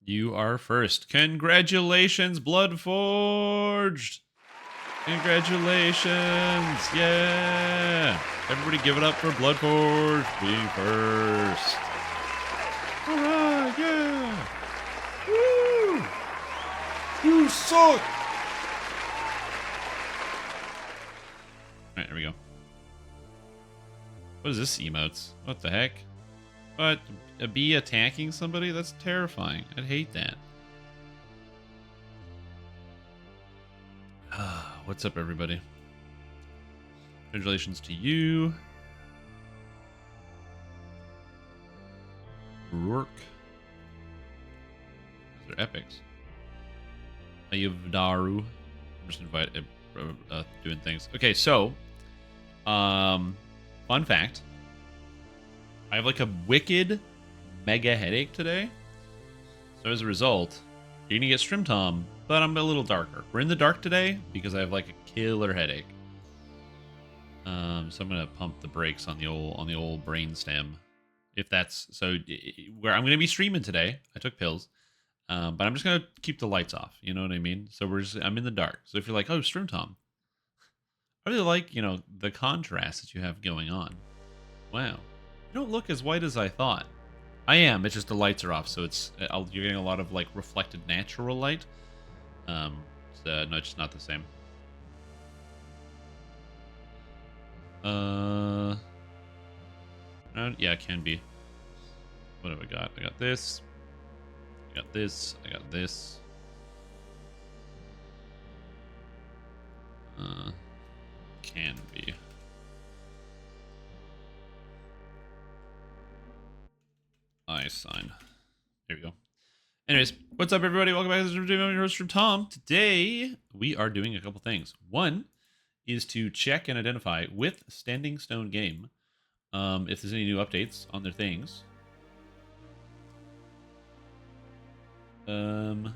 You are first. Congratulations, Bloodforged! Congratulations! Yeah! Everybody give it up for Bloodforged being first. Alright, yeah! Woo! You suck! Alright, here we go. What is this emotes? What the heck? What? A bee attacking somebody? That's terrifying. I'd hate that. What's up, everybody? Congratulations to you. Rourke. These are epics. Ayavdaru. I'm just doing things. Okay, so, fun fact. I have like a wicked mega headache today. So as a result, you're going to get Stream Tom, but I'm a little darker. We're in the dark today because I have like a killer headache. So I'm going to pump the brakes on the old brain stem. If that's so, where I'm going to be streaming today. I took pills, but I'm just going to keep the lights off. You know what I mean? So I'm in the dark. So if you're like, oh, Stream Tom, I really like, the contrast that you have going on. Wow. You don't look as white as I thought. I am. It's just the lights are off, so you're getting a lot of like reflected natural light. No, it's just not the same. Yeah, it can be. What have I got? I got this. I got this. I got this. Can be. I sign. There we go. Anyways, what's up, everybody? Welcome back to the video. I'm your host, from Tom. Today, we are doing a couple things. One is to check and identify with Standing Stone Game if there's any new updates on their things. The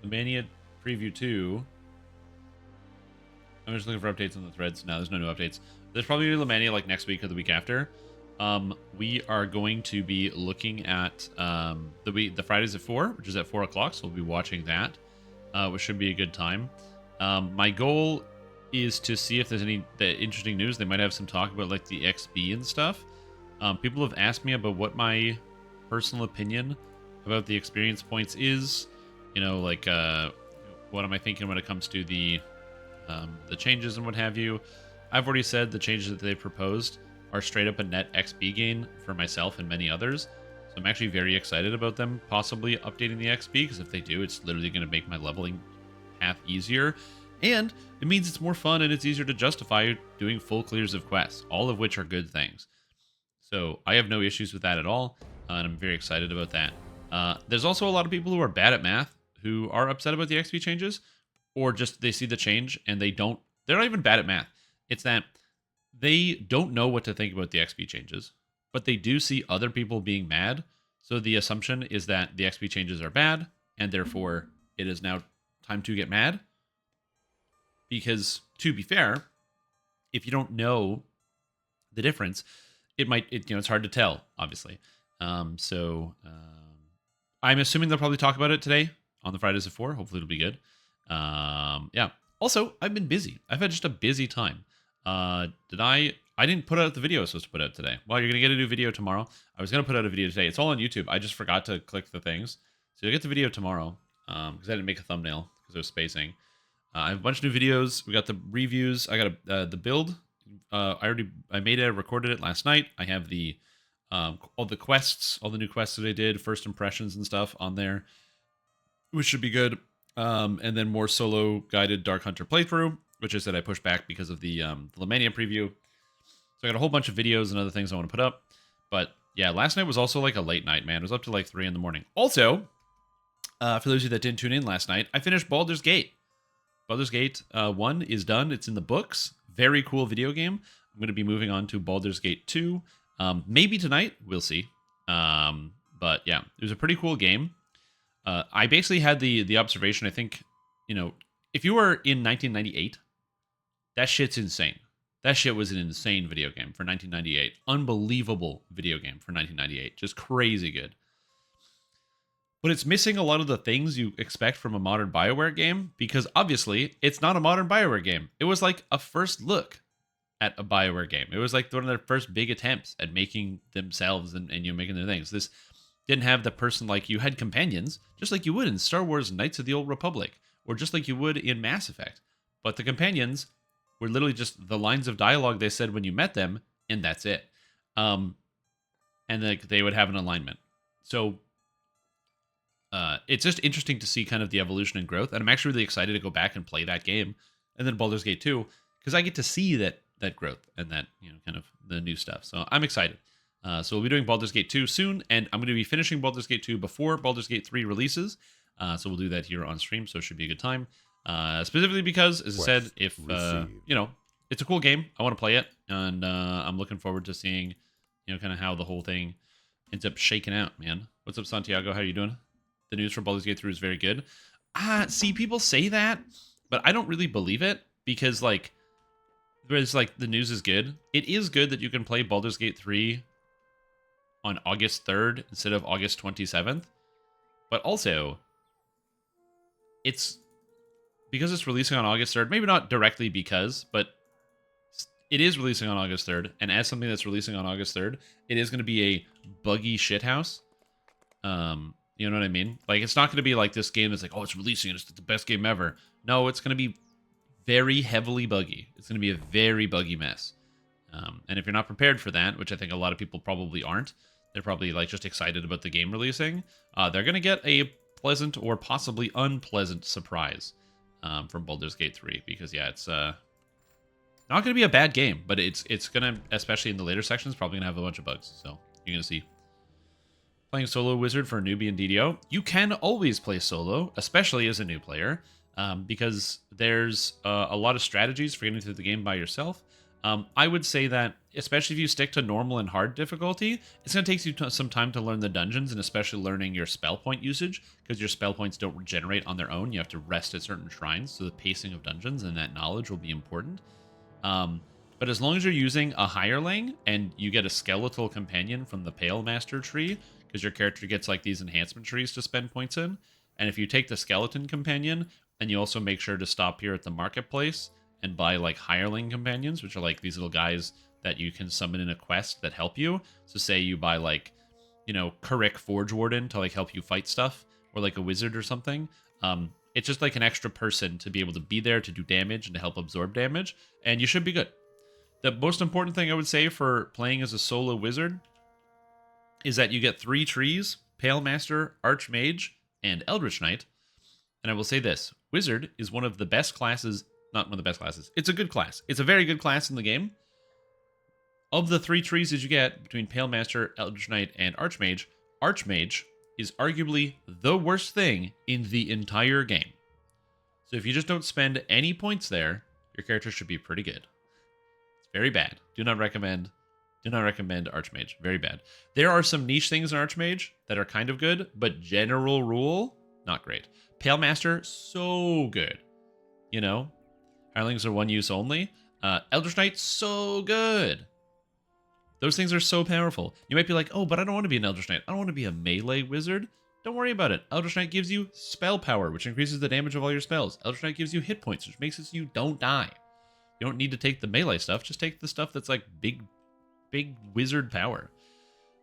Mania Preview 2. I'm just looking for updates on the threads. No, there's no new updates. There's probably a Mania like next week or the week after. We are going to be looking at the Fridays at 4, which is at 4 o'clock, so we'll be watching that, which should be a good time. My goal is to see if there's any interesting news. They might have some talk about like the XP and stuff. People have asked me about what my personal opinion about the experience points is. What am I thinking when it comes to the changes and what have you. I've already said the changes that they proposed are straight up a net XP gain for myself and many others. So I'm actually very excited about them possibly updating the XP, because if they do, it's literally going to make my leveling path easier. And it means it's more fun and it's easier to justify doing full clears of quests, all of which are good things. So I have no issues with that at all, and I'm very excited about that. There's also a lot of people who are bad at math who are upset about the XP changes, or just they see the change and they're not even bad at math. It's that they don't know what to think about the XP changes, but they do see other people being mad. So the assumption is that the XP changes are bad, and therefore it is now time to get mad. Because to be fair, if you don't know the difference, it's hard to tell, obviously. I'm assuming they'll probably talk about it today on the Fridays at 4. Hopefully it'll be good. Yeah. Also, I've been busy. I've had just a busy time. I didn't put out the video I was supposed to put out today. Well, you're going to get a new video tomorrow. I was going to put out a video today. It's all on YouTube. I just forgot to click the things. So you'll get the video tomorrow, because I didn't make a thumbnail because I was spacing. I have a bunch of new videos. We got the reviews. I got the build. I recorded it last night. I have all the quests, all the new quests that I did, first impressions and stuff on there, which should be good. And then more solo guided Dark Hunter playthrough, which I said I pushed back because of the Mania preview. So I got a whole bunch of videos and other things I want to put up. But yeah, last night was also like a late night, man. It was up to like 3 in the morning. Also, for those of you that didn't tune in last night, I finished Baldur's Gate. Baldur's Gate 1 is done. It's in the books. Very cool video game. I'm going to be moving on to Baldur's Gate 2. Maybe tonight. We'll see. But yeah, it was a pretty cool game. I basically had the observation, I think, if you were in 1998, That shit's insane. That shit was an insane video game for 1998. Unbelievable video game for 1998. Just crazy good. But it's missing a lot of the things you expect from a modern BioWare game because obviously it's not a modern BioWare game. It was like a first look at a BioWare game. It was like one of their first big attempts at making themselves and making their things. This didn't have the person like you had companions, just like you would in Star Wars Knights of the Old Republic, or just like you would in Mass Effect. But the companions were literally just the lines of dialogue they said when you met them, and that's it. And like they would have an alignment. So it's just interesting to see kind of the evolution and growth. And I'm actually really excited to go back and play that game, and then Baldur's Gate 2, because I get to see that growth and that kind of the new stuff. So I'm excited. So we'll be doing Baldur's Gate 2 soon, and I'm going to be finishing Baldur's Gate 2 before Baldur's Gate 3 releases. So we'll do that here on stream, so it should be a good time. Specifically because, as I said, if it's a cool game, I want to play it, and I'm looking forward to seeing, kind of how the whole thing ends up shaking out, man. What's up, Santiago? How are you doing? The news for Baldur's Gate 3 is very good. See, people say that, but I don't really believe it, because, like, whereas, like, the news is good. It is good that you can play Baldur's Gate 3 on August 3rd instead of August 27th. But also, it's because it's releasing on August 3rd, maybe not directly because, but it is releasing on August 3rd. And as something that's releasing on August 3rd, it is going to be a buggy shithouse. You know what I mean? Like, it's not going to be like this game that's like, oh, it's releasing, it's the best game ever. No, it's going to be very heavily buggy. It's going to be a very buggy mess. And if you're not prepared for that, which I think a lot of people probably aren't, they're probably like just excited about the game releasing, they're going to get a pleasant or possibly unpleasant surprise from Baldur's Gate 3. Because, yeah, it's not going to be a bad game, but it's going to, especially in the later sections, probably going to have a bunch of bugs. So you're going to see. Playing solo wizard for a newbie in DDO. You can always play solo, especially as a new player, because there's a lot of strategies for getting through the game by yourself. I would say that, especially if you stick to normal and hard difficulty, it's going to take you some time to learn the dungeons, and especially learning your spell point usage, because your spell points don't regenerate on their own. You have to rest at certain shrines, so the pacing of dungeons and that knowledge will be important. But as long as you're using a hireling and you get a skeletal companion from the Pale Master tree, because your character gets like these enhancement trees to spend points in, and if you take the skeleton companion, and you also make sure to stop here at the marketplace and buy like hireling companions, which are like these little guys that you can summon in a quest that help you. So say you buy like, Kurik Forge Warden to like help you fight stuff, or like a wizard or something. It's just like an extra person to be able to be there to do damage and to help absorb damage, and you should be good. The most important thing I would say for playing as a solo wizard is that you get 3 trees: Pale Master, Archmage, and Eldritch Knight. And I will say this: Wizard is one of the best classes, not one of the best classes, it's a good class. It's a very good class in the game. Of the 3 trees that you get between Pale Master, Eldritch Knight, and Archmage, Archmage is arguably the worst thing in the entire game. So if you just don't spend any points there, your character should be pretty good. It's very bad. Do not recommend Archmage. Very bad. There are some niche things in Archmage that are kind of good, but general rule, not great. Pale Master, so good. Hirelings are one use only. Eldritch Knight, so good. Those things are so powerful. You might be like, oh, but I don't want to be an Eldritch Knight. I don't want to be a melee wizard. Don't worry about it. Eldritch Knight gives you spell power, which increases the damage of all your spells. Eldritch Knight gives you hit points, which makes it so you don't die. You don't need to take the melee stuff. Just take the stuff that's like big wizard power.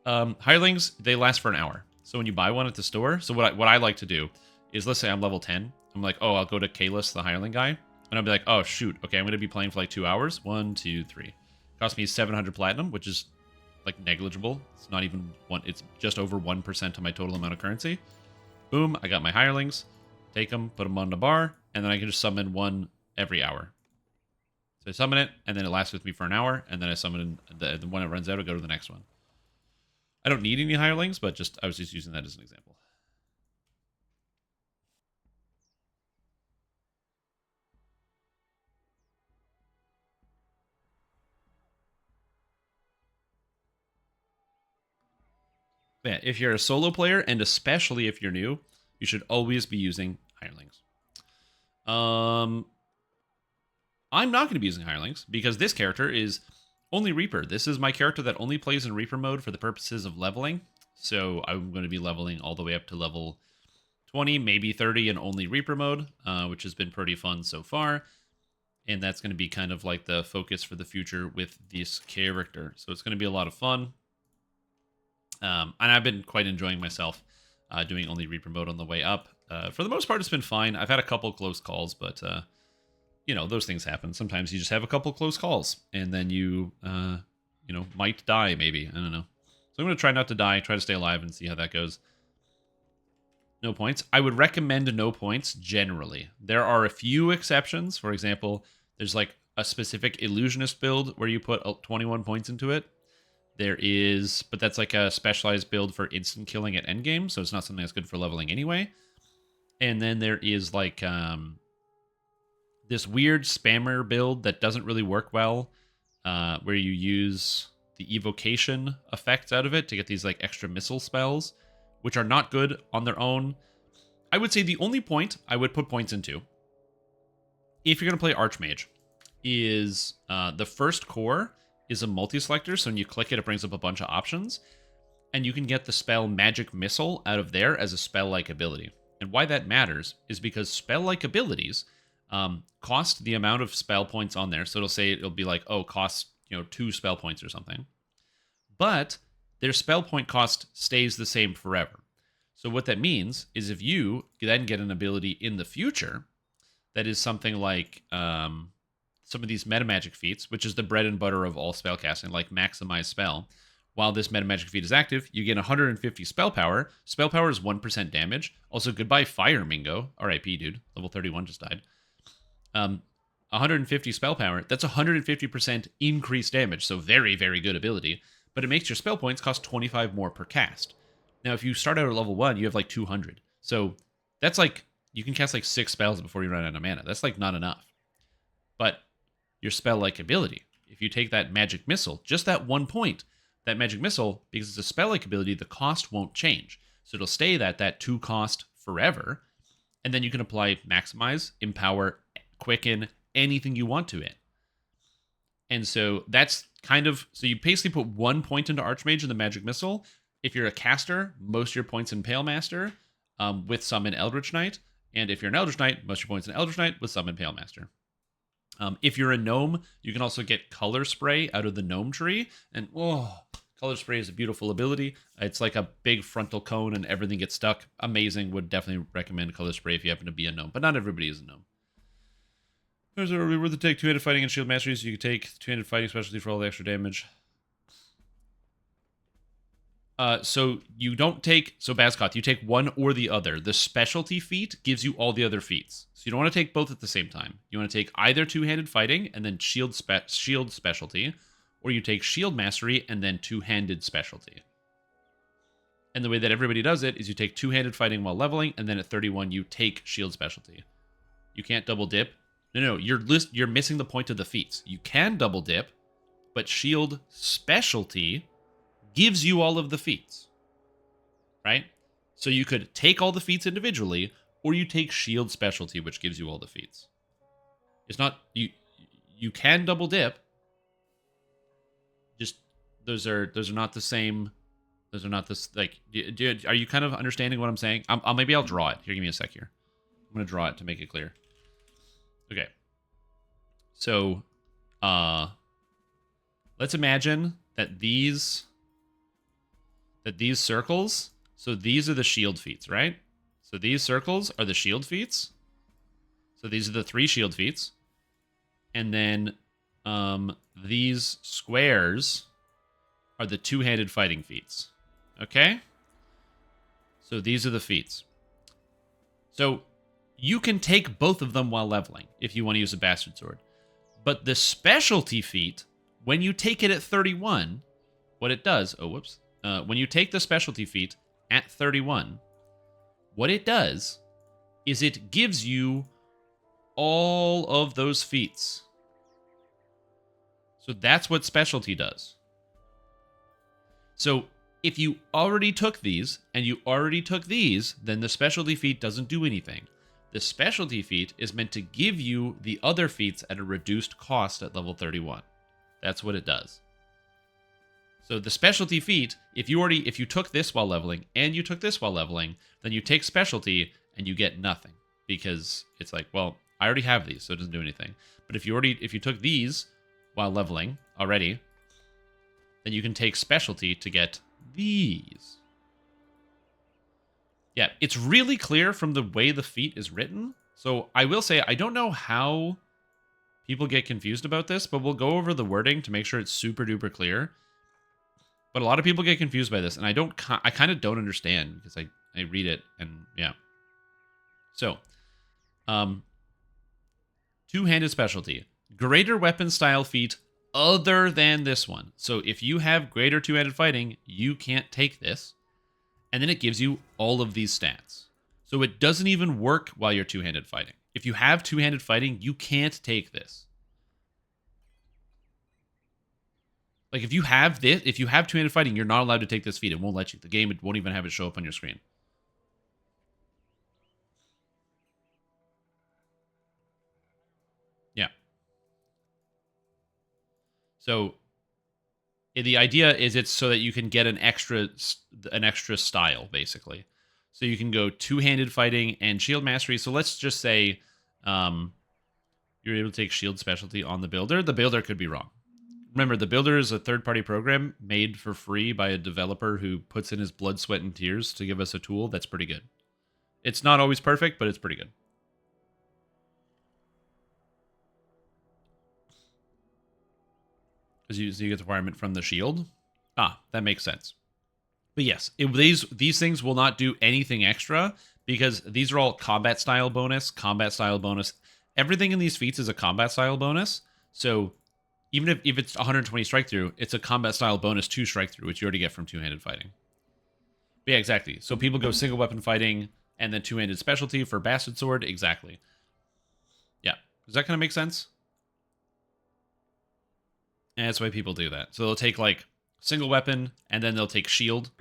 Hirelings, they last for an hour. So when you buy one at the store, so what I like to do is, let's say I'm level 10. I'm like, oh, I'll go to Kalis, the hireling guy, and I'll be like, oh, shoot. Okay, I'm going to be playing for like 2 hours. 1, 2, 3. Cost me 700 platinum, which is like negligible. It's not even one. It's just over 1% of my total amount of currency. Boom, I got my hirelings. Take them, put them on the bar, and then I can just summon one every hour. So I summon it, and then it lasts with me for an hour, and then I summon the one that runs out, I go to the next one. I don't need any hirelings, but I was just using that as an example. But yeah, if you're a solo player, and especially if you're new, you should always be using hirelings. I'm not going to be using hirelings because this character is only Reaper. This is my character that only plays in Reaper mode for the purposes of leveling. So I'm going to be leveling all the way up to level 20, maybe 30 in only Reaper mode, which has been pretty fun so far. And that's going to be kind of like the focus for the future with this character. So it's going to be a lot of fun. And I've been quite enjoying myself doing only Reaper mode on the way up. For the most part, it's been fine. I've had a couple close calls, but, you know, those things happen. Sometimes you just have a couple close calls, and then you know, might die, maybe. I don't know. So I'm going to try not to die, try to stay alive, and see how that goes. No points. I would recommend no points generally. There are a few exceptions. For example, there's like a specific illusionist build where you put 21 points into it. There is, but that's like a specialized build for instant killing at endgame, so it's not something that's good for leveling anyway. And then there is like this weird spammer build that doesn't really work well, where you use the evocation effects out of it to get these like extra missile spells, which are not good on their own. I would say the only point I would put points into, if you're going to play Archmage, is the first core is a multi-selector, so when you click it, it brings up a bunch of options, and you can get the spell Magic Missile out of there as a spell-like ability. And why that matters is because spell-like abilities cost the amount of spell points on there, so it'll be like, oh, costs 2 spell points or something. But their spell point cost stays the same forever. So what that means is if you then get an ability in the future that is something like some of these metamagic feats, which is the bread and butter of all spellcasting, like Maximize Spell. While this metamagic feat is active, you get 150 spell power. Spell power is 1% damage. Also, goodbye Fire Mingo. RIP, dude. Level 31 just died. 150 spell power. That's 150% increased damage. So very, very good ability. But it makes your spell points cost 25 more per cast. Now, if you start out at level 1, you have like 200. So that's like, you can cast like 6 spells before you run out of mana. That's like not enough. But your spell-like ability, if you take that Magic Missile, just that 1 point, that Magic Missile, because it's a spell-like ability, the cost won't change. So it'll stay that 2 cost forever. And then you can apply Maximize, Empower, Quicken, anything you want to it. And so that's kind of, so you basically put 1 point into Archmage in the Magic Missile. If you're a caster, most of your points in Pale Master, with some in Eldritch Knight. And if you're an Eldritch Knight, most of your points in Eldritch Knight with some in Pale Master. If you're a gnome, you can also get Color Spray out of the gnome tree. And Color Spray is a beautiful ability. It's like a big frontal cone and everything gets stuck. Amazing. Would definitely recommend Color Spray if you happen to be a gnome. But not everybody is a gnome. There's a reward to take 2-handed fighting and shield mastery, so you can take 2-handed fighting specialty for all the extra damage. So you don't take, so Bazcoth, you take one or the other. The specialty feat gives you all the other feats. So you don't want to take both at the same time. You want to take either 2-handed fighting and then shield specialty, or you take shield mastery and then 2-handed specialty. And the way that everybody does it is you take 2-handed fighting while leveling, and then at 31 you take shield specialty. You can't double dip. No, you're missing the point of the feats. You can double dip, but shield specialty gives you all of the feats, right? So you could take all the feats individually, or you take shield specialty, which gives you all the feats. It's not, you can double dip, just those are not the same. Those are not this, like, are you kind of understanding what I'm saying? Maybe I'll draw it. Here, give me a sec here. I'm going to draw it to make it clear. Okay. So, let's imagine that these circles, so these are the shield feats, right? So these circles are the shield feats. So these are the 3 shield feats. And then these squares are the 2-handed fighting feats. Okay? So these are the feats. So you can take both of them while leveling if you want to use a Bastard Sword. But the specialty feat, when you take it at 31, what it does... Oh, whoops. When you take the specialty feat at 31, what it does is it gives you all of those feats. So that's what specialty does. So if you already took these and you already took these, then the specialty feat doesn't do anything. The specialty feat is meant to give you the other feats at a reduced cost at level 31. That's what it does. So the specialty feat, if you took this while leveling and you took this while leveling, then you take specialty and you get nothing, because it's like, well, I already have these, so it doesn't do anything. But if you took these while leveling already, then you can take specialty to get these. Yeah, it's really clear from the way the feat is written. So I will say, I don't know how people get confused about this, but we'll go over the wording to make sure it's super duper clear. But a lot of people get confused by this, and I kind of don't understand, because I read it, and yeah. So, two-handed specialty. Greater weapon style feat other than this one. So if you have greater two-handed fighting, you can't take this. And then it gives you all of these stats. So it doesn't even work while you're two-handed fighting. If you have two-handed fighting, you can't take this. Like if you have two-handed fighting, you're not allowed to take this feat. It won't let you. The game won't even have it show up on your screen. Yeah. So the idea is it's so that you can get an extra style, basically. So you can go two-handed fighting and shield mastery. So let's just say you're able to take shield specialty on the builder. The builder could be wrong. Remember, the builder is a third-party program made for free by a developer who puts in his blood, sweat, and tears to give us a tool that's pretty good. It's not always perfect, but it's pretty good. Because you get the requirement from the shield. Ah, that makes sense. But yes, these things will not do anything extra, because these are all combat style bonus. Everything in these feats is a combat style bonus. So even if it's 120 strike through, it's a combat style bonus 2 strike through, which you already get from two-handed fighting. But yeah, exactly. So people go single weapon fighting and then two-handed specialty for bastard sword. Exactly. Yeah. Does that kind of make sense? And that's why people do that. So they'll take like single weapon and then they'll take shield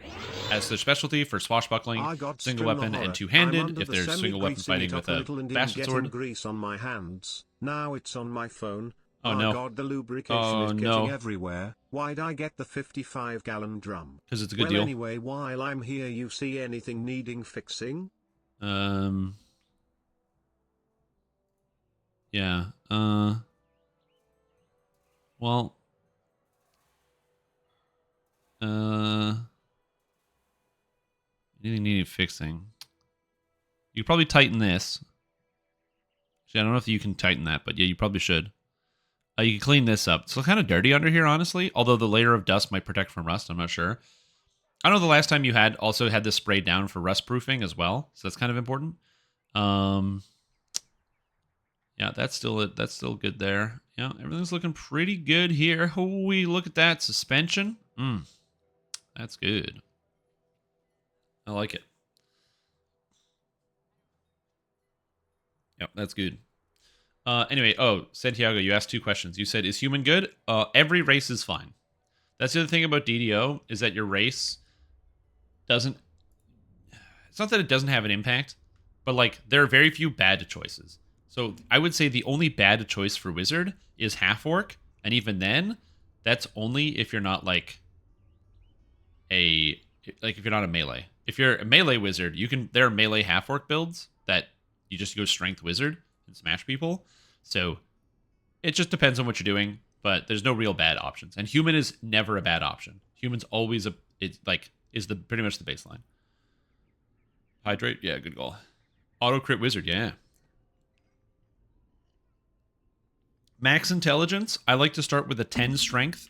as their specialty for swashbuckling, single weapon and two-handed if there's single weapon fighting with a bastard sword. Grease on my hands. Now it's on my phone. Oh no. God, the lubrication is getting everywhere. Why'd I get the 55-gallon drum? Because it's a good deal. Anyway, while I'm here, you see anything needing fixing? Yeah. Well. Anything needing fixing? You could probably tighten this. Actually, I don't know if you can tighten that, but yeah, you probably should. You can clean this up. It's kind of dirty under here, honestly. Although the layer of dust might protect from rust, I'm not sure. I don't know the last time you also had this sprayed down for rust proofing as well, so that's kind of important. Yeah, that's still good there. Yeah, everything's looking pretty good here. Holy, look at that suspension. That's good. I like it. Yep, that's good. Anyway, Santiago, you asked 2 questions. You said, is human good? Every race is fine. That's the other thing about DDO, is that your race doesn't... It's not that it doesn't have an impact, but like there are very few bad choices. So I would say the only bad choice for wizard is half-orc, and even then, that's only if you're not like if you're not a melee. If you're a melee wizard, there are melee half-orc builds that you just go strength wizard and smash people. So it just depends on what you're doing, but there's no real bad options. And human is never a bad option. Human's always is pretty much the baseline. Hydrate, yeah, good goal. Auto crit wizard, yeah. Max intelligence, I like to start with a 10 strength.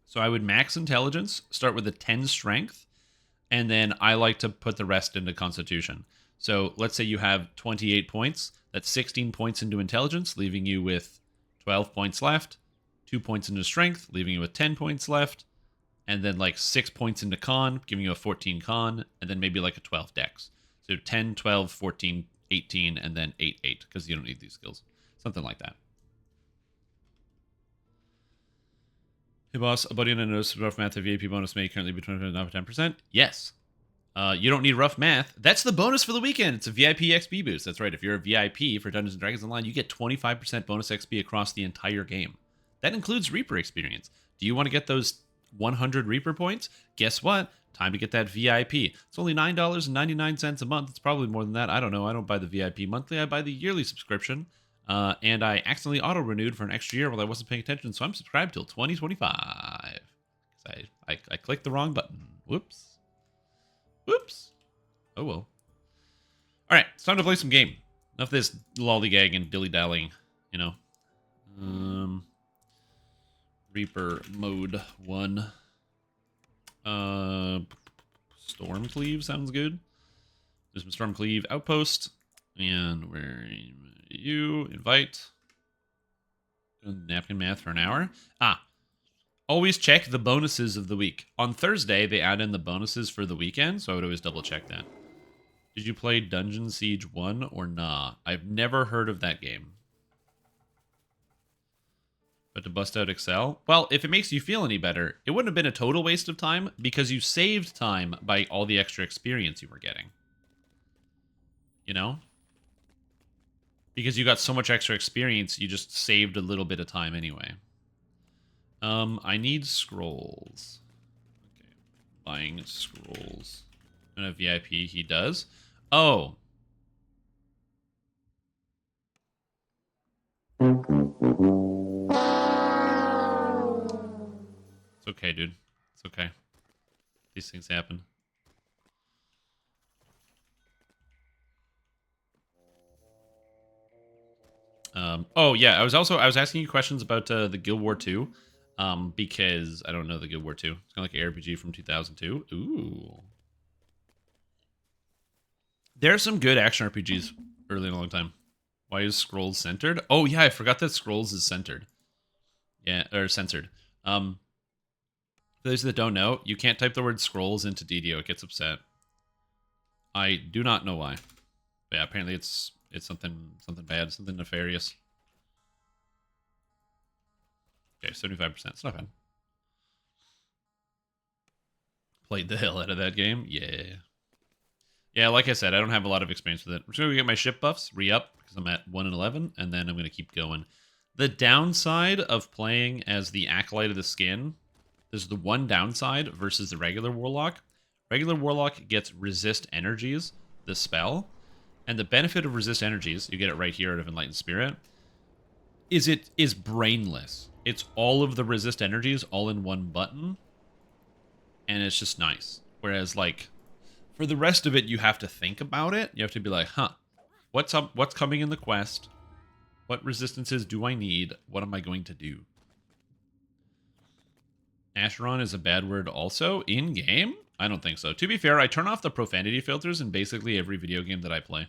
So I would max intelligence, start with a 10 strength, and then I like to put the rest into constitution. So let's say you have 28 points. That's 16 points into intelligence, leaving you with 12 points left. 2 points into strength, leaving you with 10 points left. And then like 6 points into con, giving you a 14 con, and then maybe like a 12 dex. So 10, 12, 14, 18, and then 8, 8, because you don't need these skills. Something like that. Hey boss, a buddy and I noticed rough math of VIP bonus may currently be 29% 10%. Yes. You don't need rough math. That's the bonus for the weekend. It's a VIP XP boost. That's right. If you're a VIP for Dungeons & Dragons Online, you get 25% bonus XP across the entire game. That includes Reaper experience. Do you want to get those 100 Reaper points? Guess what? Time to get that VIP. It's only $9.99 a month. It's probably more than that. I don't know. I don't buy the VIP monthly. I buy the yearly subscription. And I accidentally auto-renewed for an extra year while I wasn't paying attention, so I'm subscribed till 2025. I clicked the wrong button. Whoops. Whoops. Oh, well. All right, it's time to play some game. Enough of this lollygag and dilly-dallying, you know. Reaper mode 1. Stormcleave sounds good. There's some Stormcleave outpost. And where you invite. Napkin math for an hour. Always check the bonuses of the week. On Thursday, they add in the bonuses for the weekend, so I would always double check that. Did you play Dungeon Siege 1 or nah? I've never heard of that game. But to bust out Excel? Well, if it makes you feel any better, it wouldn't have been a total waste of time because you saved time by all the extra experience you were getting. You know? Because you got so much extra experience, you just saved a little bit of time anyway. I need scrolls. Okay, buying scrolls. And a VIP, he does. Oh. It's okay, dude. It's okay. These things happen. Oh yeah, I was asking you questions about the Guild War 2. Because I don't know the Guild War 2. It's kind of like an RPG from 2002. Ooh. There are some good action RPGs early in a long time. Why is Scrolls centered? Oh, yeah, I forgot that Scrolls is centered. Yeah, or censored. For those that don't know, you can't type the word Scrolls into DDO. It gets upset. I do not know why. But yeah, apparently it's something bad, something nefarious. Okay, 75%. It's not bad. Played the hell out of that game. Yeah. Yeah, like I said, I don't have a lot of experience with it. I'm just going to get my ship buffs, re-up, because I'm at 1 in 11, and then I'm going to keep going. The downside of playing as the Acolyte of the Skin, there's the one downside versus the regular Warlock. Regular Warlock gets Resist Energies, the spell, and the benefit of Resist Energies, you get it right here out of Enlightened Spirit, is it is brainless. It's all of the Resist Energies all in one button, and it's just nice. Whereas, like, for the rest of it, you have to think about it. You have to be like, huh, what's up? What's coming in the quest? What resistances do I need? What am I going to do? Acheron is a bad word also in-game? I don't think so. To be fair, I turn off the profanity filters in basically every video game that I play.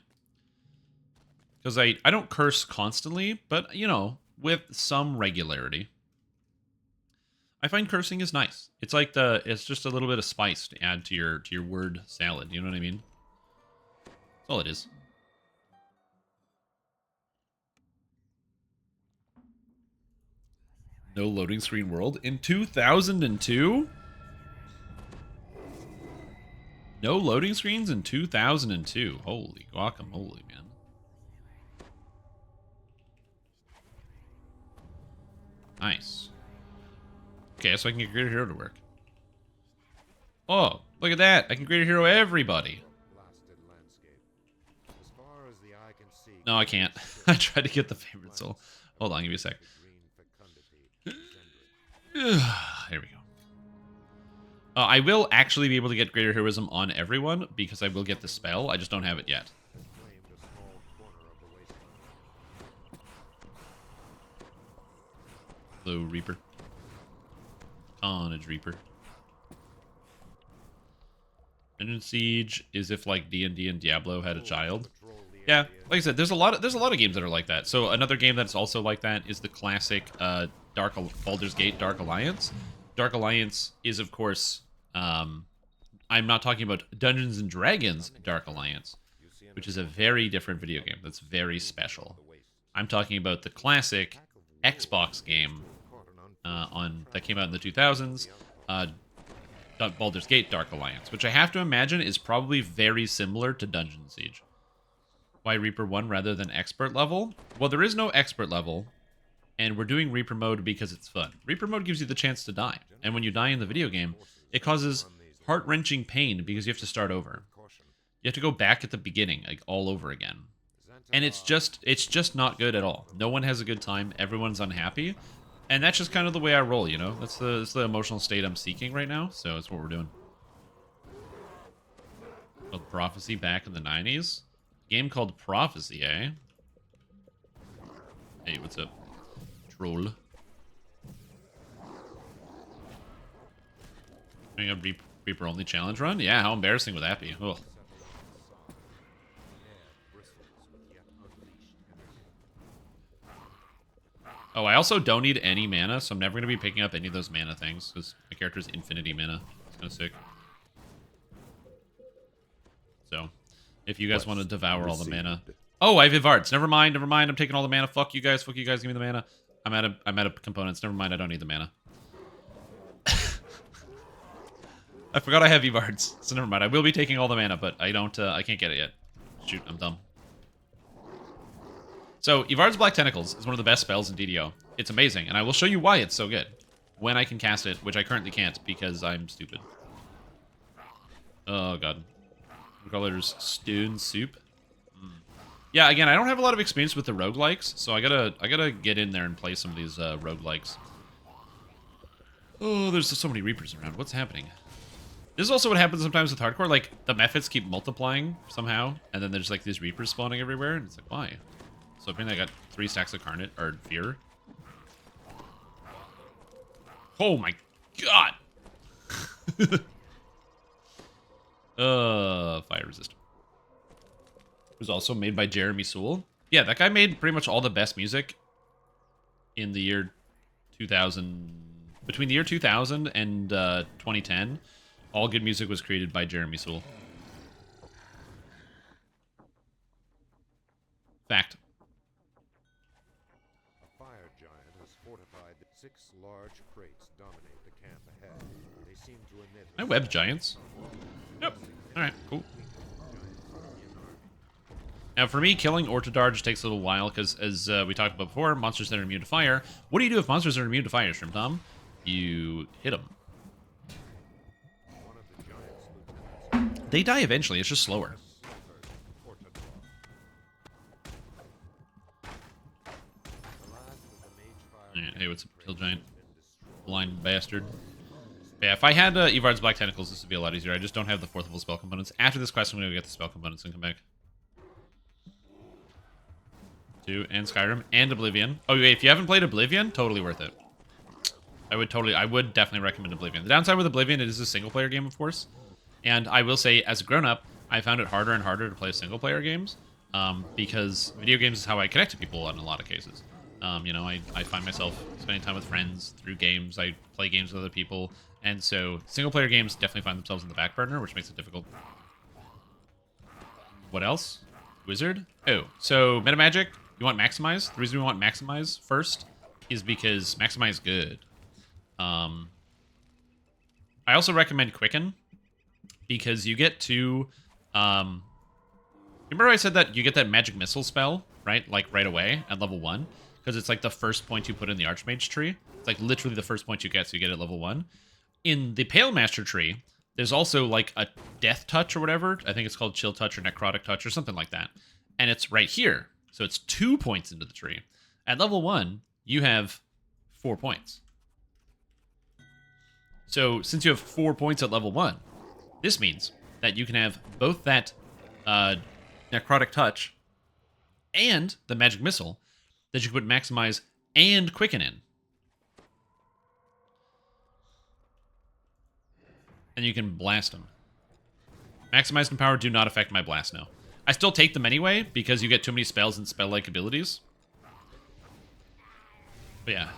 Because I don't curse constantly, but, you know, with some regularity. I find cursing is nice. It's like it's just a little bit of spice to add to your word salad. You know what I mean? That's all it is. No loading screen world in 2002? No loading screens in 2002. Holy guacamole, man. Nice. Okay, so I can get Greater Hero to work. Oh, look at that. I can Greater Hero everybody. No, I can't. I tried to get the favorite soul. Hold on, give me a sec. Here we go. I will actually be able to get Greater Heroism on everyone because I will get the spell. I just don't have it yet. Hello, Reaper. Carnage Reaper. Dungeon Siege is if like D&D and Diablo had a child. Yeah, like I said, there's a lot of games that are like that. So another game that's also like that is the classic Baldur's Gate Dark Alliance. Dark Alliance is, of course, I'm not talking about Dungeons and Dragons Dark Alliance, which is a very different video game that's very special. I'm talking about the classic Xbox game that came out in the 2000s. Baldur's Gate Dark Alliance, which I have to imagine is probably very similar to Dungeon Siege. Why Reaper 1 rather than Expert level? Well, there is no Expert level, and we're doing Reaper mode because it's fun. Reaper mode gives you the chance to die, and when you die in the video game, it causes heart-wrenching pain because you have to start over. You have to go back at the beginning, like all over again. And it's just not good at all. No one has a good time, everyone's unhappy. And that's just kind of the way I roll, you know? That's the emotional state I'm seeking right now, so that's what we're doing. Called Prophecy back in the 90s. Game called Prophecy, eh? Hey, what's up? Troll. Doing a Reaper only challenge run? Yeah, how embarrassing would that be? Ugh. Oh, I also don't need any mana, so I'm never going to be picking up any of those mana things, because my character is infinity mana. It's kind of sick. So, if you guys want to devour all the mana... Oh, I have Ivards. Never mind, never mind. I'm taking all the mana. Fuck you guys, give me the mana. I'm out of components. Never mind, I don't need the mana. I forgot I have Ivards, so never mind. I will be taking all the mana, but I don't, I can't get it yet. Shoot, I'm dumb. So, Ivard's Black Tentacles is one of the best spells in DDO. It's amazing, and I will show you why it's so good. When I can cast it, which I currently can't because I'm stupid. Oh, God. Colors Stone Soup. Yeah, again, I don't have a lot of experience with the roguelikes, so I gotta get in there and play some of these roguelikes. Oh, there's so many Reapers around. What's happening? This is also what happens sometimes with hardcore. Like, the methods keep multiplying somehow, and then there's like these Reapers spawning everywhere, and it's like, why? So apparently I got 3 stacks of Carnage, or Fear. Oh my god! Fire Resist. It was also made by Jeremy Soule. Yeah, that guy made pretty much all the best music in the year 2000. Between the year 2000 and 2010, all good music was created by Jeremy Soule. Fact. Large crates dominate the camp ahead. They seem to emit. I web giants. Yep. Alright, cool. Now, for me, killing Ortodar just takes a little while, because, as we talked about before, monsters that are immune to fire. What do you do if monsters are immune to fire, Shrimp Tom? You hit them. They die eventually, it's just slower. Alright, hey, what's up, Kill Giant? Blind bastard. Yeah, if I had Ivard's Black Tentacles, this would be a lot easier. I just don't have the 4th level spell components. After this quest, I'm going to get the spell components and come back. 2, and Skyrim, and Oblivion. Oh, wait, if you haven't played Oblivion, totally worth it. I would definitely recommend Oblivion. The downside with Oblivion, it is a single-player game, of course. And I will say, as a grown-up, I found it harder and harder to play single-player games. Because video games is how I connect to people in a lot of cases. You know, I find myself spending time with friends through games. I play games with other people. And so single-player games definitely find themselves in the back burner, which makes it difficult. What else? Wizard? Oh, so Metamagic, you want Maximize? The reason we want Maximize first is because Maximize is good. I also recommend Quicken because you get to... remember I said that you get that Magic Missile spell, right? Like right away at level 1? Because it's like the first point you put in the Archmage tree. It's like literally the first point you get, so you get it at level 1. In the Pale Master tree, there's also like a Death Touch or whatever. I think it's called Chill Touch or Necrotic Touch or something like that. And it's right here. So it's 2 points into the tree. At level 1, you have 4 points. So since you have 4 points at level 1, this means that you can have both that Necrotic Touch and the Magic Missile that you can put Maximize and Quicken in. And you can blast them. Maximize and Power do not affect my blast now. I still take them anyway, because you get too many spells and spell-like abilities. But yeah.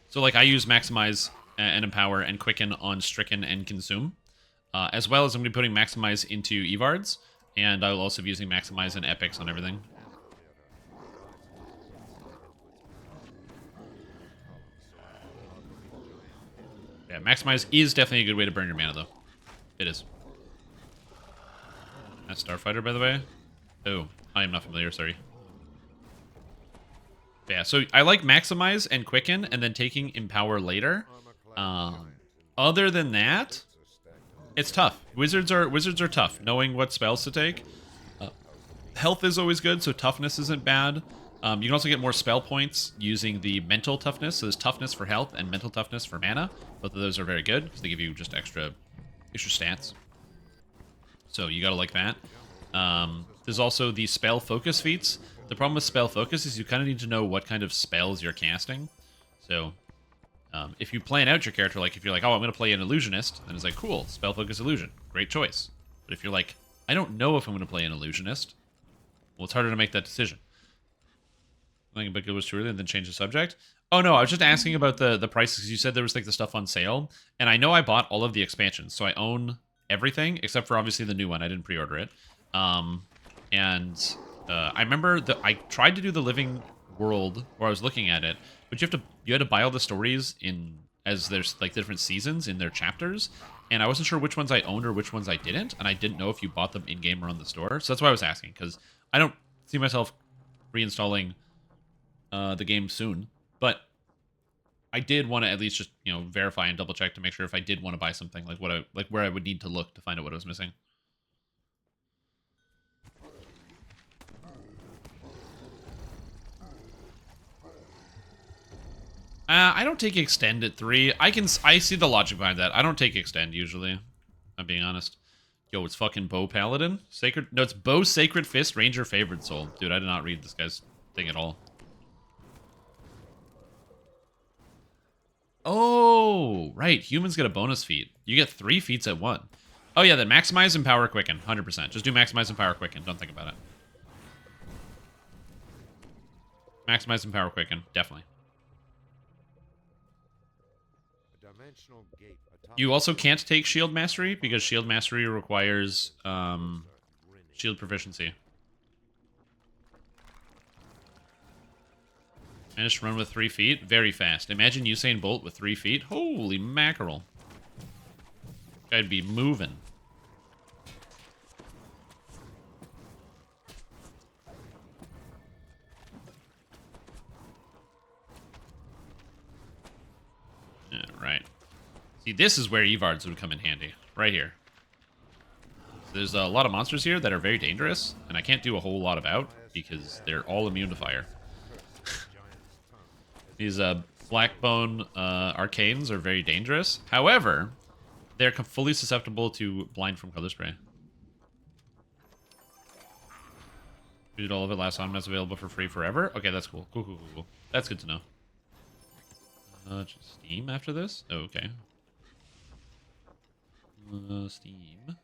So like I use Maximize and Empower and Quicken on Stricken and Consume. As well as I'm going to be putting Maximize into Evards. And I will also be using Maximize and Epics on everything. Yeah, maximize is definitely a good way to burn your mana, though. It is. That's Starfighter, by the way. Oh, I am not familiar, sorry. Yeah, so I like maximize and quicken, and then taking empower later. Other than that, it's tough. Wizards are tough, knowing what spells to take. Health is always good, so toughness isn't bad. You can also get more spell points using the mental toughness. So there's toughness for health and mental toughness for mana. Both of those are very good because they give you just extra stats. So you gotta like that. There's also the spell focus feats. The problem with spell focus is you kind of need to know what kind of spells you're casting. So if you plan out your character, like if you're like, oh, I'm going to play an illusionist, then it's like, cool, spell focus illusion, great choice. But if you're like, I don't know if I'm going to play an illusionist, well, it's harder to make that decision. I think it was too early and then change the subject. Oh no, I was just asking about the prices. You said there was like the stuff on sale, and I know I bought all of the expansions, so I own everything except for obviously the new one. I didn't pre-order it. I remember that I tried to do the Living World where I was looking at it, but you had to buy all the stories as there's like different seasons in their chapters, and I wasn't sure which ones I owned or which ones I didn't, and I didn't know if you bought them in game or on the store. So that's why I was asking, because I don't see myself reinstalling the game soon, but I did want to at least just verify and double check to make sure if I did want to buy something, like where I would need to look to find out what I was missing. I don't take extend at 3. I see the logic behind that. I don't take extend usually. I'm being honest. Yo, it's fucking Bow Paladin. It's Bow Sacred Fist Ranger Favored Soul. Dude, I did not read this guy's thing at all. Oh, right. Humans get a bonus feat. You get 3 feats at 1. Oh yeah, then maximize and power quicken. 100%. Just do maximize and power quicken. Don't think about it. Maximize and power quicken. Definitely. You also can't take Shield Mastery because Shield Mastery requires Shield Proficiency. Managed to run with 3 feet. Very fast. Imagine Usain Bolt with 3 feet. Holy mackerel. I'd be moving. Alright. See, this is where Evards would come in handy. Right here. So there's a lot of monsters here that are very dangerous, and I can't do a whole lot about because they're all immune to fire. These Blackbone Arcanes are very dangerous. However, they're fully susceptible to Blind from Color Spray. We did all of it last time. That's available for free forever. Okay, that's cool. Cool. That's good to know. Just Steam after this? Oh, okay. Steam.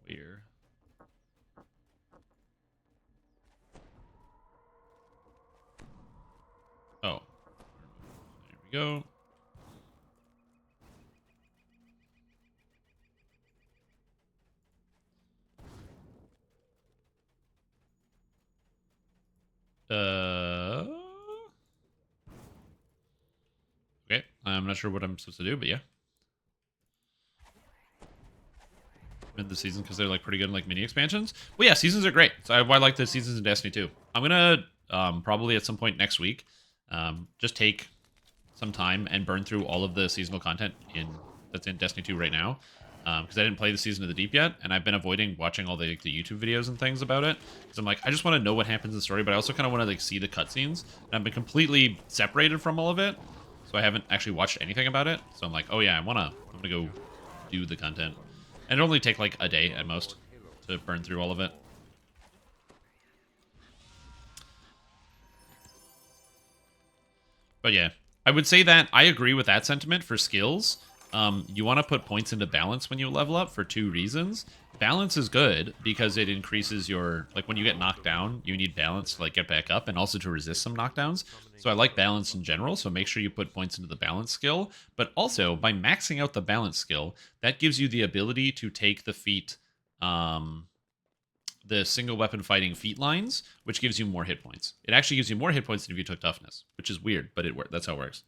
Where? Oh. There we go. Okay, I'm not sure what I'm supposed to do, but yeah. In the season because they're like pretty good in like mini expansions. Well, yeah, seasons are great. So I like the seasons in Destiny 2. I'm gonna probably at some point next week just take some time and burn through all of the seasonal content that's in Destiny 2 right now. Because I didn't play the Season of the Deep yet, and I've been avoiding watching all the YouTube videos and things about it. Because I'm like, I just want to know what happens in the story, but I also kind of want to like see the cutscenes. And I've been completely separated from all of it, so I haven't actually watched anything about it. So I'm like, oh yeah, I'm gonna go do the content. And it'll only take like a day at most to burn through all of it. But yeah, I would say that I agree with that sentiment for skills. You want to put points into balance when you level up for 2 reasons. Balance is good because it increases your, like when you get knocked down, you need balance to like get back up and also to resist some knockdowns. So I like balance in general, so make sure you put points into the balance skill. But also, by maxing out the balance skill, that gives you the ability to take the feat, the single weapon fighting feat lines, which gives you more hit points. It actually gives you more hit points than if you took toughness, which is weird, but that's how it works.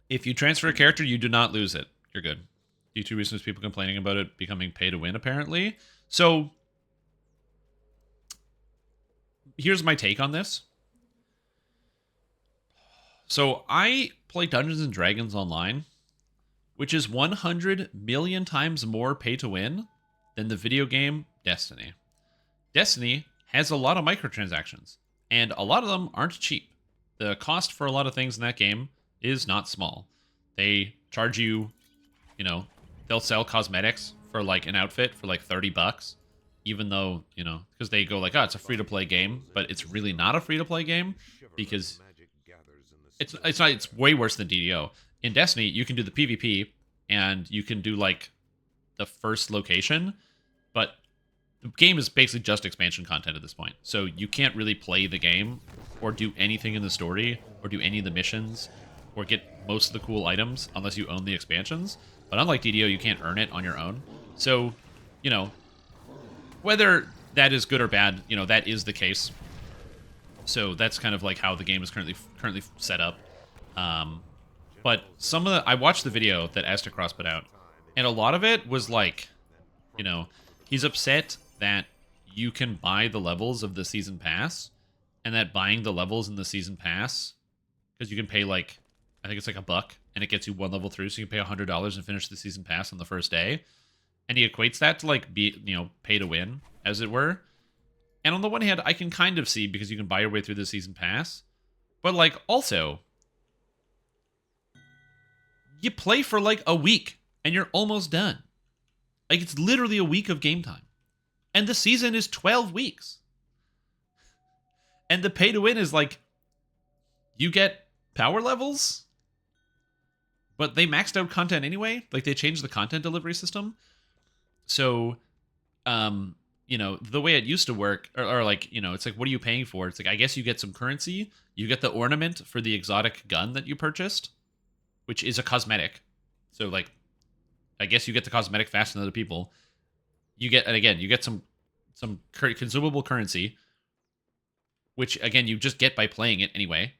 If you transfer a character, you do not lose it. You're good. Due to recent people complaining about it becoming pay to win, apparently. So here's my take on this. So I play Dungeons and Dragons online, which is 100 million times more pay to win than the video game Destiny. Destiny has a lot of microtransactions, and a lot of them aren't cheap. The cost for a lot of things in that game is not small. They charge you, you know, they'll sell cosmetics for like an outfit for like $30, even though, you know, because they go like, oh, it's a free-to-play game, but it's really not a free-to-play game because it's way worse than DDO. In Destiny, you can do the PvP and you can do like the first location, but the game is basically just expansion content at this point. So you can't really play the game or do anything in the story or do any of the missions or get most of the cool items unless you own the expansions. But unlike DDO, you can't earn it on your own. So, you know, whether that is good or bad, you know, that is the case. So that's kind of like how the game is currently set up. But some of the, I watched the video that Astacross put out, and a lot of it was like, you know, he's upset that you can buy the levels of the season pass, and that buying the levels in the season pass, because you can pay like, I think it's like $1, and it gets you one level through, so you can pay $100 and finish the season pass on the first day. And he equates that to like be, you know, pay to win, as it were. And on the one hand, I can kind of see because you can buy your way through the season pass, but like also, you play for like a week and you're almost done. Like it's literally a week of game time. And the season is 12 weeks. And the pay to win is like, you get power levels, but they maxed out content anyway. Like they changed the content delivery system. So, you know, the way it used to work, or like, you know, it's like, what are you paying for? It's like, I guess you get some currency. You get the ornament for the exotic gun that you purchased, which is a cosmetic. So like, I guess you get the cosmetic faster than other people. You get, and again, you get some consumable currency, which again, you just get by playing it anyway.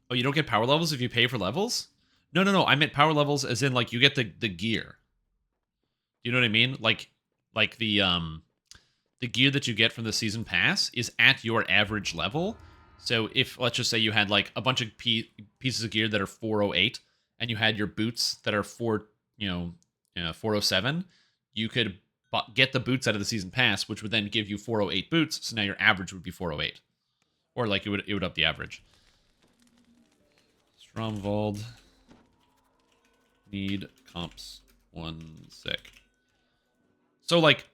Oh, you don't get power levels if you pay for levels? No. I meant power levels as in like you get the gear. You know what I mean? Like the gear that you get from the season pass is at your average level. So if, let's just say you had like a bunch of pieces of gear that are 408 and you had your boots that are 407, you could get the boots out of the season pass, which would then give you 408 boots. So now your average would be 408, or like it would up the average. Stromwald, need comps 1 sec. So like,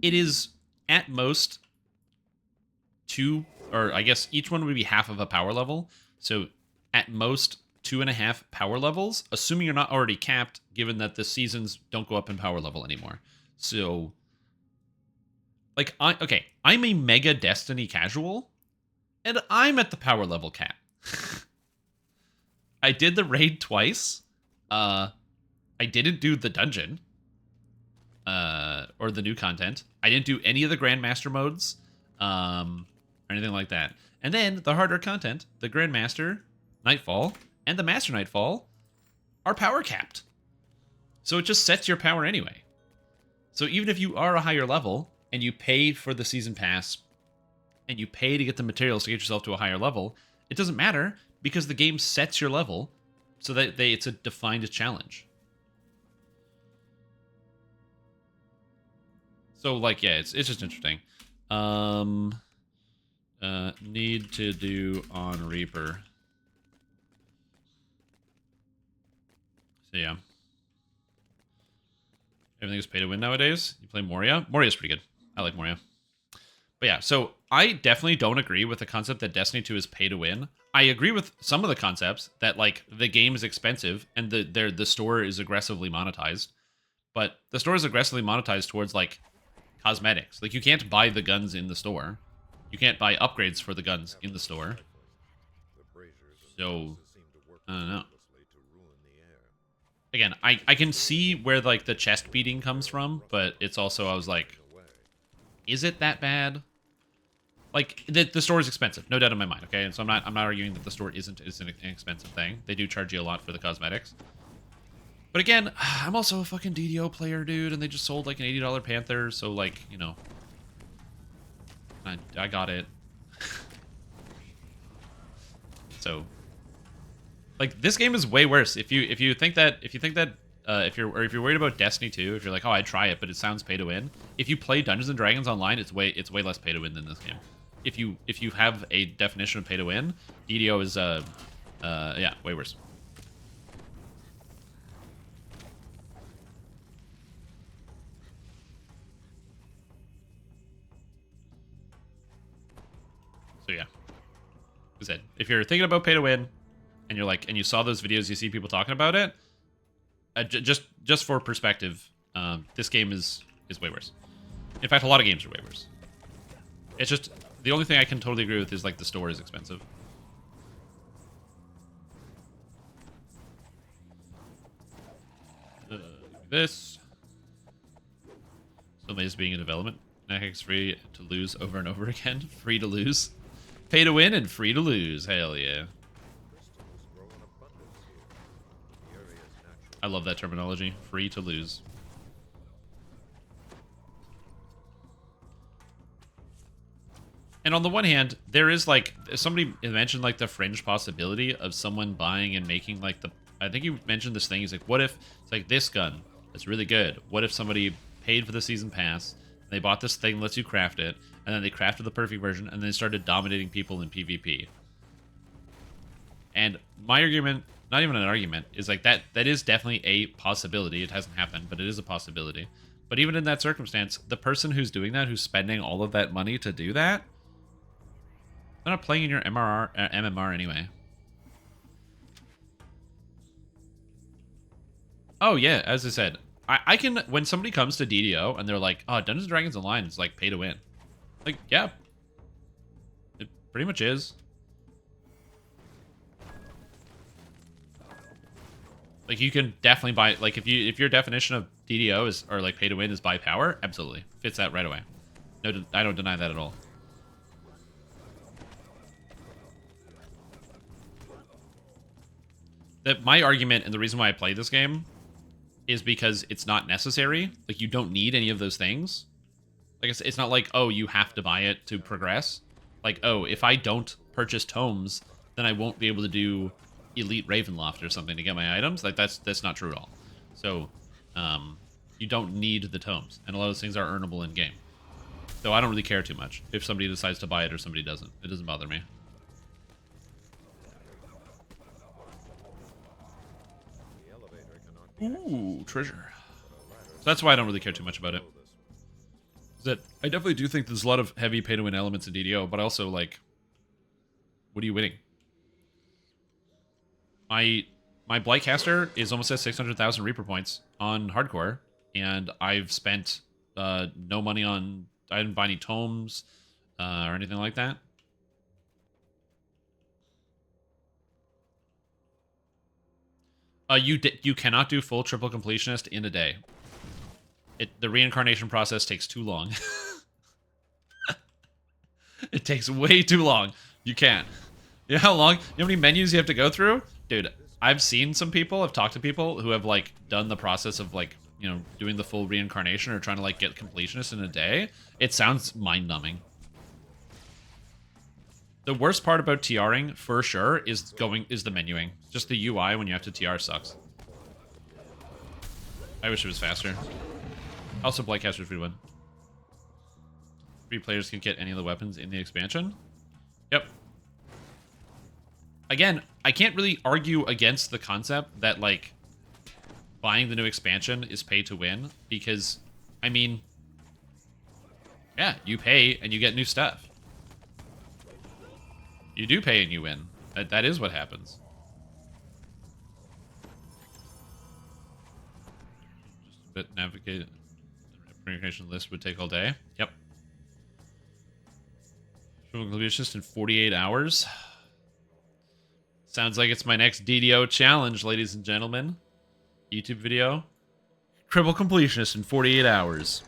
it is at most 2, or I guess each one would be half of a power level. So at most 2.5 power levels, assuming you're not already capped, given that the seasons don't go up in power level anymore. So, like, I'm a mega Destiny casual, and I'm at the power level cap. I did the raid twice. I didn't do the dungeon, or the new content. I didn't do any of the Grandmaster modes, or anything like that. And then the harder content, the Grandmaster, Nightfall, and the Master Nightfall are power capped. So it just sets your power anyway. So even if you are a higher level and you pay for the season pass and you pay to get the materials to get yourself to a higher level, it doesn't matter because the game sets your level so that it's a defined challenge. So like, yeah, it's just interesting. Need to do on Reaper. So yeah. Everything is pay to win nowadays. You play Moria? Moria's pretty good. I like Moria. But yeah, so I definitely don't agree with the concept that Destiny 2 is pay to win. I agree with some of the concepts that like the game is expensive and the store is aggressively monetized. But the store is aggressively monetized towards like cosmetics. Like you can't buy the guns in the store. You can't buy upgrades for the guns in the store. So I don't know. Again, I can see where like the chest beating comes from, but it's also, I was like, is it that bad? Like the store is expensive, no doubt in my mind. Okay, and so I'm not arguing that the store isn't an expensive thing. They do charge you a lot for the cosmetics. But again, I'm also a fucking DDO player, dude, and they just sold like an $80 Panther, so like, you know, I got it. So, like, this game is way worse. If you think that if you're worried about Destiny 2, if you're like, oh, I'd try it, but it sounds pay to win. If you play Dungeons and Dragons online, it's way less pay to win than this game. If you have a definition of pay to win, DDO is yeah, way worse. So yeah, as I said, if you're thinking about pay to win, and you're like, and you saw those videos, you see people talking about it, just for perspective, this game is way worse. In fact, a lot of games are way worse. It's just the only thing I can totally agree with is like the store is expensive. This somebody is being in development. Netflix free to lose over and over again. Free to lose, pay to win, and free to lose. Hell yeah! I love that terminology. Free to lose. And on the one hand, there is like somebody mentioned like the fringe possibility of someone buying and making like the. I think you mentioned this thing. He's like, what if it's like this gun that's really good? What if somebody paid for the season pass? They bought this thing, lets you craft it, and then they crafted the perfect version, and then they started dominating people in PvP. And my argument, not even an argument, is like that is definitely a possibility. It hasn't happened, but it is a possibility. But even in that circumstance, the person who's doing that, who's spending all of that money to do that, they're not playing in your MMR anyway. Oh yeah, as I said, I can, when somebody comes to DDO and they're like, oh, Dungeons & Dragons Online is like pay to win. Like, yeah. It pretty much is. Like, you can definitely buy, like, if your definition of DDO is, or like pay to win is buy power, absolutely. Fits that right away. No, I don't deny that at all. That my argument and the reason why I play this game is because it's not necessary. Like, you don't need any of those things. Like, it's not like, oh, you have to buy it to progress. Like, oh, if I don't purchase tomes, then I won't be able to do Elite Ravenloft or something to get my items. Like, that's not true at all. So, you don't need the tomes. And a lot of those things are earnable in-game. So I don't really care too much if somebody decides to buy it or somebody doesn't. It doesn't bother me. Ooh, treasure. So that's why I don't really care too much about it. Is that I definitely do think there's a lot of heavy pay-to-win elements in DDO, but also, like, what are you winning? My Blightcaster is almost at 600,000 Reaper points on hardcore, and I've spent no money on. I didn't buy any tomes or anything like that. You cannot do full triple completionist in a day. The reincarnation process takes too long. It takes way too long. You can't. You know how long? You know how many menus you have to go through? Dude, I've seen some people, I've talked to people who have, like, done the process of, like, you know, doing the full reincarnation or trying to, like, get completionist in a day. It sounds mind-numbing. The worst part about TRing, for sure, is the menuing. Just the UI when you have to TR sucks. I wish it was faster. Also, Blightcaster's free to win. 3 players can get any of the weapons in the expansion. Yep. Again, I can't really argue against the concept that, like, buying the new expansion is pay to win, because, I mean, yeah, you pay and you get new stuff. You do pay and you win. That is what happens. Just a bit navigate. The reincarnation list would take all day. Yep. It's just in 48 hours. Sounds like it's my next DDO challenge, ladies and gentlemen. YouTube video. Triple completionist in 48 hours.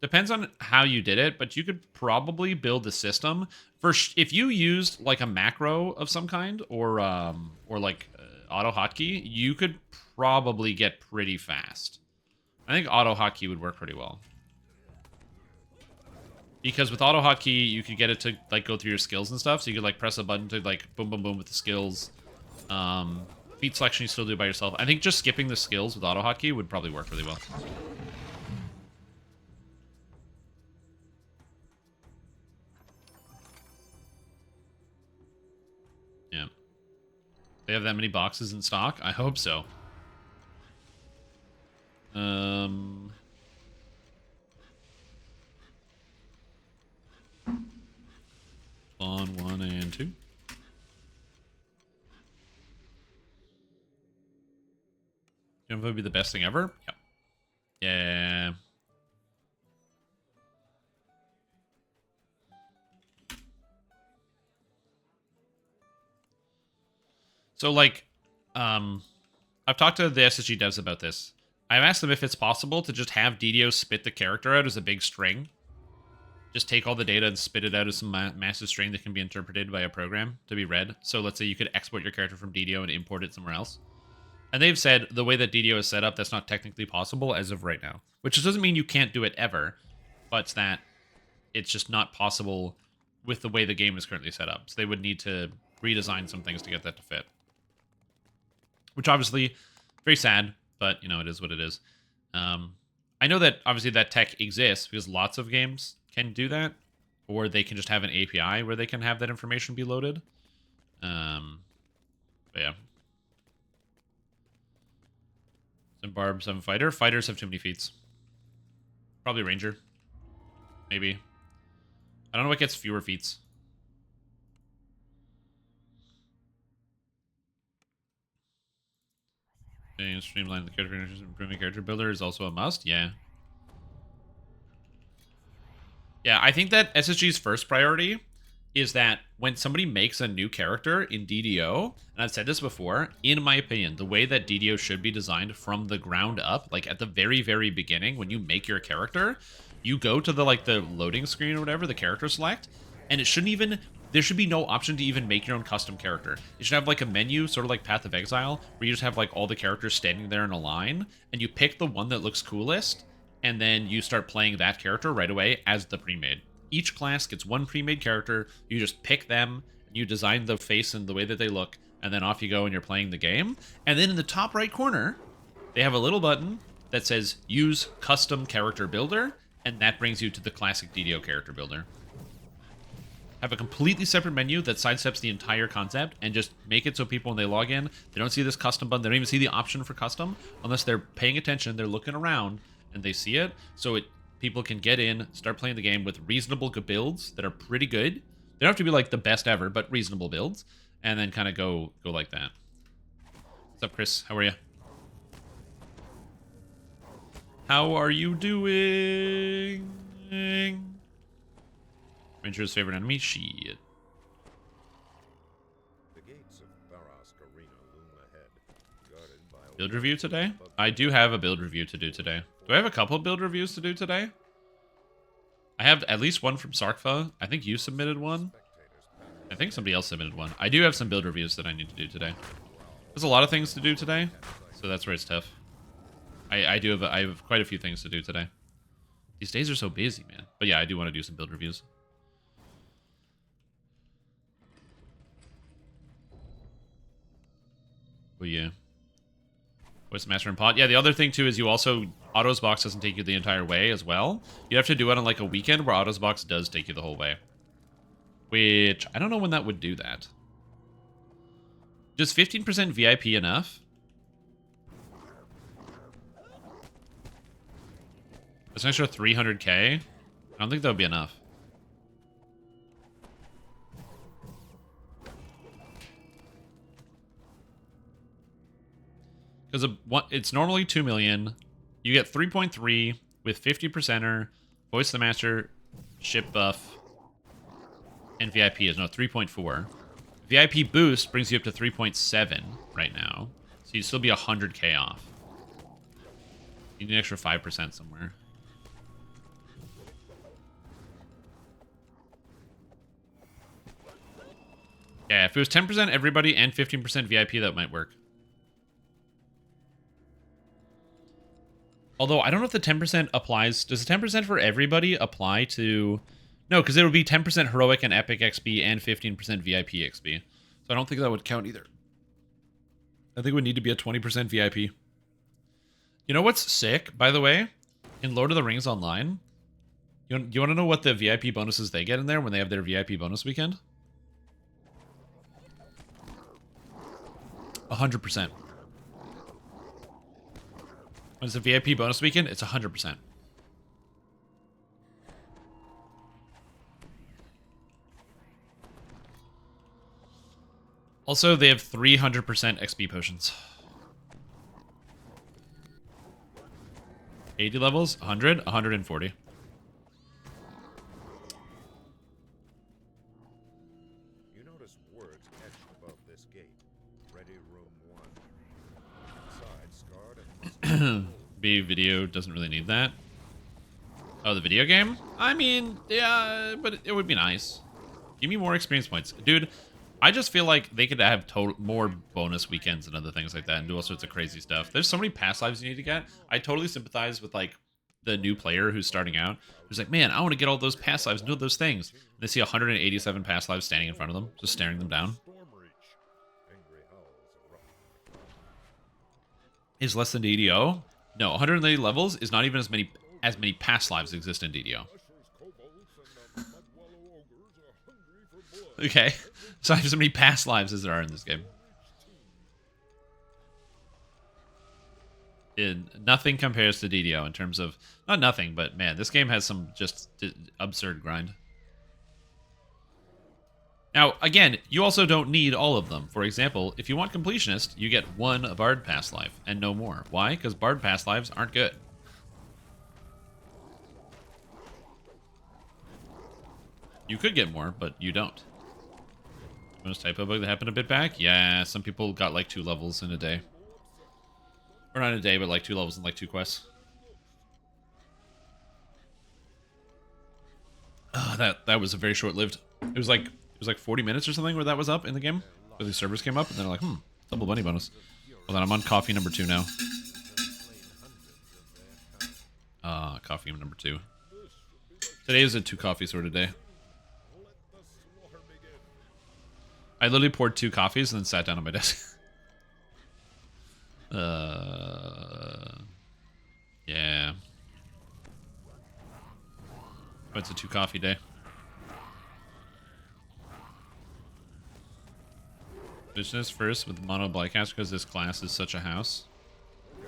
depends on how you did it, but you could probably build a system for if you used like a macro of some kind or like auto hotkey, you could probably get pretty fast. I think auto hotkey would work pretty well. Because with auto hotkey, you could get it to like go through your skills and stuff. So you could like press a button to like boom, boom, boom with the skills. Feat selection you still do by yourself. I think just skipping the skills with auto hotkey would probably work really well. Yeah. They have that many boxes in stock? I hope so. Spawn 1 and 2. Jump would be the best thing ever? Yep. Yeah. So, like, I've talked to the SSG devs about this. I've asked them if it's possible to just have DDO spit the character out as a big string. Just take all the data and spit it out as some massive string that can be interpreted by a program to be read. So let's say you could export your character from DDO and import it somewhere else. And they've said the way that DDO is set up, that's not technically possible as of right now. Which doesn't mean you can't do it ever, but that it's just not possible with the way the game is currently set up. So they would need to redesign some things to get that to fit. Which obviously, very sad, but, you know, it is what it is. I know that, obviously, that tech exists because lots of games can do that. Or they can just have an API where they can have that information be loaded. But yeah. Some Barb, some Fighter. Fighters have too many feats. Probably Ranger. Maybe. I don't know what gets fewer feats. Streamline the character, improving character builder is also a must. Yeah. Yeah, I think that SSG's first priority is that when somebody makes a new character in DDO, and I've said this before, in my opinion, the way that DDO should be designed from the ground up, like at the very, very beginning, when you make your character, you go to the like the loading screen or whatever, the character select, and it shouldn't even. There should be no option to even make your own custom character. You should have like a menu, sort of like Path of Exile, where you just have like all the characters standing there in a line, and you pick the one that looks coolest, and then you start playing that character right away as the pre-made. Each class gets one pre-made character, you just pick them, and you design the face and the way that they look, and then off you go and you're playing the game. And then in the top right corner, they have a little button that says Use Custom Character Builder, and that brings you to the classic DDO character builder. Have a completely separate menu that sidesteps the entire concept and just make it so people, when they log in, they don't see this custom button. They don't even see the option for custom unless they're paying attention, they're looking around, and they see it. So people can get in, start playing the game with reasonable builds that are pretty good. They don't have to be like the best ever, but reasonable builds, and then kind of go like that. What's up, Chris? How are you? How are you doing? Ranger's favorite enemy? Shit. The gates of Barask Arena loom ahead, guarded by a Build review today? I do have a build review to do today. Do I have a couple of build reviews to do today? I have at least one from Sarkfa. I think you submitted one. I think somebody else submitted one. I do have some build reviews that I need to do today. There's a lot of things to do today, so that's where it's tough. I have quite a few things to do today. These days are so busy, man. But yeah, I do want to do some build reviews. But yeah. Voice Master and Pot. Yeah, the other thing too is you also Auto's Box doesn't take you the entire way as well. You have to do it on like a weekend where Auto's Box does take you the whole way. Which I don't know when that would do that. Does 15% VIP enough? That's an extra 300k. I don't think that would be enough. Because it's normally 2 million. You get 3.3 with 50%er, Voice of the Master, ship buff, and VIP is 3.4. VIP boost brings you up to 3.7 right now. So you'd still be 100k off. You need an extra 5% somewhere. Yeah, if it was 10% everybody and 15% VIP, that might work. Although, I don't know if the 10% applies... Does the 10% for everybody apply to... No, because it would be 10% Heroic and Epic XP and 15% VIP XP. So I don't think that would count either. I think it would need to be a 20% VIP. You know what's sick, by the way? In Lord of the Rings Online, you want to know what the VIP bonuses they get in there when they have their VIP bonus weekend? 100%. When it's a VIP bonus weekend, it's 100%. Also, they have 300% XP potions. 80 levels, 100, 140. You notice words etched above this gate. Ready room 1. Inside, scarred and B video doesn't really need that. Oh, the video game? I mean, yeah, but it would be nice. Give me more experience points. Dude, I just feel like they could have more bonus weekends and other things like that and do all sorts of crazy stuff. There's so many past lives you need to get. I totally sympathize with, like, the new player who's starting out. Who's like, man, I want to get all those past lives and do those things. And they see 187 past lives standing in front of them, just staring them down. Is less than DDO? No, 180 levels is not even as many past lives exist in DDO. Okay, so I have so many past lives as there are in this game. Nothing compares to DDO in terms of... Not nothing, but man, this game has some just absurd grind. Now, again, you also don't need all of them. For example, if you want Completionist, you get one Bard past life and no more. Why? Because Bard past lives aren't good. You could get more, but you don't. Bonus typo bug that happened a bit back? Yeah, some people got like 2 levels in a day. Or not in a day, but like 2 levels in like 2 quests. That was a very short-lived. It was like 40 minutes or something where that was up in the game. Where the servers came up and they're like, double bunny bonus. Well, then I'm on coffee number 2 now. Coffee number 2. Today is a 2 coffee sort of day. I literally poured 2 coffees and then sat down on my desk. Yeah. But it's a 2 coffee day. Business first with mono blackcast because this class is such a house.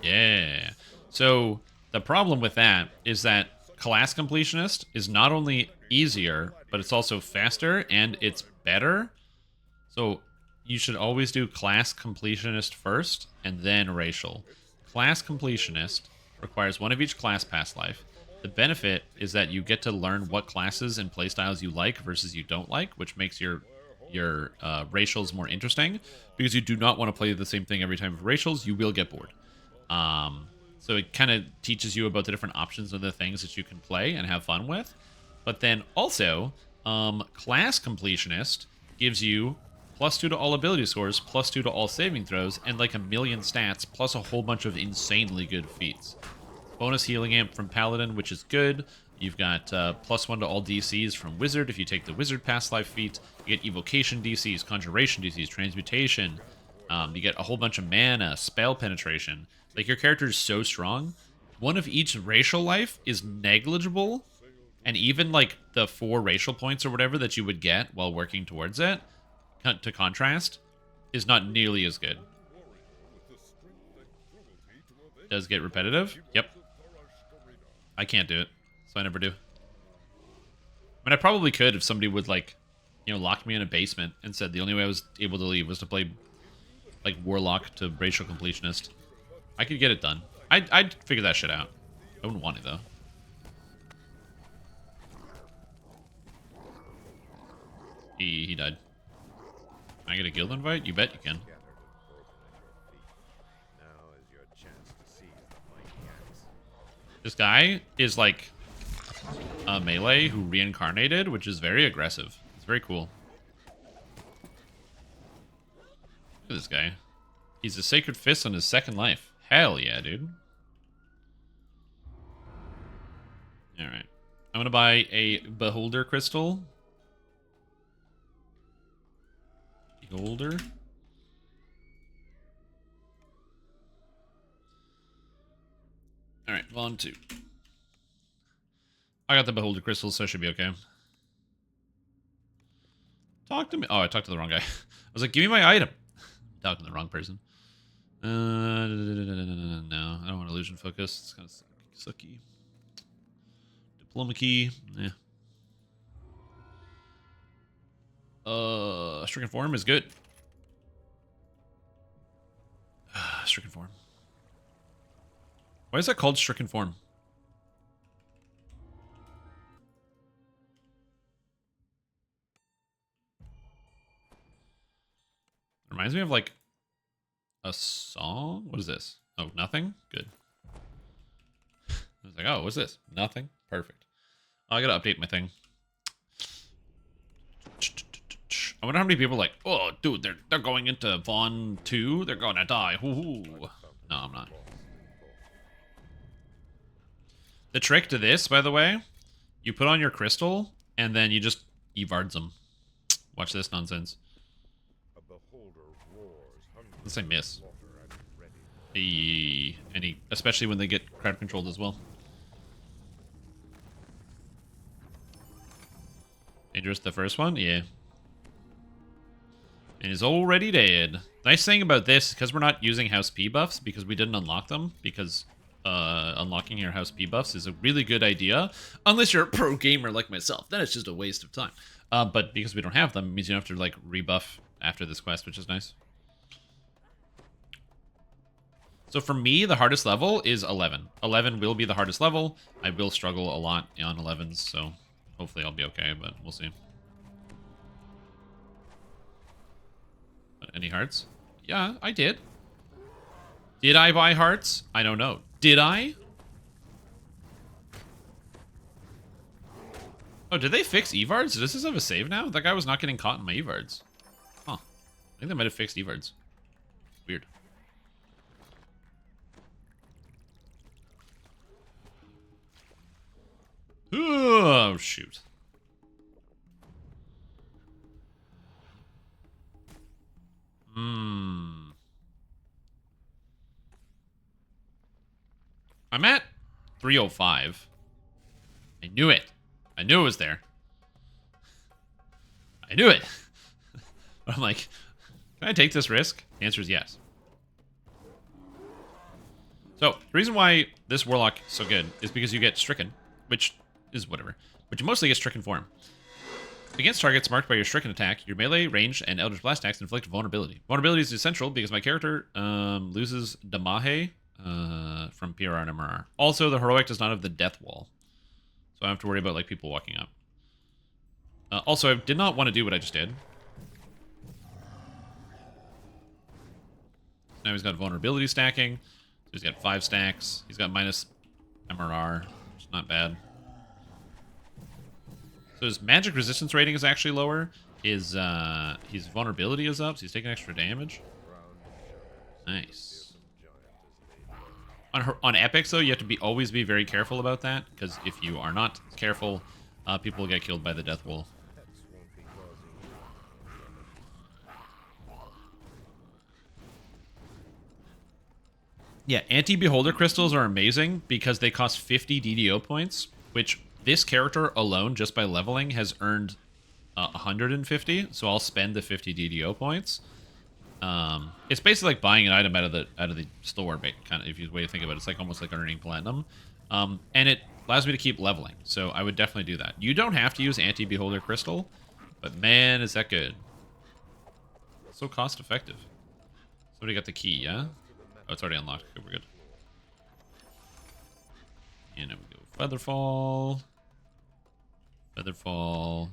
Yeah. So the problem with that is that class completionist is not only easier, but it's also faster and it's better. So you should always do class completionist first and then racial. Class completionist requires one of each class past life. The benefit is that you get to learn what classes and playstyles you like versus you don't like, which makes your racials more interesting, because you do not want to play the same thing every time with racials. You will get bored. So it kind of teaches you about the different options of the things that you can play and have fun with. But then also, class completionist gives you +2 to all ability scores, +2 to all saving throws, and like 1,000,000 stats, plus a whole bunch of insanely good feats. Bonus healing amp from Paladin, which is good. You've got +1 to all DCs from Wizard if you take the Wizard past life feat. You get Evocation DCs, Conjuration DCs, Transmutation. You get a whole bunch of mana, Spell Penetration. Like, your character is so strong. One of each racial life is negligible, and even like the 4 racial points or whatever that you would get while working towards it, to contrast, is not nearly as good. Does get repetitive? Yep. I can't do it, so I never do. I mean, I probably could if somebody would, like, you know, lock me in a basement and said the only way I was able to leave was to play, like, Warlock to Racial Completionist. I could get it done. I'd figure that shit out. I wouldn't want it, though. He died. Can I get a guild invite? You bet you can. This guy is like a melee who reincarnated, which is very aggressive. It's very cool. at this guy. He's a Sacred Fist on his second life. Hell yeah, dude. Alright. I'm gonna buy a Beholder Crystal. Beholder. Alright, Vaughn 2. I got the Beholder Crystal, so I should be okay. Talk to me. Oh, I talked to the wrong guy. I was like, give me my item. Talking to the wrong person. No, I don't want illusion focus. It's kind of sucky. Diploma key. Yeah. Stricken form is good. Stricken form. Why is that called stricken form? Reminds me of like a song. What is this? Oh, nothing? Good. I was like, oh, what's this? Nothing? Perfect. Oh, I gotta update my thing. I wonder how many people are like, oh, dude, they're going into Vaughn 2. They're gonna die. Hoo-hoo. No, I'm not. The trick to this, by the way, you put on your crystal, and then you just Evards them. Watch this nonsense. Unless I miss. Especially when they get crowd controlled as well. Dangerous the first one? Yeah. And is already dead. Nice thing about this, because we're not using House P buffs, because we didn't unlock them, because unlocking your House P buffs is a really good idea. Unless you're a pro gamer like myself, then it's just a waste of time. But because we don't have them, it means you don't have to like rebuff after this quest, which is nice. So for me, the hardest level is 11. 11 will be the hardest level. I will struggle a lot on 11s, so hopefully I'll be okay, but we'll see. Any hearts? Yeah, I did. Did I buy hearts? I don't know. Did I? Oh, did they fix Evards? Does this have a save now? That guy was not getting caught in my Evards. Huh. I think they might have fixed Evards. Weird. Oh, shoot. I'm at 305. I knew it. I knew it was there. I knew it. I'm like, can I take this risk? The answer is yes. So, the reason why this Warlock is so good is because you get Stricken, which is whatever. But you mostly get Stricken form. Against targets marked by your Stricken attack, your melee, range, and Eldritch Blast attacks inflict vulnerability. Vulnerability is essential because my character loses Damahe from PRR and MRR. Also, the Heroic does not have the Death Wall. So I don't have to worry about like people walking up. Also, I did not want to do what I just did. Now he's got vulnerability stacking. So he's got 5 stacks. He's got minus MRR, which is not bad. So his magic resistance rating is actually lower. His vulnerability is up, so he's taking extra damage. Nice. On epics, though, you have to always be very careful about that, because if you are not careful, people will get killed by the death wall. Yeah, anti-beholder crystals are amazing because they cost 50 DDO points, which this character alone, just by leveling, has earned 150. So I'll spend the 50 DDO points. It's basically like buying an item out of the store, kind of, if you way to think about it. It's like almost like earning platinum, and it allows me to keep leveling. So I would definitely do that. You don't have to use anti-beholder crystal, but man, is that good! So cost effective. Somebody got the key, yeah? Oh, it's already unlocked. Okay, we're good. And then we go Featherfall. Featherfall.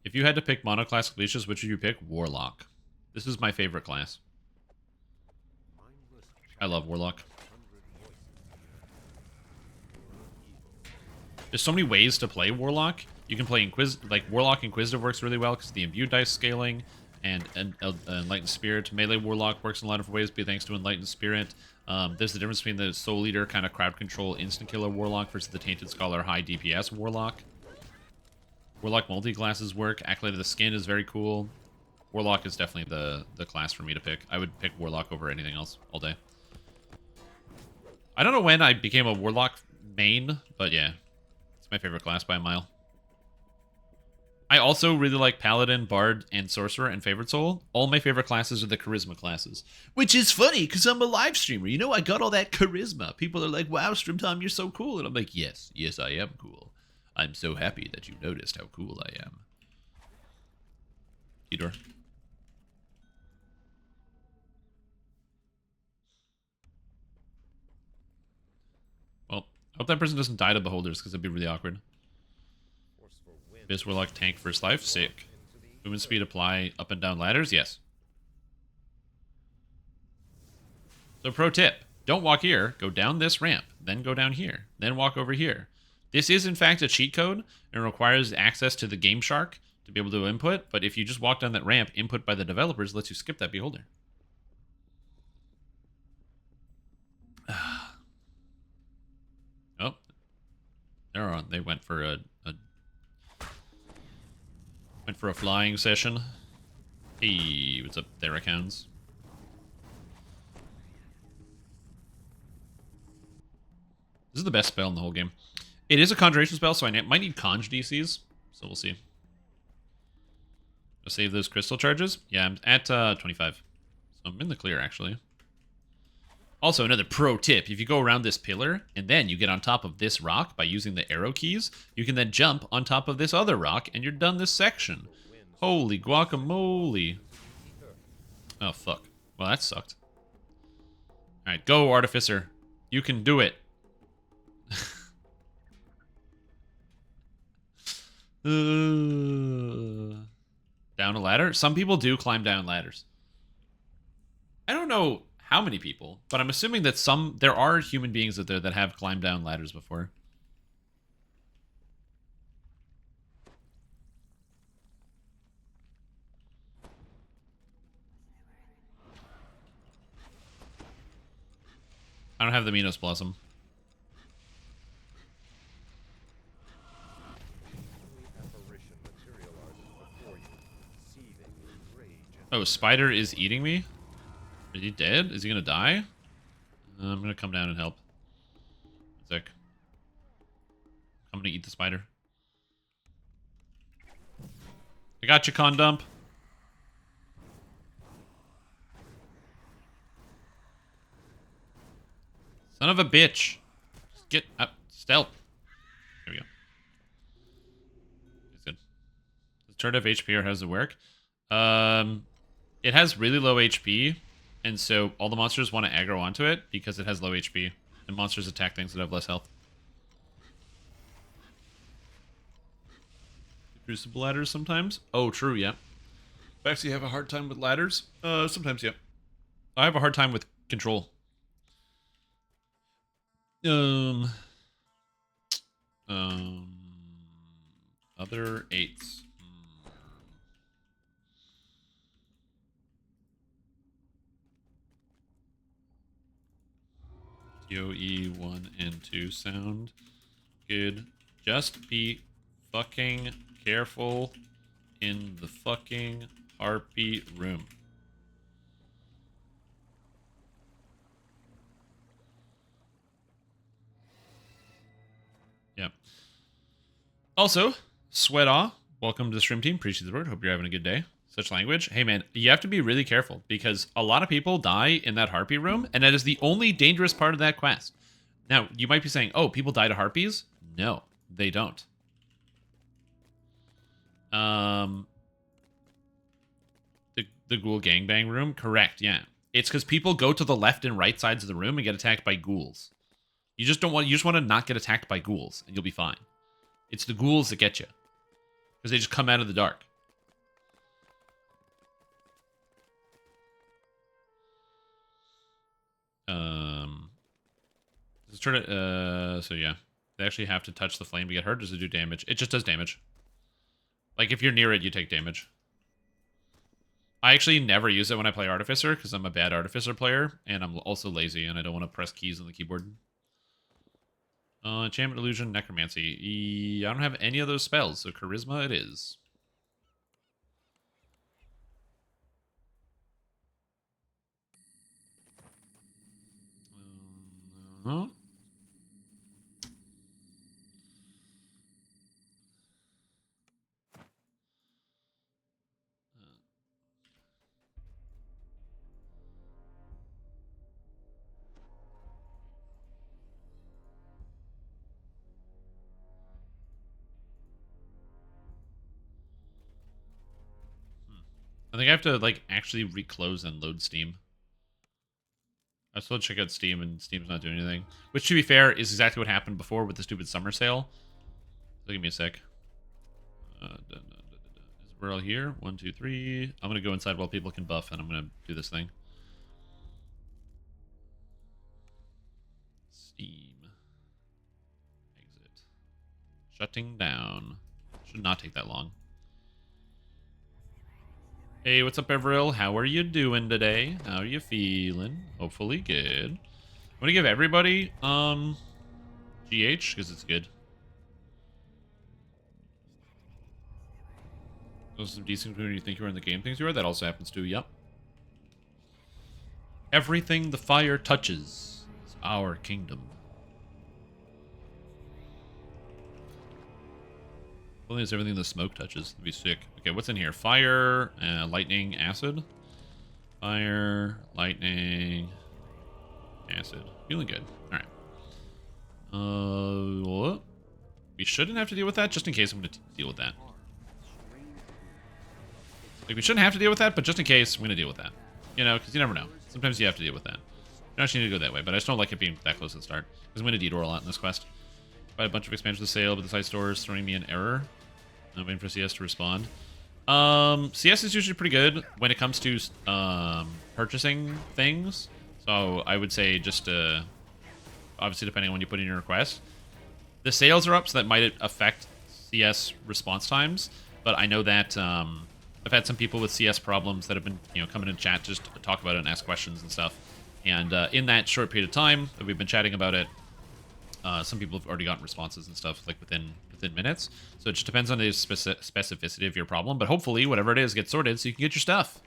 If you had to pick monoclass leashes, which would you pick? Warlock. This is my favorite class. I love Warlock. There's so many ways to play Warlock. You can play Warlock Inquisitive works really well because the imbued dice scaling, and Enlightened Spirit. Melee Warlock works in a lot of ways, but thanks to Enlightened Spirit. There's the difference between the Soul Eater kind of crowd control instant killer Warlock versus the Tainted Scholar high DPS Warlock. Warlock multi-classes work. Acolyte of the Skin is very cool. Warlock is definitely the class for me to pick. I would pick Warlock over anything else all day. I don't know when I became a Warlock main, but yeah. It's my favorite class by a mile. I also really like Paladin, Bard, and Sorcerer and Favorite Soul. All my favorite classes are the Charisma classes. Which is funny, because I'm a live streamer. You know, I got all that charisma. People are like, wow, Streamtime, you're so cool. And I'm like, yes, I am cool. I'm so happy that you noticed how cool I am. Kedor. Well, I hope that person doesn't die to Beholders, because that'd be really awkward. Abyss Warlock tank first life, sick. Movement speed apply up and down ladders, yes. So pro tip, don't walk here, go down this ramp, then go down here, then walk over here. This is in fact a cheat code and requires access to the Game Shark to be able to input, but if you just walk down that ramp, input by the developers lets you skip that beholder. Oh. They're on. They went for a flying session. Hey, what's up, Theracans? This is the best spell in the whole game. It is a conjuration spell, so I might need conj DCs. So we'll see. I'll save those crystal charges. Yeah, I'm at 25. So I'm in the clear, actually. Also, another pro tip. If you go around this pillar, and then you get on top of this rock by using the arrow keys, you can then jump on top of this other rock, and you're done this section. Holy guacamole. Oh, fuck. Well, that sucked. Alright, go, Artificer. You can do it. Down a ladder? Some people do climb down ladders. I don't know how many people, but I'm assuming that there are human beings out there that have climbed down ladders before. I don't have the Minos Blossom. Oh, Spider is eating me? Is he dead? Is he gonna die? I'm gonna come down and help. Sick. I'm gonna eat the spider. I got you, Condump. Son of a bitch. Just get up. Stealth. There we go. It's good. Does turret have HP or how does it work? It has really low HP, and so all the monsters want to aggro onto it because it has low HP, and monsters attack things that have less health. Crucible ladders sometimes? Oh, true, yeah. I actually have a hard time with ladders. Sometimes, yeah. I have a hard time with control. Other eights. DOE 1 and 2 sound good. Just be fucking careful in the fucking harpy room. Yeah. Also, Sweataw, welcome to the stream team. Appreciate the word. Hope you're having a good day. Such language. Hey man, you have to be really careful because a lot of people die in that harpy room, and that is the only dangerous part of that quest. Now, you might be saying, oh, people die to harpies? No, they don't. The ghoul gangbang room? Correct, yeah. It's because people go to the left and right sides of the room and get attacked by ghouls. You just want to not get attacked by ghouls, and you'll be fine. It's the ghouls that get you. Because they just come out of the dark. So yeah. They actually have to touch the flame to get hurt. Does it do damage? It just does damage. Like, if you're near it, you take damage. I actually never use it when I play Artificer because I'm a bad Artificer player, and I'm also lazy, and I don't want to press keys on the keyboard. Enchantment, Illusion, Necromancy. I don't have any of those spells, so Charisma it is. Uh-huh. I think I have to like actually reclose and load Steam. I still check out Steam, and Steam's not doing anything. Which, to be fair, is exactly what happened before with the stupid summer sale. So give me a sec. We're all here. 1, 2, 3. I'm gonna go inside while people can buff, and I'm gonna do this thing. Steam. Exit. Shutting down. Should not take that long. Hey, what's up, Everil? How are you doing today? How are you feeling? Hopefully good. I'm gonna give everybody GH because it's good. Those are some decent when you think you are in the game things you are. That also happens too. Yep. Everything the fire touches is our kingdom. Only is everything the smoke touches. That'd be sick. Okay, what's in here? Fire, lightning, acid. Fire, lightning, acid. Feeling good. All right. What? We shouldn't have to deal with that. Just in case, I'm going to deal with that. Like, we shouldn't have to deal with that, but just in case, I'm going to deal with that. You know, because you never know. Sometimes you have to deal with that. You don't actually need to go that way, but I just don't like it being that close to the start. Because I'm going to DDO a lot in this quest. Buy a bunch of expansions to sale, but the side store is throwing me an error. I'm waiting for CS to respond. CS is usually pretty good when it comes to purchasing things. So I would say just obviously depending on when you put in your request. The sales are up, so that might affect CS response times. But I know that I've had some people with CS problems that have been coming in chat just to talk about it and ask questions and stuff. And in that short period of time that we've been chatting about it, some people have already gotten responses and stuff like within minutes. So it just depends on the specificity of your problem. But hopefully, whatever it is, gets sorted so you can get your stuff.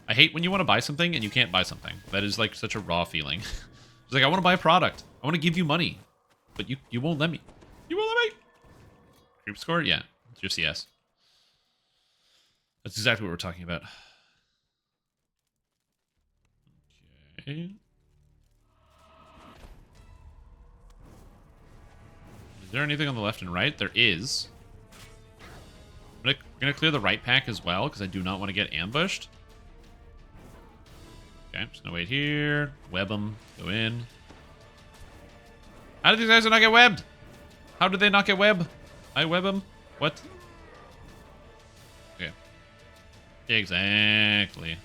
I hate when you want to buy something and you can't buy something. That is like such a raw feeling. It's like, I want to buy a product. I want to give you money. But you won't let me. You won't let me. Creep score? Yeah. It's your CS. That's exactly what we're talking about. Okay. Is there anything on the left and right? There is. I'm gonna clear the right pack as well, because I do not want to get ambushed. Okay, I'm just gonna wait here. Web them. Go in. How did these guys not get webbed? How did they not get web? I web them? What? Okay. Exactly.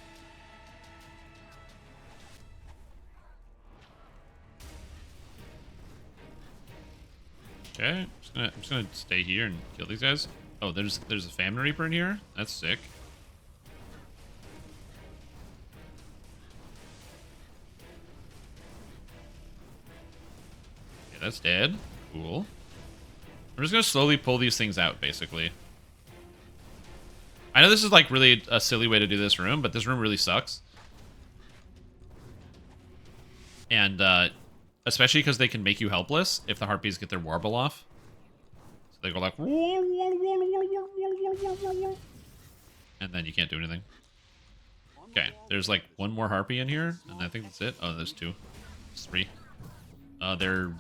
Okay, I'm just gonna stay here and kill these guys. Oh, there's a Famine Reaper in here? That's sick. Okay, that's dead. Cool. I'm just gonna slowly pull these things out, basically. I know this is like really a silly way to do this room, but this room really sucks. And especially because they can make you helpless if the harpies get their warble off. So they go like, and then you can't do anything. Okay, there's like one more harpy in here, and I think that's it. Oh, there's two. There's three. They're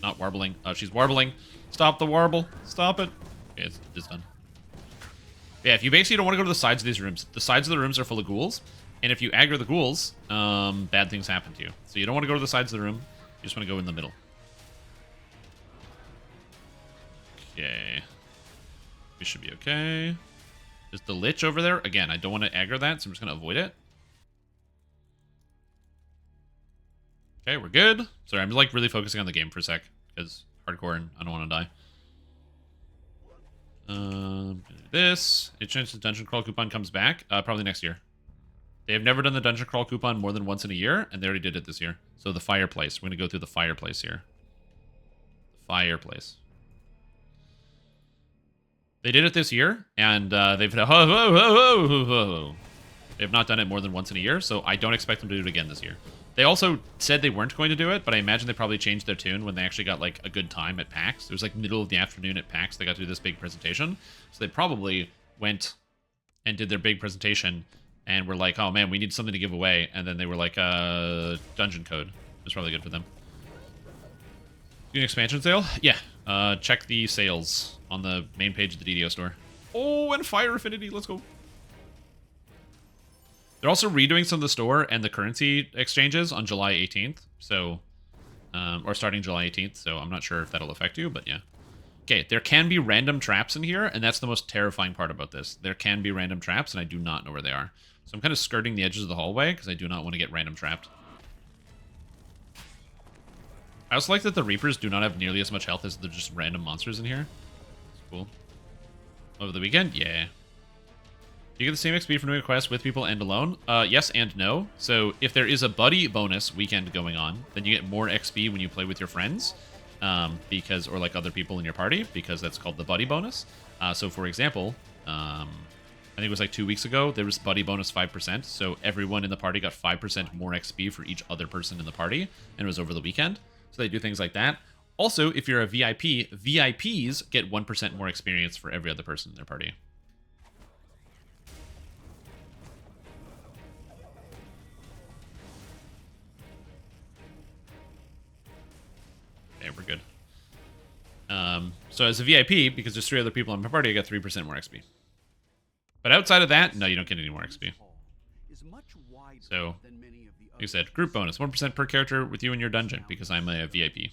not warbling. Oh, she's warbling. Stop the warble. Stop it. Okay, it's done. Yeah, if you basically don't want to go to the sides of these rooms, the sides of the rooms are full of ghouls, and if you aggro the ghouls, bad things happen to you. So you don't want to go to the sides of the room. You just want to go in the middle. Okay. We should be okay. Is the Lich over there? Again, I don't want to aggro that, so I'm just going to avoid it. Okay, we're good. Sorry, I'm like really focusing on the game for a sec, because hardcore and I don't want to die. This. It changes the dungeon crawl coupon comes back. Probably next year. They have never done the dungeon crawl coupon more than once in a year, and they already did it this year. So the fireplace. We're going to go through the fireplace here. Fireplace. They did it this year, and they've... They have not done it more than once in a year, so I don't expect them to do it again this year. They also said they weren't going to do it, but I imagine they probably changed their tune when they actually got, like, a good time at PAX. It was, like, middle of the afternoon at PAX. They got to do this big presentation. So they probably went and did their big presentation and were like, oh, man, we need something to give away. And then they were like, dungeon code. It's probably good for them. Do an expansion sale? Yeah. Check the sales on the main page of the DDO store. Oh, and Fire Affinity. Let's go. They're also redoing some of the store and the currency exchanges on July 18th. So, or starting July 18th. So I'm not sure if that'll affect you, but yeah. Okay, there can be random traps in here, and that's the most terrifying part about this. There can be random traps, and I do not know where they are. So I'm kind of skirting the edges of the hallway, because I do not want to get random trapped. I also like that the Reapers do not have nearly as much health as the just random monsters in here. It's cool. Over the weekend? Yeah. Do you get the same XP for doing a quest with people and alone? Yes and no. So if there is a buddy bonus weekend going on, then you get more XP when you play with your friends. Or like other people in your party, because that's called the buddy bonus. So for example, I think it was like 2 weeks ago, there was buddy bonus 5%. So everyone in the party got 5% more XP for each other person in the party, and it was over the weekend. So they do things like that. Also, if you're a VIP, VIPs get 1% more experience for every other person in their party. Okay, we're good. So as a VIP, because there's 3 other people in my party, I got 3% more XP. But outside of that, no, you don't get any more XP. So, like I said, group bonus, 1% per character with you in your dungeon, because I'm a VIP.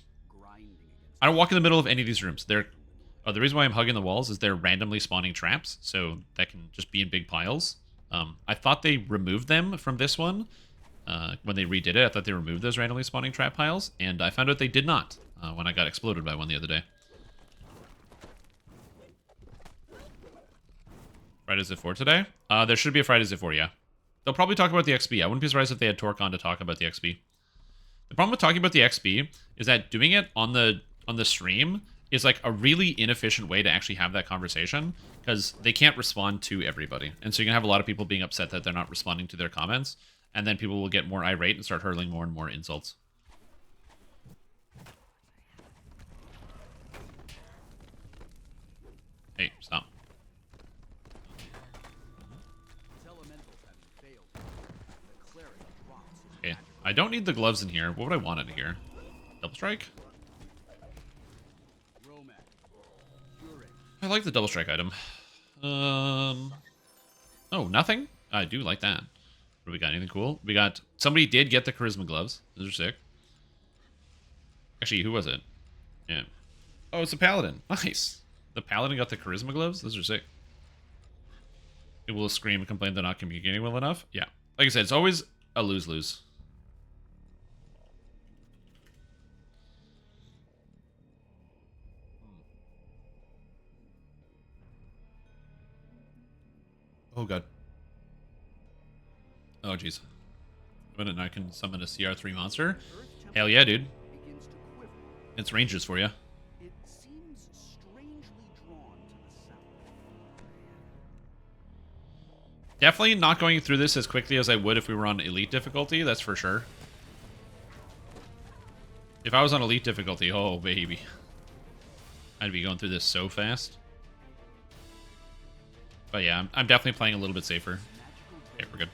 I don't walk in the middle of any of these rooms. The reason why I'm hugging the walls is they're randomly spawning traps, so that can just be in big piles. I thought they removed them from this one. When they redid it, I thought they removed those randomly spawning trap piles, and I found out they did not when I got exploded by one the other day. Fridays at 4 today? There should be a Fridays at 4, yeah. They'll probably talk about the XP. I wouldn't be surprised if they had Torque on to talk about the XP. The problem with talking about the XP is that doing it on the stream is like a really inefficient way to actually have that conversation, because they can't respond to everybody. And so you're going to have a lot of people being upset that they're not responding to their comments, and then people will get more irate and start hurling more and more insults. Hey, stop. Okay, I don't need the gloves in here. What would I want in here? Double strike? I like the double strike item. Oh, nothing? I do like that. What do we got? Anything cool? We got... Somebody did get the charisma gloves. Those are sick. Actually, who was it? Yeah. Oh, it's a paladin. Nice. The paladin got the charisma gloves? Those are sick. People will scream and complain they're not communicating well enough. Yeah. Like I said, it's always a lose-lose. Oh, God. Oh, jeez. When I can summon a CR3 monster? Hell yeah, dude. It's rangers for you. It seems strangely drawn to the south. Definitely not going through this as quickly as I would if we were on elite difficulty, that's for sure. If I was on elite difficulty, oh baby. I'd be going through this so fast. But yeah, I'm definitely playing a little bit safer. Okay, we're good.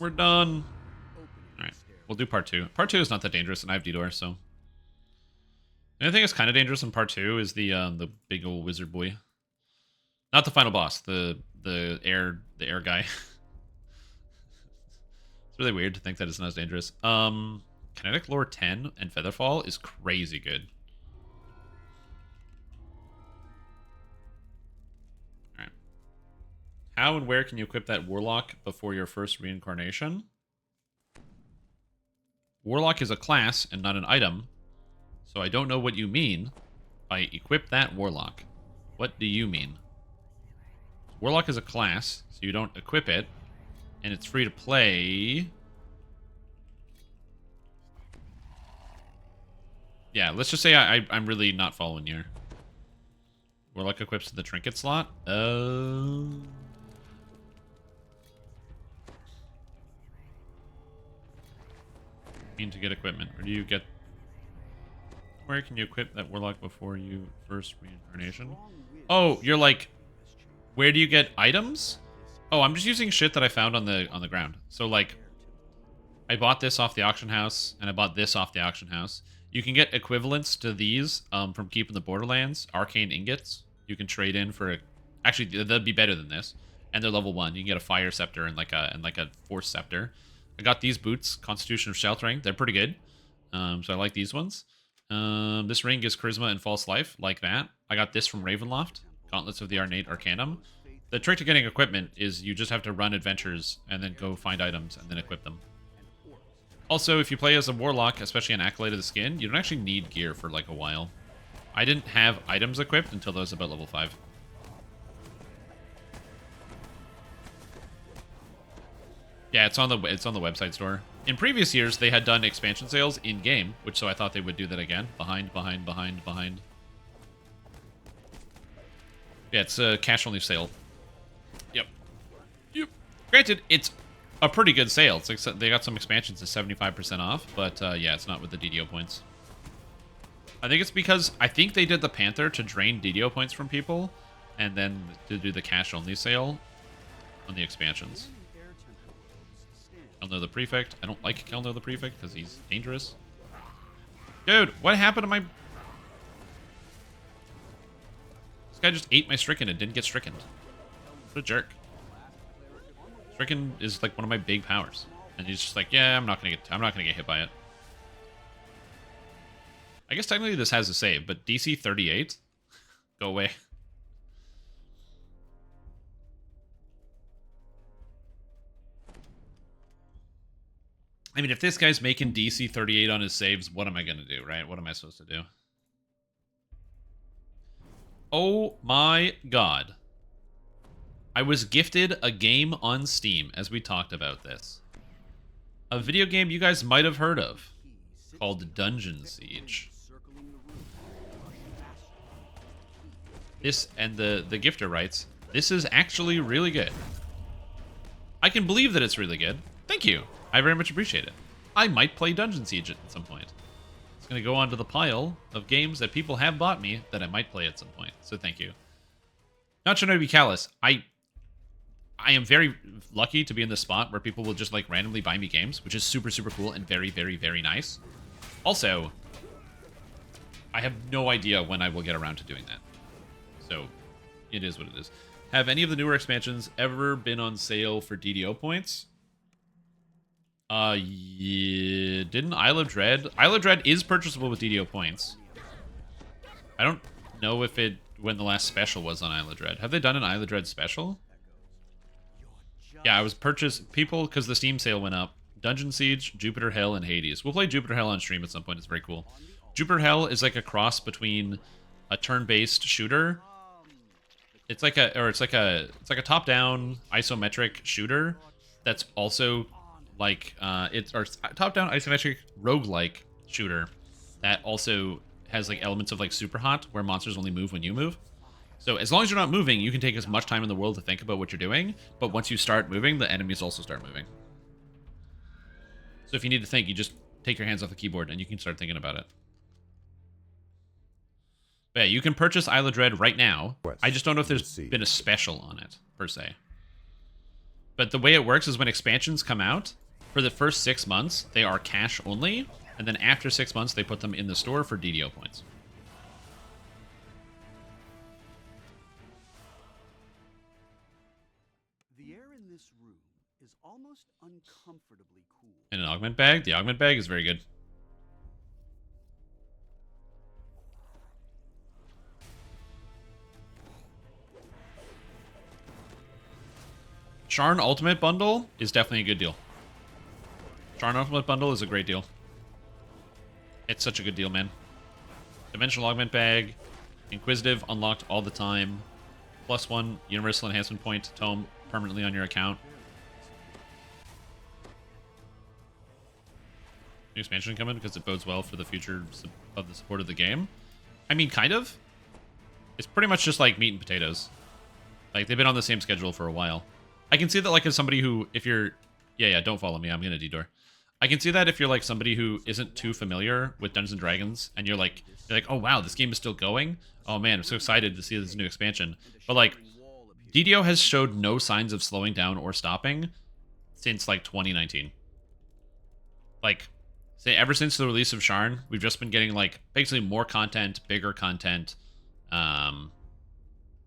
We're done. Alright, we'll do part 2. Part 2 is not that dangerous, and I have DDO, so... The only thing that's kind of dangerous in part 2 is the big old wizard boy. Not the final boss, the air guy. It's really weird to think that it's not as dangerous. Kinetic Lore 10 and Featherfall is crazy good. Alright. How and where can you equip that Warlock before your first reincarnation? Warlock is a class and not an item, so I don't know what you mean by equip that Warlock. What do you mean? Warlock is a class, so you don't equip it, and it's free to play. Yeah, let's just say I'm really not following here. Warlock equips to the trinket slot. Mean to get equipment. Where do you get... Where can you equip that Warlock before you first reincarnation? Oh, you're like... Where do you get items? Oh, I'm just using shit that I found on the ground. So, like... I bought this off the auction house, and I bought this off the auction house. You can get equivalents to these from Keep in the Borderlands. Arcane ingots. You can trade in for... Actually, that'd be better than this. And they're level 1. You can get a Fire Scepter and like a Force Scepter. I got these boots, Constitution of Sheltering. They're pretty good. So I like these ones. This ring gives Charisma and False Life, like that. I got this from Ravenloft. Gauntlets of the Ornate Arcanum. The trick to getting equipment is you just have to run adventures and then go find items and then equip them. Also, if you play as a Warlock, especially an Acolyte of the Skin, you don't actually need gear for like a while. I didn't have items equipped until I was about level 5. Yeah, it's on the website store. In previous years, they had done expansion sales in game, which so I thought they would do that again. Behind. Yeah, it's a cash only sale. Yep. Granted, it's a pretty good sale. It's like they got some expansions at 75% off, but yeah, it's not with the DDO points. I think it's because I think they did the Panther to drain DDO points from people, and then to do the cash only sale on the expansions. Kelno the Prefect. I don't like Kelno the Prefect because he's dangerous. Dude, what happened to my... This guy just ate my Stricken and didn't get Stricken. What a jerk. Stricken is like one of my big powers. And he's just like, yeah, I'm not gonna get hit by it. I guess technically this has a save, but DC 38? Go away. I mean, if this guy's making DC 38 on his saves, what am I going to do, right? What am I supposed to do? Oh my god. I was gifted a game on Steam, as we talked about this. A video game you guys might have heard of, called Dungeon Siege. This, and the gifter writes, this is actually really good. I can believe that it's really good. Thank you. I very much appreciate it. I might play Dungeon Siege at some point. It's going to go onto the pile of games that people have bought me that I might play at some point. So thank you. Not trying to be callous. I am very lucky to be in this spot where people will just like randomly buy me games, which is super, super cool and very, very, very nice. Also, I have no idea when I will get around to doing that. So it is what it is. Have any of the newer expansions ever been on sale for DDO points? Yeah, didn't Isle of Dread? Isle of Dread is purchasable with DDO points. I don't know if it when the last special was on Isle of Dread. Have they done an Isle of Dread special? Yeah, I was purchased people because the Steam sale went up. Dungeon Siege, Jupiter Hell, and Hades. We'll play Jupiter Hell on stream at some point. It's very cool. Jupiter Hell is like a cross between a turn-based shooter. It's like a top-down isometric shooter that's also like top-down isometric roguelike shooter that also has like elements of like Super Hot where monsters only move when you move. So as long as you're not moving, you can take as much time in the world to think about what you're doing, but once you start moving, the enemies also start moving. So if you need to think, you just take your hands off the keyboard and you can start thinking about it. But yeah, you can purchase Isle of Dread right now. I just don't know if there's been a special on it, per se. But the way it works is when expansions come out, for the first 6 months, they are cash only, and then after 6 months, they put them in the store for DDO points. The air in this room is almost uncomfortably cool. And an augment bag? The augment bag is very good. Sharn Ultimate Bundle is definitely a good deal. Sharn Ultimate Bundle is a great deal. It's such a good deal, man. Dimensional Augment Bag. Inquisitive, unlocked all the time. +1 universal enhancement point tome permanently on your account. New expansion coming because it bodes well for the future of the support of the game. I mean, kind of. It's pretty much just like meat and potatoes. Like, they've been on the same schedule for a while. I can see that, like, as somebody who, if you're... Yeah, don't follow me. I'm going to detour. I can see that if you're, like, somebody who isn't too familiar with Dungeons & Dragons, and you're like, oh, wow, this game is still going? Oh, man, I'm so excited to see this new expansion. But, like, DDO has showed no signs of slowing down or stopping since, like, 2019. Like, say, ever since the release of Sharn, we've just been getting, like, basically more content, bigger content.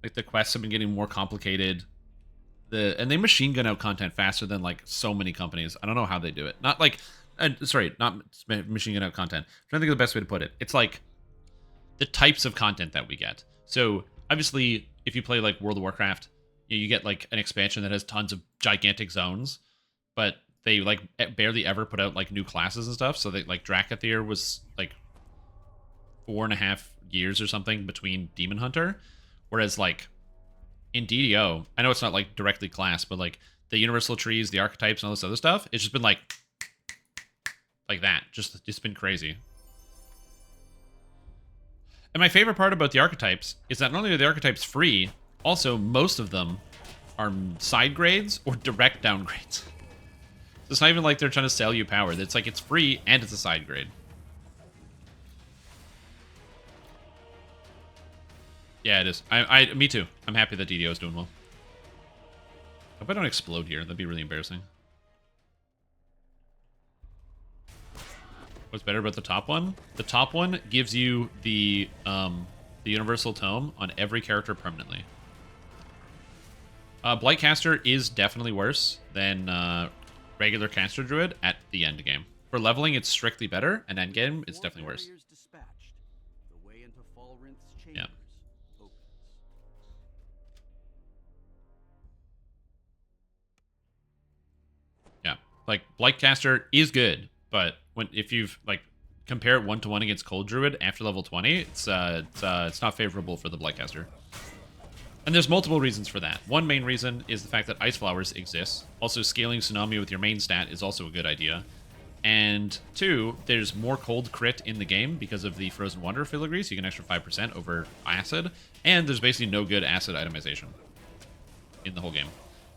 Like, the quests have been getting more complicated. And they machine gun out content faster than, like, so many companies. I don't know how they do it. Not, like... sorry, not machine gun out content. I'm trying to think of the best way to put it. It's, like, the types of content that we get. So, obviously, if you play, like, World of Warcraft, you get, like, an expansion that has tons of gigantic zones. But they, like, barely ever put out, like, new classes and stuff. So, they, like, Drakathir was, like, 4.5 years or something between Demon Hunter. Whereas, like, in DDO, I know it's not, like, directly class, but, like, the universal trees, the archetypes, and all this other stuff, it's just been, like that. Just been crazy. And my favorite part about the archetypes is that not only are the archetypes free, also, most of them are side grades or direct downgrades. So it's not even like they're trying to sell you power. It's like, it's free and it's a side grade. Yeah, it is. Me too. I'm happy that DDO is doing well. Hope I don't explode here. That'd be really embarrassing. What's better about the top one? The top one gives you the universal tome on every character permanently. Blightcaster is definitely worse than regular caster druid at the end game. For leveling, it's strictly better, and end game, it's definitely worse. Yeah. Yeah, like, Blightcaster is good, but if you've, like, compare it 1-to-1 against Cold Druid after level 20, it's not favorable for the Blightcaster. And there's multiple reasons for that. One main reason is the fact that Ice Flowers exists. Also, scaling Tsunami with your main stat is also a good idea. And two, there's more cold crit in the game because of the Frozen Wonder filigree, so you get an extra 5% over Acid. And there's basically no good Acid itemization in the whole game.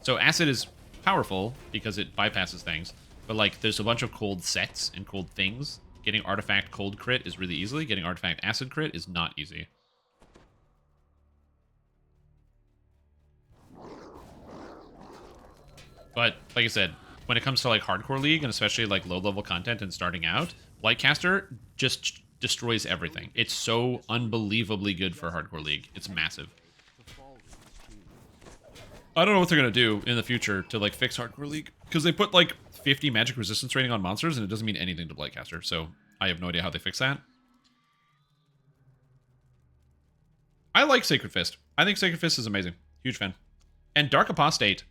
So Acid is powerful because it bypasses things, but, like, there's a bunch of cold sets and cold things. Getting Artifact cold crit is really easy. Getting Artifact Acid crit is not easy. But, like I said, when it comes to, like, hardcore league, and especially, like, low-level content and starting out, Blightcaster just destroys everything. It's so unbelievably good for hardcore league. It's massive. I don't know what they're going to do in the future to, like, fix hardcore league, because they put, like, 50 magic resistance rating on monsters, and it doesn't mean anything to Blightcaster, so I have no idea how they fix that. I like Sacred Fist. I think Sacred Fist is amazing. Huge fan. And Dark Apostate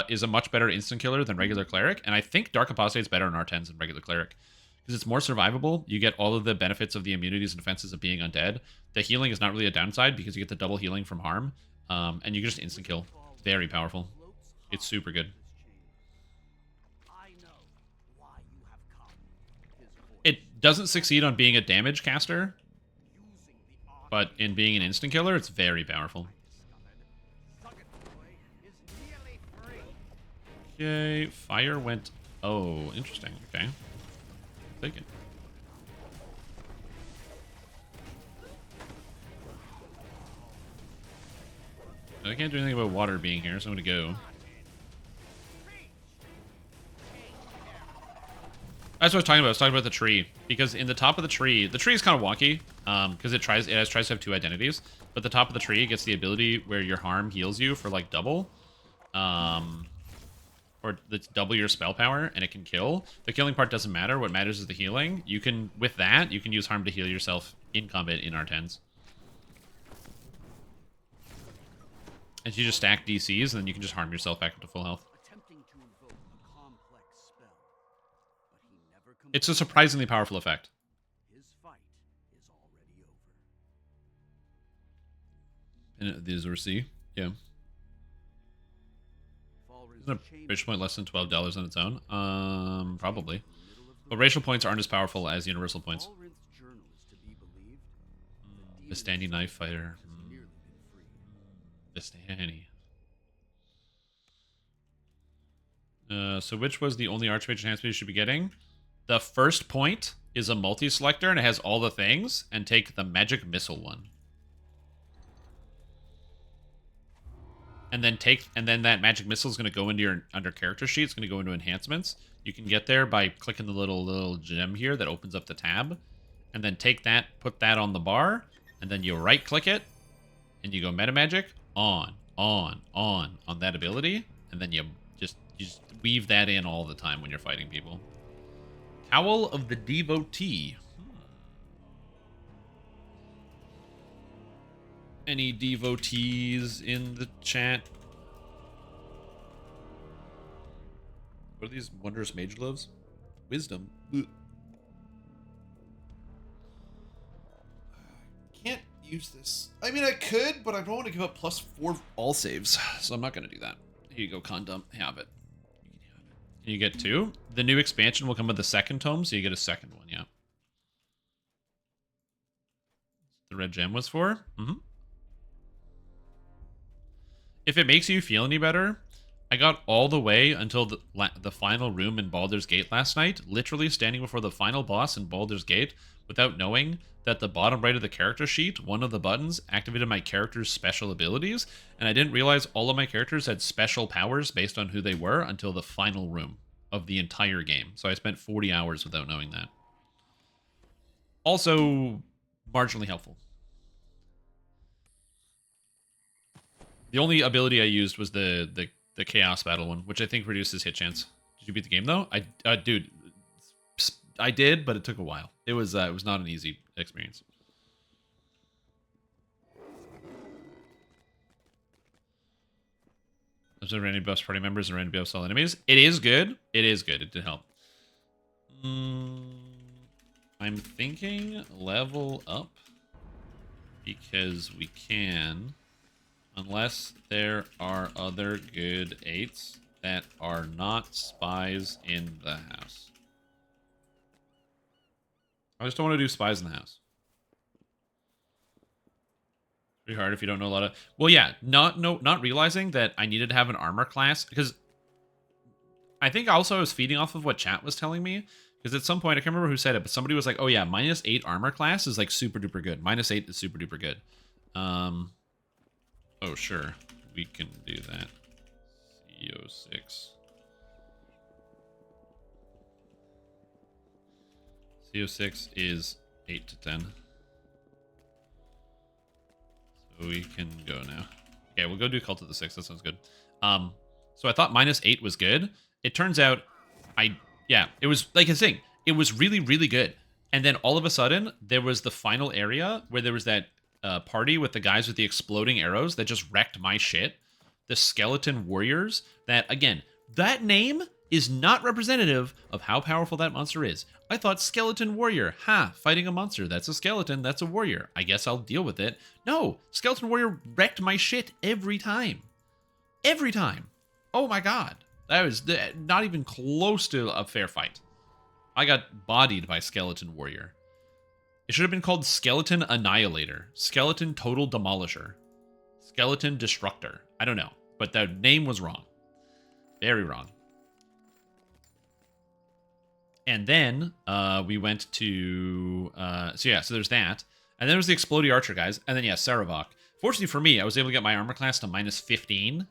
is a much better instant killer than regular Cleric, and I think Dark Apostate is better in R10s than regular Cleric, because it's more survivable. You get all of the benefits of the immunities and defenses of being undead. The healing is not really a downside, because you get the double healing from harm, and you can just instant kill. Very powerful. It's super good. It doesn't succeed on being a damage caster, but in being an instant killer, it's very powerful. Okay, fire went... Oh, interesting. Okay. Take it. I can't do anything about water being here, so I'm gonna go. That's what I was talking about. I was talking about the tree. Because in the top of the tree is kind of wonky, because it tries to have two identities. But the top of the tree gets the ability where your harm heals you for, like, double. Or it's double your spell power, and it can kill. The killing part doesn't matter. What matters is the healing. You can, with that, you can use harm to heal yourself in combat in R10s. And you just stack DCs, and then you can just harm yourself back up to full health. It's a surprisingly powerful effect. And these are C. Yeah. Isn't a racial point less than $12 on its own? Probably. But racial points aren't as powerful as universal points. Vistani knife fighter. Vistani. So which was the only Archmage enhancement you should be getting? The first point is a multi-selector and it has all the things, and take the magic missile one. And then that magic missile is going to go into your under character sheet. It's going to go into enhancements. You can get there by clicking the little gem here that opens up the tab, and then take that, put that on the bar, and then you right click it, and you go meta magic on that ability, and then you just weave that in all the time when you're fighting people. Cowl of the Devotee. Any devotees in the chat? What are these wondrous mage gloves? Wisdom. Ugh. Can't use this. I mean, I could, but I don't want to give up +4 all saves, so I'm not going to do that. Here you go, Condom. Have it. Can you get 2? The new expansion will come with the second tome, so you get a second one, yeah. The red gem was for? Mm-hmm. If it makes you feel any better, I got all the way until the final room in Baldur's Gate last night, literally standing before the final boss in Baldur's Gate without knowing that the bottom right of the character sheet, one of the buttons, activated my character's special abilities, and I didn't realize all of my characters had special powers based on who they were until the final room of the entire game. So I spent 40 hours without knowing that. Also, marginally helpful. The only ability I used was the Chaos Battle one, which I think reduces hit chance. Did you beat the game though? Dude, I did, but it took a while. It was not an easy experience. Is there any buffs party members or any buffs all enemies? It is good. It is good. It did help. I'm thinking level up because we can. Unless there are other good 8s that are not spies in the house. I just don't want to do spies in the house. Pretty hard if you don't know a lot of... Well, yeah, not realizing that I needed to have an armor class, because I think also I was feeding off of what chat was telling me, because at some point, I can't remember who said it, but somebody was like, oh yeah, -8 armor class is like super duper good. -8 is super duper good. Oh, sure. We can do that. CO6. CO6 is 8 to 10. So we can go now. Okay, we'll go do Cult of the Six. That sounds good. So I thought -8 was good. It turns out, it was, like I was saying, it was really, really good. And then all of a sudden, there was the final area where there was that party with the guys with the exploding arrows that just wrecked my shit. The Skeleton Warriors. That, again, that name is not representative of how powerful that monster is. I thought Skeleton Warrior. Fighting a monster. That's a skeleton. That's a warrior. I guess I'll deal with it. No, Skeleton Warrior wrecked my shit every time. Every time. Oh my god. That was not even close to a fair fight. I got bodied by Skeleton Warrior. It should have been called Skeleton Annihilator. Skeleton Total Demolisher. Skeleton Destructor. I don't know. But the name was wrong. Very wrong. And then we went to... so there's that. And then there was the Explodey Archer guys. And then, yeah, Saravok. Fortunately for me, I was able to get my armor class to -15.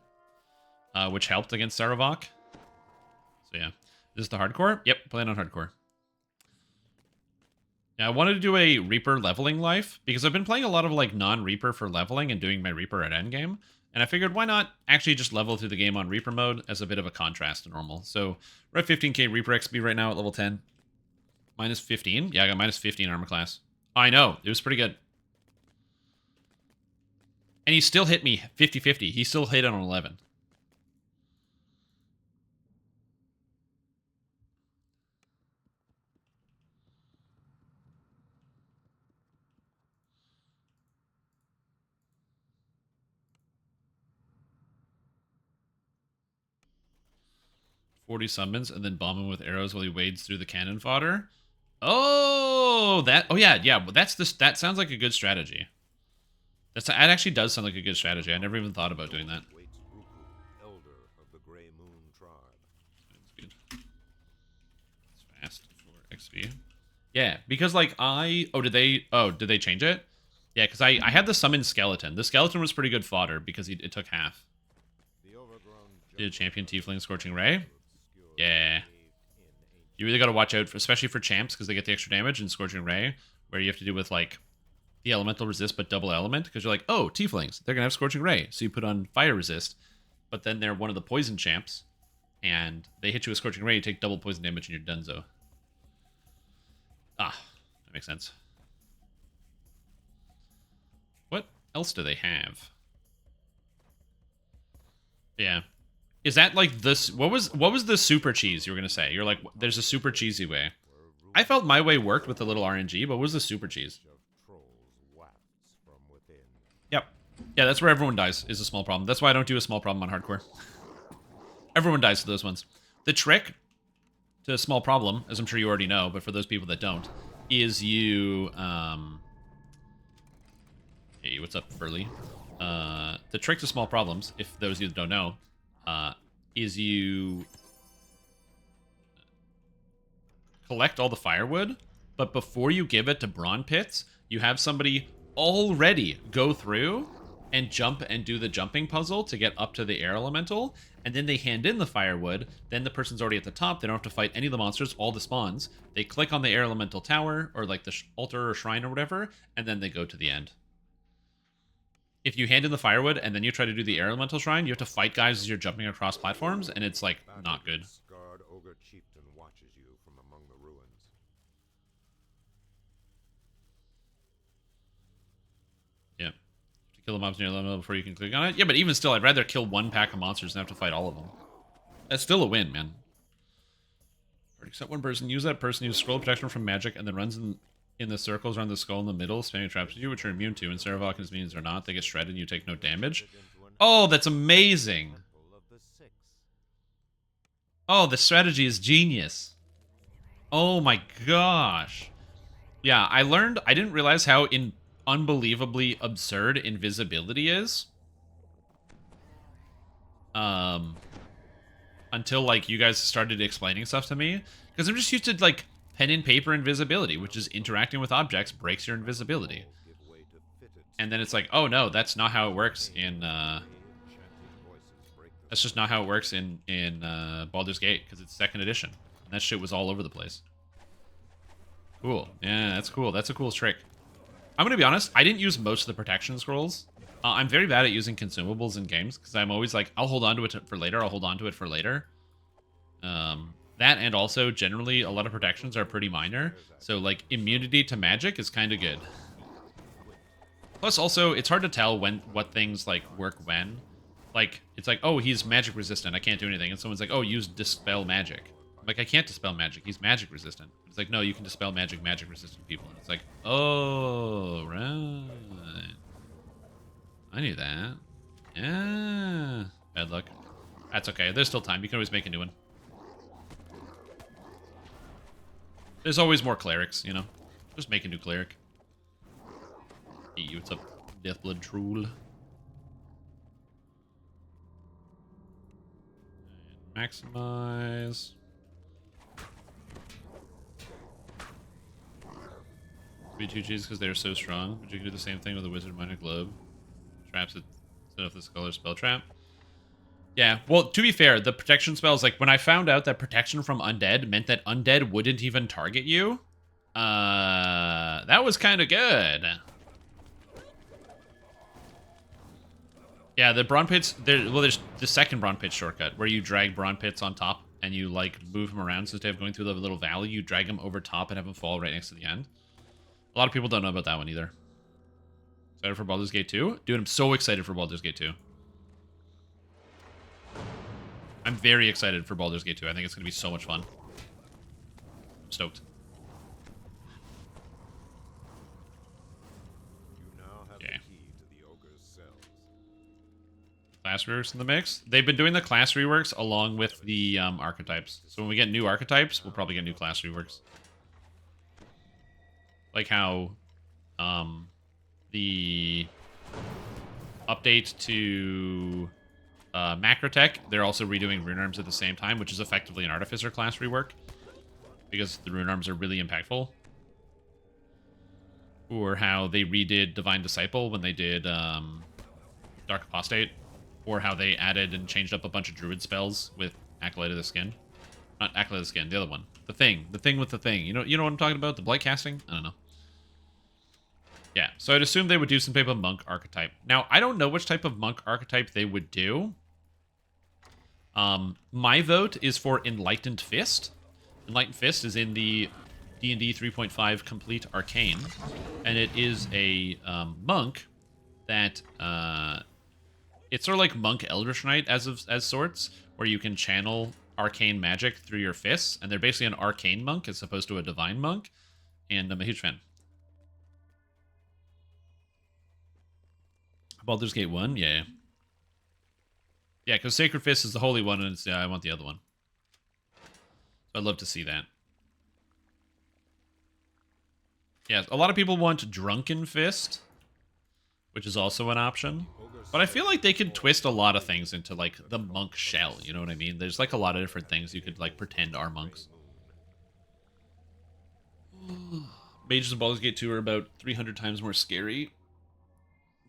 Which helped against Saravok. So, yeah. This is the hardcore? Yep, playing on hardcore. Yeah, I wanted to do a Reaper leveling life, because I've been playing a lot of like non-Reaper for leveling and doing my Reaper at endgame, and I figured why not actually just level through the game on Reaper mode as a bit of a contrast to normal. So we're at 15k Reaper XP right now at level 10. -15? Yeah, I got -15 armor class. I know, it was pretty good. And he still hit me 50-50. He still hit on 11. 40 summons and then bomb him with arrows while he wades through the cannon fodder. Oh, that. Oh yeah, yeah. But that sounds like a good strategy. That actually does sound like a good strategy. I never even thought about doing that. Waits Ruku, elder of the Grey Moon tribe. That's good. It's fast for XP. Yeah, because like did they change it? Yeah, because I had the summon skeleton. The skeleton was pretty good fodder because it took half. The overgrown Did champion jungle tiefling scorching ray? obscure Yeah. cave in You really got to watch out, especially for champs, because they get the extra damage in Scorching Ray, where you have to do with, like, the elemental resist but double element, because you're like, oh, tieflings, they're going to have Scorching Ray. So you put on fire resist, but then they're one of the poison champs, and they hit you with Scorching Ray, you take double poison damage, and you're donezo. Ah, that makes sense. What else do they have? Yeah. Is that like this? What was the super cheese you were gonna say? You're like, there's a super cheesy way. I felt my way worked with a little RNG, but what was the super cheese? of trolls wafts from within. Yep. Yeah, that's where everyone dies, is a small problem. That's why I don't do a small problem on hardcore. Everyone dies to those ones. The trick to a small problem, as I'm sure you already know, but for those people that don't, is you hey, what's up, Furley? The trick to small problems, if those of you that don't know, is you collect all the firewood, but before you give it to Brawn Pits, you have somebody already go through and jump and do the jumping puzzle to get up to the air elemental, and then they hand in the firewood, then the person's already at the top, they don't have to fight any of the monsters, all the spawns, they click on the air elemental tower, or like the altar or shrine or whatever, and then they go to the end. If you hand in the firewood and then you try to do the air elemental shrine, you have to fight guys as you're jumping across platforms, and it's like not good. Scarred ogre chieftain watches you from among the ruins. Yeah. To kill the mobs near the level before you can click on it. Yeah, but even still, I'd rather kill one pack of monsters than have to fight all of them. That's still a win, man. Except one person. Use that person, use scroll protection from magic, and then runs in the circles around the skull in the middle, spamming traps at you, which are immune to, and Saravok and his minions are not. They get shredded and you take no damage. Oh, that's amazing! Of the six. Oh, the strategy is genius. Oh my gosh. Yeah, I didn't realize how unbelievably absurd invisibility is. Until, like, you guys started explaining stuff to me. Because I'm just used to, like, pen and paper invisibility, which is interacting with objects breaks your invisibility. Give way to fitted And then it's like, oh no, that's not how it works in, chanting voices break the that's just not how it works in Baldur's Gate, because it's 2nd edition. And that shit was all over the place. Cool. Yeah, that's cool. That's a cool trick. I'm gonna be honest, I didn't use most of the protection scrolls. I'm very bad at using consumables in games, because I'm always like, I'll hold on to it for later, I'll hold on to it for later. That and also, generally, a lot of protections are pretty minor. So, like, immunity to magic is kind of good. Plus, also, it's hard to tell what things, like, work when. Like, it's like, oh, he's magic resistant, I can't do anything. And someone's like, oh, use dispel magic. I'm like, I can't dispel magic, he's magic resistant. It's like, no, you can dispel magic resistant people. And it's like, oh, right. I knew that. Yeah. Bad luck. That's okay, there's still time. You can always make a new one. There's always more clerics, you know? Just make a new cleric. Hey, what's up, Deathblood Troll? And maximize. Be 2 Gs because they're so strong, but you can do the same thing with a Wizard Minor Globe. Traps it, set off the Scholar Spell Trap. Yeah, well, to be fair, the protection spells, like, when I found out that protection from undead meant that undead wouldn't even target you, that was kind of good. Yeah, the Brawn Pits, there's the second Brawn Pit shortcut, where you drag Brawn Pits on top, and you, like, move them around, so instead of going through the little valley, you drag them over top and have them fall right next to the end. A lot of people don't know about that one either. Excited for Baldur's Gate 2? Dude, I'm so excited for Baldur's Gate 2. I'm very excited for Baldur's Gate 2. I think it's going to be so much fun. I'm stoked. You now have Okay. the key to the ogre's cells. class reworks in the mix. They've been doing the class reworks along with the archetypes. So when we get new archetypes, we'll probably get new class reworks. Like how the update to Macrotech, they're also redoing rune arms at the same time, which is effectively an artificer class rework because the rune arms are really impactful. Or how they redid Divine Disciple when they did Dark Apostate, or how they added and changed up a bunch of druid spells with Acolyte of the Skin. Not Acolyte of the Skin, the other one. The thing with the thing. You know what I'm talking about? The blight casting? I don't know. Yeah, so I'd assume they would do some type of monk archetype. Now, I don't know which type of monk archetype they would do. My vote is for Enlightened Fist. Enlightened Fist is in the D&D 3.5 Complete Arcane, and it is a monk that it's sort of like Monk Eldritch Knight as sorts, where you can channel arcane magic through your fists, and they're basically an arcane monk as opposed to a divine monk, and I'm a huge fan. Baldur's Gate 1, yeah. Yeah, because Sacred Fist is the holy one, and I want the other one. So I'd love to see that. Yeah, a lot of people want Drunken Fist, which is also an option. But I feel like they could twist a lot of things into, like, the monk shell, you know what I mean? There's, like, a lot of different things you could, like, pretend are monks. Mages in Baldur's Gate 2 are about 300 times more scary.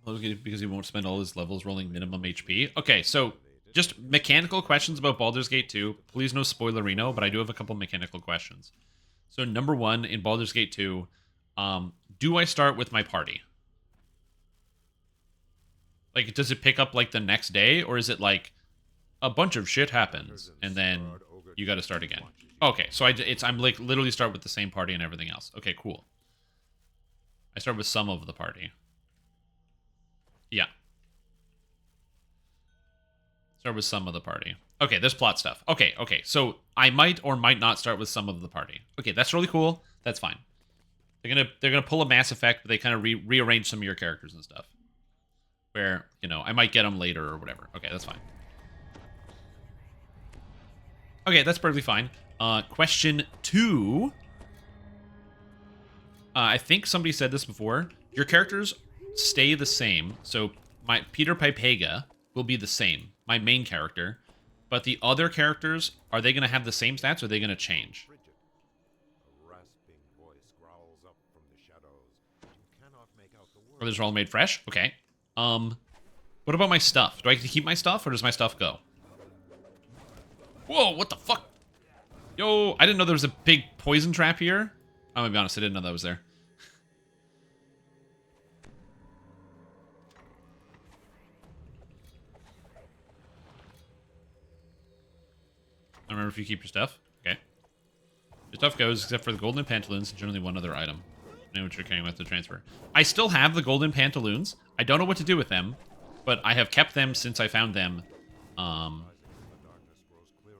Because he won't spend all his levels rolling minimum HP. Okay, so just mechanical questions about Baldur's Gate 2. Please no spoilerino, but I do have a couple mechanical questions. So number one, in Baldur's Gate 2, do I start with my party? Like, does it pick up, like, the next day? Or is it, like, a bunch of shit happens, and then you gotta start again? Okay, so I'm, like, literally start with the same party and everything else. Okay, cool. I start with some of the party. Yeah. Start with some of the party. Okay, there's plot stuff. Okay, so I might or might not start with some of the party. Okay, that's really cool. That's fine. They're gonna pull a Mass Effect, but they kind of rearrange some of your characters and stuff. Where, you know, I might get them later or whatever. Okay, that's fine. Okay, that's perfectly fine. Question 2. I think somebody said this before. Your characters stay the same. So my Peter Pipega will be the same, my main character. But the other characters, are they going to have the same stats or are they going to change? Or those are all made fresh? Okay. What about my stuff? Do I get to keep my stuff or does my stuff go? Whoa, what the fuck? Yo, I didn't know there was a big poison trap here. I'm gonna be honest, I didn't know that was there. I remember if you keep your stuff. Okay. Your stuff goes except for the golden pantaloons and generally one other item. I know what you're carrying with the transfer. I still have the golden pantaloons. I don't know what to do with them, but I have kept them since I found them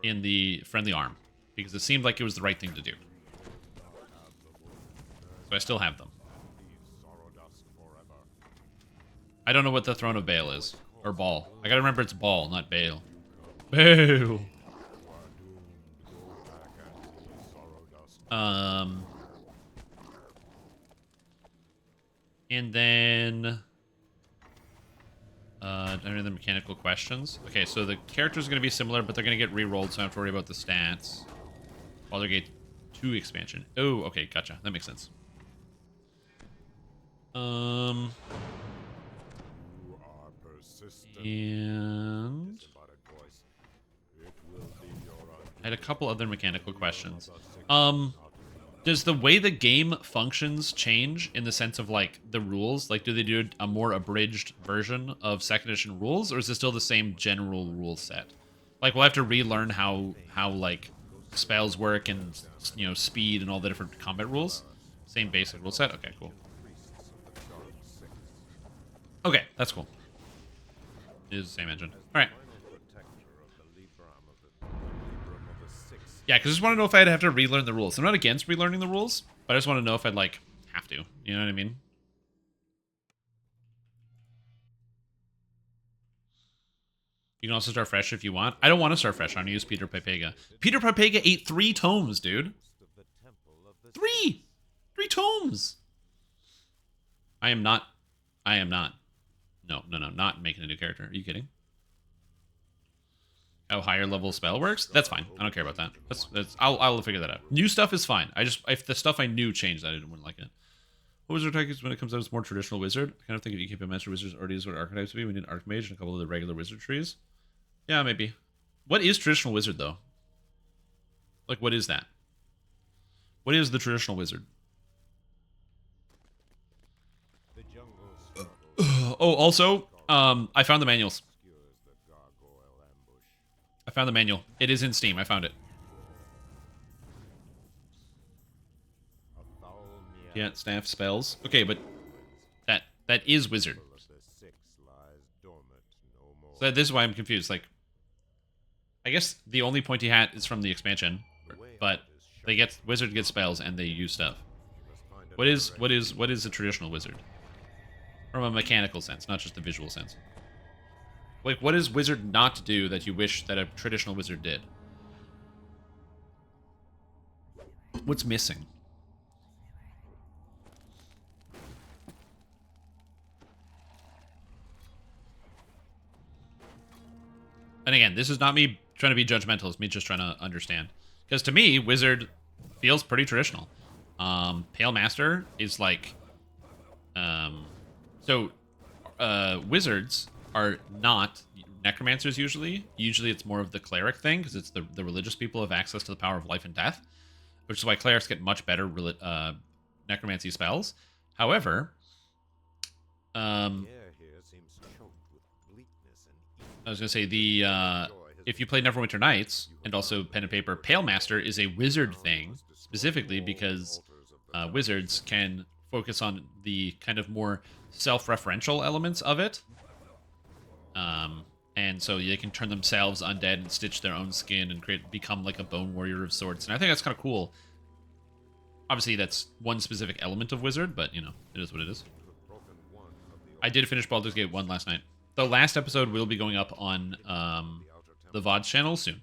in the friendly arm because it seemed like it was the right thing to do. So I still have them. I don't know what the Throne of Baal is. Or Baal. I gotta remember it's Baal, not Baal. Baal! And then... any other mechanical questions? Okay, so the characters are going to be similar, but they're going to get re-rolled, so I don't have to worry about the stats. Baldur's Gate 2 expansion. Oh, okay, gotcha. That makes sense. And... I had a couple other mechanical questions. Does the way the game functions change in the sense of, like, the rules? Like, do they do a more abridged version of second edition rules, or is it still the same general rule set? Like, we'll have to relearn how like, spells work and, you know, speed and all the different combat rules? Same basic rule set? Okay, cool. Okay, that's cool. It is the same engine. Alright. Yeah, because I just want to know if I'd have to relearn the rules. I'm not against relearning the rules, but I just want to know if I'd, like, have to. You know what I mean? You can also start fresh if you want. I don't want to start fresh. I'm going to use Peter Pipega. Peter Pipega ate 3 tomes, dude. 3! 3 tomes! I am not. No, not making a new character. Are you kidding? How higher level spell works? That's fine. I don't care about that. I'll figure that out. New stuff is fine. If the stuff I knew changed, I wouldn't like it. What wizard type is when it comes out as more traditional wizard? I kind of think if you keep a master wizards already is what archetypes would be. We need archmage and a couple of the regular wizard trees. Yeah, maybe. What is traditional wizard though? Like, what is that? What is the traditional wizard? Oh, also, I found the manuals. I found the manual. It is in Steam. I found it. Yeah, staff spells. Okay, but that is wizard. So this is why I'm confused. Like, I guess the only pointy hat is from the expansion, but wizard gets spells and they use stuff. What is a traditional wizard? From a mechanical sense, not just a visual sense. Like, what is wizard not do that you wish that a traditional wizard did? What's missing? And again, this is not me trying to be judgmental. It's me just trying to understand. Because to me, wizard feels pretty traditional. Pale Master is like... wizards are not necromancers usually. Usually it's more of the cleric thing, because it's the religious people have access to the power of life and death, which is why clerics get much better necromancy spells. However, I was going to say, if you play Neverwinter Nights, and also Pen and Paper, Pale Master is a wizard thing, specifically because wizards can focus on the kind of more self-referential elements of it. And so they can turn themselves undead and stitch their own skin and become like a bone warrior of sorts. And I think that's kind of cool. Obviously, that's one specific element of wizard, but, you know, it is what it is. I did finish Baldur's Gate 1 last night. The last episode will be going up on the VODs channel soon.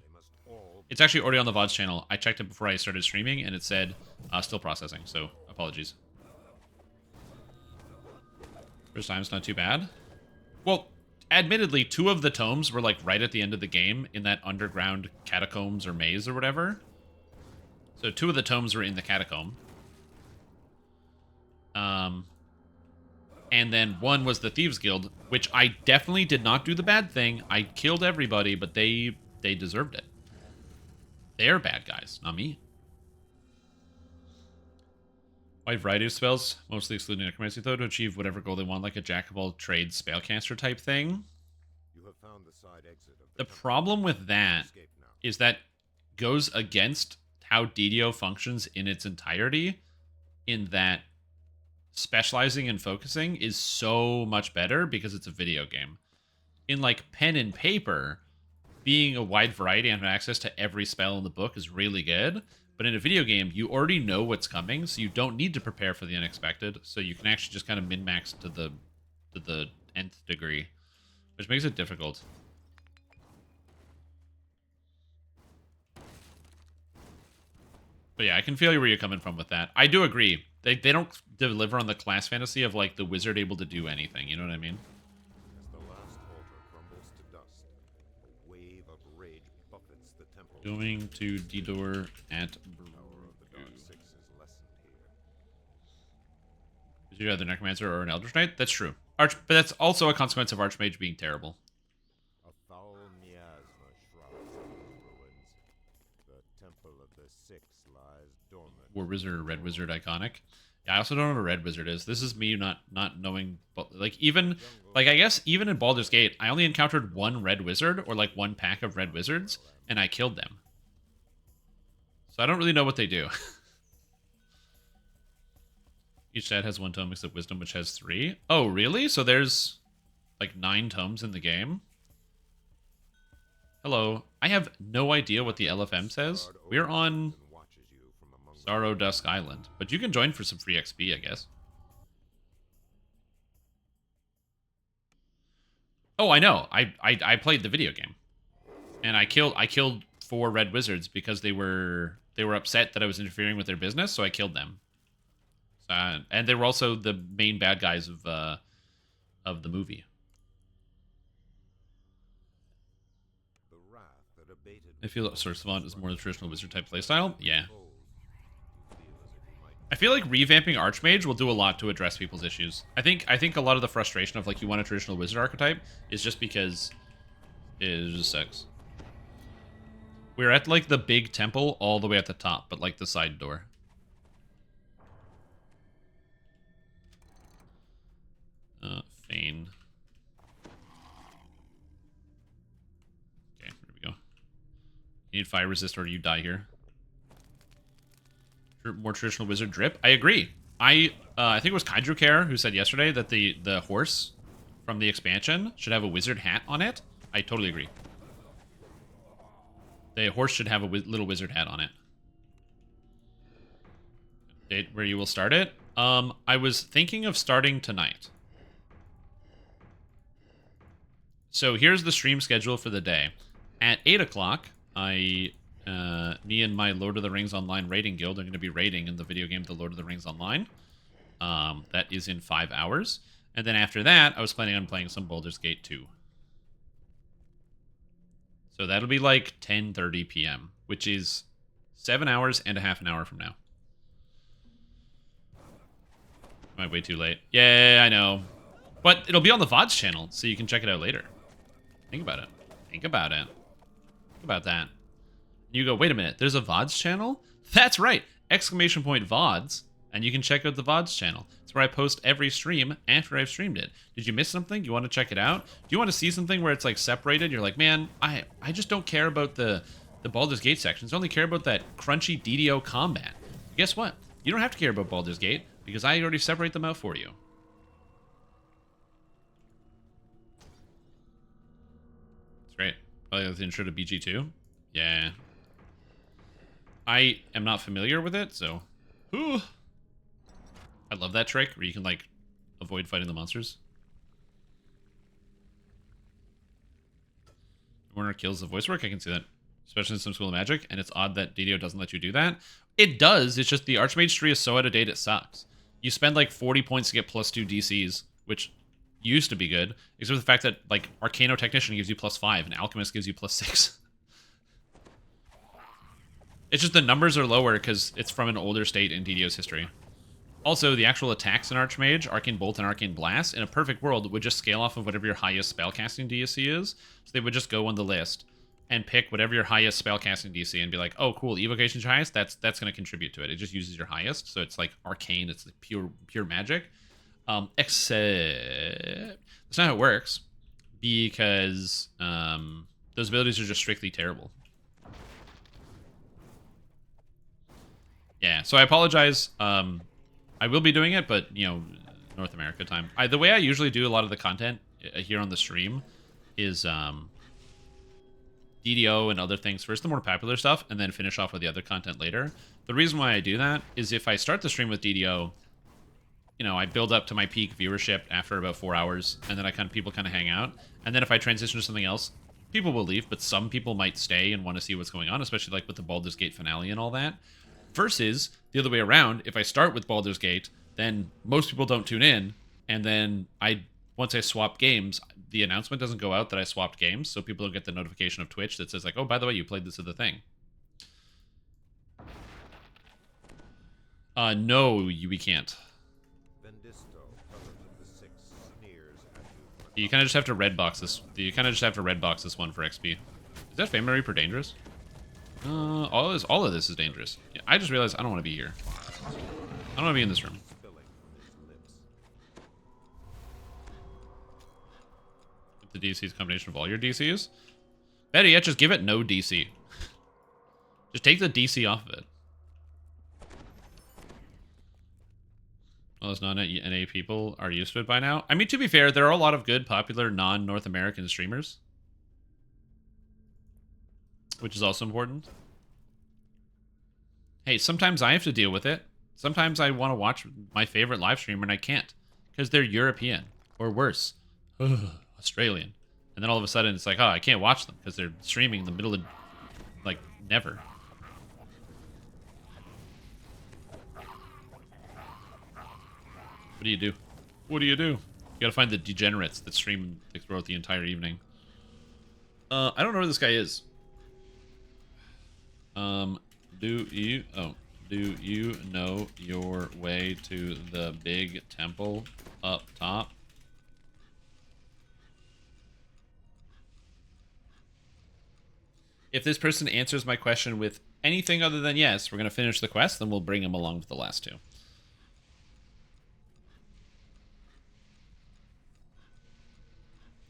It's actually already on the VODs channel. I checked it before I started streaming, and it said still processing, so apologies. First time's not too bad. Well, admittedly, 2 of the tomes were like right at the end of the game in that underground catacombs or maze or whatever. So 2 of the tomes were in the catacomb. And then 1 was the Thieves Guild, which I definitely did not do the bad thing. I killed everybody, but they deserved it. They're bad guys, not me. Wide variety of spells, mostly excluding necromancy, though, to achieve whatever goal they want, like a jack-of-all-trades spellcaster type thing. You have found the side exit of The problem with that is that goes against how DDO functions in its entirety, in that specializing and focusing is so much better because it's a video game. In, like, pen and paper, being a wide variety and having access to every spell in the book is really good. But in a video game, you already know what's coming, so you don't need to prepare for the unexpected. So you can actually just kind of min-max to the nth degree, which makes it difficult. But yeah, I can feel where you're coming from with that. I do agree. They don't deliver on the class fantasy of, like, the wizard able to do anything. You know what I mean? As the last altar crumbles to dust, a wave of rage buffets the temple. Going to D-Door at Power of the Dark Six is lessened here. Is you either Necromancer or an Eldritch Knight? That's true. But that's also a consequence of Archmage being terrible. A foul miasma shrouds the ruins. The temple of the Six lies dormant. War Wizard or Red Wizard iconic. Yeah, I also don't know what a Red Wizard is. This is me not knowing, like, even, like, I guess even in Baldur's Gate, I only encountered 1 Red Wizard, or like 1 pack of Red Wizards, and I killed them. So I don't really know what they do. Each set has 1 tome except Wisdom, which has 3. Oh, really? So there's, like, 9 tomes in the game? Hello. I have no idea what the LFM says. We're on Sorrow Dusk Island. But you can join for some free XP, I guess. Oh, I know. I played the video game, and I killed 4 red wizards because they were upset that I was interfering with their business, so I killed them. And they were also the main bad guys of the movie. The wrath that abated I feel that Sir Savant is more the traditional wizard type playstyle. Yeah. cold. You feel as if you might I feel like revamping Archmage will do a lot to address people's issues. I think a lot of the frustration of like you want a traditional wizard archetype is just because it just sucks. We're at like the big temple all the way at the top, but like the side door. Fane. Okay, there we go. You need fire resist or you die here. More traditional wizard drip. I agree. I think it was Kaiju Care who said yesterday that the horse from the expansion should have a wizard hat on it. I totally agree. The horse should have a little wizard hat on it. Date where you will start it? I was thinking of starting tonight. So here's the stream schedule for the day. At 8 o'clock, me and my Lord of the Rings Online raiding guild are going to be raiding in the video game The Lord of the Rings Online. That is in 5 hours. And then after that, I was planning on playing some Baldur's Gate 2. So that'll be like 10:30 p.m., which is 7 hours and a half an hour from now. Am I way too late? Yeah, I know. But it'll be on the VODs channel, so you can check it out later. Think about it. Think about it. Think about that. You go, wait a minute, there's a VODs channel? That's right! Exclamation point VODs, and you can check out the VODs channel. It's where I post every stream after I've streamed it. Did you miss something? You want to check it out? Do you want to see something where it's like separated? You're like, man, I just don't care about the Baldur's Gate sections. I only care about that crunchy DDO combat. Guess what? You don't have to care about Baldur's Gate, because I already separate them out for you. It's great. Probably the intro to BG2. Yeah. I am not familiar with it, so... Ooh. I love that trick, where you can, like, avoid fighting the monsters. Warner kills the voice work, I can see that. Especially in some School of Magic, and it's odd that DDO doesn't let you do that. It does, it's just the Archmage tree is so out of date it sucks. You spend, like, 40 points to get +2 DCs, which used to be good, except for the fact that, like, Arcano Technician gives you +5, and Alchemist gives you +6. It's just the numbers are lower because it's from an older state in DDO's history. Also, the actual attacks in Archmage, Arcane Bolt and Arcane Blast, in a perfect world, would just scale off of whatever your highest spellcasting DC is. So they would just go on the list and pick whatever your highest spellcasting DC and be like, oh, cool, Evocation's your highest? That's going to contribute to it. It just uses your highest, so it's like Arcane, it's like pure magic. Except that's not how it works, because those abilities are just strictly terrible. Yeah, so I apologize. I will be doing it, but, you know, North America time. The way I usually do a lot of the content here on the stream is DDO and other things first, the more popular stuff, and then finish off with the other content later. The reason why I do that is if I start the stream with DDO, you know, I build up to my peak viewership after about 4 hours, and then people kind of hang out. And then if I transition to something else, people will leave, but some people might stay and want to see what's going on, especially like with the Baldur's Gate finale and all that. Versus the other way around, if I start with Baldur's Gate, then most people don't tune in, and then once I swap games, the announcement doesn't go out that I swapped games, so people don't get the notification of Twitch that says like, oh, by the way, you played this other thing. No, we can't. You kind of just have to red box this. You kind of just have to red box this one for XP. Is that Family Reaper dangerous? All of this is dangerous. Yeah, I just realized I don't want to be here. I don't want to be in this room. The DC is a combination of all your DCs. Better yet, just give it no DC. Just take the DC off of it. Well, those non-NA people are used to it by now. I mean, to be fair, there are a lot of good, popular, non-North American streamers. Which is also important. Hey, sometimes I have to deal with it. Sometimes I want to watch my favorite live streamer and I can't. Because they're European. Or worse. Australian. And then all of a sudden it's like, oh, I can't watch them because they're streaming in the middle of, like, never. What do you do? What do you do? You gotta find the degenerates that stream throughout the entire evening. I don't know where this guy is. Do you know your way to the big temple up top? If this person answers my question with anything other than yes, we're going to finish the quest, then we'll bring him along to the last two.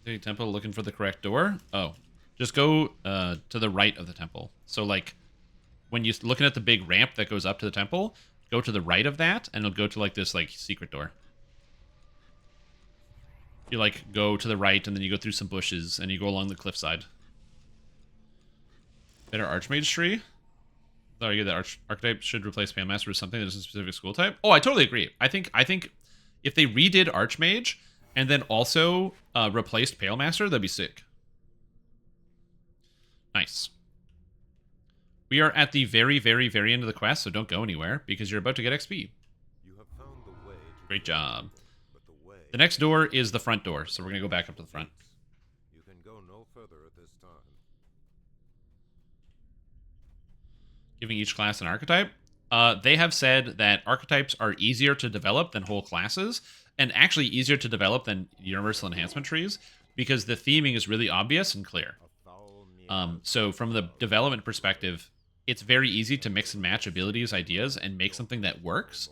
The temple, looking for the correct door? Oh, just go to the right of the temple. So, like, when you're looking at the big ramp that goes up to the temple, go to the right of that, and it'll go to, like, this, like, secret door. You, like, go to the right, and then you go through some bushes, and you go along the cliffside. Better Archmage tree? I argue that archetype should replace Spellmaster with something that is a specific school type. Oh, I totally agree. I think if they redid Archmage and then also replaced Palemaster, that'd be sick. Nice. We are at the very, very, very end of the quest, so don't go anywhere because you're about to get XP. You have found the way to Great job. but the way The next door is the front door, so we're going to go back up to the front. you can go no further at this time. Giving each class an archetype. They have said that archetypes are easier to develop than whole classes, and actually easier to develop than universal enhancement trees, because the theming is really obvious and clear. A foul meal So from the development perspective, it's very easy to mix and match abilities, ideas, and make something that works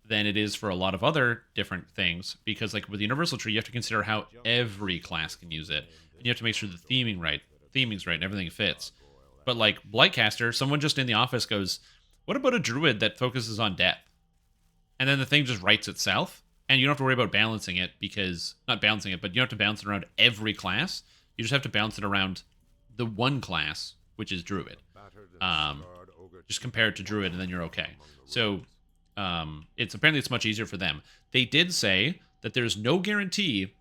than it is for a lot of other different things, because like with the universal tree, you have to consider how every class can use it, and you have to make sure the theming's right, and everything fits. But like Blightcaster, someone just in the office goes, what about a druid that focuses on death? And then the thing just writes itself, and you don't have to worry about balancing it because, not balancing it, but you don't have to balance it around every class. You just have to balance it around the one class, which is druid. battered and scarred ogre Just compare it to druid, and then you're okay. So it's much easier for them. They did say that there's no guarantee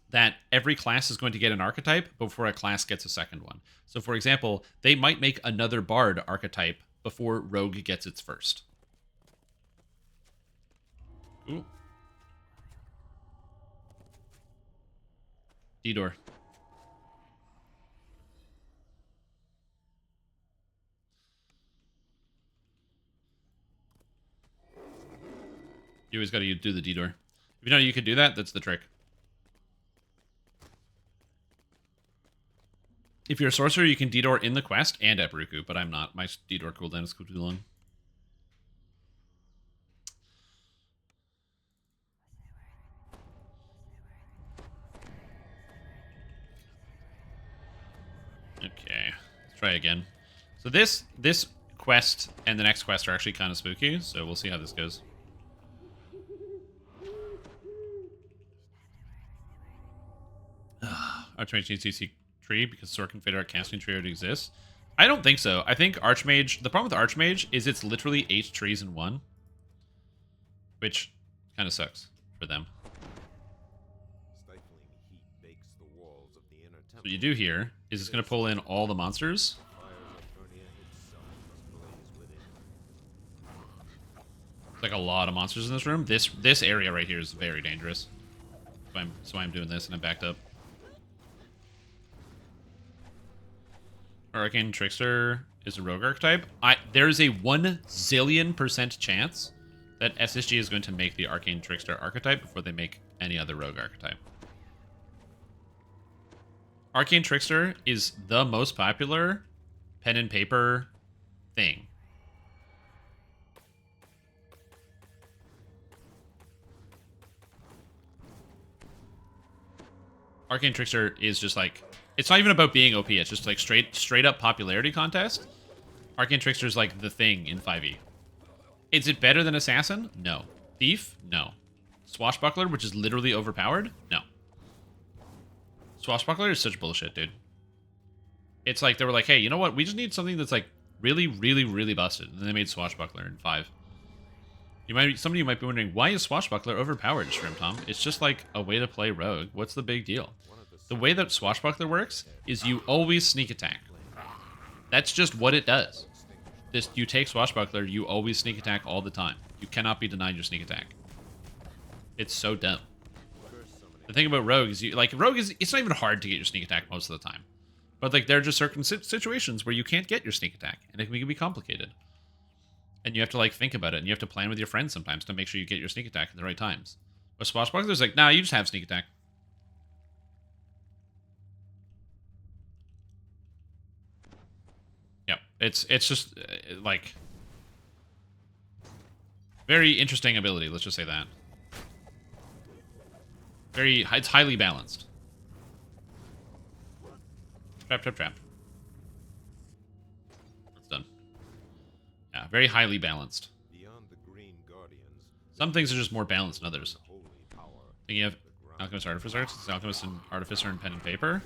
that every class is going to get an archetype before a class gets a second one. So, for example, they might make another bard archetype before rogue gets its first. Ooh. D-door. You always got to do the D-door. If you know you could do that, that's the trick. If you're a sorcerer, you can D-door in the quest and at Baruku, but I'm not. My D-door cooldown is too long. Okay, let's try again. So this quest and the next quest are actually kind of spooky, so we'll see how this goes. Archmage needs CC tree because Sword can fade out casting tree already exists. I don't think so. I think Archmage, the problem with Archmage is it's literally 8 trees in one, which kind of sucks for them. stifling heat bakes the walls of the inner temple. What you do here is it's going to pull in all the monsters. Fires of Eternia itself must blaze within. It's like a lot of monsters in this room. This area right here is very dangerous. So I'm doing this and I'm backed up. Arcane Trickster is a rogue archetype. There's a 1 zillion% chance that SSG is going to make the Arcane Trickster archetype before they make any other rogue archetype. Arcane Trickster is the most popular pen and paper thing. Arcane Trickster is just like, it's not even about being OP, it's just like straight up popularity contest. Arcane Trickster is like the thing in 5e. Is it better than Assassin? No. Thief? No. Swashbuckler, which is literally overpowered? No. Swashbuckler is such bullshit, dude. It's like, they were like, hey, you know what? We just need something that's like really, really, really busted. And then they made Swashbuckler in 5. Somebody might be wondering, why is Swashbuckler overpowered, Shrimp Tom? It's just like a way to play rogue. What's the big deal? the way that Swashbuckler works is you always sneak attack. That's just what it does. You take Swashbuckler, you always sneak attack all the time. You cannot be denied your sneak attack. It's so dumb. The thing about Rogue is, it's not even hard to get your sneak attack most of the time. But, like, there are just certain situations where you can't get your sneak attack, and it can be complicated. And you have to, like, think about it, and you have to plan with your friends sometimes to make sure you get your sneak attack at the right times. But Swashbuckler's like, nah, you just have sneak attack. Yeah, it's just, like, very interesting ability, let's just say that. It's highly balanced. Trap. That's done. Yeah, very highly balanced. Beyond the Green Guardians, Some things are just more balanced than others. holy power. Then you have Alchemist Artificer. It's Alchemist and Artificer and Pen and Paper.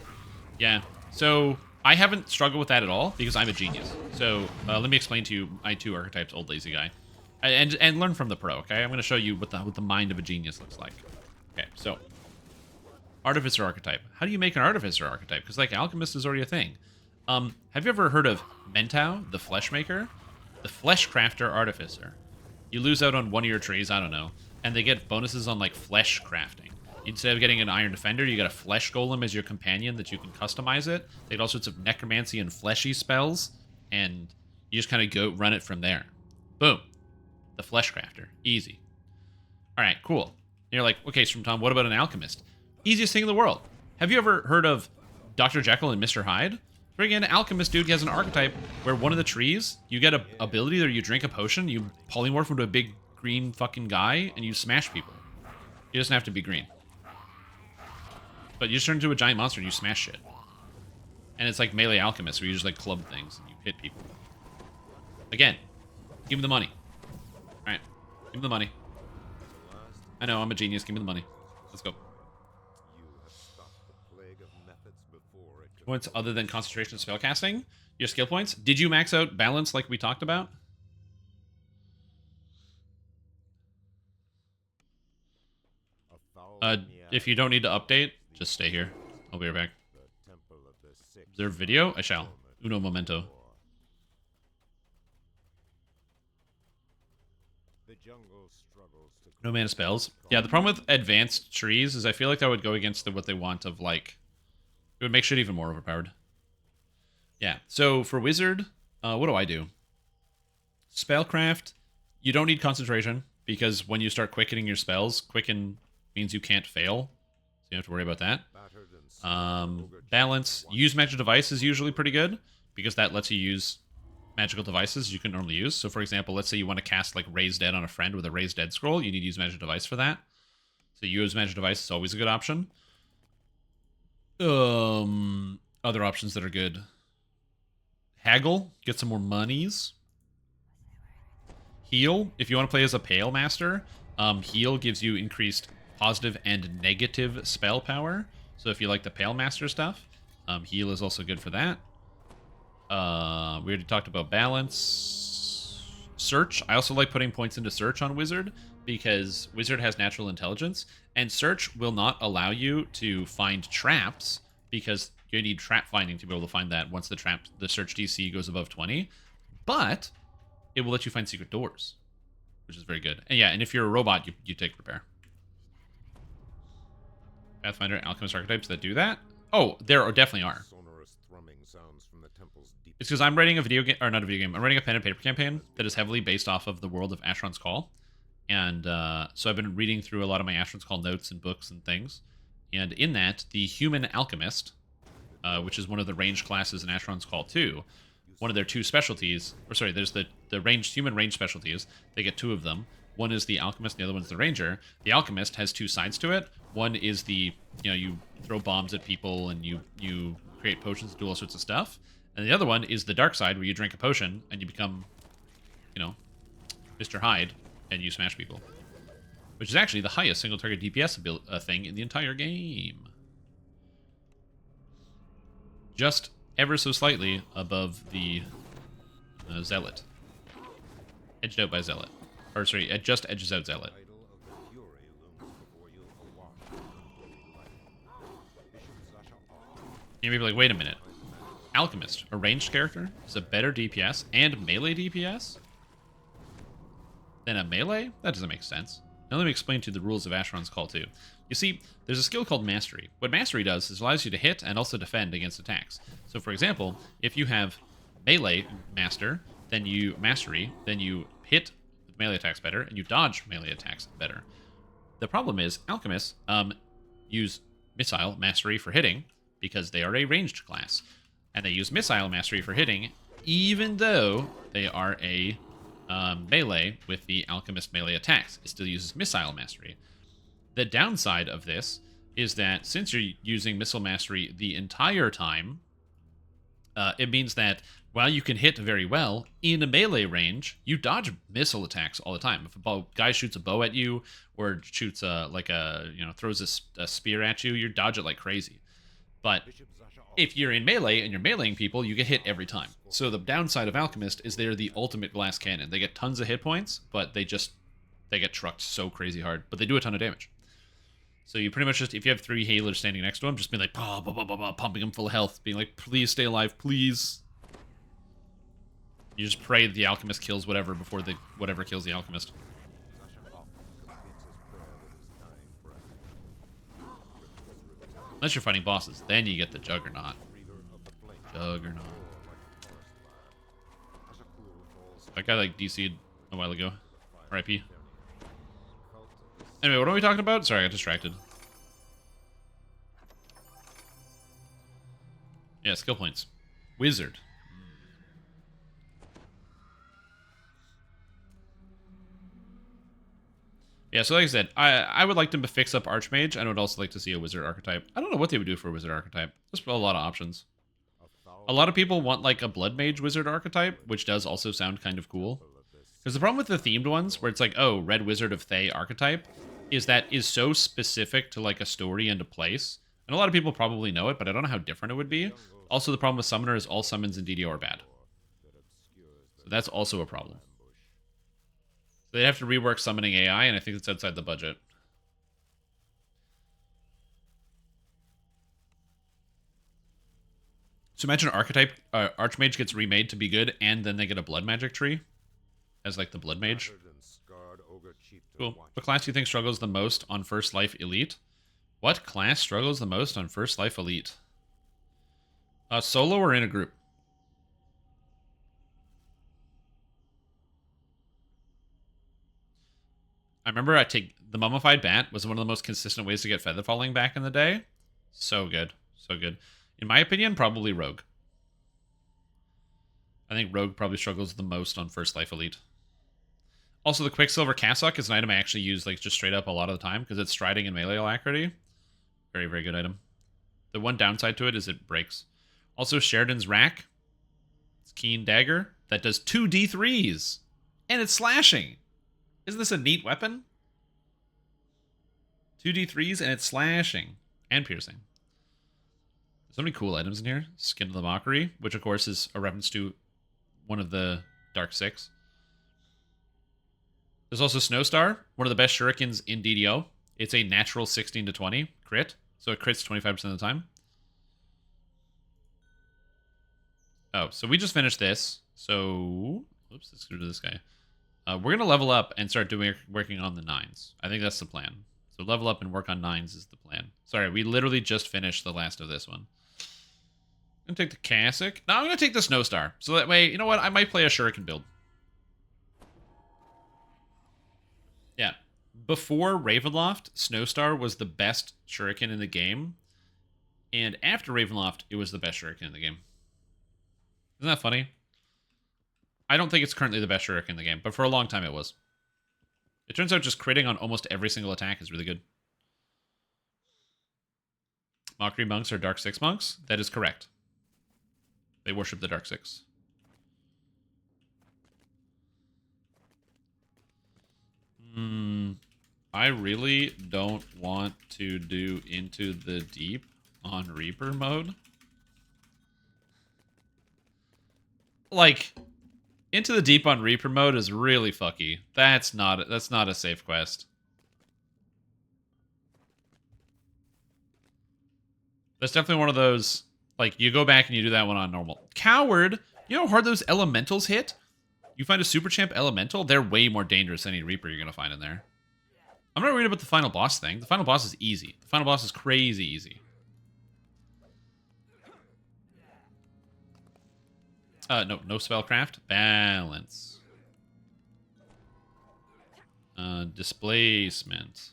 Yeah, so I haven't struggled with that at all because I'm a genius. So let me explain to you my 2 archetypes, Old Lazy Guy. And learn from the pro, okay? I'm going to show you what the mind of a genius looks like. Okay, so Artificer archetype. How do you make an Artificer archetype? Because, like, Alchemist is already a thing. Have you ever heard of Mentau, the Flesh Maker? The Flesh Crafter Artificer. You lose out on one of your trees, I don't know, and they get bonuses on, like, flesh crafting. Instead of getting an Iron Defender, you get a Flesh Golem as your companion that you can customize it. They get all sorts of necromancy and fleshy spells, and you just kind of go run it from there. Boom. The Flesh Crafter. Easy. All right, cool. And you're like, okay, Tom, what about an Alchemist? Easiest thing in the world. Have you ever heard of Dr. Jekyll and Mr. Hyde? Friggin' Alchemist dude has an archetype where one of the trees, you get a ability that you drink a potion, you polymorph into a big green fucking guy, and you smash people. He doesn't have to be green. But you just turn into a giant monster and you smash shit. And it's like melee Alchemist, where you just like club things and you hit people. Again, give me the money. Alright, give me the money. I know, I'm a genius, give me the money. Let's go. Points other than concentration and spellcasting? Your skill points? Did you max out balance like we talked about? If you don't need to update, just stay here. I'll be right back. Observe video? I shall. Uno momento. No mana spells. Yeah, the problem with advanced trees is I feel like that would go against what they want of, like... It would make shit even more overpowered. Yeah, so for Wizard, what do? Spellcraft, you don't need concentration, because when you start quickening your spells, quicken means you can't fail, so you don't have to worry about that. Balance, use magic device is usually pretty good, because that lets you use magical devices you can normally use. So for example, let's say you want to cast like Raise Dead on a friend with a Raise Dead scroll, you need to use magic device for that. So use magic device is always a good option. Other options that are good. Haggle, get some more monies. Heal, if you want to play as a Pale Master, Heal gives you increased positive and negative spell power. So if you like the Pale Master stuff, Heal is also good for that. We already talked about balance. Search, I also like putting points into Search on Wizard, because Wizard has natural intelligence, and Search will not allow you to find traps, because you need trap finding to be able to find that once the Search DC goes above 20, but it will let you find secret doors, which is very good. And yeah, and if you're a robot, you take Repair. Pathfinder Alchemist archetypes that do that? Oh, there definitely are. It's because I'm writing a video game, or not a video game, I'm writing a pen and paper campaign that is heavily based off of the world of Asheron's Call. And so I've been reading through a lot of my Asheron's Call notes and books and things. And in that, the Human Alchemist, which is one of the ranged classes in Asheron's Call 2, one of their 2 specialties, or sorry, there's the human range specialties. They get 2 of them. One is the Alchemist, and the other one's the Ranger. The Alchemist has 2 sides to it. One is the, you throw bombs at people and you create potions to do all sorts of stuff. And the other one is the dark side, where you drink a potion and you become, Mr. Hyde, and you smash people. Which is actually the highest single target DPS thing in the entire game. Just ever so slightly above the Zealot. Edged out by Zealot. Or sorry, it just edges out Zealot. You may be like, wait a minute. Alchemist, a ranged character, is a better DPS and melee DPS than a melee? That doesn't make sense. Now let me explain to you the rules of Asheron's Call too. You see, there's a skill called Mastery. What Mastery does is allows you to hit and also defend against attacks. So for example, if you have melee master, then you mastery, then you hit with melee attacks better, and you dodge melee attacks better. The problem is, alchemists use missile mastery for hitting because they are a ranged class. And they use missile mastery for hitting, even though they are a melee with the alchemist melee attacks. It still uses missile mastery. The downside of this is that since you're using missile mastery the entire time, it means that while you can hit very well in a melee range, you dodge missile attacks all the time. If a guy shoots a bow at you or shoots throws a spear at you, you dodge it like crazy. But if you're in melee and you're meleeing people, you get hit every time. So the downside of Alchemist is they're the ultimate glass cannon. They get tons of hit points, but they get trucked so crazy hard. But they do a ton of damage. So you pretty much just, if you have 3 healers standing next to him, just be like, bah, bah, bah, bah, bah, pumping him full of health, being like, please stay alive, please. You just pray that the Alchemist kills whatever before whatever kills the Alchemist. Unless you're fighting bosses, then you get the Juggernaut. Juggernaut. That guy like DC'd a while ago. RIP. Anyway, what are we talking about? Sorry, I got distracted. Yeah, skill points. Wizard. Yeah, so like I said, I would like them to fix up Archmage, and I would also like to see a Wizard archetype. I don't know what they would do for a Wizard archetype. There's a lot of options. A lot of people want like a Blood Mage Wizard archetype, which does also sound kind of cool. Because the problem with the themed ones, where it's like, oh, Red Wizard of Thay archetype, is that is so specific to like a story and a place. And a lot of people probably know it, but I don't know how different it would be. Also, the problem with Summoner is all summons in DDO are bad. So that's also a problem. They'd have to rework summoning AI, and I think it's outside the budget. So imagine Archetype Archmage gets remade to be good, and then they get a Blood Magic tree as like the Blood Mage. Cool. What class do you think struggles the most on First Life Elite? What class struggles the most on First Life Elite? Solo or in a group? I remember the Mummified Bat was one of the most consistent ways to get feather falling back in the day. So good. So good. In my opinion, probably Rogue. I think Rogue probably struggles the most on First Life Elite. Also, the Quicksilver Cassock is an item I actually use like just straight up a lot of the time because it's striding and melee alacrity. Very, very good item. The one downside to it is it breaks. Also, Sheridan's Rack. It's Keen Dagger that does 2 D3s. And it's slashing. Isn't this a neat weapon? 2 D3s and it's slashing. And piercing. There's so many cool items in here. Skin of the Mockery, which of course is a reference to one of the Dark Six. There's also Snowstar, one of the best shurikens in DDO. It's a natural 16 to 20 crit, so it crits 25% of the time. Oh, so we just finished this. So, oops, let's go to this guy. We're going to level up and start working on the 9s. I think that's the plan. So level up and work on 9s is the plan. Sorry, we literally just finished the last of this one. I'm going to take the Cassock. No, I'm going to take the Snowstar. So that way, you know what? I might play a Shuriken build. Yeah. Before Ravenloft, Snowstar was the best Shuriken in the game. And after Ravenloft, it was the best Shuriken in the game. Isn't that funny? I don't think it's currently the best Shuriken in the game, but for a long time it was. It turns out just critting on almost every single attack is really good. Mockery monks are Dark Six monks? That is correct. They worship the Dark Six. I really don't want to do Into the Deep on Reaper mode. Like, Into the Deep on Reaper mode is really fucky. That's not a safe quest. That's definitely one of those Like, you go back and you do that one on normal. Coward, you know how hard those elementals hit? You find a super champ elemental, they're way more dangerous than any Reaper you're going to find in there. I'm not worried about the final boss thing. The final boss is easy. The final boss is crazy easy. No spellcraft. Balance. Displacement.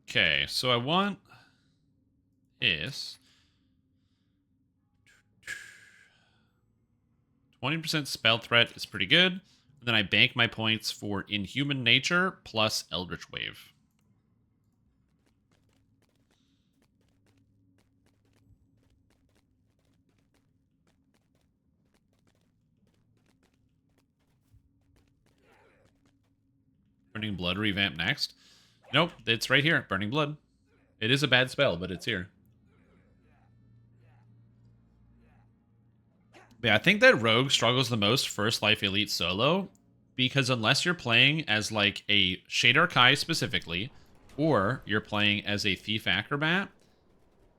Okay, so I want this. 20% spell threat is pretty good. And then I bank my points for Inhuman Nature plus Eldritch Wave. Burning Blood revamp next. Nope, it's right here. Burning Blood. It is a bad spell, but it's here. Yeah, I think that Rogue struggles the most First Life Elite solo, because unless you're playing as like a Shader Kai specifically, or you're playing as a Thief Acrobat,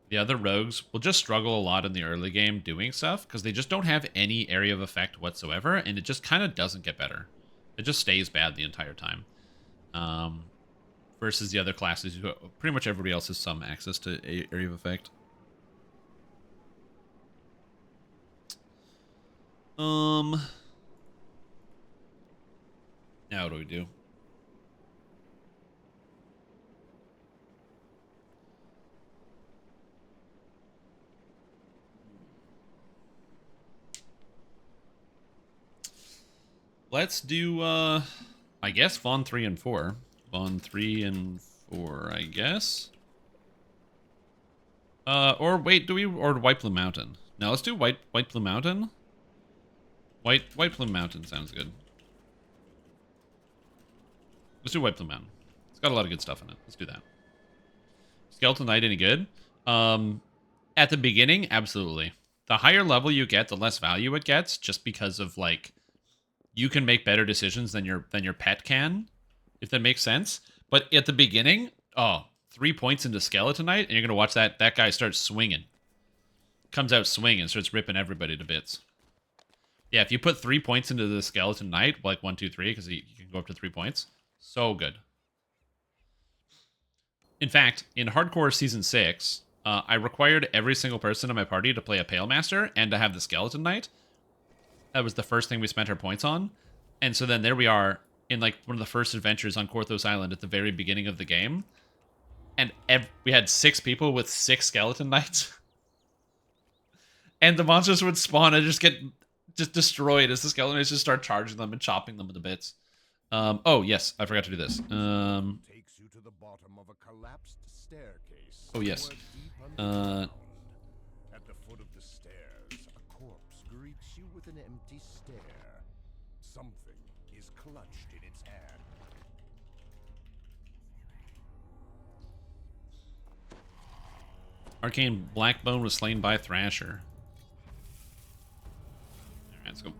the other Rogues will just struggle a lot in the early game doing stuff, because they just don't have any area of effect whatsoever, and it just kind of doesn't get better. It just stays bad the entire time. Versus the other classes, who pretty much everybody else has some access to area of effect. Now what do we do? Let's do, I guess Vaughn 3 and 4. Vaughn 3 and 4, I guess. Or wait, or White Plume Mountain? No, let's do White Plume Mountain. White Plume Mountain sounds good. Let's do White Plume Mountain. It's got a lot of good stuff in it. Let's do that. Skeleton Knight any good? At the beginning, absolutely. The higher level you get, the less value it gets, just because of like you can make better decisions than your pet can, if that makes sense. But at the beginning, 3 points into Skeleton Knight, and you're gonna watch that guy start swinging. Comes out swinging, starts ripping everybody to bits. Yeah, if you put 3 points into the Skeleton Knight, like 1, 2, 3, because you can go up to 3 points, so good. In fact, in Hardcore Season 6, I required every single person in my party to play a Pale Master and to have the Skeleton Knight. That was the first thing we spent our points on. And so then there we are in like one of the first adventures on Korthos Island at the very beginning of the game. And we had 6 people with 6 Skeleton Knights. And the monsters would spawn and just get destroyed as the Skeleton Knights just start charging them and chopping them into bits. Oh, yes, I forgot to do this. Takes you to the bottom of a collapsed staircase. Oh, yes. At the foot of the stairs, a corpse greets you with an empty stare. Something is clutched in its hand. Arcane Blackbone was slain by Thrasher. Alright, let's go.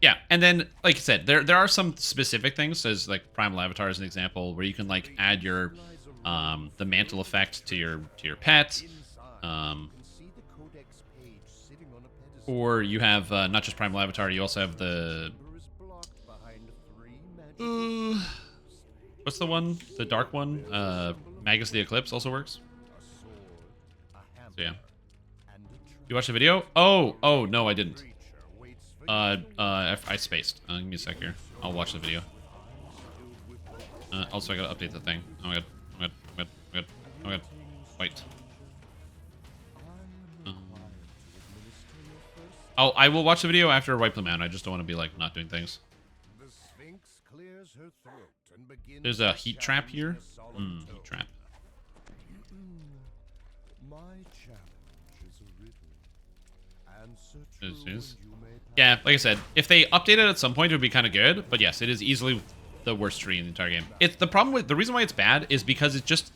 Yeah, and then, like I said, there are some specific things, as like Primal Avatar as an example, where you can like add your the mantle effect to your pet. Or you have not just Primal Avatar, you also have the what's the one? The dark one? Magus of the Eclipse also works. So yeah. You watched the video? Oh no, I didn't. I spaced. Give me a sec here. I'll watch the video. Also, I gotta update the thing. Oh my god. Oh my god. Oh my god. Wait. I will watch the video after White Plume Mountain. I just don't want to be like not doing things. There's a heat trap here. Heat trap. Yeah, like I said, if they update it at some point, it would be kind of good. But yes, it is easily the worst tree in the entire game. It's the problem with the reason why it's bad is because it's just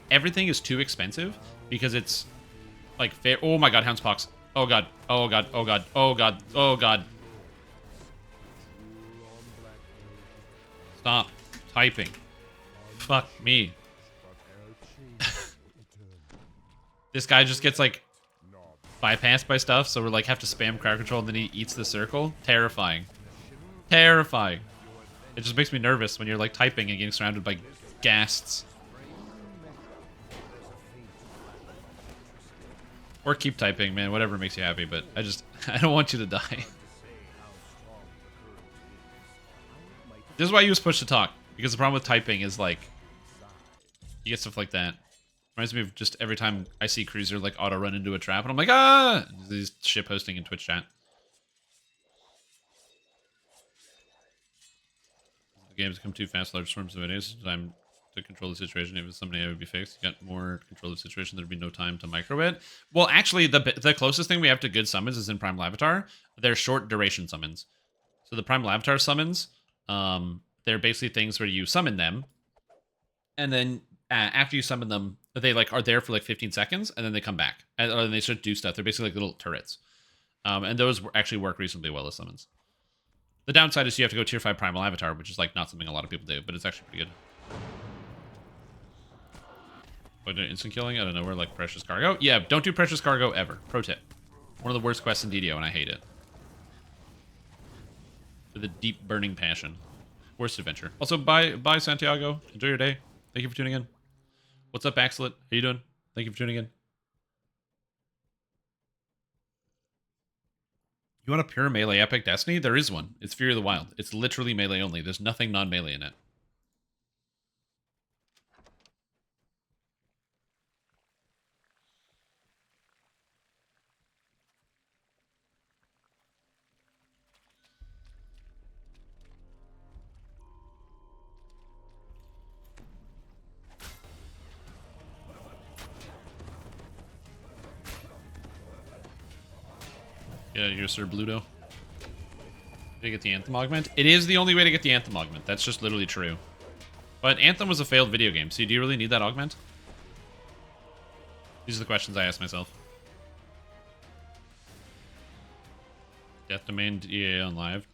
everything is too expensive because it's like fair. Oh my god, Houndspox. Oh god. Oh god. Oh god. Oh god. Oh god. Stop typing. Fuck me. This guy just gets like bypassed by stuff, so we're like have to spam crowd control and then he eats the circle. Terrifying. Terrifying. It just makes me nervous when you're like typing and getting surrounded by ghasts. Or keep typing, man, whatever makes you happy, but I don't want you to die. This is why I use push to talk, because the problem with typing is like, you get stuff like that. Reminds me of just every time I see Cruiser like auto run into a trap, and I'm like, ah! These shit posting in Twitch chat. The games come too fast, large swarms of enemies. Time to control the situation. If it's something that would be fixed, you got more control of the situation. There'd be no time to micro it. Well, actually, the closest thing we have to good summons is in Primal Avatar. They're short duration summons. So the Primal Avatar summons, they're basically things where you summon them, and then after you summon them, they like are there for like 15 seconds, and then they come back, and they start to do stuff. They're basically like little turrets, and those actually work reasonably well as summons. The downside is you have to go tier 5 Primal Avatar, which is like not something a lot of people do, but it's actually pretty good. What, instant killing? I don't know. We're like Precious Cargo. Yeah, don't do Precious Cargo ever. Pro tip. One of the worst quests in DDO, and I hate it. With a deep burning passion. Worst adventure. Also, bye Santiago. Enjoy your day. Thank you for tuning in. What's up, Axlet? How you doing? Thank you for tuning in. You want a pure melee epic Destiny? There is one. It's Fury of the Wild. It's literally melee only. There's nothing non-melee in it. Yeah, you're Sir Bluto. To get the Anthem augment? It is the only way to get the Anthem augment. That's just literally true. But Anthem was a failed video game, so do you really need that augment? These are the questions I ask myself. Death Domain EA on live.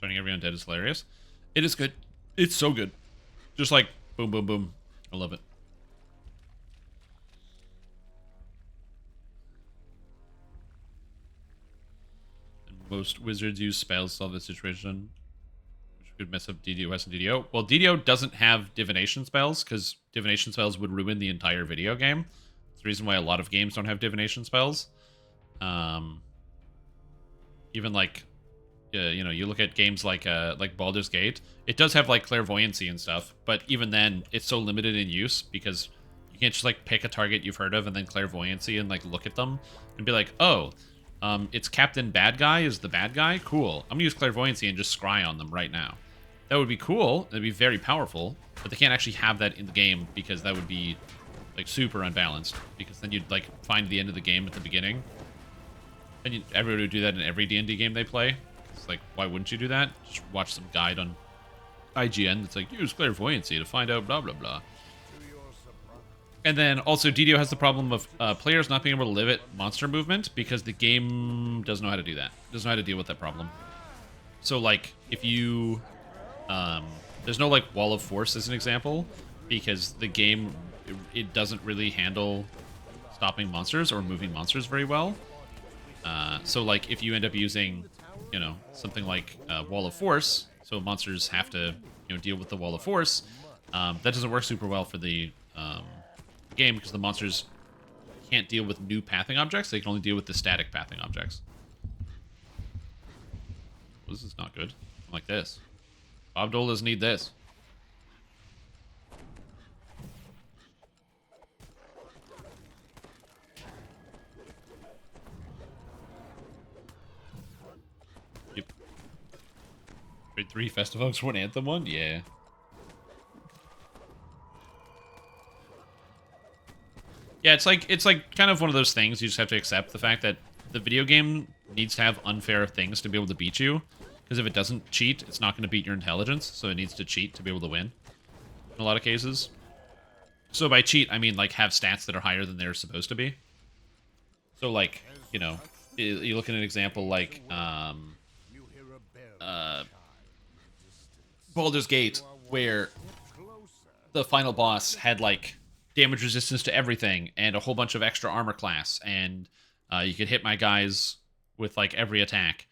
Turning everyone dead is hilarious. It is good. It's so good. Just like boom, boom, boom. I love it. Most wizards use spells to solve the situation, which could mess up DDoS and DDO. Well, DDO doesn't have divination spells, because divination spells would ruin the entire video game. That's the reason why a lot of games don't have divination spells. Even like, you know, you look at games like Baldur's Gate. It does have like clairvoyancy and stuff, but even then, it's so limited in use because you can't just like pick a target you've heard of and then clairvoyancy and like look at them and be like, oh. It's Captain Bad Guy is the bad guy? Cool. I'm gonna use clairvoyancy and just scry on them right now. That would be cool. That'd be very powerful, but they can't actually have that in the game because that would be like super unbalanced, because then you'd like find the end of the game at the beginning. And everybody would do that in every D&D game they play. It's like, why wouldn't you do that? Just watch some guide on IGN that's like, use clairvoyancy to find out blah blah blah. And then also DDO has the problem of players not being able to limit monster movement because the game doesn't know how to do that. Doesn't know how to deal with that problem. So like if you, there's no like wall of force as an example, because the game, it doesn't really handle stopping monsters or moving monsters very well. So like if you end up using, you know, something like wall of force, so monsters have to, you know, deal with the wall of force, that doesn't work super well for the game because the monsters can't deal with new pathing objects. They can only deal with the static pathing objects. Well, this is not good. Like this. Bob Dole doesn't need this. Yep. Grade 3 Festivox 1 Anthem 1? Yeah. Yeah, it's like kind of one of those things. You just have to accept the fact that the video game needs to have unfair things to be able to beat you. Because if it doesn't cheat, it's not going to beat your intelligence. So it needs to cheat to be able to win. In a lot of cases. So by cheat, I mean like have stats that are higher than they're supposed to be. So like, you know, you look at an example like Baldur's Gate, where the final boss had like damage resistance to everything and a whole bunch of extra armor class, and you could hit my guys with like every attack,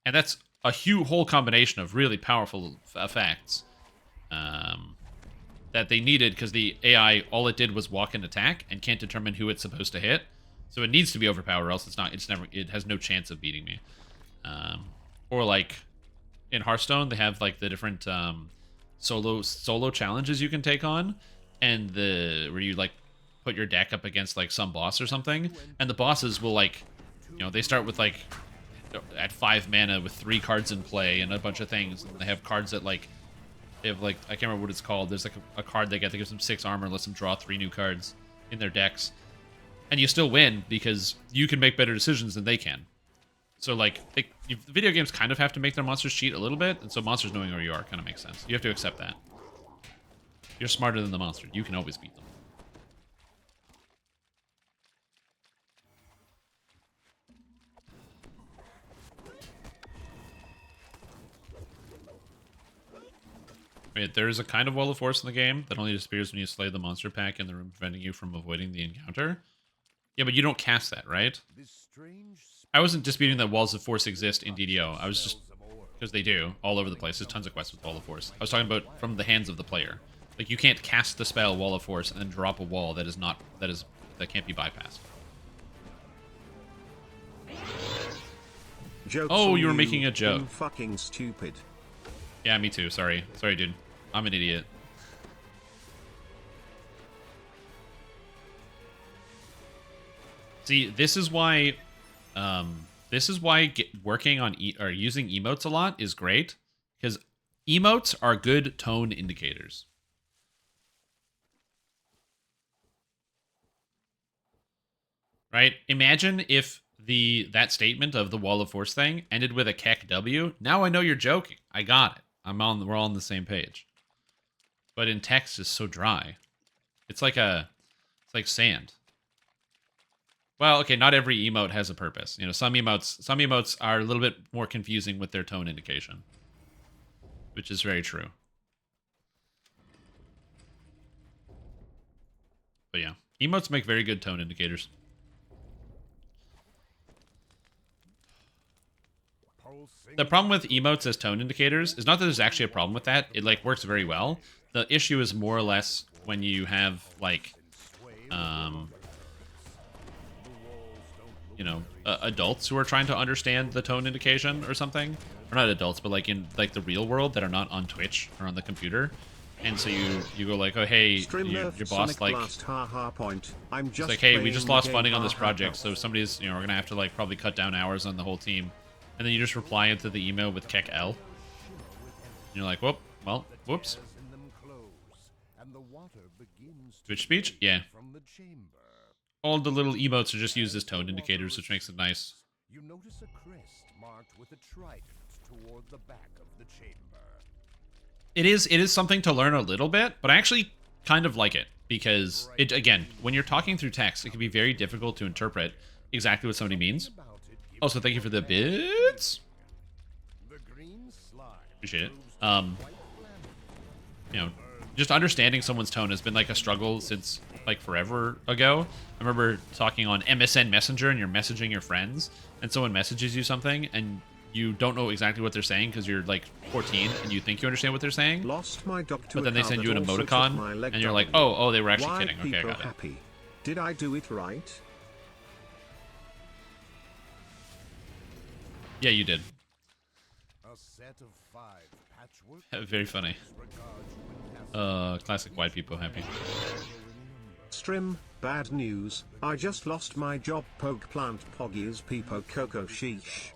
and that's a whole combination of really powerful effects that they needed, because the AI, all it did was walk and attack and can't determine who it's supposed to hit, so it needs to be overpowered, or else it has no chance of beating me. Or like in Hearthstone, they have like the different solo challenges you can take on, and where you like put your deck up against like some boss or something, and the bosses will like, they start with like at 5 mana with 3 cards in play and a bunch of things, and they have cards that like, they have like, I can't remember what it's called, there's like a card they get that gives them 6 armor and lets them draw 3 new cards in their decks, and you still win because you can make better decisions than they can. So like, video games kind of have to make their monsters cheat a little bit, and so monsters knowing where you are kind of makes sense. You have to accept that. You're smarter than the monster. You can always beat them. Wait, there is a kind of wall of force in the game that only disappears when you slay the monster pack in the room, preventing you from avoiding the encounter. Yeah, but you don't cast that, right? I wasn't disputing that walls of force exist in DDO. I was just, because they do all over the place. There's tons of quests with wall of force. I was talking about from the hands of the player. Like, you can't cast the spell wall of force and then drop a wall that can't be bypassed. Jokes oh, you were on making a joke. Fucking stupid. Yeah, me too. Sorry, dude. I'm an idiot. See, this is why working on or using emotes a lot is great, because emotes are good tone indicators. Right? Imagine if that statement of the wall of force thing ended with a keck W. Now I know you're joking. I got it. We're all on the same page. But in text, it's so dry. It's like sand. Well, okay, not every emote has a purpose. Some emotes are a little bit more confusing with their tone indication, which is very true. But yeah, emotes make very good tone indicators. The problem with emotes as tone indicators is not that there's actually a problem with that. It like works very well. The issue is more or less when you have like, adults who are trying to understand the tone indication or something, or not adults, but like in like the real world that are not on Twitch or on the computer, and so you go like, oh hey, your boss like, it's like, hey, we just lost funding on this project, so somebody's we're gonna have to like probably cut down hours on the whole team. And then you just reply into the email with keck L. And you're like, whoops. Twitch speech? Yeah. All the little emotes are just used as tone indicators, which makes it nice. You notice a crest marked with a trident toward the back of the chamber. It is something to learn a little bit, but I actually kind of like it, because again, when you're talking through text, it can be very difficult to interpret exactly what somebody means. Also, thank you for the bits. Appreciate it. Just understanding someone's tone has been like a struggle since like forever ago. I remember talking on MSN Messenger, and you're messaging your friends, and someone messages you something, and you don't know exactly what they're saying because you're like 14 and you think you understand what they're saying. Lost my dog to but then they send you an emoticon, and you're like, oh, they were actually kidding. Okay, I got it. Happy? Did I do it right? Yeah, you did. A set of 5 patchwork. Very funny. Classic white people happy. Strim, bad news. I just lost my job. Poke plant poggies peepo coco sheesh.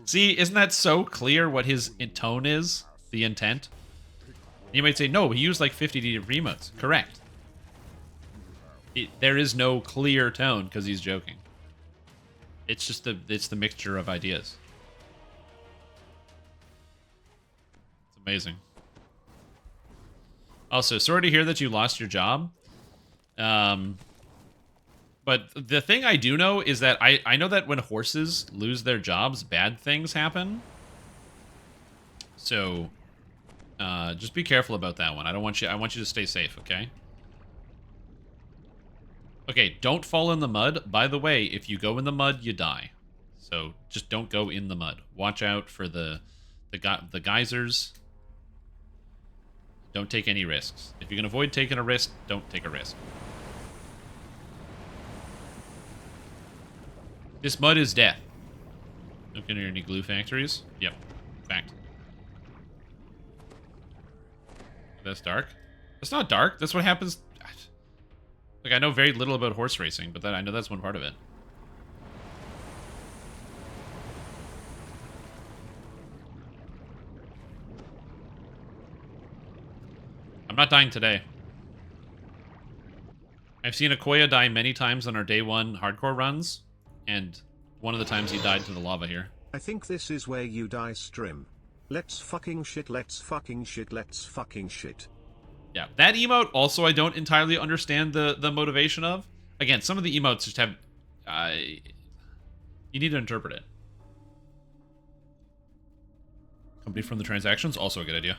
See, isn't that so clear what his tone is? The intent? You might say, no, he used like 50 emotes. Correct. There is no clear tone because he's joking. It's just it's the mixture of ideas. It's amazing. Also, sorry to hear that you lost your job. But the thing I do know is that I know that when horses lose their jobs, bad things happen. So Just be careful about that one. I want you to stay safe, okay? Okay, don't fall in the mud. By the way, if you go in the mud, you die. So just don't go in the mud. Watch out for the geysers. Don't take any risks. If you can avoid taking a risk, don't take a risk. This mud is death. Looking at any glue factories? Yep. Fact. That's dark. That's not dark. That's what happens. Like, I know very little about horse racing, but I know that's one part of it. I'm not dying today. I've seen Akoya die many times on our day one hardcore runs, and one of the times he died to the lava here. I think this is where you die, Strim. Let's fucking shit, let's fucking shit, let's fucking shit. Yeah, that emote also I don't entirely understand the motivation of. Again, some of the emotes just have... you need to interpret it. Company from the transactions, also a good idea.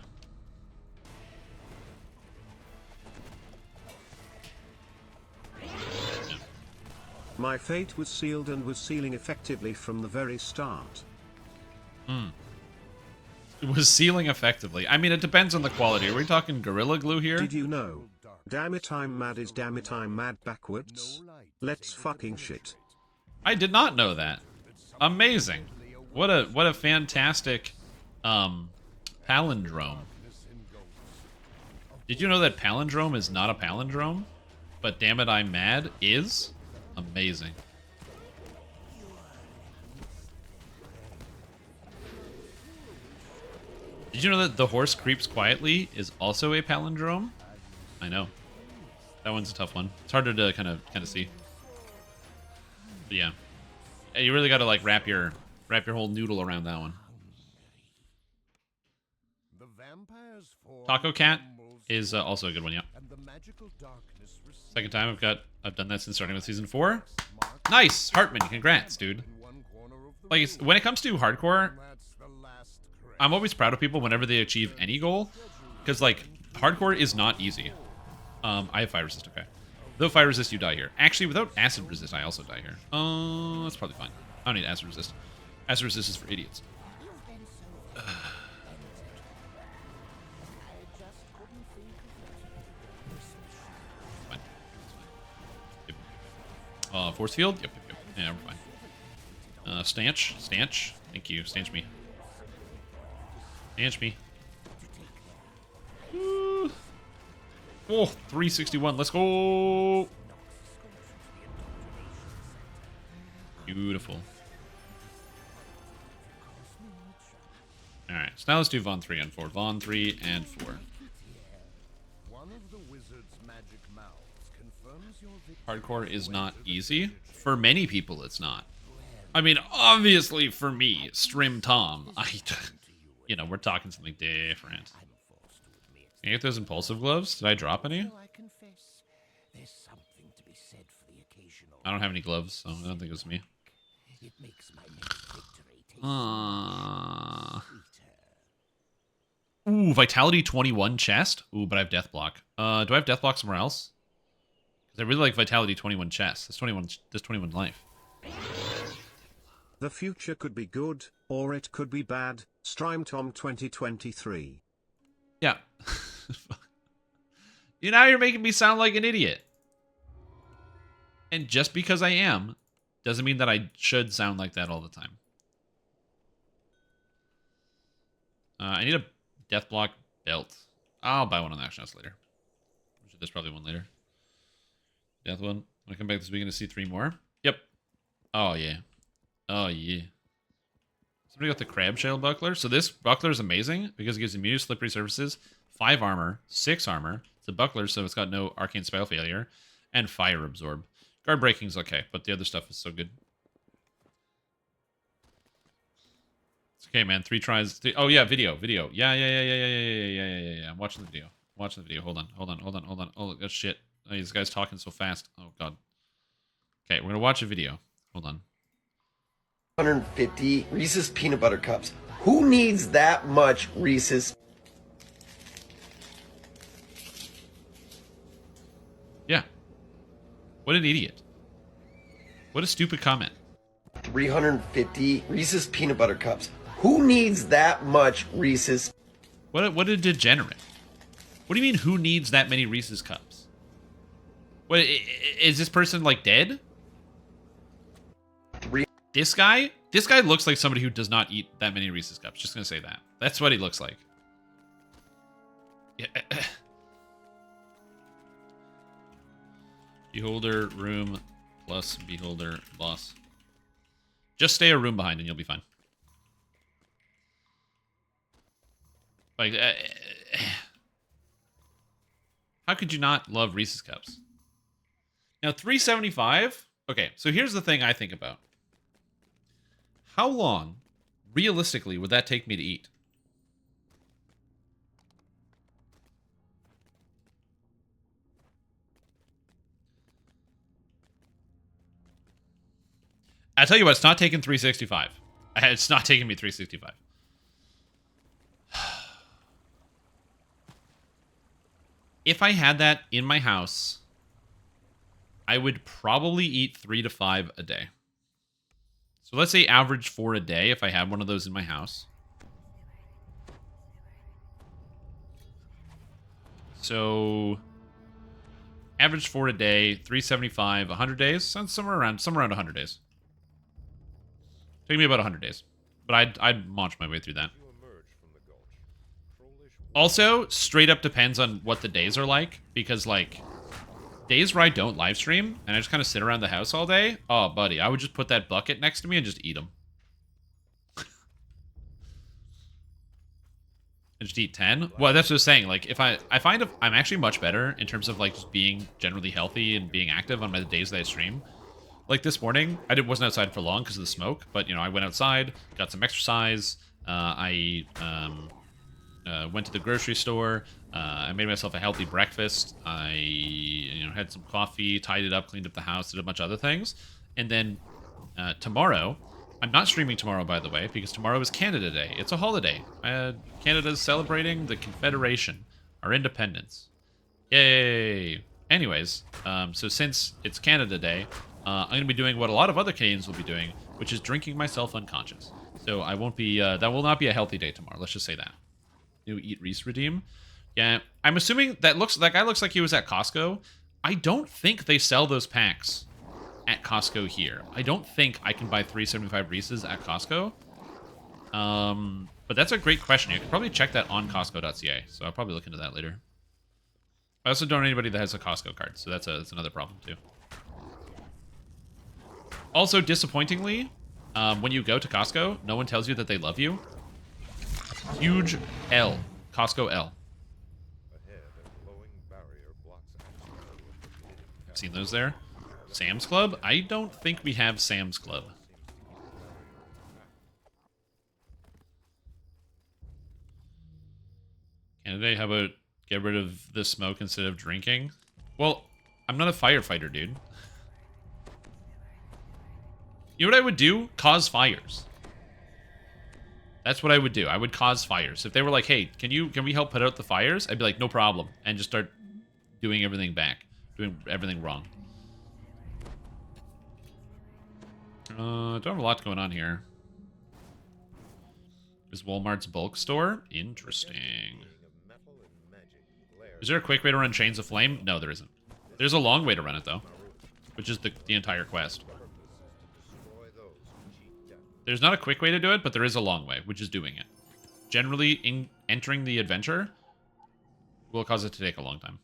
My fate was sealed and was sealing effectively from the very start. It was sealing effectively. I mean, it depends on the quality. Are we talking Gorilla Glue here? Did you know? Damn it, I'm mad is damn it, I'm mad backwards. Let's fucking shit. I did not know that. Amazing. What a fantastic palindrome. Did you know that palindrome is not a palindrome? But damn it, I'm mad is? Amazing. Did you know that the horse creeps quietly is also a palindrome? I know. That one's a tough one. It's harder to kind of see. But yeah. You really got to like wrap your whole noodle around that one. Taco Cat is also a good one, yeah. Second time I've done that since starting with season 4. Nice, Hartman, congrats, dude. Like, when it comes to hardcore, I'm always proud of people whenever they achieve any goal, because like hardcore is not easy. I have fire resist, okay. Without fire resist, you die here. Actually, without acid resist, I also die here. That's probably fine. I don't need acid resist. Acid resist is for idiots. Force field? Yep. Yeah, we're fine. Stanch. Thank you. Stanch me. Stanch me. Woo. Oh, 361. Let's go. Beautiful. Alright, so now let's do Von 3 and 4. Von 3 and 4. Hardcore is not easy. For many people, it's not. I mean, obviously for me, Strim Tom, you know, we're talking something different. Can I get those impulsive gloves? Did I drop any? I don't have any gloves, so I don't think it was me. Ooh, Vitality 21 chest? Ooh, but I have Death Block. Do I have Death Block somewhere else? Because I really like Vitality 21 chest. That's 21 life. The future could be good, or it could be bad. Strime Tom 2023. Yeah. You know, you're making me sound like an idiot. And just because I am, doesn't mean that I should sound like that all the time. I need a Death Block belt. I'll buy one on the Action House later. There's probably one later. Death one. When I come back this weekend to see 3 more. Yep. Oh, yeah. Oh, yeah. Somebody got the Crab Shell Buckler. So this Buckler is amazing because it gives immune to slippery surfaces, 5 armor, 6 armor. It's a Buckler, so it's got no arcane spell failure, and Fire Absorb. Guard breaking's okay, but the other stuff is so good. It's okay, man. 3 tries. Oh, yeah, video. Yeah. I'm watching the video. Hold on. Oh, good shit. Oh, this guy's talking so fast. Oh, God. Okay, we're going to watch a video. Hold on. 150 Reese's peanut butter cups. Who needs that much Reese's? What an idiot. What a stupid comment. 350 Reese's peanut butter cups. Who needs that much Reese's? What a degenerate. What do you mean, who needs that many Reese's cups? What, is this person, like, dead? This guy? This guy looks like somebody who does not eat that many Reese's cups. Just gonna say that. That's what he looks like. Yeah. Beholder, room, plus beholder, boss. Just stay a room behind and you'll be fine. Like, how could you not love Reese's Cups? Now, $3.75? Okay, so here's the thing I think about. How long, realistically, would that take me to eat? I tell you what, it's not taking $3.65. It's not taking me $3.65. If I had that in my house, I would probably eat 3 to 5 a day. So let's say average 4 a day if I had one of those in my house. So average 4 a day, 375, 100 days, sounds somewhere around 100 days. Take me about 100 days, but I'd launch my way through that. Also, straight up depends on what the days are like, because like days where I don't live stream and I just kind of sit around the house all day, oh buddy, I would just put that bucket next to me and just eat them. And just eat 10. Well, that's what I was saying. Like, I find I'm actually much better in terms of like just being generally healthy and being active on my days that I stream. Like this morning, I wasn't outside for long because of the smoke, but you know, I went outside, got some exercise. I went to the grocery store. I made myself a healthy breakfast. I had some coffee, tied it up, cleaned up the house, did a bunch of other things. And then tomorrow, I'm not streaming tomorrow, by the way, because tomorrow is Canada Day. It's a holiday. Canada's celebrating the Confederation, our independence. Yay! Anyways, so since it's Canada Day, I'm going to be doing what a lot of other Canadians will be doing, which is drinking myself unconscious. So I won't be, that will not be a healthy day tomorrow. Let's just say that. New Eat Reese redeem. Yeah, I'm assuming that guy looks like he was at Costco. I don't think they sell those packs at Costco here. I don't think I can buy 375 Reese's at Costco. But that's a great question. You can probably check that on Costco.ca. So I'll probably look into that later. I also don't know anybody that has a Costco card, so that's another problem too. Also, disappointingly, when you go to Costco, no one tells you that they love you. Huge L. Costco L. Seen those there? Sam's Club? I don't think we have Sam's Club. Canada, how about get rid of the smoke instead of drinking? Well, I'm not a firefighter, dude. You know what I would do? Cause fires. That's what I would do. I would cause fires. If they were like, hey, can we help put out the fires? I'd be like, no problem. And just start doing everything back. Doing everything wrong. Don't have a lot going on here. Is Walmart's bulk store? Interesting. Is there a quick way to run Chains of Flame? No, there isn't. There's a long way to run it, though. Which is the entire quest. There's not a quick way to do it, but there is a long way, which is doing it. Generally, entering the adventure will cause it to take a long time.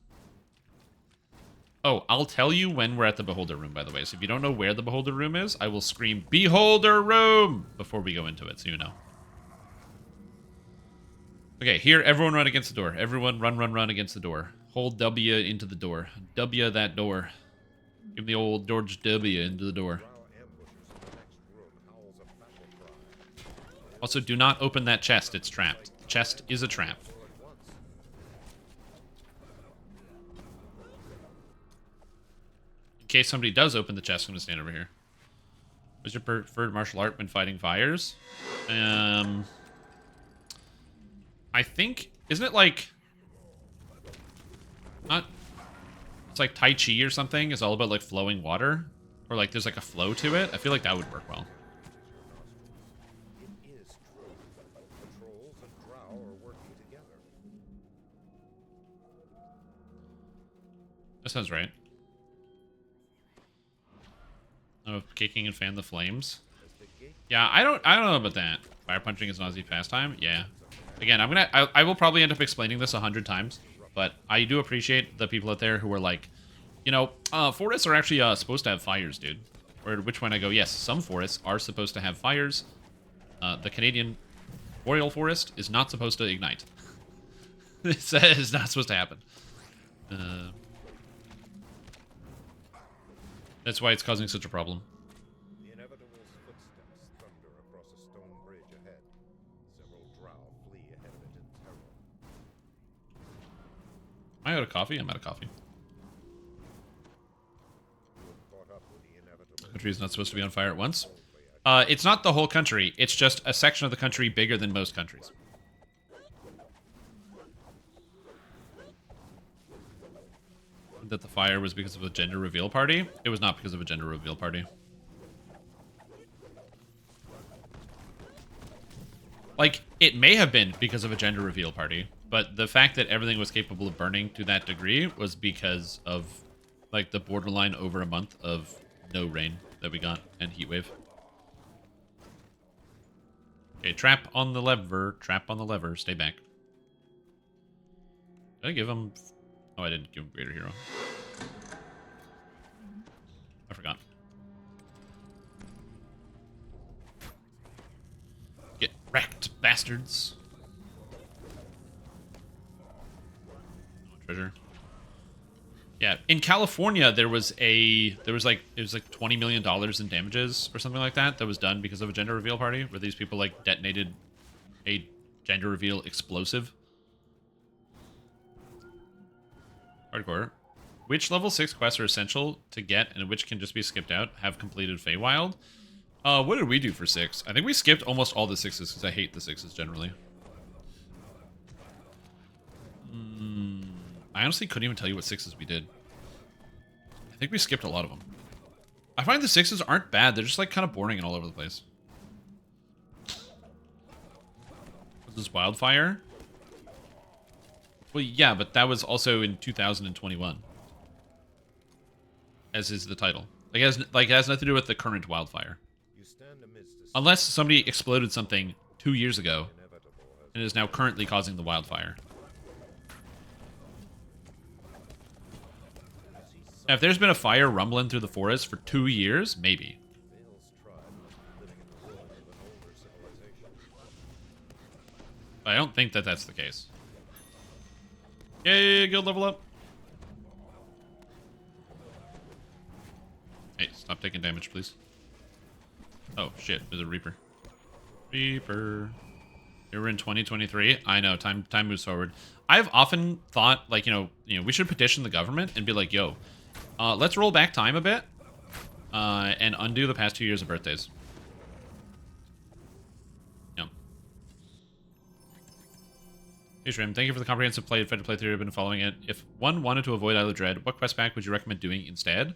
Oh, I'll tell you when we're at the Beholder Room, by the way. So if you don't know where the Beholder Room is, I will scream, Beholder Room! Before we go into it, so you know. Okay, here, everyone run against the door. Everyone run against the door. Hold W into the door. W that door. Give the old George W into the door. Also, do not open that chest. It's trapped. The chest is a trap. In case somebody does open the chest, I'm going to stand over here. What's your preferred martial art when fighting fires? I think... Isn't it like... Not... It's like Tai Chi or something. It's all about like flowing water. Or like there's like a flow to it. I feel like that would work well. It is true. The trolls and drow are working together. That sounds right. Oh, kicking and fan the flames. Yeah, I don't know about that. Fire punching is an Aussie pastime. Yeah. Again, I will probably end up explaining this 100 times, but I do appreciate the people out there who are like, you know, forests are actually supposed to have fires, dude. Or at which point I go, yes, some forests are supposed to have fires. The Canadian boreal forest is not supposed to ignite. It's not supposed to happen. That's why it's causing such a problem. The inevitable footsteps thunder across a stone bridge ahead. Several drow flee ahead of it in terror. Am I out of coffee? I'm out of coffee. You have caught up with the inevitable. The country is not supposed to be on fire at once. It's not the whole country. It's just a section of the country bigger than most countries. That the fire was because of a gender reveal party. It was not because of a gender reveal party. Like, it may have been because of a gender reveal party, but the fact that everything was capable of burning to that degree was because of, like, the borderline over a month of no rain that we got and heat wave. Okay, trap on the lever, stay back. Did I give him... Oh, I didn't give him Greater Hero. I forgot. Get wrecked, bastards. Treasure. Yeah, in California it was like $20 million in damages or something like that was done because of a gender reveal party where these people like detonated a gender reveal explosive. Hardcore. Which level 6 quests are essential to get and which can just be skipped out? Have completed Feywild. What did we do for 6? I think we skipped almost all the 6s because I hate the 6s generally. I honestly couldn't even tell you what 6s we did. I think we skipped a lot of them. I find the 6s aren't bad. They're just like kind of boring and all over the place. This is Wildfire. Well, yeah, but that was also in 2021. As is the title. Like, it has nothing to do with the current Wildfire. You stand amidst a Unless somebody exploded something 2 years ago and is now currently causing the wildfire. Now, if there's been a fire rumbling through the forest for 2 years, maybe. Vale's tribe, living in the ruins of an older civilization. But I don't think that that's the case. Yay, guild level up. Hey, stop taking damage, please. Oh, shit, there's a Reaper. Reaper. Here we're in 2023. I know, time moves forward. I've often thought, like, you know, we should petition the government and be like, yo, let's roll back time a bit and undo the past 2 years of birthdays. Yeah. Hey, Shrim, thank you for the comprehensive Fed playthrough. I've been following it. If one wanted to avoid Isle of Dread, what quest pack would you recommend doing instead?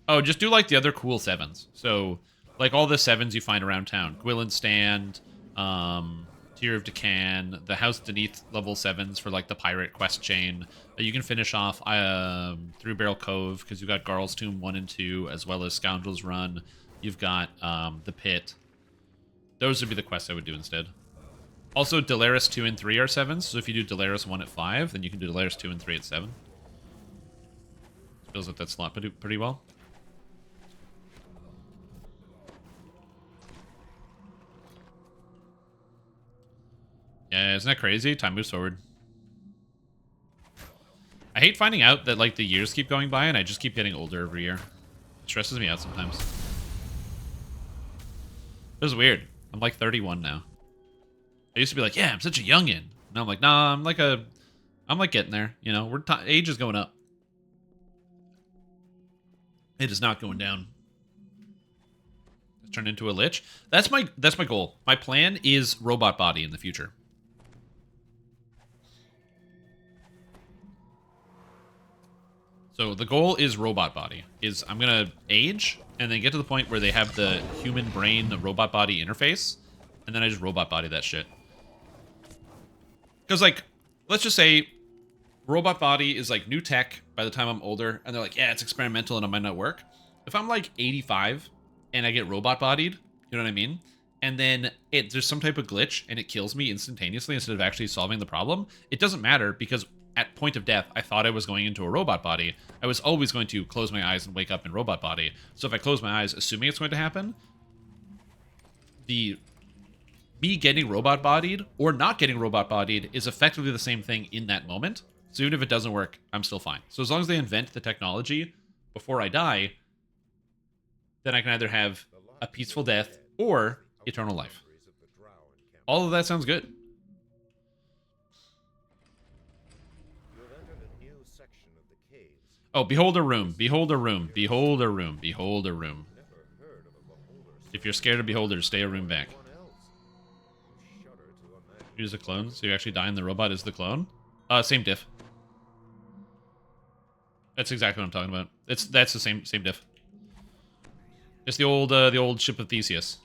Oh, just do, like, the other cool 7s. So, like, all the 7s you find around town. Gwilyn's Stand, Tear of Decan, the House Beneath level 7s for, like, the pirate quest chain. You can finish off Through Barrel Cove, because you've got Garl's Tomb 1 and 2, as well as Scoundrel's Run. You've got The Pit. Those would be the quests I would do instead. Also, Delaris 2 and 3 are 7s, so if you do Delaris 1 at 5, then you can do Delaris 2 and 3 at 7. Fills up that slot pretty well. Yeah, isn't that crazy? Time moves forward. I hate finding out that, like, the years keep going by and I just keep getting older every year. It stresses me out sometimes. It was weird. I'm like 31 now. I used to be like, yeah, I'm such a youngin'. Now I'm like, nah, I'm like getting there. You know, age is going up. It is not going down. Turn into a lich. That's my goal. My plan is robot body in the future. So the goal is robot body. I'm gonna age and then get to the point where they have the human brain, the robot body interface, and then I just robot body that shit. Because like, let's just say robot body is like new tech by the time I'm older, and they're like, yeah, it's experimental and it might not work. If I'm like 85 and I get robot bodied, you know what I mean? And then there's some type of glitch and it kills me instantaneously instead of actually solving the problem, it doesn't matter because at point of death, I thought I was going into a robot body. I was always going to close my eyes and wake up in robot body. So if I close my eyes, assuming it's going to happen, me getting robot bodied or not getting robot bodied is effectively the same thing in that moment. So even if it doesn't work, I'm still fine. So as long as they invent the technology before I die, then I can either have a peaceful death or eternal life. All of that sounds good. Oh, behold a room, behold a room, behold a room, behold a room. If you're scared of beholders, stay a room back. Use a clone, so you actually die and the robot is the clone? Same diff. That's exactly what I'm talking about. That's the same diff. It's the old ship of Theseus.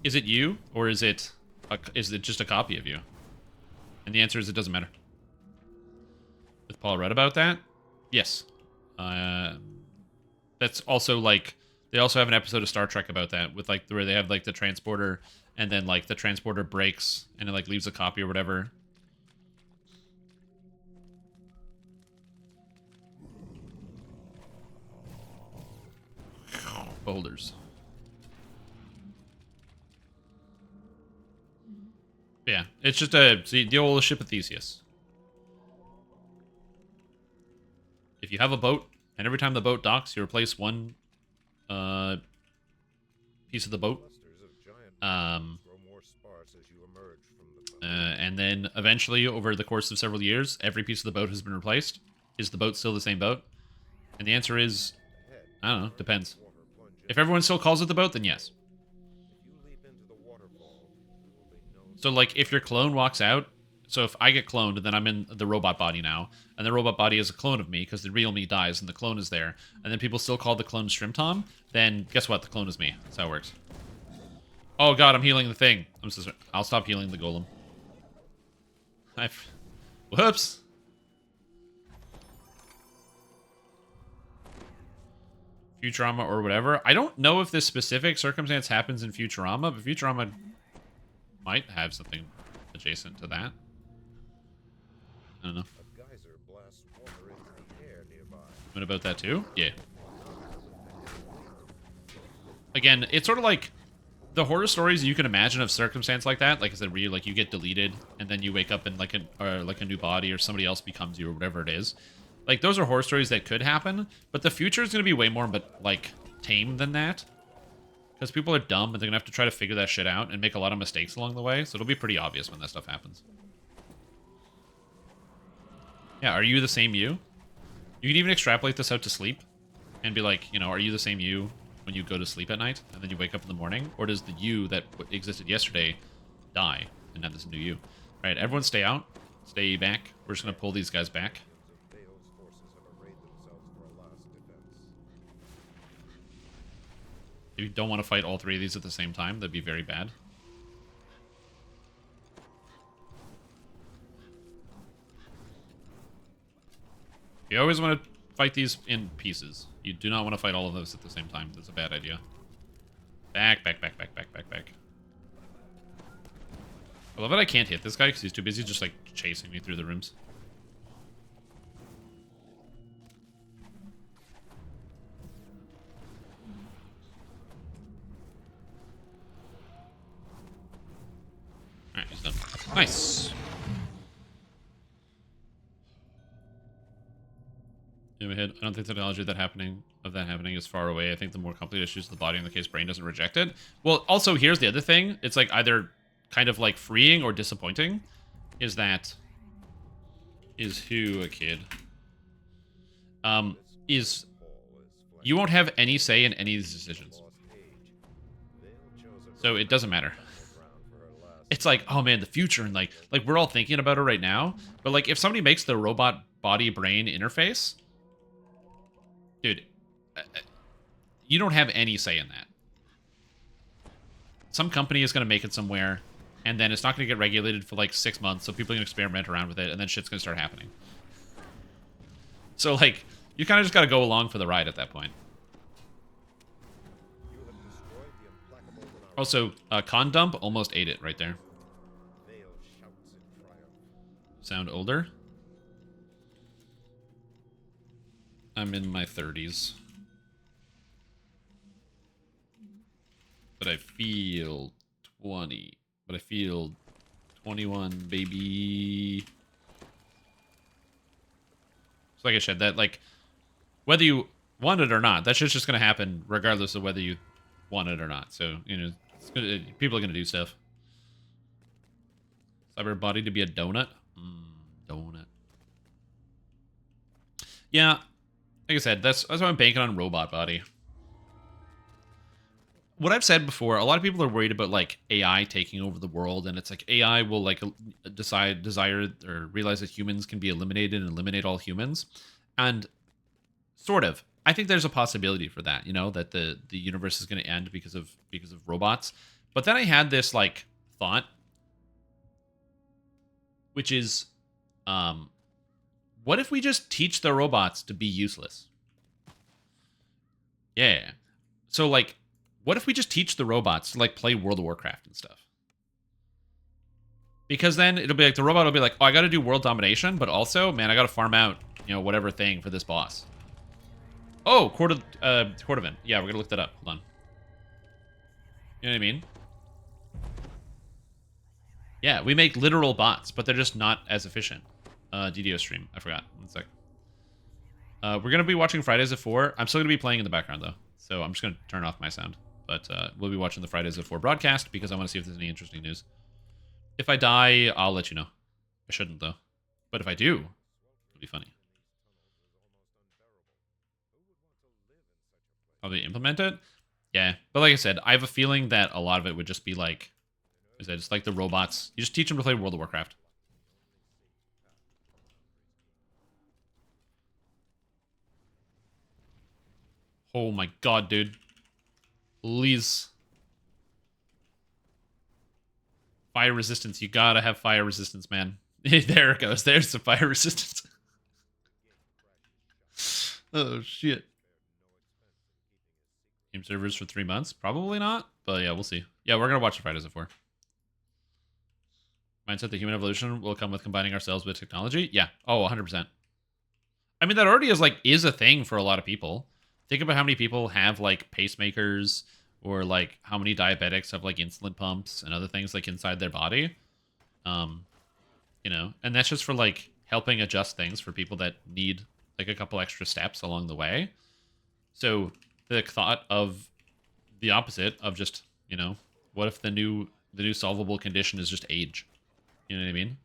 Is it you, or is it just a copy of you? And the answer is it doesn't matter. With Paul read about that? Yes. That's also like they also have an episode of Star Trek about that with like where they have like the transporter and then like the transporter breaks and it like leaves a copy or whatever. Boulders. Yeah, it's just the old ship of Theseus. If you have a boat, and every time the boat docks, you replace one piece of the boat, and then eventually, over the course of several years, every piece of the boat has been replaced. Is the boat still the same boat? And the answer is, I don't know, depends. If everyone still calls it the boat, then yes. So, like, if your clone walks out, so if I get cloned and then I'm in the robot body now, and the robot body is a clone of me because the real me dies and the clone is there, and then people still call the clone Shrimp Tom, then guess what? The clone is me. That's how it works. Oh god, I'm healing the thing. I'll stop healing the golem. Whoops. Futurama or whatever. I don't know if this specific circumstance happens in Futurama, but Futurama might have something adjacent to that. I don't know. What about that too? Yeah. Again, it's sort of like the horror stories you can imagine of circumstance like that. Like I said, where you like you get deleted and then you wake up in like a new body or somebody else becomes you or whatever it is. Like those are horror stories that could happen, but the future is going to be way more but like tame than that. Because people are dumb and they're going to have to try to figure that shit out and make a lot of mistakes along the way. So it'll be pretty obvious when that stuff happens. Yeah, are you the same you? You can even extrapolate this out to sleep and be like, you know, are you the same you when you go to sleep at night and then you wake up in the morning? Or does the you that existed yesterday die and have this new you? All right, everyone stay out. Stay back. We're just going to pull these guys back. If you don't want to fight all three of these at the same time, that'd be very bad. You always want to fight these in pieces. You do not want to fight all of those at the same time. That's a bad idea. Back, back, back, back, back, back, back. I love that I can't hit this guy because he's too busy just like chasing me through the rooms. Alright, he's done. Nice. I don't think the technology of that happening is far away. I think the more complicated issues of the body, in the case brain doesn't reject it. Well, also here's the other thing. It's like either kind of like freeing or disappointing. Is who a kid? Is you won't have any say in any of these decisions. So it doesn't matter. It's like, oh man, the future and like we're all thinking about it right now. But like if somebody makes the robot body-brain interface, dude, you don't have any say in that. Some company is going to make it somewhere, and then it's not going to get regulated for like 6 months, so people are going to experiment around with it, and then shit's going to start happening. So, like, you kind of just got to go along for the ride at that point. Also, Con Dump almost ate it right there. Sound older? I'm in my 30s. But I feel 20. But I feel 21, baby. So like I said, that, like, whether you want it or not, that shit's just going to happen regardless of whether you want it or not. So, you know, people are going to do stuff. Cyber body to be a donut? Donut. Yeah, like I said, that's why I'm banking on robot body. What I've said before, a lot of people are worried about, like, AI taking over the world, and it's like AI will, like, desire or realize that humans can be eliminated and eliminate all humans. And sort of. I think there's a possibility for that, you know, that the universe is going to end because of robots. But then I had this, like, thought, which is, what if we just teach the robots to be useless? Yeah. So, like, what if we just teach the robots to, like, play World of Warcraft and stuff? Because then it'll be like, the robot will be like, oh, I got to do world domination, but also, man, I got to farm out, you know, whatever thing for this boss. Oh, Cordovan. Yeah, we're going to look that up. Hold on. You know what I mean? Yeah, we make literal bots, but they're just not as efficient. DDO stream. I forgot. 1 sec. We're going to be watching Fridays at 4. I'm still going to be playing in the background, though. So I'm just going to turn off my sound. But we'll be watching the Fridays at 4 broadcast because I want to see if there's any interesting news. If I die, I'll let you know. I shouldn't, though. But if I do, it'll be funny. How they implement it? Yeah. But like I said, I have a feeling that a lot of it would just be like, is that just like the robots. You just teach them to play World of Warcraft. Oh my god, dude. Please. Fire resistance. You gotta have fire resistance, man. There it goes. There's the fire resistance. Oh, shit. Game servers for 3 months? Probably not. But yeah, we'll see. Yeah, we're gonna watch the Fridays at 4. Mindset the human evolution will come with combining ourselves with technology? Yeah. Oh, 100%. I mean, that already is a thing for a lot of people. Think about how many people have, like, pacemakers, or, like, how many diabetics have, like, insulin pumps and other things, like, inside their body. You know, and that's just for, like, helping adjust things for people that need, like, a couple extra steps along the way. So the thought of the opposite of just, you know, what if the new solvable condition is just age? You know what I mean?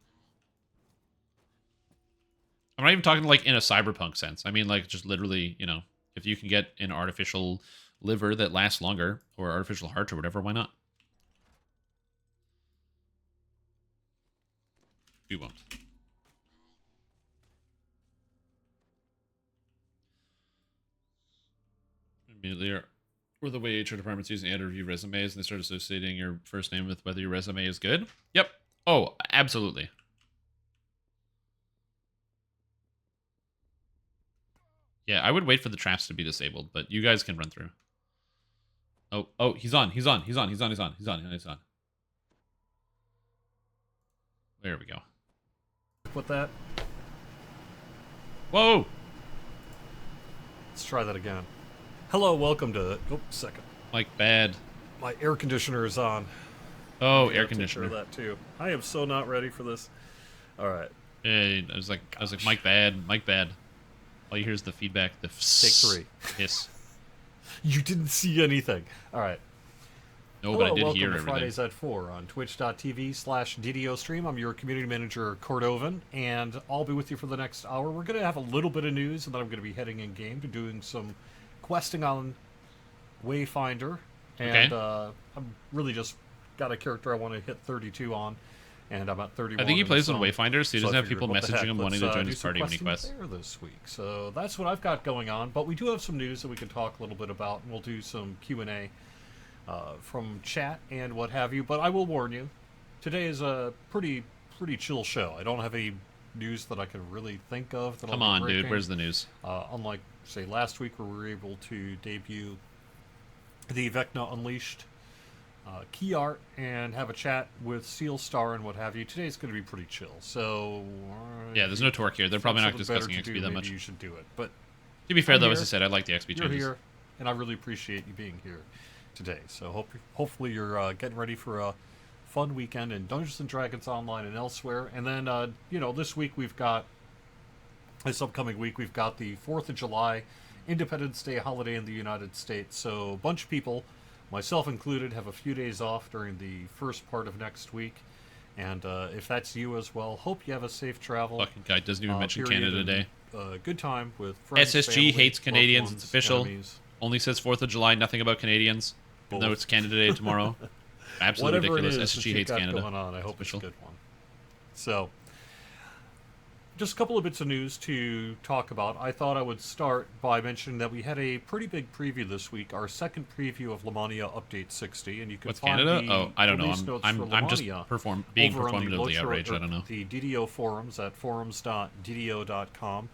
I'm not even talking, like, in a cyberpunk sense. I mean, like, just literally, you know, if you can get an artificial liver that lasts longer, or artificial heart or whatever, why not? We won't. Immediately, or the way HR departments use and review resumes, and they start associating your first name with whether your resume is good. Yep. Oh, absolutely. Yeah, I would wait for the traps to be disabled, but you guys can run through. Oh, he's on. There we go. With that. Whoa! Let's try that again. Hello, welcome to... Oh, second. Like, bad. My air conditioner is on. Oh, I air gotta take conditioner. care of that too. I am so not ready for this. All right. Hey, I was like, Mike bad. All you hear is the feedback, the Take 3. hiss. You didn't see anything. All right. No, Hello, but I did welcome hear to everything. Fridays at 4 on twitch.tv/DDO stream. I'm your community manager, Cordovan, and I'll be with you for the next hour. We're going to have a little bit of news, and then I'm going to be heading in game to doing some questing on Wayfinder. And Okay. I'm really just got a character I want to hit 32 on. and I'm at 31. I think he in plays the on zone. Wayfinder, so he doesn't I have figured, people what the messaging heck, him wanting let's, to join do his some party when he questing quests. there this week. So that's what I've got going on. But we do have some news that we can talk a little bit about, and we'll do some Q&A from chat and what have you. But I will warn you, today is a pretty chill show. I don't have any news that I can really think of. Come on, dude. Where's the news? Unlike, say, last week where we were able to debut the Vecna Unleashed key art and have a chat with Seal Star and what have you. Today's going to be pretty chill. So Yeah, there's no torque here. They're probably not something better discussing to XP do, that maybe much. you should do it. But To be fair, I'm though, here. as I said, I like the XP you're changes. here, and I really appreciate you being here today. So hopefully you're getting ready for a fun weekend in Dungeons and Dragons Online and elsewhere. And then this week this upcoming week we've got the 4th of July Independence Day holiday in the United States. So a bunch of people, myself included, have a few days off during the first part of next week. And if that's you as well, hope you have a safe travel. Fucking guy doesn't even mention period, Canada Day. and, good time with friends, SSG family, hates loved Canadians. ones, It's official. enemies. Only says 4th of July, nothing about Canadians. Even though Both. it's Canada Day tomorrow. Absolutely Whatever ridiculous. it is that SSG you've hates got Canada. going on, I hope official. it's a good one. So, just a couple of bits of news to talk about. I thought I would start by mentioning that we had a pretty big preview this week, our second preview of Lamania Update 60, and you can What's find Canada? the Oh, I don't know. release notes for I'm just Lamania being over on the performatively Lotro, outraged. I don't know. the DDO forums at forums.ddo.com.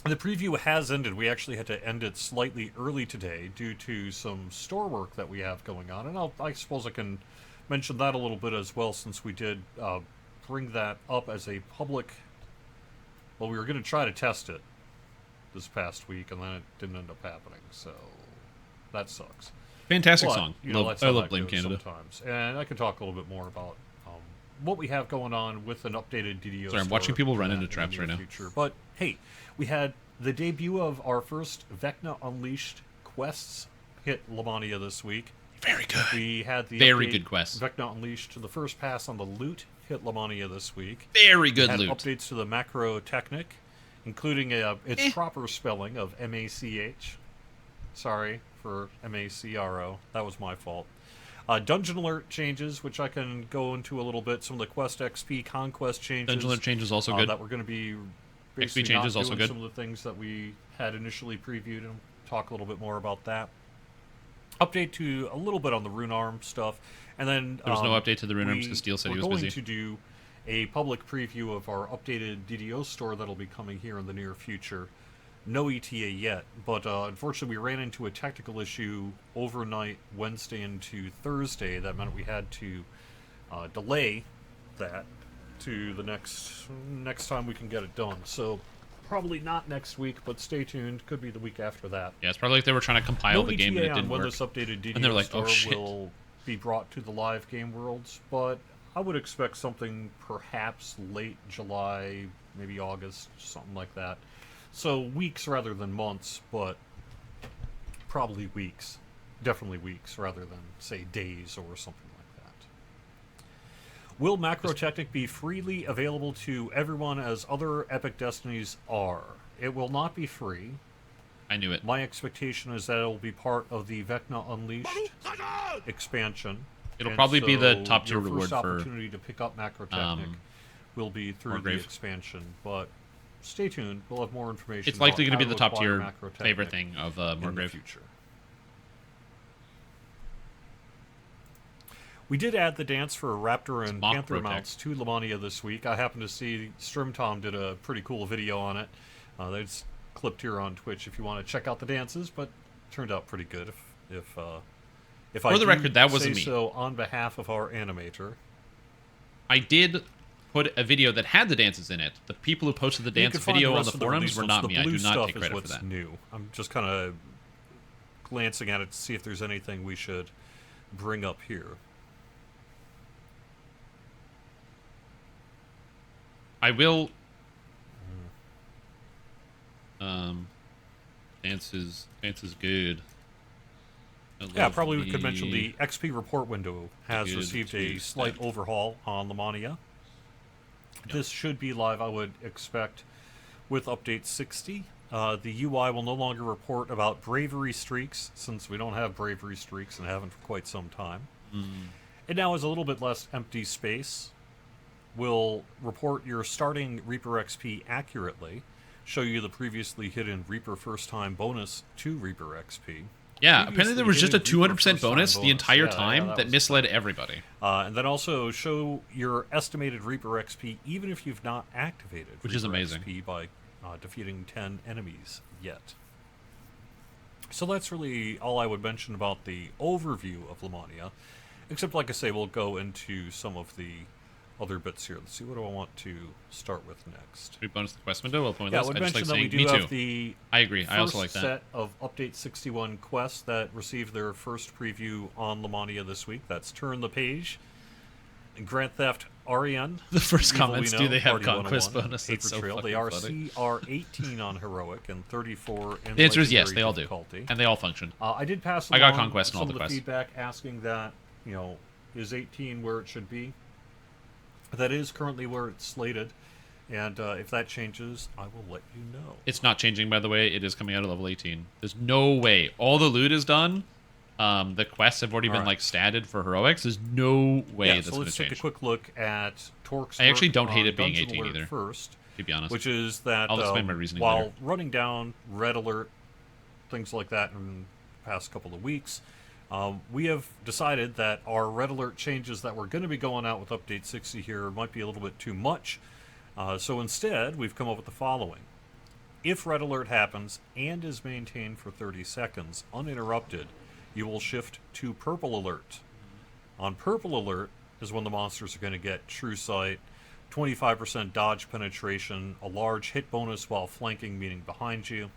The preview has ended. We actually had to end it slightly early today due to some store work that we have going on, and I suppose I can mention that a little bit as well, since we did bring that up as a public. Well, we were going to try to test it this past week, and then it didn't end up happening, so that sucks. Fantastic But, song. that's I how love that Blame goes Canada. sometimes. And I can talk a little bit more about what we have going on with an updated DDO. Sorry, I'm watching store people for run that into in the traps near right now. future. But hey, we had the debut of our first Vecna Unleashed quests hit Lamania this week. Very good. We had the Very update, good quest. Vecna Unleashed, the first pass on the loot hit Lamania this week. Very good We had loot. updates to the macro technic, including its proper spelling of MACH. Sorry for MACRO. That was my fault. Dungeon alert changes, which I can go into a little bit. Some of the quest XP conquest changes. Dungeon alert change is also good. That we're going to be basically changes not also doing good. some of the things that we had initially previewed, and talk a little bit more about that. Update to a little bit on the Rune Arm stuff, and then There was no update to the Rune Arms we- because Steel said he we're was going busy. to do a public preview of our updated DDO store that'll be coming here in the near future. No ETA yet, but unfortunately we ran into a technical issue overnight Wednesday into Thursday that meant we had to delay that to the next time we can get it done. So probably not next week, but stay tuned. Could be the week after that. Yeah, it's probably like they were trying to compile No the game and ETA it on didn't when work. this updated DDO And they're like, store oh, shit. will be brought to the live game worlds, but I would expect something perhaps late July, maybe August, something like that. So weeks rather than months, but probably weeks. Definitely weeks rather than, say, days or something like that. Will Macrotechnic be freely available to everyone as other Epic Destinies are? It will not be free. I knew it. My expectation is that it will be part of the Vecna Unleashed expansion. It'll And probably be the so top tier your reward first for opportunity to pick up Macrotechnic will be through the Wargrave. expansion. But stay tuned. We'll have more information. It's likely going to be the top tier Macrotechnic favorite thing of in the Wargrave. future. We did add the dance for Raptor and Mock Panther Protect. mounts to Lamania this week. I happened to see Strimtom did a pretty cool video on it. That's clipped here on Twitch if you want to check out the dances, but turned out pretty good. If I For the do record, that wasn't say me. so on behalf of our animator. I did put a video that had the dances in it. The people who posted the You dance can find video on rest the of forums release were notes. not The me. I blue do not stuff take is credit for what's that. new. I'm just kind of glancing at it to see if there's anything we should bring up here. I will. Dance is good. I Yeah, love probably we could mention the XP report window has good received a to slight step. overhaul on Lamania. Yep. This should be live, I would expect, with update 60. The UI will no longer report about bravery streaks, since we don't have bravery streaks and haven't for quite some time. It now has a little bit less empty space. Will report your starting Reaper XP accurately, show you the previously hidden Reaper first time bonus to Reaper XP. Yeah, apparently there was just a Previously hidden 200% Reaper bonus first-time the entire bonus. time that was misled fun. everybody. And then also show your estimated Reaper XP even if you've not activated Which Reaper is amazing. XP by defeating 10 enemies yet. So that's really all I would mention about the overview of Lamania. Except, like I say, we'll go into some of the other bits here. Let's see, what do I want to start with next? We bonus the quest window. Well, point Yeah, I list. would I just mention like that we saying, do me have too. the I agree. I also like first that. set of Update 61 quests that received their first preview on Lamania this week. That's Turn the Page, and Grand Theft REN. The first Evil comments, We do Know, they have Party conquest 101, bonus? Paper That's so Trail. fucking They are funny. CR 18 on Heroic and 34 in The answer is yes, Legendary they all do. difficulty. And they all function. I did pass I got along conquest in all some the of the quests. feedback asking that, is 18 where it should be? That is currently where it's slated, and if that changes, I will let you know. It's not changing, by the way. It is coming out at level 18. There's no way. All the loot is done. The quests have already been Alright. like statted for heroics. There's no way Yeah, that's so going to let's take change. a quick look at Torque's I actually work don't hate on it being Dungeon 18 Alert either. first, To be honest. which is that I'll explain my reasoning while later. running down Red Alert, things like that in the past couple of weeks, we have decided that our Red Alert changes that we're going to be going out with Update 60 here might be a little bit too much. So instead, we've come up with the following. If Red Alert happens and is maintained for 30 seconds uninterrupted, you will shift to Purple Alert. On Purple Alert is when the monsters are going to get True Sight, 25% dodge penetration, a large hit bonus while flanking, meaning behind you.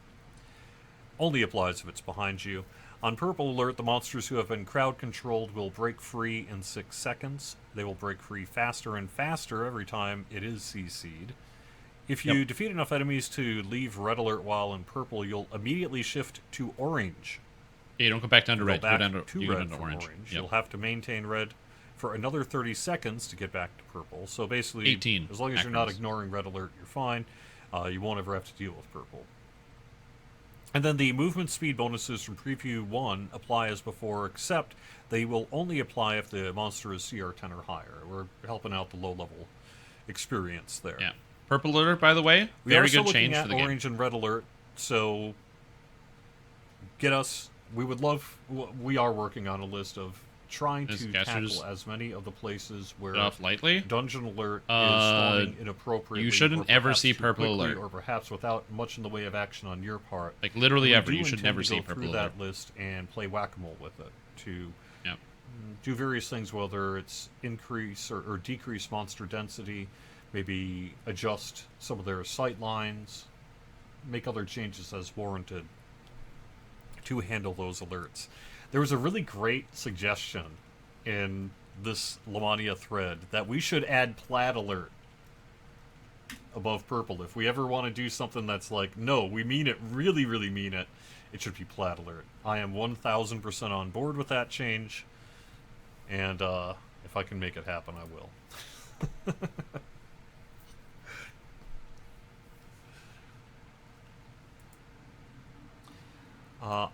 Only applies if it's behind you. On Purple Alert, the monsters who have been crowd controlled will break free in 6 seconds. They will break free faster and faster every time it is CC'd. If you defeat enough enemies to leave Red Alert while in Purple, you'll immediately shift to Orange. Yeah, you don't go back down to Go red. You back go down to, to you go red down to from orange. Yep. You'll have to maintain red for another 30 seconds to get back to purple. So basically, 18 as long as you're not acronyms. ignoring red alert, you're fine. You won't ever have to deal with purple. And then the movement speed bonuses from Preview 1 apply as before, except they will only apply if the monster is CR10 or higher. We're helping out the low-level experience there. Yeah. Purple alert, by the way, We are very still good change looking for at the game. orange and red alert, so get us. We would love. We are working on a list of trying As to casters- tackle as many of the places where Get off lightly. Dungeon Alert is spawning inappropriately. you shouldn't or ever perhaps see too Purple quickly, Alert. or perhaps without much in the way of action on your part. Like literally We ever. do You should intend never to see go purple through alert. that list and play whack-a-mole with it to Yeah. do various things, whether it's increase or decrease monster density, maybe adjust some of their sight lines, make other changes as warranted to handle those alerts. There was a really great suggestion in this Lamania thread that we should add plaid alert above purple. If we ever want to do something that's like, no, we mean it, really, really mean it, it should be plaid alert. I am 1000% on board with that change, and if I can make it happen, I will.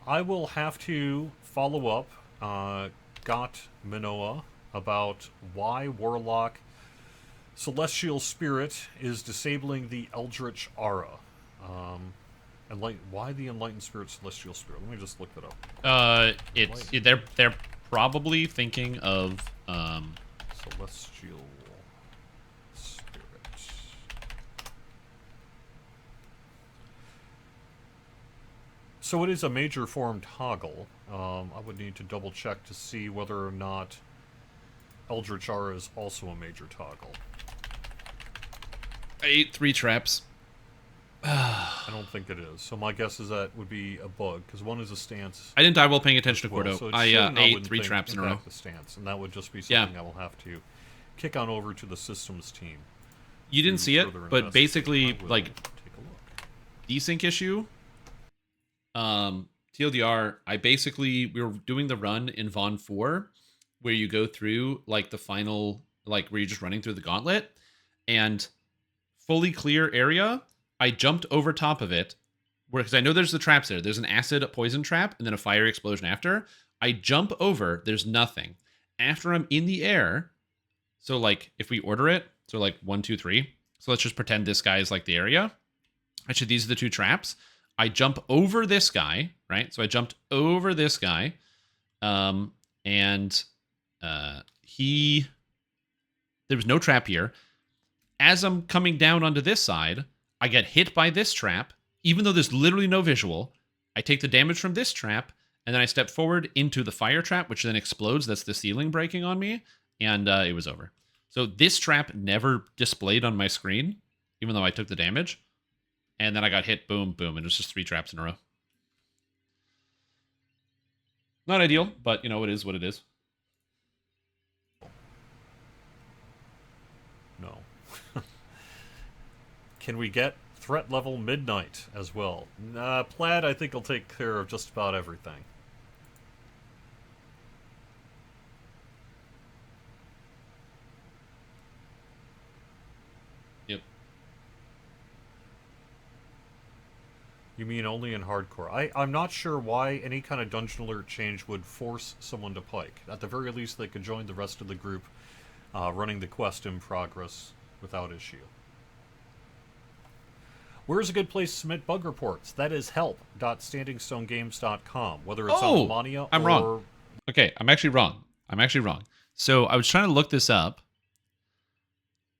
I will have to follow up Got Minoa about why Warlock Celestial Spirit is disabling the Eldritch Aura. Why the Enlightened Spirit Celestial Spirit? Let me just look that up. They're probably thinking of Celestial Spirit. So it is a major form toggle. I would need to double check to see whether or not Eldritch Aura is also a major toggle. I ate 3 traps. I don't think it is. So my guess is that would be a bug, because one is a stance. I didn't die while paying attention to Well, Cordo. so it I shouldn't, ate wouldn't 3 think, traps in a row. impact the stance, and that would just be Yeah. something I will have to kick on over to the systems team. You didn't to see it, further but investigate. basically, I will like, take a look. desync issue. TLDR, we were doing the run in Vaughn 4 where you go through like the final, like where you're just running through the gauntlet and fully clear area. I jumped over top of it because I know there's the traps there. There's an acid poison trap and then a fire explosion after. I jump over, there's nothing. after I'm in the air, so like if we order it, so like 1, 2, 3. So let's just pretend this guy is like the area. Actually, these are the 2 traps. I jump over this guy, right? So I jumped over this guy, and there was no trap here. As I'm coming down onto this side, I get hit by this trap, even though there's literally no visual. I take the damage from this trap, and then I step forward into the fire trap, which then explodes. That's the ceiling breaking on me, and it was over. So this trap never displayed on my screen, even though I took the damage. And then I got hit, boom, boom, and it was just 3 traps in a row. Not ideal, but, you know, it is what it is. No. Can we get threat level midnight as well? Plaid, I think, will take care of just about everything. Yep. You mean only in hardcore? I'm not sure why any kind of dungeon alert change would force someone to pike. At the very least, they could join the rest of the group running the quest in progress without issue. Where's a good place to submit bug reports? That is help.standingstonegames.com. Whether it's on Mania I'm wrong. Okay, I'm actually wrong. So I was trying to look this up.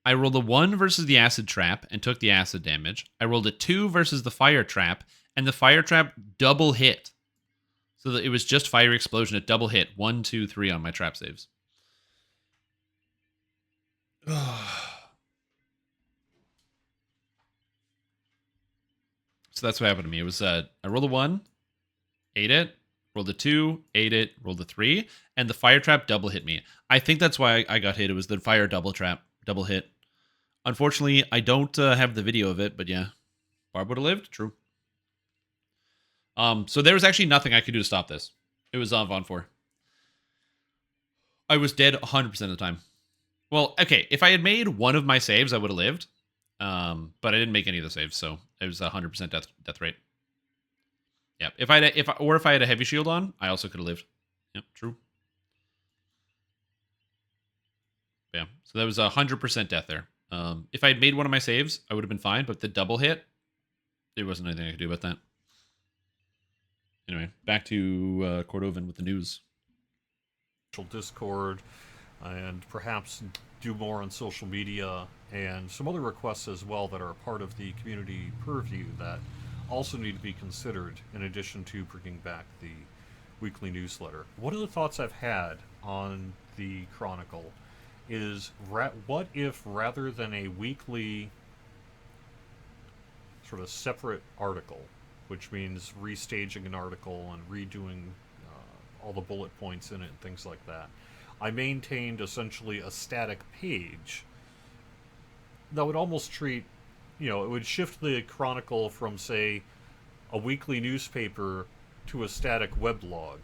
I rolled a 1 versus the acid trap and took the acid damage. I rolled a 2 versus the fire trap, and the fire trap double hit. So that it was just fire explosion at double hit. 1, 2, 3 on my trap saves. So that's what happened to me. It was I rolled a 1, ate it, rolled a 2, ate it, rolled a 3, and the fire trap double hit me. I think that's why I got hit. It was the fire double hit. Unfortunately, I don't have the video of it, but yeah. Barb would have lived? True. So there was actually nothing I could do to stop this. It was on 4. I was dead 100% of the time. Well, okay, if I had made one of my saves, I would have lived. But I didn't make any of the saves, so it was 100% death rate. Yeah, if I had a heavy shield on, I also could have lived. Yep, true. Yeah, so that was 100% death there. If I had made one of my saves, I would have been fine, but the double hit, there wasn't anything I could do about that. Anyway, back to Cordovan with the news. Discord, and perhaps do more on social media, and some other requests as well that are a part of the community purview that also need to be considered in addition to bringing back the weekly newsletter. One of the thoughts I've had on the Chronicle is what if rather than a weekly sort of separate article, which means restaging an article and redoing all the bullet points in it and things like that, I maintained essentially a static page that would almost treat, it would shift the Chronicle from, say, a weekly newspaper to a static weblog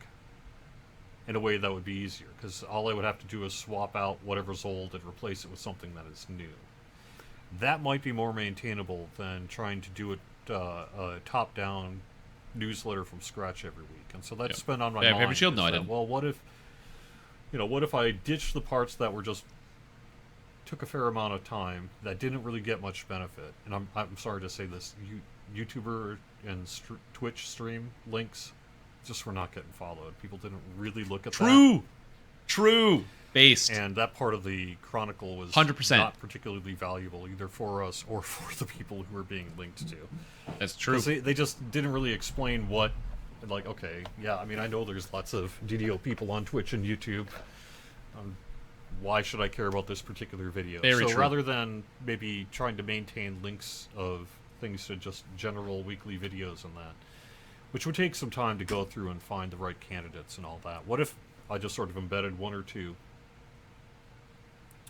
in a way that would be easier, because all I would have to do is swap out whatever's old and replace it with something that is new. That might be more maintainable than trying to do a top-down newsletter from scratch every week. And so that's been on my mind. Heavy shield? No, I didn't. Well, what if I ditched the parts that were just took a fair amount of time, that didn't really get much benefit? And I'm sorry to say this, YouTuber and Twitch stream links just were not getting followed. People didn't really look at that. True. Based. And that part of the Chronicle was 100%. Not particularly valuable either for us or for the people who were being linked to. That's true. They just didn't really explain what, like, okay, yeah, I mean, I know there's lots of DDO people on Twitch and YouTube. Why should I care about this particular video? Very true. Rather than maybe trying to maintain links of things to just general weekly videos and that, which would take some time to go through and find the right candidates and all that. What if I just sort of embedded 1 or 2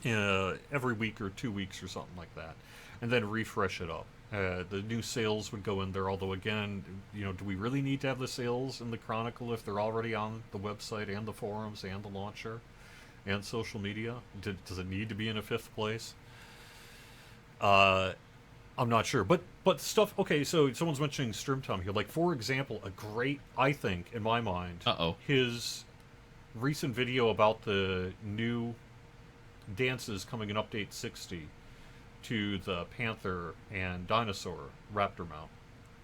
every week or 2 weeks or something like that, and then refresh it up? The new sales would go in there, although again, do we really need to have the sales in the Chronicle if they're already on the website and the forums and the launcher and social media? Does it need to be in a 5th place? I'm not sure, but stuff. Okay, so someone's mentioning Strimtom here. Like, for example, a great, I think, in my mind, Uh-oh. his recent video about the new dances coming in Update 60 to the Panther and Dinosaur Raptor mount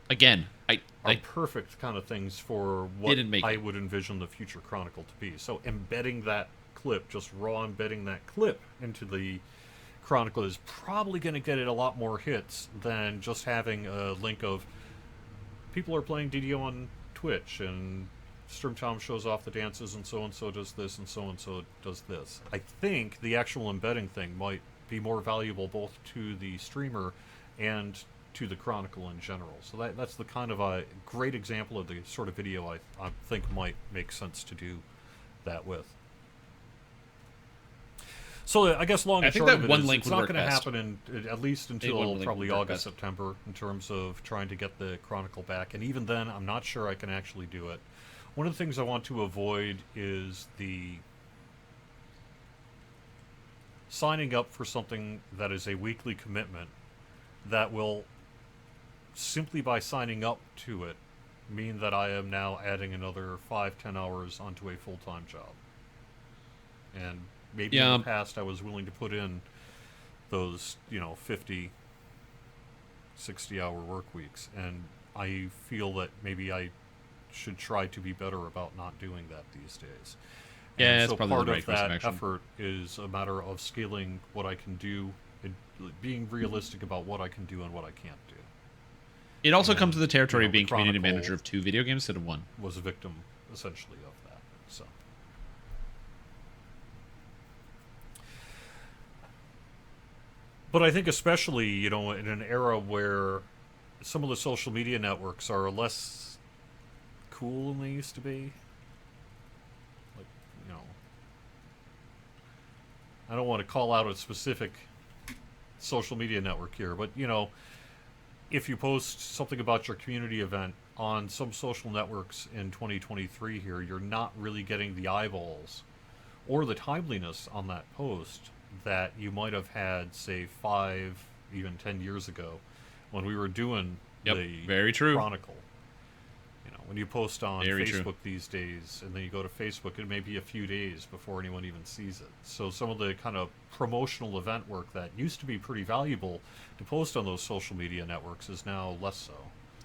Again, are I perfect kind of things for what Didn't make I it. would envision the future Chronicle to be. So embedding that clip, just raw embedding that clip into the Chronicle is probably going to get it a lot more hits than just having a link of people are playing DDO on Twitch and Streamtom shows off the dances and so does this and so does this. I think the actual embedding thing might be more valuable both to the streamer and to the Chronicle in general. So that's the kind of a great example of the sort of video I think might make sense to do that with. So I guess long I and think short that of it one is link it's would not work going to best. happen at least one until link probably would work August, best. September in terms of trying to get the Chronicle back. And even then, I'm not sure I can actually do it. One of the things I want to avoid is the signing up for something that is a weekly commitment that will, simply by signing up to it, mean that I am now adding another 5-10 hours onto a full-time job. And maybe in the past I was willing to put in those, 50, 60-hour work weeks, and I feel that maybe I should try to be better about not doing that these days. Yeah, And it's so probably part the right of course of that action. effort is a matter of scaling what I can do and being realistic about what I can do and what I can't do. It also And, comes with the territory of the being community Chronicle manager of 2 video games instead of 1. was a victim, essentially, of that. So. But I think especially, in an era where some of the social media networks are less cool than they used to be. Like, I don't want to call out a specific social media network here, but, if you post something about your community event on some social networks in 2023 here, you're not really getting the eyeballs or the timeliness on that post that you might have had, say, 5, even 10 years ago when we were doing the very true. Chronicle. When you post on Very Facebook true. these days, and then you go to Facebook, it may be a few days before anyone even sees it. So some of the kind of promotional event work that used to be pretty valuable to post on those social media networks is now less so.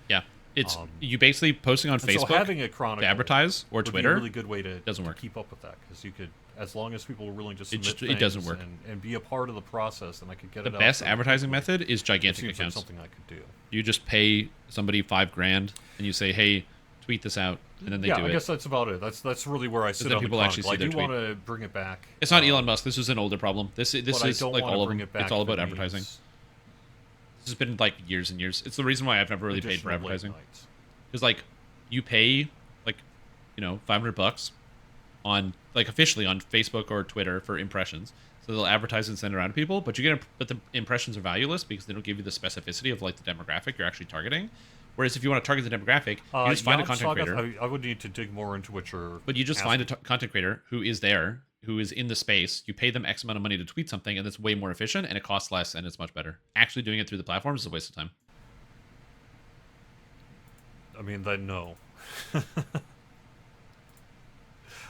Yeah. It's you basically posting on And Facebook so having a Chronicle to advertise or would Twitter be a really good way to doesn't work. keep up with that, because you could, as long as people were willing to submit it doesn't things work. and be a part of the process, and I could get The it out best pretty advertising quickly. method is It gigantic seems like accounts. something I could do. You just pay somebody $5,000 and you say, "Hey, tweet this out," and then they do I it. guess that's about it. That's really where I sit then on the people actually Chronicle. see I their do tweet. want to bring it back. It's not Elon Musk. This is an older problem. This but is I don't like wanna all of bring them. it back It's all to about the advertising. means. This has been like years and years. It's the reason why I've never really paid for Additional late advertising. nights. Because like you pay like $500 on like officially on Facebook or Twitter for impressions. So they'll advertise and send it around to people, but but the impressions are valueless because they don't give you the specificity of like the demographic you're actually targeting. Whereas if you want to target the demographic, you just find a content creator. I would need to dig more into what you're. But you just find a asking. content creator who is there, who is in the space. You pay them X amount of money to tweet something, and it's way more efficient, and it costs less, and it's much better. Actually doing it through the platforms is a waste of time. I mean, then no.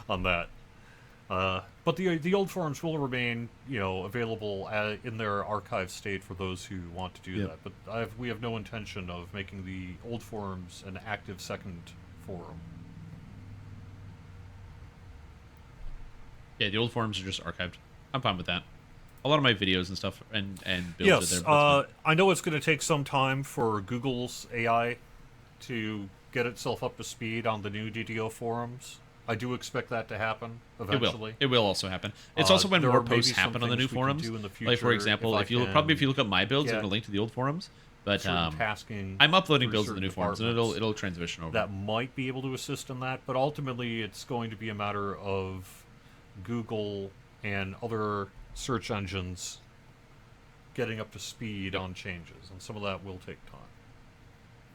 On that. But the old forums will remain, available in their archive state for those who want to do Yep. that. But we have no intention of making the old forums an active second forum. Yeah, the old forums are just archived. I'm fine with that. A lot of my videos and stuff and builds are Yes, there. But that's I know it's going to take some time for Google's AI to get itself up to speed on the new DDO forums. I do expect that to happen fine. eventually. It will also happen. It's also when there more are maybe posts some happen on the new things we can forums. do in the Like for future example, if I if you can look at my builds, get there's a link to the old forums. But certain tasking I'm uploading for builds to the certain new forums, and departments it'll transition over. that might be able to assist in that, but ultimately it's going to be a matter of Google and other search engines getting up to speed on changes, and some of that will take time.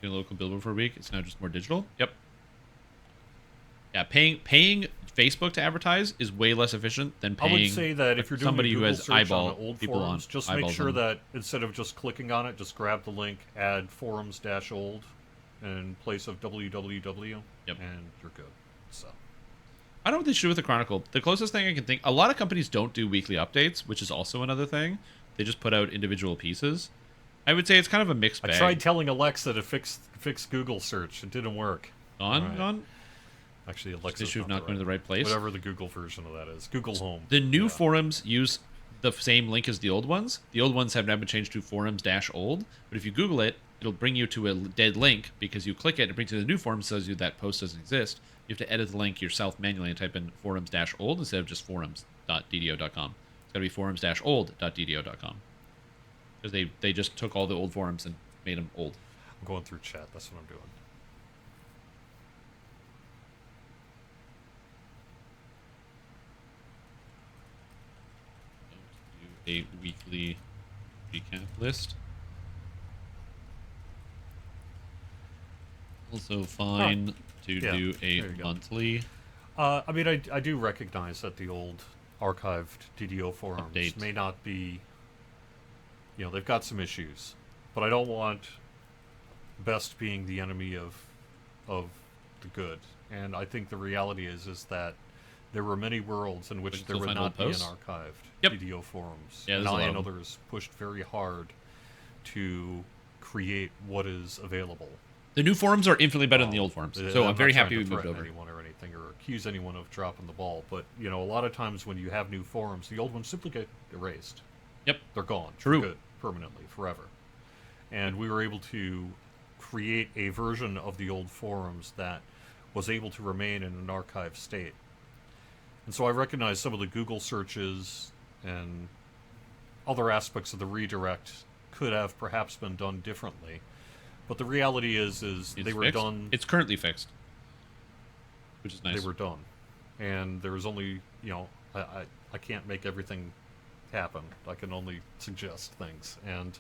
Doing a local billboard for a week. It's now just more digital. Yep. Yeah, paying Facebook to advertise is way less efficient than I paying. would say that if you're doing somebody a who Google has search eyeball on old people forums, on just make eyeballs sure on. that instead of just clicking on it, just grab the link, add forums-old in place of www, Yep. and you're good. So I don't know what they should do with the Chronicle. The closest thing I can think, a lot of companies don't do weekly updates, which is also another thing. They just put out individual pieces. I would say it's kind of a mixed bag. I tried telling Alexa to fix Google search. It didn't work. On? Actually, Alexa Issue of not going to the right place. Whatever the Google version of that is. Google Home. The new forums use the same link as the old ones. The old ones have now been changed to forums-old. But if you Google it, it'll bring you to a dead link because you click it, it brings you to the new forum, tells you that post doesn't exist. You have to edit the link yourself manually and type in forums-old instead of just forums.ddo.com. It's got to be forums-old.ddo.com. Because they just took all the old forums and made them old. I'm going through chat. That's what I'm doing. A weekly recap list. Also fine to do a monthly. I mean, I do recognize that the old archived DDO forums may not be, you know, they've got some issues, but I don't want best being the enemy of the good. And I think the reality is that there were many worlds in which there would not be an archived DDO forums. Yeah, and I and others pushed very hard to create what is available. The new forums are infinitely better than the old forums, so I'm very happy we moved over. Anyone or anything, or accuse anyone of dropping the ball, but you know, a lot of times when you have new forums, the old ones simply get erased. Yep, they're gone. True, good, permanently, forever. And we were able to create a version of the old forums that was able to remain in an archived state. And so I recognize some of the Google searches and other aspects of the redirect could have perhaps been done differently. But the reality is they were done. It's currently fixed, which is nice. They were done, and there was only, you know, I can't make everything happen. I can only suggest things, and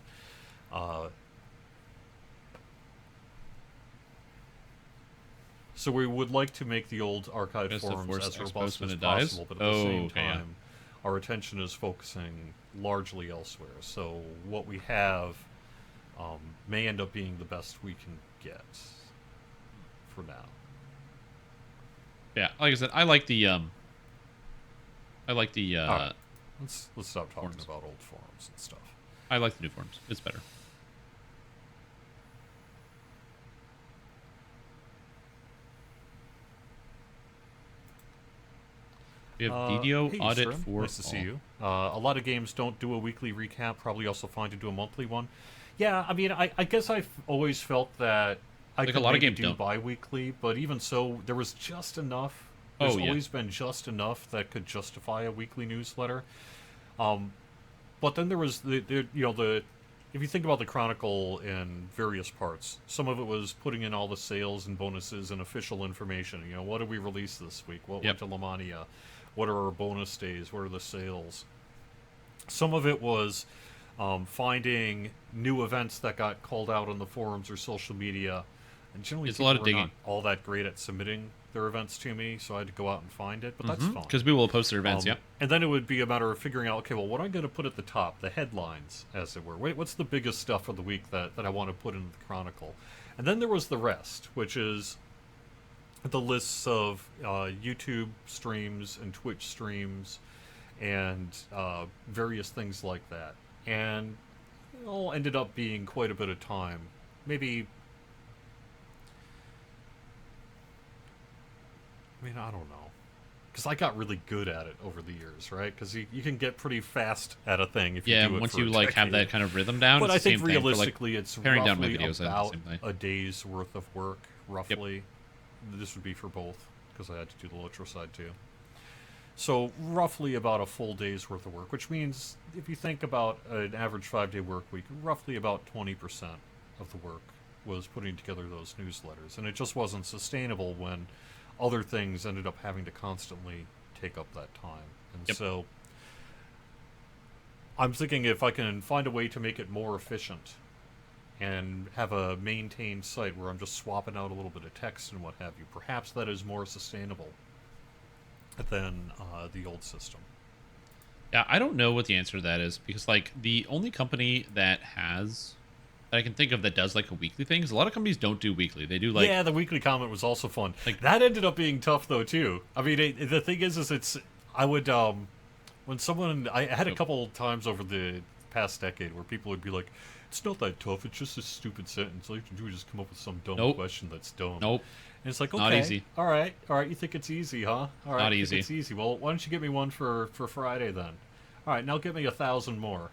so we would like to make the old archive forums as robust as possible, but at the same time, our attention is focusing largely elsewhere. So what we have may end up being the best we can get for now. Yeah, like I said, I like the right. Let's stop talking about old forums and stuff. I like the new forums. It's better. We have DDO audit Strim. for nice to see you. A lot of games don't do a weekly recap. Probably also fine to do a monthly one. Yeah, I mean, I guess I've always felt that I could a lot of games do bi-weekly, but even so, there was just enough. There's always been just enough that could justify a weekly newsletter. But then there was the if you think about the Chronicle in various parts, some of it was putting in all the sales and bonuses and official information. You know, what did we release this week? What went to Lamania? What are our bonus days? What are the sales? Some of it was finding new events that got called out on the forums or social media. And generally, it's a lot of digging. Not all that great at submitting their events to me, so I had to go out and find it. But that's fine because we will post their events. And then it would be a matter of figuring out, okay, well, what am I going to put at the top, the headlines, as it were. What's the biggest stuff of the week that I want to put in the Chronicle? And then there was the rest, which is the lists of YouTube streams and Twitch streams and various things like that. And it all ended up being quite a bit of time. Maybe, I mean, I don't know. Because I got really good at it over the years, right? Because you can get pretty fast at a thing if you do it once for you a have that kind of rhythm down. But it's I the think same realistically, thing. it's paring down my roughly videos about the same thing. a day's worth of work, roughly. This would be for both, because I had to do the Lotro side too. So roughly about a full day's worth of work, which means if you think about an average 5-day work week, roughly about 20% of the work was putting together those newsletters. And it just wasn't sustainable when other things ended up having to constantly take up that time. And so I'm thinking if I can find a way to make it more efficient and have a maintained site where I'm just swapping out a little bit of text and what have you, perhaps that is more sustainable than the old system. Yeah, I don't know what the answer to that is, because like the only company that has that I can think of that does like a weekly thing. Because a lot of companies don't do weekly. They do like yeah, the weekly comment was also fun. Like- That ended up being tough though too. I mean, the thing is it's I would when someone I had a couple times over the past decade where people would be like, "It's not that tough. It's just a stupid sentence. All you have to do is just come up with some dumb Nope. question that's dumb." nope. And it's like, okay, Not easy. all right. You think it's easy, huh? All right, Not you easy. think it's easy. Well, why don't you get me one for Friday then? All right, now get me 1,000 more.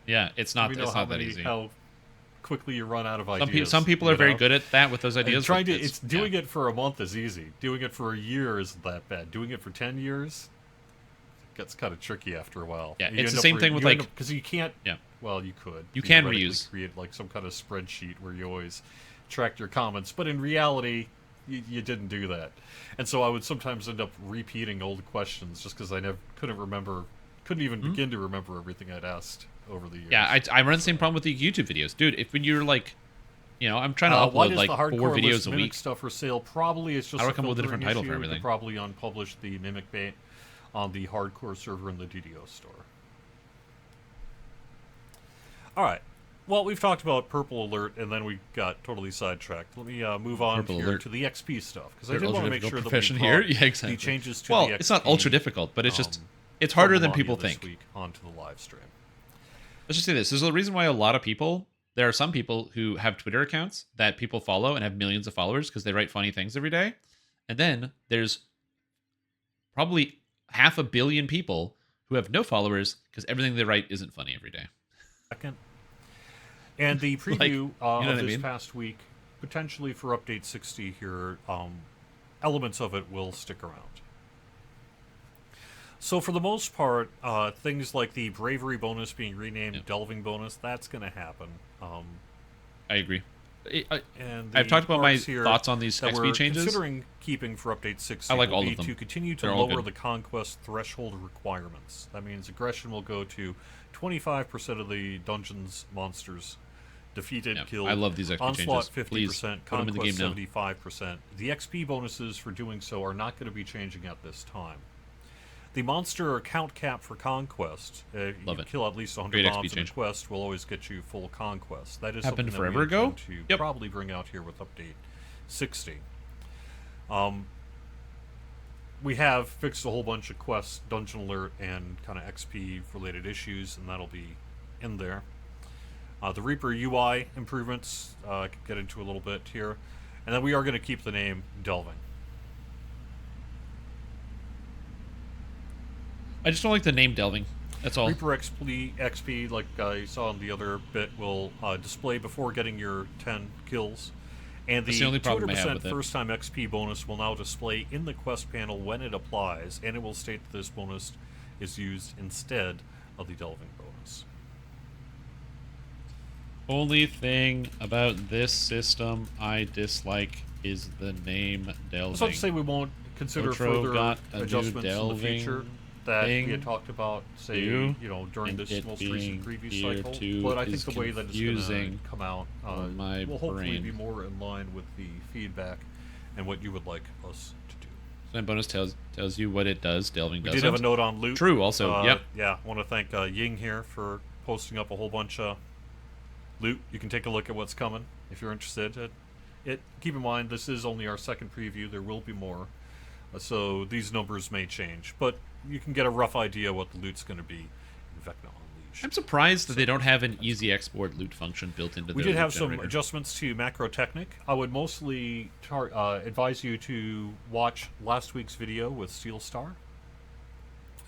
Yeah, it's not. We know It's how not that many, easy. how quickly you run out of ideas. Some people are very good at that with those ideas. Trying but to, it's doing it for a month is easy. Doing it for a year isn't that bad. Doing it for 10 years gets kind of tricky after a while. Yeah, it's the same thing with, like- because you can't. Yeah. Well, you could. You can theoretically reuse. create like some kind of spreadsheet where you always track your comments, but in reality, you didn't do that. And so I would sometimes end up repeating old questions just because I couldn't even begin to remember everything I'd asked over the years. Yeah, I run the same problem with the YouTube videos, dude. If when you're like, I'm trying to why upload does like the 4 hardcore videos list a Mimic week. stuff for sale? Probably it's just How do I a come up with a filtering different title for issue. You everything? could probably unpublish the Mimic bait on the hardcore server in the DDO store. All right. Well, we've talked about Purple Alert, and then we got totally sidetracked. Let me move on Purple here Alert. to the XP stuff, because I Their did want to make ultra-difficult sure that we profession brought here? Yeah, exactly. the changes to Well, the XP. it's not ultra difficult, but it's just it's harder from than Melania people this think. week onto the live stream. Let's just say this. There's a reason why a lot of people. There are some people who have Twitter accounts that people follow and have millions of followers because they write funny things every day, and then there's probably 500 million people who have no followers because everything they write isn't funny every day. Second. And the Like, preview you know what I of this mean? past week, potentially for update 60 here, elements of it will stick around. So for the most part, things like the bravery bonus being renamed delving bonus, that's going to happen. I agree. And I've talked about my parts here thoughts on these that XP we're changes. considering keeping for update 60 I like will all be of them. to continue to They're all lower good. the conquest threshold requirements. That means aggression will go to 25% of the dungeon's monsters defeated, Yeah, killed. I love these XP Onslaught changes. 50%, Please, put them in the conquest game now. 75%. The XP bonuses for doing so are not going to be changing at this time. The monster count cap for conquest, Love you it. kill at least 100 Great XP mobs in a change. quest, will always get you full conquest. That is Happened something forever that we ago? intend to Yep. probably bring out here with update 60. We have fixed a whole bunch of quests, dungeon alert, and kind of XP related issues, and that'll be in there. The Reaper UI improvements, I could get into a little bit here. And then we are going to keep the name Delving. I just don't like the name delving. That's all. Reaper XP, like you saw in the other bit, will display before getting your 10 kills. And That's the only problem I have 200% with it. first-time XP bonus will now display in the quest panel when it applies, and it will state that this bonus is used instead of the delving bonus. Only thing about this system I dislike is the name delving. So to say we won't consider Lotro further got a new adjustments in the delving future that thing we had talked about, say, too, during and this it most being recent preview here cycle. too But I think is the way that it's confusing going to come out on my will hopefully brain. be more in line with the feedback and what you would like us to do. So bonus tells you what it does. Delving We doesn't. did have a note on loot. True. Also, yep. Yeah, I want to thank Ying here for posting up a whole bunch of loot. You can take a look at what's coming if you're interested. Keep in mind, this is only our second preview. There will be more. So these numbers may change. But you can get a rough idea what the loot's going to be in Vecna Unleashed. I'm surprised that they don't have an easy export loot function built into We their did loot have some generator. adjustments to Macro Technic. I would mostly advise you to watch last week's video with Steel Star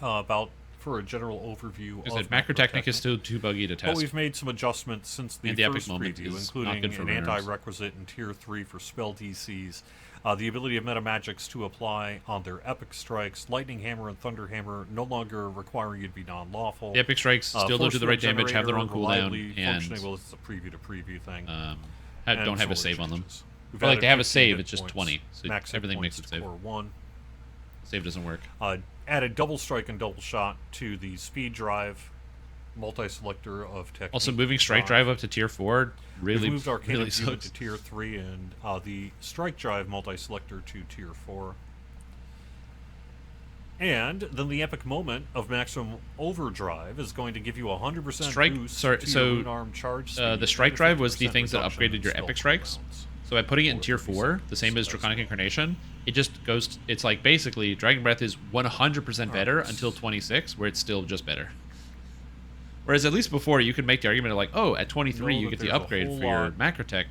for a general overview As I of said, Macro Technic is still too buggy to But test. we've made some adjustments since the And the epic first moment preview, is not including good for an runners. anti-requisite in Tier 3 for spell DCs, the ability of meta magics to apply on their epic strikes, Lightning Hammer and Thunder Hammer no longer requiring you to be non-lawful. The epic strikes still don't do the right damage, have their own reliably cooldown, and functioning. Well, it's a preview-to-preview thing. don't and have some a save other on them. changes. We've Or like added they have a 15 save, hit it's just points, 20, so max hit everything points makes it at save. Core 1. Save doesn't work. Added double strike and double shot to the speed drive multi-selector of technique. Also, moving strike drive up to tier 4 really, We've moved Arcana really View sucks. into Tier 3 and the Strike Drive multi-selector to Tier 4. And then the epic moment of Maximum Overdrive is going to give you a 100% Strike. boost Sorry, to so your unarmed charge speed the strike and a drive was the 50% things that reduction upgraded in your spell epic strikes. cooldowns. So by putting it in tier 4, the same as Draconic Incarnation, it just goes. It's like basically Dragon Breath is 100% better until 26, where it's still just better. Whereas at least before, you could make the argument of like, oh, at 23 Know you that get the there's a upgrade whole for your lot Macrotech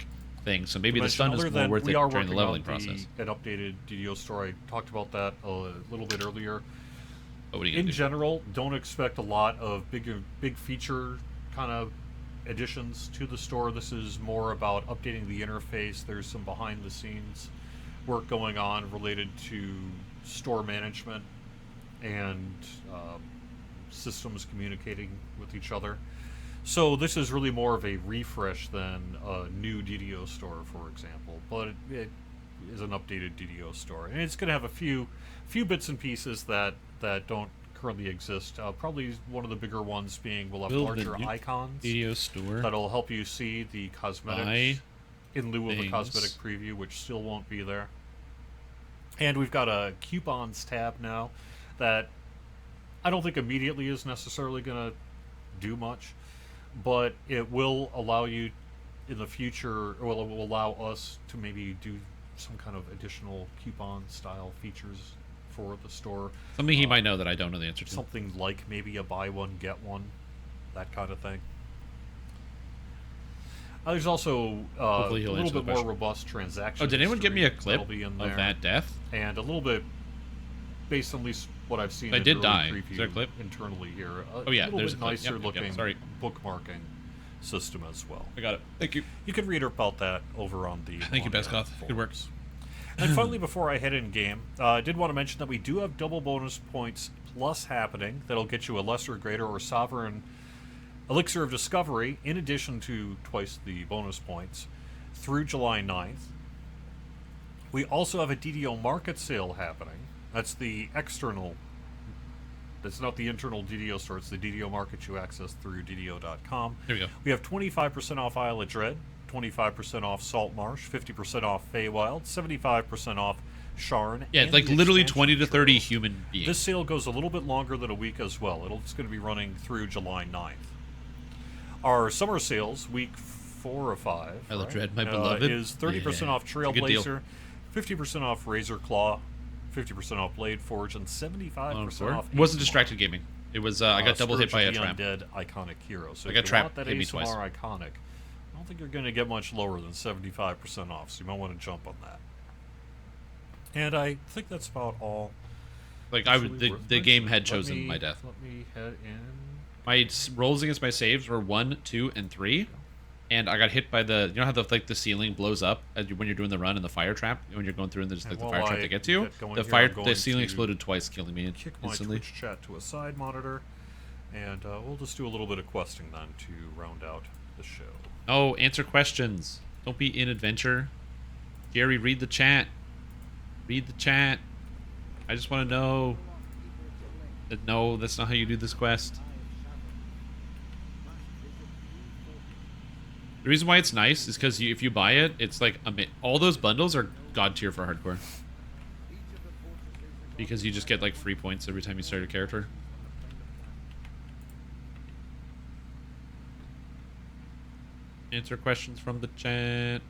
thing, so maybe the Dimension, stun is other more than worth we it are during the working leveling on process. an updated DDO store. I talked about that a little bit earlier. But what are you In gonna do? general, don't expect a lot of big feature kind of additions to the store. This is more about updating the interface. There's some behind the scenes work going on related to store management and systems communicating with each other. So this is really more of a refresh than a new DDO store, for example. But it is an updated DDO store, and it's going to have a few bits and pieces that don't currently exist. Probably one of the bigger ones being we'll have Build the larger new icons DDO store. that'll help you see the cosmetics Buy in lieu of a things. cosmetic preview, which still won't be there. And we've got a coupons tab now that I don't think immediately is necessarily going to do much, but it will allow you in the future, or it will allow us to maybe do some kind of additional coupon style features for the store. Something he might know that I don't know the answer to. Something like maybe a buy one, get one, that kind of thing. There's also a Hopefully he'll little answer the bit more question. robust transaction. Oh, did anyone give me a history clip that'll be in of there, that death? and a little bit, based on at least what I've seen. I in did early die. preview Is there a clip? internally here? Oh, yeah, a little there's bit a clip. nicer Yep, looking sorry. bookmarking system as well. I got it. Thank you. You can read about that over on the. Thank you, Beskoth. Good work. forums. And finally, before I head in game, I did want to mention that we do have double bonus points plus happening that'll get you a lesser, greater, or sovereign elixir of discovery in addition to twice the bonus points through July 9th. We also have a DDO market sale happening. That's the external. That's not the internal DDO store. It's the DDO market you access through DDO.com. Here we go. We have 25% off Isle of Dread, 25% off Saltmarsh, 50% off Feywild, 75% off Sharn. Yeah, and like the literally expansion 20 to 30 trails. human beings. This sale goes a little bit longer than a week as well. It's going to be running through July 9th. Our summer sales, week 4 or 5, Isle of right? Dread, my beloved. is 30% Yeah, off it's a good deal. Trailblazer, 50% off Razor Claw, 50% off Blade Forge, and 75% off. It wasn't ASMR. distracted gaming. It was I got double hit by a Scourge of trap. the Undead iconic hero. So I if got you trapped, want that hit me ASMR twice. iconic, I don't think you're going to get much lower than 75% off. So you might want to jump on that. And I think that's about all. Like I would, actually the worth game mentioning. had Let chosen me- my death. Let me head in. My rolls against my saves were 1, 2, and 3, and I got hit by the. You know how the ceiling blows up when you're doing the run and the fire trap when you're going through and there's like And the while fire trap I to get to. get going The here, fire, I'm going the ceiling to exploded twice, killing me Kick my instantly. Twitch chat to a side monitor, and we'll just do a little bit of questing then to round out the show. Oh, answer questions. Don't be in adventure. Jerry, read the chat. Read the chat. I just want to know that no, that's not how you do this quest. The reason why it's nice is because if you buy it, it's like all those bundles are god tier for hardcore. Because you just get like free points every time you start a character. Answer questions from the chat.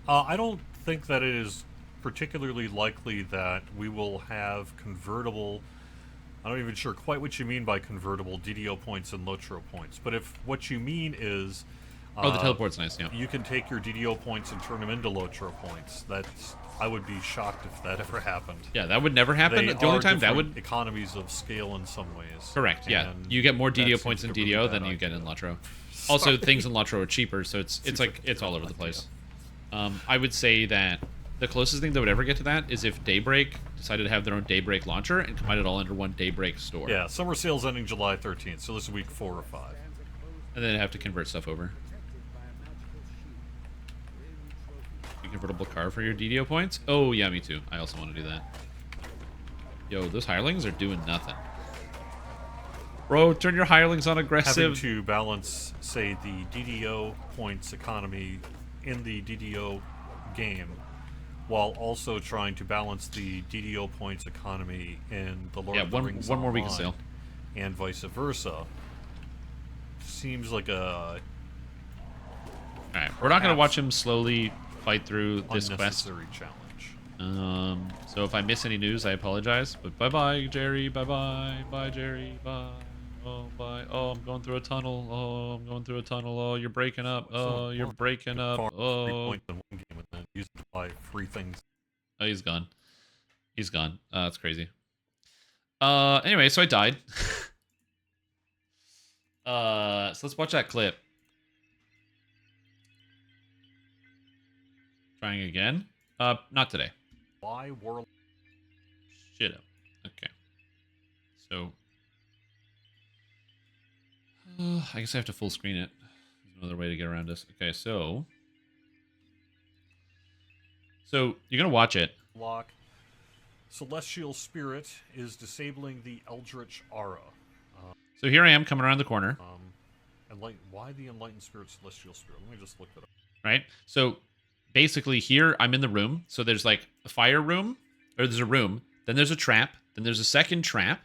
I don't think that it is particularly likely that we will have convertible. I'm not even sure quite what you mean by convertible DDO points and Lotro points. But if what you mean is, Oh, the teleport's nice, yeah. you can take your DDO points and turn them into Lotro points. I would be shocked if that ever happened. Yeah, that would never happen. They The only are time that different would... economies of scale in some ways. Correct, yeah. and You get more that DDO seems points in like a really DDO bad than you get in idea. Lotro. Also, Sorry. things in Lotro are cheaper, so it's like it's all over the place. I would say that the closest thing that would ever get to that is if Daybreak decided to have their own Daybreak launcher and combine it all under one Daybreak store. Yeah, summer sales ending July 13th, so this is week 4 or 5. And then have to convert stuff over. A convertible car for your DDO points? Oh, yeah, me too. I also want to do that. Yo, those hirelings are doing nothing. Bro, turn your hirelings on Having aggressive. to balance, say, the DDO points economy in the DDO game while also trying to balance the DDO points economy in the Lord Yeah, of the Rings one more week of Online sale. and vice versa. Seems like a All right, we're not gonna watch him slowly fight through this quest. unnecessary challenge. So if I miss any news, I apologize. But bye-bye, Jerry. Bye-bye. Bye, Jerry. Bye. Oh, bye. Oh, I'm going through a tunnel. Oh, I'm going through a tunnel. Oh, you're breaking up. Oh, you're breaking up. Farm 3 Oh, points in one game and then use it to buy free things. oh, he's gone. He's gone. That's crazy. Anyway, so I died. So let's watch that clip. Trying again. Not today. Why world? Shit up. Okay. So, I guess I have to full screen it. There's another way to get around this. Okay, so you're gonna watch it. Lock. Celestial Spirit is disabling the Eldritch Aura. So here I am coming around the corner, Why the Enlightened Spirit, Celestial Spirit? Let me just look that up. right? So basically here I'm in the room. So there's like a fire room, or there's a room, then there's a trap, then there's a second trap,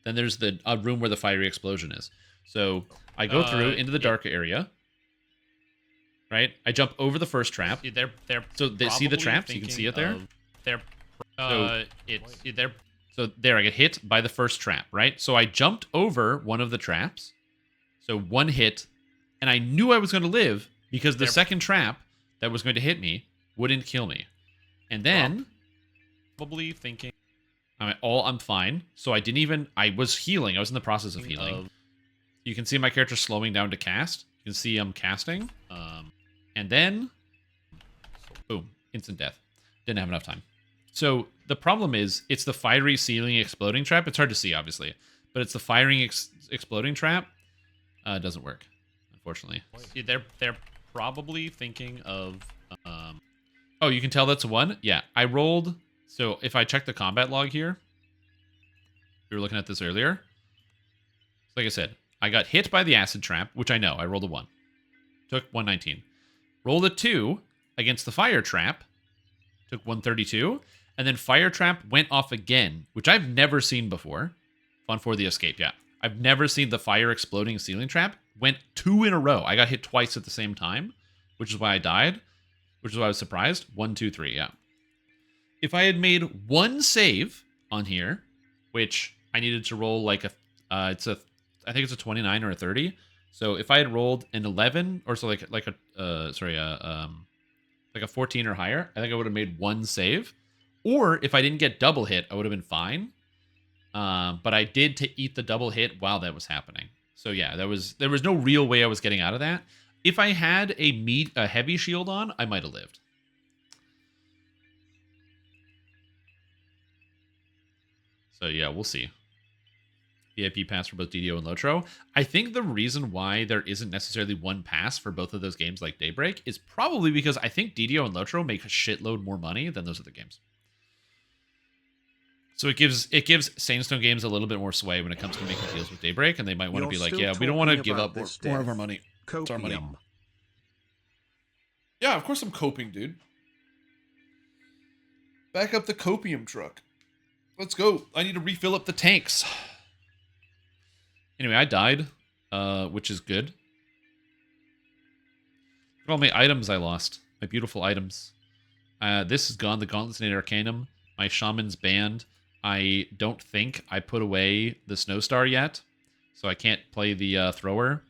then there's a room where the fiery explosion is. So I go through into the dark area, right? I jump over the first trap. They're So they see the traps. You can see it there. They're So there, I get hit by the first trap, right? So I jumped over one of the traps. So one hit, and I knew I was going to live because the second trap that was going to hit me wouldn't kill me. And then, probably thinking I'm fine. So I was healing. I was in the process of healing. You can see my character slowing down to cast. You can see I'm casting. And then, boom, instant death. Didn't have enough time. So the problem is, it's the fiery ceiling exploding trap. It's hard to see, obviously, but it's the firing exploding trap. Doesn't work, unfortunately. they're probably thinking of Oh, you can tell that's a 1? Yeah, I rolled. So if I check the combat log here, we were looking at this earlier. Like I said, I got hit by the acid trap, which I know. I rolled a 1. Took 119. Rolled a 2 against the fire trap. Took 132. And then fire trap went off again, which I've never seen before. Fun for the escape, yeah. I've never seen the fire exploding ceiling trap. Went 2 in a row. I got hit twice at the same time, which is why I died. Which is why I was surprised. 1, 2, 3, yeah. If I had made 1 save on here, which I needed to roll like I think it's a 29 or a 30. So if I had rolled an 11 or so like a 14 or higher, I think I would have made 1 save. Or if I didn't get double hit, I would have been fine. But I did to eat the double hit while that was happening. So yeah, there was no real way I was getting out of that. If I had a heavy shield on, I might have lived. So yeah, we'll see. VIP pass for both DDO and Lotro. I think the reason why there isn't necessarily 1 pass for both of those games like Daybreak is probably because I think DDO and Lotro make a shitload more money than those other games. So it gives Sandstone Games a little bit more sway when it comes to making deals with Daybreak, and they might want to be like, yeah, we don't want to give up more of our money. It's our money. Yeah, of course I'm coping, dude. Back up the copium truck. Let's go. I need to refill up the tanks. Anyway, I died, which is good. Look at all my items I lost. My beautiful items. This is gone. The Gauntlets and Arcanum. My Shaman's Band. I don't think I put away the Snowstar yet, so I can't play the thrower.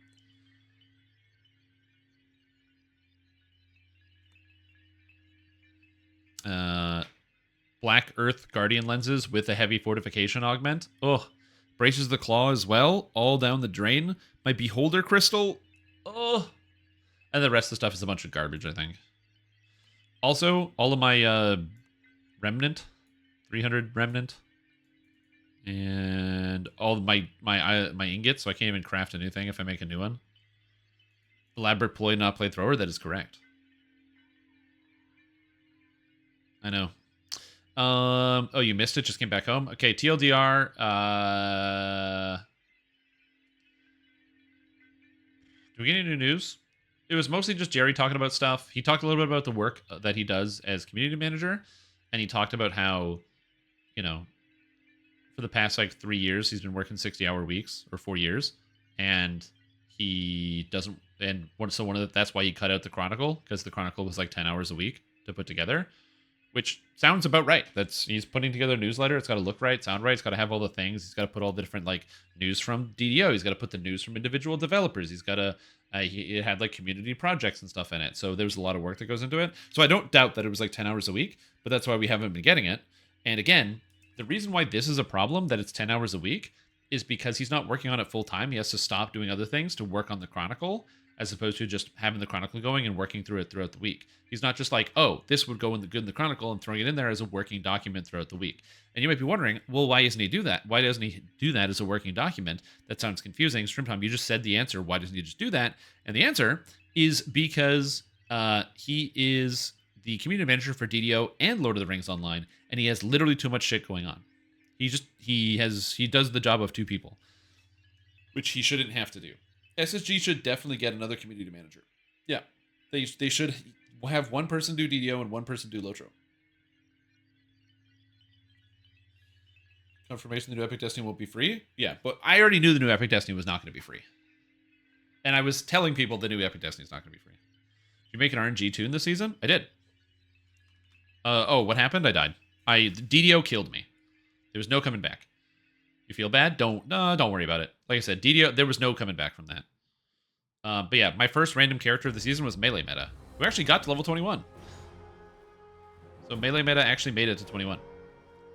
Black Earth Guardian lenses with a heavy fortification augment. Ugh. Braces the Claw as well, all down the drain. My Beholder Crystal. Ugh. And the rest of the stuff is a bunch of garbage, I think. Also, all of my Remnant, 300 Remnant, and all my ingots, so I can't even craft a new thing if I make a new one. Elaborate ploy, not play thrower, that is correct. I know. Oh, you missed it? Just came back home? Okay, TLDR. Do we get any new news? It was mostly just Jerry talking about stuff. He talked a little bit about the work that he does as community manager, and he talked about how, you know, for the past like 3 years he's been working 60-hour weeks, or 4 years, and he doesn't. And one of that's why he cut out the Chronicle, because the Chronicle was like 10 hours a week to put together, which sounds about right. He's putting together a newsletter. It's got to look right, sound right. It's got to have all the things. He's got to put all the different like news from DDO. He's got to put the news from individual developers. He's got to. It had like community projects and stuff in it. So there's a lot of work that goes into it. So I don't doubt that it was like 10 hours a week, but that's why we haven't been getting it. And again, the reason why this is a problem, that it's 10 hours a week, is because he's not working on it full time. He has to stop doing other things to work on the Chronicle, as opposed to just having the Chronicle going and working through it throughout the week. He's not just like, oh, this would go in the Chronicle, and throwing it in there as a working document throughout the week. And you might be wondering, well, why doesn't he do that? Why doesn't he do that as a working document? That sounds confusing. Streamtime, you just said the answer. Why doesn't he just do that? And the answer is because he is the community manager for DDO and Lord of the Rings Online, and he has literally too much shit going on. He does the job of two people, which he shouldn't have to do. SSG should definitely get another community manager. Yeah, they should have one person do DDO and one person do Lotro. Confirmation the new Epic Destiny won't be free? Yeah, but I already knew the new Epic Destiny was not going to be free. And I was telling people the new Epic Destiny is not going to be free. Did you make an RNG tune this season? I did. Oh, what happened? I died. DDO killed me. There was no coming back. You feel bad? Don't worry about it. Like I said, DDO, there was no coming back from that. But yeah, my first random character of the season was Melee Meta, who actually got to level 21. So Melee Meta actually made it to 21.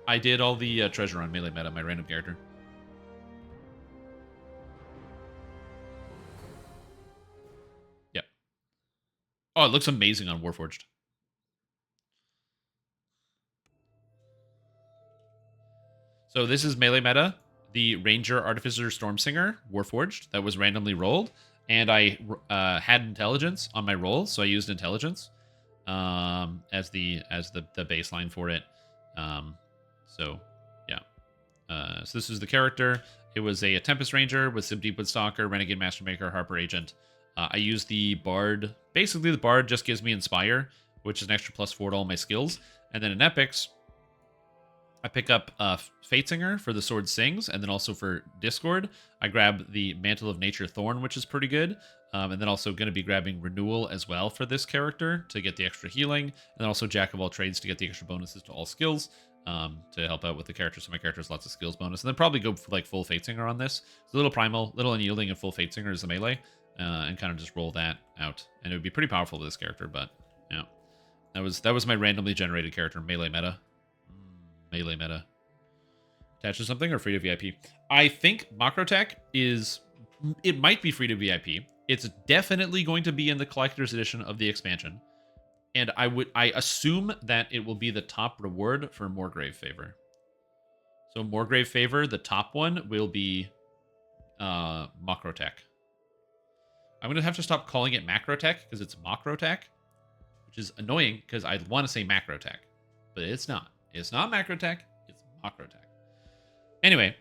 I did all the treasure on Melee Meta, my random character. Yep. Oh, it looks amazing on Warforged. So this is Melee Meta, the Ranger Artificer Stormsinger Warforged that was randomly rolled, and I had intelligence on my rolls, so I used intelligence as the baseline for it. So yeah, so this is the character. It was a Tempest Ranger with some Deepwood Stalker, Renegade Mastermaker, Harper Agent. I use the Bard. Basically, the Bard just gives me Inspire, which is an extra +4 to all my skills, and then in Epics, I pick up Fatesinger for the Sword Sings, and then also for Discord, I grab the Mantle of Nature Thorn, which is pretty good, and then also going to be grabbing Renewal as well for this character to get the extra healing, and then also Jack of all Trades to get the extra bonuses to all skills to help out with the character, so my character has lots of skills bonus, and then probably go for like full Fatesinger on this. It's a little Primal, little Unyielding, and full Fatesinger as a melee, and kind of just roll that out, and it would be pretty powerful with this character, but yeah. That was my randomly generated character, Melee Meta. Melee Meta. Attached to something or free to VIP? I think Macrotech it might be free to VIP. It's definitely going to be in the collector's edition of the expansion. And I assume that it will be the top reward for Moorgrave Favor. So Moorgrave Favor, the top one, will be Macrotech. I'm going to have to stop calling it Macrotech because it's Macrotech, which is annoying because I want to say Macrotech, but it's not. It's not Macrotech, it's Macrotech. Anyway,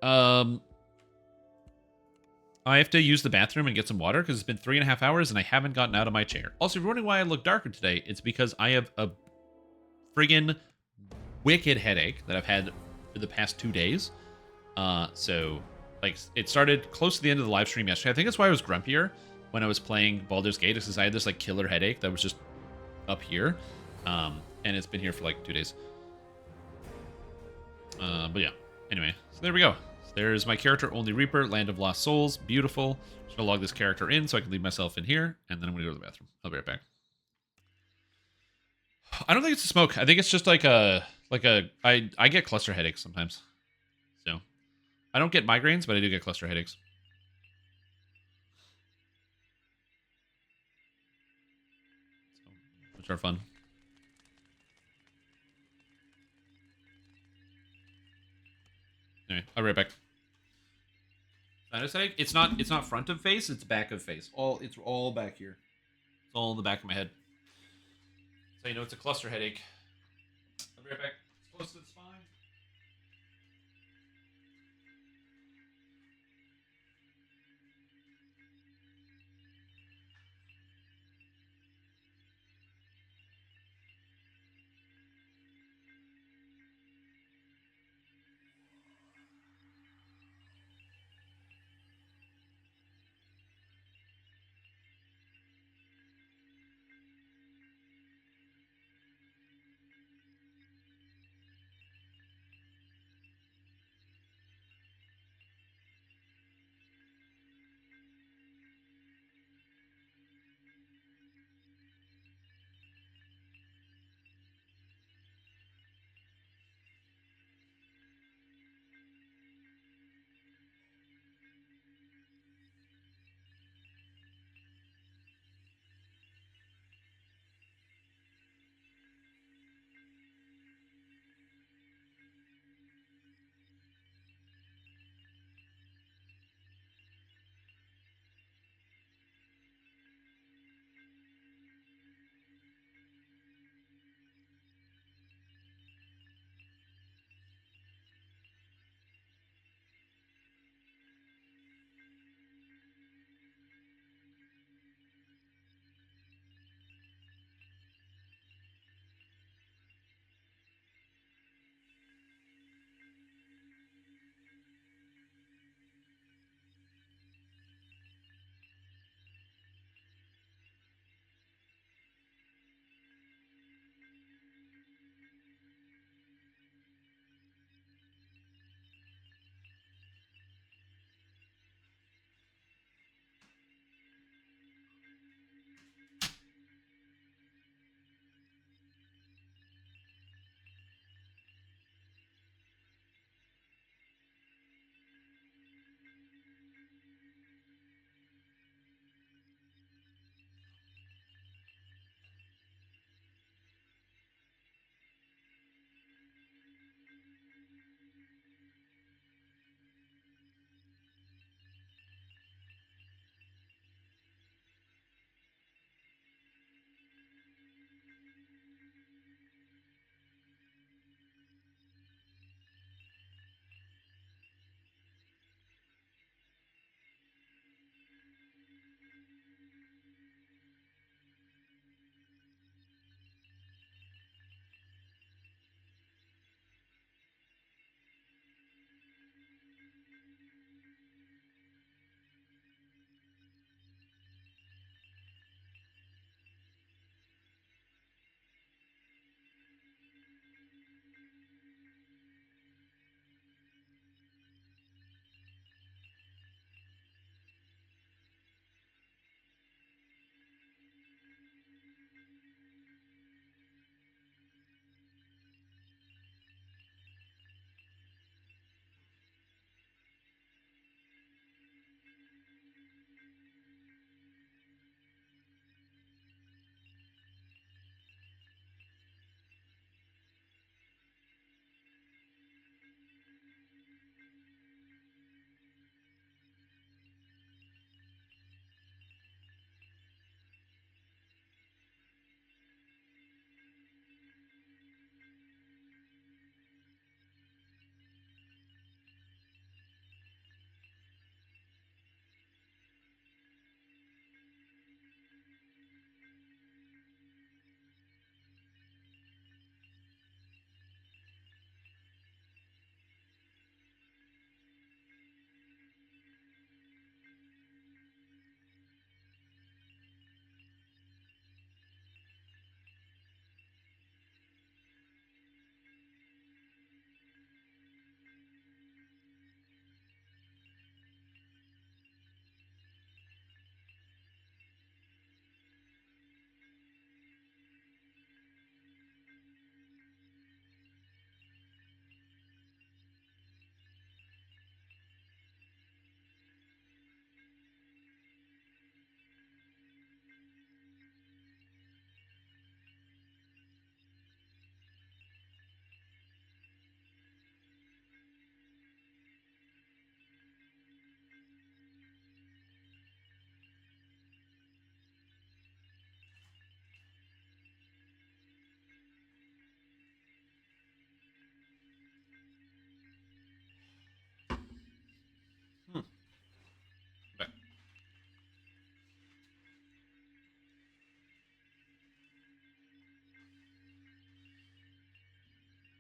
I have to use the bathroom and get some water because it's been 3.5 hours and I haven't gotten out of my chair. Also, if you're wondering why I look darker today, it's because I have a friggin' wicked headache that I've had for the past 2 days. So, like, it started close to the end of the live stream yesterday. I think that's why I was grumpier when I was playing Baldur's Gate, because I had this, like, killer headache that was just up here. And it's been here for, like, 2 days. But yeah, anyway, so there we go. So there's my character, Only Reaper, Land of Lost Souls. Beautiful. Just gonna log this character in so I can leave myself in here, and then I'm gonna go to the bathroom. I'll be right back. I don't think it's a smoke. I think it's just I get cluster headaches sometimes. So I don't get migraines, but I do get cluster headaches. So, which are fun. Anyway, I'll be right back. Sinus headache? It's not front of face, it's back of face. It's all back here. It's all in the back of my head. So you know it's a cluster headache. I'll be right back. It's close to the spine.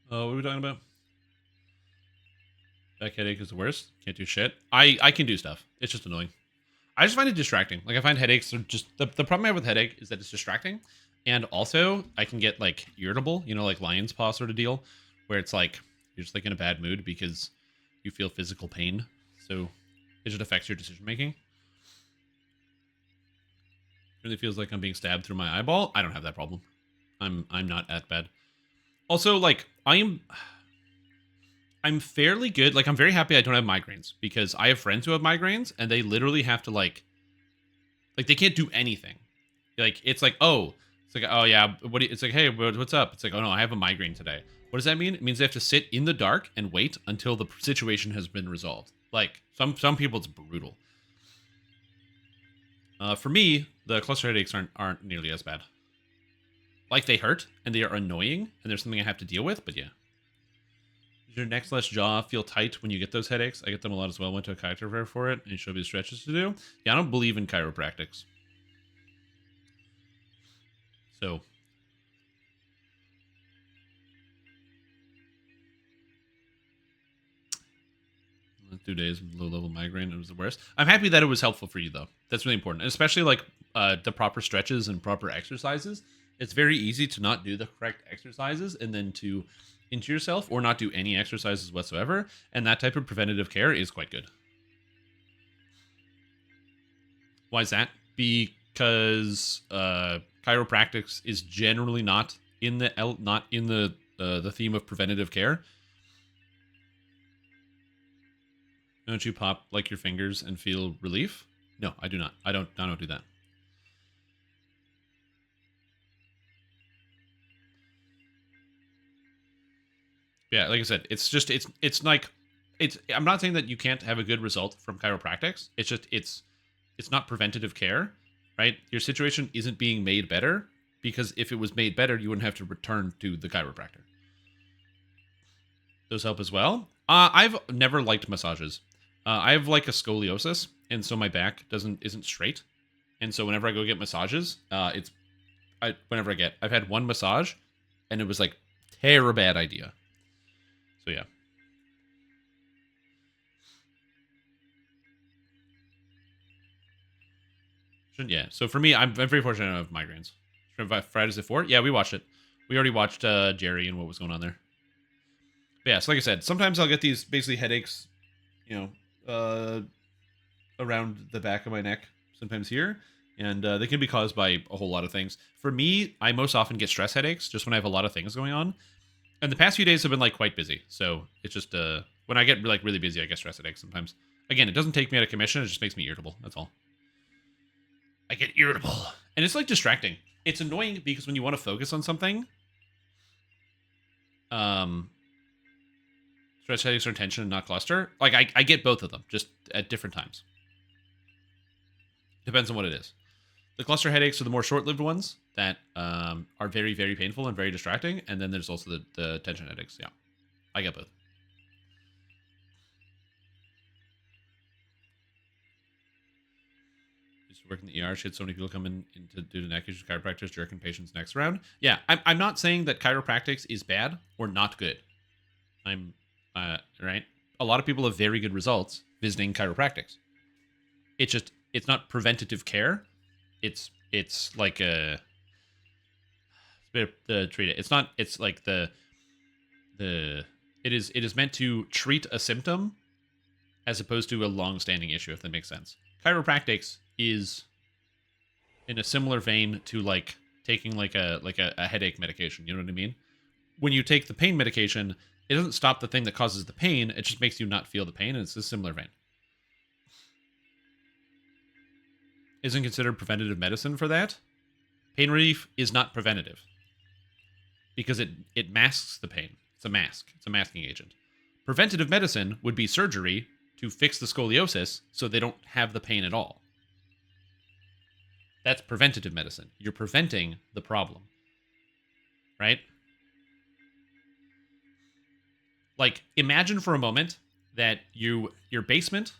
What are we talking about? Back headache is the worst. Can't do shit. I can do stuff. It's just annoying. I just find it distracting. Like I find headaches are just the problem I have with headache is that it's distracting, and also I can get like irritable. You know, like lion's paw sort of deal, where it's like you're just like in a bad mood because you feel physical pain. So it just affects your decision making. Really feels like I'm being stabbed through my eyeball. I don't have that problem. I'm not that bad. Also, like I'm fairly good. Like I'm very happy I don't have migraines because I have friends who have migraines and they literally have to like they can't do anything. Like it's like, oh, it's like, oh yeah, it's like, hey, what's up? It's like, oh no, I have a migraine today. What does that mean? It means they have to sit in the dark and wait until the situation has been resolved. Like some people, it's brutal. For me, the cluster headaches aren't nearly as bad. Like they hurt and they are annoying and there's something I have to deal with, but yeah. Does your neck / jaw feel tight when you get those headaches? I get them a lot as well. Went to a chiropractor for it and he showed me the stretches to do. Yeah, I don't believe in chiropractics. So. Last 2 days of low-level migraine. It was the worst. I'm happy that it was helpful for you, though. That's really important. And especially, like, the proper stretches and proper exercises. It's very easy to not do the correct exercises and then to injure yourself or not do any exercises whatsoever. And that type of preventative care is quite good. Why is that? Because chiropractics is generally not in the theme of preventative care. Don't you pop like your fingers and feel relief? No, I do not. I don't do that. Yeah, like I said, it's just it's like I'm not saying that you can't have a good result from chiropractics. It's just it's not preventative care, right? Your situation isn't being made better because if it was made better, you wouldn't have to return to the chiropractor. Those help as well. I've never liked massages. I have like a scoliosis, and so my back isn't straight, and so whenever I go get massages, I've had one massage, and it was like terrible bad idea. So yeah. Yeah. So for me, I'm very fortunate I have migraines. Fridays at 4. Yeah, we watched it. We already watched Jerry and what was going on there. But yeah, so like I said, sometimes I'll get these basically headaches, around the back of my neck, sometimes here, and they can be caused by a whole lot of things. For me, I most often get stress headaches just when I have a lot of things going on. And the past few days have been like quite busy, so it's just when I get like really busy, I get stress headaches sometimes. Again, it doesn't take me out of commission; it just makes me irritable. That's all. I get irritable, and it's like distracting. It's annoying because when you want to focus on something, stress headaches are tension and not cluster. Like I get both of them just at different times. Depends on what it is. The cluster headaches are the more short-lived ones that are very, very painful and very distracting. And then there's also the tension headaches. Yeah, I get both. Used to work in the ER. She had so many people come in to do the neck issues, chiropractors jerking patients' necks around. Yeah, I'm not saying that chiropractics is bad or not good. Right? A lot of people have very good results visiting chiropractics. It's not preventative care. It's like a bit of the treat it. It's not. It's like it is meant to treat a symptom as opposed to a long-standing issue. If that makes sense. Chiropractics is in a similar vein to like taking like a headache medication. You know what I mean? When you take the pain medication, it doesn't stop the thing that causes the pain. It just makes you not feel the pain. And it's a similar vein. Isn't considered preventative medicine for that. Pain relief is not preventative because it masks the pain. It's a mask. It's a masking agent. Preventative medicine would be surgery to fix the scoliosis so they don't have the pain at all. That's preventative medicine. You're preventing the problem. Right? Like, imagine for a moment that your basement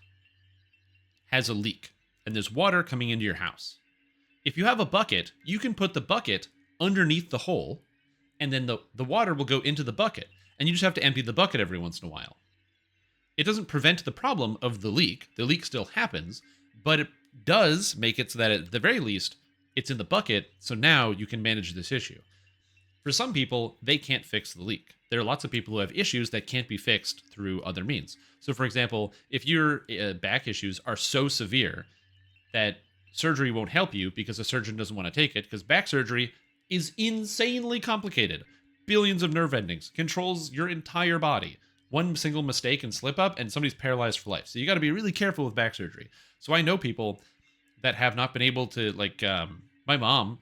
has a leak and there's water coming into your house. If you have a bucket, you can put the bucket underneath the hole and then the water will go into the bucket. and you just have to empty the bucket every once in a while. It doesn't prevent the problem of the leak. The leak still happens, but it does make it so that at the very least, it's in the bucket, so now you can manage this issue. For some people, they can't fix the leak. There are lots of people who have issues that can't be fixed through other means. So, for example, if your back issues are so severe that surgery won't help you because a surgeon doesn't want to take it, because back surgery is insanely complicated. Billions of nerve endings, controls your entire body. One single mistake and slip up, and somebody's paralyzed for life. So you got to be really careful with back surgery. So I know people that have not been able to, like, my mom,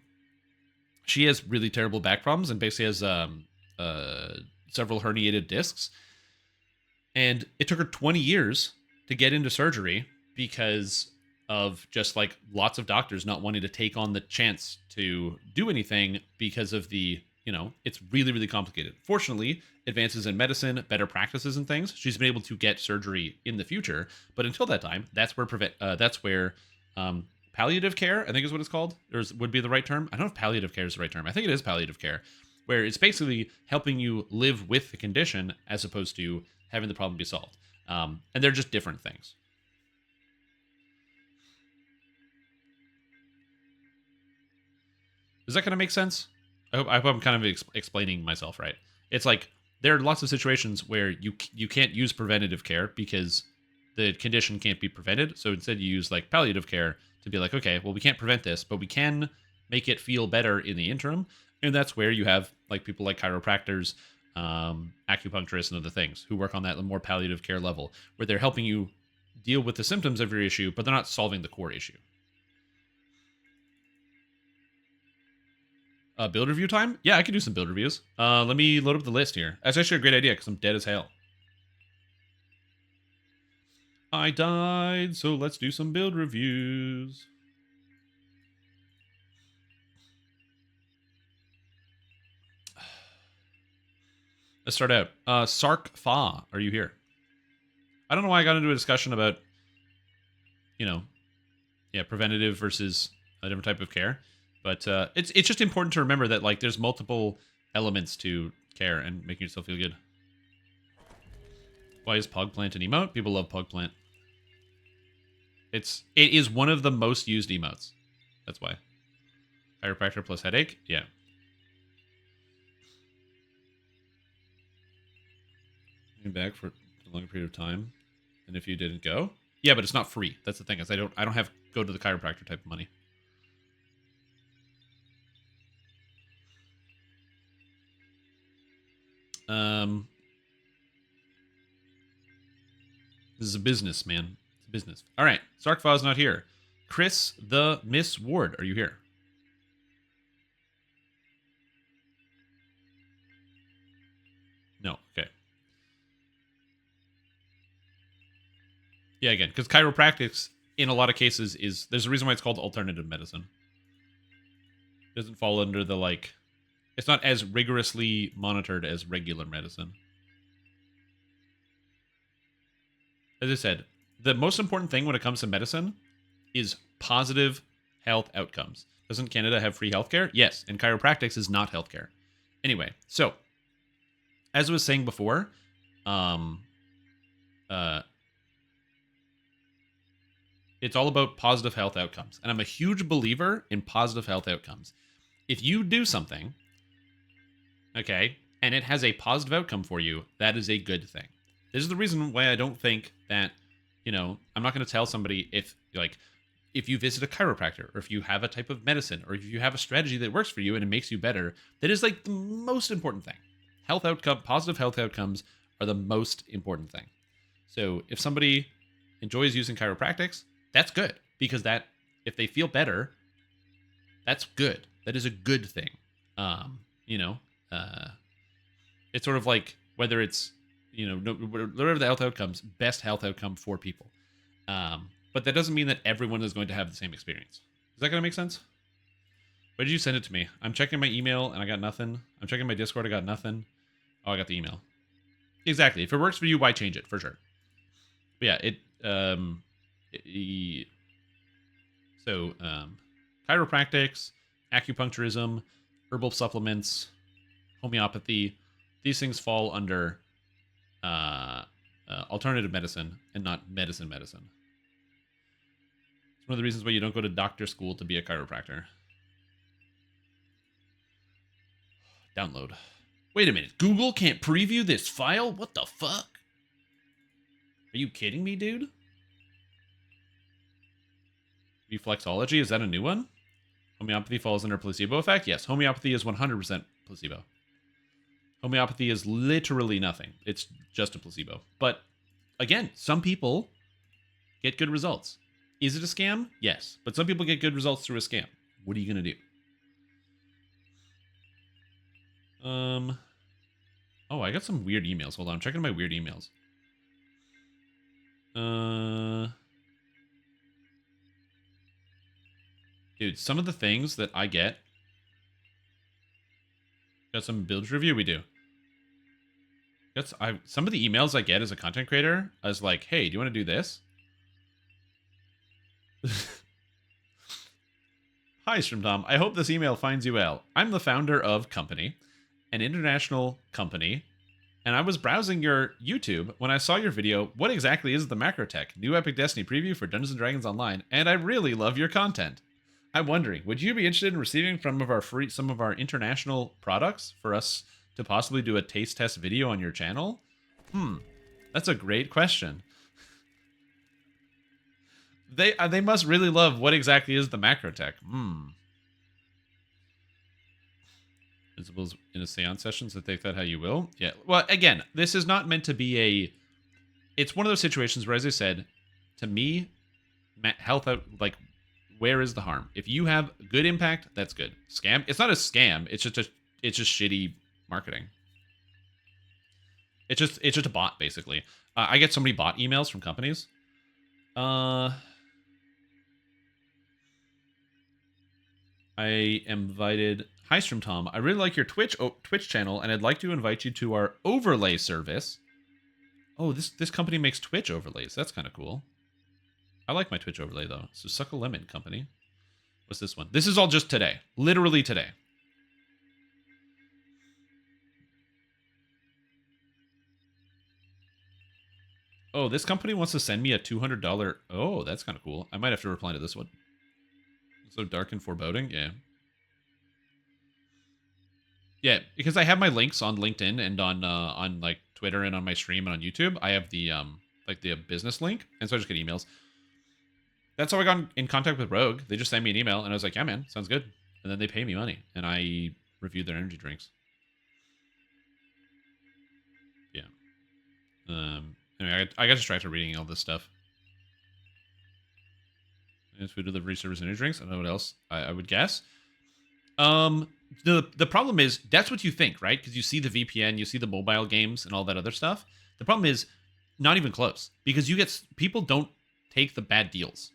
she has really terrible back problems and basically has several herniated discs. And it took her 20 years to get into surgery because of just like lots of doctors not wanting to take on the chance to do anything because of the, it's really, really complicated. Fortunately, advances in medicine, better practices and things, she's been able to get surgery in the future. But until that time, that's where palliative care, I think is what it's called, or would be the right term. I don't know if palliative care is the right term. I think it is palliative care, where it's basically helping you live with the condition as opposed to having the problem be solved. And they're just different things. Does that kind of make sense? I hope I'm kind of explaining myself right. It's like there are lots of situations where you can't use preventative care because the condition can't be prevented. So instead you use like palliative care to be like, okay, well, we can't prevent this, but we can make it feel better in the interim. And that's where you have like people like chiropractors, acupuncturists, and other things who work on that more palliative care level, where they're helping you deal with the symptoms of your issue, but they're not solving the core issue. Build review time? Yeah, I can do some build reviews. Let me load up the list here. That's actually a great idea because I'm dead as hell. I died, so let's do some build reviews. Let's start out. Sark Fa, are you here? I don't know why I got into a discussion about, preventative versus a different type of care. But it's just important to remember that like there's multiple elements to care and making yourself feel good. Why is Pugplant an emote? People love Pugplant. It is one of the most used emotes. That's why. Chiropractor plus headache? Yeah. Coming back for a longer period of time. And if you didn't go? Yeah, but it's not free. That's the thing, is I don't have go to the chiropractor type of money. This is a business, man. It's a business. All right. Sarkfaw's not here. Chris the Miss Ward, are you here? No. Okay. Yeah, again, because chiropractics, in a lot of cases, there's a reason why it's called alternative medicine. It doesn't fall under the, like, it's not as rigorously monitored as regular medicine. As I said, the most important thing when it comes to medicine is positive health outcomes. Doesn't Canada have free healthcare? Yes, and chiropractics is not healthcare. Anyway, so as I was saying before, it's all about positive health outcomes, and I'm a huge believer in positive health outcomes. If you do something, okay, and it has a positive outcome for you, that is a good thing. This is the reason why I don't think that, I'm not going to tell somebody if you visit a chiropractor, or if you have a type of medicine, or if you have a strategy that works for you and it makes you better, that is like the most important thing. Positive health outcomes are the most important thing. So if somebody enjoys using chiropractics, that's good, because if they feel better, that's good. That is a good thing. It's sort of like whether it's, whatever the health outcomes, best health outcome for people. But that doesn't mean that everyone is going to have the same experience. Is that going to make sense? Why did you send it to me? I'm checking my email and I got nothing. I'm checking my Discord, I got nothing. Oh, I got the email. Exactly. If it works for you, why change it? For sure. But yeah, chiropractics, acupuncturism, herbal supplements, homeopathy, these things fall under alternative medicine and not medicine. It's one of the reasons why you don't go to doctor school to be a chiropractor. Download. Wait a minute. Google can't preview this file? What the fuck? Are you kidding me, dude? Reflexology, is that a new one? Homeopathy falls under placebo effect? Yes, homeopathy is 100% placebo. Homeopathy is literally nothing. It's just a placebo. But, again, some people get good results. Is it a scam? Yes. But some people get good results through a scam. What are you going to do? Oh, I got some weird emails. Hold on, I'm checking my weird emails. Dude, some of the things that I get. Got some build review? We do. Some of the emails I get as a content creator is like, hey, do you want to do this? Hi, StreamTom. I hope this email finds you well. I'm the founder of Company, an international company, and I was browsing your YouTube when I saw your video, What Exactly is the Macrotech? New Epic Destiny preview for Dungeons & Dragons Online, and I really love your content. I'm wondering, would you be interested in receiving some of our international products for us to possibly do a taste test video on your channel? That's a great question. They must really love What Exactly is the Macrotech. Visibles in a seance session, so take that how you will. Yeah. Well, again, this is not meant to be it's one of those situations where, as I said, to me, health out, like, where is the harm? If you have good impact, that's good. Scam? It's not a scam. It's just shitty marketing. It's just a bot, basically. I get so many bot emails from companies. I invited. Hi, StreamTom. I really like your Twitch channel, and I'd like to invite you to our overlay service. Oh, this company makes Twitch overlays. That's kind of cool. I like my Twitch overlay, though. So, Suck a Lemon Company. What's this one? This is all just today. Literally today. Oh, this company wants to send me a $200... Oh, that's kind of cool. I might have to reply to this one. So dark and foreboding? Yeah. Yeah, because I have my links on LinkedIn and on like Twitter and on my stream and on YouTube. I have the like the business link, and so I just get emails. That's how I got in contact with Rogue. They just sent me an email, and I was like, yeah, man, sounds good. And then they pay me money, and I reviewed their energy drinks. Yeah. Anyway, I got distracted reading all this stuff. Food delivery service energy drinks. I don't know what else I would guess. The problem is that's what you think, right? Because you see the VPN, you see the mobile games and all that other stuff. The problem is not even close, because people don't take the bad deals.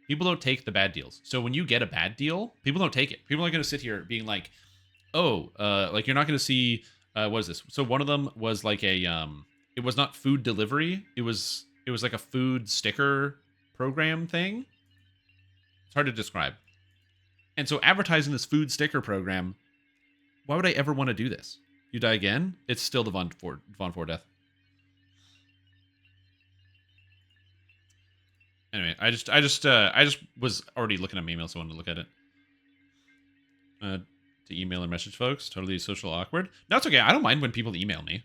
People don't take the bad deals. So when you get a bad deal, people don't take it. People aren't going to sit here being like, oh, like you're not going to see, what is this? So one of them was like a, it was not food delivery. It was like a food sticker program thing. It's hard to describe. And so advertising this food sticker program, why would I ever want to do this? You die again? It's still the Von 4 death. Anyway, I just was already looking at my email, so I wanted to look at it. To email or message folks, totally social awkward. No, it's okay. I don't mind when people email me.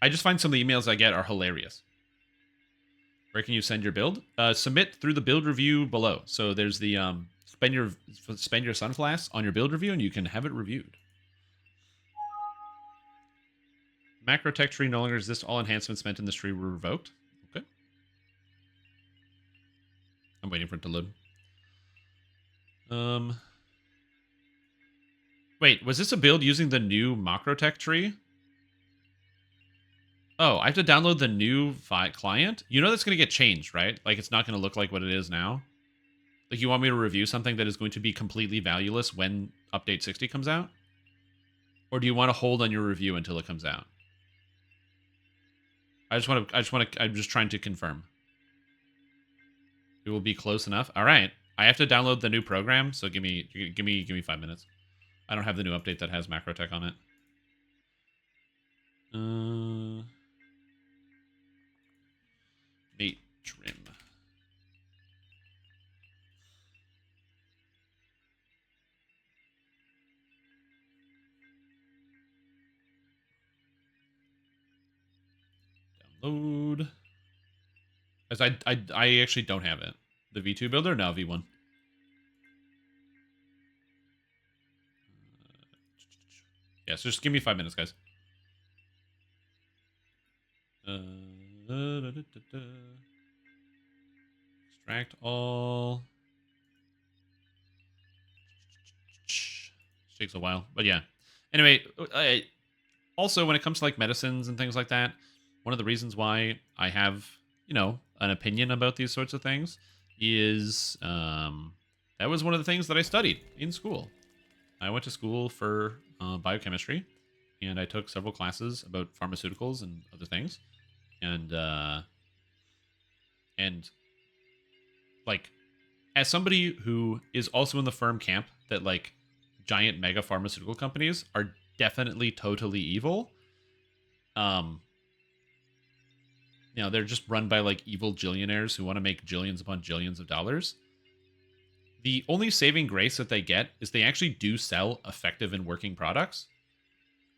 I just find some of the emails I get are hilarious. Where can you send your build? Submit through the build review below. So there's the spend your sunflask on your build review, and you can have it reviewed. Macrotech tree no longer exists. All enhancements meant in this tree were revoked. Okay. I'm waiting for it to load. Wait, was this a build using the new Macrotech tree? Oh, I have to download the new client? You know that's going to get changed, right? Like, it's not going to look like what it is now? Like, you want me to review something that is going to be completely valueless when Update 60 comes out? Or do you want to hold on your review until it comes out? I'm just trying to confirm. It will be close enough. All right. I have to download the new program, so give me 5 minutes. I don't have the new update that has Macrotech on it. Mate trim. Download. As I actually don't have it. The V2 builder? No, V1. Yeah, so just give me 5 minutes, guys. Extract all. Takes a while, but yeah. Anyway, also when it comes to like medicines and things like that, one of the reasons why I have, you know, an opinion about these sorts of things is that was one of the things that I studied in school. I went to school for biochemistry, and I took several classes about pharmaceuticals and other things, and like, as somebody who is also in the firm camp that like giant mega pharmaceutical companies are definitely totally evil. You know, they're just run by like evil jillionaires who want to make jillions upon jillions of dollars. The only saving grace that they get is they actually do sell effective and working products,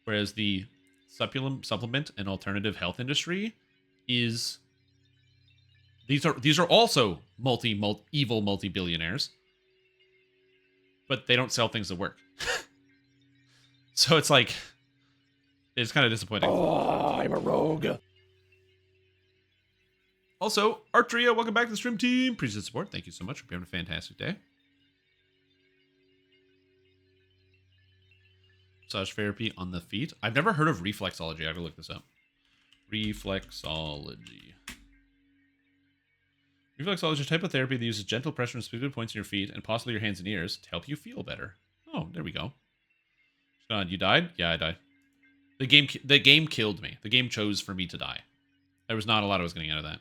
whereas the supplement and alternative health industry is these are also evil multi-billionaires, but they don't sell things that work. So it's like, it's kind of disappointing. Oh, I'm a rogue. Also, Artria, welcome back to the stream team. Appreciate the support. Thank you so much. Hope you're having a fantastic day. Massage therapy on the feet. I've never heard of reflexology. I have to look this up. Reflexology. Reflexology is a type of therapy that uses gentle pressure and specific points in your feet and possibly your hands and ears to help you feel better. Oh, there we go. Sean, you died? Yeah, I died. The game killed me. The game chose for me to die. There was not a lot I was getting out of that.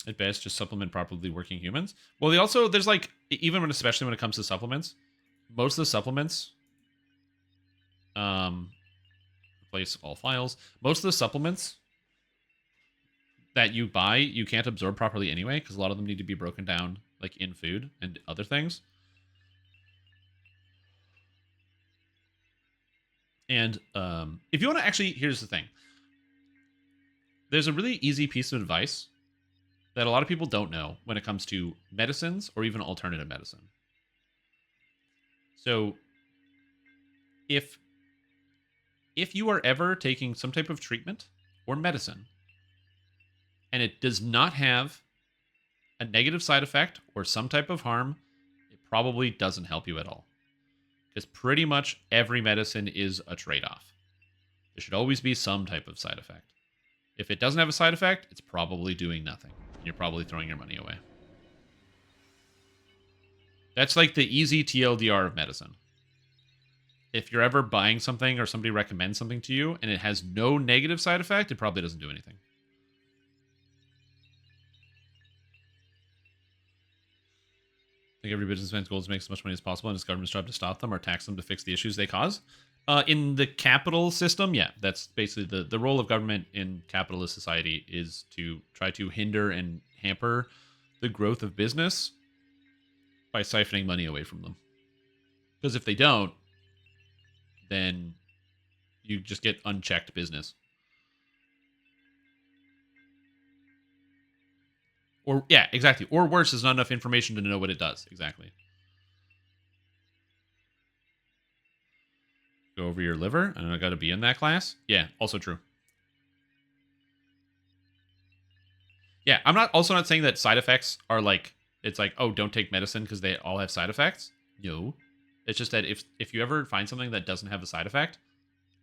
At best, just supplement properly working humans. Well, there's like, even when, especially when it comes to supplements, most of the supplements, replace all files. Most of the supplements that you buy, you can't absorb properly anyway, because a lot of them need to be broken down like in food and other things. And if you want to actually, here's the thing. There's a really easy piece of advice that a lot of people don't know when it comes to medicines or even alternative medicine. So if you are ever taking some type of treatment or medicine and it does not have a negative side effect or some type of harm, it probably doesn't help you at all. Because pretty much every medicine is a trade-off. There should always be some type of side effect. If it doesn't have a side effect, it's probably doing nothing. You're probably throwing your money away. That's like the easy TLDR of medicine. If you're ever buying something or somebody recommends something to you and it has no negative side effect, it probably doesn't do anything. I think every businessman's goal is to make as much money as possible, and it's government's job to stop them or tax them to fix the issues they cause. In the capital system, yeah, that's basically the role of government in capitalist society is to try to hinder and hamper the growth of business by siphoning money away from them. Because if they don't, then you just get unchecked business. Or, yeah, exactly. Or worse, there's not enough information to know what it does. Exactly. Go over your liver, and I got to be in that class. Yeah, also true. Yeah, I'm also not saying that side effects are like, it's like, oh, don't take medicine because they all have side effects. No. It's just that if you ever find something that doesn't have a side effect,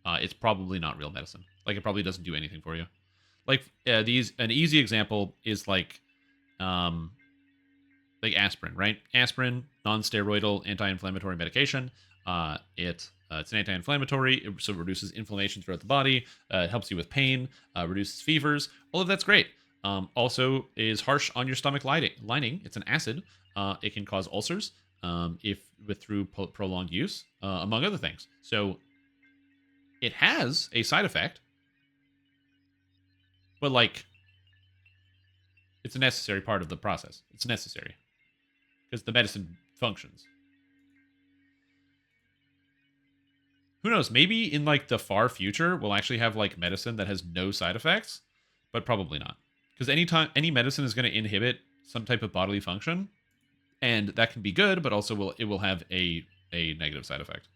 it's probably not real medicine. Like, it probably doesn't do anything for you. Like, an easy example is like aspirin, right? Aspirin, non-steroidal anti-inflammatory medication. It's an anti-inflammatory, so it reduces inflammation throughout the body. It helps you with pain, reduces fevers. All of that's great. Also is harsh on your stomach lining. It's an acid. It can cause ulcers through prolonged use, among other things. So it has a side effect, but like, it's a necessary part of the process. It's necessary because the medicine functions. Who knows? Maybe in like the far future, we'll actually have like medicine that has no side effects, but probably not. Because any medicine is going to inhibit some type of bodily function, and that can be good, but also it will have a negative side effect.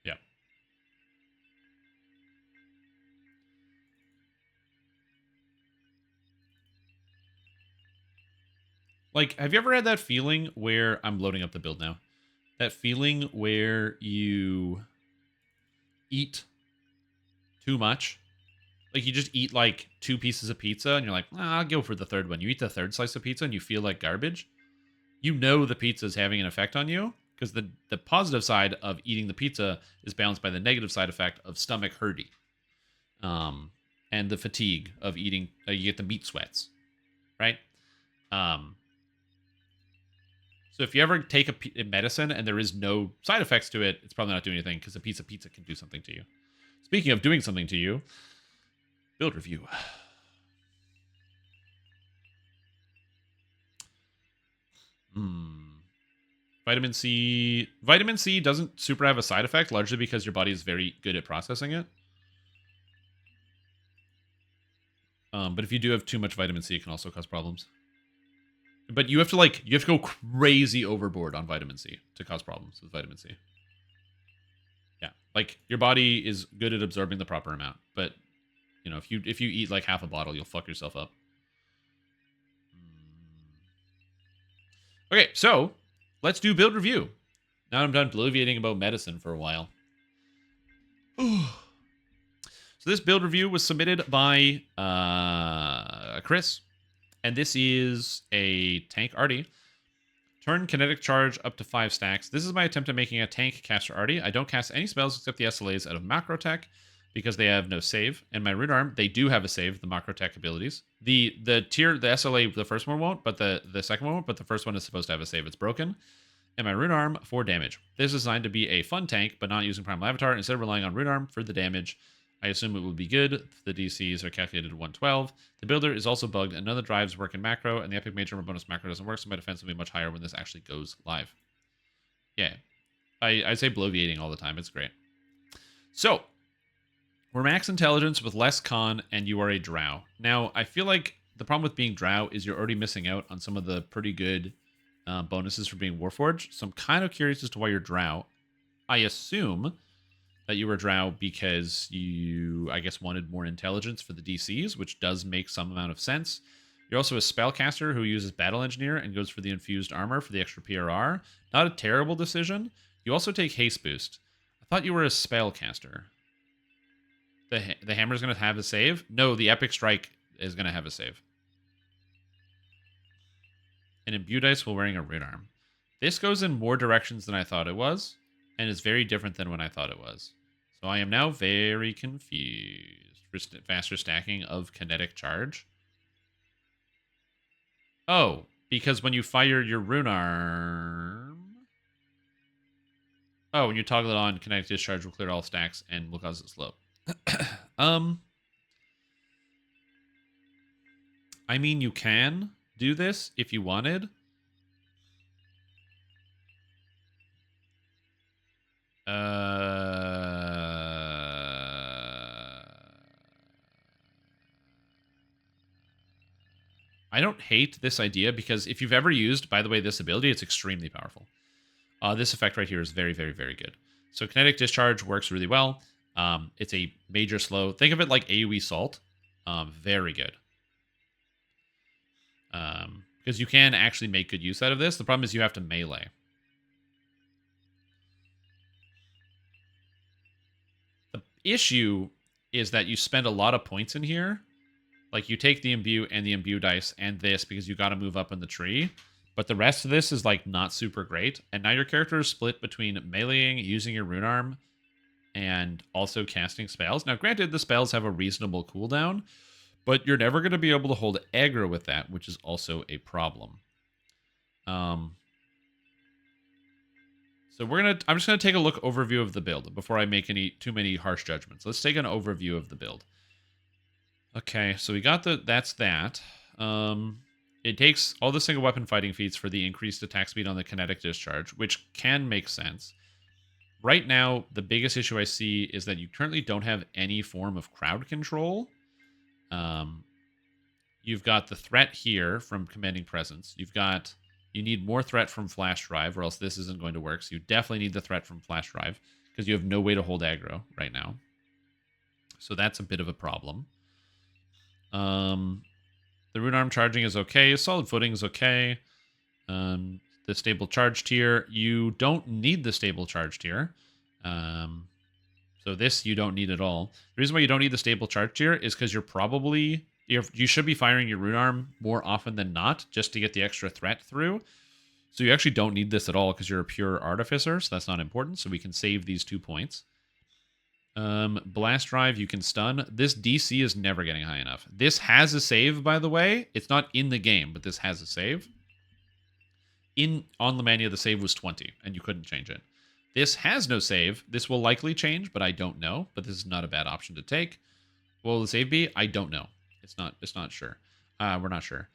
Yeah. Like, have you ever had that feeling where I'm loading up the build now? That feeling where you eat too much. Like, you just eat like 2 pieces of pizza and you're like, I'll go for the third one. You eat the third slice of pizza and you feel like garbage. You know the pizza is having an effect on you because the positive side of eating the pizza is balanced by the negative side effect of stomach hurty. And the fatigue of eating, you get the meat sweats, right? So if you ever take a medicine and there is no side effects to it, it's probably not doing anything because a piece of pizza can do something to you. Speaking of doing something to you, build review. Vitamin C. Vitamin C doesn't super have a side effect, largely because your body is very good at processing it. But if you do have too much vitamin C, it can also cause problems. But you have to go crazy overboard on vitamin C to cause problems with vitamin C. Yeah, like your body is good at absorbing the proper amount, but you know, if you eat like half a bottle, you'll fuck yourself up. Okay, so let's do build review. Now I'm done bloviating about medicine for a while. So this build review was submitted by Chris. And this is a tank arty. Turn kinetic charge up to 5 stacks. This is my attempt at making a tank caster arty. I don't cast any spells except the SLAs out of macro tech because they have no save. And my rune arm, they do have a save, the macro tech abilities. The SLA, the first one won't, but the second one won't, but the first one is supposed to have a save. It's broken. And my rune arm, 4 damage. This is designed to be a fun tank, but not using primal avatar. Instead of relying on rune arm for the damage, I assume it would be good if the DCs are calculated at 112. The builder is also bugged, and none of the drives work in macro, and the epic major bonus macro doesn't work, so my defense will be much higher when this actually goes live. Yeah. I say bloviating all the time. It's great. So, we're max intelligence with less con, and you are a drow. Now, I feel like the problem with being drow is you're already missing out on some of the pretty good bonuses for being warforged, so I'm kind of curious as to why you're drow. I assume that you were drow because you, I guess, wanted more intelligence for the DCs, which does make some amount of sense. You're also a spellcaster who uses Battle Engineer and goes for the infused armor for the extra PRR. Not a terrible decision. You also take haste boost. I thought you were a spellcaster. The hammer's going to have a save? No, the epic strike is going to have a save. And imbue dice while wearing a rune arm. This goes in more directions than I thought it was, and is very different than when I thought it was. So I am now very confused. Faster stacking of kinetic charge. Oh, because when you fire your rune arm... Oh, when you toggle it on, kinetic discharge will clear all stacks and will cause it slow. I mean, you can do this if you wanted. I don't hate this idea because if you've ever used, by the way, this ability, it's extremely powerful. This effect right here is very, very, very good. So kinetic discharge works really well. It's a major slow. Think of it like AoE salt. Very good. Because you can actually make good use out of this. The problem is you have to melee. The issue is that you spend a lot of points in here. Like, you take the imbue and the imbue dice and this because you got to move up in the tree. But the rest of this is, like, not super great. And now your character is split between meleeing, using your rune arm, and also casting spells. Now, granted, the spells have a reasonable cooldown, but you're never going to be able to hold aggro with that, which is also a problem. So I'm just gonna take a look overview of the build before I make too many harsh judgments. Let's take an overview of the build. Okay, so we got that's that. It takes all the single weapon fighting feats for the increased attack speed on the kinetic discharge, which can make sense. Right now, the biggest issue I see is that you currently don't have any form of crowd control. You've got the threat here from commanding presence. You need more threat from flash drive, or else this isn't going to work. So you definitely need the threat from flash drive because you have no way to hold aggro right now. So that's a bit of a problem. The rune arm charging is okay. Solid footing is okay. The stable charge tier, you don't need the stable charge tier. So this you don't need at all. The reason why you don't need the stable charge tier is because you should be firing your rune arm more often than not just to get the extra threat through. So you actually don't need this at all because you're a pure artificer, so that's not important. So we can save these 2 points. Blast drive, you can stun. This DC is never getting high enough. This has a save, by the way. It's not in the game, but this has a save. On Lemania, the save was 20, and you couldn't change it. This has no save. This will likely change, but I don't know. But this is not a bad option to take. What will the save be? I don't know. It's not sure. We're not sure.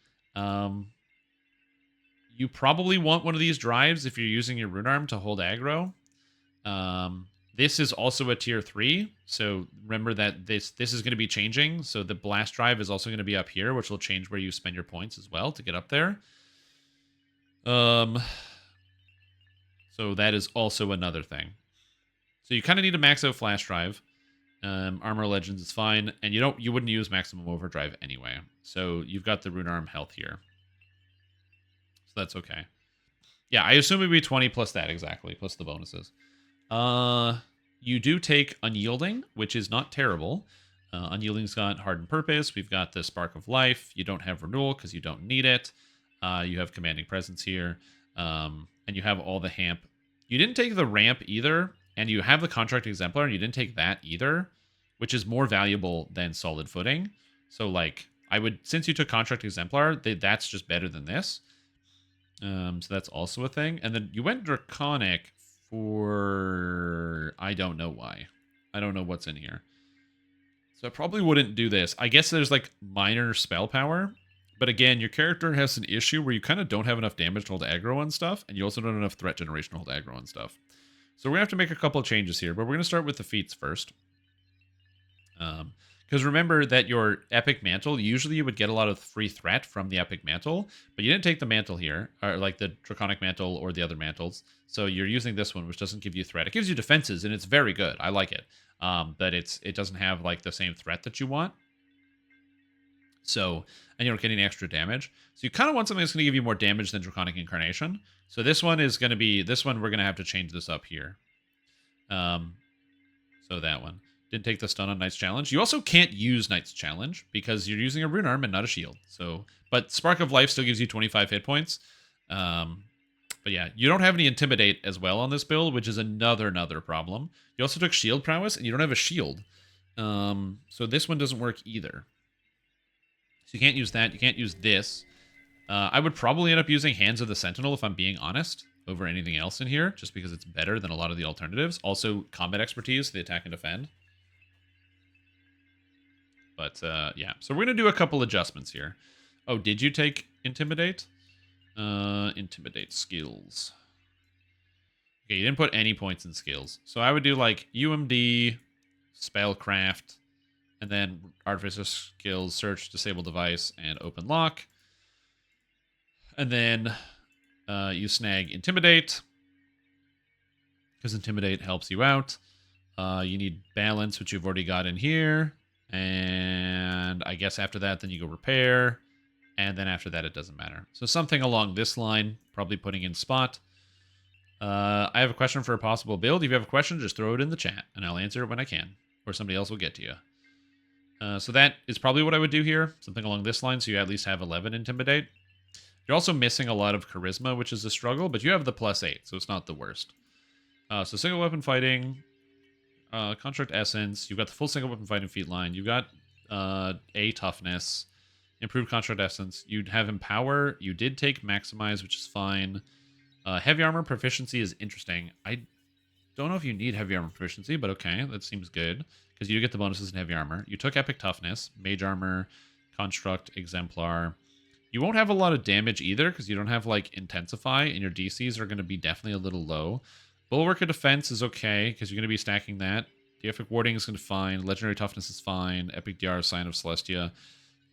You probably want one of these drives if you're using your rune arm to hold aggro. This is also a tier 3, so remember that this is going to be changing. So the blast drive is also going to be up here, which will change where you spend your points as well to get up there. So that is also another thing. So you kind of need a max out flash drive. Armor Legends is fine, and you wouldn't use maximum overdrive anyway. So you've got the rune arm health here. So that's okay. Yeah, I assume it'd be 20 plus that exactly, plus the bonuses. You do take Unyielding, which is not terrible. Unyielding's got Hardened Purpose. We've got the Spark of Life. You don't have Renewal because you don't need it. You have Commanding Presence here. And you have all the Hamp. You didn't take the Ramp either, and you have the Contract Exemplar, and you didn't take that either, which is more valuable than Solid Footing. So, like, since you took Contract Exemplar, that's just better than this. So that's also a thing. And then you went Draconic for... I don't know why. I don't know what's in here. So I probably wouldn't do this. I guess there's, like, minor spell power. But again, your character has an issue where you kind of don't have enough damage to hold aggro on stuff, and you also don't have enough threat generation to hold aggro on stuff. So we're going to have to make a couple of changes here, but we're going to start with the feats first. Because remember that your Epic Mantle, usually you would get a lot of free threat from the Epic Mantle, but you didn't take the Mantle here, or like the Draconic Mantle or the other Mantles. So you're using this one, which doesn't give you threat. It gives you defenses, and it's very good. I like it. But it doesn't have like the same threat that you want. So, and you're not getting extra damage. So you kind of want something that's going to give you more damage than Draconic Incarnation. So this one is going to be, we're going to have to change this up here. So that one. Didn't take the stun on Knight's Challenge. You also can't use Knight's Challenge because you're using a rune arm and not a shield. So, but Spark of Life still gives you 25 hit points. But yeah, you don't have any Intimidate as well on this build, which is another problem. You also took Shield Prowess, and you don't have a shield. So this one doesn't work either. So you can't use that. You can't use this. I would probably end up using Hands of the Sentinel, if I'm being honest, over anything else in here, just because it's better than a lot of the alternatives. Also, combat expertise, the attack and defend. But, yeah. So we're going to do a couple adjustments here. Oh, did you take Intimidate? Intimidate skills. Okay, you didn't put any points in skills. So I would do, like, UMD, Spellcraft, and then Artificer skills, Search, Disable Device, and Open Lock. And then you snag Intimidate, because Intimidate helps you out. You need Balance, which you've already got in here. And I guess after that, then you go Repair. And then after that, it doesn't matter. So something along this line, probably putting in Spot. I have a question for a possible build. If you have a question, just throw it in the chat, and I'll answer it when I can. Or somebody else will get to you. So that is probably what I would do here. Something along this line, so you at least have 11 Intimidate. You're also missing a lot of Charisma, which is a struggle, but you have the +8, so it's not the worst. So single weapon fighting, Contract Essence, you've got the full single weapon fighting feat line, you've got A Toughness, improved Contract Essence, you'd have Empower, you did take Maximize, which is fine. Heavy armor proficiency is interesting. I don't know if you need heavy armor proficiency, but okay, that seems good. Because you do get the bonuses in heavy armor. You took epic toughness, mage armor, construct, exemplar. You won't have a lot of damage either, because you don't have, like, intensify, and your DCs are going to be definitely a little low. Bulwark of defense is okay, because you're going to be stacking that. Deific warding is going to be fine. Legendary toughness is fine. Epic DR, Sign of Celestia.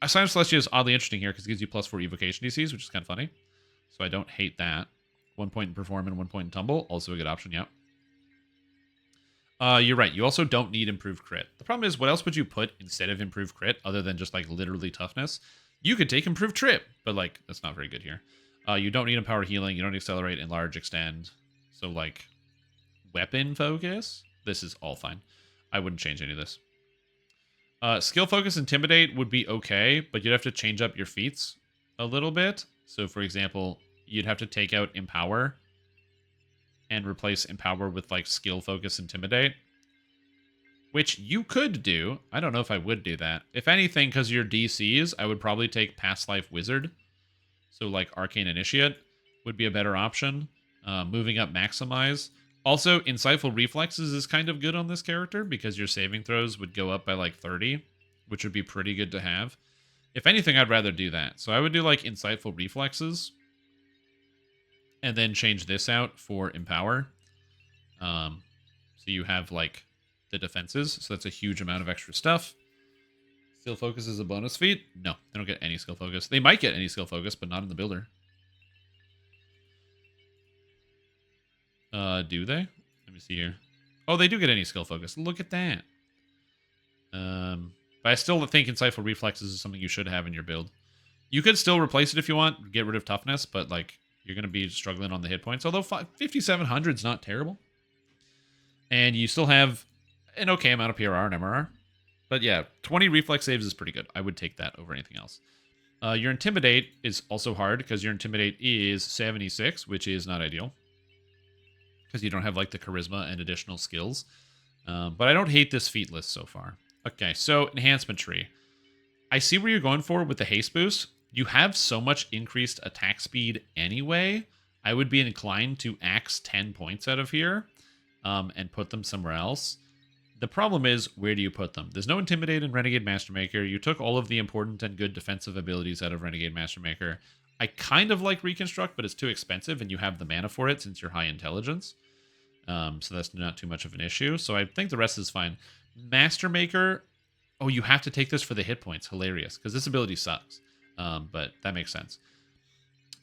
Sign of Celestia is oddly interesting here, because it gives you +4 evocation DCs, which is kind of funny. So I don't hate that. 1 point in perform and 1 point in tumble. Also a good option, yeah. You're right. You also don't need improved crit. The problem is, what else would you put instead of improved crit, other than just, like, literally toughness? You could take improved trip, but, like, that's not very good here. You don't need empower healing. You don't need accelerate, enlarge, extend. So, like, weapon focus? This is all fine. I wouldn't change any of this. Skill focus intimidate would be okay, but you'd have to change up your feats a little bit. So, for example, you'd have to take out empower and replace empower with, like, skill focus intimidate, which you could do. I don't know if I would do that. If anything, because your DCs, I would probably take past life wizard. So, like, arcane initiate would be a better option. Moving up maximize. Also, insightful reflexes is kind of good on this character because your saving throws would go up by, like, 30, which would be pretty good to have. If anything, I'd rather do that. So I would do, like, insightful reflexes and then change this out for empower. So you have, like, the defenses. So that's a huge amount of extra stuff. Skill focus is a bonus feat? No, they don't get any skill focus. They might get any skill focus, but not in the builder. Do they? Let me see here. Oh, they do get any skill focus. Look at that. But I still think insightful reflexes is something you should have in your build. You could still replace it if you want, get rid of toughness, but, like, you're going to be struggling on the hit points. Although 5,700 is not terrible. And you still have an okay amount of PRR and MRR. But yeah, 20 reflex saves is pretty good. I would take that over anything else. Your Intimidate is also hard because your Intimidate is 76, which is not ideal. Because you don't have, like, the charisma and additional skills. But I don't hate this feat list so far. Okay, so enhancement tree. I see where you're going for with the haste boost. You have so much increased attack speed anyway. I would be inclined to axe 10 points out of here and put them somewhere else. The problem is, where do you put them? There's no Intimidate in Renegade Mastermaker. You took all of the important and good defensive abilities out of Renegade Mastermaker. I kind of like Reconstruct, but it's too expensive, and you have the mana for it since you're high intelligence. So that's not too much of an issue. So I think the rest is fine. Mastermaker, oh, you have to take this for the hit points. Hilarious, because this ability sucks. But that makes sense.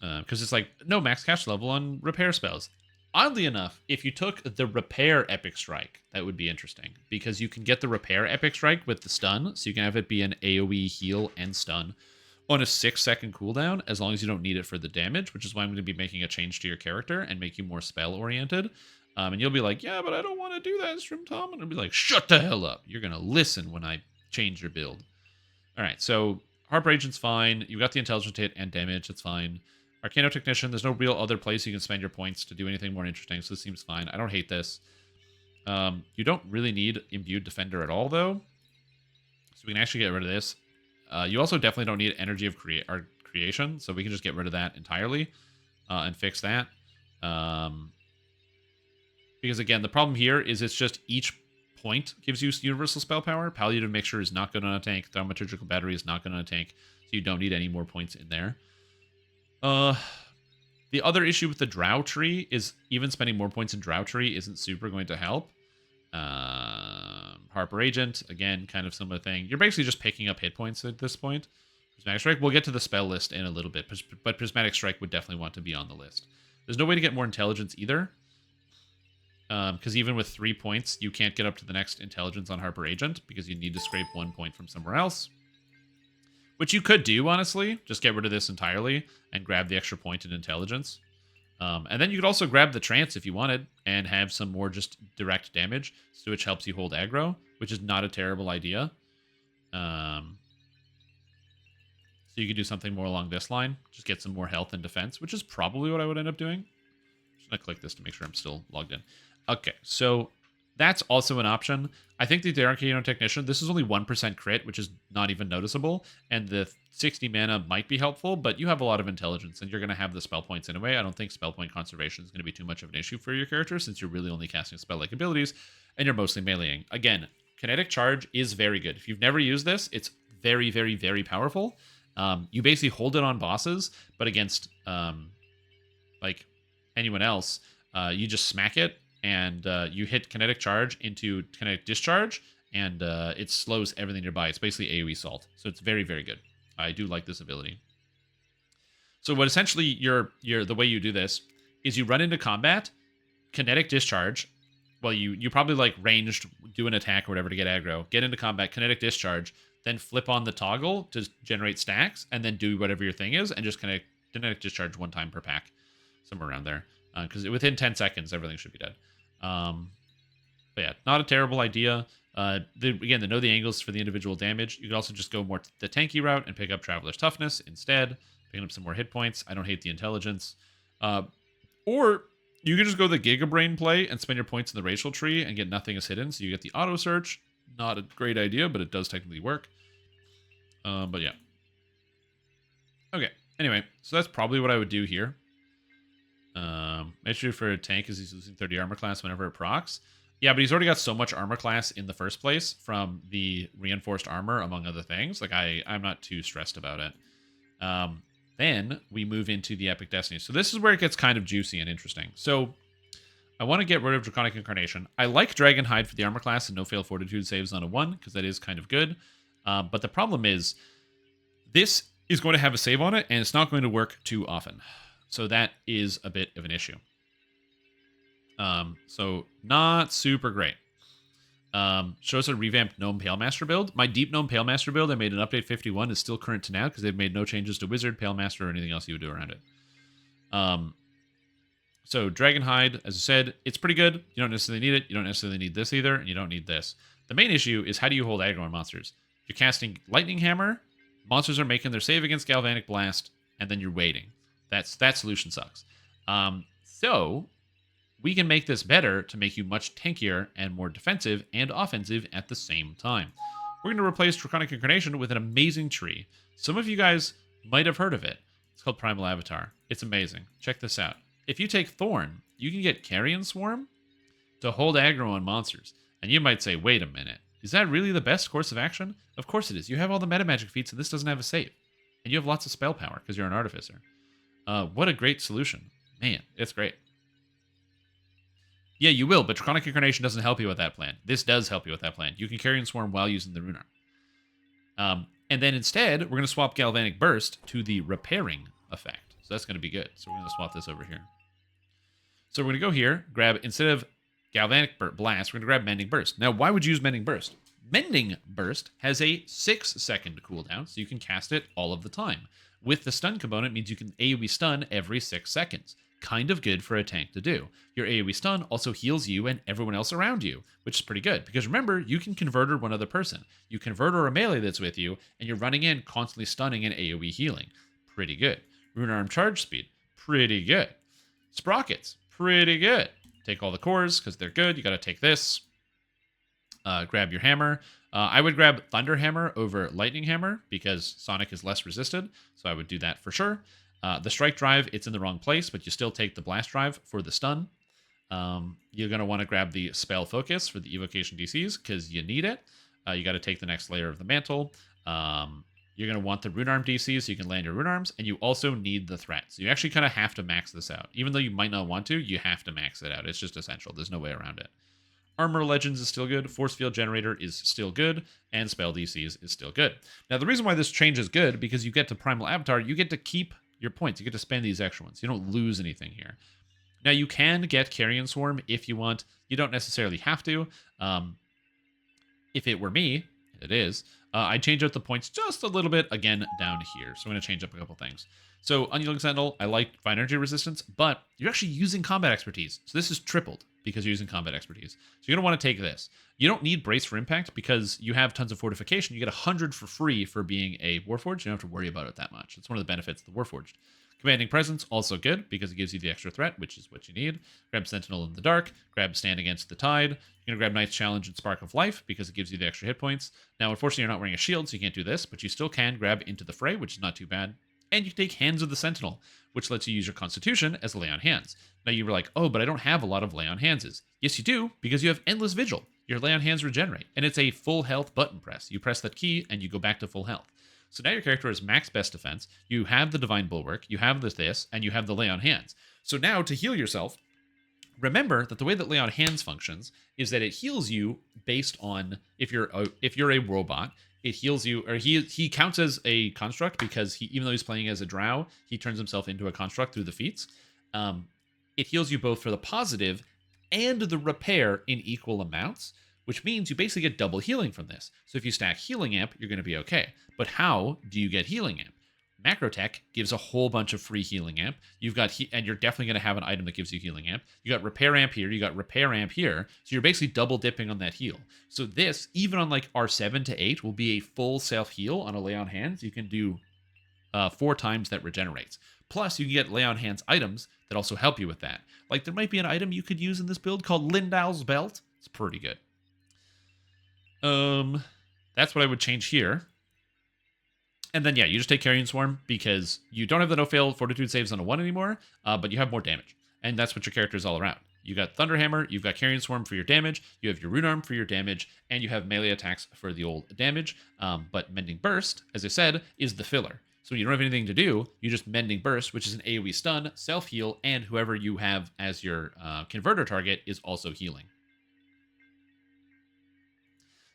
Because it's like, no max cash level on repair spells. Oddly enough, if you took the Repair Epic Strike, that would be interesting. Because you can get the Repair Epic Strike with the stun, so you can have it be an AoE heal and stun on a 6-second cooldown, as long as you don't need it for the damage, which is why I'm going to be making a change to your character and make you more spell-oriented. And you'll be like, yeah, but I don't want to do that, Stream Tom. And I'll be like, shut the hell up. You're going to listen when I change your build. All right, so Harper Agent's fine. You've got the intelligence hit and damage. It's fine. Arcano Technician, there's no real other place you can spend your points to do anything more interesting, so this seems fine. I don't hate this. You don't really need Imbued Defender at all, though. So we can actually get rid of this. You also definitely don't need Energy of Creation, so we can just get rid of that entirely and fix that. Because, again, the problem here is it's just each point gives you universal spell power. Palliative Mixture is not good on a tank. Thaumaturgical Battery is not good on a tank, so you don't need any more points in there. The other issue with the Drow tree is even spending more points in Drow tree isn't super going to help. Harper Agent, again, kind of similar thing. You're basically just picking up hit points at this point. Prismatic Strike, we'll get to the spell list in a little bit, but Prismatic Strike would definitely want to be on the list. There's no way to get more intelligence either. Because even with 3 points, you can't get up to the next intelligence on Harper Agent because you need to scrape 1 point from somewhere else. Which you could do, honestly. Just get rid of this entirely and grab the extra point in intelligence. And then you could also grab the trance if you wanted and have some more just direct damage, so which helps you hold aggro, which is not a terrible idea. So you could do something more along this line. Just get some more health and defense, which is probably what I would end up doing. I'm just going to click this to make sure I'm still logged in. Okay, so That's also an option. I think the Arcano Technician, this is only 1% crit, which is not even noticeable, and the 60 mana might be helpful, but you have a lot of intelligence, and you're going to have the spell points anyway. I don't think spell point conservation is going to be too much of an issue for your character, since you're really only casting spell-like abilities, and you're mostly meleeing. Again, Kinetic Charge is very good. If you've never used this, it's very, very, very powerful. You basically hold it on bosses, but against like anyone else, you just smack it, and you hit Kinetic Charge into Kinetic Discharge, and it slows everything nearby. It's basically AoE Salt, so it's very, very good. I do like this ability. So what essentially the way you do this is you run into combat, Kinetic Discharge. Well, you probably like ranged, do an attack or whatever to get aggro, get into combat, Kinetic Discharge, then flip on the toggle to generate stacks, and then do whatever your thing is, and just Kinetic Discharge one time per pack, somewhere around there. Because within 10 seconds, everything should be dead. But yeah, not a terrible idea. Again, the know the angles for the individual damage. You could also just go more the tanky route and pick up Traveler's Toughness instead, picking up some more hit points. I don't hate the intelligence. Or you could just go the Giga Brain play and spend your points in the racial tree and get nothing as hidden, so you get the auto search. Not a great idea, but it does technically work. But yeah. Okay, anyway, so that's probably what I would do here. Issue for a tank is he's losing 30 armor class whenever it procs. Yeah, but he's already got so much armor class in the first place from the reinforced armor, among other things. Like, I'm not too stressed about it. Then we move into the Epic Destiny. So this is where it gets kind of juicy and interesting. So I want to get rid of Draconic Incarnation. I like Dragon Hide for the armor class and no fail fortitude saves on a 1, because that is kind of good. But the problem is, this is going to have a save on it, and it's not going to work too often. So that is a bit of an issue. So not super great. Shows a revamped Gnome Palemaster build. My Deep Gnome Palemaster build I made in Update 51 is still current to now, because they've made no changes to Wizard, Palemaster, or anything else you would do around it. So Dragonhide, as I said, it's pretty good. You don't necessarily need it. You don't necessarily need this either, and you don't need this. The main issue is, how do you hold aggro on monsters? You're casting Lightning Hammer, monsters are making their save against Galvanic Blast, and then you're waiting. That solution sucks. So we can make this better to make you much tankier and more defensive and offensive at the same time. We're going to replace Draconic Incarnation with an amazing tree. Some of you guys might have heard of it. It's called Primal Avatar. It's amazing. Check this out. If you take Thorn, you can get Carrion Swarm to hold aggro on monsters. And you might say, wait a minute, is that really the best course of action? Of course it is. You have all the meta magic feats, and this doesn't have a save. And you have lots of spell power, because you're an artificer. What a great solution. Man, it's great. Yeah, you will, but Draconic Incarnation doesn't help you with that plan. This does help you with that plan. You can Carrion Swarm while using the Rune Arm. And then instead, we're going to swap Galvanic Burst to the Repairing effect. So that's going to be good. So we're going to swap this over here. So we're going to go here, grab, instead of Galvanic Blast, we're going to grab Mending Burst. Now, why would you use Mending Burst? Mending Burst has a 6-second cooldown, so you can cast it all of the time. With the stun component, means you can AoE stun every 6 seconds. Kind of good for a tank to do. Your AoE stun also heals you and everyone else around you, which is pretty good. Because remember, you can converter one other person. You converter a melee that's with you, and you're running in, constantly stunning and AoE healing. Pretty good. Rune Arm charge speed. Pretty good. Sprockets. Pretty good. Take all the cores, because they're good. You got to take this. Grab your hammer. I would grab Thunder Hammer over Lightning Hammer, because Sonic is less resisted, so I would do that for sure. The Strike Drive, it's in the wrong place, but you still take the Blast Drive for the stun. You're going to want to grab the Spell Focus for the Evocation DCs, because you need it. You got to take the next layer of the Mantle. You're going to want the Rune Arm DC, so you can land your Rune Arms, and you also need the Threat. So you actually kind of have to max this out. Even though you might not want to, you have to max it out. It's just essential. There's no way around it. Armor Legends is still good, Force Field Generator is still good, and Spell DCs is still good. Now, the reason why this change is good, because you get to Primal Avatar, you get to keep your points. You get to spend these extra ones. You don't lose anything here. Now, you can get Carrion Swarm if you want. You don't necessarily have to. If it were me, it is, I'd change out the points just a little bit, again, down here. So I'm going to change up a couple things. So, Unyielding Sentinel, I like Fire Energy Resistance, but you're actually using Combat Expertise. So this is tripled, because you're using Combat Expertise. So you're going to want to take this. You don't need Brace for Impact, because you have tons of Fortification. You get 100 for free for being a Warforged. You don't have to worry about it that much. It's one of the benefits of the Warforged. Commanding Presence, also good, because it gives you the extra threat, which is what you need. Grab Sentinel in the Dark, grab Stand Against the Tide. You're going to grab Knight's Challenge and Spark of Life, because it gives you the extra hit points. Now, unfortunately, you're not wearing a shield, so you can't do this, but you still can grab Into the Fray, which is not too bad. And you can take Hands of the Sentinel, which lets you use your Constitution as Lay on Hands. Now, you were like, oh, but I don't have a lot of Lay on Handses. Yes, you do, because you have Endless Vigil. Your Lay on Hands regenerate, and it's a full health button press. You press that key, and you go back to full health. So now your character is max best defense, you have the Divine Bulwark, you have this, and you have the Lay on Hands. So now, to heal yourself, remember that the way that Lay on Hands functions is that it heals you based on, if you're a robot, it heals you, or he counts as a construct because even though he's playing as a drow, he turns himself into a construct through the feats. It heals you both for the positive and the repair in equal amounts, which means you basically get double healing from this. So if you stack Healing Amp, you're going to be okay. But how do you get Healing Amp? Macrotech gives a whole bunch of free Healing Amp. You've got, and you're definitely going to have an item that gives you Healing Amp. You got Repair Amp here, you got Repair Amp here. So you're basically double dipping on that heal. So this, even on like R7 to 8, will be a full self heal on a Lay on Hands. You can do 4 times that regenerates. Plus, you can get Lay on Hands items that also help you with that. Like, there might be an item you could use in this build called Lindau's Belt. It's pretty good. That's what I would change here. And then, yeah, you just take Carrion Swarm because you don't have the no-fail Fortitude saves on a 1 anymore, but you have more damage. And that's what your character is all around. You got Thunderhammer, you've got Carrion Swarm for your damage, you have your Rune Arm for your damage, and you have melee attacks for the old damage. But Mending Burst, as I said, is the filler. So when you don't have anything to do, you just Mending Burst, which is an AoE stun, self-heal, and whoever you have as your converter target is also healing.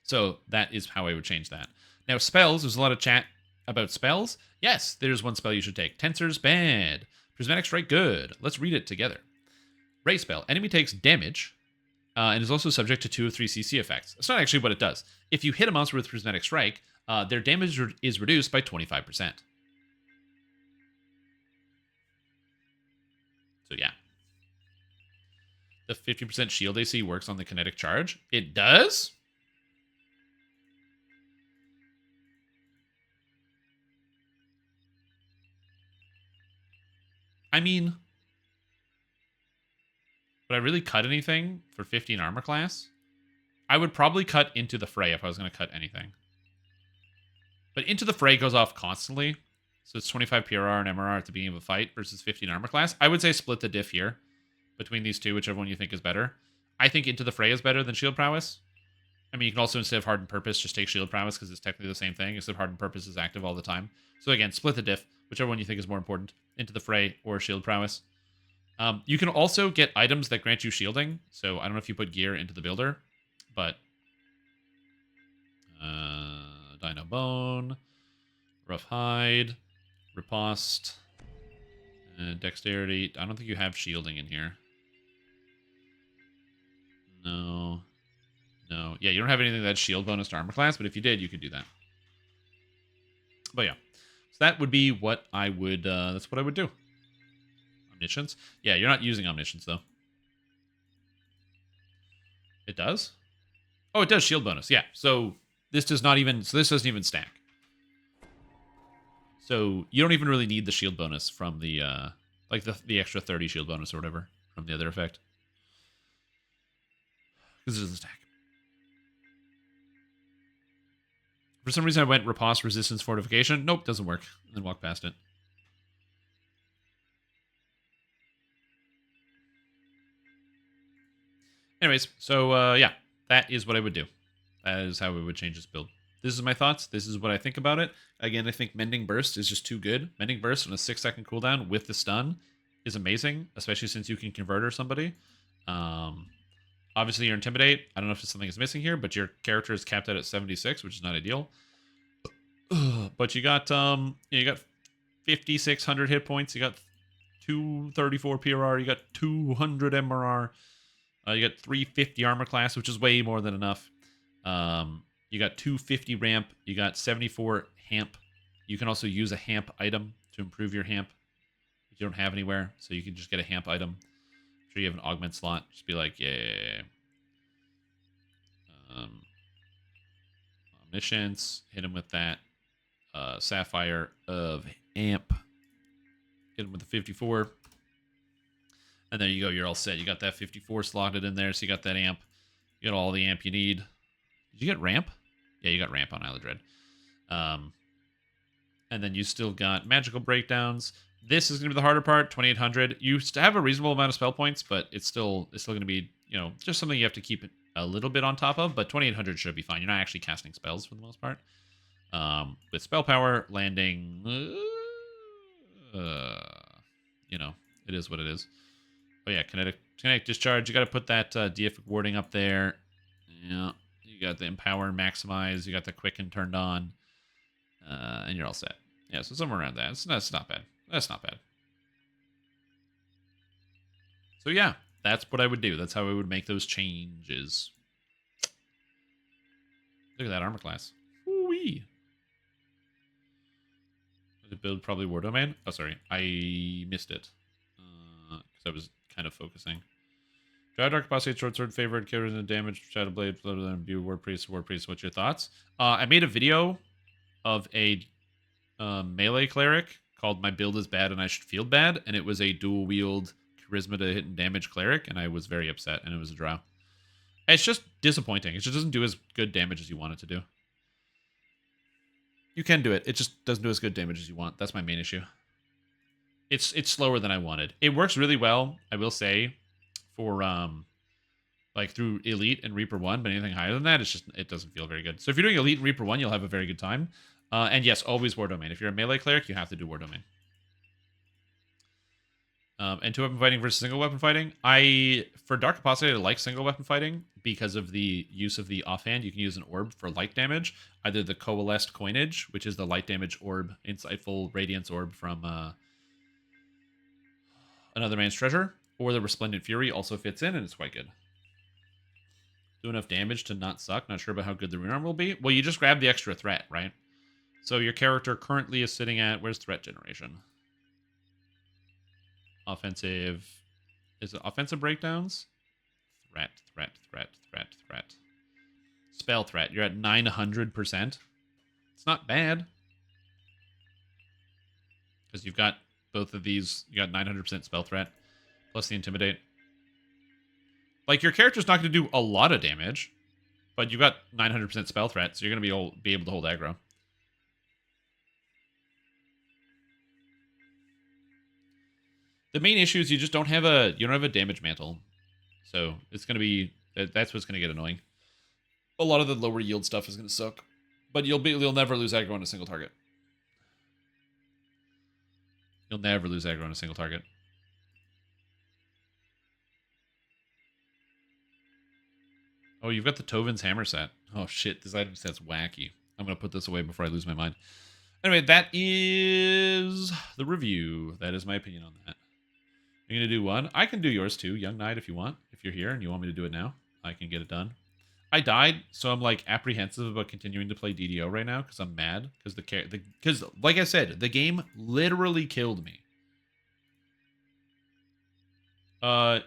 So that is how I would change that. Now, spells, there's a lot of chat about spells. Yes, there's one spell you should take. Tensor's bad. Prismatic Strike, good. Let's read it together. Ray spell. Enemy takes damage and is also subject to 2 of 3 CC effects. That's not actually what it does. If you hit a monster with Prismatic Strike, their damage is reduced by 25%. So yeah. The 50% shield AC works on the kinetic charge. It does? I mean, would I really cut anything for 15 armor class? I would probably cut Into the Fray if I was going to cut anything. But Into the Fray goes off constantly. So it's 25 PRR and MRR at the beginning of a fight versus 15 armor class. I would say split the diff here between these two, whichever one you think is better. I think Into the Fray is better than Shield Prowess. I mean, you can also, instead of Hardened Purpose, just take Shield Prowess because it's technically the same thing, except Hardened Purpose is active all the time. So again, split the diff, whichever one you think is more important, Into the Fray or Shield Prowess. You can also get items that grant you shielding. So I don't know if you put gear into the builder, but Dino Bone, Rough Hide, Riposte, Dexterity. I don't think you have shielding in here. No. No. Yeah, you don't have anything that's shield bonus to armor class, but if you did, you could do that. But yeah. So that would be what I would, that's what I would do. Omniscience? Yeah, you're not using Omniscience, though. It does? Oh, it does shield bonus, yeah. So this does not even, so this doesn't even stack. So you don't even really need the shield bonus from the, like the extra 30 shield bonus or whatever from the other effect. Because it doesn't stack. For some reason I went Riposte, Resistance, Fortification. Nope, doesn't work. And then walk past it. Anyways, so yeah, that is what I would do. That is how we would change this build. This is my thoughts. This is what I think about it. Again, I think Mending Burst is just too good. Mending Burst on a 6-second cooldown with the stun is amazing, especially since you can convert somebody. Obviously, your Intimidate. I don't know if something is missing here, but your character is capped out at 76, which is not ideal. But you got 5,600 hit points. You got 234 PRR. You got 200 MRR. You got 350 armor class, which is way more than enough. You got 250 ramp. You got 74 hamp. You can also use a hamp item to improve your hamp if you don't have anywhere. So you can just get a hamp item. I'm sure you have an augment slot. Just be like, yeah. Omniscience. Hit him with that. Sapphire of Amp. Hit him with the 54. And there you go. You're all set. You got that 54 slotted in there, so you got that amp. You got all the amp you need. Did you get ramp? Yeah, you got ramp on Isle of Dread. And then you still got magical breakdowns. This is going to be the harder part, 2800. You have a reasonable amount of spell points, but it's still going to be, just something you have to keep a little bit on top of, but 2800 should be fine. You're not actually casting spells for the most part. With spell power, landing, it is what it is. Oh yeah, kinetic discharge. You got to put that deific warding up there. Yeah, you got the empower and maximize. You got the quicken turned on. And you're all set. Yeah, so somewhere around that. That's not bad. That's not bad. So yeah, that's what I would do. That's how I would make those changes. Look at that armor class. Woo-wee. The build probably War Domain. Oh, sorry. I missed it. Because I was kind of focusing. Dry Dark Apostate, Short Sword, Favorite, Killers and Damage, Shadow Blade, Blood and View, War Priest. What's your thoughts? I made a video of a melee cleric called My Build is Bad and I Should Feel Bad, and it was a dual wield charisma to hit and damage cleric, and I was very upset, and it was a draw. It's just disappointing. It just doesn't do as good damage as you want it to do. You can do it. It just doesn't do as good damage as you want. That's my main issue. It's slower than I wanted. It works really well, I will say, for like through Elite and Reaper 1, but anything higher than that, it doesn't feel very good. So if you're doing Elite and Reaper 1, you'll have a very good time. And yes, always War Domain. If you're a melee cleric, you have to do War Domain. And two weapon fighting versus single weapon fighting. For Dark Apostate, I like single weapon fighting because of the use of the offhand. You can use an orb for light damage. Either the Coalesced Coinage, which is the light damage orb, Insightful Radiance orb from Another Man's Treasure, or the Resplendent Fury also fits in, and it's quite good. Do enough damage to not suck. Not sure about how good the rune armor will be. Well, you just grab the extra threat, right? So your character currently is sitting at... Where's threat generation? Offensive... Is it offensive breakdowns? Threat. Spell threat. You're at 900%. It's not bad. Because you've got both of these. You got 900% spell threat. Plus the intimidate. Like, your character's not going to do a lot of damage. But you've got 900% spell threat. So you're going to be able to hold aggro. The main issue is you just don't have a damage mantle. So it's going to be... That's what's going to get annoying. A lot of the lower yield stuff is going to suck. But you'll never lose aggro on a single target. You'll never lose aggro on a single target. Oh, you've got the Tovin's Hammer set. Oh shit, this item set's wacky. I'm going to put this away before I lose my mind. Anyway, that is the review. That is my opinion on that. You're going to do one? I can do yours too, Young Knight, if you want. If you're here and you want me to do it now, I can get it done. I died, so I'm like apprehensive about continuing to play DDO right now because I'm mad because like I said, the game literally killed me.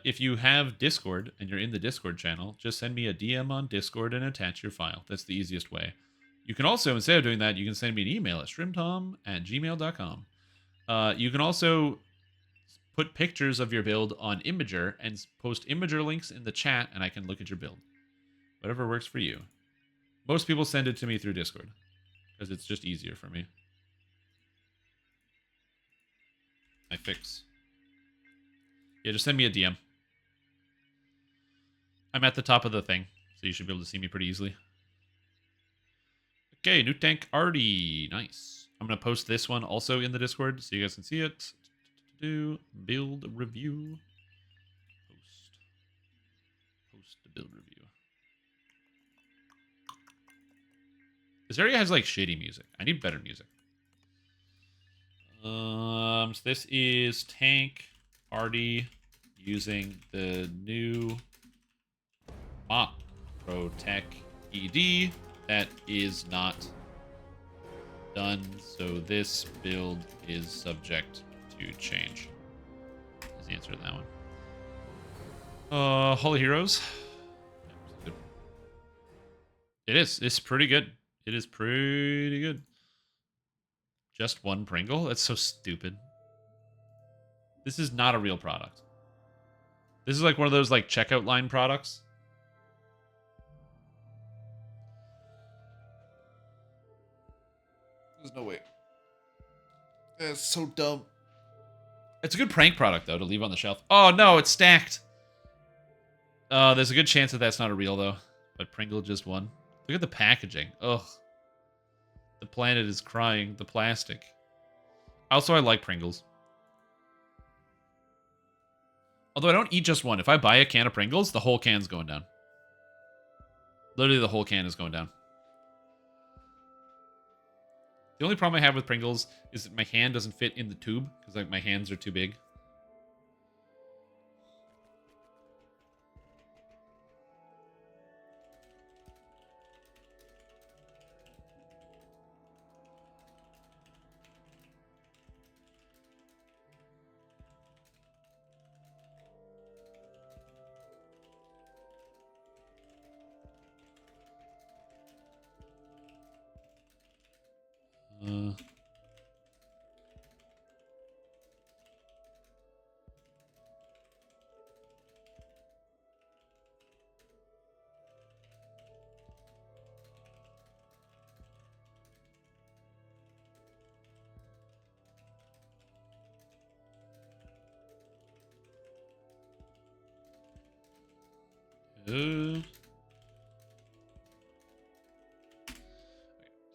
If you have Discord and you're in the Discord channel, just send me a DM on Discord and attach your file. That's the easiest way. You can also, instead of doing that, you can send me an email at shrimtom@gmail.com. You can also put pictures of your build on Imager and post Imager links in the chat, and I can look at your build. Whatever works for you. Most people send it to me through Discord because it's just easier for me. I fix. Yeah, just send me a DM. I'm at the top of the thing, so you should be able to see me pretty easily. Okay, new tank Artie. Nice. I'm going to post this one also in the Discord so you guys can see it. Do build review. Post the build review. This area has like shitty music. I need better music. So this is tank Artie using the new Mop Protect ED that is not done, so this build is subject to change. Is the answer to that one. Hall of Heroes. It is. It's pretty good. It is pretty good. Just one Pringle? That's so stupid. This is not a real product. This is like one of those like checkout line products. There's no way. That's so dumb. It's a good prank product though to leave on the shelf. Oh no, it's stacked. There's a good chance that that's not a real though. But Pringle just won. Look at the packaging. Ugh. The planet is crying. The plastic. Also, I like Pringles. Although I don't eat just one. If I buy a can of Pringles, the whole can's going down. Literally, the whole can is going down. The only problem I have with Pringles is that my hand doesn't fit in the tube because like my hands are too big.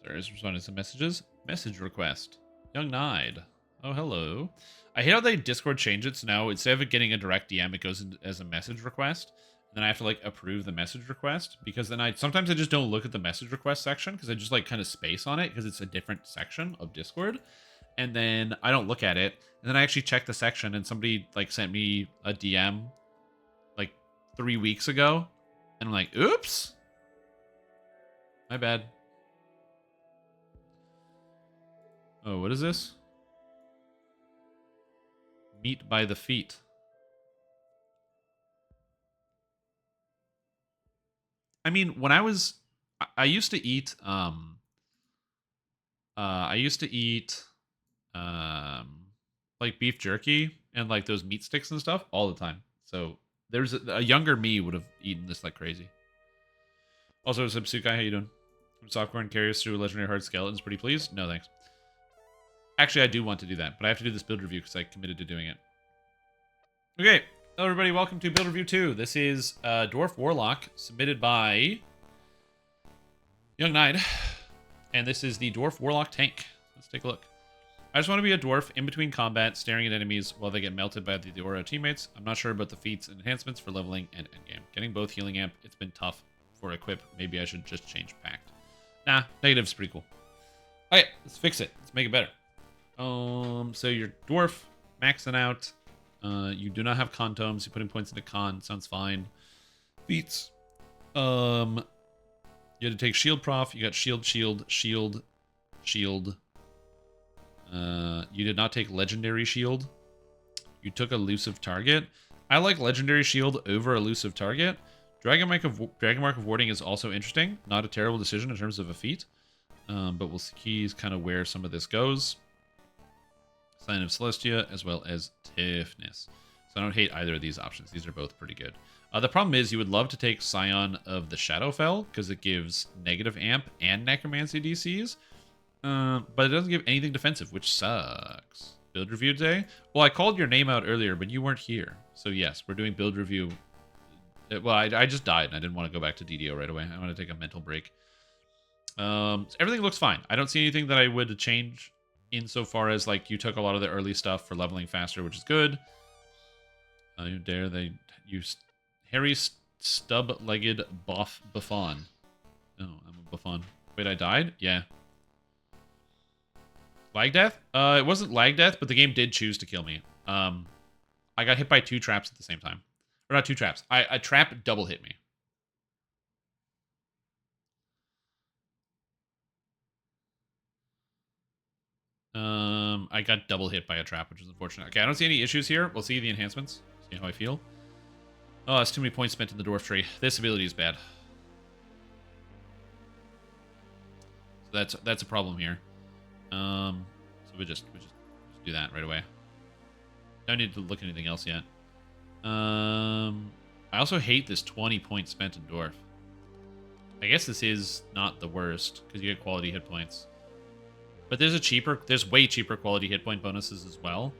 There is responding to messages. Message request. Young Nide. Oh, hello. I hate how they Discord change it, so now instead of it getting a direct DM, it goes in as a message request. And then I have to like approve the message request because then sometimes I just don't look at the message request section because I just like kind of space on it because it's a different section of Discord. And then I don't look at it. And then I actually check the section and somebody like sent me a DM like 3 weeks ago. And I'm like, oops. My bad. Oh, what is this? Meat by the feet. I mean, when I used to eat, like beef jerky and like those meat sticks and stuff all the time. So there's a younger me would have eaten this like crazy. Also, Subsukai, how you doing? Softcore carries through legendary hard skeletons. Pretty pleased? No, thanks. Actually, I do want to do that, but I have to do this build review because I committed to doing it. Okay. Hello, everybody. Welcome to Build Review 2. This is Dwarf Warlock, submitted by Young Knight. And this is the Dwarf Warlock tank. Let's take a look. I just want to be a dwarf in between combat, staring at enemies while they get melted by the aura teammates. I'm not sure about the feats and enhancements for leveling and endgame. Getting both healing amp, it's been tough for equip. Maybe I should just change pact. Nah, negative's pretty cool. Okay, let's fix it. Let's make it better. So you're dwarf, maxing out. You do not have con tomes. You're putting points into con. Sounds fine. Feats. You had to take shield prof. You got shield. You did not take legendary shield. You took elusive target. I like legendary shield over elusive target. Dragon Mark of Warding is also interesting. Not a terrible decision in terms of a feat. But we'll see kind of where some of this goes. Sign of Celestia, as well as Tiffness. So I don't hate either of these options. These are both pretty good. The problem is you would love to take Scion of the Shadowfell, because it gives negative amp and necromancy DCs. But it doesn't give anything defensive, which sucks. Build review today? Well, I called your name out earlier, but you weren't here. So yes, we're doing build review. Well, I just died, and I didn't want to go back to DDO right away. I want to take a mental break. Everything looks fine. I don't see anything that I would change insofar as, like, you took a lot of the early stuff for leveling faster, which is good. You dare they use hairy stub-legged Buffon. Oh, I'm a Buffon. Wait, I died? Yeah. Lag death? It wasn't lag death, but the game did choose to kill me. I got hit by 2 traps at the same time. Or not 2 traps. A trap double hit me. I got double hit by a trap, which is unfortunate. Okay, I don't see any issues here. We'll see the enhancements. See how I feel. Oh, that's too many points spent in the dwarf tree. This ability is bad. So that's a problem here. So we just do that right away. Don't need to look at anything else yet. I also hate this 20 points spent in Dwarf. I guess this is not the worst because you get quality hit points. But there's way cheaper quality hit point bonuses as well.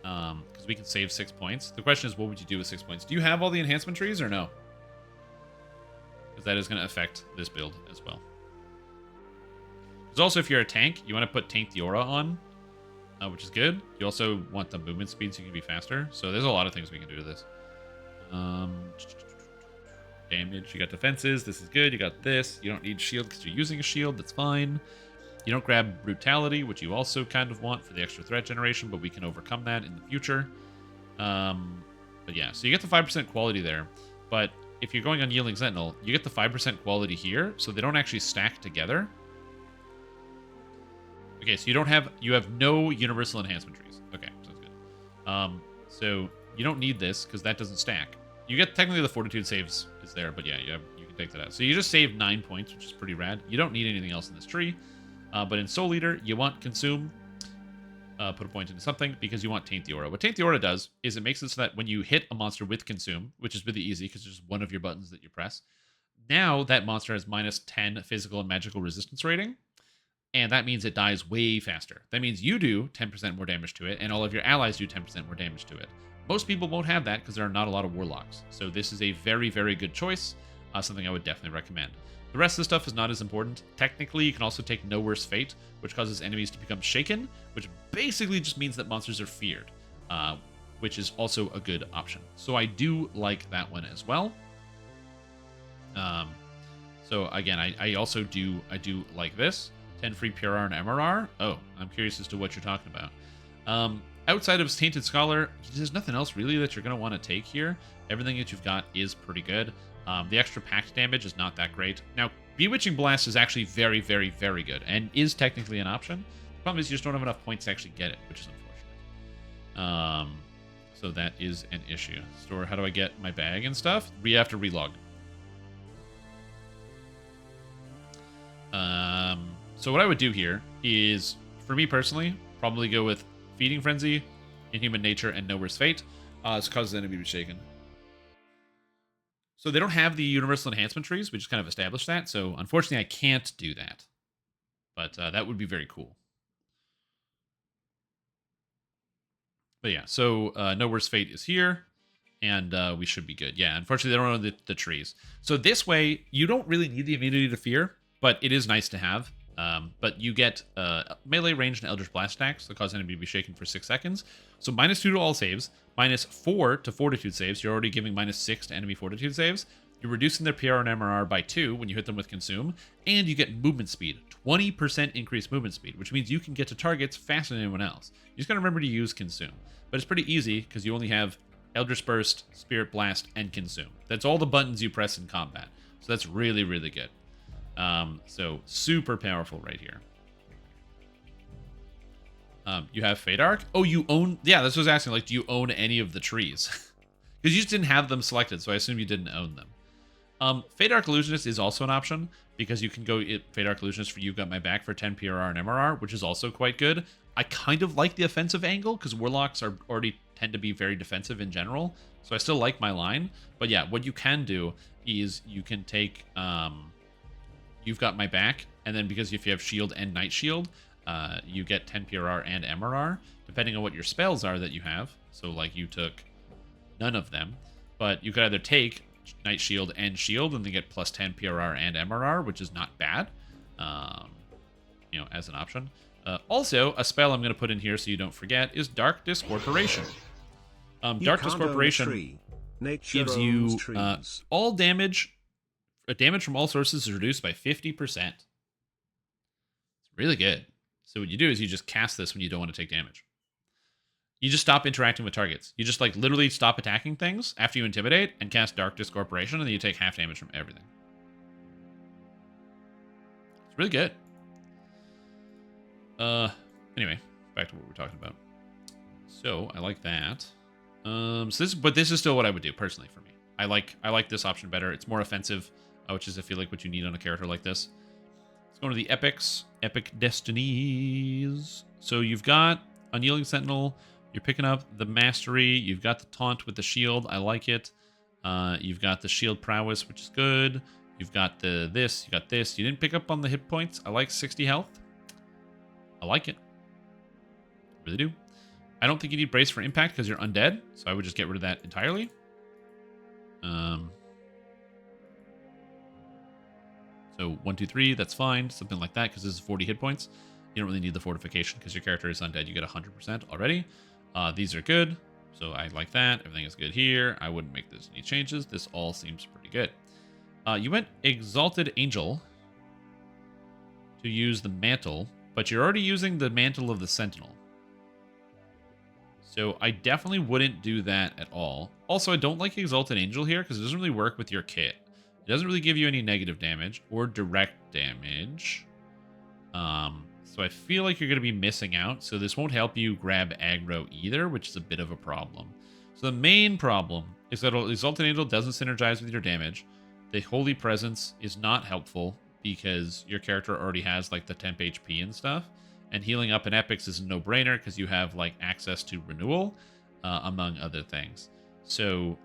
Because we can save 6 points. The question is, what would you do with 6 points? Do you have all the enhancement trees or no? Because that is going to affect this build as well. Because also, if you're a tank, you want to put Taint the Aura on, which is good. You also want the movement speed so you can be faster. So there's a lot of things we can do to this. Damage. You got defenses. This is good. You got this. You don't need shield because you're using a shield. That's fine. You don't grab brutality, which you also kind of want for the extra threat generation, but we can overcome that in the future. But yeah, so you get the 5% quality there. But if you're going on Yielding Sentinel, you get the 5% quality here, so they don't actually stack together. Okay, so you have no universal enhancement trees. Okay, sounds good. So you don't need this because that doesn't stack. You get technically the fortitude saves is there, but yeah, you can take that out. So you just save 9 points, which is pretty rad. You don't need anything else in this tree. But in Soul Eater, you want Consume, put a point into something, because you want Taint the Aura. What Taint the Aura does is it makes it so that when you hit a monster with Consume, which is really easy because it's just one of your buttons that you press, now that monster has minus 10 physical and magical resistance rating, and that means it dies way faster. That means you do 10% more damage to it, and all of your allies do 10% more damage to it. Most people won't have that because there are not a lot of Warlocks. So this is a very, very good choice, something I would definitely recommend. The rest of the stuff is not as important. Technically, you can also take No Worse Fate, which causes enemies to become shaken, which basically just means that monsters are feared, which is also a good option. So I do like that one as well. So again, I also do like this. 10 free PRR and MRR. Oh, I'm curious as to what you're talking about. Outside of Tainted Scholar, there's nothing else really that you're going to want to take here. Everything that you've got is pretty good. The extra pact damage is not that great. Now, Bewitching Blast is actually very, very, very good and is technically an option. The problem is you just don't have enough points to actually get it, which is unfortunate. So that is an issue. Store, how do I get my bag and stuff? We have to relog. So what I would do here is, for me personally, probably go with Feeding Frenzy, Inhuman Nature, and No Worse Fate. This causes the enemy to be shaken. So they don't have the universal enhancement trees. We just kind of established that. So unfortunately, I can't do that. But that would be very cool. But yeah, so No Worse Fate is here. And we should be good. Yeah, unfortunately, they don't know the trees. So this way, you don't really need the immunity to fear. But it is nice to have. But you get melee range and Eldritch Blast attacks that cause enemy to be shaken for 6 seconds. So -2 to all saves, -4 to fortitude saves. You're already giving -6 to enemy fortitude saves. You're reducing their PR and MRR by 2 when you hit them with Consume. And you get movement speed, 20% increased movement speed, which means you can get to targets faster than anyone else. You just gotta remember to use Consume. But it's pretty easy because you only have Eldritch Burst, Spirit Blast, and Consume. That's all the buttons you press in combat. So that's really, really good. So super powerful right here. You have Fate Arc. Oh, you own... Yeah, this was asking, like, do you own any of the trees? Because you just didn't have them selected, so I assume you didn't own them. Fate Arc Illusionist is also an option, because you can go Fate Arc Illusionist for You've Got My Back for 10 PRR and MRR, which is also quite good. I kind of like the offensive angle, because Warlocks already tend to be very defensive in general, so I still like my line. But yeah, what you can do is you can take... You've Got My Back, and then because if you have Shield and Night Shield, you get 10 PRR and MRR, depending on what your spells are that you have. So, like, you took none of them, but you could either take Night Shield and Shield, and then get plus 10 PRR and MRR, which is not bad, as an option. Also, a spell I'm going to put in here so you don't forget is Dark Discorporation. Dark Discorporation gives you all damage... damage from all sources is reduced by 50%. It's really good. So what you do is you just cast this when you don't want to take damage. You just stop interacting with targets. You just, like, literally stop attacking things after you intimidate and cast Dark Discorporation, and then you take half damage from everything. It's really good. Anyway, back to what we're talking about. So I like that. But this is still what I would do personally for me. I like this option better. It's more offensive, which is, I feel like, what you need on a character like this. Let's go to the epics. Epic Destinies. So you've got Unyielding Sentinel, You're picking up the mastery. You've got the taunt with the shield. I like it. You've got the shield prowess, which is good. You've got this. You got this. You didn't pick up on the hit points. I like 60 health. I like it. Really do. I don't think you need brace for impact because you're undead, so I would just get rid of that entirely. So 1, 2, 3, that's fine. Something like that because this is 40 hit points. You don't really need the fortification because your character is undead. You get 100% already. These are good, so I like that. Everything is good here. I wouldn't make this any changes. This all seems pretty good. You went Exalted Angel to use the mantle, but you're already using the mantle of the Sentinel. So I definitely wouldn't do that at all. Also, I don't like Exalted Angel here because it doesn't really work with your kit. It doesn't really give you any negative damage or direct damage. So I feel like you're going to be missing out. So this won't help you grab aggro either, which is a bit of a problem. So the main problem is that Exalted Angel doesn't synergize with your damage. The Holy Presence is not helpful because your character already has like the temp HP and stuff. And healing up in epics is a no-brainer because you have like access to renewal, among other things. So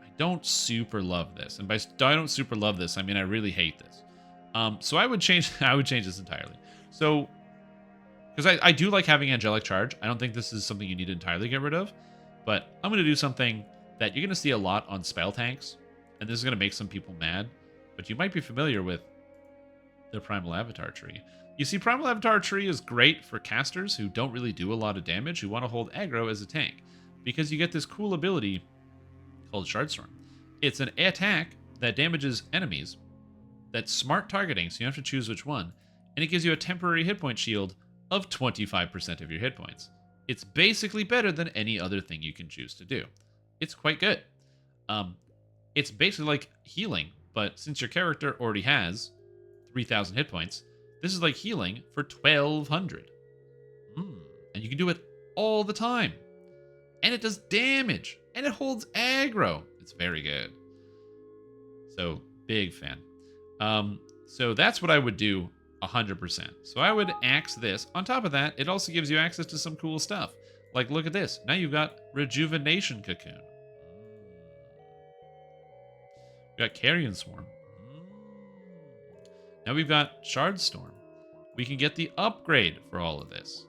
I don't super love this, and by I don't super love this, I mean I really hate this. So I would change. I would change this entirely. So because I do like having Angelic Charge. I don't think this is something you need to entirely get rid of, but I'm going to do something that you're going to see a lot on spell tanks, and this is going to make some people mad. But you might be familiar with the Primal Avatar tree. You see, Primal Avatar tree is great for casters who don't really do a lot of damage, who want to hold aggro as a tank, because you get this cool ability called Shardstorm. It's an attack that damages enemies. That's smart targeting, so you have to choose which one, and it gives you a temporary hit point shield of 25% of your hit points. It's basically better than any other thing you can choose to do. It's quite good. It's basically like healing, but since your character already has 3,000 hit points, this is like healing for 1,200. And you can do it all the time. And it does damage. And it holds aggro. It's very good. So, big fan. So that's what I would do 100%. So I would axe this. On top of that, it also gives you access to some cool stuff. Like, look at this. Now you've got Rejuvenation Cocoon. We've got Carrion Swarm. Now we've got Shard Storm. We can get the upgrade for all of this.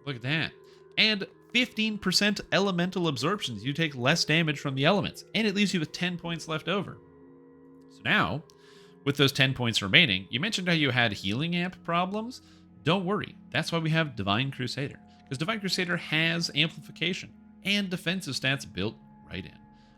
Look at that. And 15% elemental absorptions. You take less damage from the elements. And it leaves you with 10 points left over. So now, with those 10 points remaining, you mentioned how you had healing amp problems. Don't worry. That's why we have Divine Crusader. Because Divine Crusader has amplification and defensive stats built right in.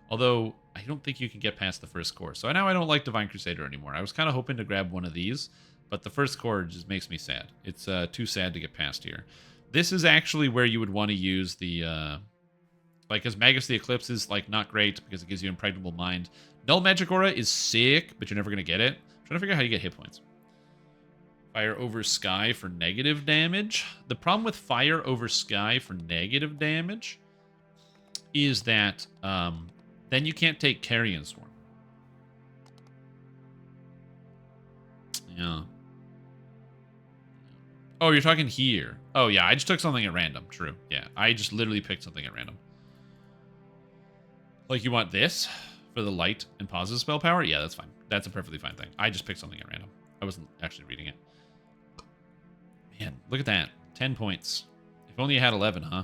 Although, I don't think you can get past the first core. So now I don't like Divine Crusader anymore. I was kind of hoping to grab one of these, but the first core just makes me sad. It's too sad to get past here. This is actually where you would want to use the, like, because Magus the Eclipse is, like, not great because it gives you Impregnable Mind. Null Magic Aura is sick, but you're never going to get it. I'm trying to figure out how you get hit points. Fire over Sky for negative damage. The problem with Fire over Sky for negative damage is that, then you can't take Carrion Swarm. Yeah. Oh, you're talking here. Oh, yeah, I just took something at random. True. Yeah, I just literally picked something at random. Like, you want this for the light and positive spell power? Yeah, that's fine. That's a perfectly fine thing. I just picked something at random. I wasn't actually reading it. Man, look at that. 10 points. If only you had 11, huh?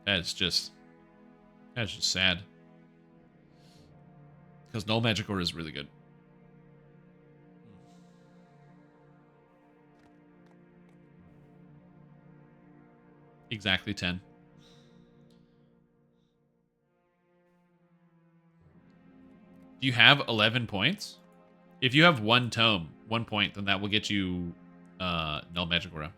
That's just sad. Because Null Magic Aura is really good. Exactly 10. Do you have 11 points? If you have one tome, 1 point, then that will get you Null Magic Aura.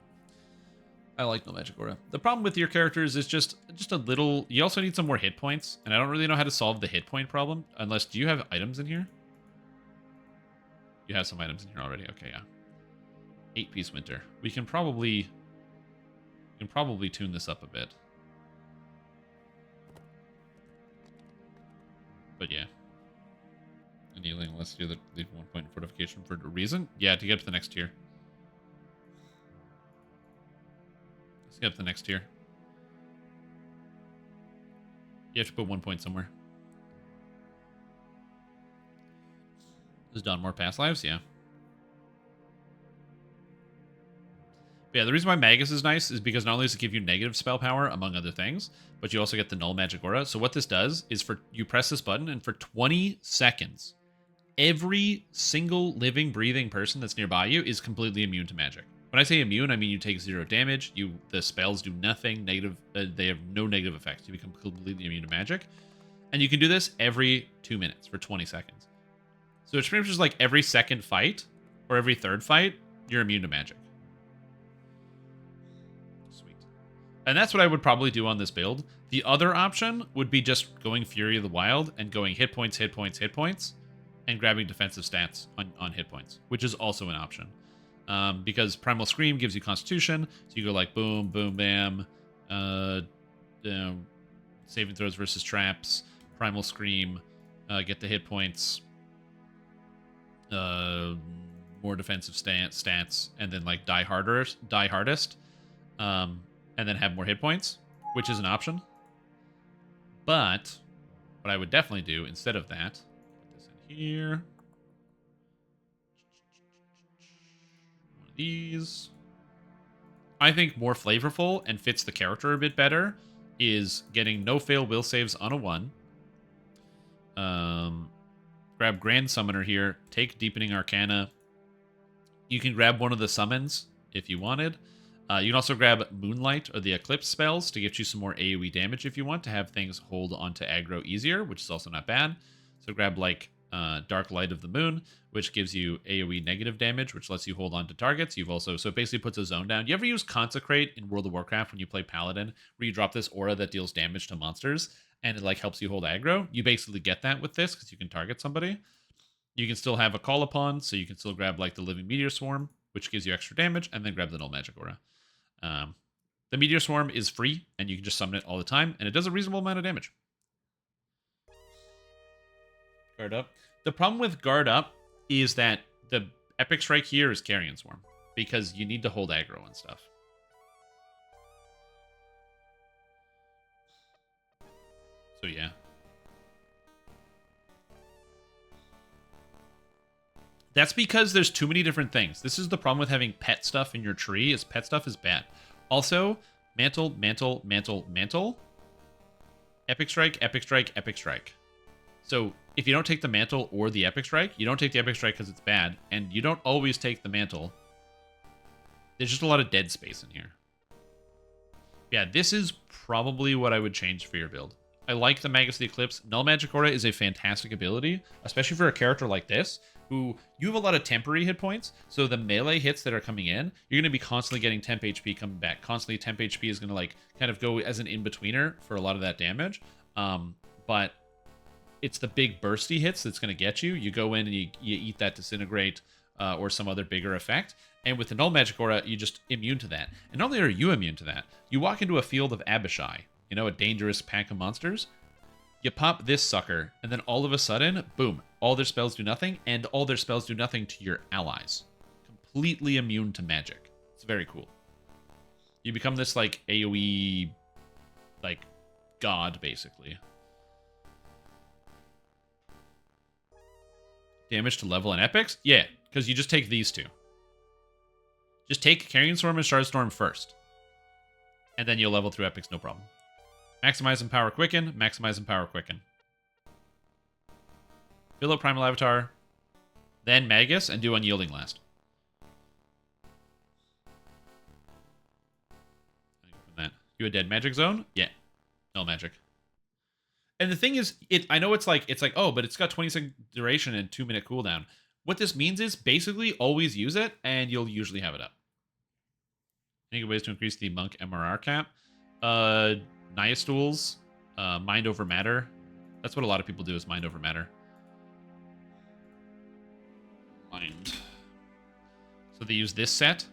I like Null Magic Aura. The problem with your characters is just a little... You also need some more hit points, and I don't really know how to solve the hit point problem, unless... Do you have items in here? You have some items in here already. Okay, yeah. 8-piece Winter. We can probably tune this up a bit. But yeah. Annealing, let's do the leave 1 point fortification for a reason. Yeah, to get up to the next tier. Let's get up to the next tier. You have to put 1 point somewhere. Does Don more past lives? Yeah. But yeah, the reason why Magus is nice is because not only does it give you negative spell power, among other things, but you also get the null magic aura. So what this does is you press this button, and for 20 seconds, every single living, breathing person that's nearby you is completely immune to magic. When I say immune, I mean you take 0 damage. The spells do nothing negative. They have no negative effects. You become completely immune to magic, and you can do this every 2 minutes for 20 seconds. So it's pretty much just like every second fight or every third fight, you're immune to magic. Sweet. And that's what I would probably do on this build. The other option would be just going Fury of the Wild and going hit points, hit points, hit points, and grabbing defensive stats on hit points, which is also an option. Because Primal Scream gives you Constitution, so you go like boom, boom, bam, saving throws versus traps, Primal Scream, get the hit points, more defensive stats, and then like die hardest, and then have more hit points, which is an option. But what I would definitely do instead of that, put this in here. One of these. I think more flavorful and fits the character a bit better is getting no fail will saves on a 1. Grab Grand Summoner here. Take Deepening Arcana. You can grab one of the summons if you wanted. You can also grab Moonlight or the Eclipse spells to get you some more AoE damage if you want to have things hold onto aggro easier, which is also not bad. So grab like Dark Light of the Moon, which gives you AoE negative damage, which lets you hold on to targets. So it basically puts a zone down. You ever use Consecrate in World of Warcraft when you play Paladin, where you drop this aura that deals damage to monsters? And it like helps you hold aggro. You basically get that with this because you can target somebody. You can still have a Call Upon, so you can still grab like the Living Meteor Swarm, which gives you extra damage, and then grab the Null Magic Aura. The Meteor Swarm is free, and you can just summon it all the time, and it does a reasonable amount of damage. Guard Up. The problem with Guard Up is that the Epic Strike here is Carrion Swarm, because you need to hold aggro and stuff. So yeah. That's because there's too many different things. This is the problem with having pet stuff in your tree, is pet stuff is bad. Also, Mantle, Mantle, Mantle, Mantle. Epic Strike, Epic Strike, Epic Strike. So if you don't take the Mantle or the Epic Strike, you don't take the Epic Strike because it's bad, and you don't always take the Mantle. There's just a lot of dead space in here. Yeah, this is probably what I would change for your build. I like the Magus of the Eclipse. Null Magic Aura is a fantastic ability, especially for a character like this, who you have a lot of temporary hit points, so the melee hits that are coming in, you're going to be constantly getting temp HP coming back. Constantly temp HP is going to like kind of go as an in-betweener for a lot of that damage. But it's the big bursty hits that's going to get you. You go in and you eat that Disintegrate or some other bigger effect. And with the Null Magic Aura, you're just immune to that. And not only are you immune to that, you walk into a field of Abishai, you know, a dangerous pack of monsters. You pop this sucker, and then all of a sudden, boom, all their spells do nothing, and all their spells do nothing to your allies. Completely immune to magic. It's very cool. You become this, like, AoE, like, god, basically. Damage to level and epics? Yeah, because you just take these two. Just take Carrion Storm and Shard Storm first. And then you'll level through epics, no problem. Maximize and Power Quicken, maximize and Power Quicken. Fill up Primal Avatar, then Magus, and do Unyielding last. From that, you a dead magic zone? Yeah, no magic. And the thing is, I know it's like, oh, but it's got 20-second duration and 2-minute cooldown. What this means is basically always use it, and you'll usually have it up. Any good ways to increase the Monk MRR cap? Naya Stools, Mind Over Matter. That's what a lot of people do, is Mind Over Matter. Mind. So they use this set.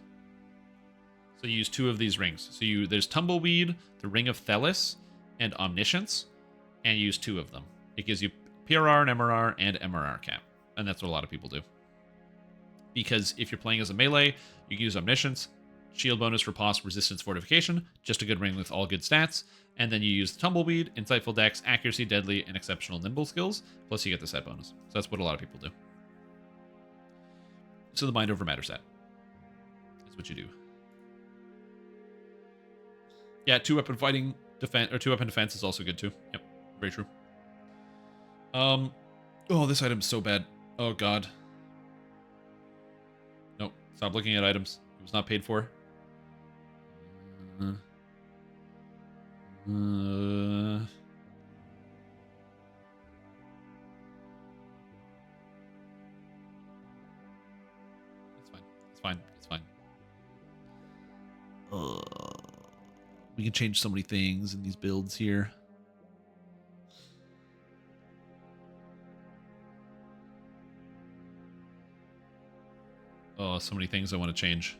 So you use 2 of these rings. So there's Tumbleweed, the Ring of Thelis, and Omniscience, and you use 2 of them. It gives you PRR and MRR and MRR cap. And that's what a lot of people do. Because if you're playing as a melee, you can use Omniscience, shield bonus, riposte, resistance, fortification. Just a good ring with all good stats. And then you use the Tumbleweed, Insightful Dex, Accuracy, Deadly, and Exceptional Nimble skills. Plus you get the set bonus. So that's what a lot of people do. So the Mind Over Matter set is what you do. Yeah, 2-weapon fighting defense, or 2-weapon defense is also good too. Yep, very true. Oh, this item's so bad. Oh god. Nope, stop looking at items. It was not paid for. It's fine. It's fine. We can change so many things in these builds here. Oh, so many things I want to change.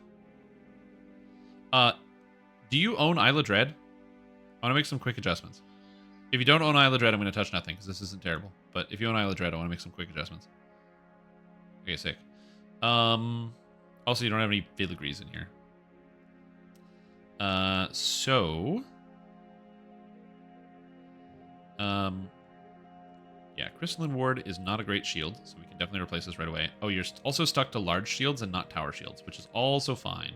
Do you own Isla Dread? I want to make some quick adjustments. If you don't own Isla Dread, I'm going to touch nothing because this isn't terrible. But if you own Isla Dread, I want to make some quick adjustments. Okay, sick. Also, you don't have any filigrees in here. Yeah, Crystalline Ward is not a great shield, so we can definitely replace this right away. Oh, you're also stuck to large shields and not tower shields, which is also fine.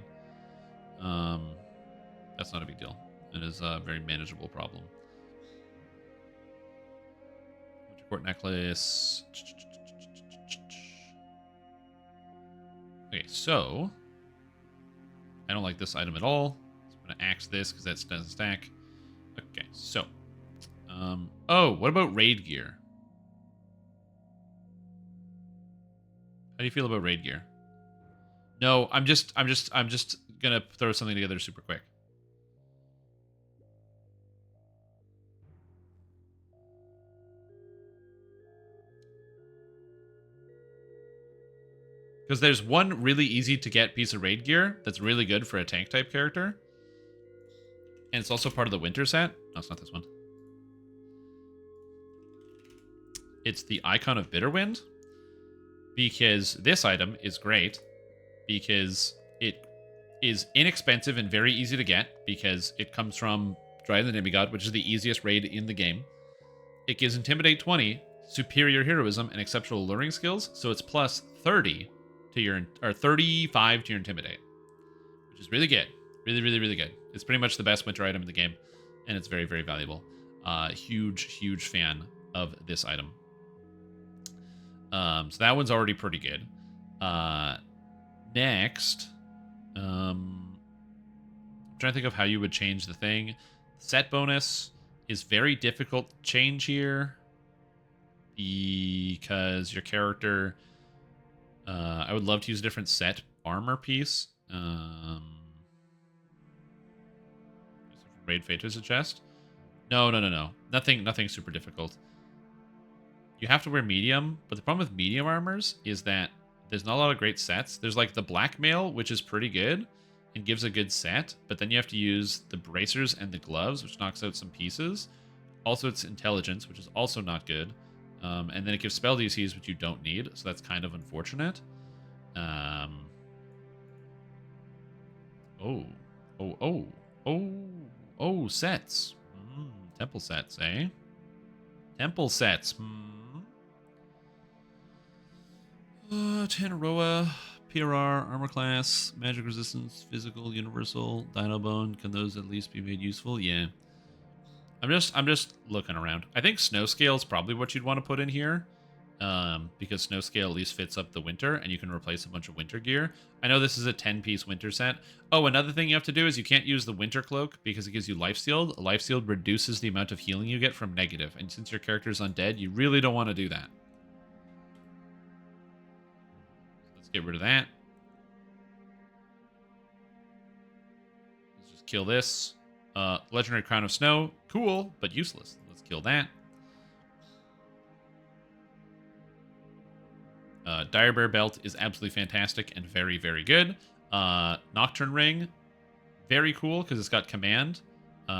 That's not a big deal. It is a very manageable problem. Winter Court Necklace. Okay, so I don't like this item at all. So I'm gonna axe this because that doesn't stack. Okay, so oh, what about raid gear? How do you feel about raid gear? No, I'm just gonna throw something together super quick. Because there's one really easy to get piece of raid gear that's really good for a tank type character. And it's also part of the winter set. No, it's not this one. It's the Icon of Bitterwind. Because this item is great. Because it is inexpensive and very easy to get. Because it comes from Dryad the Demigod, which is the easiest raid in the game. It gives Intimidate 20, Superior Heroism, and Exceptional Luring skills. So it's plus 30 to your, or 35 to your Intimidate, which is really good. Really, really, really good. It's pretty much the best winter item in the game, and it's very, very valuable. Huge fan of this item. So that one's already pretty good. Next, I'm trying to think of how you would change the thing. Set bonus is very difficult to change here because your character... I would love to use a different set armor piece. Raid Fate is a chest. No. Nothing super difficult. You have to wear medium, but the problem with medium armors is that there's not a lot of great sets. There's like the blackmail, which is pretty good and gives a good set, but then you have to use the bracers and the gloves, which knocks out some pieces. Also, it's intelligence, which is also not good. And then it gives spell DCs, which you don't need, so that's kind of unfortunate. Sets. Temple sets, eh? Temple sets. Tanaroa, PRR, armor class, magic resistance, physical, universal, dino bone. Can those at least be made useful? Yeah. I'm just looking around. I think snow scale is probably what you'd want to put in here, because snow scale at least fits up the winter, and you can replace a bunch of winter gear. I know this is a 10-piece winter set. Oh, another thing you have to do is you can't use the winter cloak because it gives you life sealed. Life sealed reduces the amount of healing you get from negative, and since your character is undead, you really don't want to do that. Let's get rid of that. Let's just kill this. Legendary Crown of Snow, cool, but useless. Let's kill that. Dire Bear Belt is absolutely fantastic and very, very good. Nocturne Ring, very cool because it's got command,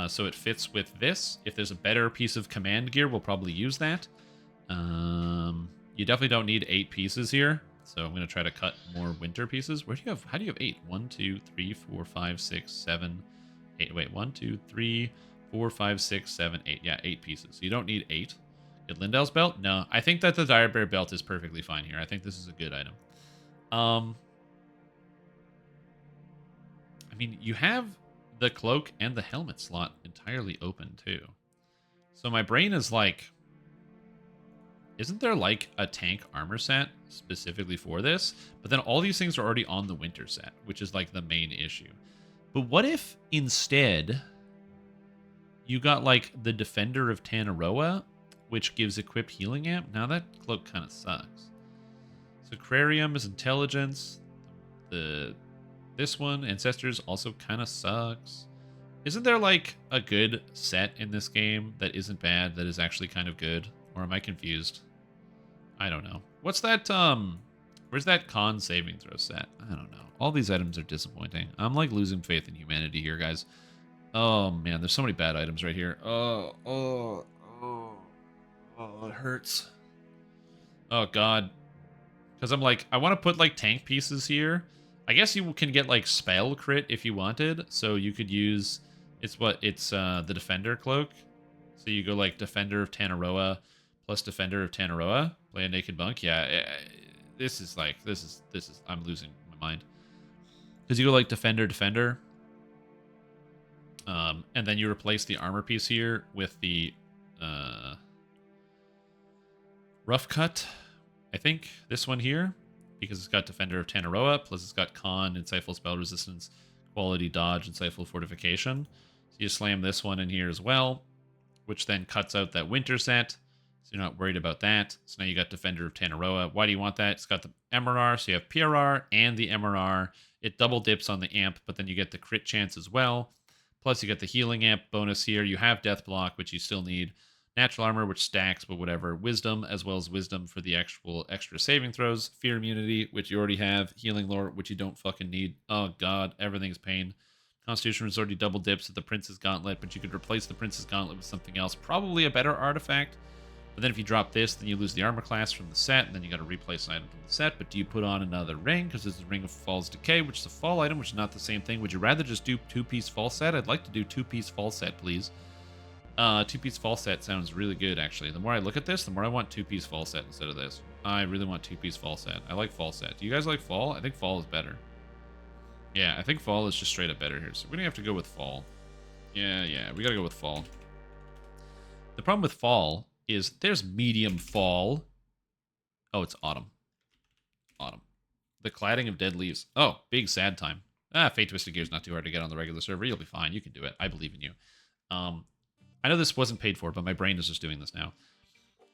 so it fits with this. If there's a better piece of command gear, we'll probably use that. You definitely don't need 8 pieces here, So I'm going to try to cut more winter pieces. Where do you have, how do you have 8? 1, 2, 3, 4, 5, 6, 7, 8. Wait, 1, 2, 3, 4, 5, 6, 7, 8. Yeah, 8 pieces. So you don't need 8. Get Lindell's belt? No, I think that the Dire Bear belt is perfectly fine here. I think this is a good item. I mean, you have the cloak and the helmet slot entirely open too. So my brain is like, isn't there like a tank armor set specifically for this? But then all these things are already on the winter set, which is like the main issue. But what if instead you got like the Defender of Tanaroa, which gives equipped healing amp? Now that cloak kind of sucks. So Crarium is intelligence. This one, Ancestors, also kind of sucks. Isn't there like a good set in this game that isn't bad, that is actually kind of good? Or am I confused? I don't know. What's that, where's that con saving throw set? I don't know. All these items are disappointing. I'm like losing faith in humanity here, guys. Oh man, there's so many bad items right here. Oh, it hurts. Oh god. Because I'm like, I want to put like tank pieces here. I guess you can get like spell crit if you wanted. So you could use, it's the Defender cloak. So you go like Defender of Tanaroa plus Defender of Tanaroa. Play a Naked Monk. Yeah, this is, I'm losing my mind. Because you go like Defender. And then you replace the armor piece here with the Rough Cut. I think this one here, because it's got Defender of Tanaroa, plus it's got Con, Insightful Spell Resistance, Quality Dodge, Insightful Fortification. So you slam this one in here as well, which then cuts out that winter set, so you're not worried about that. So now you got Defender of Tanaroa. Why do you want that? It's got the MRR, so you have PRR and the MRR. It double dips on the amp, but then you get the crit chance as well. Plus you get the healing amp bonus here. You have Death Block, which you still need. Natural Armor, which stacks, but whatever. Wisdom, as well as Wisdom for the actual extra saving throws. Fear Immunity, which you already have. Healing Lore, which you don't fucking need. Oh god, everything's pain. Constitution Resort, you double dips with the Prince's Gauntlet, but you could replace the Prince's Gauntlet with something else. Probably a better artifact. But then if you drop this, then you lose the armor class from the set, and then you got to replace an item from the set. But do you put on another ring? Because there's a Ring of Fall's Decay, which is a fall item, which is not the same thing. Would you rather just do two-piece fall set? I'd like to do two-piece fall set, please. Two-piece fall set sounds really good, actually. The more I look at this, the more I want two-piece fall set instead of this. I really want two-piece fall set. I like fall set. Do you guys like fall? I think fall is better. Yeah, I think fall is just straight up better here. So we're going to have to go with fall. Yeah, we got to go with fall. The problem with fall is there's medium fall. Oh, it's autumn. Autumn. The Cladding of Dead Leaves. Oh, big sad time. Fate Twisted Gear is not too hard to get on the regular server. You'll be fine. You can do it. I believe in you. I know this wasn't paid for, but my brain is just doing this now.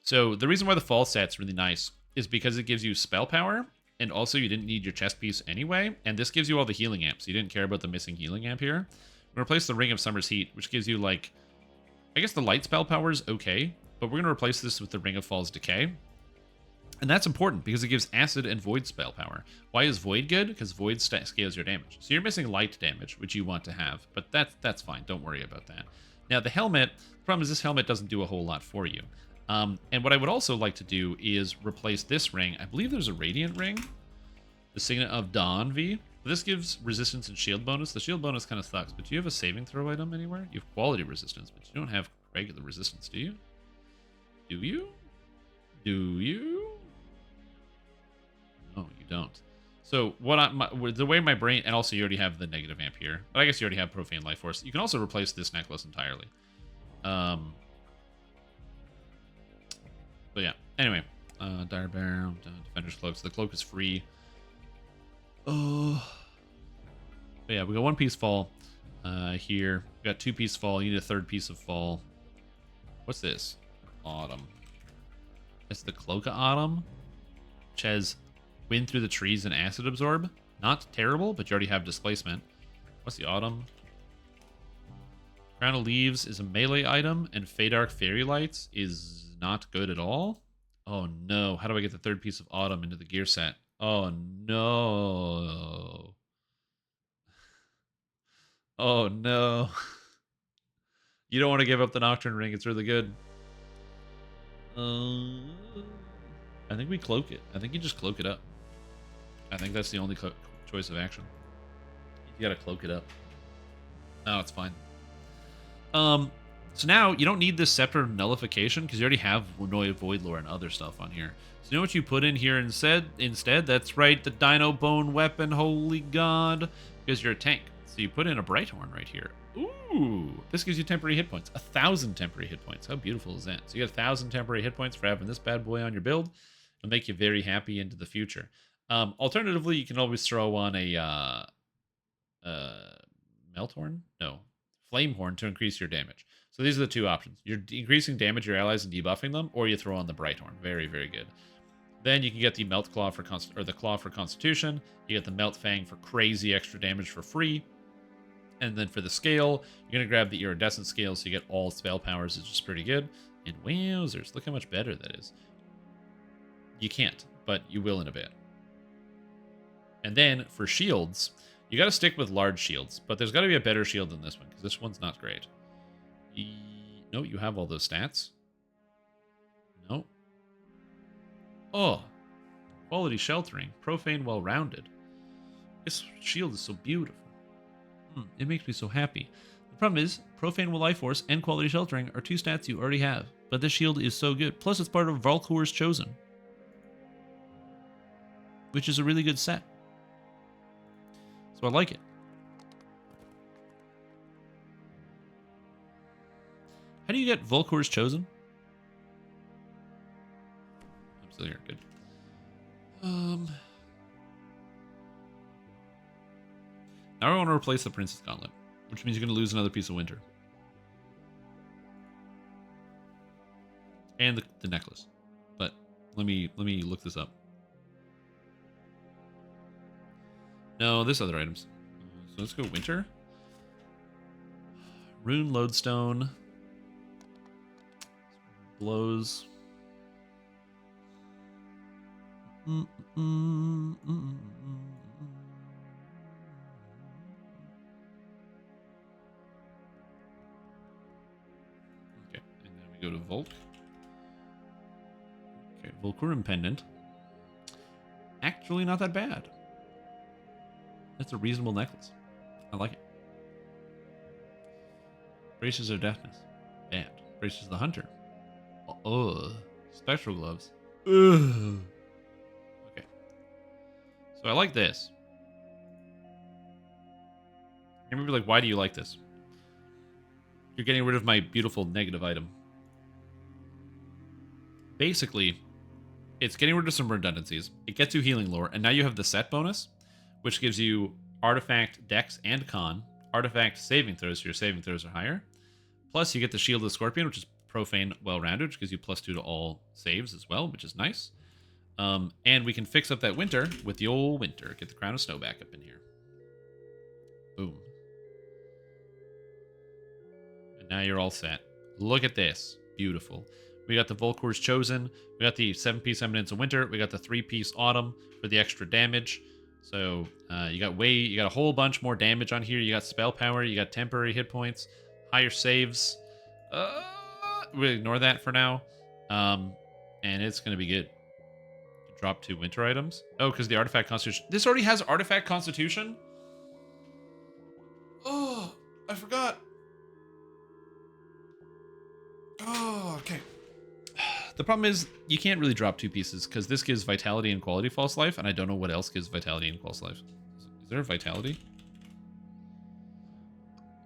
So the reason why the fall set's really nice is because it gives you spell power, and also you didn't need your chest piece anyway, and this gives you all the healing amps. You didn't care about the missing healing amp here. We're going to replace the Ring of Summer's Heat, which gives you, like, I guess the light spell power is okay, but we're going to replace this with the Ring of Fall's Decay. And that's important because it gives acid and void spell power. Why is void good? Because void scales your damage. So you're missing light damage, which you want to have, but that's fine. Don't worry about that. Now, the helmet, the problem is this helmet doesn't do a whole lot for you. And what I would also like to do is replace this ring. I believe there's a Radiant ring. The Signet of Dawn V. This gives resistance and shield bonus. The shield bonus kind of sucks, but do you have a saving throw item anywhere? You have quality resistance, but you don't have regular resistance, do you? Do you? Do you? No, you don't. So the way my brain, and also you already have the negative amp here, but I guess you already have Profane Life Force. You can also replace this necklace entirely. But yeah, anyway, Dire Bear, Defender's Cloak. So the cloak is free. Oh, but yeah, we got one piece fall here. We got 2-piece fall. You need a 3rd piece of fall. What's this? Autumn. It's the Cloak of Autumn, which has Wind Through the Trees and Acid Absorb. Not terrible, but you already have Displacement. What's the Autumn? Crown of Leaves is a melee item, and Fadark Fairy Lights is not good at all. Oh no, how do I get the 3rd piece of Autumn into the gear set? Oh no. Oh no. You don't want to give up the Nocturne Ring, it's really good. I think we cloak it. I think you just cloak it up. I think that's the only choice of action. You gotta cloak it up. No, it's fine. So now you don't need this Scepter of Nullification because you already have Void Lore and other stuff on here. So you know what you put in here instead? That's right, the Dino Bone Weapon, holy god, because you're a tank. So you put in a Brighthorn right here. Ooh, this gives you temporary hit points. 1,000 temporary hit points. How beautiful is that? So you get 1,000 temporary hit points for having this bad boy on your build. It'll make you very happy into the future. Alternatively, you can always throw on a Melthorn? No. Flamehorn to increase your damage. So these are the two options. You're increasing damage to your allies and debuffing them, or you throw on the Brighthorn. Very, very good. Then you can get the Melt Claw for the Claw for Constitution. You get the Melt Fang for crazy extra damage for free. And then for the scale, you're going to grab the Iridescent scale so you get all spell powers, which is pretty good. And wowzers, look how much better that is. You can't, but you will in a bit. And then for shields, you got to stick with large shields, but there's got to be a better shield than this one, because this one's not great. No, you have all those stats. No. Oh. Quality sheltering. Profane well-rounded. This shield is so beautiful. It makes me so happy. The problem is, Profane Will Life Force and Quality Sheltering are two stats you already have, but this shield is so good. Plus, it's part of Valkor's Chosen, which is a really good set. So I like it. How do you get Volkor's Chosen? I'm still here. Good. Now I want to replace the Princess Gauntlet, which means you're going to lose another piece of winter. And the necklace. But let me look this up. No, there's other items. So let's go winter. Rune Lodestone. Blows. Okay, and then we go to Volk. Okay, Volkurum Pendant. Actually not that bad. That's a reasonable necklace. I like it. Braces of Deafness. Bad. Braces of the Hunter. Oh, Spectral Gloves. Ugh. Okay. So I like this. And maybe like, why do you like this? You're getting rid of my beautiful negative item. Basically, it's getting rid of some redundancies. It gets you healing lore, and now you have the set bonus, which gives you artifact, dex, and con. Artifact saving throws, so your saving throws are higher. Plus, you get the Shield of the Scorpion, which is profane well-rounded, which gives you +2 to all saves as well, which is nice. And we can fix up that winter with the old winter. Get the Crown of Snow back up in here. Boom. And now you're all set. Look at this. Beautiful. We got the Volkor's Chosen. We got the 7-piece Eminence of Winter. We got the 3-piece Autumn for the extra damage. So you got a whole bunch more damage on here. You got spell power. You got temporary hit points, higher saves. We'll ignore that for now. And it's gonna be good. Drop 2 winter items. Oh, because the artifact constitution. This already has artifact constitution. Oh, I forgot. Oh, okay. The problem is you can't really drop 2 pieces because this gives vitality and quality false life, and I don't know what else gives vitality and false life. Is there a vitality?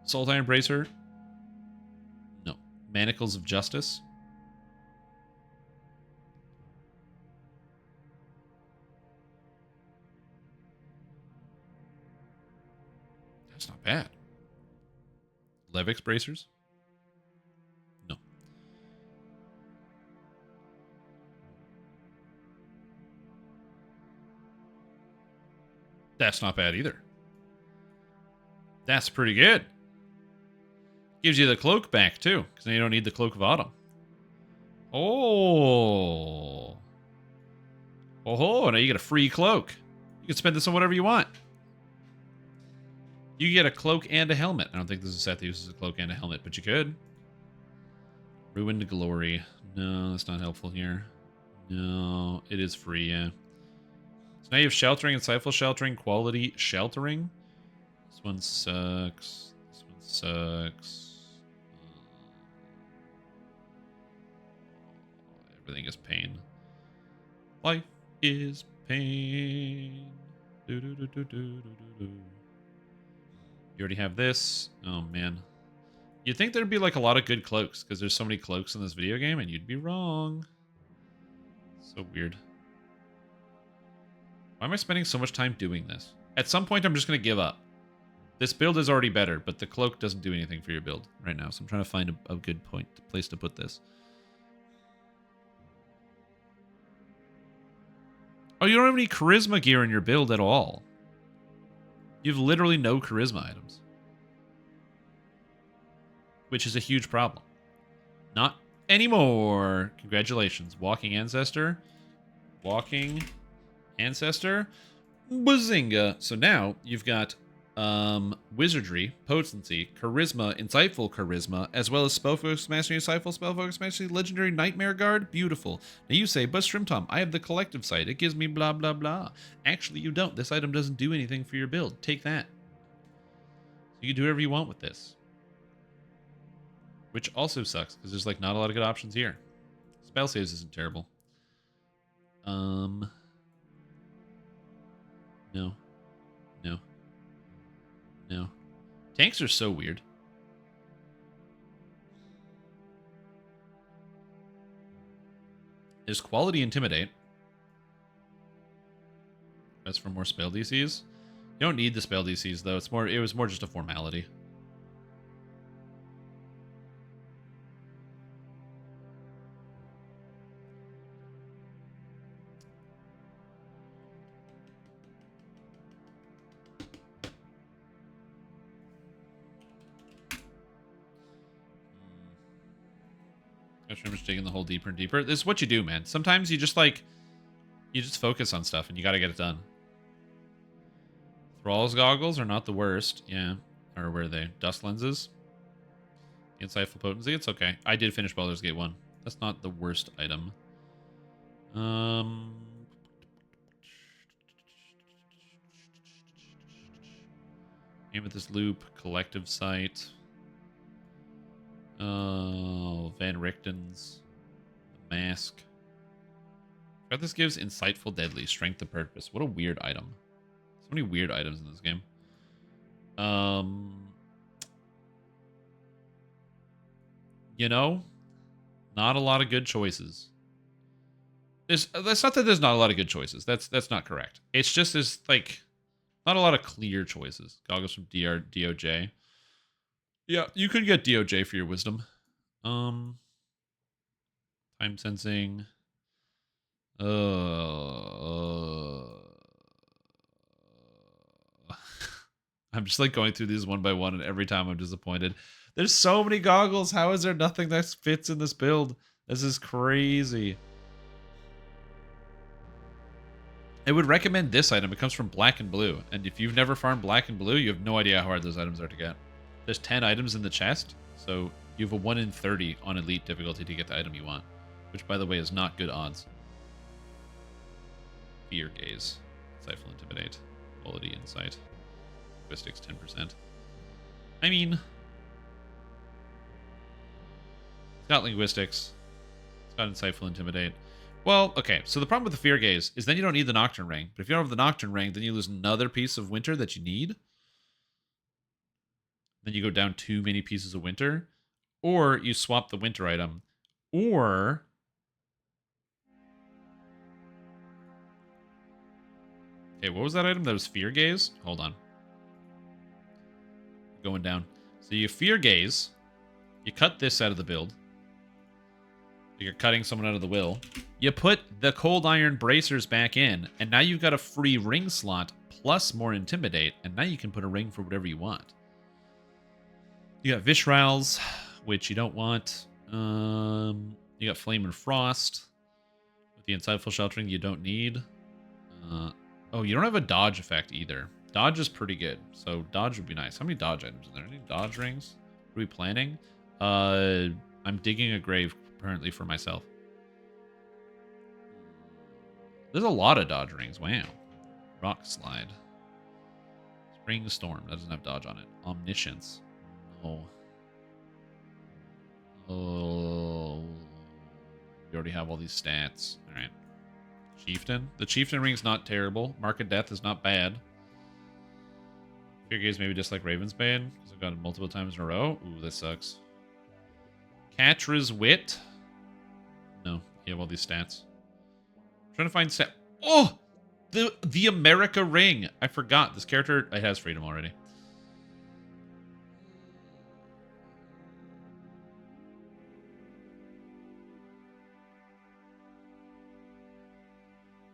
Salt Iron Bracer? No. Manacles of Justice? That's not bad. Levix Bracers? No. That's not bad either. That's pretty good. Gives you the cloak back too, because then you don't need the Cloak of Autumn. Oh. Oh, now you get a free cloak. You can spend this on whatever you want. You get a cloak and a helmet. I don't think this is a set that uses a cloak and a helmet, but you could. Ruined Glory. No, that's not helpful here. No, it is free, yeah. So now you have sheltering, insightful sheltering, quality sheltering. This one sucks. This one sucks. Everything is pain. Life is pain. Do, do, do, do, do, do, do. You already have this. Oh, man. You'd think there'd be like a lot of good cloaks because there's so many cloaks in this video game, and you'd be wrong. So weird. Why am I spending so much time doing this? At some point, I'm just going to give up. This build is already better, but the cloak doesn't do anything for your build right now, so I'm trying to find a good place to put this. Oh, you don't have any charisma gear in your build at all. You have literally no charisma items. Which is a huge problem. Not anymore. Congratulations. Walking Ancestor. Walking Ancestor. Bazinga. So now you've got Wizardry, Potency, Charisma, Insightful Charisma, as well as Spellfocus Mastery, Insightful Spellfocus Mastery, Legendary Nightmare Guard. Beautiful. Now you say, but Strimtom, I have the collective sight. It gives me blah, blah, blah. Actually, you don't. This item doesn't do anything for your build. Take that. You can do whatever you want with this. Which also sucks, because there's like not a lot of good options here. Spell saves isn't terrible. No. No. No. Tanks are so weird. There's quality Intimidate. That's for more spell DCs. You don't need the spell DCs though. It was more just a formality. I'm just digging the hole deeper and deeper. This is what you do, man. Sometimes you just focus on stuff and you got to get it done. Thrall's goggles are not the worst. Yeah. Or were they? Dust lenses. Insightful potency. It's okay. I did finish Baldur's Gate 1. That's not the worst item. Amethyst loop. Collective sight. Oh, Van Richten's the mask. Forgot this gives insightful deadly, strength of purpose. What a weird item. So many weird items in this game. You know, not a lot of good choices. That's not that there's not a lot of good choices. That's not correct. It's just there's like not a lot of clear choices. Goggles from DOJ. Yeah, you could get DOJ for your wisdom. Time sensing. I'm just like going through these one by one, and every time I'm disappointed. There's so many goggles. How is there nothing that fits in this build? This is crazy. I would recommend this item. It comes from Black and Blue, and if you've never farmed Black and Blue, you have no idea how hard those items are to get. There's 10 items in the chest, so you have a 1 in 30 on elite difficulty to get the item you want, which, by the way, is not good odds. Fear Gaze, Insightful Intimidate, Quality Insight, Linguistics 10%. I mean, it's got Linguistics, it's got Insightful Intimidate. Well, okay, so the problem with the Fear Gaze is then you don't need the Nocturne Ring, but if you don't have the Nocturne Ring, then you lose another piece of Winter that you need. Then you go down too many pieces of Winter, or you swap the Winter item, or okay, what was that item? That was Fear Gaze? Hold on. Going down. So you Fear Gaze, you cut this out of the build. You're cutting someone out of the will. You put the Cold Iron Bracers back in, and now you've got a free ring slot plus more Intimidate, and now you can put a ring for whatever you want. You got Vishrals, which you don't want. You got Flame and Frost. With the Insightful Sheltering, you don't need. Oh, you don't have a dodge effect either. Dodge is pretty good, so dodge would be nice. How many dodge items are there? Any dodge rings? What are we planning? I'm digging a grave currently for myself. There's a lot of dodge rings. Wow. Rock slide. Spring storm. That doesn't have dodge on it. Omniscience. No. Oh. We already have all these stats. Alright. Chieftain. The Chieftain ring's not terrible. Mark of Death is not bad. Fear Gaze maybe just like Raven's Bane, because I've got it multiple times in a row. Ooh, this sucks. Catra's Wit. No, you have all these stats. I'm trying to find stat. Oh! The America Ring. I forgot. This character, it has freedom already.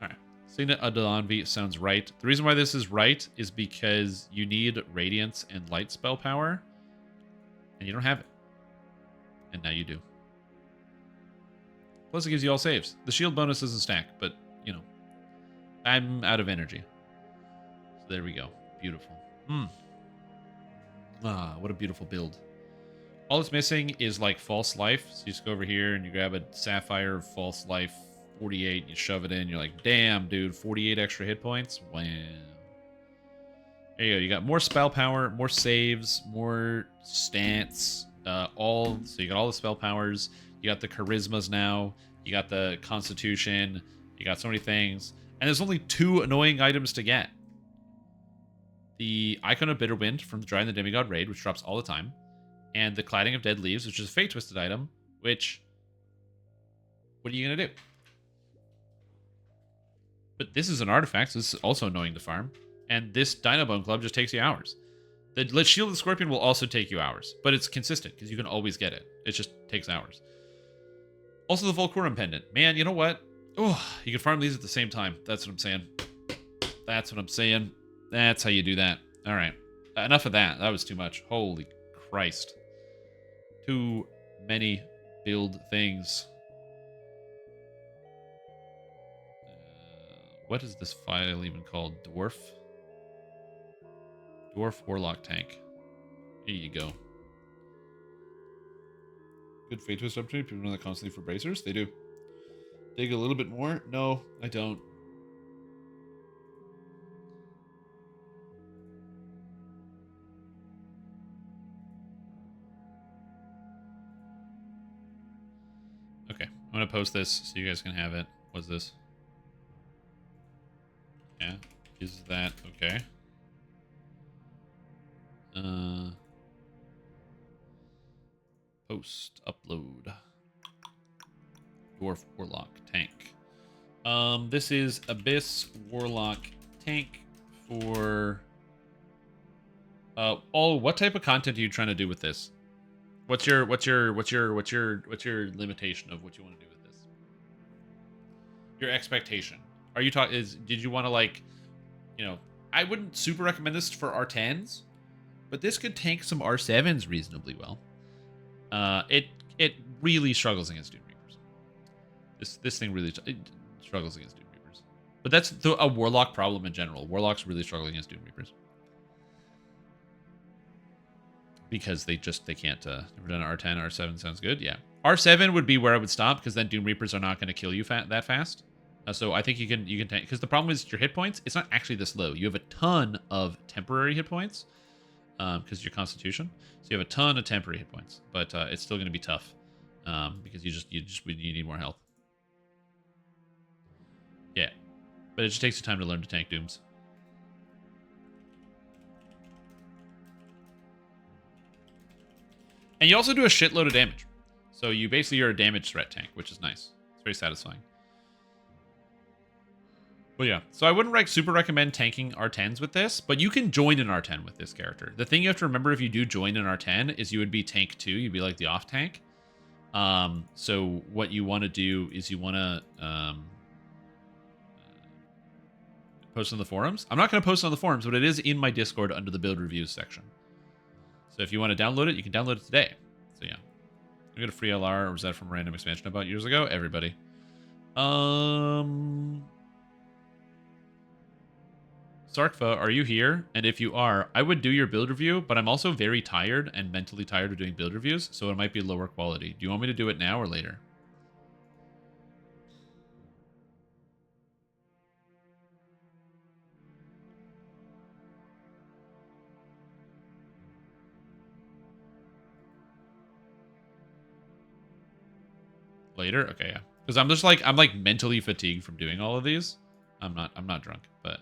Alright. Signet Adelanvi sounds right. The reason why this is right is because you need Radiance and Light spell power. And you don't have it. And now you do. Plus it gives you all saves. The shield bonus doesn't stack, but, you know. I'm out of energy. So there we go. Beautiful. Ah, what a beautiful build. All it's missing is like False Life. So you just go over here and you grab a Sapphire False Life 48, and you shove it in. You're like, damn, dude, 48 extra hit points? Wow. There you go. You got more spell power, more saves, more stats. So you got all the spell powers. You got the charismas now. You got the constitution. You got so many things. And there's only 2 annoying items to get. The Icon of Bitter Wind from the Dry and the Demigod raid, which drops all the time. And the Cladding of Dead Leaves, which is a Fate Twisted item, which... what are you going to do? But this is an artifact, so this is also annoying to farm. And this Dinobone Club just takes you hours. The Shield of the Scorpion will also take you hours. But it's consistent, because you can always get it. It just takes hours. Also the Volcorum Pendant. Man, you know what? Oh, you can farm these at the same time. That's what I'm saying. That's what I'm saying. That's how you do that. All right. Enough of that. That was too much. Holy Christ. Too many build things. What is this file even called? Dwarf Warlock Tank. Here you go. Good Fate Twist opportunity. People know that constantly for bracers. They do. Dig a little bit more? No, I don't. Okay, I'm gonna post this so you guys can have it. What's this? Yeah, is that okay? Post, upload. Dwarf Warlock Tank. This is Abyss Warlock Tank for... what type of content are you trying to do with this? What's your limitation of what you want to do with this? Your expectation. Are you did you want to, like, you know, I wouldn't super recommend this for R10s, but this could tank some R7s reasonably well. It really struggles against Doom Reapers. This thing really struggles against Doom Reapers. But that's a Warlock problem in general. Warlocks really struggle against Doom Reapers. Because they can't, never done R10, R7 sounds good, yeah. R7 would be where I would stop, because then Doom Reapers are not going to kill you that fast. So I think you can tank, because the problem is your hit points, it's not actually this low. You have a ton of temporary hit points, because your constitution. So you have a ton of temporary hit points, but it's still going to be tough, because you need more health. Yeah, but it just takes you time to learn to tank Dooms. And you also do a shitload of damage. So you're a damage threat tank, which is nice. It's very satisfying. Well, yeah. So I wouldn't super recommend tanking R10s with this, but you can join an R10 with this character. The thing you have to remember if you do join an R10 is you would be tank 2. You'd be like the off tank. So what you want to do is you want to post on the forums. I'm not going to post on the forums, but it is in my Discord under the build reviews section. So if you want to download it, you can download it today. So yeah. I got a free LR, or was that from a random expansion about years ago? Everybody. Sarkva, are you here? And if you are, I would do your build review, but I'm also very tired and mentally tired of doing build reviews, so it might be lower quality. Do you want me to do it now or later? later. Okay, yeah. Because I'm just like I'm like mentally fatigued from doing all of these. I'm not drunk, but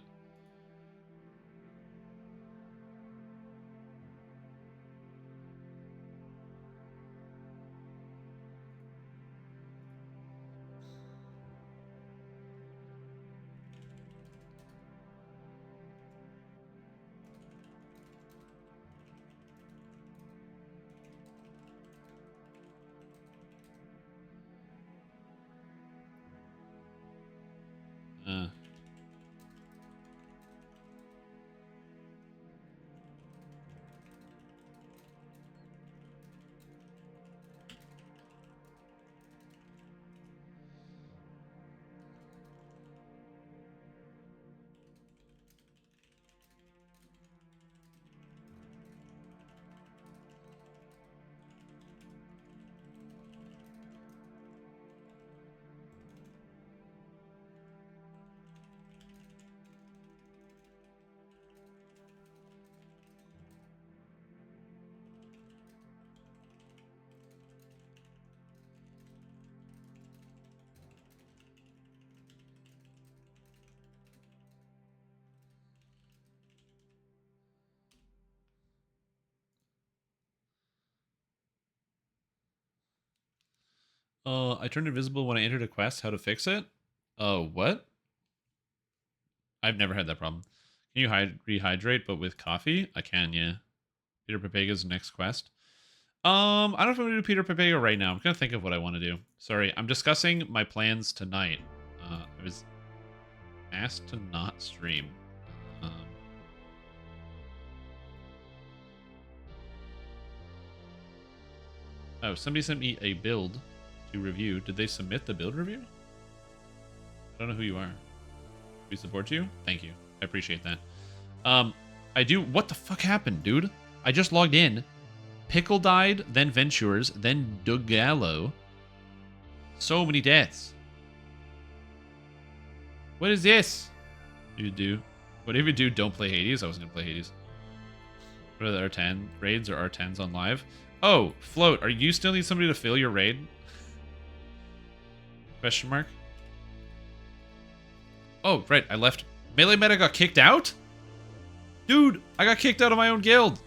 I turned invisible when I entered a quest. How to fix it? Oh, what? I've never had that problem. Can you rehydrate, but with coffee? I can, yeah. Peter Pepega's next quest. I don't know if I'm gonna do Peter Pepega right now. I'm gonna think of what I want to do. Sorry, I'm discussing my plans tonight. I was asked to not stream. Oh, somebody sent me a build to review. Did they submit the build review? I don't know who you are. We support you? Thank you. I appreciate that. I do. What the fuck happened, dude? I just logged in. Pickle died, then Ventures, then Dugallo. So many deaths. What is this? You do. Whatever you do, don't play Hades. I wasn't gonna play Hades. What are the R10 raids or R10s on live? Oh, Float, are you still need somebody to fill your raid? Question mark? Oh, right, I left. Melee Meta got kicked out? Dude, I got kicked out of my own guild.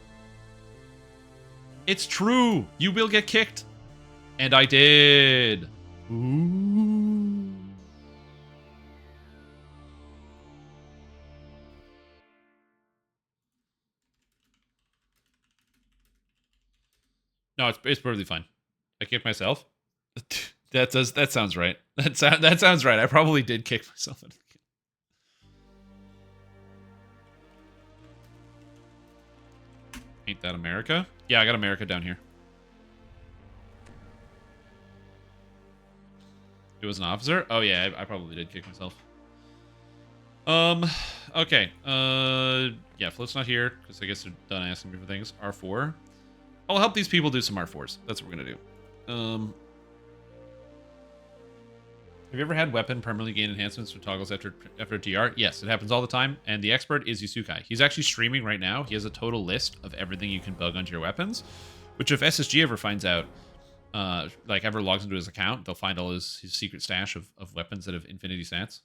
It's true. You will get kicked. And I did. Ooh. No, it's perfectly fine. I kicked myself. That sounds right. That sounds right. I probably did kick myself. Ain't that America? Yeah, I got America down here. It was an officer? Oh yeah, I probably did kick myself. Okay. Yeah, Float's not here, because I guess they're done asking me for things. R4. I'll help these people do some R4s. That's what we're gonna do. Have you ever had weapon permanently gain enhancements for toggles after TR? Yes, it happens all the time. And the expert is Yusukai. He's actually streaming right now. He has a total list of everything you can bug onto your weapons. Which if SSG ever finds out, like ever logs into his account, they'll find all his secret stash of weapons that have infinity stats.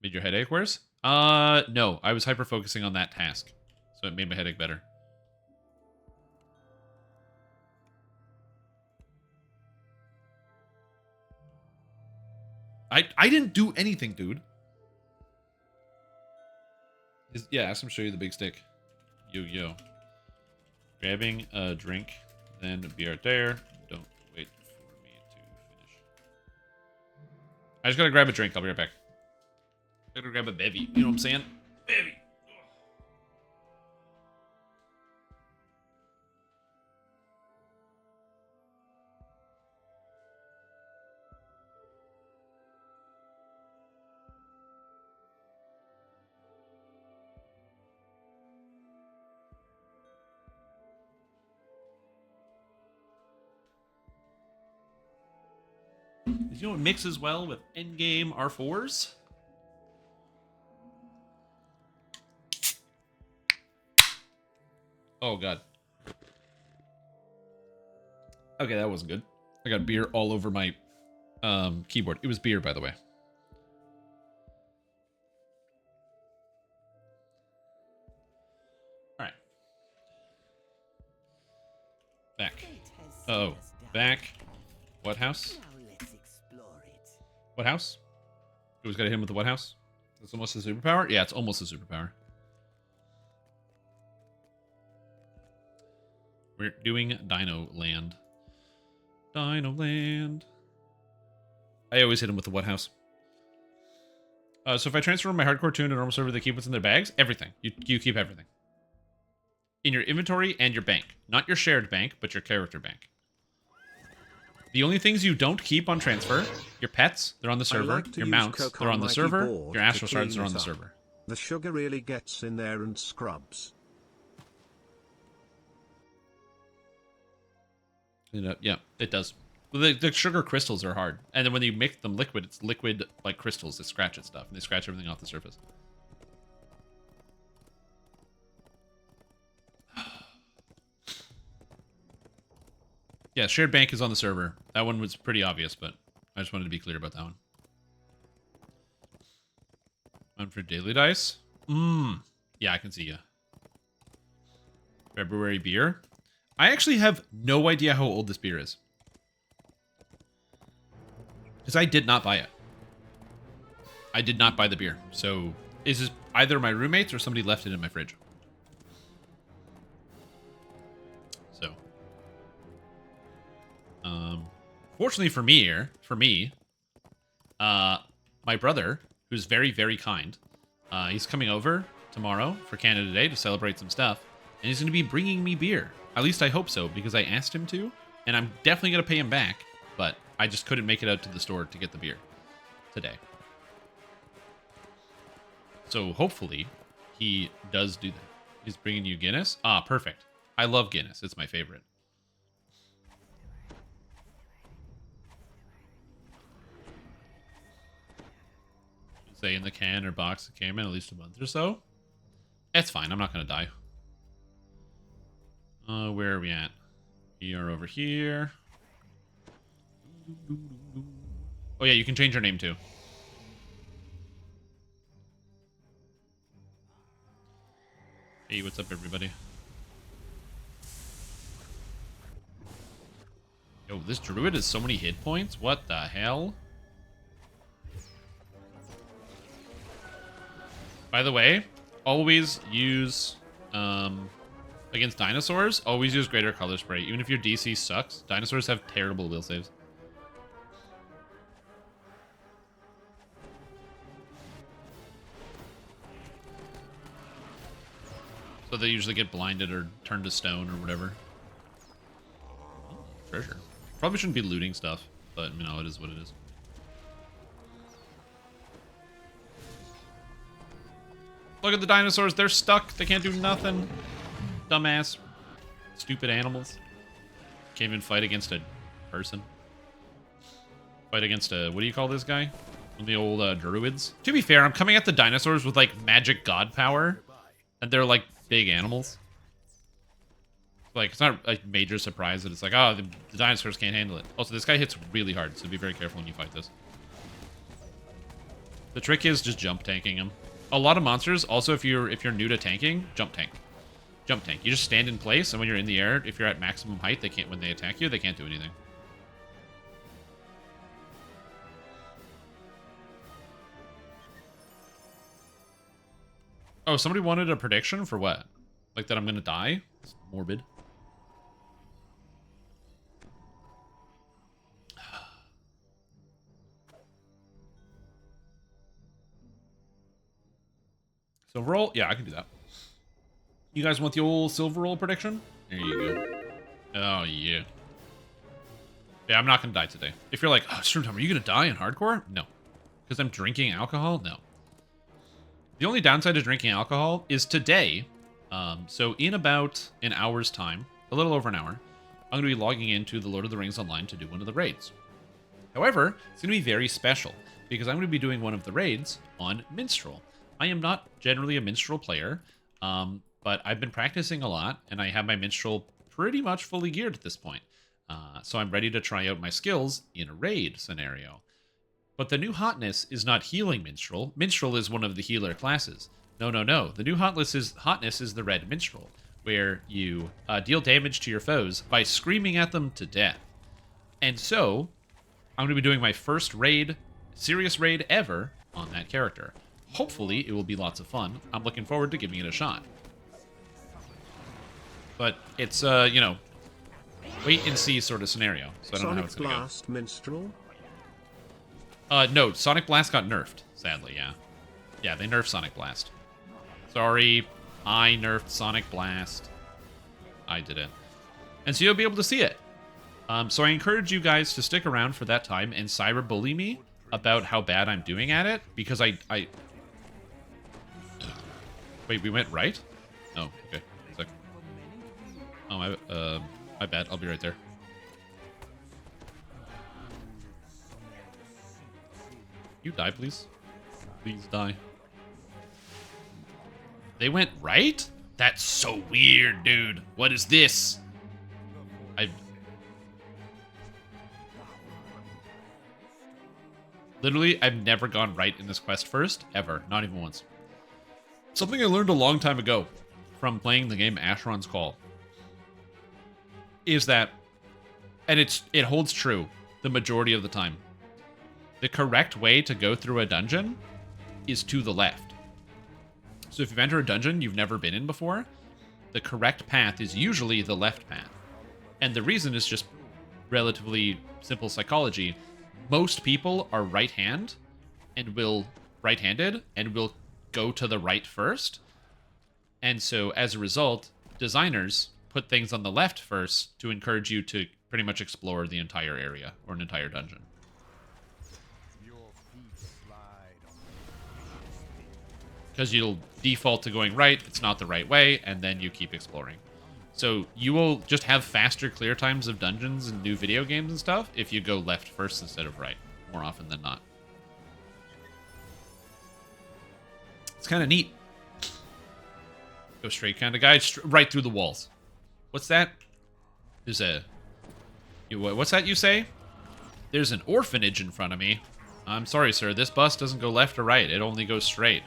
Made your headache worse? No. I was hyper focusing on that task. So it made my headache better. I didn't do anything, dude. Yeah, ask him to show you the big stick. Yo. Grabbing a drink, then be right there. Don't wait for me to finish. I just gotta grab a drink. I'll be right back. I gotta grab a bevy. You know what I'm saying? Bevy. You know what mixes well with endgame R4s? Oh, God. Okay, that wasn't good. I got beer all over my keyboard. It was beer, by the way. All right. Back. Oh, back. What house? What house? Who's got to hit him with the what house? It's almost a superpower? Yeah, it's almost a superpower. We're doing Dino Land. Dino Land. I always hit him with the what house. So if I transfer my hardcore tune to normal server, they keep what's in their bags? Everything. You keep everything. In your inventory and your bank. Not your shared bank, but your character bank. The only things you don't keep on transfer, your pets, they're on the server. Your mounts, they're on the server. Your astral shards are on the server. The sugar really gets in there and scrubs. Yeah, it does. The sugar crystals are hard. And then when you make them liquid, it's liquid like crystals that scratch at stuff. And they scratch everything off the surface. Yeah, shared bank is on the server. That one was pretty obvious, but I just wanted to be clear about that one. One for daily dice. Yeah, I can see you. February beer. I actually have no idea how old this beer is. Because I did not buy it. I did not buy the beer. So, is this either my roommates or somebody left it in my fridge? So. Fortunately for me, my brother, who's very, very kind, he's coming over tomorrow for Canada Day to celebrate some stuff. And he's going to be bringing me beer. At least I hope so, because I asked him to. And I'm definitely going to pay him back. But I just couldn't make it out to the store to get the beer today. So hopefully he does do that. He's bringing you Guinness. Ah, perfect. I love Guinness. It's my favorite. Say in the can or box that came in at least a month or so. It's fine. I'm not going to die. Where are we at? We are over here. Oh yeah, you can change your name too. Hey, what's up everybody? Yo, this druid has so many hit points? What the hell? By the way, always use against dinosaurs, always use greater color spray. Even if your DC sucks, dinosaurs have terrible will saves. So they usually get blinded or turned to stone or whatever. Oh, treasure. Probably shouldn't be looting stuff, but you know, it is what it is. Look at the dinosaurs, they're stuck. They can't do nothing. Dumbass. Stupid animals. Can't even fight against a person. Fight against a, what do you call this guy? One of the old druids. To be fair, I'm coming at the dinosaurs with like magic god power. And they're like big animals. Like, it's not a major surprise that it's like, oh, the dinosaurs can't handle it. Also, this guy hits really hard, so be very careful when you fight this. The trick is just jump tanking him. A lot of monsters, also if you're new to tanking, jump tank. Jump tank. You just stand in place, and when you're in the air, if you're at maximum height, they can't. When they attack you, they can't do anything. Oh, somebody wanted a prediction for what? Like that I'm gonna die? It's morbid. Silver roll? Yeah, I can do that. You guys want the old silver roll prediction? There you go. Oh, yeah. Yeah, I'm not going to die today. If you're like, oh, Streamtime, are you going to die in hardcore? No. Because I'm drinking alcohol? No. The only downside to drinking alcohol is today. So in about an hour's time, a little over an hour, I'm going to be logging into the Lord of the Rings Online to do one of the raids. However, it's going to be very special because I'm going to be doing one of the raids on Minstrel. I am not generally a Minstrel player, but I've been practicing a lot, and I have my Minstrel pretty much fully geared at this point. So I'm ready to try out my skills in a raid scenario. But the new hotness is not healing Minstrel. Minstrel is one of the healer classes. No, no, no. The new hotness is the red Minstrel, where you deal damage to your foes by screaming at them to death. And so, I'm going to be doing my first raid, serious raid ever, on that character. Hopefully, it will be lots of fun. I'm looking forward to giving it a shot. But it's, you know, wait and see sort of scenario. So I don't know how it's going to go. Blast Minstrel? No, Sonic Blast got nerfed, sadly, yeah. Yeah, they nerfed Sonic Blast. Sorry, I nerfed Sonic Blast. I did it. And so you'll be able to see it. So I encourage you guys to stick around for that time and cyberbully me about how bad I'm doing at it, because I... Wait, we went right? Oh, okay. Oh, my bad. I'll be right there. You die, please. Please die. They went right? That's so weird, dude. What is this? Literally, I've never gone right in this quest first, ever. Not even once. Something I learned a long time ago from playing the game Asheron's Call is that, and it holds true the majority of the time, the correct way to go through a dungeon is to the left. So if you've entered a dungeon you've never been in before, the correct path is usually the left path. And the reason is just relatively simple psychology. Most people are right-handed and will go to the right first. And so as a result, designers put things on the left first to encourage you to pretty much explore the entire area or an entire dungeon. Because you'll default to going right, it's not the right way, and then you keep exploring. So you will just have faster clear times of dungeons and new video games and stuff if you go left first instead of right, more often than not. It's kind of neat. Go straight kind of guy, right through the walls. What's that? There's a... What's that you say? There's an orphanage in front of me. I'm sorry, sir. This bus doesn't go left or right. It only goes straight.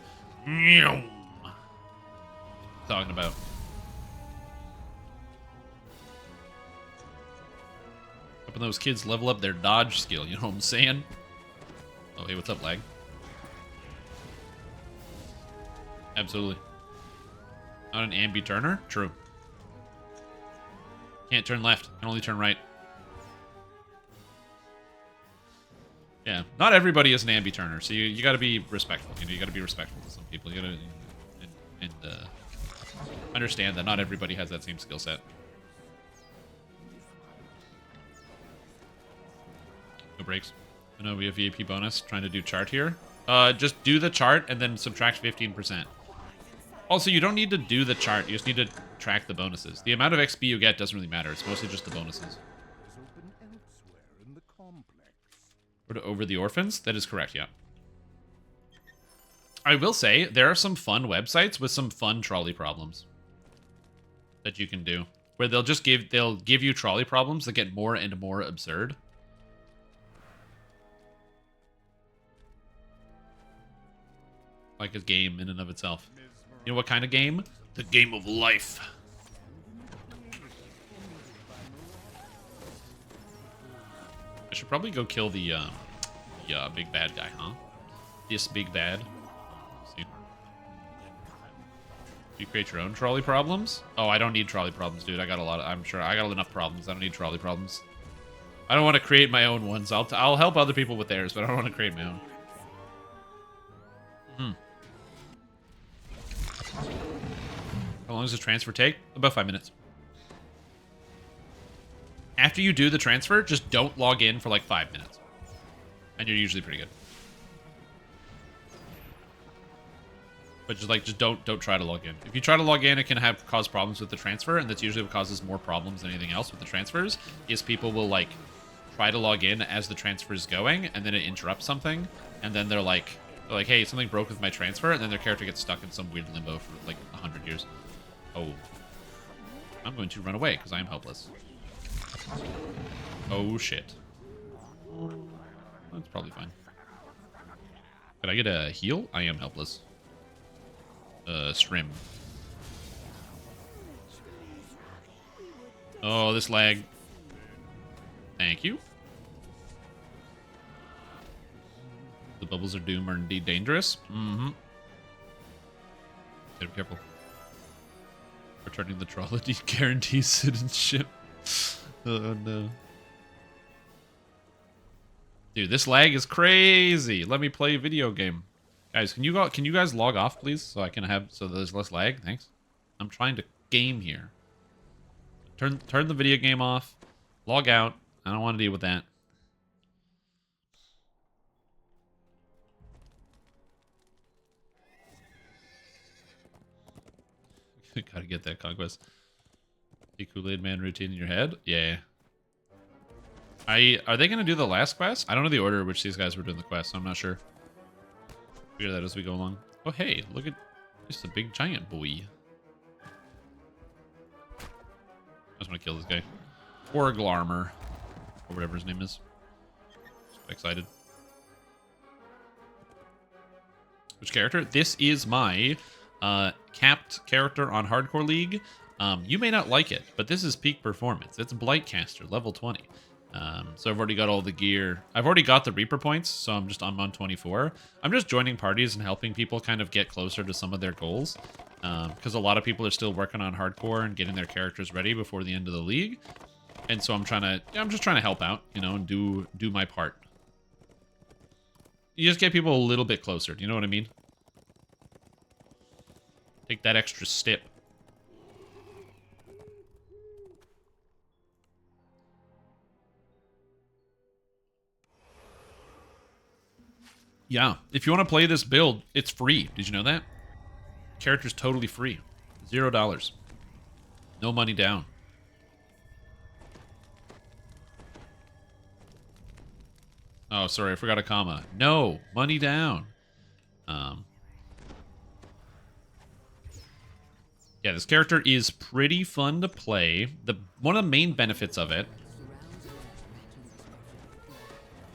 Talking about. Helping those kids level up their dodge skill, you know what I'm saying? Oh, hey, what's up, lag? Absolutely. Not an ambi turner? True. Can't turn left, can only turn right. Yeah, not everybody is an ambi turner, so you got to be respectful. You know, you got to be respectful to some people. You got to understand that not everybody has that same skill set. No breaks. I know we have VIP bonus. Trying to do chart here. Just do the chart and then subtract 15%. Also, you don't need to do the chart. You just need to track the bonuses. The amount of XP you get doesn't really matter. It's mostly just the bonuses. Over the orphans? That is correct, yeah. I will say, there are some fun websites with some fun trolley problems that you can do. Where they'll give you trolley problems that get more and more absurd. Like a game in and of itself. You know what kind of game? The game of life. I should probably go kill the big bad guy, huh? This big bad. Let's see. Do you create your own trolley problems? Oh, I don't need trolley problems, dude. I got a lot of, I'm sure I got enough problems. I don't need trolley problems. I don't want to create my own ones. I'll help other people with theirs, but I don't want to create my own. How long does the transfer take? About 5 minutes. After you do the transfer, just don't log in for like 5 minutes. And you're usually pretty good. But just don't try to log in. If you try to log in, it can cause problems with the transfer, and that's usually what causes more problems than anything else with the transfers, is people will like try to log in as the transfer is going, and then it interrupts something, and then they're like, hey, something broke with my transfer, and then their character gets stuck in some weird limbo for like 100 years. Oh. I'm going to run away, because I am helpless. Oh, shit. That's probably fine. Could I get a heal? I am helpless. Strim. Oh, this lag. Thank you. The bubbles of doom are indeed dangerous. Mm-hmm. Gotta be careful. Returning the trolley guarantees citizenship. Oh no. Dude, this lag is crazy. Let me play a video game. Guys, can you guys log off, please? So I can have so there's less lag? Thanks. I'm trying to game here. Turn the video game off. Log out. I don't want to deal with that. Gotta get that conquest. The Kool-Aid Man routine in your head? Yeah. Are they gonna do the last quest? I don't know the order in which these guys were doing the quest, so I'm not sure. Figure that as we go along. Oh hey, look at just a big giant boy. I just want to kill this guy. Or Glarmer. Or whatever his name is. Just excited. Which character? This is my capped character on Hardcore League. You may not like it, but this is peak performance. It's Blightcaster, level 20. So I've already got all the gear. I've already got the Reaper points, so I'm on 24. I'm just joining parties and helping people kind of get closer to some of their goals. Because a lot of people are still working on Hardcore and getting their characters ready before the end of the league. And so I'm just trying to help out, you know, and do my part. You just get people a little bit closer, do you know what I mean? Take that extra step. Yeah, if you want to play this build, it's free. Did you know that? Character's totally free. $0. No money down. Oh, sorry, I forgot a comma. No, money down. Yeah, this character is pretty fun to play. One of the main benefits of it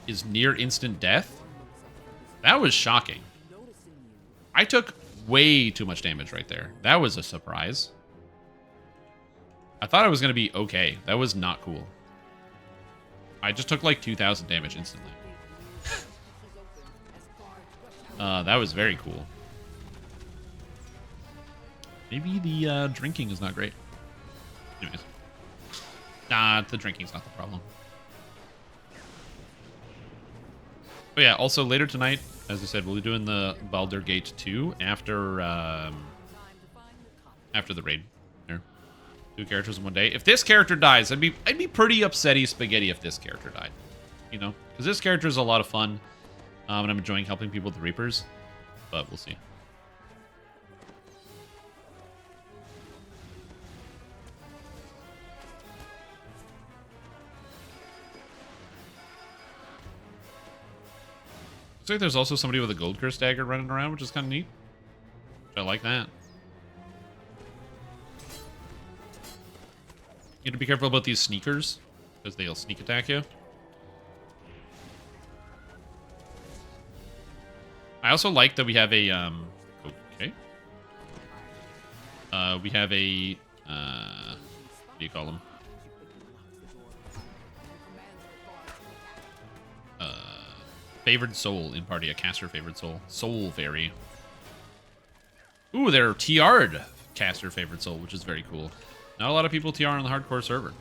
is near instant death. That was shocking. I took way too much damage right there. That was a surprise. I thought I was going to be okay. That was not cool. I just took like 2,000 damage instantly. That was very cool. Maybe the drinking is not great. Anyways. Nah, the drinking's not the problem. But yeah, also later tonight, as I said, we'll be doing the Baldur's Gate 2 after the raid. There. 2 characters in one day. If this character dies, I'd be pretty upsetty spaghetti if this character died. You know? Because this character is a lot of fun. And I'm enjoying helping people with the Reapers. But we'll see. Looks like there's also somebody with a gold curse dagger running around, which is kind of neat. I like that. You have to be careful about these sneakers, because they'll sneak attack you. I also like that we have a, okay. We have a, what do you call them? Favored soul in party, a caster favored soul. Soul fairy. Ooh, they're TR'd caster favored soul, which is very cool. Not a lot of people TR on the hardcore server.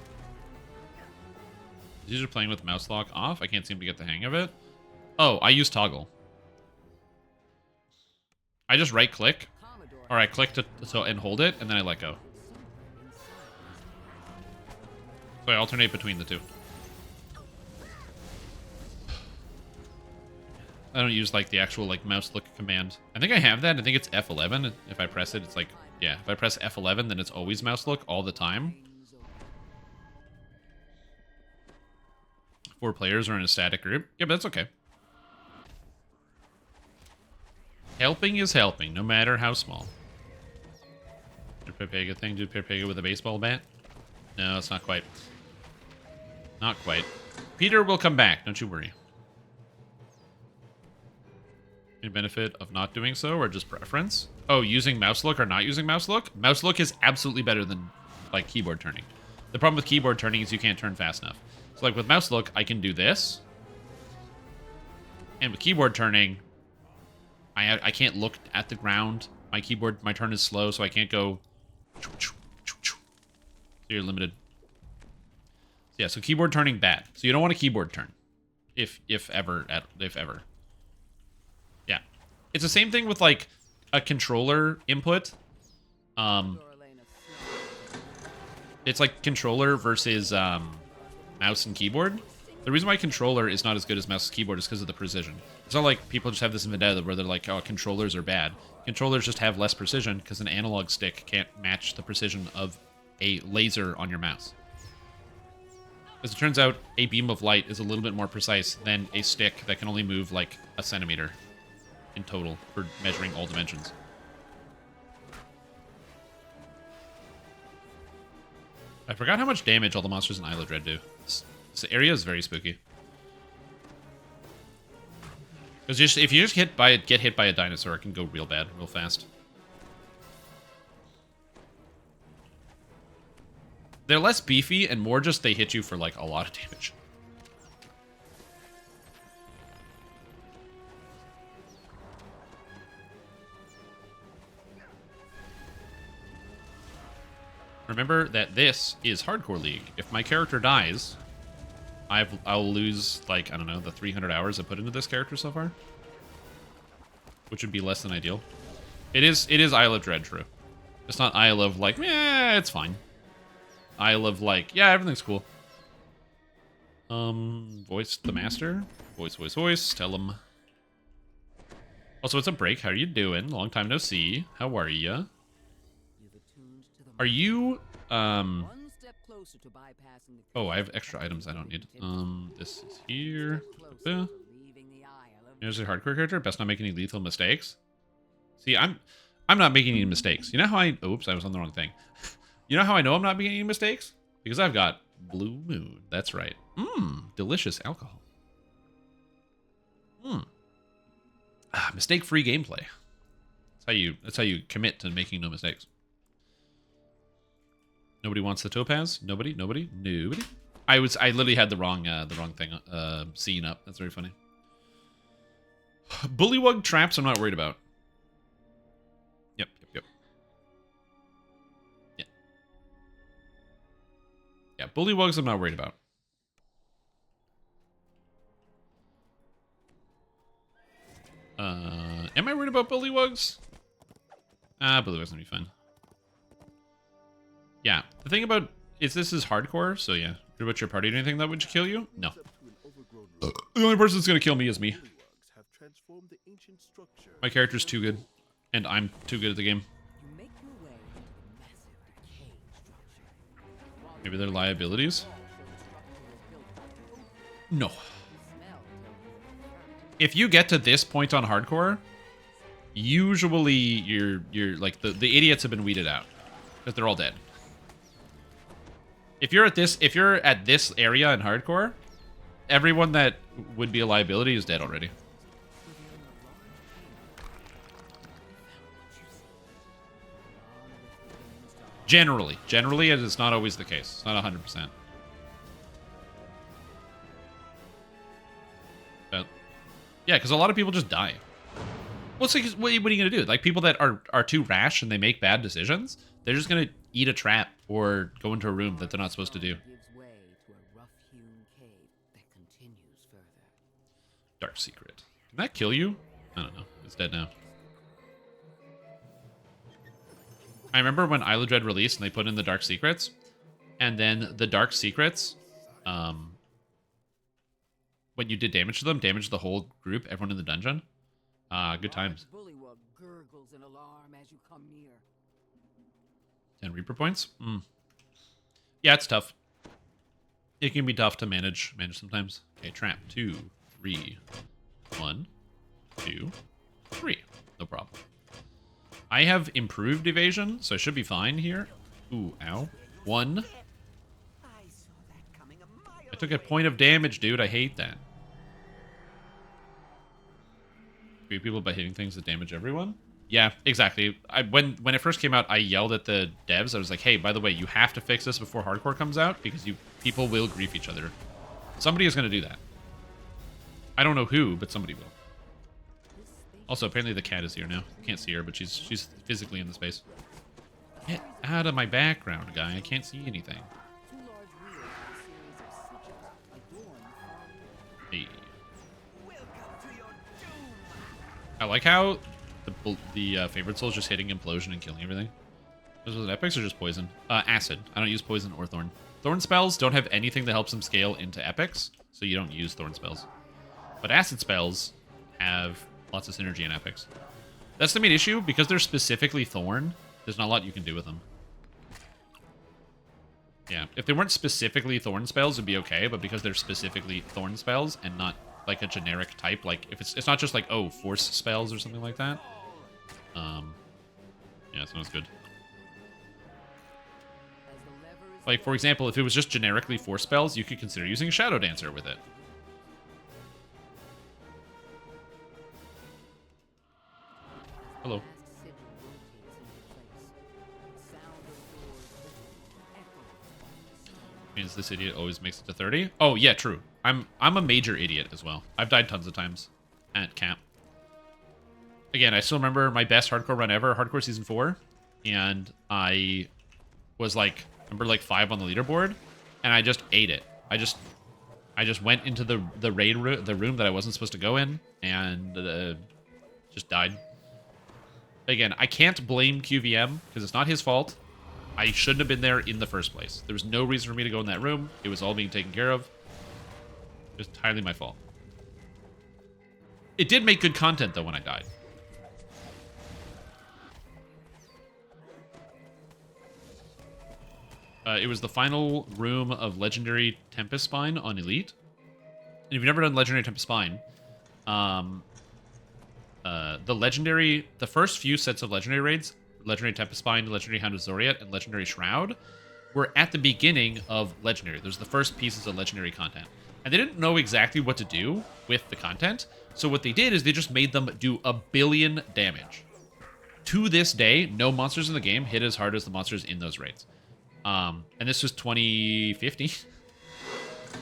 These are playing with mouse lock off. I can't seem to get the hang of it. Oh, I use toggle. I just right click, or I click and hold it, and then I let go. So I alternate between the two. I don't use like the actual like mouse look command. I think I have that. I think it's F11. If I press it, it's like, yeah, if I press F11, then it's always mouse look all the time. 4 players are in a static group. Yeah, but that's okay. Helping is helping, no matter how small. Do Pepega thing? Do Pepega with a baseball bat? No, it's not quite. Not quite. Peter will come back. Don't you worry. Any benefit of not doing so, or just preference? Oh, using mouse look or not using mouse look? Mouse look is absolutely better than, like, keyboard turning. The problem with keyboard turning is you can't turn fast enough. So, like, with mouse look, I can do this. And with keyboard turning, I can't look at the ground. My turn is slow, so I can't go... So you're limited. Yeah, so keyboard turning, bad. So you don't want a keyboard turn. If ever. Yeah. It's the same thing with, like, a controller input. It's like controller versus mouse and keyboard. The reason why controller is not as good as mouse and keyboard is because of the precision. It's not like people just have this vendetta where they're like, oh, controllers are bad. Controllers just have less precision because an analog stick can't match the precision of a laser on your mouse. As it turns out, a beam of light is a little bit more precise than a stick that can only move like a centimeter in total for measuring all dimensions. I forgot how much damage all the monsters in Isle of Dread do. This area is very spooky. Because if you just get hit by a dinosaur, it can go real bad, real fast. They're less beefy and more just they hit you for like a lot of damage. Remember that this is Hardcore League. If my character dies, I'll lose, like, I don't know, the 300 hours I put into this character so far. Which would be less than ideal. It is Isle of Dread, true. It's not Isle of, like, it's fine. Isle of, like, yeah, everything's cool. Voice the master. Voice. Tell him. Also, it's a break. How are you doing? Long time no see. How are ya? Are you, Oh, I have extra items I don't need. This is here. Here's a hardcore character. Best not make any lethal mistakes. See, I'm not making any mistakes. You know how oops, I was on the wrong thing. You know how I know I'm not making any mistakes? Because I've got Blue Moon. That's right. Delicious alcohol. Mistake-free gameplay. That's how you commit to making no mistakes. Nobody wants the topaz? Nobody. I literally had the wrong thing scene up. That's very funny. Bullywug traps I'm not worried about. Yep. Yeah, bullywugs I'm not worried about. Am I worried about bullywugs? Bullywugs gonna be fine. Yeah, the thing about this is hardcore, so yeah. What about your party or anything that would kill you? No. The only person that's gonna kill me is me. My character's too good, and I'm too good at the game. Maybe they're liabilities? No. If you get to this point on hardcore, usually you're like the idiots have been weeded out because they're all dead. If you're at this area in hardcore, everyone that would be a liability is dead already. Generally, it is not always the case. It's not 100%. But yeah, because a lot of people just die. Well, it's like, what are you gonna do? Like people that are too rash and they make bad decisions, they're just gonna eat a trap or go into a room that they're not supposed to do. Dark secret. Can that kill you? I don't know. It's dead now. I remember when Isle of Dread released and they put in the dark secrets, and then the dark secrets, when you did damage to them, damaged the whole group, everyone in the dungeon. Good times. 10 Reaper points? Yeah, it's tough. It can be tough to manage sometimes. Okay, trap. 2, 3. 1, 2, 3. No problem. I have improved evasion, so I should be fine here. Ooh, ow. 1. A took a point of damage, dude. I hate that. Treat people by hitting things that damage everyone? Yeah, exactly. When it first came out, I yelled at the devs. I was like, hey, by the way, you have to fix this before hardcore comes out because people will grief each other. Somebody is going to do that. I don't know who, but somebody will. Also, apparently the cat is here now. Can't see her, but she's physically in the space. Get out of my background, guy. I can't see anything. Hey. I like how the favorite soul is just hitting implosion and killing everything. Was it epics or just poison? Acid. I don't use poison or thorn. Thorn spells don't have anything that helps them scale into epics, so you don't use thorn spells. But acid spells have lots of synergy in epics. That's the main issue. Because they're specifically thorn, there's not a lot you can do with them. Yeah, if they weren't specifically thorn spells, it'd be okay, but because they're specifically thorn spells and not like a generic type, like if it's not just like, oh, force spells or something like that. Yeah, so it's good. Like, for example, if it was just generically force spells, you could consider using Shadow Dancer with it. Hello. Means this idiot always makes it to 30. Oh yeah, true. I'm a major idiot as well. I've died tons of times at camp. Again, I still remember my best hardcore run ever, hardcore season 4, and I was like number like 5 on the leaderboard, and I just ate it. I just went into the raid room that I wasn't supposed to go in, and just died. Again, I can't blame QVM because it's not his fault. I shouldn't have been there in the first place. There was no reason for me to go in that room. It was all being taken care of. It was entirely my fault. It did make good content, though, when I died. It was the final room of Legendary Tempest Spine on Elite. And if you've never done Legendary Tempest Spine, the first few sets of Legendary raids, Legendary Tempest Spine, Legendary Hound of Zoriat, and Legendary Shroud, were at the beginning of Legendary. Those are the first pieces of Legendary content. And they didn't know exactly what to do with the content, so what they did is they just made them do 1 billion damage. To this day, no monsters in the game hit as hard as the monsters in those raids. And this was 2050. So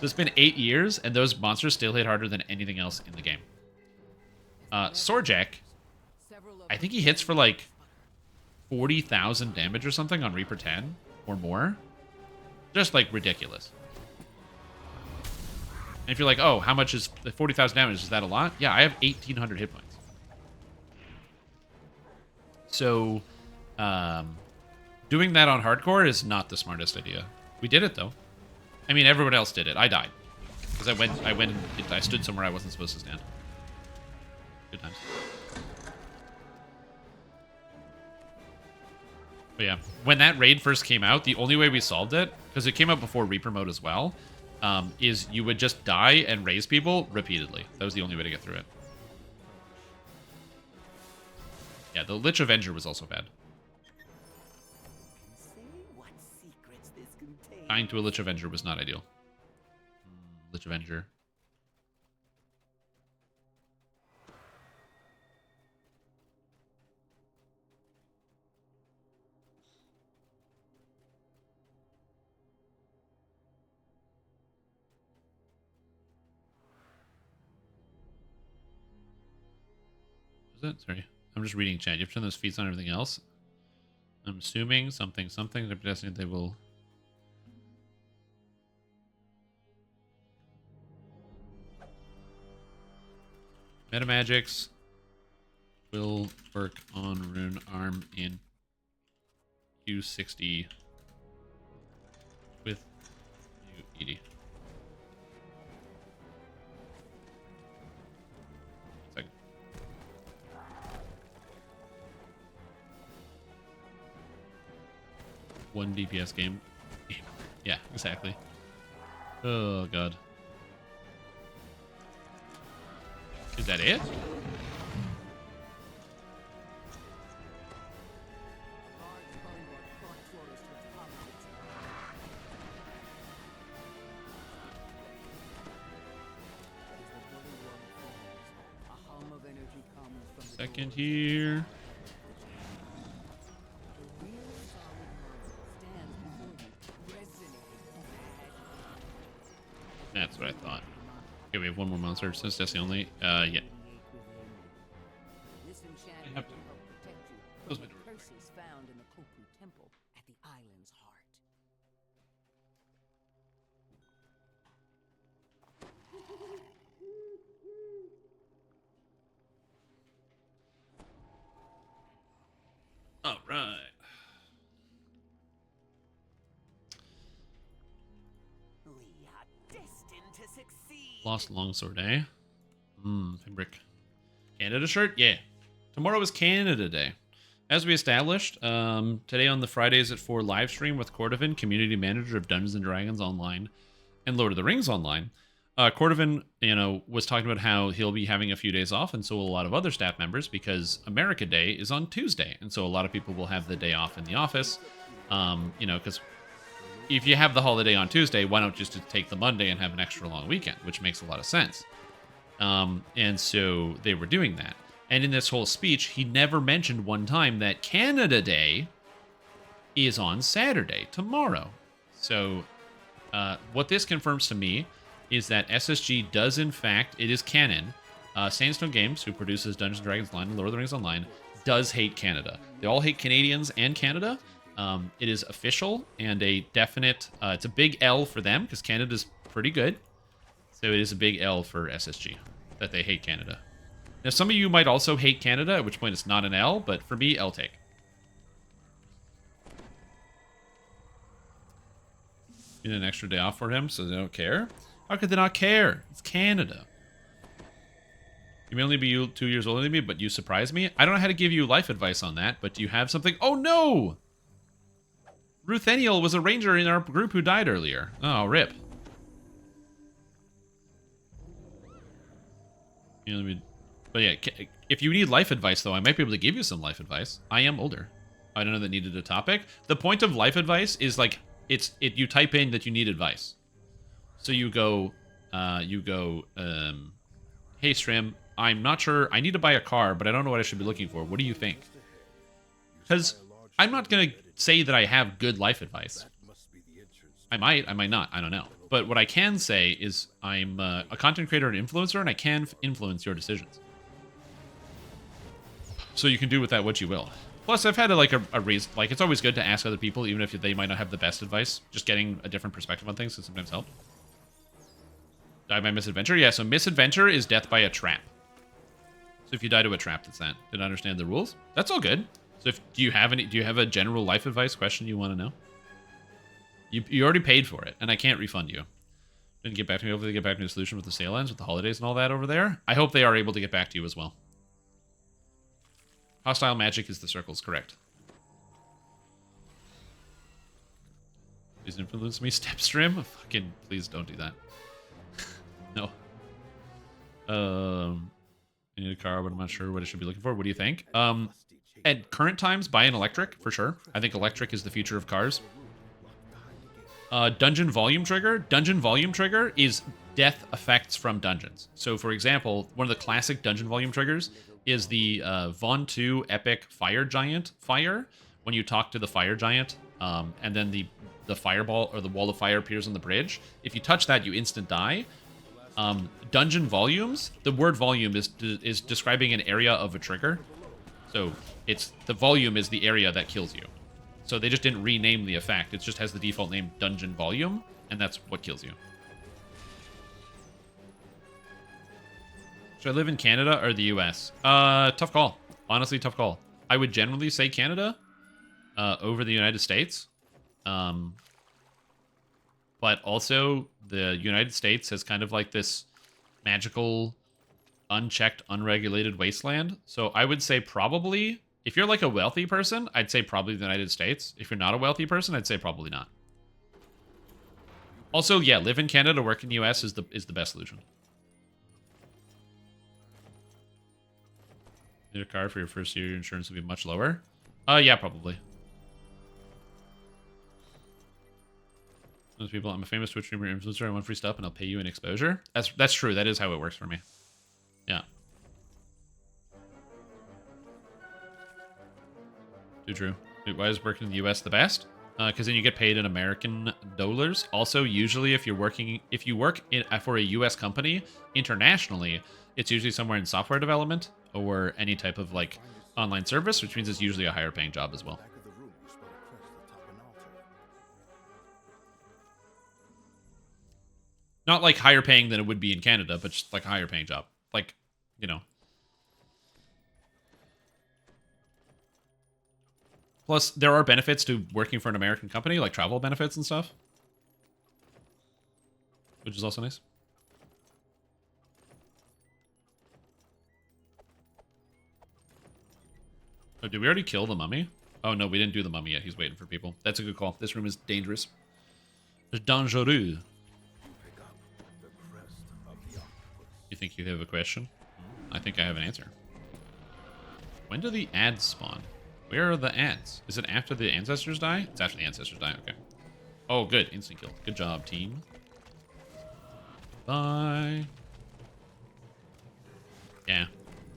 it's been 8 years, and those monsters still hit harder than anything else in the game. Sorjek, I think he hits for like 40,000 damage or something on Reaper 10 or more. Just like ridiculous. And if you're like, oh, how much is 40,000 damage? Is that a lot? Yeah, I have 1,800 hit points. So, doing that on hardcore is not the smartest idea. We did it though. I mean, everyone else did it. I died because I stood somewhere I wasn't supposed to stand. Good times. But yeah, when that raid first came out, the only way we solved it, because it came out before Reaper mode as well, is you would just die and raise people repeatedly. That was the only way to get through it. Yeah, the Lich Avenger was also bad. Dying to a Lich Avenger was not ideal. Lich Avenger. Is it? Sorry. I'm just reading chat. You have to turn those feeds on everything else. I'm assuming something. They're predestined they will... Metamagics will work on Rune Arm in Q60 with new ED. Second. One DPS game. Yeah, exactly. Oh, God. Is that it? second here. That's what I thought. Okay, we have one more monster since that's the only. Yeah. I have to close my door. Curses found in the Koku Temple at the island's heart. All right. We are destined to succeed. Lost longsword, eh? Fabric. Canada shirt? Yeah. Tomorrow is Canada Day. As we established, today on the Fridays at 4 live stream with Cordovan, community manager of Dungeons & Dragons Online and Lord of the Rings Online. Cordovan, was talking about how he'll be having a few days off, and so will a lot of other staff members, because America Day is on Tuesday, and so a lot of people will have the day off in the office. Because if you have the holiday on Tuesday, why don't you just take the Monday and have an extra long weekend, which makes a lot of sense. And so they were doing that. And in this whole speech, he never mentioned one time that Canada Day is on Saturday, tomorrow. So what this confirms to me is that SSG does, in fact, it is canon. Sandstone Games, who produces Dungeons & Dragons Online and Lord of the Rings Online, does hate Canada. They all hate Canadians and Canada. It is official and a definite... it's a big L for them, because Canada's pretty good. So it is a big L for SSG, that they hate Canada. Now, some of you might also hate Canada, at which point it's not an L, but for me, L take. Get an extra day off for him, so they don't care? How could they not care? It's Canada. You may only be 2 years older than me, but you surprise me. I don't know how to give you life advice on that, but do you have something? Oh, no! Rutheniel was a ranger in our group who died earlier. Oh, rip. But yeah, if you need life advice, though, I might be able to give you some life advice. I am older. I don't know that needed a topic. The point of life advice is like, you type in that you need advice. So you go, hey, Strim, I'm not sure. I need to buy a car, but I don't know what I should be looking for. What do you think? Because I'm not going to say that I have good life advice. I might not. I don't know. But what I can say is I'm a content creator and influencer, and I can influence your decisions. So you can do with that what you will. Plus, I've had a reason. Like, it's always good to ask other people, even if they might not have the best advice. Just getting a different perspective on things can sometimes help. Die by misadventure? Yeah, so misadventure is death by a trap. So if you die to a trap, that's that. Did I understand the rules? That's all good. So do you have a general life advice question you want to know? You already paid for it, and I can't refund you. Didn't get back to me. Hopefully they get back to me a solution with the sale ends, with the holidays and all that over there. I hope they are able to get back to you as well. Hostile magic is the circles, correct. Please influence me, Stepstream. Fucking, please don't do that. No. I need a car, but I'm not sure what I should be looking for. What do you think? At current times, buy an electric, for sure. I think electric is the future of cars. Dungeon volume trigger. Dungeon volume trigger is death effects from dungeons. So, for example, one of the classic dungeon volume triggers is the Von 2 Epic Fire Giant fire. When you talk to the Fire Giant, and then the fireball or the wall of fire appears on the bridge. If you touch that, you instant die. Dungeon volumes. The word volume is describing an area of a trigger. So the volume is the area that kills you. So they just didn't rename the effect. It just has the default name Dungeon Volume, and that's what kills you. Should I live in Canada or the US? Tough call. Honestly, tough call. I would generally say Canada over the United States. But also, the United States has kind of like this magical, unchecked, unregulated wasteland. So I would say probably... If you're like a wealthy person, I'd say probably the United States. If you're not a wealthy person, I'd say probably not. Also, yeah, live in Canada, work in the US is the best solution. Need a car for your first year, your insurance will be much lower. Yeah, probably. Those people, I'm a famous Twitch streamer influencer, I want free stuff and I'll pay you in exposure. That's true, that is how it works for me. Yeah. Too true. Wait, why is working in the U.S. the best? Because then you get paid in American dollars. Also, usually if you work for a U.S. company internationally, it's usually somewhere in software development or any type of like online service, which means it's usually a higher paying job as well. Back of the room, you spot a crest atop an altar. Not like higher paying than it would be in Canada, but just like a higher paying job. Like, you know. Plus, there are benefits to working for an American company, like travel benefits and stuff. Which is also nice. Oh, did we already kill the mummy? Oh, no, we didn't do the mummy yet. He's waiting for people. That's a good call. This room is dangerous. It's dangereux. You pick up the crest of the octopus. You think you have a question? I think I have an answer. When do the ads spawn? Where are the ads? Is it after the ancestors die? It's after the ancestors die, okay. Oh, good. Instant kill. Good job, team. Bye. Yeah.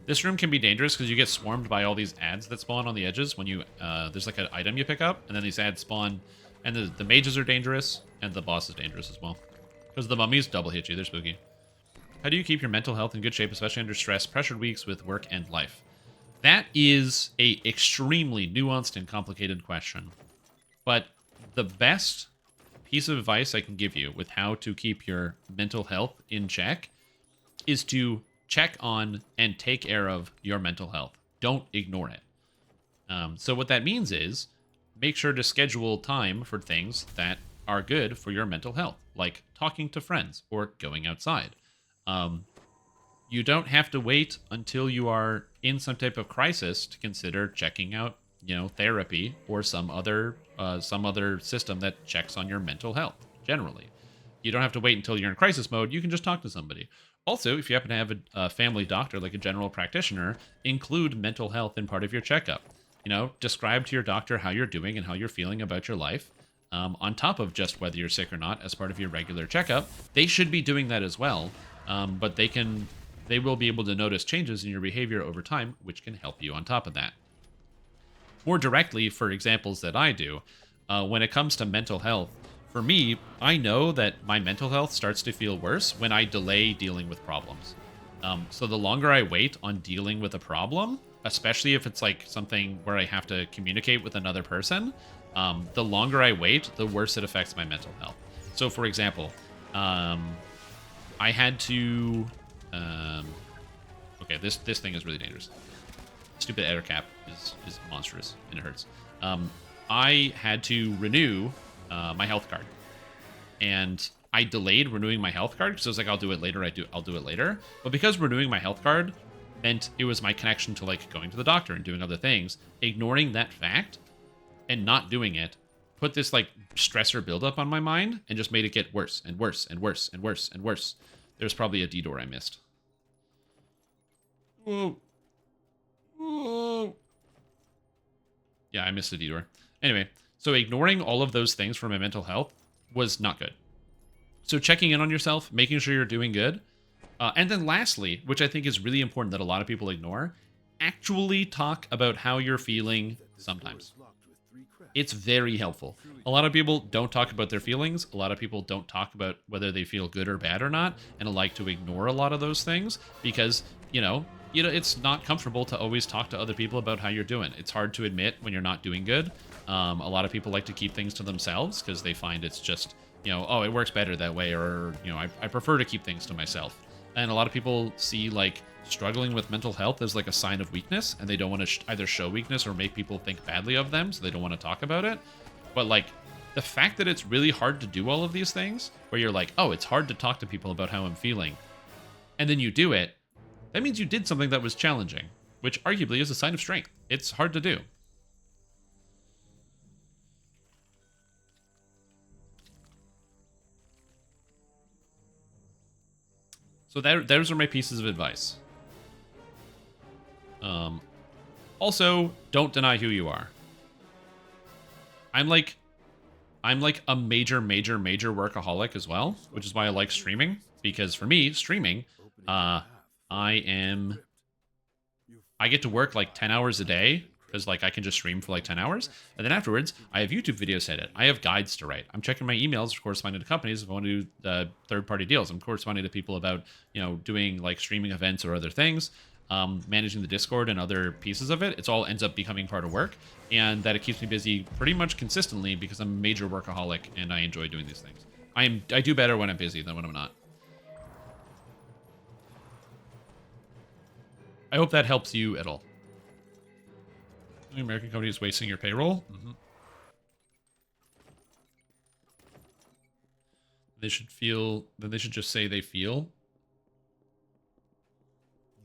This room can be dangerous because you get swarmed by all these ads that spawn on the edges when you... there's like an item you pick up, and then these ads spawn. And the mages are dangerous, and the boss is dangerous as well. Because the mummies double hit you. They're spooky. How do you keep your mental health in good shape, especially under stress, pressured weeks with work and life? That is a extremely nuanced and complicated question. But the best piece of advice I can give you with how to keep your mental health in check is to check on and take care of your mental health. Don't ignore it. So what that means is make sure to schedule time for things that are good for your mental health, like talking to friends or going outside. You don't have to wait until you are in some type of crisis to consider checking out, therapy or some other system that checks on your mental health. Generally, you don't have to wait until you're in crisis mode. You can just talk to somebody. Also, if you happen to have a family doctor, like a general practitioner, include mental health in part of your checkup. Describe to your doctor how you're doing and how you're feeling about your life. On top of just whether you're sick or not as part of your regular checkup. They should be doing that as well, but they will be able to notice changes in your behavior over time, which can help you on top of that. More directly, for examples that I do, when it comes to mental health, for me, I know that my mental health starts to feel worse when I delay dealing with problems. So the longer I wait on dealing with a problem, especially if it's like something where I have to communicate with another person, the longer I wait, the worse it affects my mental health. So for example, I had to... okay, this thing is really dangerous. Stupid air cap is monstrous and it hurts. I had to renew my health card, and I delayed renewing my health card because I was like, I'll do it later. I'll do it later. But because renewing my health card meant it was my connection to like going to the doctor and doing other things, ignoring that fact and not doing it put this like stressor buildup on my mind and just made it get worse and worse and worse and worse and worse. There's probably a D-door I missed. Whoa. Whoa. Yeah, I missed a D-door. Anyway, so ignoring all of those things for my mental health was not good. So checking in on yourself, making sure you're doing good. And then lastly, which I think is really important that a lot of people ignore, actually talk about how you're feeling sometimes. It's very helpful. A lot of people don't talk about their feelings. A lot of people don't talk about whether they feel good or bad or not, and like to ignore a lot of those things because, it's not comfortable to always talk to other people about how you're doing. It's hard to admit when you're not doing good. A lot of people like to keep things to themselves because they find it's just, oh, it works better that way, or, I prefer to keep things to myself. And a lot of people see, like, struggling with mental health as, like, a sign of weakness, and they don't want to either show weakness or make people think badly of them, so they don't want to talk about it. But, like, the fact that it's really hard to do all of these things, where you're like, oh, it's hard to talk to people about how I'm feeling, and then you do it, that means you did something that was challenging, which arguably is a sign of strength. It's hard to do. So those are my pieces of advice. Also, don't deny who you are. I'm like a major workaholic as well, which is why I like streaming. Because for me, streaming, I get to work like 10 hours a day because like I can just stream for like 10 hours, and then afterwards I have YouTube videos to edit. I have guides to write. I'm checking my emails, corresponding to companies if I want to do third-party deals. I'm corresponding to people about doing like streaming events or other things. Managing the Discord and other pieces of it. It's all ends up becoming part of work, and that it keeps me busy pretty much consistently because I'm a major workaholic and I enjoy doing these things. I do better when I'm busy than when I'm not. I hope that helps you at all. The American company is wasting your payroll. They should feel. Then they should just say they feel.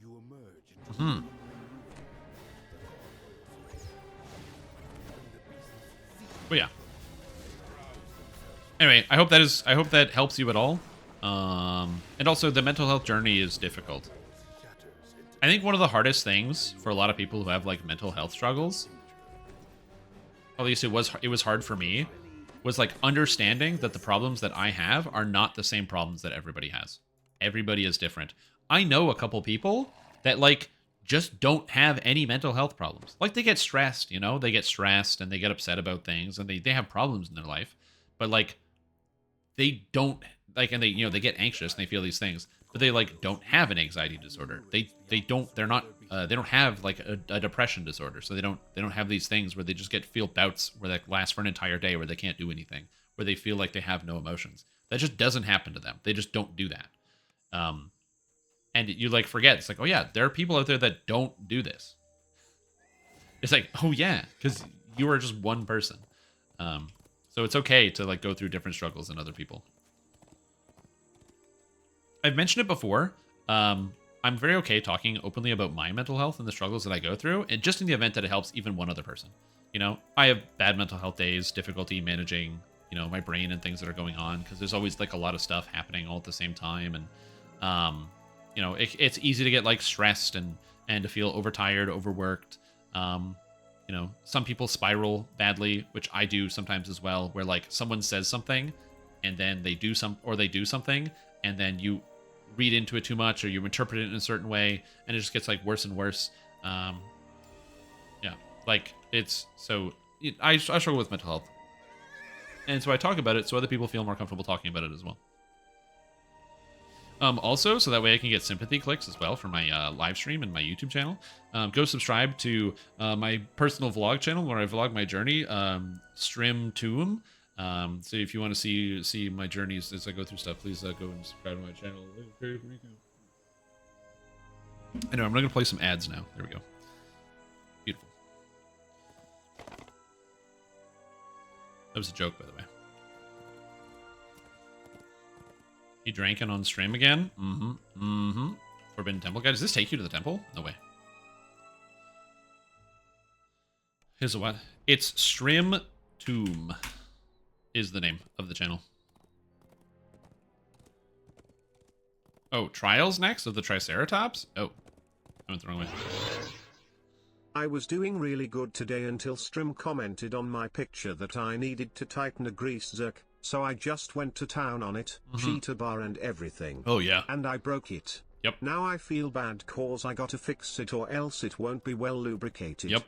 You emerge into But yeah. Anyway, I hope that helps you at all. And also, the mental health journey is difficult. I think one of the hardest things for a lot of people who have like mental health struggles, at least it was hard for me, was like understanding that the problems that I have are not the same problems that everybody has. Everybody is different. I know a couple people that like just don't have any mental health problems. Like they get stressed, they get stressed and they get upset about things and they have problems in their life, but like they don't like, and they get anxious and they feel these things, but they like don't have an anxiety disorder. They don't have like a depression disorder. So they don't have these things where they just feel bouts where they last for an entire day where they can't do anything, where they feel like they have no emotions. That just doesn't happen to them. They just don't do that. And you like forget, it's like, oh yeah, there are people out there that don't do this. It's like, oh yeah, because you are just one person. So it's okay to like go through different struggles than other people. I've mentioned it before. I'm very okay talking openly about my mental health and the struggles that I go through, and just in the event that it helps even one other person. I have bad mental health days, difficulty managing, my brain and things that are going on, because there's always like a lot of stuff happening all at the same time, and it's easy to get like stressed and to feel overtired, overworked. Some people spiral badly, which I do sometimes as well, where like someone says something and then they do something and then you read into it too much or you interpret it in a certain way and it just gets like worse and worse. Like I struggle with mental health. And so I talk about it so other people feel more comfortable talking about it as well. Also, so that way I can get sympathy clicks as well for my live stream and my YouTube channel. Go subscribe to my personal vlog channel where I vlog my journey, Strim Tomb. So if you want to see my journeys as I go through stuff, please go and subscribe to my channel. Anyway, I'm going to play some ads now. There we go. Beautiful. That was a joke, by the way. You dranking on stream again? Forbidden Temple guy. Does this take you to the temple? No way. Here's a what? It's Strim Tomb is the name of the channel. Oh, Trials next of the Triceratops? Oh, I went the wrong way. I was doing really good today until Strim commented on my picture that I needed to tighten a grease zerk, so I just went to town on it, cheetah bar and everything. Oh yeah. And I broke it. Yep. Now I feel bad cause I gotta fix it or else it won't be well lubricated. Yep.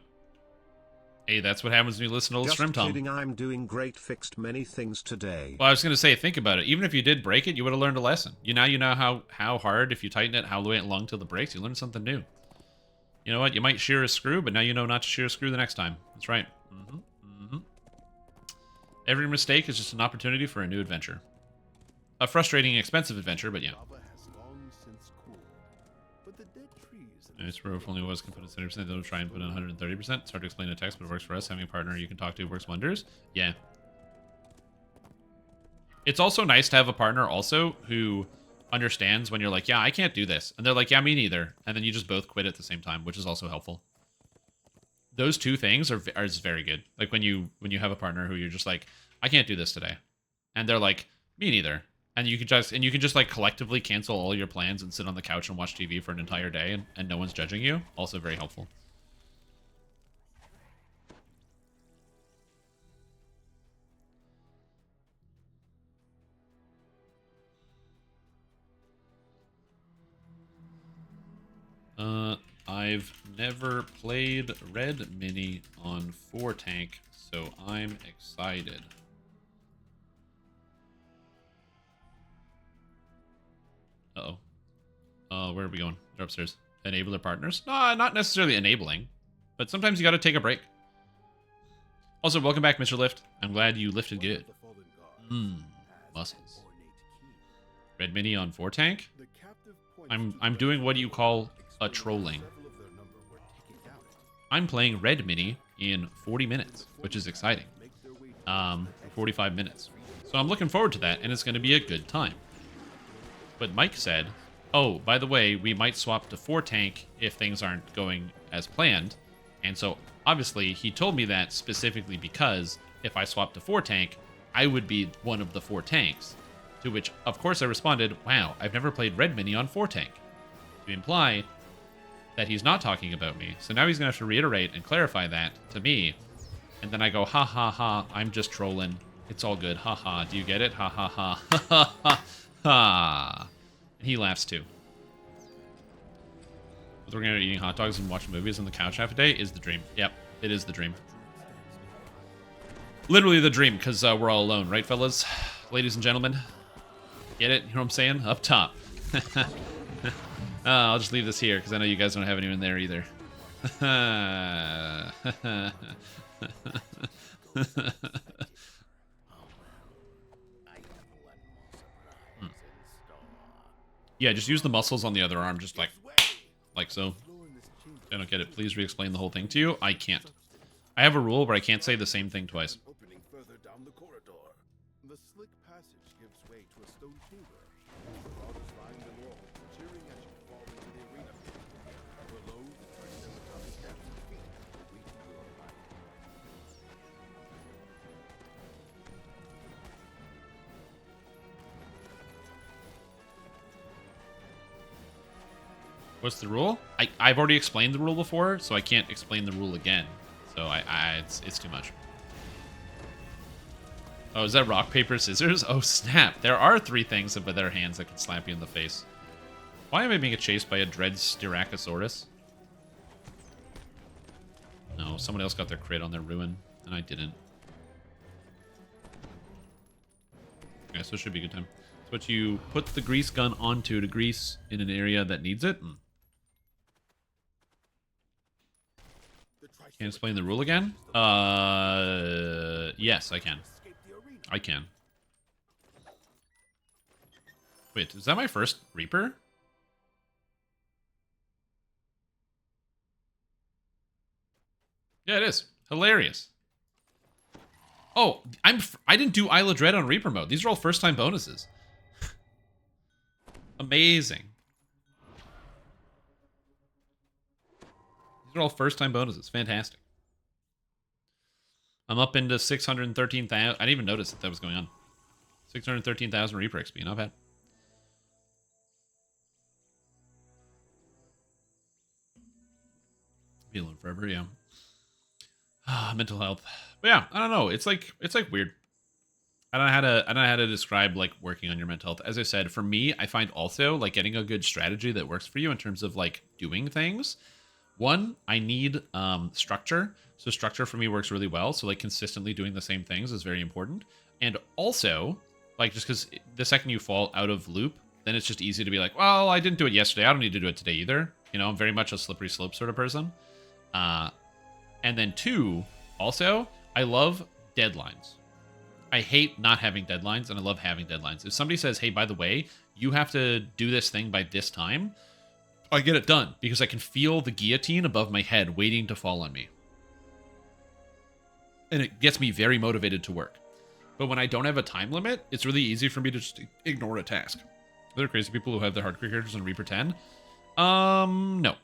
Hey, that's what happens when you listen to old Strim Tom. Just kidding, I'm doing great, fixed many things today. Well, I was going to say, think about it. Even if you did break it, you would have learned a lesson. You know how hard, if you tighten it, how long till it breaks, you learn something new. You know what? You might shear a screw, but now you know not to shear a screw the next time. That's right. Every mistake is just an opportunity for a new adventure. A frustrating, expensive adventure, but yeah. Nice roof only was can put in 70%, they'll try and put in 130%. It's hard to explain in text, but it works for us. Having a partner you can talk to works wonders. Yeah. It's also nice to have a partner also who understands when you're like, yeah, I can't do this. And they're like, yeah, me neither. And then you just both quit at the same time, which is also helpful. Those two things are very good. Like when you have a partner who you're just like, I can't do this today. And they're like, me neither. And you can just like collectively cancel all your plans and sit on the couch and watch TV for an entire day and no one's judging you. Also very helpful. I I've never played Red Mini on 4 tank, so I'm excited. Uh-oh. Where are we going? They're upstairs. Enable their partners? No, not necessarily enabling, but sometimes you gotta take a break. Also, welcome back, Mr. Lift. I'm glad you lifted good. Muscles. Red Mini on 4 tank? I'm doing what you call a trolling. I'm playing Red Mini in 40 minutes, which is exciting. 45 minutes. So I'm looking forward to that, and it's going to be a good time. But Mike said, oh, by the way, we might swap to 4 tank if things aren't going as planned. And so, obviously, he told me that specifically because if I swapped to 4 tank, I would be one of the 4 tanks. To which, of course, I responded, wow, I've never played Red Mini on 4 tank. To imply that he's not talking about me. So now he's going to have to reiterate and clarify that to me. And then I go, ha ha ha, I'm just trolling. It's all good. Ha ha. Do you get it? Ha ha ha. Ha ha ha ha. And he laughs too. But we're going to be eating hot dogs and watching movies on the couch half a day is the dream. Yep, it is the dream. Literally the dream, because we're all alone, right, fellas? Ladies and gentlemen? Get it? You know what I'm saying? Up top. I'll just leave this here, because I know you guys don't have anyone there either. Yeah, just use the muscles on the other arm, just like so. I don't get it. Please re-explain the whole thing to you. I can't. I have a rule where I can't say the same thing twice. Opening further down the corridor. The slick passage gives way to a stone chamber. Marauders line the wall, cheering as you fall into the arena. Below, the triceratops stamps its feet, waiting your arrival. What's the rule? I've already explained the rule before, so I can't explain the rule again. So it's too much. Oh, is that rock, paper, scissors? Oh, snap. There are 3 things with their hands that can slap you in the face. Why am I being chased by a Dread Styracosaurus? No, someone else got their crit on their ruin, and I didn't. Okay, so it should be a good time. It's what you put the grease gun onto to grease in an area that needs it. Can't explain the rule again? Yes, I can. I can. Wait, is that my first Reaper? Yeah, it is. Hilarious. Oh, I didn't do Isle of Dread on Reaper mode. These are all first-time bonuses. Amazing. These are all first-time bonuses. Fantastic. I'm up into 613,000. I didn't even notice that was going on. 613,000 Reaper XP. Not bad. Be alone forever, yeah. Mental health. But yeah, I don't know. It's like weird. I don't know how to describe like working on your mental health. As I said, for me, I find also like getting a good strategy that works for you in terms of like doing things. One, I need structure. So structure for me works really well. So like consistently doing the same things is very important. And also, like just because the second you fall out of loop, then it's just easy to be like, well, I didn't do it yesterday. I don't need to do it today either. You know, I'm very much a slippery slope sort of person. And then 2, also, I love deadlines. I hate not having deadlines, and I love having deadlines. If somebody says, hey, by the way, you have to do this thing by this time, I get it done, because I can feel the guillotine above my head waiting to fall on me. And it gets me very motivated to work. But when I don't have a time limit, it's really easy for me to just ignore a task. Are there crazy people who have their hardcore characters in Reaper 10? No.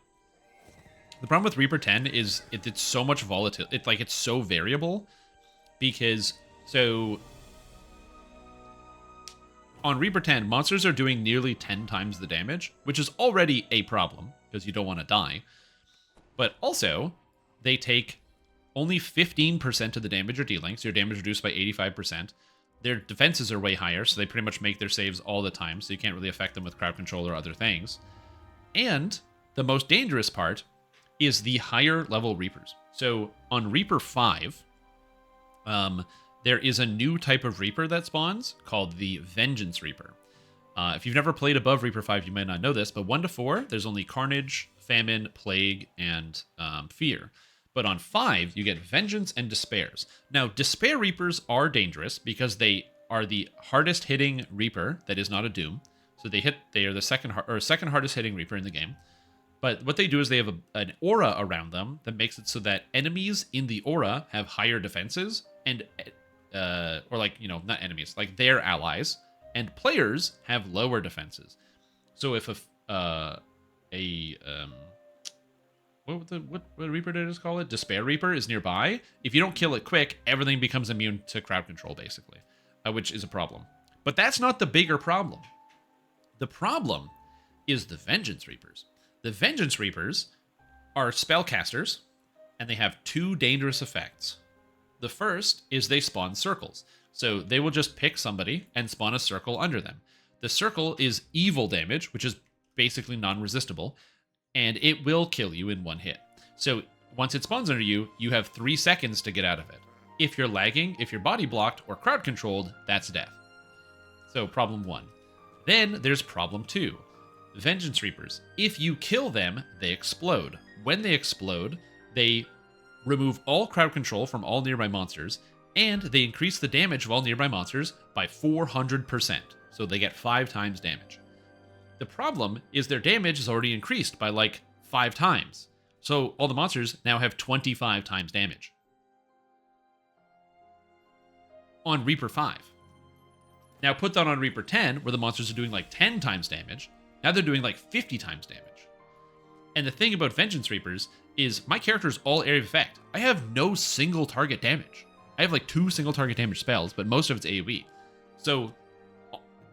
The problem with Reaper 10 is it's so much volatility. It's so variable because so on Reaper 10, monsters are doing nearly 10 times the damage, which is already a problem because you don't want to die. But also, they take only 15% of the damage you're dealing, so your damage reduced by 85%. Their defenses are way higher, so they pretty much make their saves all the time, so you can't really affect them with crowd control or other things. And the most dangerous part is the higher level Reapers. So on Reaper 5, there is a new type of Reaper that spawns called the Vengeance Reaper. If you've never played above Reaper 5, you might not know this, but 1 to 4, there's only Carnage, Famine, Plague, and Fear. But on 5, you get Vengeance and Despairs. Now, Despair Reapers are dangerous because they are the hardest hitting Reaper that is not a Doom. So they are the second hardest hitting Reaper in the game. But what they do is they have an aura around them that makes it so that enemies in the aura have higher defenses and, or like, you know, not enemies, like their allies, and players have lower defenses. So if what Reaper did I just call it? Despair Reaper is nearby. If you don't kill it quick, everything becomes immune to crowd control, basically, which is a problem. But that's not the bigger problem. The problem is the Vengeance Reapers. The Vengeance Reapers are spellcasters, and they have 2 dangerous effects. The first is they spawn circles. So they will just pick somebody and spawn a circle under them. The circle is evil damage, which is basically non-resistible, and it will kill you in 1 hit. So once it spawns under you, you have 3 seconds to get out of it. If you're lagging, if you're body blocked or crowd controlled, that's death. So problem 1. Then there's problem 2. Vengeance Reapers. If you kill them, they explode. When they explode, they remove all crowd control from all nearby monsters, and they increase the damage of all nearby monsters by 400%. So they get 5 times damage. The problem is their damage is already increased by like 5 times. So all the monsters now have 25 times damage. On Reaper 5. Now put that on Reaper 10, where the monsters are doing like 10 times damage. Now they're doing like 50 times damage. And the thing about Vengeance Reapers is my character is all area of effect. I have no single target damage. I have like 2 single target damage spells, but most of it's AoE. So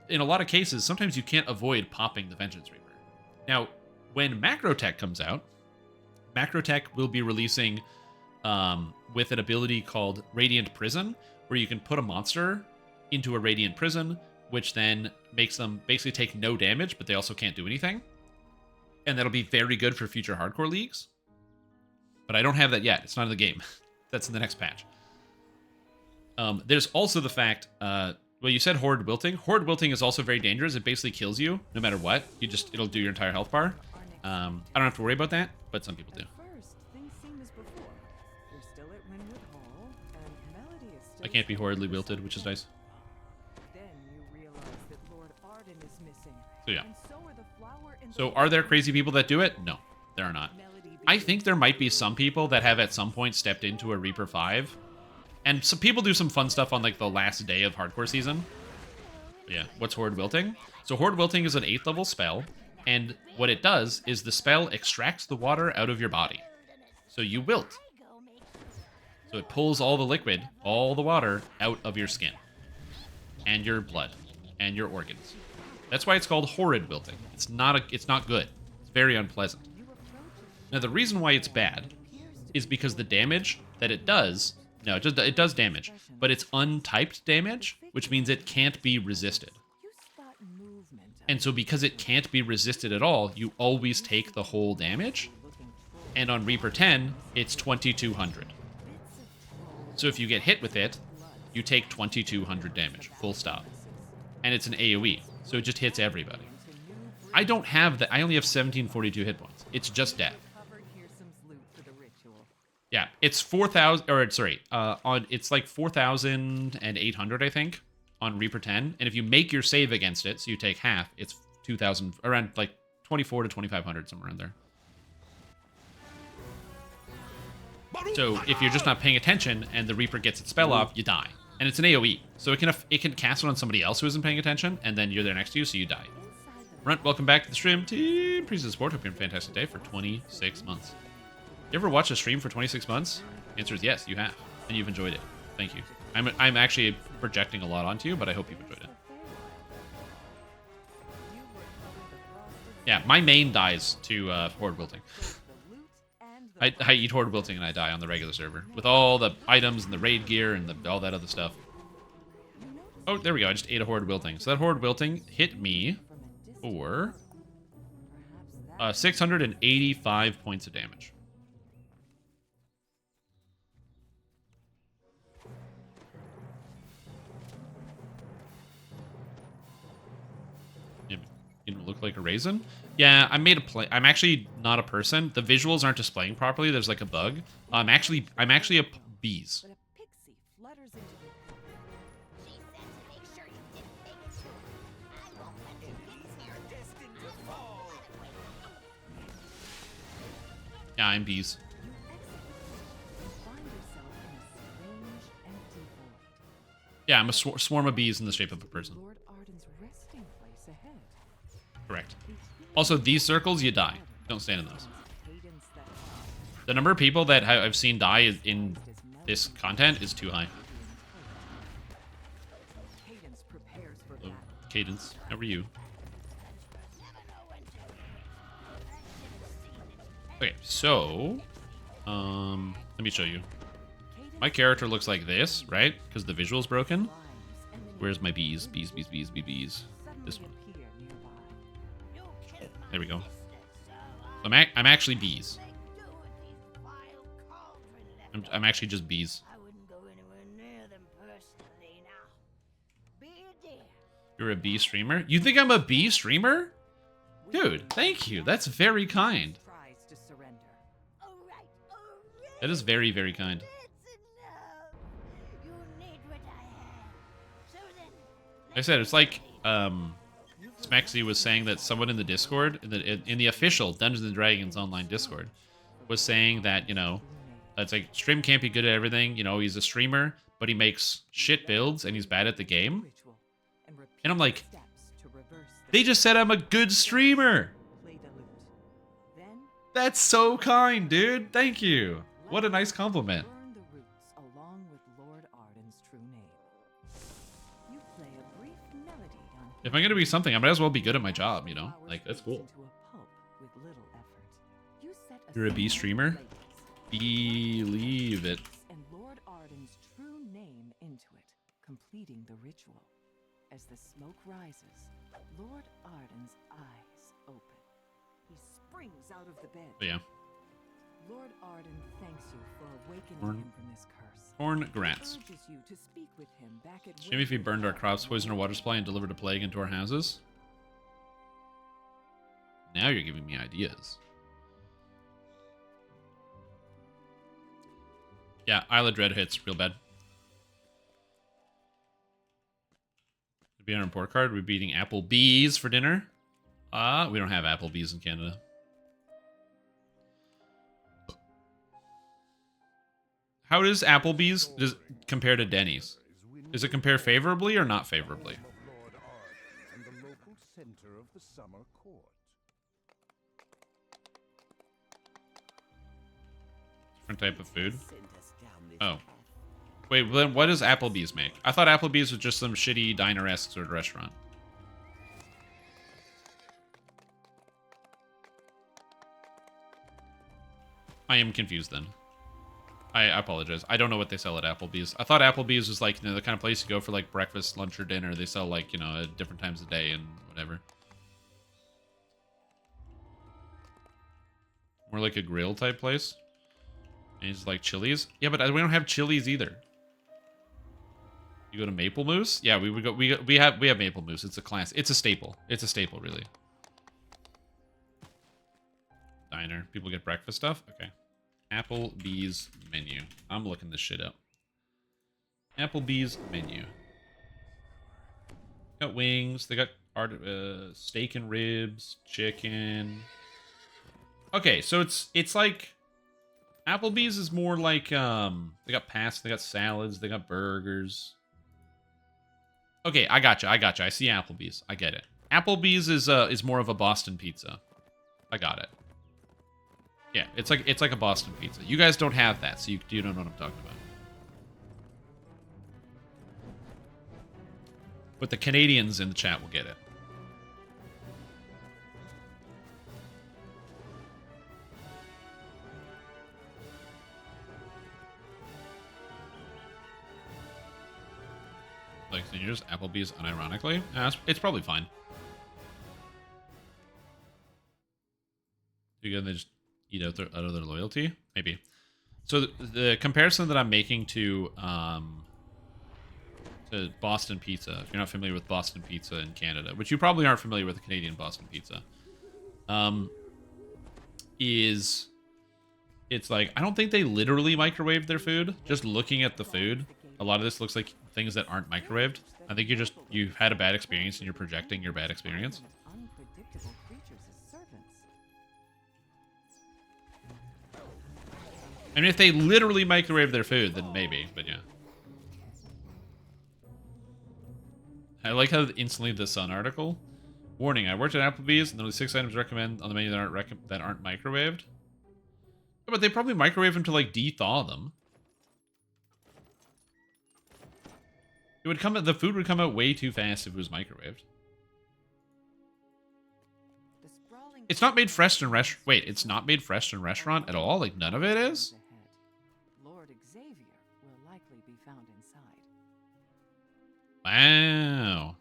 in a lot of cases, sometimes you can't avoid popping the Vengeance Reaper. Now, when Macro Tech comes out, Macro Tech will be releasing with an ability called Radiant Prison, where you can put a monster into a Radiant Prison, which then makes them basically take no damage, but they also can't do anything. And that'll be very good for future hardcore leagues. But I don't have that yet. It's not in the game. That's in the next patch. There's also the fact, well, you said Horde Wilting. Horde Wilting is also very dangerous. It basically kills you no matter what. It'll do your entire health bar. I don't have to worry about that, but some people do. First, things seem as before. You're still at Winwood Hall, and Melody is still I can't be horridly wilted, which is nice. Then you realize that Lord Arden is missing. So yeah. And so are the flower and So are there crazy people that do it? No, there are not. I think there might be some people that have at some point stepped into a Reaper 5. And some people do some fun stuff on like the last day of hardcore season. But yeah, what's Horde Wilting? So Horde Wilting is an 8th level spell. And what it does is the spell extracts the water out of your body. So you wilt. So it pulls all the liquid, all the water out of your skin. And your blood. And your organs. That's why it's called Horrid Wilting. It's not good. It's very unpleasant. Now the reason why it's bad is because the damage that it does, no, it does damage, but it's untyped damage, which means it can't be resisted. And so because it can't be resisted at all, you always take the whole damage. And on Reaper 10, it's 2200. So if you get hit with it, you take 2200 damage, full stop. And it's an AoE, so it just hits everybody. I don't have that. I only have 1742 hit points. It's just death. Yeah, it's 4,000, or sorry, it's like 4,800, I think, on Reaper 10. And if you make your save against it, so you take half, it's 2,000, around like 24 to 2,500, somewhere in there. So if you're just not paying attention and the Reaper gets its spell off, you die. And it's an AoE, so it can cast it on somebody else who isn't paying attention, and then you're there next to you, so you die. Runt, welcome back to the stream. Team Priest of Sport, hope you're having a fantastic day for 26 months. You ever watched a stream for 26 months? The answer is yes, you have. And you've enjoyed it. Thank you. I'm actually projecting a lot onto you, but I hope you've enjoyed it. Yeah, my main dies to Horde Wilting. I eat Horde Wilting and I die on the regular server. With all the items and the raid gear and all that other stuff. Oh, there we go. I just ate a Horde Wilting. So that Horde Wilting hit me for 685 points of damage. Like a raisin? Yeah, I made a play. I'm actually not a person. The visuals aren't displaying properly. There's like a bug. I'm actually a bees. But a pixie flutters into the Yeah, I'm bees. you exit and find yourself in a strange, empty void. Yeah, I'm a swarm of bees in the shape of a person. Lord Arden's resting place ahead. Correct. Also, these circles, you die. Don't stand in those. Cadence that The number of people that I've seen die in this content is too high. Cadence prepares for Hello, battle. Cadence, how are you? Okay, so let me show you. My character looks like this, right? Because the visual's broken. Where's my bees? Bees, bees, bees, bees, bees. This one. There we go. I'm actually bees. I'm actually just bees. You're a bee streamer? You think I'm a bee streamer? Dude, thank you. That's very kind. Tries to surrender. That is very, very kind. Like I said, it's like Smexy was saying that someone in the Discord, in the official Dungeons and Dragons online Discord, was saying that, you know, it's like stream can't be good at everything. You know, he's a streamer, but he makes shit builds and he's bad at the game. Ritual and repeat And I'm like, steps to reverse the they just said I'm a good streamer. play the lute. Then That's so kind, dude. Thank you. What a nice compliment. burn the roots along with Lord Arden's true name. You play a brief melody on If I'm gonna be something, I might as well be good at my job, you know? Like, that's cool. into a pulp with little effort. You set You're a bee small streamer? plate Believe it. and Lord Arden's true name into it, completing the ritual. As the smoke rises, Lord Arden's eyes open. He springs out of the bed. But yeah. Lord Arden thanks you for awakening Corn. him from this curse. Corn grants. Urges you to speak with him back at Shame if he Winterfell burned our crops, in poisoned our water supply, and delivered a plague into our houses. Now you're giving me ideas. Yeah, Isle of Dread hits real bad. Be on a report card. We're beating Applebee's for dinner. We don't have Applebee's in Canada. How does Applebee's compare to Denny's? Does it compare favorably or not favorably? Of Lord Arden and the local center of the summer court. Different type of food? Oh. Wait, well then what does Applebee's make? I thought Applebee's was just some shitty diner-esque sort of restaurant. I am confused then. I apologize. I don't know what they sell at Applebee's. I thought Applebee's was like, you know, the kind of place you go for like breakfast, lunch, or dinner. They sell like, you know, at different times of day and whatever. More like a grill type place. And it's like Chili's. Yeah, but we don't have Chili's either. You go to Maple Moose? Yeah, we would go. We have Maple Moose. It's a class. It's a staple. It's a staple, really. Diner. People get breakfast stuff. Okay. Applebee's menu. I'm looking this shit up. Applebee's menu. Got wings. They got steak and ribs, chicken. Okay, so it's like Applebee's is more like they got pasta, they got salads, they got burgers. Okay, I gotcha. I see Applebee's. I get it. Applebee's is more of a Boston pizza. I got it. Yeah, it's like a Boston pizza. You guys don't have that, so you don't know what I'm talking about. But the Canadians in the chat will get it. Like seniors, Applebee's unironically? It's probably fine. You they just eat out of their loyalty? Maybe. So the comparison that I'm making to to Boston pizza. If you're not familiar with Boston pizza in Canada, which you probably aren't familiar with the Canadian Boston pizza, it's like, I don't think they literally microwaved their food. Just looking at the food, a lot of this looks like things that aren't microwaved. I think you've had a bad experience and you're projecting your bad experience. Unpredictable creatures as servants. I mean, if they literally microwave their food, then maybe, but yeah. I like how instantly the Sun article. Warning, I worked at Applebee's and there were 6 items recommend on the menu that aren't microwaved. Yeah, but they probably microwave them to like de-thaw them. It would come out, the food would come out way too fast if it was microwaved. The sprawling It's not made fresh in wait, it's not made fresh in restaurant at all? Like none of it is? Lord Xavier will likely be found inside. Wow.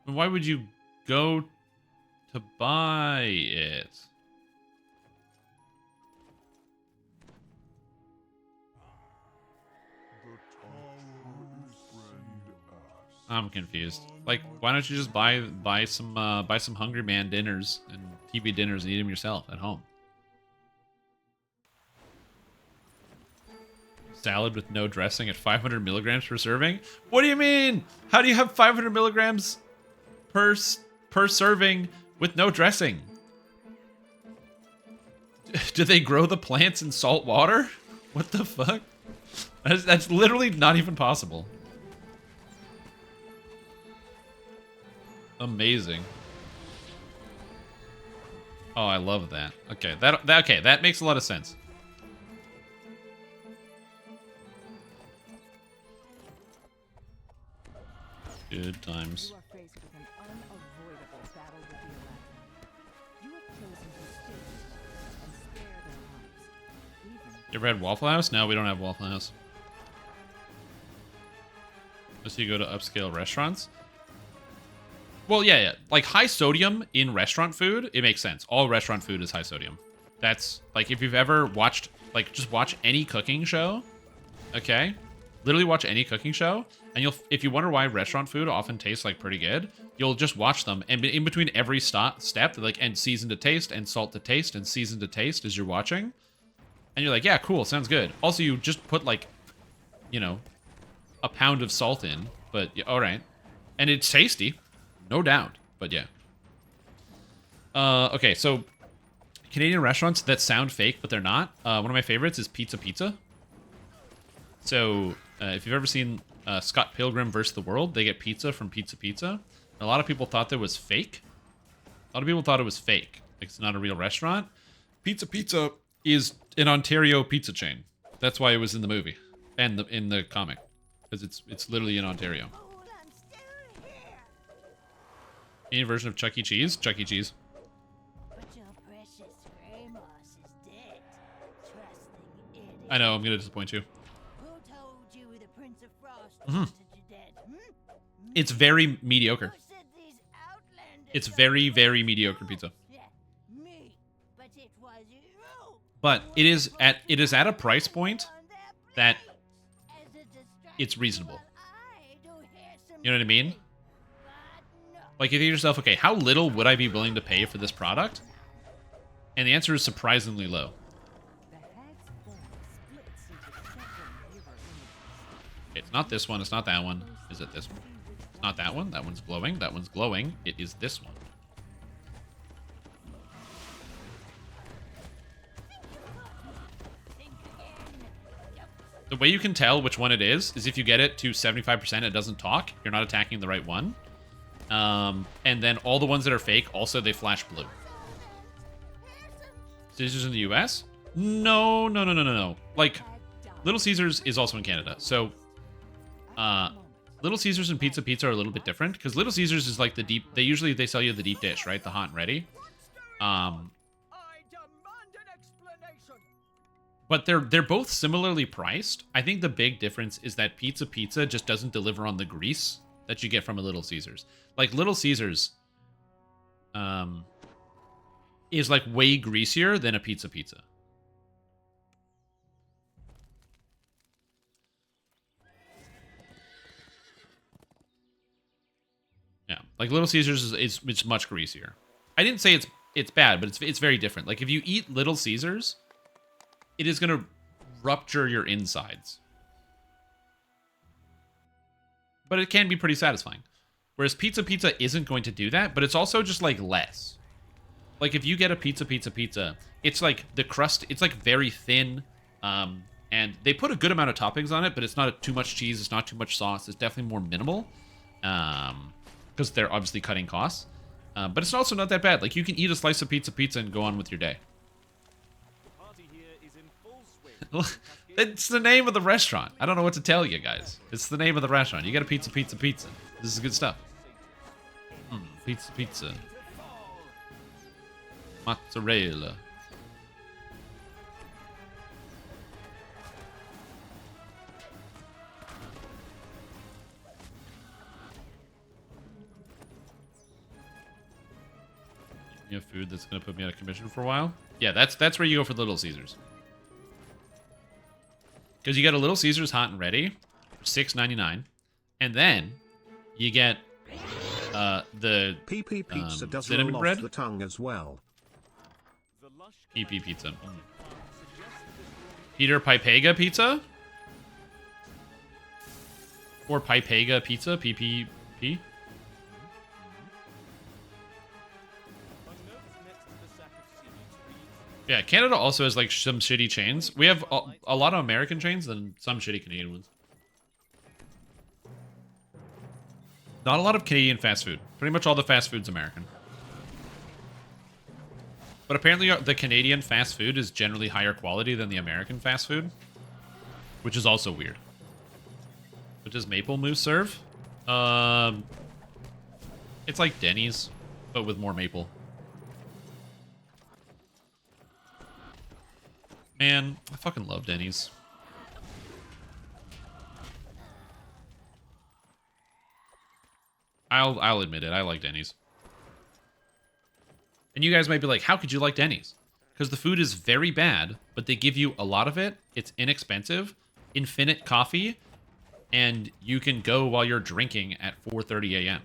Why would you go to buy it? I'm confused. Like, why don't you just buy some Hungry Man dinners and TV dinners and eat them yourself at home? Salad with no dressing at 500 milligrams per serving? What do you mean? How do you have 500 milligrams per serving with no dressing? Do they grow the plants in salt water? What the fuck? That's literally not even possible. Amazing. Oh, I love that. Okay, that makes a lot of sense. Good times. You are faced with an unavoidable battle with the Electrum. You have chosen to stay and spare their lives. Even You ever had Waffle House? No, we don't have Waffle House. Unless you go to upscale restaurants. Well, yeah. Like high sodium in restaurant food, it makes sense. All restaurant food is high sodium. That's like if you've ever watched, like just watch any cooking show, okay? Literally watch any cooking show, and if you wonder why restaurant food often tastes like pretty good, you'll just watch them, and in between every step, like, and season to taste, and salt to taste, and season to taste as you're watching, and you're like, yeah, cool, sounds good. Also, you just put like, you know, a pound of salt in, but yeah, all right, and it's tasty, no doubt, but yeah. Okay, so Canadian restaurants that sound fake, but they're not. One of my favorites is Pizza Pizza. So, if you've ever seen Scott Pilgrim vs. the World, they get pizza from Pizza Pizza. A lot of people thought that was fake. A lot of people thought it was fake. Like, it's not a real restaurant. Pizza Pizza is an Ontario pizza chain. That's why it was in the movie and in the comic, because it's literally in Ontario. Any version of Chuck E. Cheese? Chuck E. Cheese. I know, I'm gonna disappoint you. It's very mediocre. It's very, very mediocre pizza. But it is at a price point that it's reasonable. You know what I mean? Like, you think to yourself, okay, how little would I be willing to pay for this product? And the answer is surprisingly low. the hag's form splits into several mirror images. It's not this one. It's not that one. Is it this one? It's not that one. That one's glowing. That one's glowing. It is this one. The way you can tell which one it is if you get it to 75%, it doesn't talk. You're not attacking the right one. And then all the ones that are fake, also they flash blue. Caesars in the US? No. Like, Little Caesars is also in Canada. So, Little Caesars and Pizza Pizza are a little bit different, because Little Caesars is like the deep. They sell you the deep dish, right? The hot and ready. But they're both similarly priced. I think the big difference is that Pizza Pizza just doesn't deliver on the grease that you get from a Little Caesars. Like, Little Caesars is like way greasier than a Pizza Pizza. Like Little Caesars is it's much greasier. I didn't say it's bad, but it's very different. Like if you eat Little Caesars, it is gonna rupture your insides. But it can be pretty satisfying. Whereas pizza isn't going to do that, but it's also just like less. Like if you get a pizza, it's like the crust, it's like very thin. And they put a good amount of toppings on it, but it's not too much cheese, it's not too much sauce. It's definitely more minimal. Because they're obviously cutting costs. But it's also not that bad. Like, you can eat a slice of pizza and go on with your day. It's the name of the restaurant. I don't know what to tell you guys. It's the name of the restaurant. You get a pizza. This is good stuff. Pizza. Mozzarella. You have food that's going to put me out of commission for a while? Yeah, that's where you go for Little Caesars. Because you get a Little Caesars hot and ready for $6.99, and then you get the PP pizza does cinnamon roll bread. off the tongue as well. PP pizza. Peter Pipega pizza? Or Pipega pizza? PPP? Yeah, Canada also has like some shitty chains. We have a lot of American chains and some shitty Canadian ones. Not a lot of Canadian fast food. Pretty much all the fast food's American. But apparently the Canadian fast food is generally higher quality than the American fast food. Which is also weird. What does Maple Mousse serve? It's like Denny's, but with more maple. Man, I fucking love Denny's. I'll admit it, I like Denny's. And you guys might be like, how could you like Denny's? Because the food is very bad, but they give you a lot of it. It's inexpensive, infinite coffee, and you can go while you're drinking at 4:30 a.m.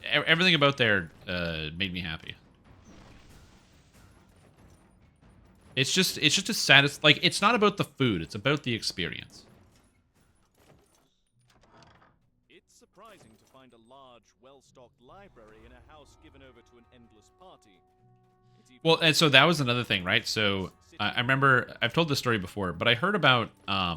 Everything about there made me happy. It's just a like, it's not about the food, it's about the experience. It's surprising to find a large, well-stocked library in a house given over to an endless party. Well, and so that was another thing, right? So I remember, I've told this story before, but I heard about, I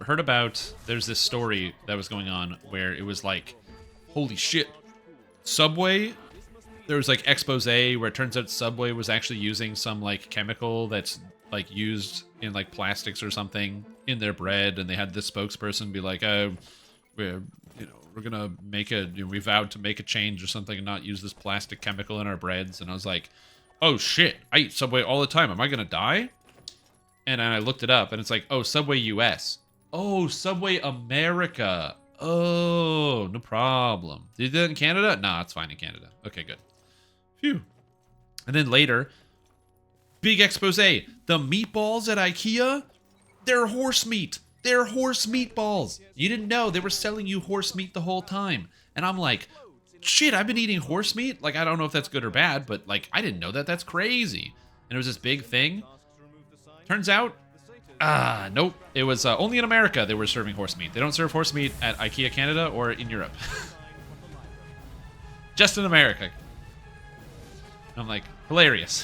heard about, there's this story that was going on where it was like, holy shit, Subway, there was like expose where it turns out Subway was actually using some like chemical that's like used in like plastics or something in their bread, and they had this spokesperson be like, we're gonna make we vowed to make a change or something and not use this plastic chemical in our breads. And I was like, oh shit, I eat Subway all the time, am I gonna die? And I looked it up and it's like, oh, Subway US, oh, Subway America, oh, no problem. Did you do that in Canada? Nah, it's fine in Canada. Okay, good. Phew. And then later, big expose. The meatballs at IKEA, they're horse meat. They're horse meatballs. You didn't know they were selling you horse meat the whole time. And I'm like, shit, I've been eating horse meat? Like, I don't know if that's good or bad, but like, I didn't know that. That's crazy. And it was this big thing. Turns out, nope. It was only in America they were serving horse meat. They don't serve horse meat at IKEA Canada or in Europe. Just in America. I'm like, hilarious.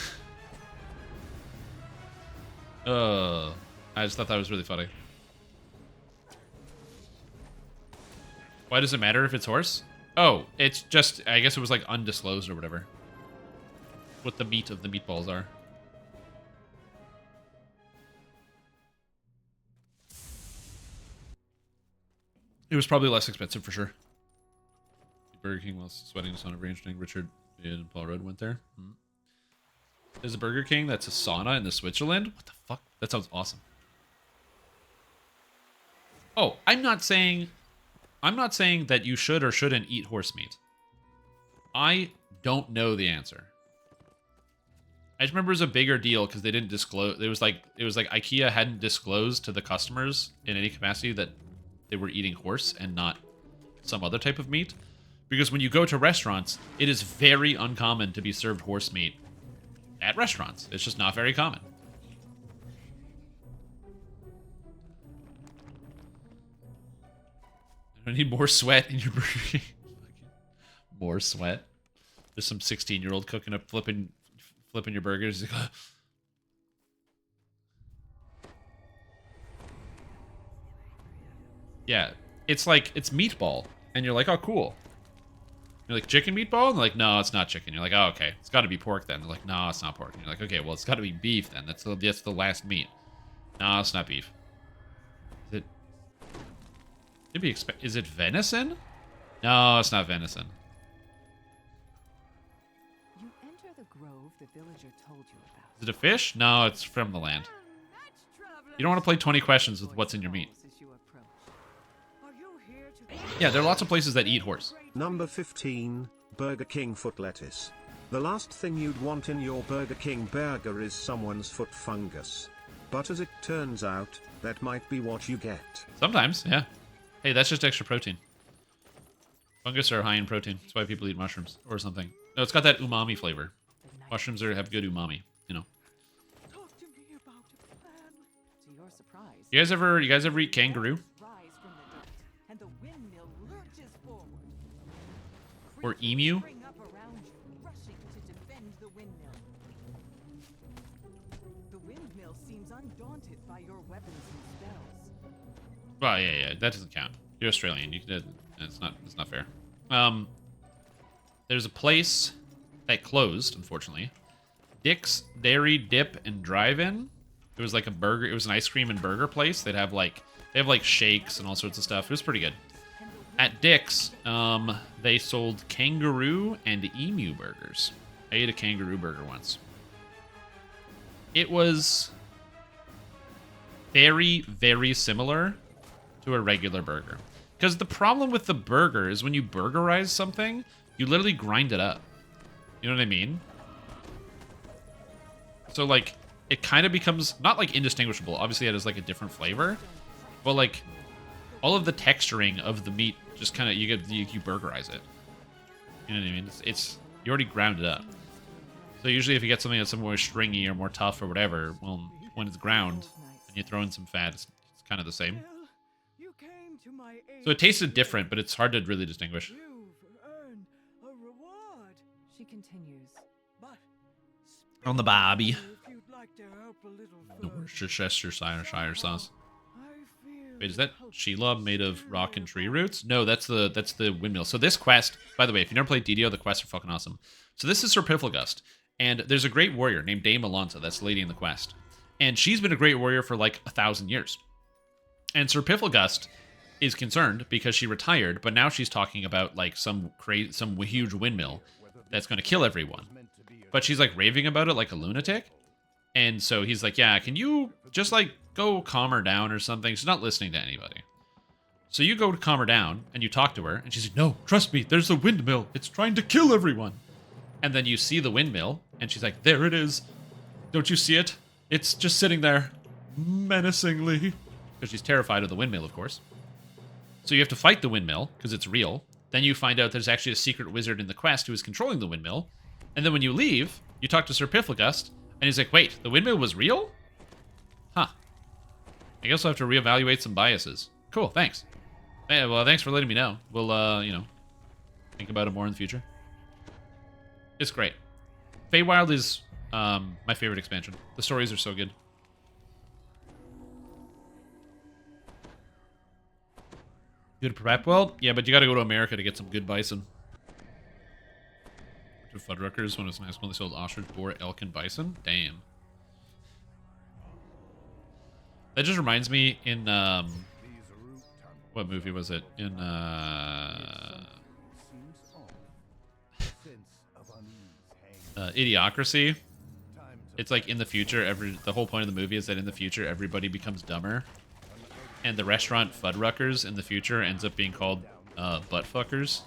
I just thought that was really funny. Why does it matter if it's horse? Oh, it's just, I guess it was like undisclosed or whatever. What the meat of the meatballs are. It was probably less expensive for sure. Burger King while sweating is on a very interesting. Richard and Paul Rudd went there. There's a Burger King that's a sauna in the Switzerland. What the fuck? That sounds awesome. Oh, I'm not saying that you should or shouldn't eat horse meat. I don't know the answer. I just remember it was a bigger deal because they didn't disclose. It was like IKEA hadn't disclosed to the customers in any capacity that they were eating horse and not some other type of meat. Because when you go to restaurants, it is very uncommon to be served horse meat at restaurants. It's just not very common. I need more sweat in your burger. More sweat. There's some 16-year-old cooking up, flipping your burgers. He's like, yeah, it's like, it's meatball. And you're like, oh, cool. You're like, chicken meatball? And they're like, no, it's not chicken. You're like, oh, okay. It's got to be pork then. They're like, no, it's not pork. And you're like, okay, well, it's got to be beef then. That's the last meat. No, it's not beef. Is it? It'd be is it venison? No, it's not venison. You enter the grove the villager told you about. Is it a fish? No, it's from the land. You don't want to play 20 questions with what's in your meat. Yeah, there are lots of places that eat horse. Number 15, Burger King foot lettuce. The last thing you'd want in your Burger King burger is someone's foot fungus. But as it turns out, that might be what you get. Sometimes, yeah. Hey, that's just extra protein. Fungus are high in protein. That's why people eat mushrooms or something. No, it's got that umami flavor. Mushrooms have good umami, you know. Talk to me about a plan. To your surprise, You guys ever eat kangaroo? rise from the dirt, and the windmill lurches forward. Or emu? Spring up around you, rushing to defend the windmill. The windmill seems undaunted by your weapons and spells. Well, yeah, that doesn't count. You're Australian. It's not fair. There's a place that closed, unfortunately. Dick's Dairy Dip and Drive-In. It was like a burger. It was an ice cream and burger place. They have like shakes and all sorts of stuff. It was pretty good. At Dick's, they sold kangaroo and emu burgers. I ate a kangaroo burger once. It was very, very similar to a regular burger. Because the problem with the burger is when you burgerize something, you literally grind it up. You know what I mean? So, like, it kind of becomes, not, like, indistinguishable. Obviously, it has, like, a different flavor. But, like, all of the texturing of the meat just kind of, you burgerize it. You know what I mean? It's you already ground it up. So usually if you get something that's more stringy or more tough or whatever, well, when it's ground and you throw in some fat, it's kind of the same. So it tasted different, but it's hard to really distinguish. You've earned a reward. She continues. But On the Bobby. if you'd like to help a little The Worcestershire sauce. I feel Wait, is that shelob made of rock and tree roots? No, that's the windmill. So this quest, by the way, if you never played DDO, the quests are fucking awesome. So this is Sir Pifflegust, and there's a great warrior named Dame Alonsa. That's the lady in the quest, and she's been a great warrior for like 1,000 years. And Sir Pifflegust is concerned because she retired, but now she's talking about like some huge windmill that's going to kill everyone. But she's like raving about it like a lunatic. And so he's like, yeah, can you just like go calm her down or something? She's not listening to anybody. So you go to calm her down and you talk to her and she's like, no, trust me, there's a windmill. It's trying to kill everyone. And then you see the windmill and she's like, there it is. Don't you see it? It's just sitting there menacingly. Because she's terrified of the windmill, of course. So you have to fight the windmill because it's real. Then you find out there's actually a secret wizard in the quest who is controlling the windmill. And then when you leave, you talk to Sir Pifflegust, and he's like, wait, the windmill was real? Huh. I guess I'll have to reevaluate some biases. Cool, thanks. Hey, well, thanks for letting me know. We'll, think about it more in the future. It's great. Feywild is my favorite expansion. The stories are so good. Good prep? Well, yeah, but you gotta go to America to get some good bison. To Fuddruckers when it was nice when they sold ostrich, boar, elk, and bison. Damn. That just reminds me in what movie was it? In Idiocracy. It's like in the future, the whole point of the movie is that in the future everybody becomes dumber. And the restaurant Fuddruckers in the future ends up being called Buttfuckers.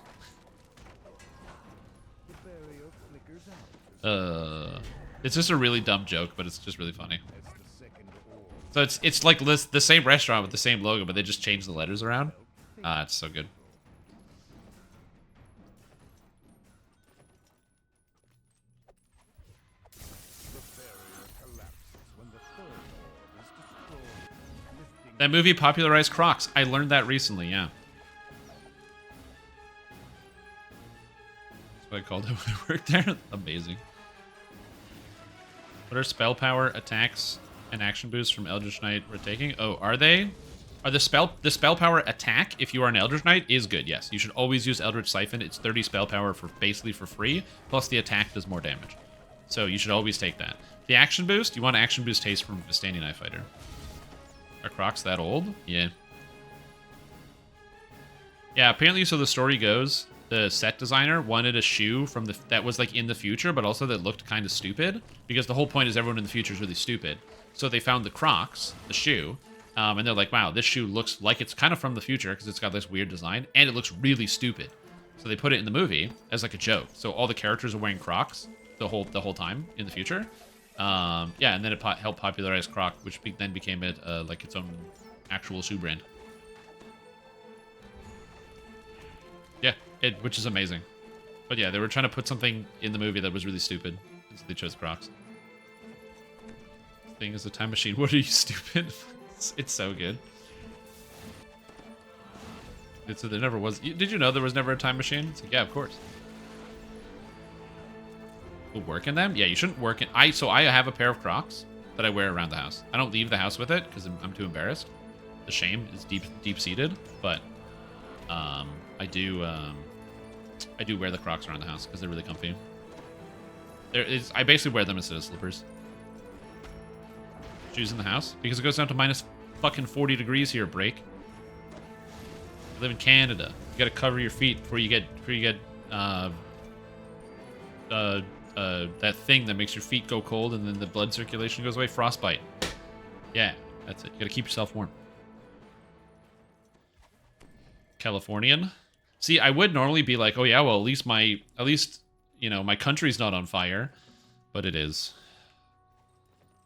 It's just a really dumb joke, but it's just really funny. So it's like the same restaurant with the same logo, but they just changed the letters around. Ah, it's so good. That movie popularized Crocs. I learned that recently, yeah. That's what I called it when I worked there. Amazing. What are spell power, attacks, and action boosts from Eldritch Knight we're taking? Oh, are they? Are the spell power attack, if you are an Eldritch Knight, is good, yes. You should always use Eldritch Siphon. It's 30 spell power for basically for free, plus the attack does more damage. So you should always take that. The action boost, you want action boost haste from Vistani Knife Fighter. Are Crocs that old? Yeah. Yeah, apparently, so the story goes, the set designer wanted a shoe from that was like in the future, but also that looked kind of stupid, because the whole point is everyone in the future is really stupid. So they found the Crocs, the shoe, and they're like, wow, this shoe looks like it's kind of from the future because it's got this weird design, and it looks really stupid. So they put it in the movie as like a joke. So all the characters are wearing Crocs the whole time in the future. Yeah, and then it helped popularize Croc, which then became it like its own actual shoe brand. Yeah, which is amazing. But yeah, they were trying to put something in the movie that was really stupid, so they chose Crocs. Thing is a time machine. What are you, stupid? It's so good. So there never was. Did you know there was never a time machine? It's like, yeah, of course. Work in them? Yeah, you shouldn't work in. So I have a pair of Crocs that I wear around the house. I don't leave the house with it because I'm too embarrassed. The shame is deep seated, but I do wear the Crocs around the house because they're really comfy. I basically wear them instead of slippers. Shoes in the house because it goes down to minus fucking 40 degrees here. Break. I live in Canada. You gotta cover your feet before you get that thing that makes your feet go cold and then the blood circulation goes away. Frostbite. Yeah, that's it. You gotta keep yourself warm. Californian. See, I would normally be like, oh yeah, well at least you know my country's not on fire, but it is.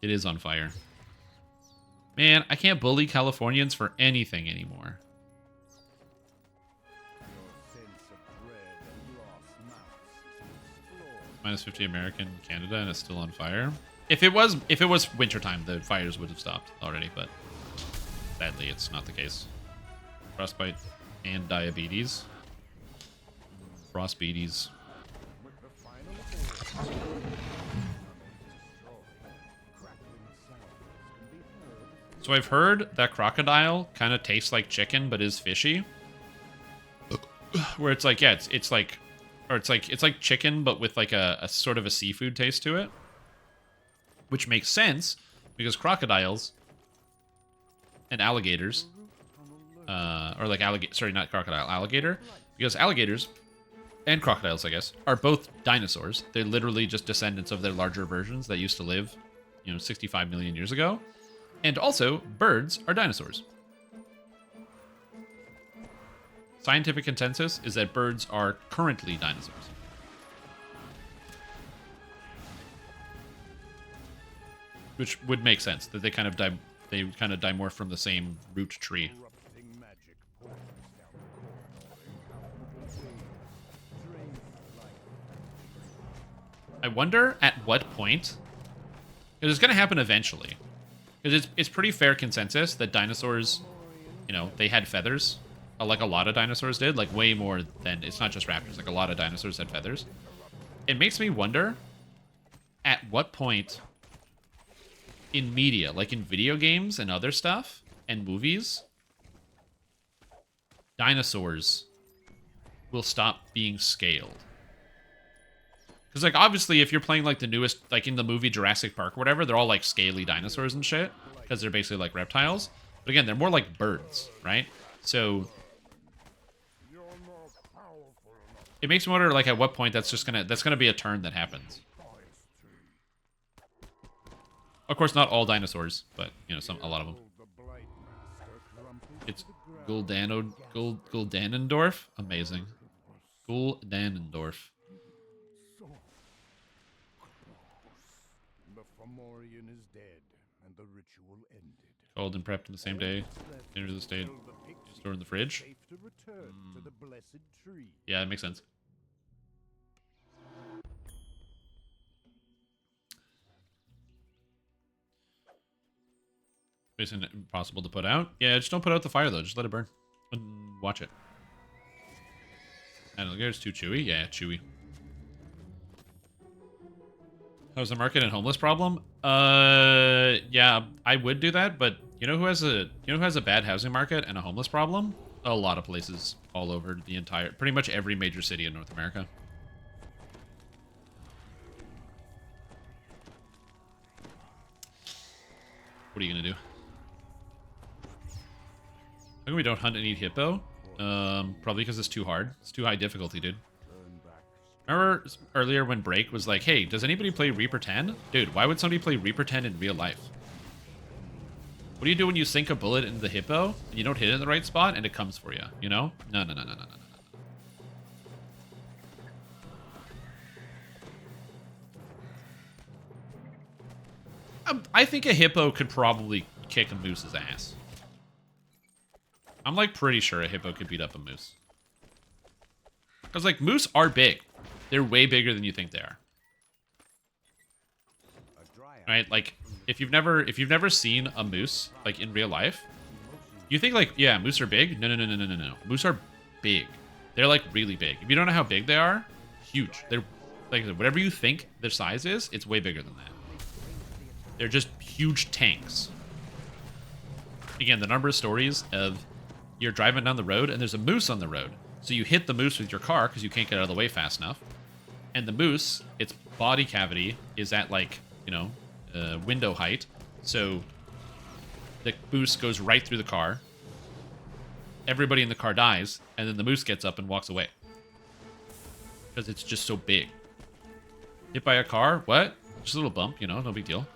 It is on fire. Man, I can't bully Californians for anything anymore. Minus 50 American, Canada, and it's still on fire. If it was wintertime, the fires would have stopped already, but sadly, it's not the case. Frostbite and diabetes. Frostbeaties. So I've heard that crocodile kind of tastes like chicken, but is fishy. Where it's like, yeah, it's like chicken, but with like a sort of a seafood taste to it, which makes sense because crocodiles and alligators, or like sorry, not crocodile, alligator, because alligators and crocodiles, I guess, are both dinosaurs. They're literally just descendants of their larger versions that used to live, 65 million years ago, and also birds are dinosaurs. Scientific consensus is that birds are currently dinosaurs. Which would make sense, that they kind of dimorph from the same root tree. I wonder at what point, because it's going to happen eventually. Because it's pretty fair consensus that dinosaurs, they had feathers. Like a lot of dinosaurs did, like way more than, it's not just raptors, like a lot of dinosaurs had feathers. It makes me wonder at what point in media, like in video games and other stuff and movies, dinosaurs will stop being scaled. Because like obviously if you're playing like the newest, like in the movie Jurassic Park or whatever, they're all like scaly dinosaurs and shit because they're basically like reptiles. But again, they're more like birds, right? So it makes me wonder, like, at what point that's gonna be a turn that happens. Of course, not all dinosaurs, but a lot of them. It's Guldanendorf, amazing. Guldanendorf. The Fomorian is dead. and the ritual ended. Cold and prepped in the same day. Into the state. Tell the pixie Store in the fridge. safe to return to the blessed tree. Yeah, that makes sense. Basically impossible to put out. Yeah, just don't put out the fire though. Just let it burn. And watch it. I don't know, it's too chewy. Yeah, chewy. How's the market and homeless problem? Yeah, I would do that, but you know who has a bad housing market and a homeless problem? A lot of places all over the entire, pretty much every major city in North America. What are you gonna do? How come we don't hunt and eat hippo? Probably because it's too hard. It's too high difficulty, dude. Remember earlier when Break was like, hey, does anybody play Reaper 10? Dude, why would somebody play Reaper 10 in real life? What do you do when you sink a bullet into the hippo and you don't hit it in the right spot and it comes for you? You know? No. I think a hippo could probably kick a moose's ass. I'm like pretty sure a hippo could beat up a moose. Because like moose are big. They're way bigger than you think they are. Right? Like if you've never seen a moose like in real life, you think like, yeah, moose are big? No. Moose are big. They're like really big. If you don't know how big they are, huge. They're like whatever you think their size is, it's way bigger than that. They're just huge tanks. Again, the number of stories of you're driving down the road and there's a moose on the road. So you hit the moose with your car because you can't get out of the way fast enough. And the moose, its body cavity is at like, you know, window height. So the moose goes right through the car. Everybody in the car dies. And then the moose gets up and walks away. Because it's just so big. Hit by a car? What? Just a little bump, you know, no big deal.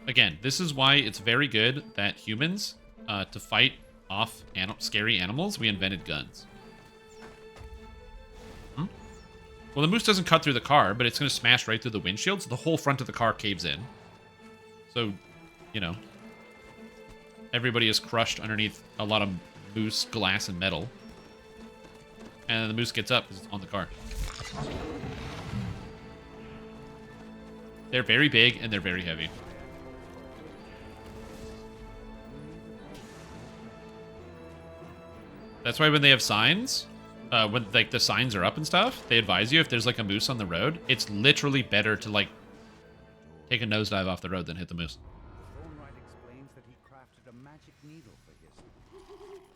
Again, this is why it's very good that humans, to fight off scary animals, we invented guns. Well, the moose doesn't cut through the car, but it's going to smash right through the windshield, so the whole front of the car caves in. So, you know, everybody is crushed underneath a lot of moose glass and metal. And then the moose gets up because it's on the car. They're very big and they're very heavy. That's why when they have signs, when like the signs are up and stuff, they advise you if there's like a moose on the road, it's literally better to like take a nosedive off the road than hit the moose. Thornwright explains that he crafted a magic needle for Hisam.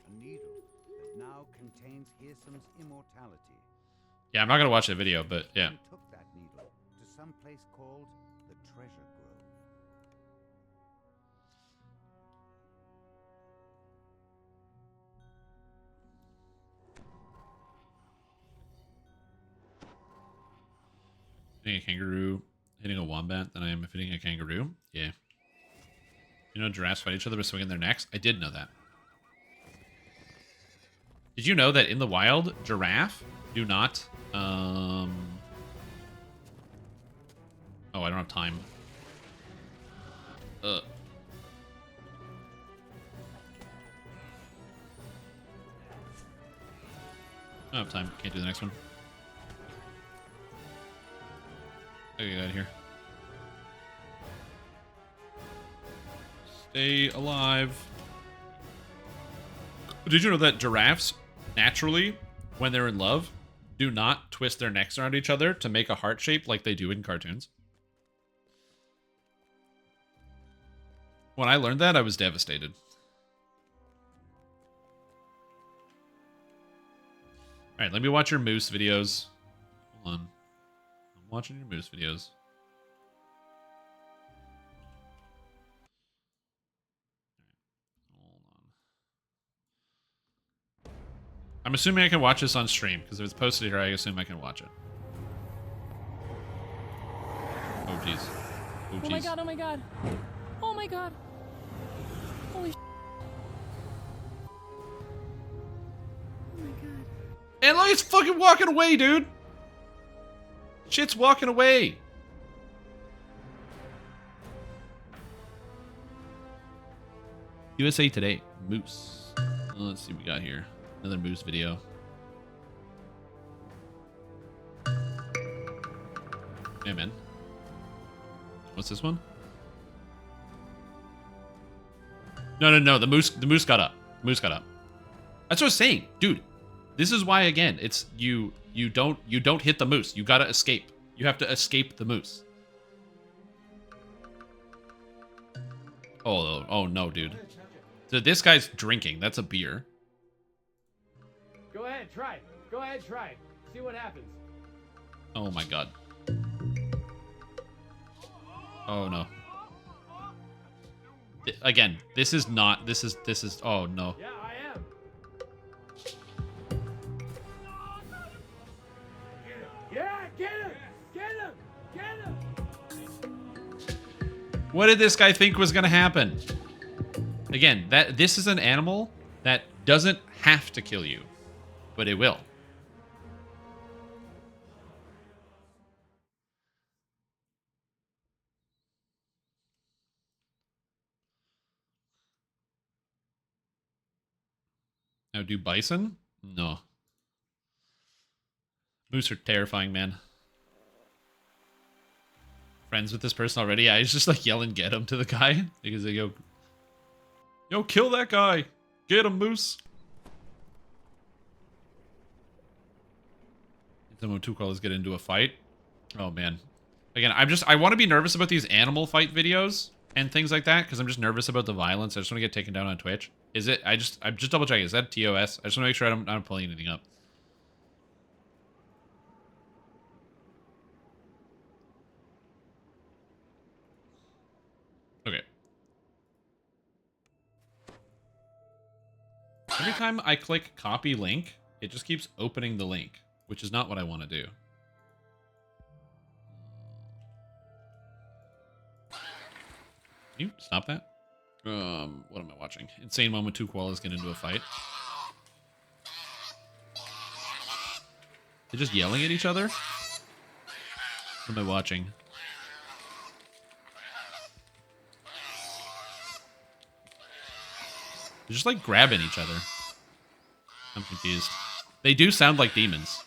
A needle that now contains Hisam's immortality. Yeah, I'm not gonna watch the video, but yeah. He took that needle to some place called the Treasure Grove. Hitting a kangaroo, hitting a wombat than I am hitting a kangaroo. Yeah. You know, giraffes fight each other by swinging their necks? I did know that. Did you know that in the wild, giraffe do not, Oh, I don't have time. I don't have time. Can't do the next one. I gotta get out of here. Stay alive. Did you know that giraffes, naturally, when they're in love, do not twist their necks around each other to make a heart shape like they do in cartoons? When I learned that, I was devastated. Alright, let me watch your moose videos. Hold on. I'm watching your moose videos. Hold on. I'm assuming I can watch this on stream, because if it's posted here, I assume I can watch it. Oh, jeez. Oh, jeez. Oh my god, oh my god. Oh my god. Holy sh**. Oh my god. And look, it's fucking walking away, dude! Shit's walking away. USA Today. Moose. Let's see what we got here. Another moose video. Hey, man. What's this one? No. The moose got up. Moose got up. That's what I was saying, dude. This is why, again, it's you don't hit the moose. You gotta escape. You have to escape the moose. Oh no, dude. So this guy's drinking. That's a beer. Go ahead, try it. Go ahead, try it. See what happens. Oh my god. Oh no. Again, this is not. This is. Oh no. Yeah, I am. Yeah, get him! Get him! Get him! What did this guy think was gonna happen? Again, this is an animal that doesn't have to kill you, but it will. Now, do bison? No. Moose are terrifying, man. Friends with this person already? I was just like yelling "get him" to the guy because they go, "Yo, kill that guy! Get him, Moose!" Some of two callers get into a fight. Oh man. Again, I want to be nervous about these animal fight videos and things like that because I'm just nervous about the violence. I just want to get taken down on Twitch. Is it? I'm just double checking. Is that TOS? I just want to make sure I'm not pulling anything up. Okay. Every time I click copy link, it just keeps opening the link, which is not what I want to do. Can you stop that? What am I watching? Insane moment, two koalas get into a fight. They're just yelling at each other? What am I watching? They're just like grabbing each other. I'm confused. They do sound like demons.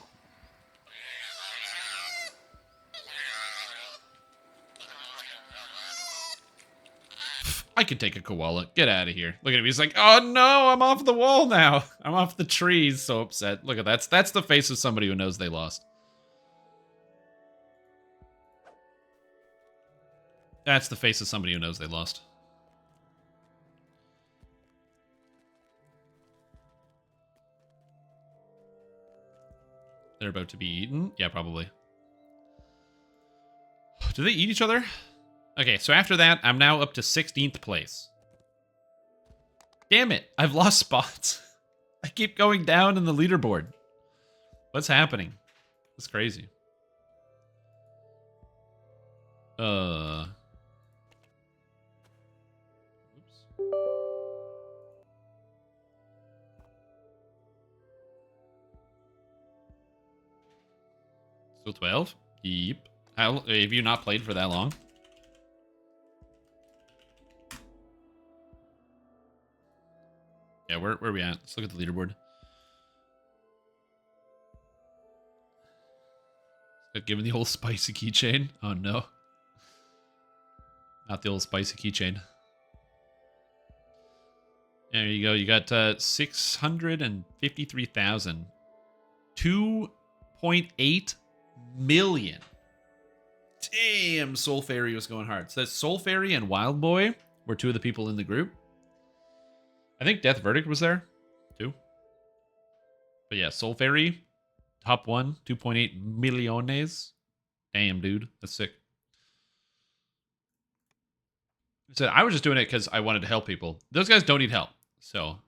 I could take a koala. Get out of here. Look at him. He's like, oh no, I'm off the wall now. I'm off the tree. He's so upset. Look at that. That's the face of somebody who knows they lost. That's the face of somebody who knows they lost. They're about to be eaten? Yeah, probably. Do they eat each other? Okay, so after that, I'm now up to 16th place. Damn it, I've lost spots. I keep going down in the leaderboard. What's happening? It's crazy. Oops. Still 12? Yep. How have you not played for that long? Yeah, where are we at? Let's look at the leaderboard. Got given the old spicy keychain. Oh no. Not the old spicy keychain. There you go. You got 653,000. 2.8 million. Damn, Soul Fairy was going hard. So that's Soul Fairy and Wild Boy were two of the people in the group. I think Death Verdict was there, too. But yeah, Soul Fairy, top one, 2.8 millones. Damn, dude. That's sick. So I was just doing it because I wanted to help people. Those guys don't need help. So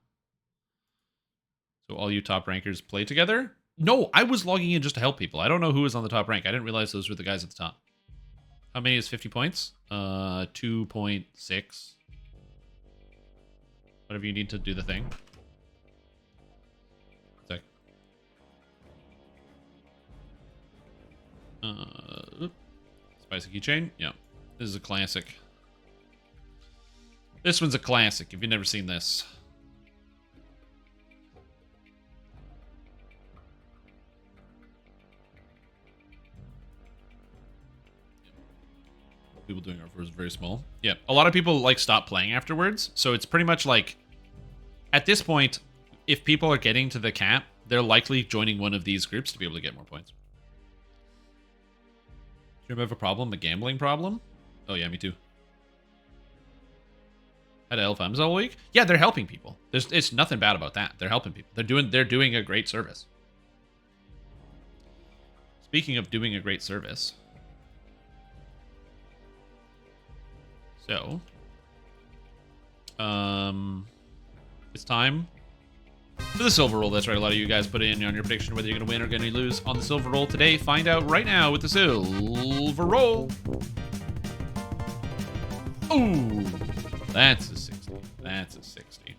all you top rankers play together? No, I was logging in just to help people. I don't know who was on the top rank. I didn't realize those were the guys at the top. How many is 50 points? 2.6. Whatever you need to do the thing. Sec. Spicy keychain. Yeah. This is a classic. This one's a classic if you've never seen this. People doing our first very small. Yeah. A lot of people like stop playing afterwards. So it's pretty much like at this point, if people are getting to the cap, they're likely joining one of these groups to be able to get more points. Do you have a problem? A gambling problem? Oh yeah, me too. Had LFMs all week? Yeah, they're helping people. It's nothing bad about that. They're helping people. They're doing a great service. Speaking of doing a great service. So, it's time for the silver roll. That's right. A lot of you guys put in on your prediction whether you're going to win or going to lose on the silver roll today. Find out right now with the silver roll. Ooh, that's a 60. That's a 60.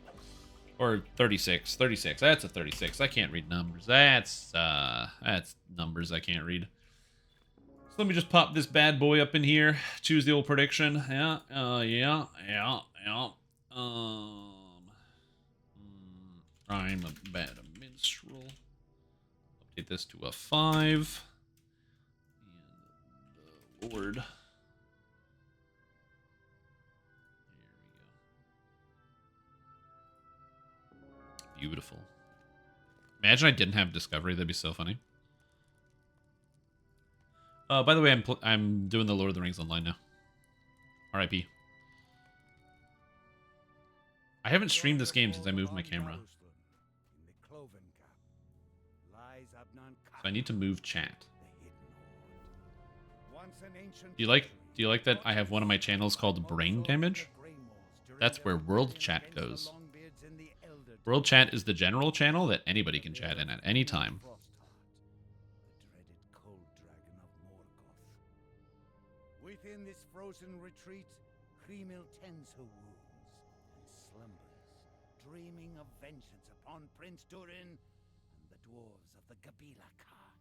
Or 36. 36. That's a 36. I can't read numbers. That's numbers I can't read. So let me just pop this bad boy up in here. Choose the old prediction. Yeah. I'm a bad minstrel. Update this to a 5. And the Lord. Here we go. Beautiful. Imagine I didn't have Discovery. That'd be so funny. By the way, I'm doing the Lord of the Rings online now. R.I.P. I haven't streamed this game since I moved my camera. So I need to move chat. Do you like that I have one of my channels called Brain Damage? That's where World Chat goes. World Chat is the general channel that anybody can chat in at any time. Within this frozen retreat, Hrimil tends her wounds and slumbers, dreaming of vengeance upon Prince Durin and the dwarves of the Gabila Khan.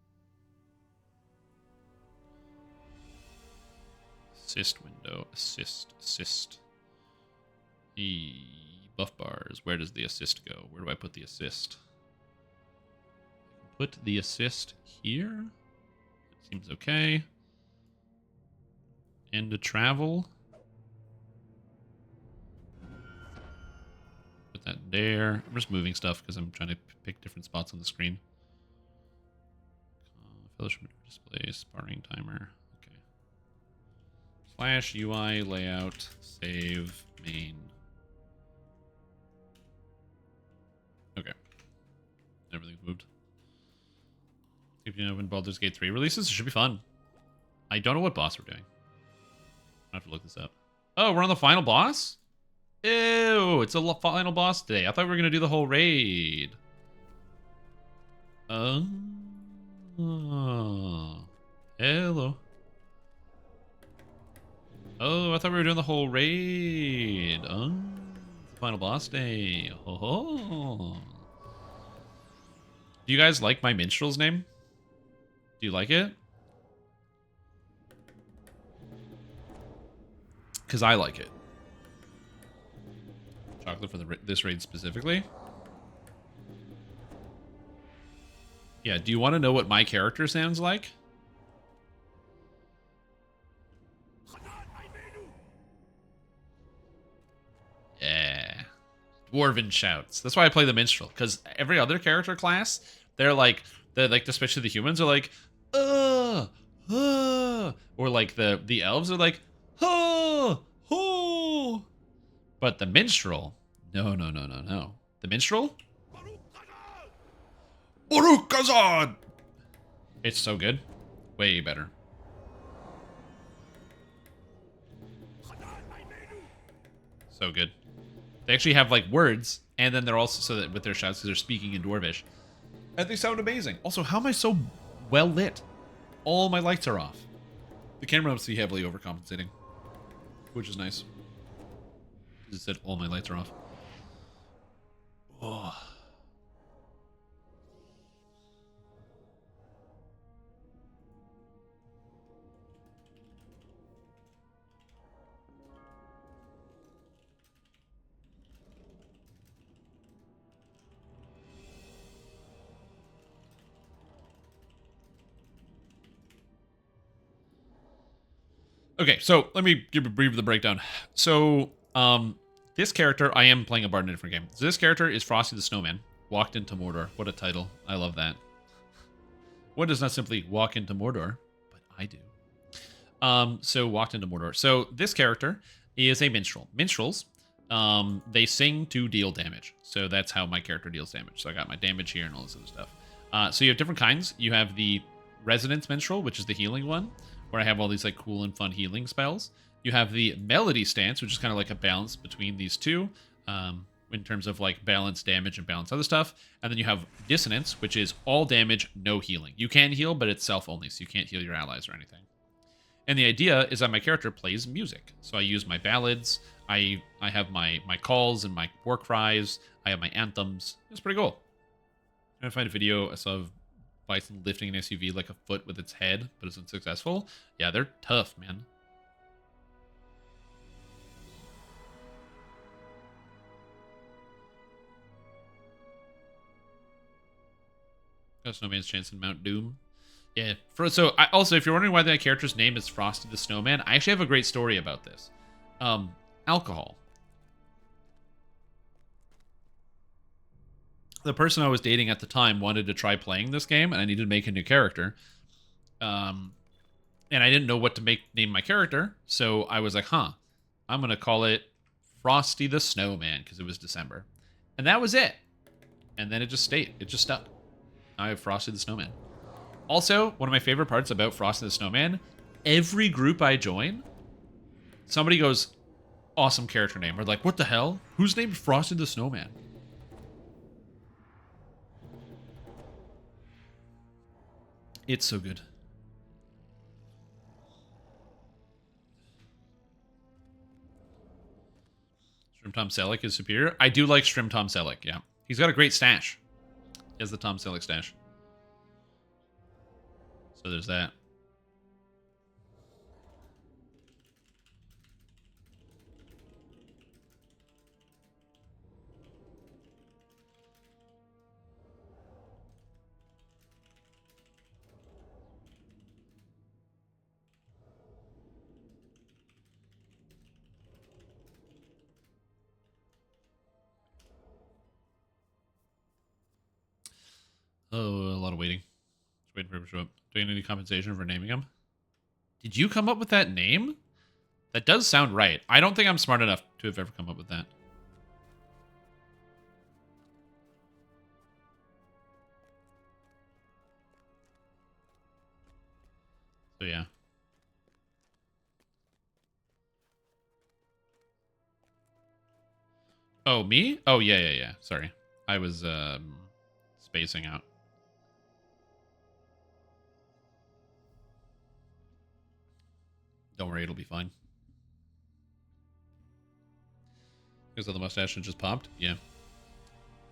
Assist window. Assist. Buff bars. Where does the assist go? Where do I put the assist? Put the assist here. Seems okay. And to travel. Put that there. I'm just moving stuff because I'm trying to pick different spots on the screen. Fellowship display, sparring timer. Okay. Slash UI layout save main. Okay. Everything's moved. If you know when Baldur's Gate 3 releases, it should be fun. I don't know what boss we're doing. I have to look this up. Oh, we're on the final boss? Ew, it's a final boss today. I thought we were going to do the whole raid. Hello. Oh, I thought we were doing the whole raid. Oh, final boss day. Oh. Do you guys like my minstrel's name? Do you like it? Because I like it. Chocolate for this raid specifically? Yeah, do you want to know what my character sounds like? Yeah. Dwarven shouts. That's why I play the minstrel. Because every other character class, they're like, especially the humans are like, or like the elves are like, but the minstrel, no. The minstrel? Baruch Kazan! It's so good. Way better. So good. They actually have like words, and then they're also so that with their shouts, they're speaking in Dwarvish, and they sound amazing. Also, how am I so well lit? All my lights are off. The camera must be heavily overcompensating, which is nice. It said all my lights are off. Oh. Okay, so let me give a brief of the breakdown. So, this character, I am playing a bard in a different game. So this character is Frosty the Snowman. Walked into Mordor. What a title. I love that. One does not simply walk into Mordor, but I do. So walked into Mordor. So this character is a minstrel. Minstrels, they sing to deal damage. So that's how my character deals damage. So I got my damage here and all this other stuff. So you have different kinds. You have the Resonance Minstrel, which is the healing one, where I have all these like cool and fun healing spells. You have the Melody Stance, which is kind of like a balance between these two, in terms of like balance damage and balance other stuff. And then you have Dissonance, which is all damage, no healing. You can heal, but it's self only, so you can't heal your allies or anything. And the idea is that my character plays music. So I use my ballads, I have my calls and my war cries, I have my anthems. It's pretty cool. I'm trying to find a video. I saw Bison lifting an SUV like a foot with its head, but it's unsuccessful. Yeah, they're tough, man. Got Snowman's chance in Mount Doom. Yeah. Also, if you're wondering why that character's name is Frosty the Snowman, I actually have a great story about this. Alcohol. The person I was dating at the time wanted to try playing this game, and I needed to make a new character. And I didn't know what to name my character, so I was like, I'm going to call it Frosty the Snowman, because it was December. And that was it. And then it just stayed. It just stuck. I have Frosty the Snowman. Also, one of my favorite parts about Frosty the Snowman, every group I join, somebody goes, awesome character name. Or like, what the hell? Who's named Frosty the Snowman? It's so good. Shrimp Tom Selleck is superior. I do like Shrimp Tom Selleck, yeah. He's got a great stash. He has the Tom Selleck stash. So there's that. Oh, a lot of waiting. Just waiting for him to show up. Do I get any compensation for naming him? Did you come up with that name? That does sound right. I don't think I'm smart enough to have ever come up with that. So yeah. Oh, me? Oh, yeah. Sorry. I was spacing out. Don't worry, it'll be fine. Because the mustache just popped? Yeah.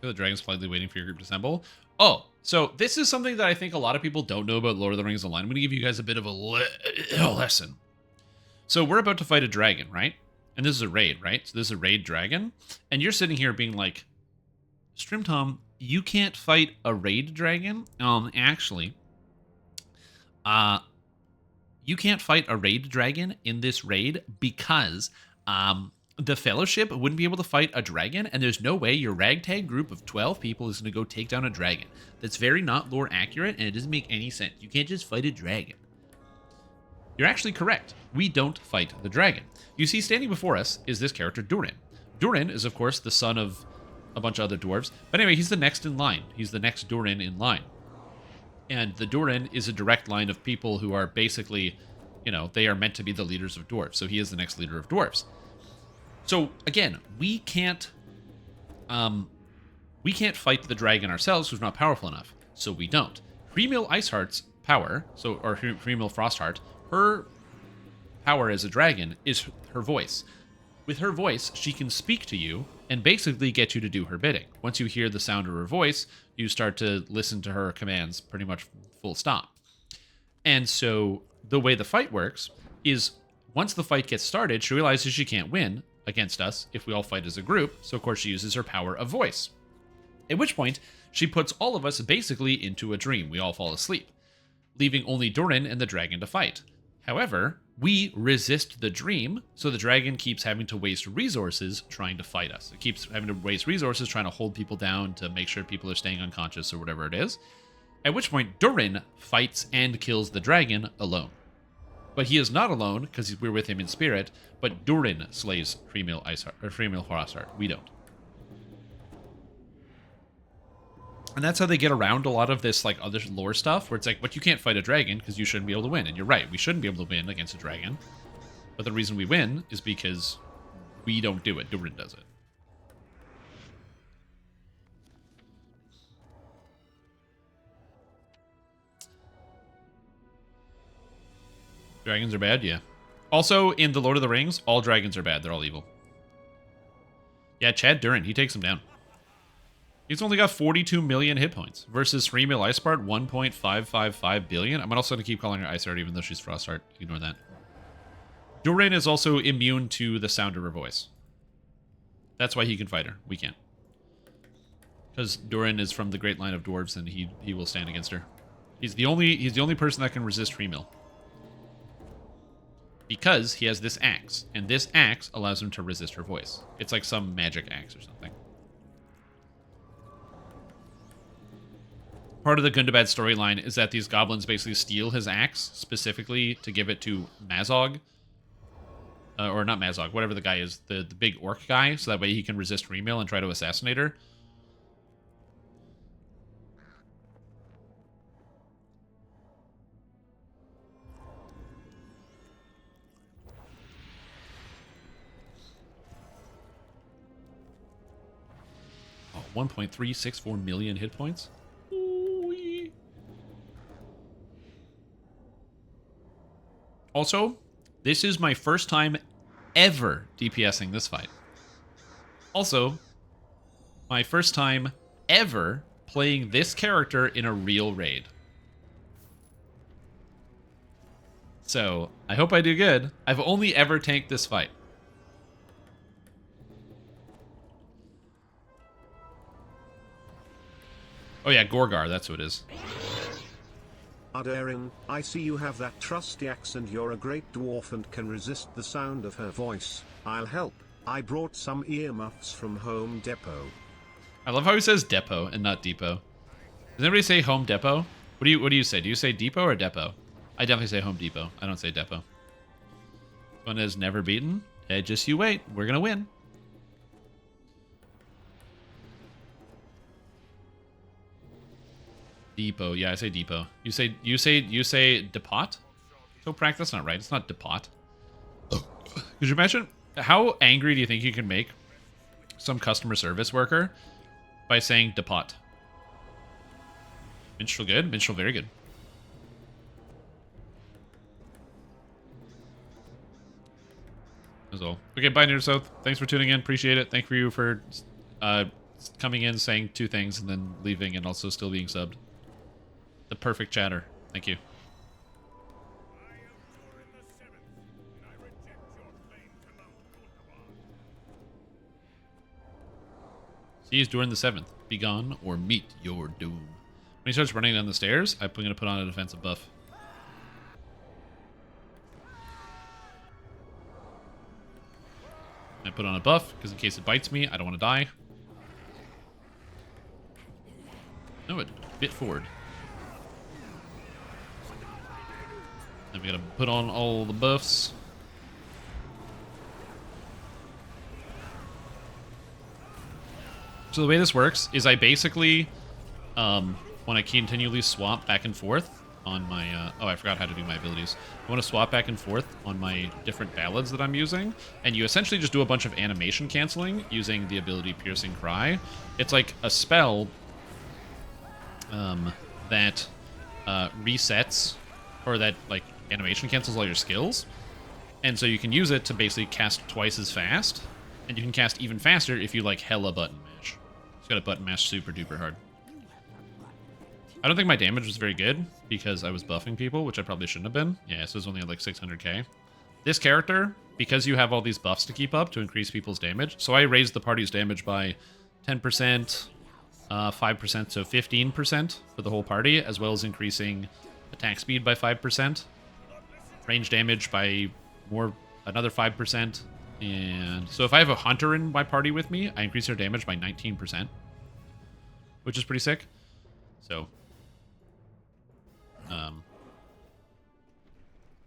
The dragon's politely waiting for your group to assemble. Oh, so this is something that I think a lot of people don't know about Lord of the Rings Online. I'm going to give you guys a bit of a lesson. So we're about to fight a dragon, right? And this is a raid, right? So this is a raid dragon. And you're sitting here being like, Strim Tom, you can't fight a raid dragon? Actually, you can't fight a raid dragon in this raid because the Fellowship wouldn't be able to fight a dragon, and there's no way your ragtag group of 12 people is going to go take down a dragon. That's very not lore accurate, and it doesn't make any sense. You can't just fight a dragon. You're actually correct. We don't fight the dragon. You see, standing before us is this character, Durin. Durin is, of course, the son of a bunch of other dwarves. But anyway, he's the next in line. He's the next Durin in line. And the Durin is a direct line of people who are basically, you know, they are meant to be the leaders of dwarves. So he is the next leader of dwarves. So again, we can't fight the dragon ourselves because we're not powerful enough. So we don't. Hrimil Iceheart's power, or Hrimil Frostheart, her power as a dragon is her voice. With her voice, she can speak to you and basically get you to do her bidding. Once you hear the sound of her voice, you start to listen to her commands pretty much full stop. And so the way the fight works is once the fight gets started, she realizes she can't win against us if we all fight as a group. So of course she uses her power of voice. At which point, she puts all of us basically into a dream. We all fall asleep, leaving only Durin and the dragon to fight. However, we resist the dream, so the dragon keeps having to waste resources trying to fight us. It keeps having to waste resources trying to hold people down to make sure people are staying unconscious or whatever it is. At which point, Durin fights and kills the dragon alone. But he is not alone, because we're with him in spirit, but Durin slays Freemil Horasar. We don't. And that's how they get around a lot of this like other lore stuff, where it's like, but you can't fight a dragon because you shouldn't be able to win. And you're right, we shouldn't be able to win against a dragon. But the reason we win is because we don't do it. Durin does it. Dragons are bad, yeah. Also, in the Lord of the Rings, all dragons are bad. They're all evil. Yeah, Chad Durin, he takes them down. He's only got 42 million hit points versus Freemil Icepart, 1.555 billion. I'm also going to keep calling her Iceheart even though she's Frostheart. Ignore that. Durin is also immune to the sound of her voice. That's why he can fight her. We can't. Because Durin is from the great line of dwarves and he will stand against her. He's the only person that can resist Freemil. Because he has this axe, and this axe allows him to resist her voice. It's like some magic axe or something. Part of the Gundabad storyline is that these goblins basically steal his axe, specifically to give it to Mazog. Or not Mazog, whatever the guy is, the big orc guy, so that way he can resist Freemil and try to assassinate her. Oh, 1.364 million hit points? Also, this is my first time ever DPSing this fight. Also, my first time ever playing this character in a real raid. So, I hope I do good. I've only ever tanked this fight. Oh yeah, Gorgar, that's what it is. Adarin, I see you have that trusty axe and you're a great dwarf and can resist the sound of her voice. I'll help. I brought some earmuffs from Home Depot. I love how he says depot and not depot. Does anybody say Home Depot? What do you say? Do you say depot or depot? I definitely say Home Depot. I don't say depot. This one is never beaten. Just you wait. We're gonna win. Depot. Yeah, I say depot. You say depot? So practice not right. It's not depot. Could you imagine how angry do you think you can make some customer service worker by saying depot? Minstrel good. Minstrel very good. That's all. Okay, bye, Near South. Thanks for tuning in. Appreciate it. Thank you for coming in, saying two things, and then leaving, and also still being subbed. The perfect chatter. Thank you. Seize during the 7th. Be gone or meet your doom. When he starts running down the stairs, I'm going to put on a defensive buff. I put on a buff, because in case it bites me, I don't want to die. No, it bit forward. Then we gotta put on all the buffs. So the way this works is I basically want to continually swap back and forth on my... oh, I forgot how to do my abilities. I want to swap back and forth on my different ballads that I'm using, and you essentially just do a bunch of animation canceling using the ability Piercing Cry. It's like a spell that resets, or that like animation cancels all your skills, and so you can use it to basically cast twice as fast, and you can cast even faster if you like hella button mash. Just gotta button mash super duper hard. I don't think my damage was very good because I was buffing people, which I probably shouldn't have been. Yeah, so it's only at like 600k. This character, because you have all these buffs to keep up to increase people's damage, so I raised the party's damage by 10%, 5%, so 15% for the whole party, as well as increasing attack speed by 5%. range damage by another 5%. And so if I have a hunter in my party with me, I increase their damage by 19%, which is pretty sick. So,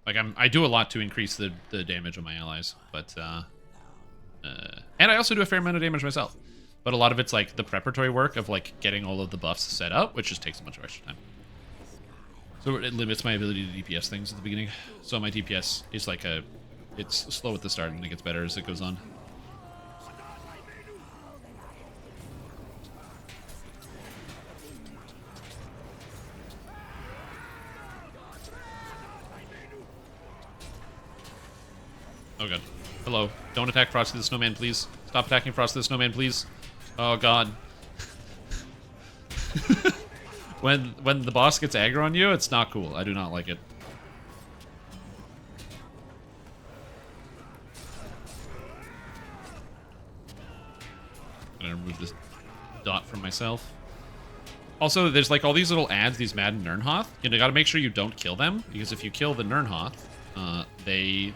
like I do a lot to increase the damage of my allies, but and I also do a fair amount of damage myself. But a lot of it's like the preparatory work of like getting all of the buffs set up, which just takes a bunch of extra time. So it limits my ability to DPS things at the beginning. So my DPS is like it's slow at the start and it gets better as it goes on. Oh god. Hello. Don't attack Frosty the Snowman, please. Stop attacking Frosty the Snowman, please. Oh god. When the boss gets aggro on you, it's not cool. I do not like it. I'm gonna remove this dot from myself. Also, there's like all these little ads, these Madden Nernhoth. You gotta make sure you don't kill them, because if you kill the Nernhoth, they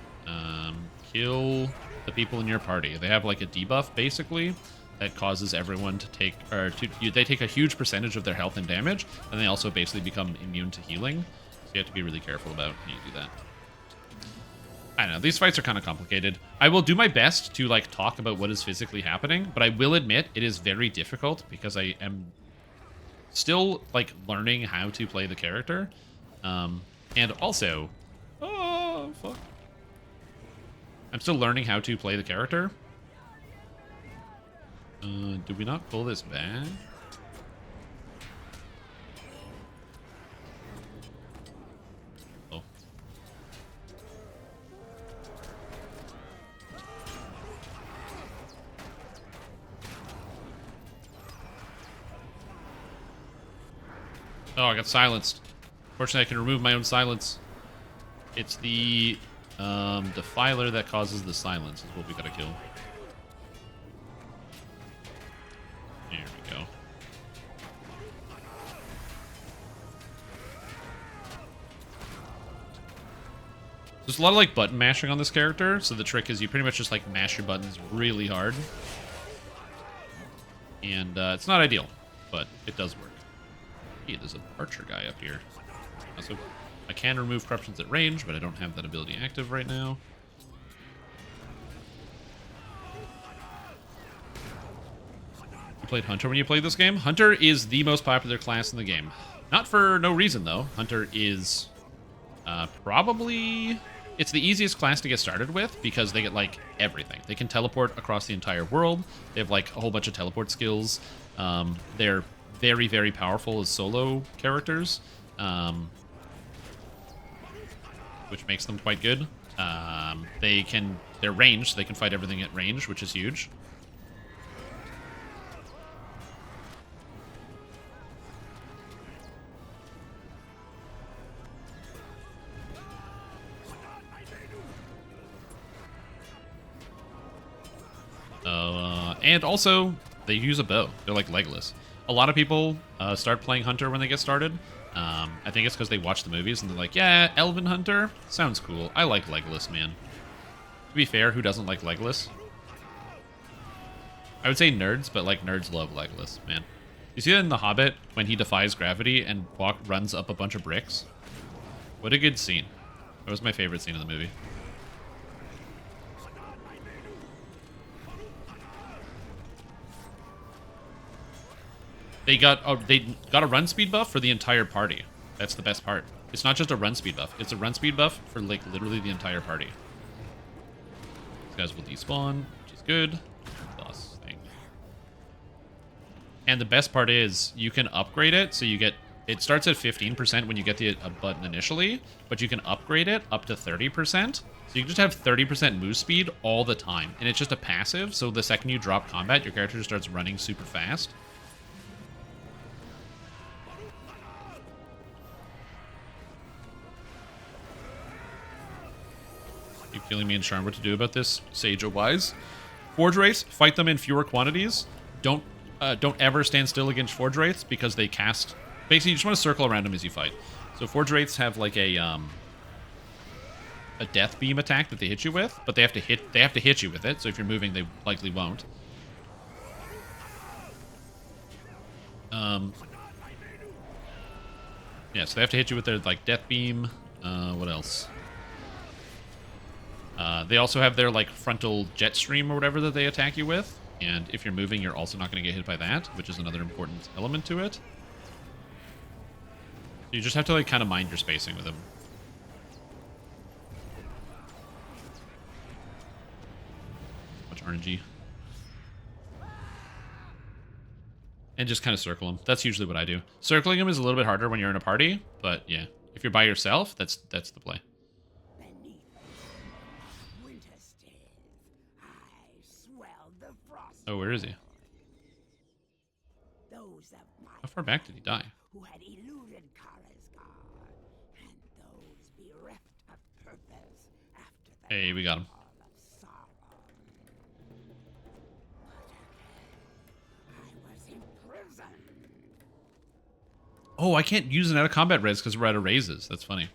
kill the people in your party. They have like a debuff, basically, that causes everyone to take, they take a huge percentage of their health and damage, and they also basically become immune to healing. So you have to be really careful about how you do that. I don't know, these fights are kind of complicated. I will do my best to like talk about what is physically happening, but I will admit it is very difficult because I am still like learning how to play the character. And also, oh fuck. I'm still learning how to play the character. Did we not pull this back? Oh. Oh, I got silenced. Fortunately, I can remove my own silence. It's the Defiler that causes the silence is what we gotta kill. There we go. There's a lot of like button mashing on this character, so the trick is you pretty much just like mash your buttons really hard. And it's not ideal, but it does work. Hey, there's an archer guy up here. Also, I can remove corruptions at range, but I don't have that ability active right now. You played Hunter when you played this game? Hunter is the most popular class in the game. Not for no reason, though. Hunter is probably... It's the easiest class to get started with because they get, like, everything. They can teleport across the entire world. They have, like, a whole bunch of teleport skills. They're very, very powerful as solo characters. Which makes them quite good. They're ranged, so they can fight everything at range, which is huge. And also, they use a bow. They're like Legolas. A lot of people start playing Hunter when they get started. I think it's because they watch the movies and they're like, yeah, Elven Hunter? Sounds cool. I like Legolas, man. To be fair, who doesn't like Legolas? I would say nerds, but like nerds love Legolas, man. You see that in The Hobbit when he defies gravity and runs up a bunch of bricks? What a good scene. That was my favorite scene of the movie. They got a run speed buff for the entire party. That's the best part. It's not just a run speed buff. It's a run speed buff for like literally the entire party. These guys will despawn, which is good. Boss thing. And the best part is you can upgrade it so you get... It starts at 15% when you get the button initially, but you can upgrade it up to 30%. So you can just have 30% move speed all the time. And it's just a passive, so the second you drop combat, your character just starts running super fast. You feeling me and Charm what to do about this, Sage Wise? Forge Wraiths, fight them in fewer quantities. Don't ever stand still against Forge Wraiths because they cast... Basically, you just want to circle around them as you fight. So Forge Wraiths have like a a death beam attack that they hit you with, but they have to hit you with it. So if you're moving, they likely won't. Yeah, so they have to hit you with their like death beam. What else? They also have their like frontal jet stream or whatever that they attack you with. And if you're moving, you're also not going to get hit by that, which is another important element to it. You just have to like kind of mind your spacing with them. Much RNG. And just kind of circle them. That's usually what I do. Circling them is a little bit harder when you're in a party, but yeah, if you're by yourself, that's the play. Oh, where is he? How far back did he die? Who had eluded Kara's guard, and those bereft of purpose after the Hey, we got him. Oh, I can't use an out of combat res because we're out of raises. That's funny.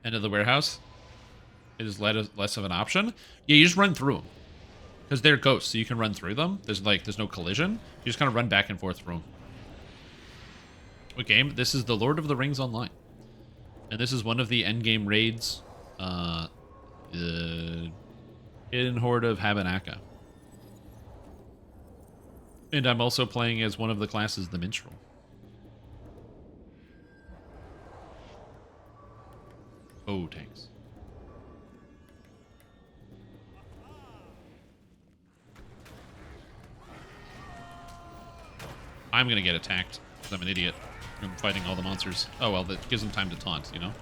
End of the warehouse. It is less of an option. Yeah, you just run through them. Because they're ghosts, so you can run through them. There's no collision. You just kind of run back and forth through them. What game? This is the Lord of the Rings Online. And this is one of the endgame raids. The Hidden Horde of Habanaka. And I'm also playing as one of the classes, the Minstrel. Oh, tanks. I'm gonna get attacked because I'm an idiot. I'm fighting all the monsters. Oh well, that gives them time to taunt, you know?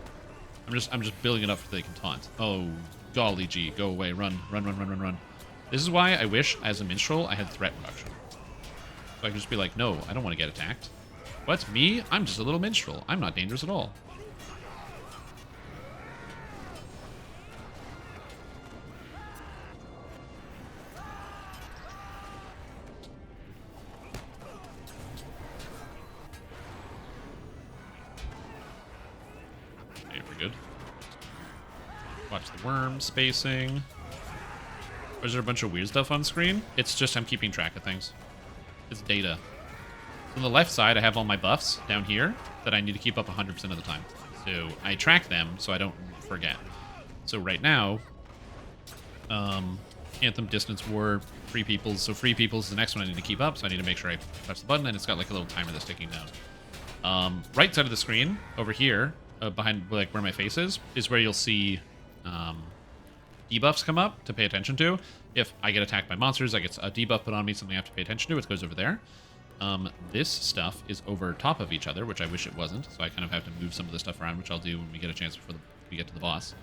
I'm just building it up so they can taunt. Oh, golly gee, go away, run. This is why I wish, as a minstrel, I had threat reduction. So I could just be like, no, I don't want to get attacked. What, me? I'm just a little minstrel. I'm not dangerous at all. Good. Watch the worm spacing. Or is there a bunch of weird stuff on screen? It's just I'm keeping track of things. It's data. On the left side, I have all my buffs down here that I need to keep up 100% of the time. So I track them so I don't forget. So right now, Anthem, Distance War, Free Peoples. So Free Peoples is the next one I need to keep up, so I need to make sure I touch the button, and it's got like a little timer that's ticking down. Right side of the screen, over here, behind like where my face is where you'll see debuffs come up to pay attention to. If I get attacked by monsters, I get a debuff put on me, something I have to pay attention to. It goes over there. This stuff is over top of each other, which I wish it wasn't. So I kind of have to move some of the stuff around, which I'll do when we get a chance before we get to the boss.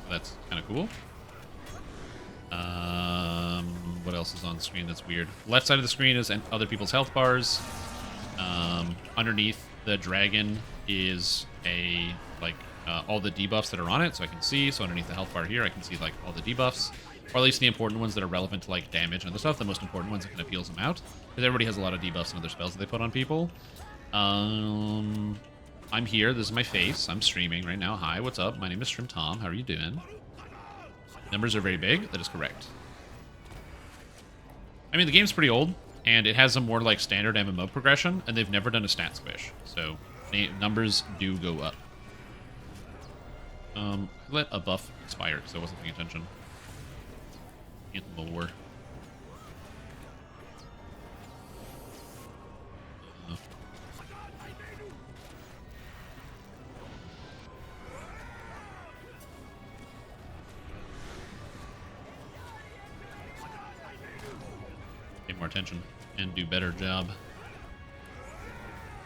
That's kind of cool. What else is on screen that's weird? Left side of the screen is other people's health bars. Underneath the dragon is all the debuffs that are on it, so I can see. So underneath the health bar here, I can see like all the debuffs, or at least the important ones that are relevant to like damage and other stuff. The most important ones that kind of heals them out, because everybody has a lot of debuffs and other spells that they put on people. I'm here. This is my face. I'm streaming right now. Hi, what's up? My name is Stream Tom. How are you doing? Numbers are very big. That is correct. I mean, the game's pretty old, and it has a more like standard MMO progression, and they've never done a stat squish, so numbers do go up. Let a buff expire because I wasn't paying attention. Anthem War. Pay more attention and do better job.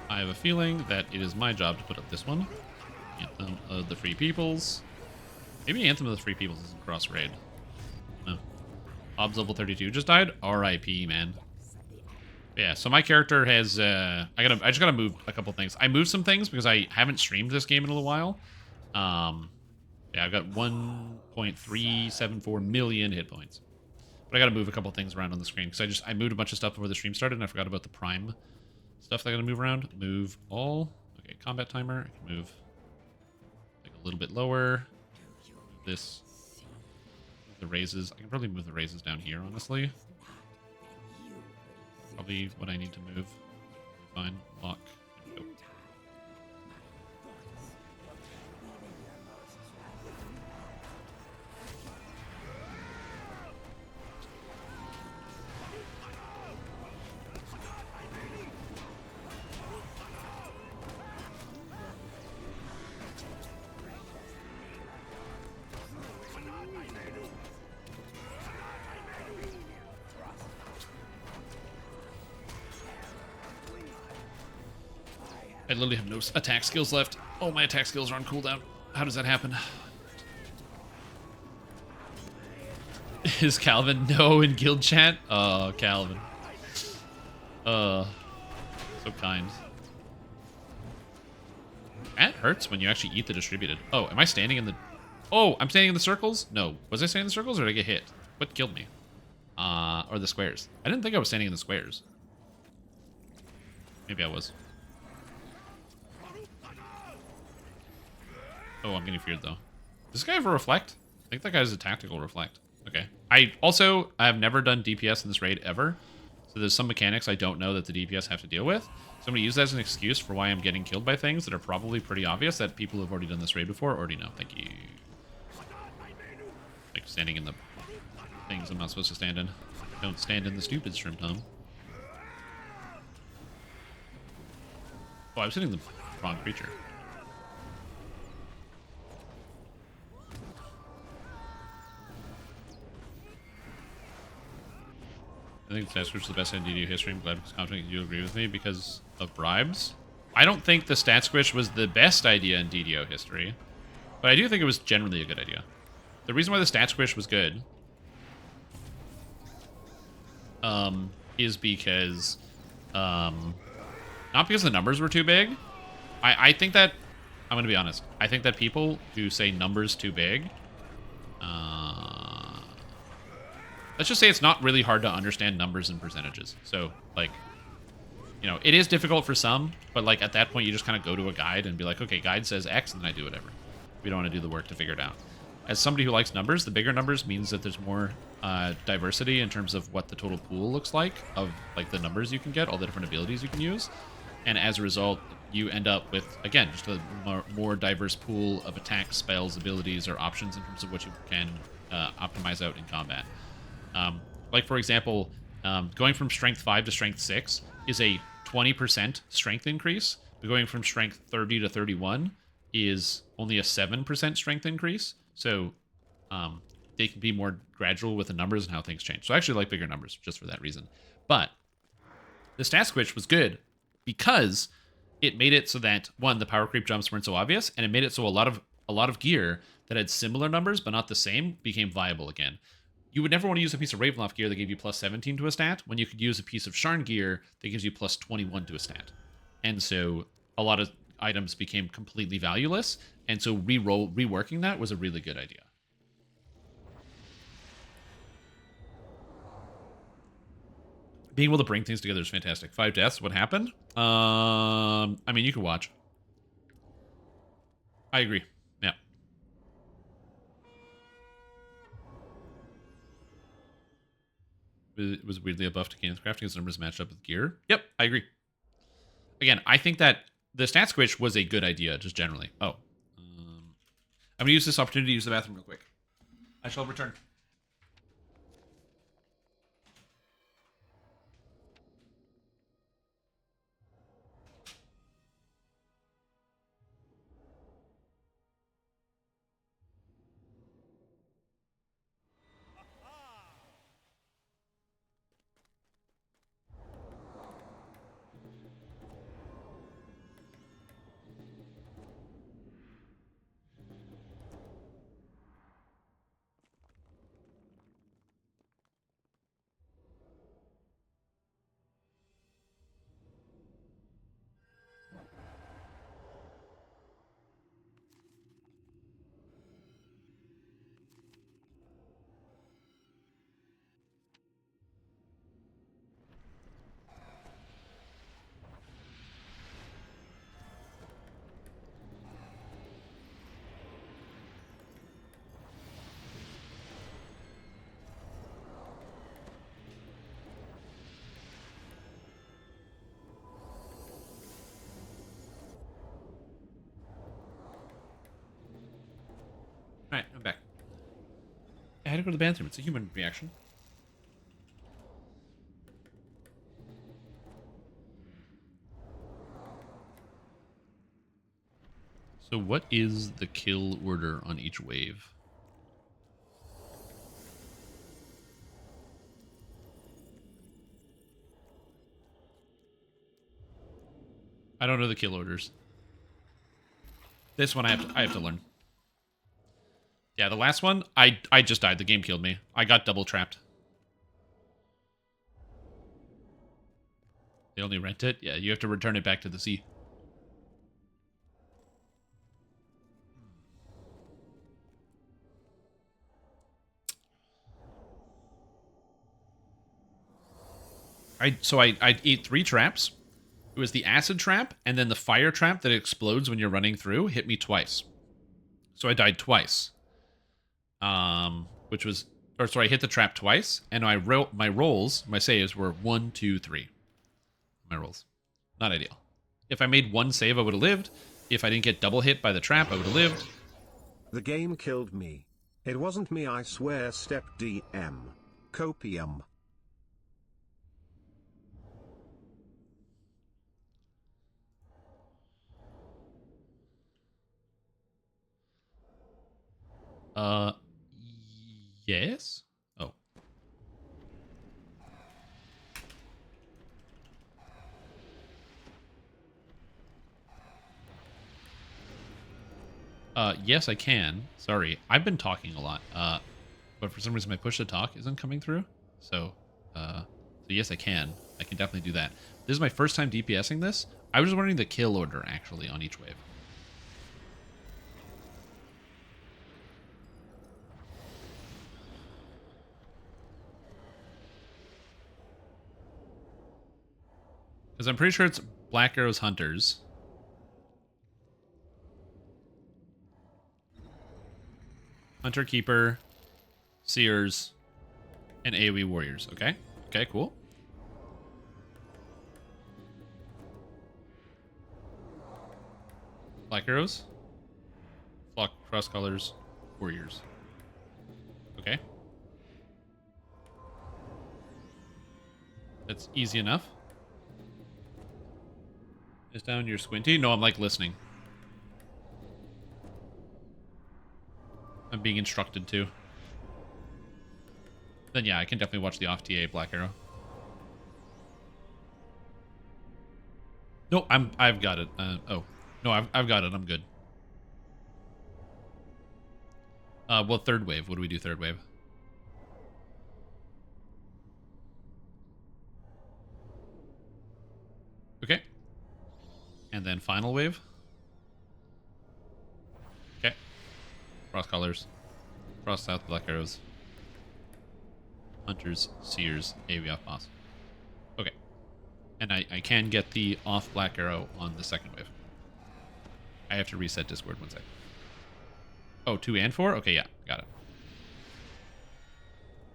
I have a feeling that it is my job to put up this one. Anthem of the Free Peoples. Maybe Anthem of the Free Peoples isn't cross-raid. No. Hobbs level 32 just died? R.I.P., man. Yeah, so my character has... I just gotta move a couple things. I moved some things because I haven't streamed this game in a little while. Yeah, I've got 1.374 million hit points. But I gotta move a couple things around on the screen because I moved a bunch of stuff before the stream started and I forgot about the Prime Stuff that I gotta move around. Move all. Okay, combat timer. I can move like a little bit lower. Move this. Move the raises. I can probably move the raises down here, honestly. Probably what I need to move. Fine. Lock. Go. I literally have no attack skills left. Oh, my attack skills are on cooldown. How does that happen? Is Calvin no in guild chat? Oh, Calvin. So kind. That hurts when you actually eat the distributed. Oh, am I standing in the... Oh, I'm standing in the circles? No. Was I standing in the circles or did I get hit? What killed me? Or the squares. I didn't think I was standing in the squares. Maybe I was. Oh, I'm getting feared, though. Does this guy have a reflect? I think that guy has a tactical reflect. Okay. I have never done DPS in this raid ever. So there's some mechanics I don't know that the DPS have to deal with. So I'm going to use that as an excuse for why I'm getting killed by things that are probably pretty obvious that people who've already done this raid before already know. Thank you. Like standing in the things I'm not supposed to stand in. Don't stand in the stupid shrimp home. Oh, I was hitting the wrong creature. I think the stat switch is the best in DDO history. I'm glad it's confident you agree with me because of bribes. I don't think the stat squish was the best idea in DDO history, but I do think it was generally a good idea. The reason why the stat squish was good is because, not because the numbers were too big. I think that, I'm going to be honest, I think that people who say numbers too big, let's just say it's not really hard to understand numbers and percentages. So, like, you know, it is difficult for some, but, like, at that point, you just kind of go to a guide and be like, okay, guide says X, and then I do whatever. We don't want to do the work to figure it out. As somebody who likes numbers, the bigger numbers means that there's more diversity in terms of what the total pool looks like of, like, the numbers you can get, all the different abilities you can use. And as a result, you end up with, again, just a more diverse pool of attacks, spells, abilities, or options in terms of what you can optimize out in combat. Like, for example, going from strength 5 to strength 6 is a 20% strength increase, but going from strength 30 to 31 is only a 7% strength increase. So they can be more gradual with the numbers and how things change. So I actually like bigger numbers just for that reason. But the stat switch was good because it made it so that, one, the power creep jumps weren't so obvious, and it made it so a lot of gear that had similar numbers but not the same became viable again. You would never want to use a piece of Ravenloft gear that gave you plus 17 to a stat when you could use a piece of Sharn gear that gives you plus 21 to a stat. And so a lot of items became completely valueless, and so reworking that was a really good idea. Being able to bring things together is fantastic. 5 deaths, what happened? I mean, you can watch. I agree. Yeah. It was weirdly a buff to Canaan's crafting as numbers matched up with gear. Yep, I agree. Again, I think that the stat squish was a good idea, just generally. Oh. I'm going to use this opportunity to use the bathroom real quick. I shall return. had to go to the bathroom. It's a human reaction. So what is the kill order on each wave? I don't know the kill orders. This one I have to learn. Yeah, the last one, I just died. The game killed me. I got double trapped. They only rent it? Yeah, you have to return it back to the sea. So I ate 3 traps. It was the acid trap, and then the fire trap that explodes when you're running through hit me twice. So I died twice. Which was, or sorry, I hit the trap twice, and my rolls, my saves were 1, 2, 3. My rolls. Not ideal. If I made 1 save, I would have lived. If I didn't get double hit by the trap, I would have lived. The game killed me. It wasn't me, I swear. Step DM. Copium. Yes? Oh. Yes, I can. Sorry. I've been talking a lot. But for some reason my push to talk isn't coming through. So yes, I can. I can definitely do that. This is my first time DPSing this. I was just wondering the kill order, actually, on each wave. Because I'm pretty sure it's Black Arrow's Hunters. Hunter Keeper, Seers, and AoE Warriors. Okay? Okay, cool. Black Arrows, Flock, Cross Colors, Warriors. Okay. That's easy enough. Is down your squinty? No, I'm like listening. I'm being instructed to. Then yeah, I can definitely watch the off TA Black Arrow. No, I've got it. Oh. No, I've got it. I'm good. Well, third wave. What do we do third wave? Okay. And then final wave. Okay. Cross colors. Cross south Black Arrows. Hunters, Seers, AoE off boss. Okay. And I can get the off Black Arrow on the second wave. I have to reset Discord 1 sec. Oh, 2 and 4? Okay, yeah, got it.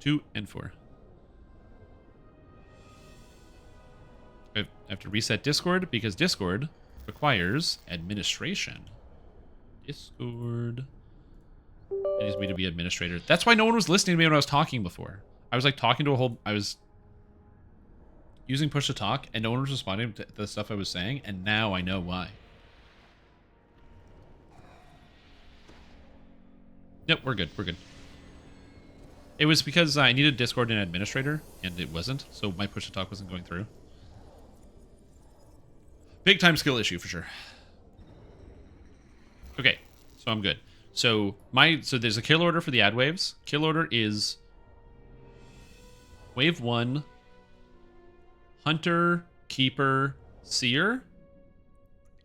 2 and 4. I have to reset Discord because Discord requires administration. Discord. It needs me to be administrator. That's why no one was listening to me when I was talking before. I was like talking to a whole... I was using push to talk and no one was responding to the stuff I was saying, and now I know why. Yep, we're good. We're good. It was because I needed Discord and administrator, and it wasn't, so my push to talk wasn't going through. Big time skill issue for sure. Okay, so I'm good. So there's a kill order for the ad waves. Kill order is wave 1, Hunter, Keeper, Seer,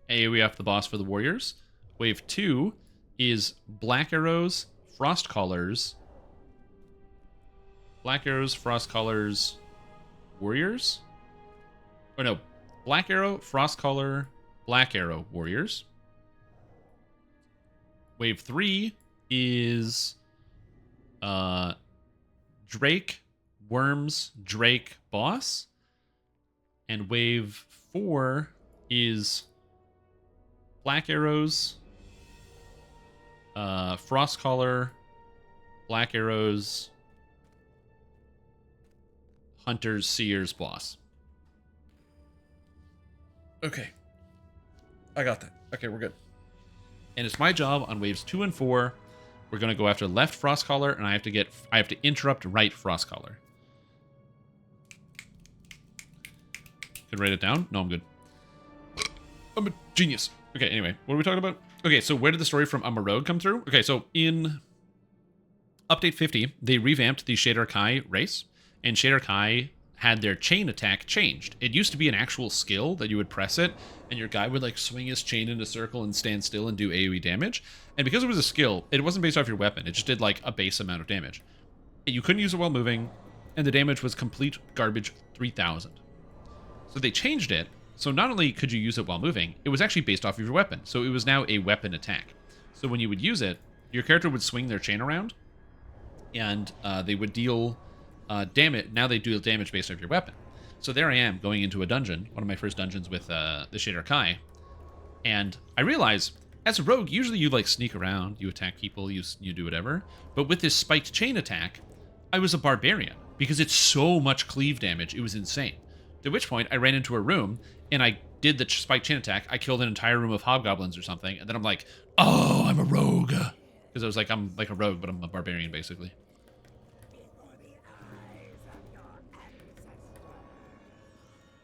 AoE off the boss for the warriors. Wave 2 is Black Arrows, Frost Callers, Black Arrows, Frost Callers, Warriors. Or no, Black Arrow, Frost Caller, Black Arrow, Warriors. Wave 3 is Drake, Worms, Drake, Boss. And wave 4 is Black Arrows, Frost Caller, Black arrows. Hunters, seers, boss. Okay. I got that. Okay, we're good. And it's my job on waves 2 and 4. We're gonna go after left Frostcaller, and I have to interrupt right Frostcaller. Can I write it down? No, I'm good. I'm a genius. Okay, anyway, what are we talking about? Okay, so where did the story from I'm a Rogue come through? Okay, so in Update 50, they revamped the Shader Kai race, and Shader Kai had their chain attack changed. It used to be an actual skill that you would press it, and your guy would like swing his chain in a circle and stand still and do AoE damage. And because it was a skill, it wasn't based off your weapon. It just did like a base amount of damage. You couldn't use it while moving, and the damage was complete garbage 3000. So they changed it, so not only could you use it while moving, it was actually based off of your weapon. So it was now a weapon attack. So when you would use it, your character would swing their chain around, and they would deal damage. Now they deal damage based off your weapon. So there I am going into a dungeon, one of my first dungeons with the Shader Kai, and I realize as a rogue, usually you like sneak around, you attack people, you do whatever. But with this spiked chain attack, I was a barbarian because it's so much cleave damage. It was insane. At which point I ran into a room and I did the spiked chain attack. I killed an entire room of hobgoblins or something, and then I'm like, oh, I'm a rogue, because I was like, I'm like a rogue, but I'm a barbarian basically.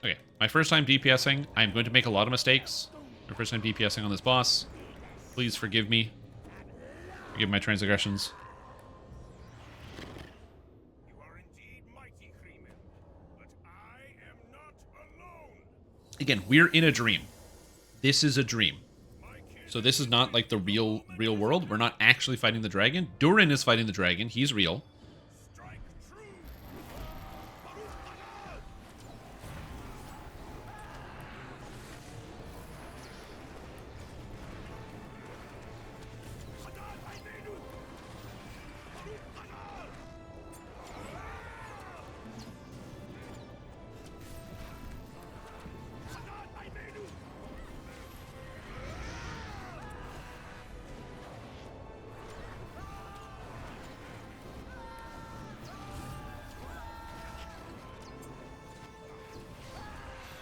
Okay, my first time DPSing. I'm going to make a lot of mistakes. My first time DPSing on this boss. Please forgive me. Forgive my transgressions. You are indeed mighty, Freeman, but I am not alone. Again, we're in a dream. This is a dream. So this is not like the real world. We're not actually fighting the dragon. Durin is fighting the dragon. He's real.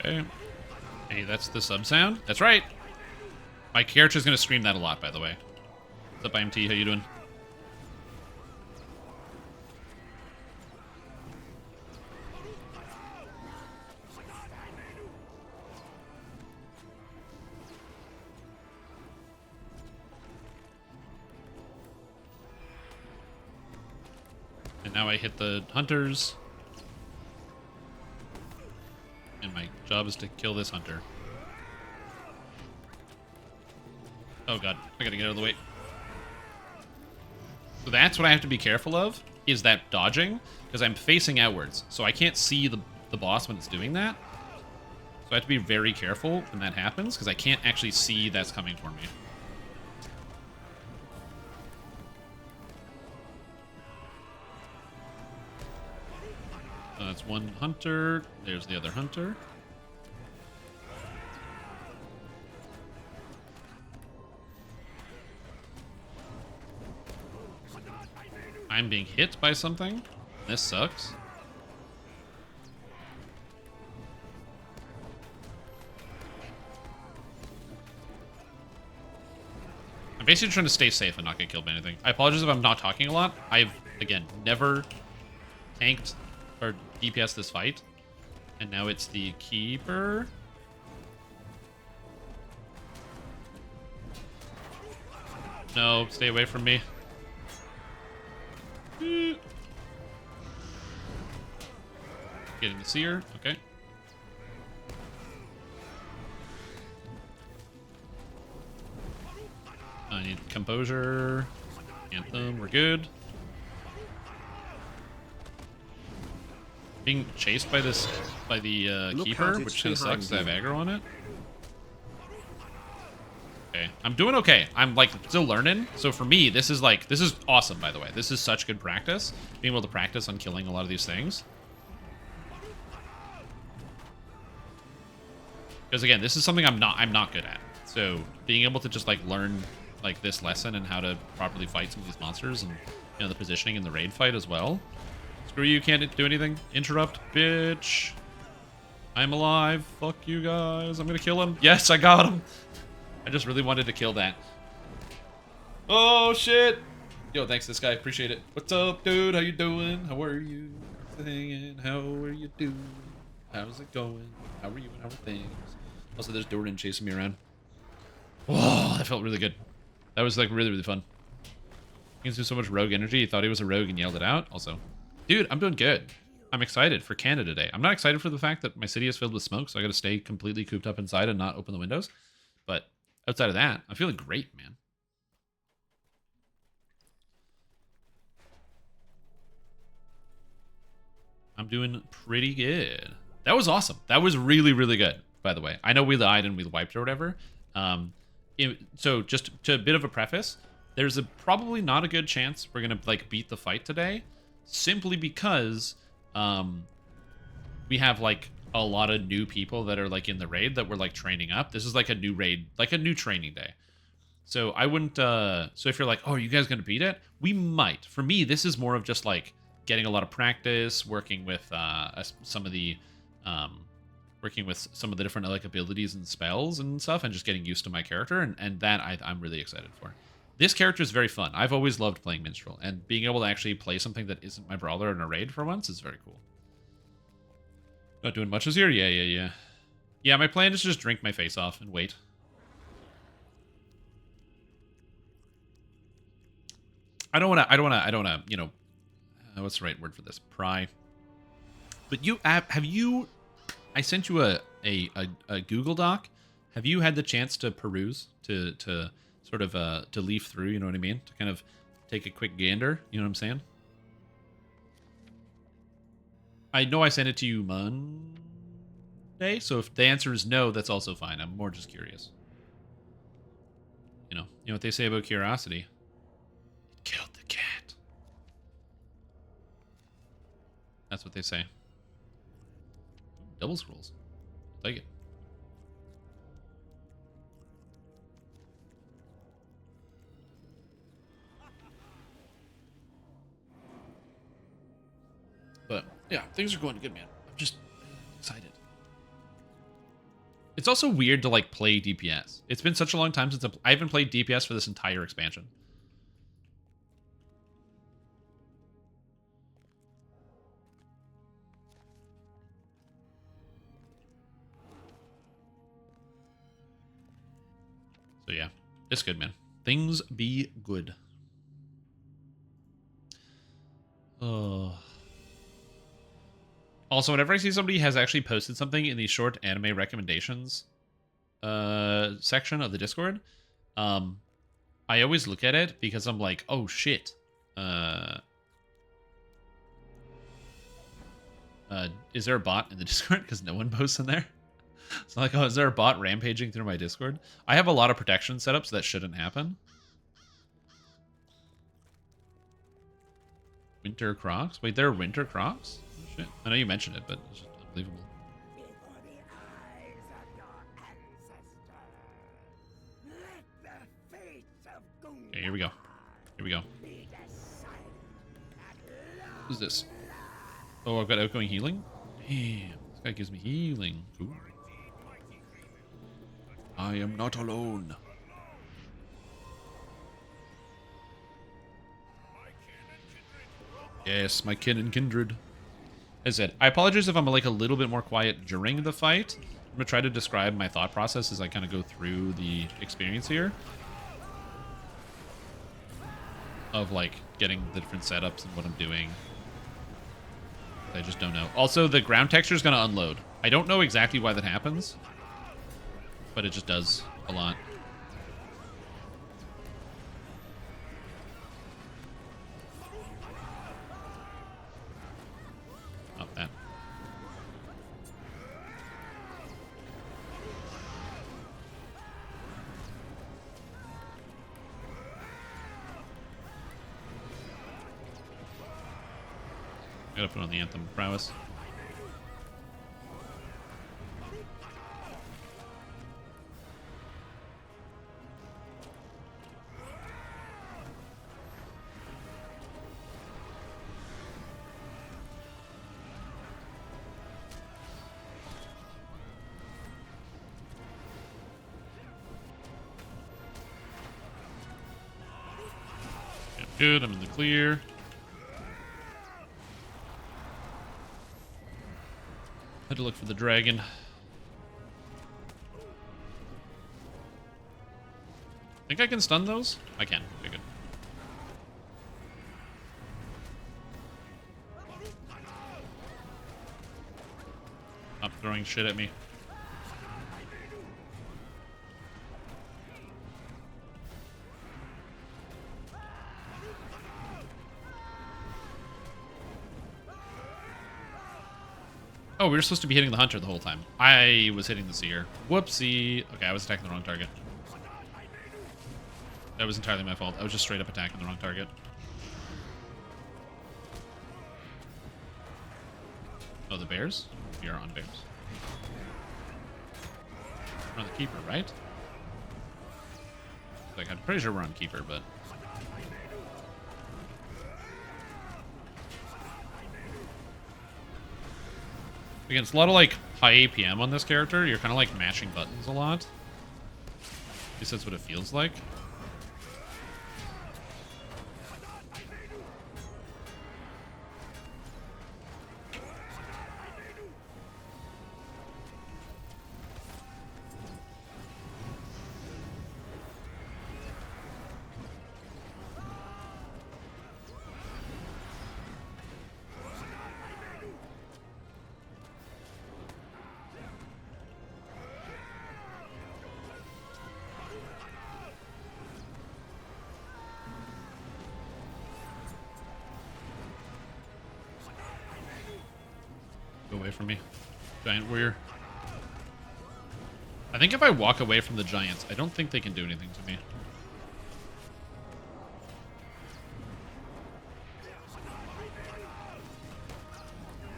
Okay. Hey, that's the sub sound? That's right. My character's gonna scream that a lot, by the way. What's up, IMT? How you doing? And now I hit the hunters. And my job is to kill this hunter. Oh god, I gotta get out of the way. So that's what I have to be careful of, is that dodging, because I'm facing outwards. So I can't see the boss when it's doing that. So I have to be very careful when that happens, because I can't actually see that's coming for me. So that's one hunter. There's the other hunter. I'm being hit by something. This sucks. I'm basically trying to stay safe and not get killed by anything. I apologize if I'm not talking a lot. I've, again, never tanked or DPS this fight. And now it's the keeper. No, stay away from me. Getting the seer, okay. I need composure. Anthem, we're good. Being chased by the keeper, which kind of sucks to have aggro on it. Okay, I'm doing okay. I'm like still learning. So for me, this is awesome, by the way. This is such good practice. Being able to practice on killing a lot of these things. Because again, this is something I'm not good at. So being able to just like learn like this lesson and how to properly fight some of these monsters and you know, the positioning in the raid fight as well. Screw you, can't do anything. Interrupt, bitch. I'm alive. Fuck you guys. I'm gonna kill him. Yes, I got him. I just really wanted to kill that. Oh, shit. Yo, thanks this guy. Appreciate it. What's up, dude? How you doing? How are you? Hanging? How are you doing? How's it going? How are you and how are things? Also, there's Doran chasing me around. Whoa, that felt really good. That was like really, really fun. He gives me so much rogue energy. He thought he was a rogue and yelled it out. Also, dude, I'm doing good. I'm excited for Canada Day. I'm not excited for the fact that my city is filled with smoke, so I got to stay completely cooped up inside and not open the windows. But outside of that, I'm feeling great, man. I'm doing pretty good. That was awesome. That was really, really good, by the way. I know we lied and we wiped or whatever. So just to a bit of a preface, there's probably not a good chance we're going to like beat the fight today, simply because we have like a lot of new people that are like in the raid that we're like training up. This is like a new raid, like a new training day. So I wouldn't, so if you're like, oh, are you guys going to beat it? We might. For me, this is more of just like getting a lot of practice, working with some of the different like abilities and spells and stuff, and just getting used to my character, and that I'm really excited for. This character is very fun. I've always loved playing Minstrel, and being able to actually play something that isn't my brawler in a raid for once is very cool. Not doing much this year? Yeah. Yeah, my plan is to just drink my face off and wait. I don't wanna, you know, what's the right word for this? Pry. But I sent you a Google Doc. Have you had the chance to peruse, to sort of, to leaf through, you know what I mean? To kind of take a quick gander, you know what I'm saying? I know I sent it to you Monday, so if the answer is no, that's also fine. I'm more just curious. You know what they say about curiosity? It killed the cat. That's what they say. Double scrolls. Take it. But yeah, things are going good, man. I'm just excited. It's also weird to like play DPS. It's been such a long time since I haven't played DPS for this entire expansion. So yeah, it's good, man. Things be good. Oh. Also, whenever I see somebody has actually posted something in the short anime recommendations section of the Discord, I always look at it because I'm like, oh shit. Is there a bot in the Discord? Because no one posts in there. It's like, oh, is there a bot rampaging through my Discord? I have a lot of protection set up, so that shouldn't happen. Winter Crocs? Wait, there are winter Crocs? Oh, shit. I know you mentioned it, but it's just unbelievable. Okay, here we go. Here we go. Who's this? Oh, I've got outgoing healing? Damn, this guy gives me healing. Ooh. I am not alone. Yes, my kin and kindred. As I said, I apologize if I'm like a little bit more quiet during the fight. I'm gonna try to describe my thought process as I kind of go through the experience here. Of like getting the different setups and what I'm doing. I just don't know. Also, the ground texture is gonna unload. I don't know exactly why that happens, but it just does a lot. Oh, that. Gotta put on the Anthem of Prowess. Good, I'm in the clear. Had to look for the dragon. Think I can stun those? I can. Okay, good. Stop throwing shit at me. Oh, we were supposed to be hitting the hunter the whole time. I was hitting the seer. Whoopsie. Okay, I was attacking the wrong target. That was entirely my fault. I was just straight up attacking the wrong target. Oh, the bears? We are on bears. We're on the keeper, right? Like, I'm pretty sure we're on keeper, but... Again, it's a lot of, like, high APM on this character. You're kind of, like, mashing buttons a lot. At least that's what it feels like. Go away from me, giant warrior. I think if I walk away from the giants, I don't think they can do anything to me.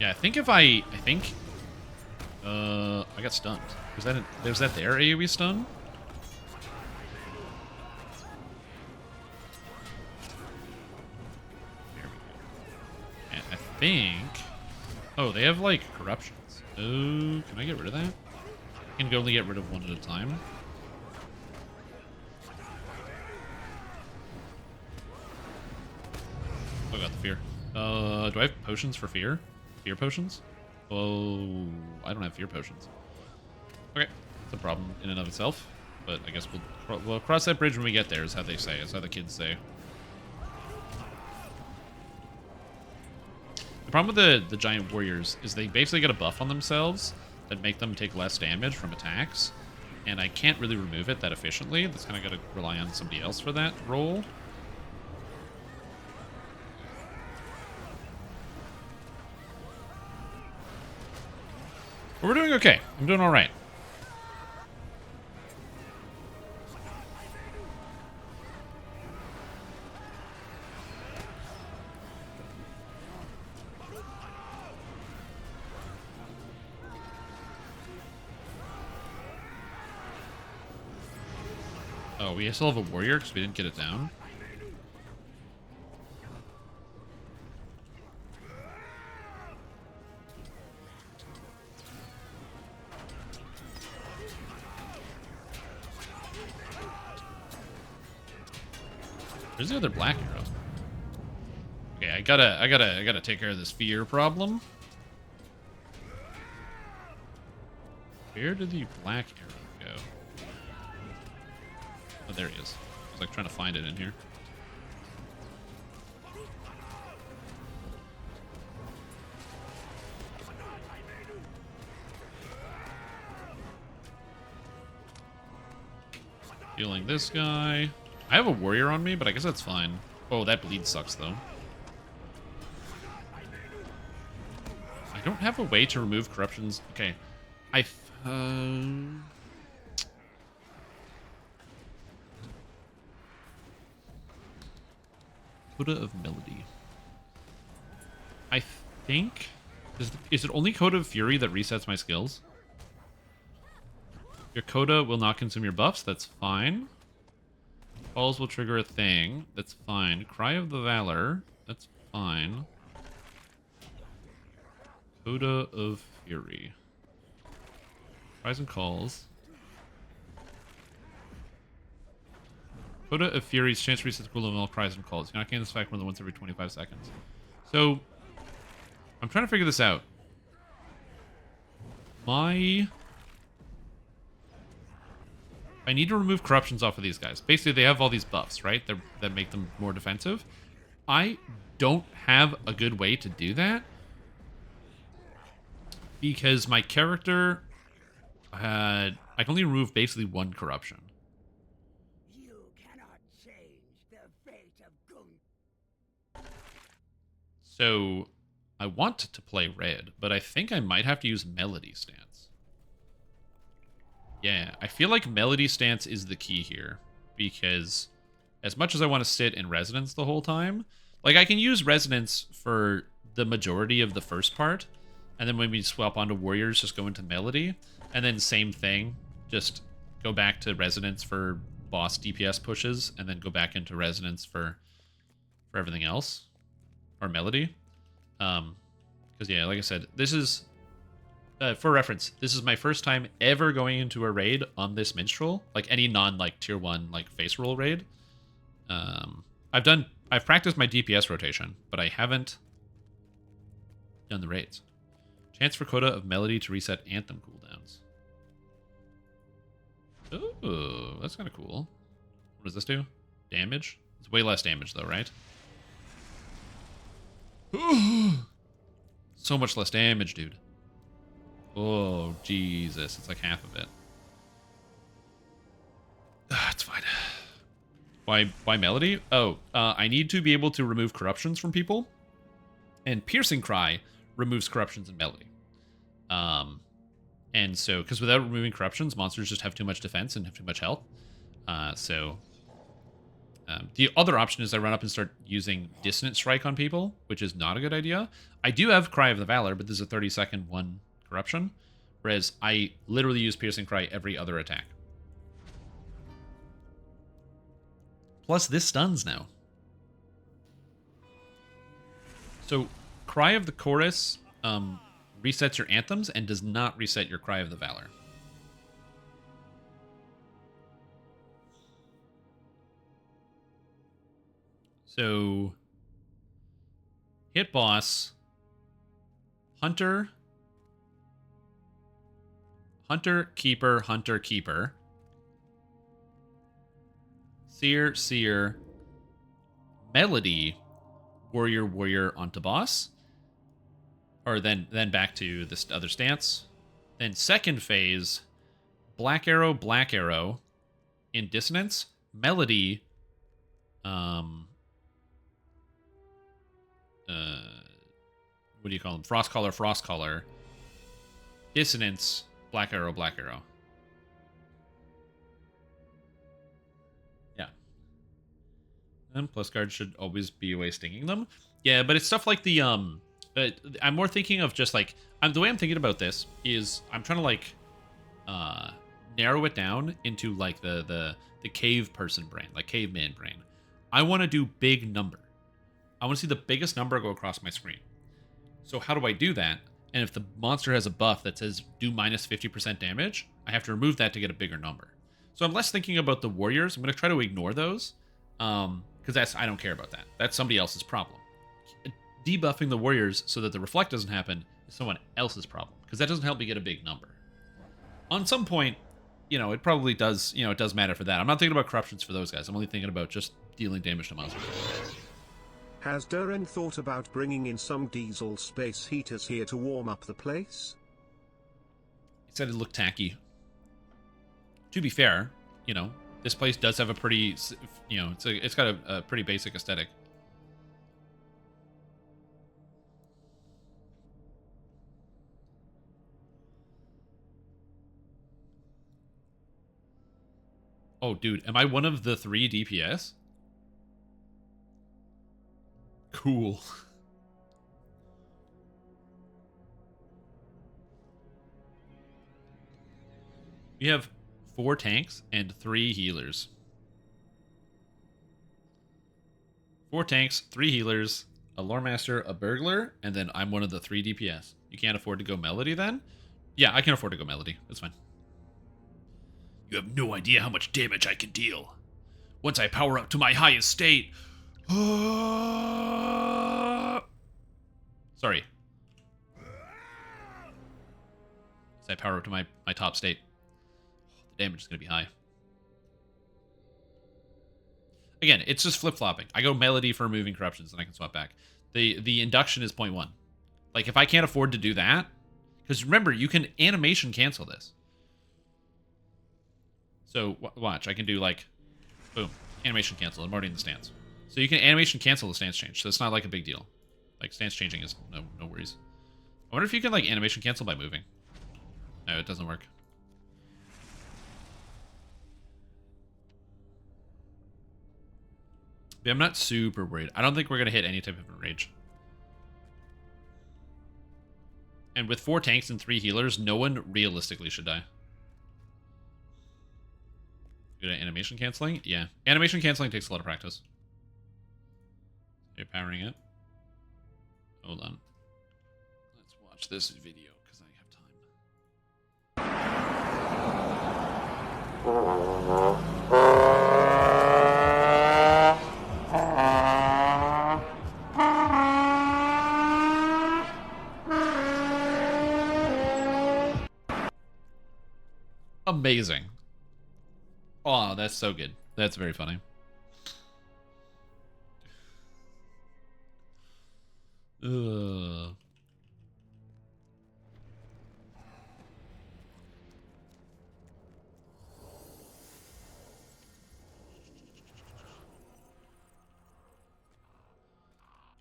Yeah, I think if I got stunned. Was that their AoE stun? There we go. And I think... Oh, they have, like, corruptions. Oh, can I get rid of that? I can only get rid of one at a time. Oh, I got the fear. Do I have potions for fear? Fear potions? Oh, I don't have fear potions. Okay, that's a problem in and of itself. But I guess we'll cross that bridge when we get there, is how they say. Is how the kids say. The problem with the giant warriors is they basically get a buff on themselves that make them take less damage from attacks. And I can't really remove it that efficiently. That's kind of got to rely on somebody else for that role. But we're doing okay. I'm doing all right. Oh, we still have a warrior because we didn't get it down. Where's the other black arrow? Okay, I gotta take care of this fear problem. Where did the black arrow go? Oh, there he is. I was like trying to find it in here. Healing this guy. I have a warrior on me, but I guess that's fine. Oh, that bleed sucks, though. I don't have a way to remove corruptions. Okay. Coda of Melody. I think... Is it only Coda of Fury that resets my skills? Your Coda will not consume your buffs. That's fine. Falls will trigger a thing. That's fine. Cry of the Valor. That's fine. Coda of Fury. Cries and calls. Coda of Fury's chance to reset the cooldown of all cries and calls. You're not getting this effect more than once every 25 seconds. So, I'm trying to figure this out. I need to remove corruptions off of these guys. Basically, they have all these buffs, right? That make them more defensive. I don't have a good way to do that because my character I can only remove basically one corruption. You cannot change the fate of Gung. So I want to play red, but I think I might have to use Melody Stance. Yeah, I feel like Melody Stance is the key here because as much as I want to sit in Resonance the whole time, like I can use Resonance for the majority of the first part, and then when we swap onto Warriors, just go into Melody, and then same thing, just go back to Resonance for boss DPS pushes, and then go back into Resonance for everything else, or Melody. Because yeah, like I said, this is, for reference, this is my first time ever going into a raid on this Minstrel, like any non-like tier 1 like face roll raid. I've practiced my DPS rotation, but I haven't done the raids. Chance for Coda of Melody to reset Anthem cooldowns. Ooh, that's kind of cool. What does this do? Damage? It's way less damage though, right? So much less damage, dude. Oh, Jesus. It's like half of it. It's fine. Why Melody? Oh, I need to be able to remove corruptions from people. And Piercing Cry removes corruptions in Melody. And so, because without removing corruptions, monsters just have too much defense and have too much health. The other option is I run up and start using Dissonant Strike on people, which is not a good idea. I do have Cry of the Valor, but this is a 30-second one corruption, whereas I literally use Piercing Cry every other attack. Plus, this stuns now. So, Cry of the Chorus resets your anthems and does not reset your Cry of the Valor. So, hit boss, hunter, keeper, seer, melody, warrior onto boss, or then back to this other stance. Then second phase, black arrow in dissonance, melody, what do you call them? Frost collar. Dissonance, black arrow. Yeah. And plus guards should always be away stinging them. Yeah, but it's stuff like the I'm more thinking of just like the way I'm thinking about this is I'm trying to like narrow it down into like the cave person brain, like caveman brain. I want to do big number. I want to see the biggest number go across my screen. So how do I do that? And if the monster has a buff that says do minus 50% damage, I have to remove that to get a bigger number. So I'm less thinking about the warriors. I'm going to try to ignore those because I don't care about that. That's somebody else's problem. Debuffing the warriors so that the reflect doesn't happen is someone else's problem because that doesn't help me get a big number. On some point, it probably does, it does matter for that. I'm not thinking about corruptions for those guys. I'm only thinking about just dealing damage to monsters. Has Durin thought about bringing in some diesel space heaters here to warm up the place? He said it looked tacky. To be fair, this place does have a pretty, it's got a pretty basic aesthetic. Oh, dude, am I one of the 3 DPS? Cool. We have 4 tanks and 3 healers. 4 tanks, 3 healers, a lore master, a burglar, and then I'm one of the 3 DPS. You can't afford to go melody then? Yeah, I can afford to go melody. That's fine. You have no idea how much damage I can deal. Once I power up to my highest state. Sorry. As I power up to my top state. The damage is going to be high. Again, it's just flip-flopping. I go melody for removing corruptions, and I can swap back. The induction is 0.1. Like, if I can't afford to do that... Because remember, you can animation cancel this. So, watch. I can do, like... Boom. Animation cancel. I'm already in the stance. So you can animation cancel the stance change. So it's not, like, a big deal. Like, stance changing is no worries. I wonder if you can, like, animation cancel by moving. No, it doesn't work. But I'm not super worried. I don't think we're going to hit any type of enrage. And with 4 tanks and 3 healers, no one realistically should die. Good at animation canceling? Yeah. Animation canceling takes a lot of practice. You're powering it. Hold on. Let's watch this video because I have time. Amazing. Oh, that's so good. That's very funny. Ugh.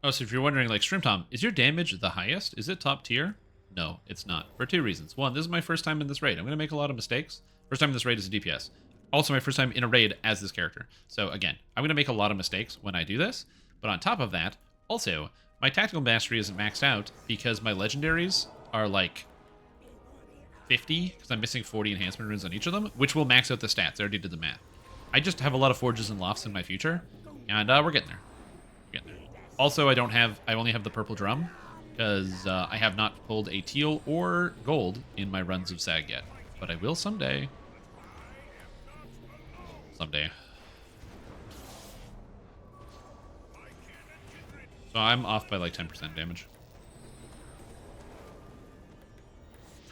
Oh, so if you're wondering, like, Stream Tom, is your damage the highest? Is it top tier? No, it's not. For 2 reasons. One, this is my first time in this raid. I'm going to make a lot of mistakes. First time in this raid is a DPS. Also, my first time in a raid as this character. So, again, I'm going to make a lot of mistakes when I do this. But on top of that, also, my tactical mastery isn't maxed out because my legendaries are, like, 50, because I'm missing 40 enhancement runes on each of them, which will max out the stats. I already did the math. I just have a lot of forges and lofts in my future, and we're getting there. We're getting there. Also, I only have the purple drum, because I have not pulled a teal or gold in my runs of SAG yet. But I will someday. Someday. So I'm off by like 10% damage.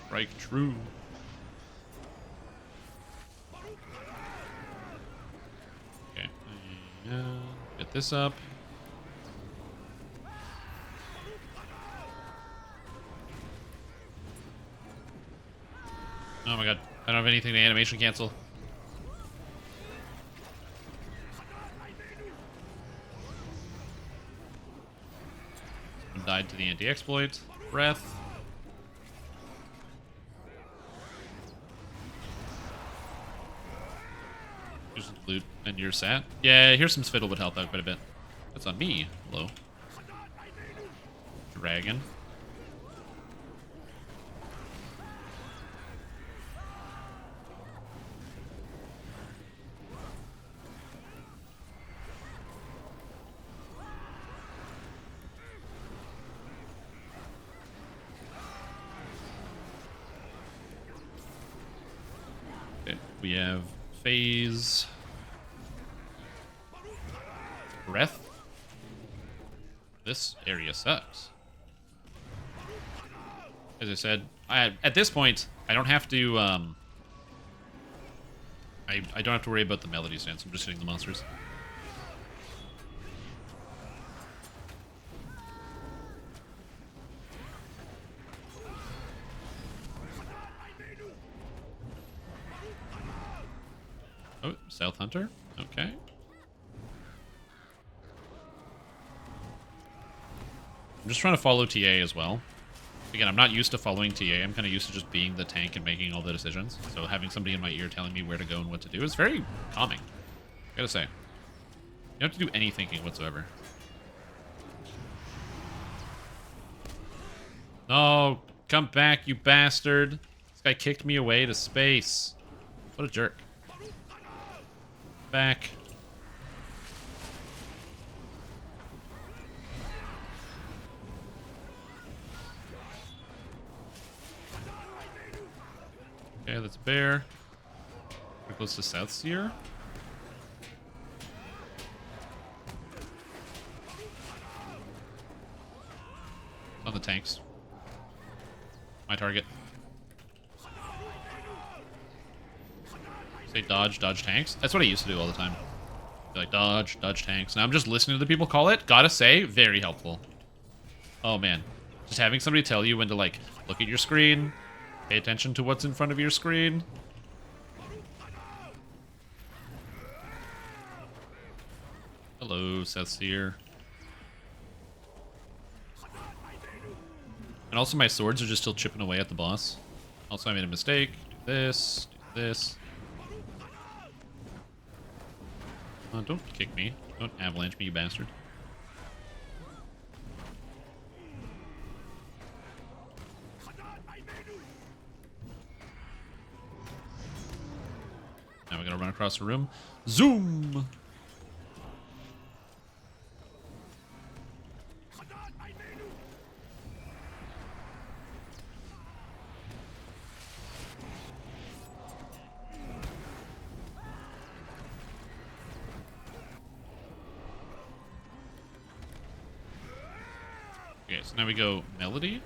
Strike true. Okay. Get this up. Oh my god. I don't have anything to animation cancel. Died to the anti-exploit. Breath. Here's some loot. And you're sat. Yeah, here's some spittle would help out quite a bit. That's on me. Hello. Dragon. We have phase. Breath. This area sucks. As I said, at this point, I don't have to, I don't have to worry about the melody stance. I'm just hitting the monsters. Oh, South Hunter. Okay. I'm just trying to follow TA as well. Again, I'm not used to following TA. I'm kind of used to just being the tank and making all the decisions. So having somebody in my ear telling me where to go and what to do is very calming. I gotta say. You don't have to do any thinking whatsoever. No, come back, you bastard. This guy kicked me away to space. What a jerk. Back. Okay, that's a bear. We're close to South Seer. tanks. My target. Say dodge, dodge tanks. That's what I used to do all the time. Be like dodge, dodge tanks. Now I'm just listening to the people call it. Gotta say, very helpful. Oh man, just having somebody tell you when to like look at your screen, pay attention to what's in front of your screen. Hello, Seth Seer. And also my swords are just still chipping away at the boss. Also I made a mistake. Do this, do this. Don't kick me. Don't avalanche me, you bastard. Now we gotta run across the room. Zoom! Okay, so now we go Melody.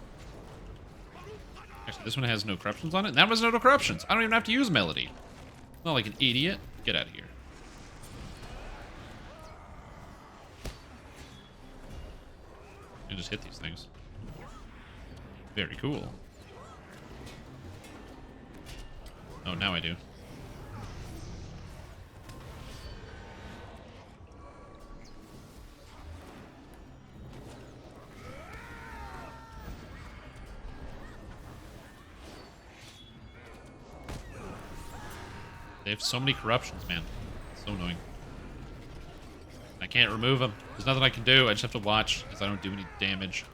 Actually, this one has no corruptions on it. And that was no corruptions. I don't even have to use Melody. Not like an idiot. Get out of here. And just hit these things. Very cool. Oh, now I do. They have so many corruptions, man. It's so annoying. I can't remove them. There's nothing I can do. I just have to watch because I don't do any damage.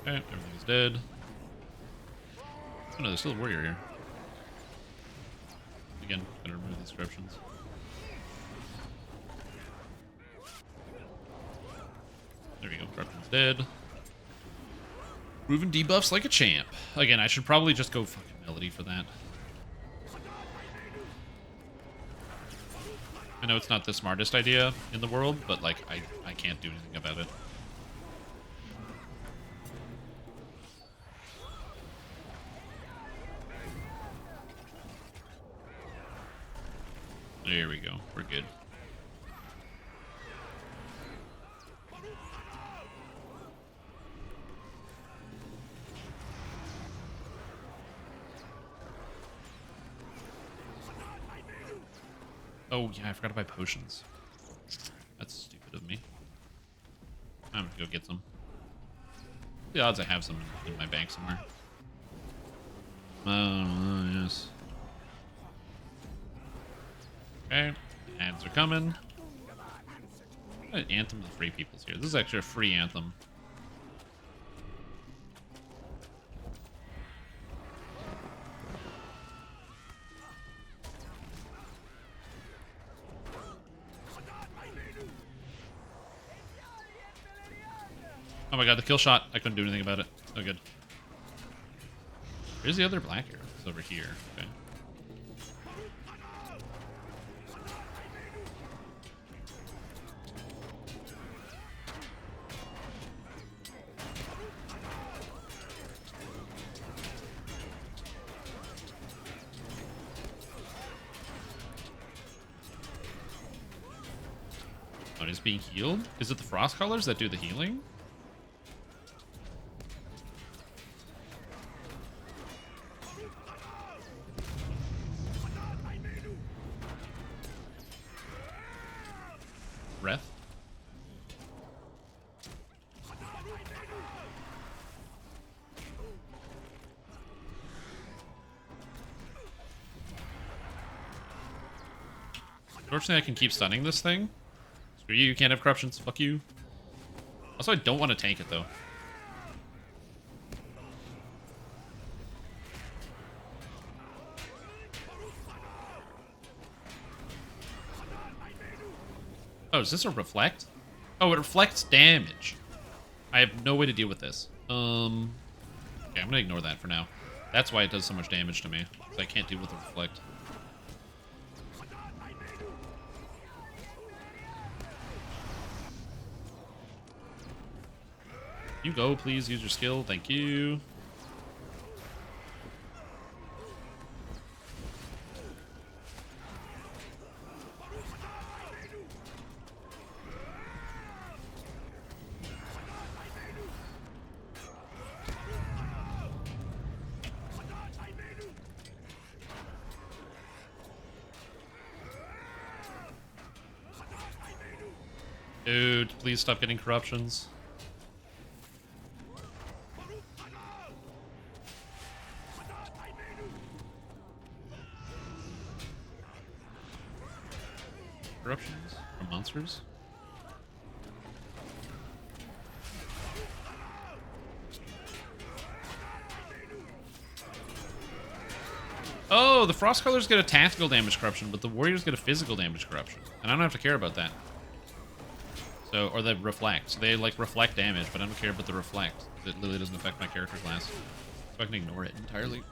Okay, everything's dead. Oh no, there's still a warrior here. Again, gotta remove these corruptions. There we go, corruption's dead. Proven debuffs like a champ. Again, I should probably just go fucking Melody for that. I know it's not the smartest idea in the world, but like, I can't do anything about it. There we go, we're good. Oh, yeah, I forgot to buy potions. That's stupid of me. I'm gonna go get some. The odds I have some in my bank somewhere. Oh, yes. Okay, ads are coming. Anthem of the Free Peoples here. This is actually a free anthem. Oh my god, the kill shot. I couldn't do anything about it. Oh, good. Where's the other black arrow? It's over here. Okay. Oh, it is being healed? Is it the frost colors that do the healing? Breath? Unfortunately, I can keep stunning this thing. Screw you, you can't have corruptions. Fuck you. Also, I don't want to tank it, though. Oh, is this a reflect? Oh, it reflects damage. I have no way to deal with this. Okay, I'm gonna ignore that for now. That's why it does so much damage to me. I can't deal with the reflect. You go, please use your skill. Thank you. Dude, please stop getting corruptions. Corruptions from monsters? Oh, the frost colors get a tactical damage corruption, but the warriors get a physical damage corruption. And I don't have to care about that. So, or the reflect. So they like reflect damage, but I don't care about the reflect. It literally doesn't affect my character class. So I can ignore it entirely.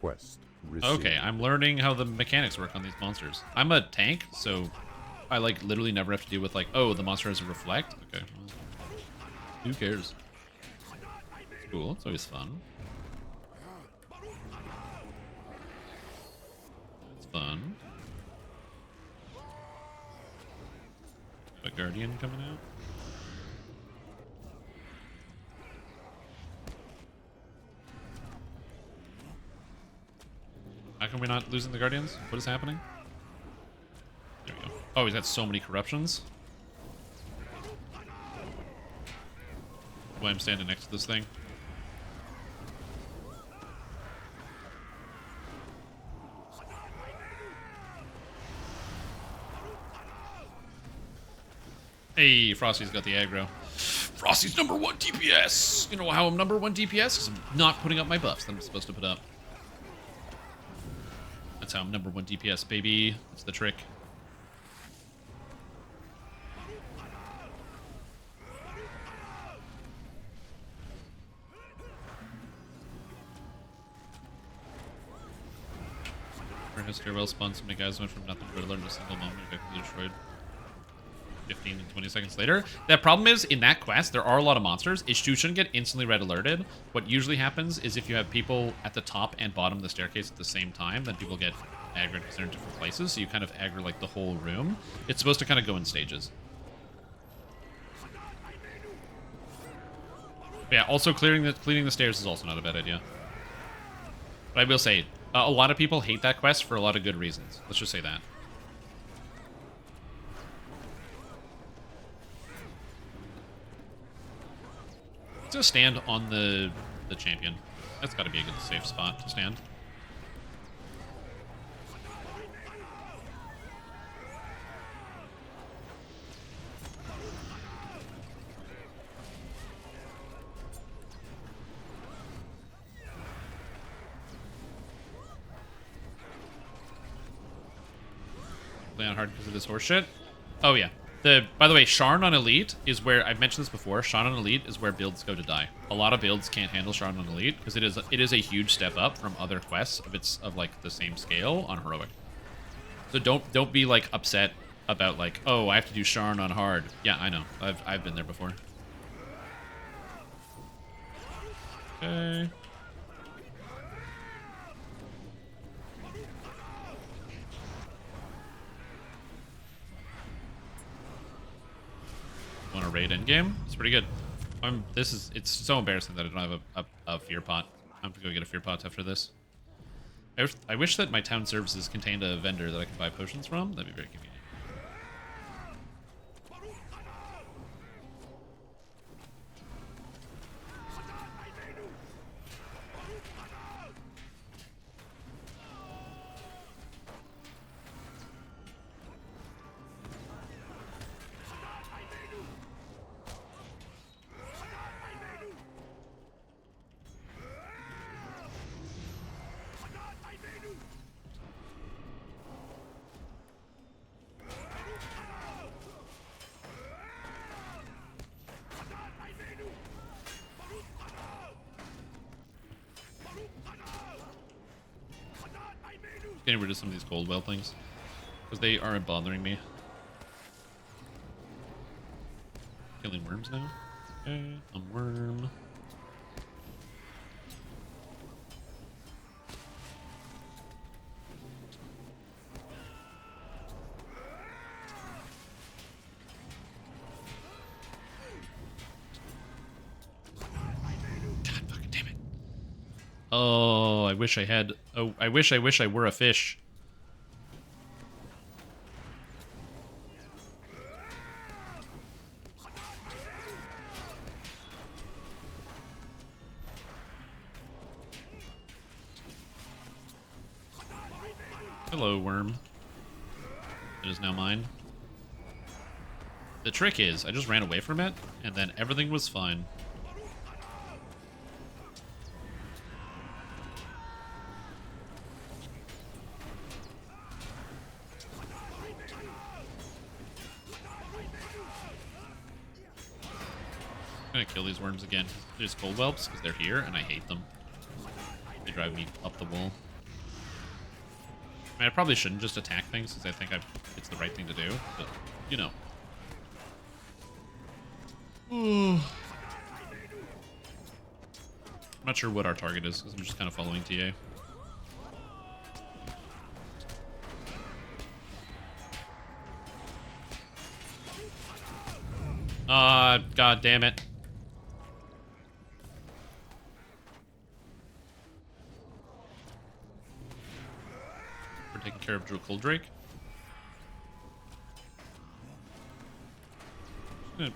Quest Okay, I'm learning how the mechanics work on these monsters. I'm a tank, so I like literally never have to deal with like, oh, the monster has a reflect? Okay. Well, who cares? It's cool, it's always fun. It's fun. A guardian coming out. How come we're not losing the guardians? What is happening? There we go. Oh, he's got so many corruptions. Why I'm standing next to this thing. Hey, Frosty's got the aggro. Frosty's #1 DPS! You know how I'm #1 DPS? Because I'm not putting up my buffs that I'm supposed to put up. That's how I'm #1 DPS, baby. That's the trick. Her stairwell spawned so many guys went from nothing to red alert in a single moment and got destroyed. 15 and 20 seconds later. The problem is, in that quest, there are a lot of monsters. You shouldn't get instantly red alerted. What usually happens is if you have people at the top and bottom of the staircase at the same time, then people get aggroed because they're in different places, so you kind of aggro like the whole room. It's supposed to kind of go in stages. But yeah, also cleaning the stairs is also not a bad idea. But I will say, a lot of people hate that quest for a lot of good reasons. Let's just say that. Just stand on the champion. That's got to be a good safe spot to stand. Play on hard because of this horse shit. Oh yeah. By the way, Sharn on Elite is where, I've mentioned this before, Sharn on Elite is where builds go to die. A lot of builds can't handle Sharn on Elite because it is a huge step up from other quests of like the same scale on Heroic. So don't be like upset about like, oh, I have to do Sharn on hard. Yeah, I know. I've been there before. Okay. Want to raid endgame? It's pretty good. It's so embarrassing that I don't have a fear pot. I'm gonna go get a fear pot after this. I wish that my town services contained a vendor that I could buy potions from. That'd be very convenient. Getting rid of some of these Coldwell things because they aren't bothering me. killing worms now. Okay, a worm. God fucking damn it. Oh, I wish I had... Oh, I wish I were a fish. Hello, worm. It is now mine. The trick is, I just ran away from it, and then everything was fine. I'm gonna kill these worms again. There's cold whelps, because they're here, and I hate them. They drive me up the wall. I mean, I probably shouldn't just attack things, because I think it's the right thing to do, but, you know. I'm not sure what our target is, because I'm just kind of following TA. God damn it. We're taking care of Drew Drake. Good.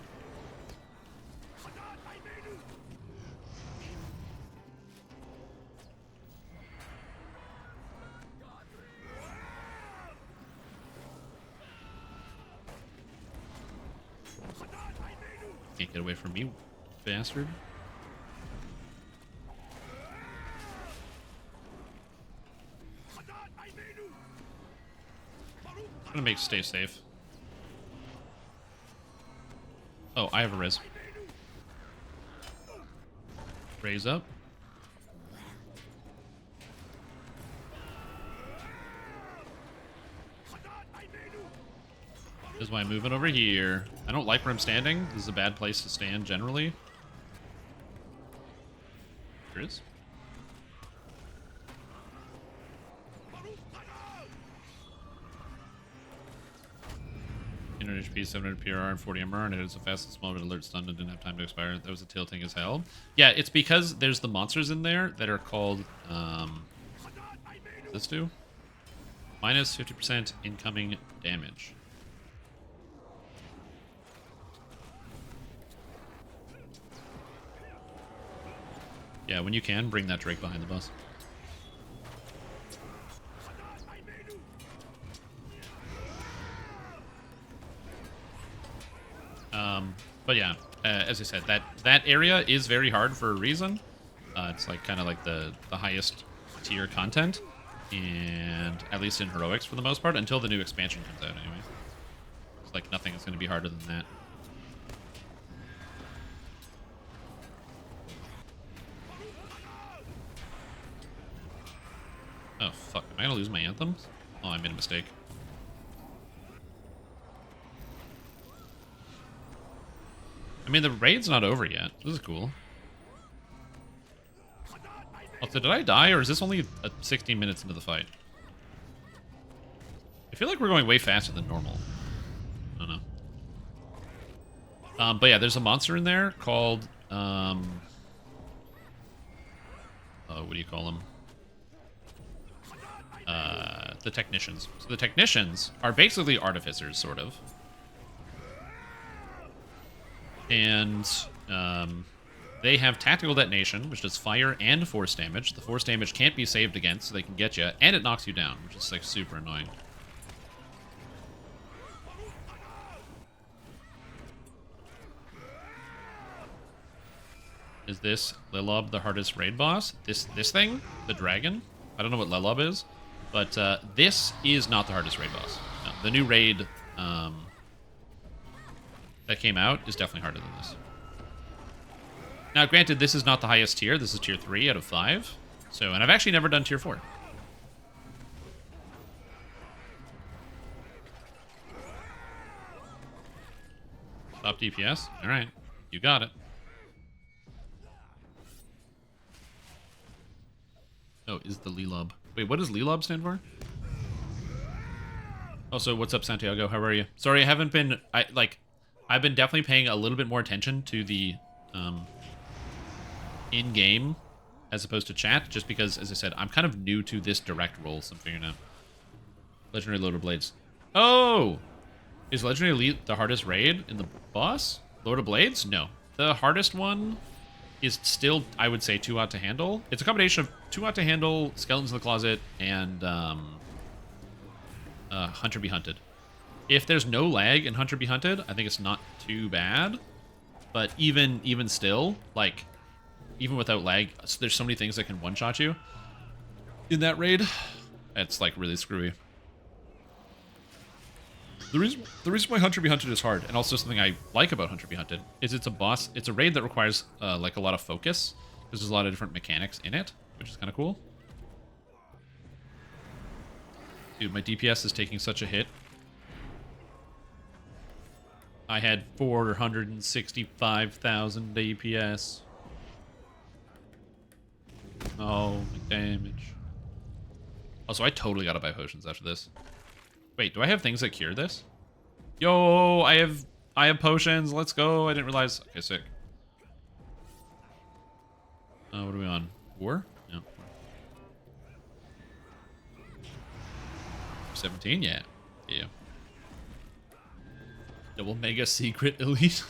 Can't get away from me, bastard. I'm gonna make stay safe. Oh, I have a res. Raise up. This is why I'm moving over here. I don't like where I'm standing. This is a bad place to stand generally. There is. 800 HP, 700 PRR, and 40 MR, and it is the fastest moment alert stunned and didn't have time to expire. That was a tilting as hell. Yeah, it's because there's the monsters in there that are called, what does this do? Minus 50% incoming damage. Yeah, when you can, bring that Drake behind the bus. But yeah, as I said, that area is very hard for a reason. It's like kind of like the highest tier content, and at least in heroics for the most part, until the new expansion comes out anyway. It's like nothing is going to be harder than that. Oh fuck, am I gonna lose my anthems? Oh, I made a mistake. I mean, the raid's not over yet. This is cool. Also, did I die, or is this only 16 minutes into the fight? I feel like we're going way faster than normal. I don't know. But yeah, there's a monster in there called, what do you call them? The Technicians. So the Technicians are basically artificers, sort of. And they have tactical detonation, which does fire and force damage. The force damage can't be saved against, so they can get you, and it knocks you down, which is like super annoying. Is this Lilob the hardest raid boss? This thing, the dragon. I don't know what Lilob is, but this is not the hardest raid boss. No, the new raid. That came out is definitely harder than this. Now, granted, this is not the highest tier. This is tier 3 out of 5. So, and I've actually never done tier 4. Top DPS? Alright. You got it. Oh, is the Lelob. Wait, what does Lelob stand for? Also, what's up, Santiago? How are you? Sorry, I haven't been... I've been definitely paying a little bit more attention to the in-game as opposed to chat, just because, as I said, I'm kind of new to this direct role, so I'm figuring out. Legendary Loader Blades. Oh! Is Legendary Elite the hardest raid in the boss? Lord of Blades? No. The hardest one is still, I would say, too hot to handle. It's a combination of too hot to handle, Skeletons in the Closet, and Hunter Be Hunted. If there's no lag in Hunter Be Hunted, I think it's not too bad. But even still, like, even without lag, there's so many things that can one-shot you in that raid. It's, like, really screwy. The reason why Hunter Be Hunted is hard, and also something I like about Hunter Be Hunted, is it's a raid that requires, like, a lot of focus, because there's a lot of different mechanics in it, which is kind of cool. Dude, my DPS is taking such a hit. I had 465,000 DPS. Oh, my damage. Also, I totally gotta buy potions after this. Wait, do I have things that cure this? Yo, I have potions. Let's go. I didn't realize. Okay, sick. What are we on? 4? No. 17? Yeah. Yeah. Double Mega Secret Elite.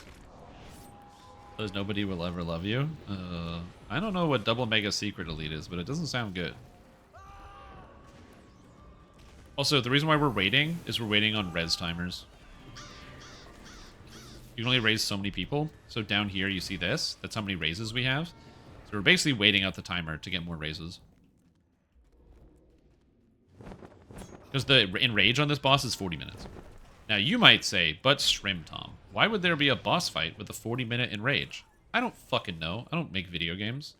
Because nobody will ever love you. I don't know what Double Mega Secret Elite is, but it doesn't sound good. Also, the reason why we're waiting is we're waiting on res timers. You can only raise so many people. So down here, you see this. That's how many raises we have. So we're basically waiting out the timer to get more raises. Because the enrage on this boss is 40 minutes. Now, you might say, but Shrim Tom, why would there be a boss fight with a 40-minute enrage? I don't fucking know. I don't make video games.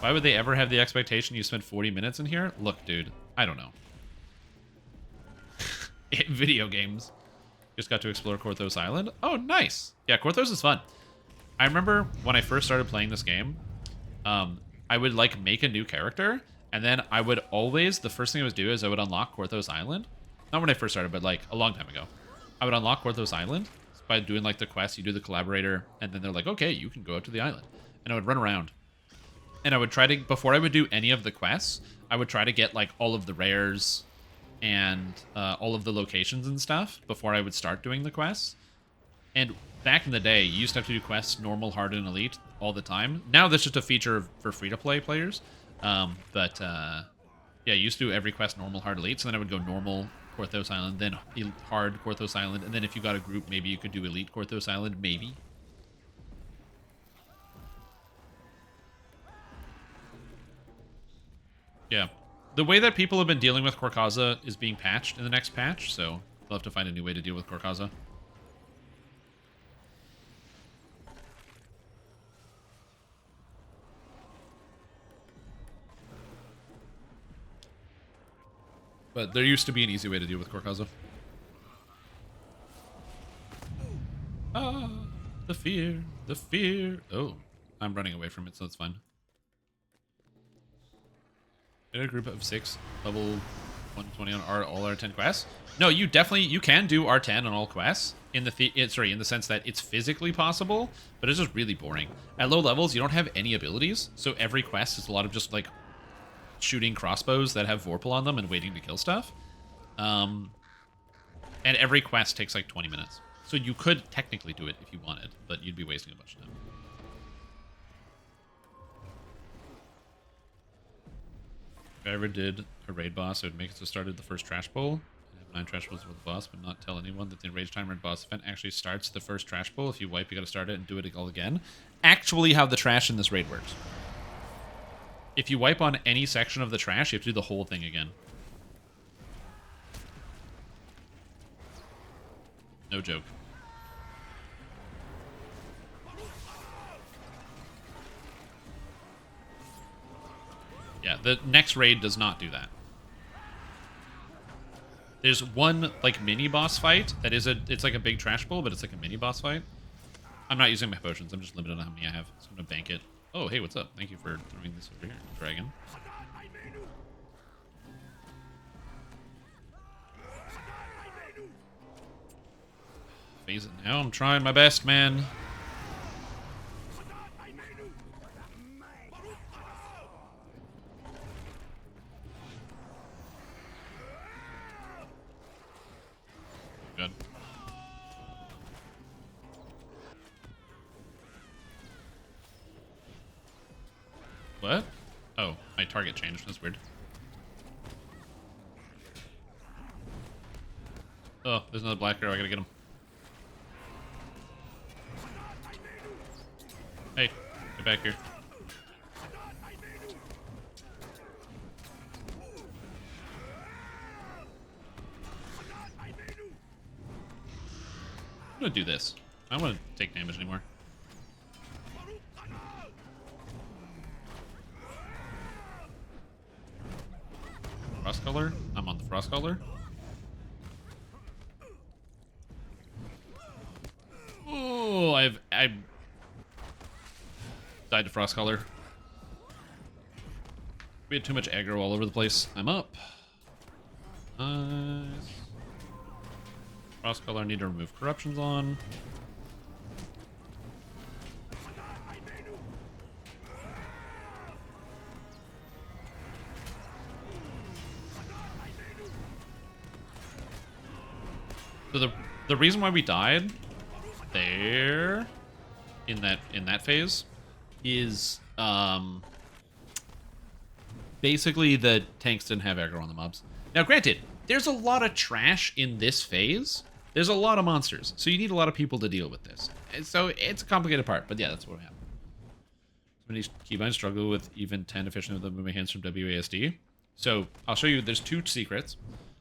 Why would they ever have the expectation you spend 40 minutes in here? Look, dude, I don't know. Video games. Just got to explore Korthos Island. Oh, nice. Yeah, Korthos is fun. I remember when I first started playing this game, I would, like, make a new character, and then I would always, the first thing I would do is I would unlock Korthos Island. Not when I first started, but, like, a long time ago. I would unlock Korthos Island by doing, like, the quest. You do the collaborator, and then they're like, okay, you can go out to the island. And I would run around. And I would try to, before I would do any of the quests, I would try to get, like, all of the rares and all of the locations and stuff before I would start doing the quests. And back in the day, you used to have to do quests normal, hard, and elite all the time. Now that's just a feature for free-to-play players. Yeah, I used to do every quest normal, hard, elite, so then I would go normal Korthos Island, then hard Korthos Island, and then if you got a group, maybe you could do elite Korthos Island, maybe. Yeah. The way that people have been dealing with Korkaza is being patched in the next patch, so we'll have to find a new way to deal with Korkaza. But there used to be an easy way to deal with Korkaza. Ah, the fear, the fear. Oh, I'm running away from it, so it's fine. In a group of 6, level 120 on all R10 quests. No, you can do R10 on all quests in the sense that it's physically possible, but it's just really boring. At low levels, you don't have any abilities, so every quest is a lot of just like shooting crossbows that have Vorpal on them and waiting to kill stuff. And every quest takes like 20 minutes. So you could technically do it if you wanted, but you'd be wasting a bunch of time. If I ever did a raid boss, I would make it so started the first trash bowl. And have 9 trash bowls with the boss, but not tell anyone that the enrage timer and boss event actually starts the first trash bowl. If you wipe, you gotta start it and do it all again. Actually, how the trash in this raid works. If you wipe on any section of the trash, you have to do the whole thing again. No joke. Yeah, the next raid does not do that. There's one like mini boss fight that is it's like a big trash bowl, but it's like a mini boss fight. I'm not using my potions. I'm just limited on how many I have. So I'm gonna bank it. Oh, hey, what's up? Thank you for throwing this over here, dragon. Phase it now. I'm trying my best, man. Good. What? Oh, my target changed. That's weird. Oh, there's another black arrow. I gotta get him. Hey, get back here. I'm gonna do this. I don't want to take damage anymore. Frost color? I'm on the frost color. Oh, I died to frost color. We had too much aggro all over the place. I'm up. Nice. Frost color, I need to remove corruptions on. So the reason why we died there in that phase is basically the tanks didn't have aggro on the mobs. Now granted, there's a lot of trash in this phase. There's a lot of monsters, so you need a lot of people to deal with this. And so it's a complicated part, but yeah, that's what happened. Many keybinds struggle with even 10 efficiently with the moving hands from WASD. So I'll show you, there's 2 secrets.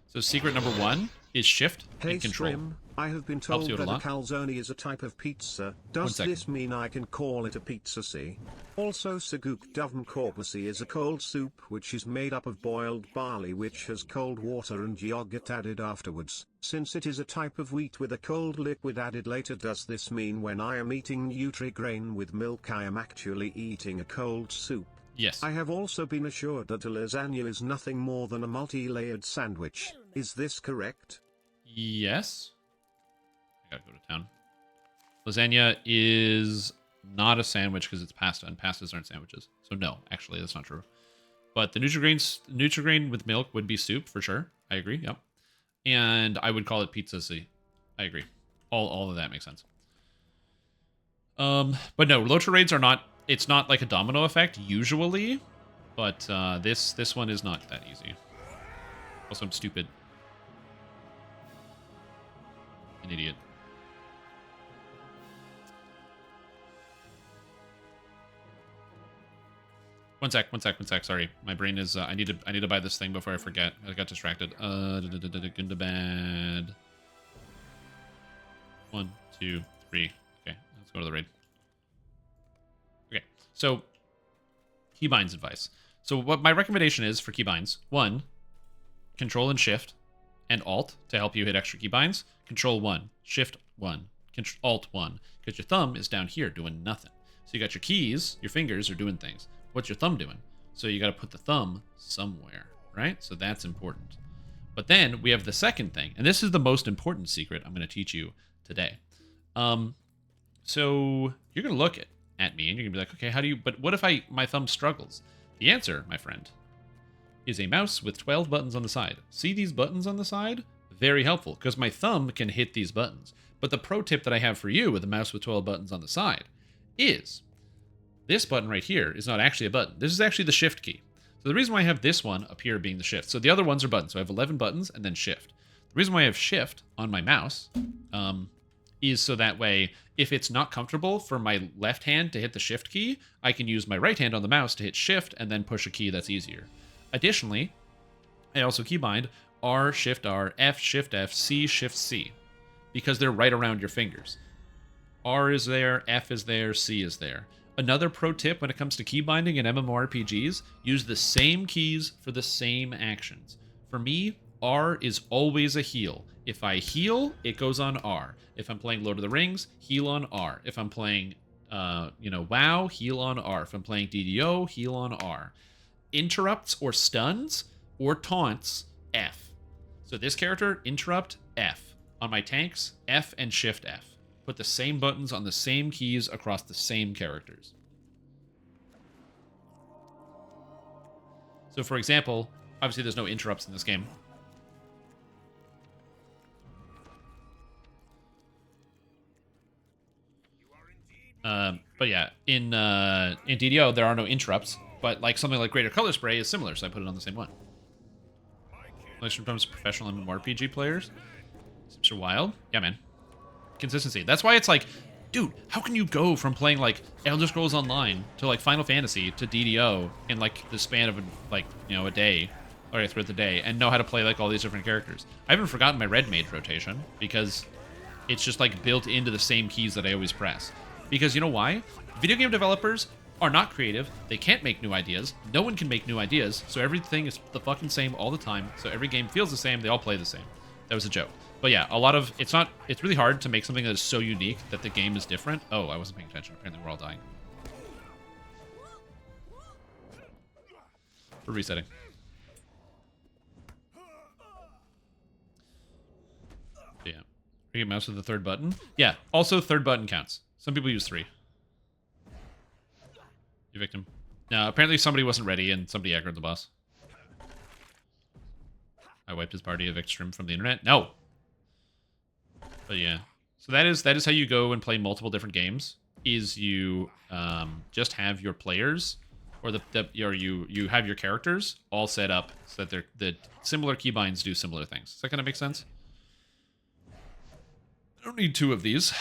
So secret number 1 is shift and control. Strim, I have been told that a calzone is a type of pizza. Does this mean I can call it a pizza C? Also Saguk Dovm Corpusi is a cold soup which is made up of boiled barley which has cold water and yogurt added afterwards. Since it is a type of wheat with a cold liquid added later, does this mean when I am eating Nutri-Grain with milk I am actually eating a cold soup? Yes. I have also been assured that a lasagna is nothing more than a multi-layered sandwich. Is this correct? Yes. I gotta go to town. Lasagna is not a sandwich because it's pasta, and pastas aren't sandwiches. So no, actually, that's not true. But the Nutri-Grain with milk would be soup for sure. I agree. Yep. And I would call it pizza C. I agree. All of that makes sense. But no, Lotro raids are not. It's not like a domino effect usually, but this one is not that easy. Also, I'm stupid. An idiot. One sec. Sorry, my brain is. I need to buy this thing before I forget. I got distracted. Gundabad. 1, 2, 3. Okay, let's go to the raid. Okay, so keybinds advice. So what my recommendation is for keybinds: 1, Control and Shift, and Alt to help you hit extra keybinds. Control 1, Shift 1, Alt 1, because your thumb is down here doing nothing. So you got your keys, your fingers are doing things. What's your thumb doing? So you got to put the thumb somewhere, right? So that's important. But then we have the second thing, and this is the most important secret I'm going to teach you today. So you're going to look at me and you're going to be like, okay, how do you, but what if my thumb struggles? The answer, my friend, is a mouse with 12 buttons on the side. See these buttons on the side? Very helpful, because my thumb can hit these buttons. But the pro tip that I have for you with a mouse with 12 buttons on the side is this button right here is not actually a button. This is actually the shift key. So the reason why I have this one up here being the shift. So the other ones are buttons. So I have 11 buttons and then shift. The reason why I have shift on my mouse is so that way if it's not comfortable for my left hand to hit the shift key, I can use my right hand on the mouse to hit shift and then push a key that's easier. Additionally, I also keybind R, Shift R, F, Shift F, C, Shift C, because they're right around your fingers. R is there, F is there, C is there. Another pro tip when it comes to keybinding in MMORPGs, use the same keys for the same actions. For me, R is always a heal. If I heal, it goes on R. If I'm playing Lord of the Rings, heal on R. If I'm playing, WoW, heal on R. If I'm playing DDO, heal on R. Interrupts or stuns or taunts, F. So this character, interrupt, F. On my tanks, F and Shift F. Put the same buttons on the same keys across the same characters. So for example, obviously there's no interrupts in this game. But yeah, in DDO there are no interrupts, but like something like Greater Color Spray is similar, so I put it on the same one. Like sometimes professional MMORPG players. Seems wild. Yeah, man. Consistency. That's why it's like, dude, how can you go from playing like Elder Scrolls Online to like Final Fantasy to DDO in like the span of a day, or throughout the day, and know how to play like all these different characters? I haven't forgotten my red mage rotation because it's just like built into the same keys that I always press. Because you know why? Video game developers are not creative. They can't make new ideas. No one can make new ideas. So everything is the fucking same all the time. So every game feels the same. They all play the same. That was a joke. But yeah, it's really hard to make something that is so unique that the game is different. Oh, I wasn't paying attention. Apparently we're all dying. We're resetting. Yeah. Bring your mouse to the third button. Yeah, also third button counts. Some people use 3. You victim. No, apparently somebody wasn't ready and somebody aggroed the boss. I wiped his party, evicted him from the internet. No! But yeah. So that is how you go and play multiple different games. Is you just have your players, or you have your characters all set up so that the similar keybinds do similar things. Does that kind of make sense? I don't need 2 of these.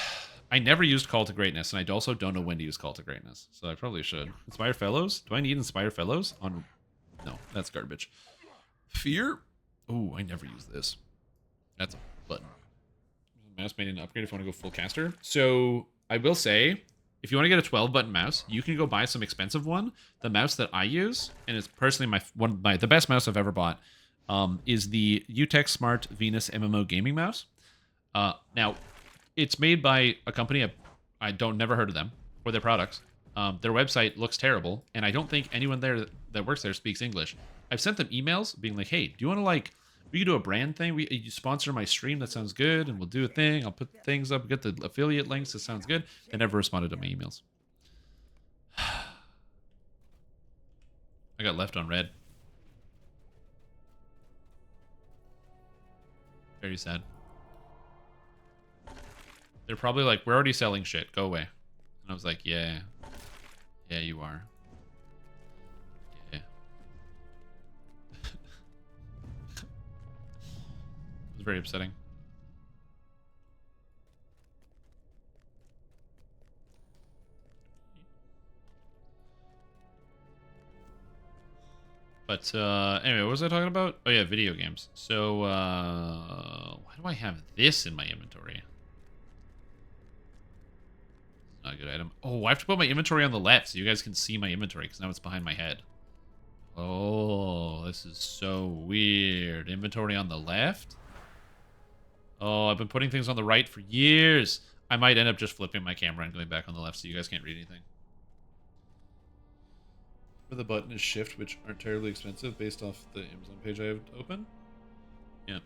I never used Call to Greatness, and I also don't know when to use Call to Greatness, so I probably should. Inspire Fellows? Do I need Inspire Fellows? No, that's garbage. Fear? Oh, I never use this. That's a button. Mouse made an upgrade if you want to go full caster. So, I will say, if you want to get a 12-button mouse, you can go buy some expensive one. The mouse that I use, and it's personally the best mouse I've ever bought, is the UTech Smart Venus MMO gaming mouse. Now, it's made by a company I never heard of them or their products. Their website looks terrible, and I don't think anyone there that works there speaks English. I've sent them emails being like, hey, do you want to we can do a brand thing. You sponsor my stream. That sounds good, and we'll do a thing. I'll put things up, get the affiliate links. That sounds good. They never responded to my emails. I got left on red. Very sad. They're probably like, we're already selling shit. Go away. And I was like, yeah. Yeah, you are. Yeah. It was very upsetting. But anyway, what was I talking about? Oh yeah, video games. So why do I have this in my inventory? Not a good item. Oh, I have to put my inventory on the left so you guys can see my inventory because now it's behind my head. Oh, this is so weird. Inventory on the left? Oh, I've been putting things on the right for years. I might end up just flipping my camera and going back on the left so you guys can't read anything. Where the button is shift, which aren't terribly expensive based off the Amazon page I have open. Yeah.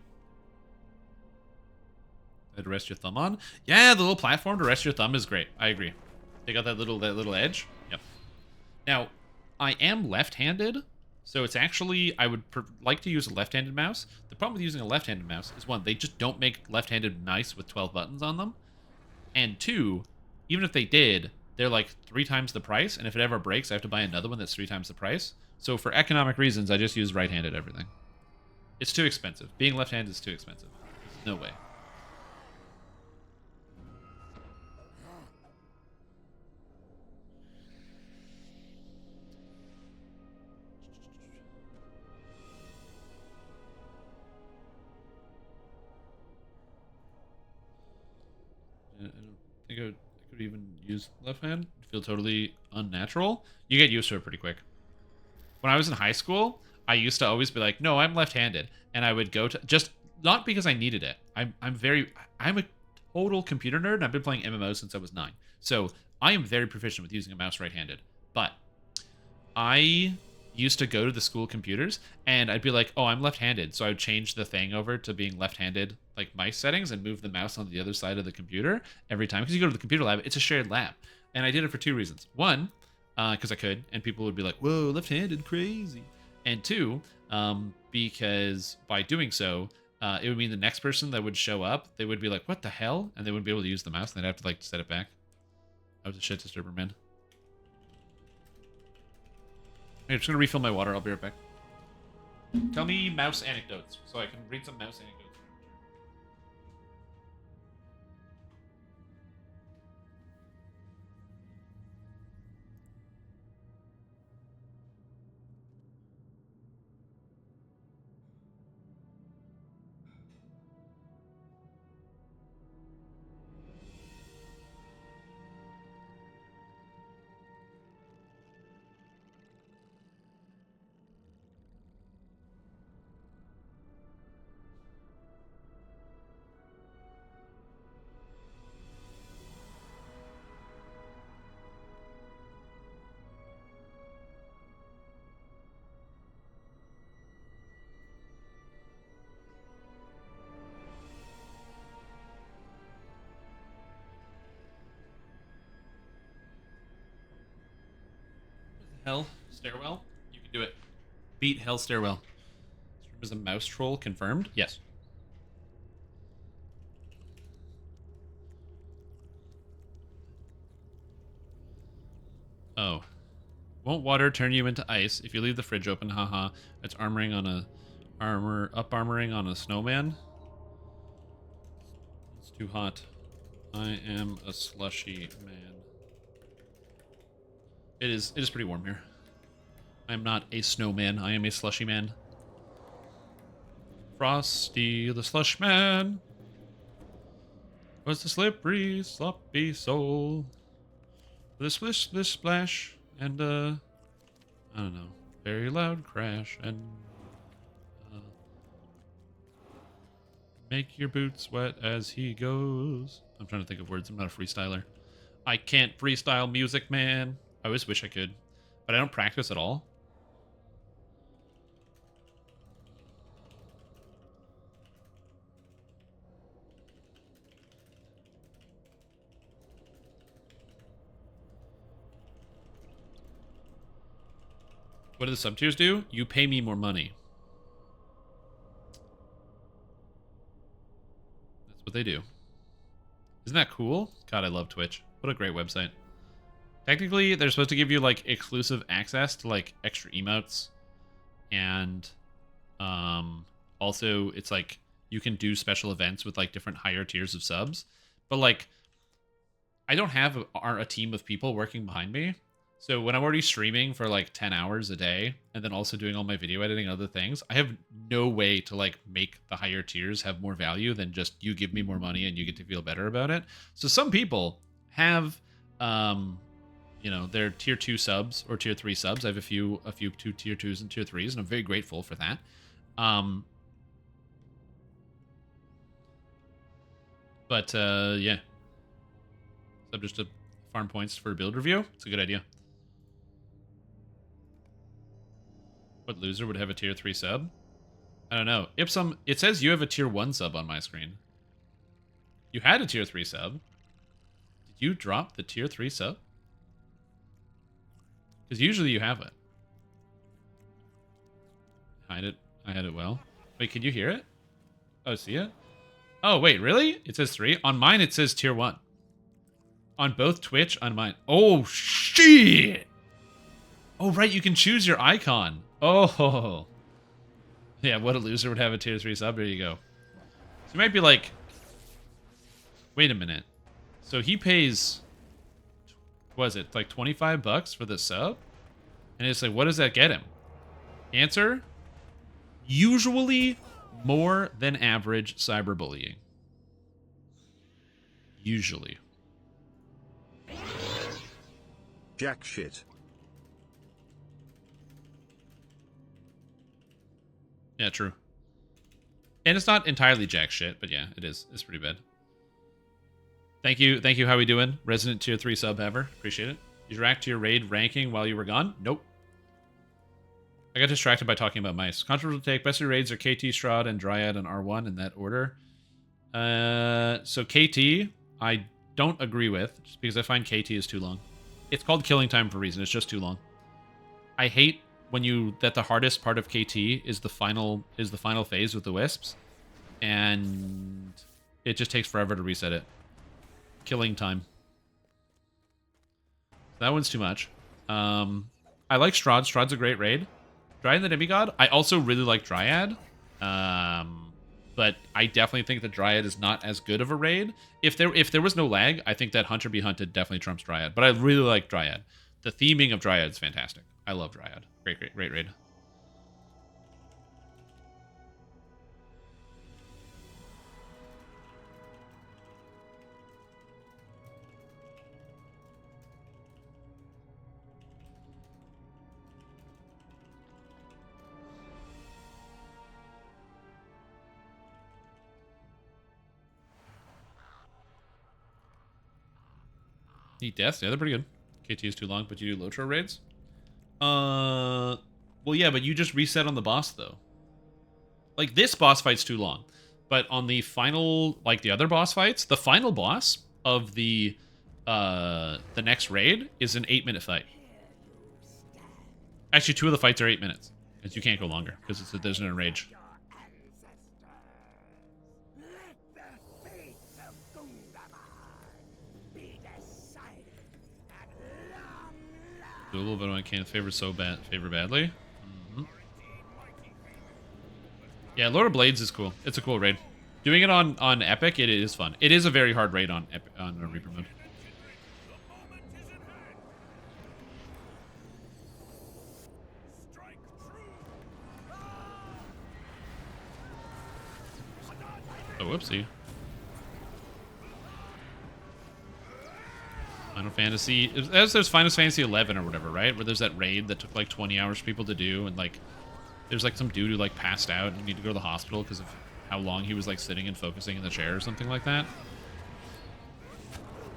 To rest your thumb on. Yeah, the little platform to rest your thumb is great. I agree. They got that little edge. Yep. Now, I am left-handed, so it's actually I would like to use a left-handed mouse. The problem with using a left-handed mouse is one, they just don't make left-handed mice with 12 buttons on them, and 2, even if they did, they're like 3 times the price, and if it ever breaks, I have to buy another one that's 3 times the price. So for economic reasons, I just use right-handed everything. It's too expensive. Being left-handed is too expensive. No way. I don't think I could even use left hand. Feel totally unnatural. You get used to it pretty quick. When I was in high school, I used to always be like, no, I'm left-handed, and I would go to just not because I needed it. I'm a total computer nerd, and I've been playing MMOs since I was 9, so I am very proficient with using a mouse right-handed. But I used to go to the school computers, and I'd be like, oh, I'm left-handed, so I would change the thing over to being left-handed, like mice settings, and move the mouse on the other side of the computer every time. Because you go to the computer lab, it's a shared lab, and I did it for 2 reasons. One, because I could, and people would be like, whoa, left-handed, crazy. And 2, because by doing so, it would mean the next person that would show up, they would be like, what the hell? And they wouldn't be able to use the mouse, and they'd have to like set it back. I was a shit disturber, man. I'm just gonna refill my water. I'll be right back. Tell me mouse anecdotes so I can read some mouse anecdotes. Hell stairwell? You can do it. Beat Hell stairwell. This room is a mouse troll confirmed? Yes. Oh. Won't water turn you into ice if you leave the fridge open? Haha. It's armoring on a armoring on a snowman. It's too hot. I am a slushy man. It is pretty warm here. I'm not a snowman. I am a slushy man. Frosty the slush man was the slippery, sloppy soul. With a splish, splish, splash, and I don't know, very loud crash, and make your boots wet as he goes. I'm trying to think of words. I'm not a freestyler. I can't freestyle music, man. I always wish I could, but I don't practice at all. What do the sub tiers do? You pay me more money. That's what they do. Isn't that cool? God, I love Twitch. What a great website. Technically, they're supposed to give you, like, exclusive access to, like, extra emotes. And, also, it's, like, you can do special events with, like, different higher tiers of subs. But, like, I don't have a team of people working behind me. So when I'm already streaming for, like, 10 hours a day, and then also doing all my video editing and other things, I have no way to, like, make the higher tiers have more value than just you give me more money and you get to feel better about it. So some people have, you know, their tier 2 subs or tier 3 subs. I have a few two tier 2s and tier 3s, and I'm very grateful for that. Yeah. Sub just to farm points for a build review. It's a good idea. What loser would have a tier 3 sub? I don't know. Ipsum, it says you have a tier 1 sub on my screen. You had a tier 3 sub. Did you drop the tier 3 sub? Because usually you have it. Hide it. I had it well. Wait, can you hear it? Oh, see it? Oh, wait, really? It says 3? On mine, it says tier 1. On both Twitch, on mine. Oh, shit! Oh, right, you can choose your icon. Oh. Yeah, what a loser would have a tier 3 sub. There you go. So you might be like, wait a minute. So he pays, what was it, like 25 bucks for the sub? And it's like, what does that get him? Answer, usually more than average cyberbullying. Usually. Jack shit. Yeah, true. And it's not entirely jack shit, but yeah, it is. It's pretty bad. Thank you. How we doing? Resident tier 3 sub ever. Appreciate it. Did you react to your raid ranking while you were gone? Nope. I got distracted by talking about mice. Controversial take. Best of raids are KT, Strahd, and Dryad and R1 in that order. So KT, I don't agree with, just because I find KT is too long. It's called killing time for a reason. It's just too long. I hate when that the hardest part of KT is the final phase with the wisps, and it just takes forever to reset it. Killing time. That one's too much. I like Strahd. Strahd's a great raid. Dryad the Demigod. I also really like Dryad. But I definitely think that Dryad is not as good of a raid. If there was no lag, I think that Hunter Be Hunted definitely trumps Dryad. But I really like Dryad. The theming of Dryad is fantastic. I love Dryad. Great raid. Eat deaths, yeah, they're pretty good. KT is too long, but you do Lotro raids? Well, yeah, but you just reset on the boss, though. Like, this boss fight's too long. But on the final, like the other boss fights, the final boss of the next raid is an 8-minute fight. Actually, 2 of the fights are 8 minutes. Because you can't go longer, because there's an enrage. Do a little bit when I can. Favor badly. Yeah, Lord of Blades is cool. It's a cool raid. Doing it on Epic, it is fun. It is a very hard raid on Reaper mode. Oh, whoopsie. Final Fantasy, as there's Final Fantasy 11 or whatever, right? Where there's that raid that took like 20 hours for people to do, and like there's like some dude who like passed out and you need to go to the hospital because of how long he was like sitting and focusing in the chair or something like that.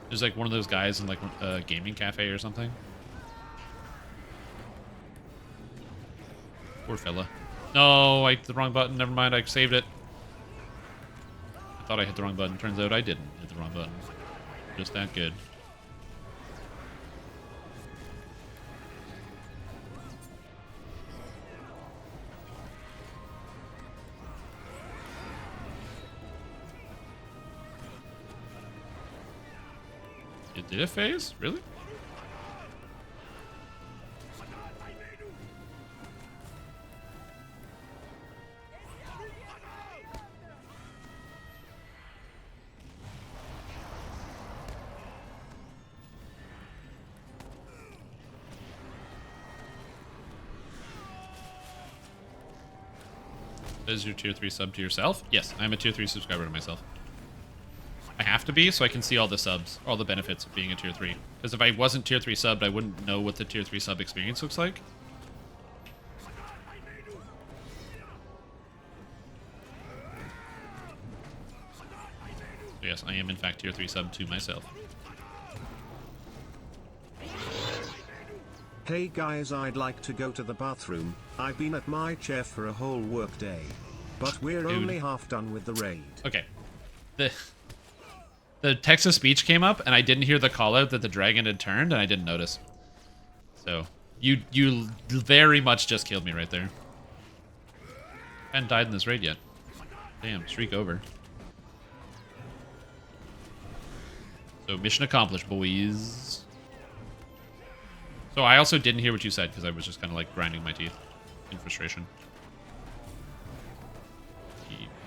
There's like one of those guys in like a gaming cafe or something. Poor fella. No, I hit the wrong button. Never mind, I saved it. I thought I hit the wrong button. Turns out I didn't hit the wrong button. Just that good. It did a phase? Really? Is your tier 3 sub to yourself? Yes, I'm a tier 3 subscriber to myself. I have to be so I can see all the subs, all the benefits of being a tier 3. Because if I wasn't tier 3 subbed, I wouldn't know what the tier 3 sub experience looks like. So yes, I am in fact tier 3 sub to myself. Hey guys, I'd like to go to the bathroom. I've been at my chair for a whole work day. But we're only half done with the raid. Okay. The text-to speech came up, and I didn't hear the call-out that the dragon had turned, and I didn't notice. So, you very much just killed me right there. I hadn't died in this raid yet. Damn, streak over. So, mission accomplished, boys. So, I also didn't hear what you said, because I was just kind of, like, grinding my teeth in frustration.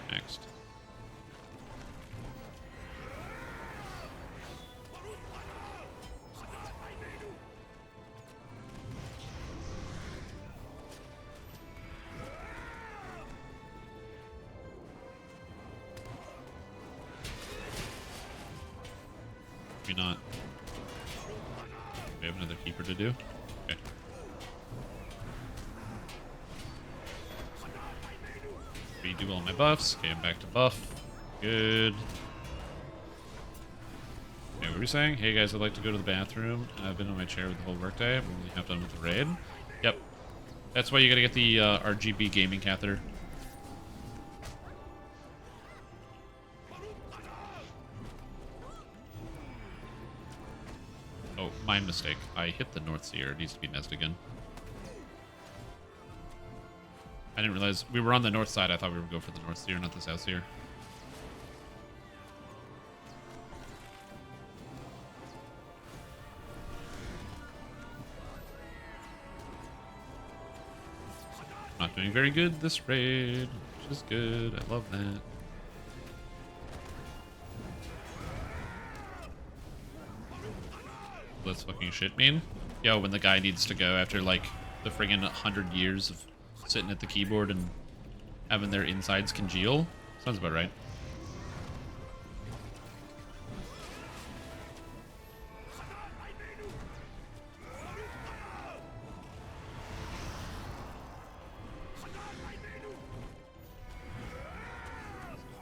Next. Maybe not. We have another keeper to do. Okay. redo all my buffs. Okay, I'm back to buff. Good. Okay, what were we saying? Hey guys, I'd like to go to the bathroom. I've been on my chair with the whole workday. I'm really half done with the raid. Yep. That's why you gotta get the RGB gaming catheter. Oh, my mistake. I hit the North Seer. It needs to be messed again. I didn't realize we were on the north side. I thought we would go for the North Seer, not the South Seer. Not doing very good this raid, which is good. I love that. Let's fucking shit mean. Yo, when the guy needs to go after like the friggin' 100 years of sitting at the keyboard and having their insides congeal. Sounds about right.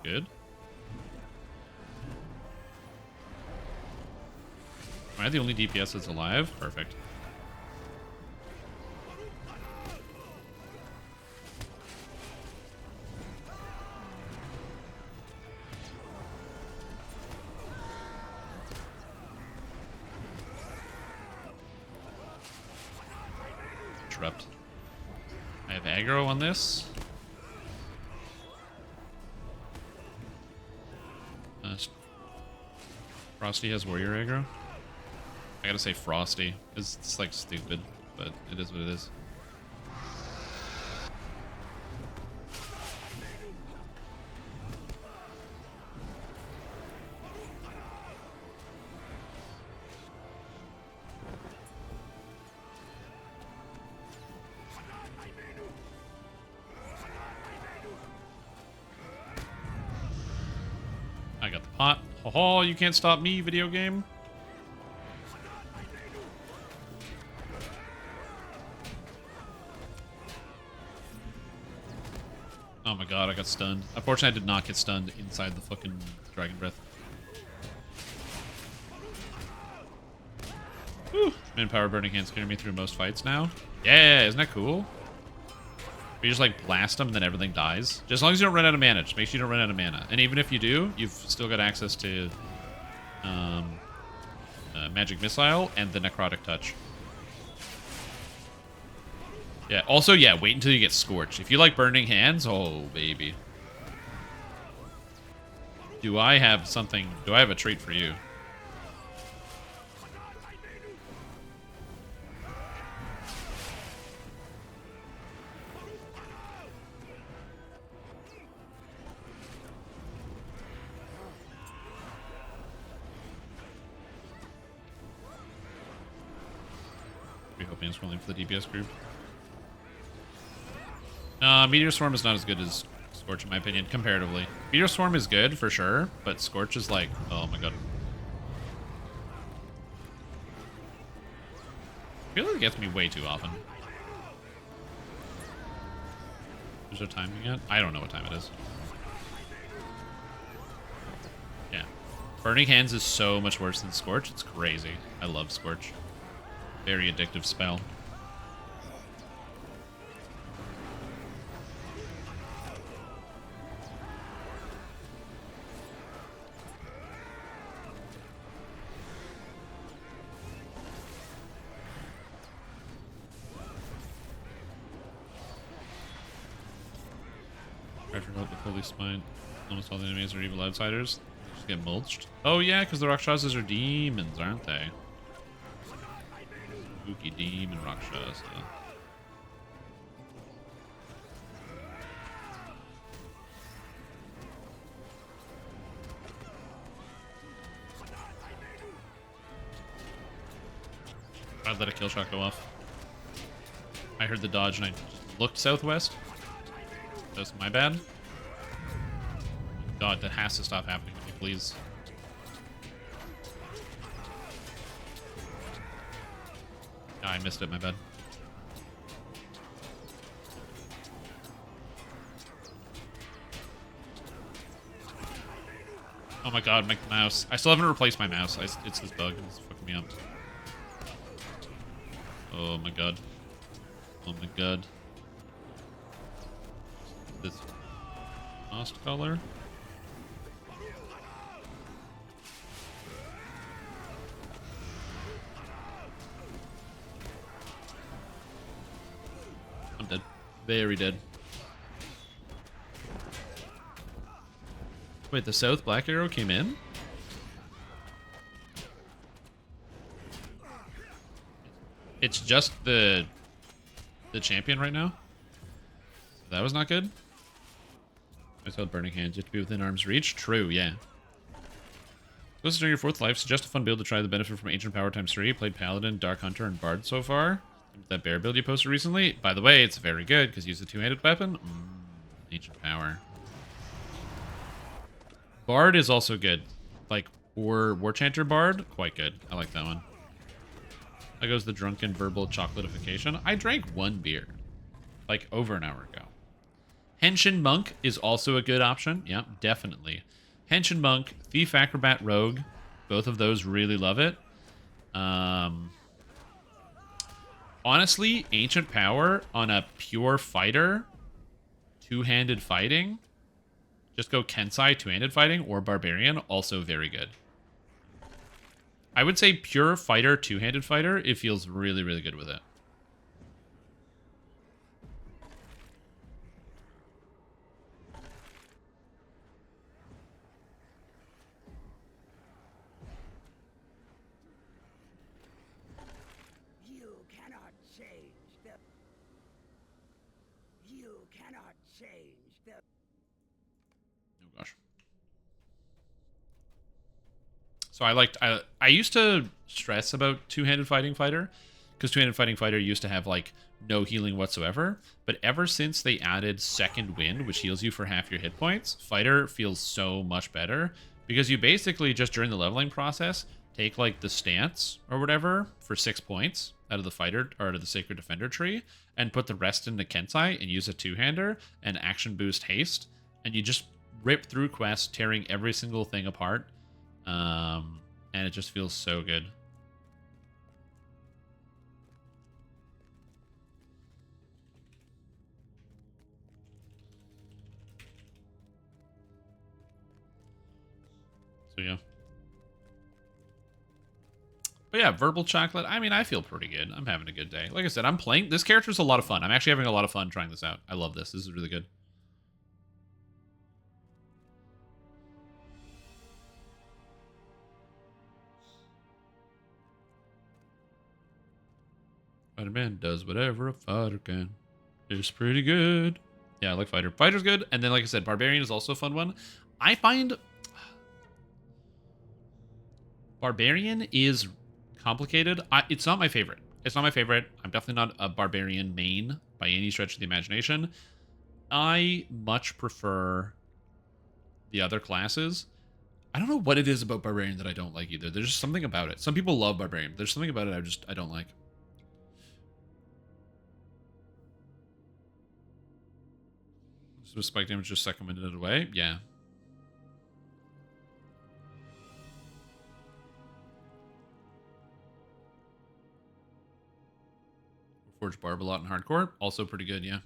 Good. Am I the only DPS that's alive? Perfect. Interrupt. I have aggro on this. Frosty has warrior aggro. I gotta say Frosty. It's like stupid, but it is what it is. I got the pot. Oh, you can't stop me, video game. Oh my god, I got stunned. Unfortunately, I did not get stunned inside the fucking Dragon Breath. Whew. Manpower Burning Hands carry me through most fights now. Yeah, isn't that cool? You just like blast them and then everything dies. Just as long as you don't run out of mana. Just make sure you don't run out of mana. And even if you do, you've still got access to Magic Missile and the Necrotic Touch. Yeah, also, yeah, wait until you get Scorched. If you like Burning Hands, oh, baby. Do I have something? Do I have a treat for you? We're hoping it's rolling for the DPS group. Meteor Swarm is not as good as Scorch in my opinion, comparatively. Meteor Swarm is good for sure, but Scorch is like, oh my god. I feel like it gets me way too often. Is there timing yet? I don't know what time it is. Yeah. Burning Hands is so much worse than Scorch. It's crazy. I love Scorch. Very addictive spell. With the Holy Spine. Almost all the enemies are evil outsiders. Just get mulched. Oh yeah, because the Rakshasas are demons, aren't they? Spooky demon Rakshasa. I'd let a kill shot go off. I heard the dodge and I looked southwest. That's my bad. God, that has to stop happening to me, please. Oh, I missed it, my bad. Oh my god, my mouse. I still haven't replaced my mouse. It's this bug. It's fucking me up. Oh my god. Oh my god. This lost color. I'm dead. Very dead. Wait, the South Black Arrow came in? It's just the champion right now? That was not good? I saw Burning Hands. You have to be within arm's reach? True, yeah. Closest during your 4th life. Suggest a fun build to try the benefit from Ancient Power times 3. Played Paladin, Dark Hunter, and Bard so far. That bear build you posted recently. By the way, it's very good because use the 2-handed weapon. Ancient Power. Bard is also good. Like, War Chanter Bard, quite good. I like that one. That goes the drunken verbal chocolatification. I drank 1 beer, like, over an hour ago. Henshin Monk is also a good option. Yeah, definitely. Henshin Monk, Thief, Acrobat, Rogue. Both of those really love it. Honestly, Ancient Power on a pure fighter, 2-handed fighting. Just go Kensai 2-handed fighting or Barbarian, also very good. I would say pure fighter, 2-handed fighter, it feels really, really good with it. You cannot change the... You cannot change the... Oh gosh. So I used to stress about 2-handed fighting fighter because 2-handed fighting fighter used to have like no healing whatsoever, but ever since they added Second Wind, which heals you for half your hit points, fighter feels so much better because you basically just during the leveling process take like the stance or whatever for 6 points out of the fighter or out of the Sacred Defender tree and put the rest into Kensai and use a 2-hander and action boost haste, and you just rip through quests tearing every single thing apart. And it just feels so good. So yeah. But yeah, verbal chocolate. I mean, I feel pretty good. I'm having a good day. Like I said, I'm playing. This character's a lot of fun. I'm actually having a lot of fun trying this out. I love this. This is really good. Spider-Man does whatever a fighter can. It's pretty good. Yeah, I like Fighter. Fighter's good. And then, like I said, Barbarian is also a fun one. I find Barbarian is complicated. It's not my favorite. It's not my favorite. I'm definitely not a Barbarian main by any stretch of the imagination. I much prefer the other classes. I don't know what it is about Barbarian that I don't like either. There's just something about it. Some people love Barbarian. There's something about it I don't like. So spike damage just seconded it away? Yeah. Forge Barb a lot in hardcore. Also pretty good, yeah.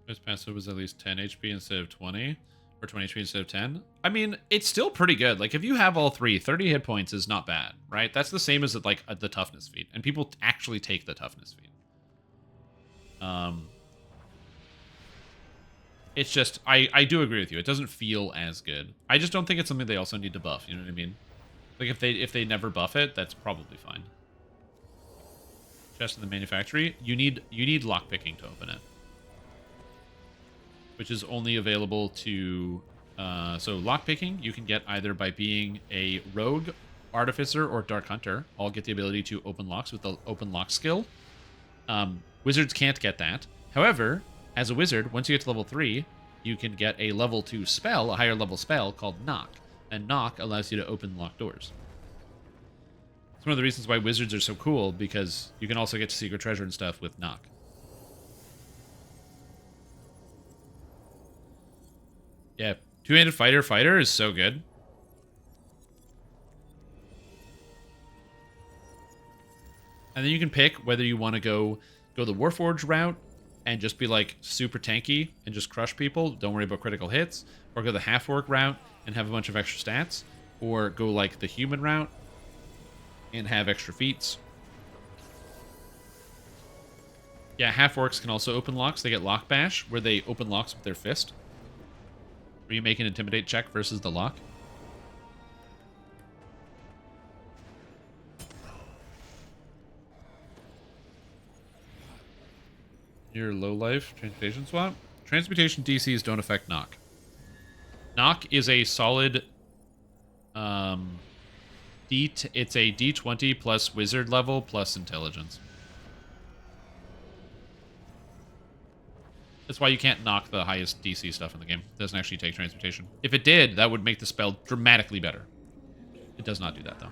His passive was at least 10 HP instead of 20. Or 20 HP instead of 10. I mean, it's still pretty good. Like, if you have all three, 30 hit points is not bad, right? That's the same as, like, the toughness feat. And people actually take the toughness feat. It's just, I do agree with you. It doesn't feel as good. I just don't think it's something they also need to buff. You know what I mean? Like, if they never buff it, that's probably fine. Chest in the manufactory. You need lockpicking to open it. Which is only available to... so lockpicking you can get either by being a rogue, artificer, or dark hunter. All get the ability to open locks with the open lock skill. Wizards can't get that. However, as a wizard, once you get to level 3, you can get a level 2 spell, a higher level spell called Knock. And Knock allows you to open locked doors. It's one of the reasons why wizards are so cool, because you can also get to secret treasure and stuff with Knock. Yeah, two-handed fighter is so good. And then you can pick whether you want to go the Warforged route and just be like super tanky and just crush people. Don't worry about critical hits. Or go the half-orc route and have a bunch of extra stats. Or go like the human route and have extra feats. Yeah, half-orcs can also open locks. They get lock bash, where they open locks with their fist. Where you make an intimidate check versus the lock. Your low life transmutation swap. Transmutation DCs don't affect knock. Knock is a solid it's a D20 plus wizard level plus intelligence. That's why you can't knock the highest DC stuff in the game. It doesn't actually take transmutation. If it did, that would make the spell dramatically better. It does not do that, though.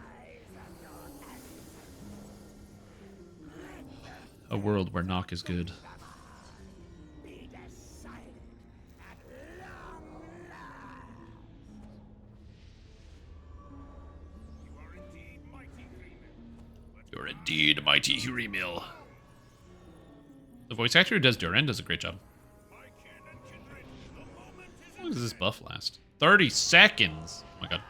A world where knock is good. You're indeed a mighty Hurimil. The voice actor who does Duran does a great job. How long does this buff last? 30 seconds! Oh my god.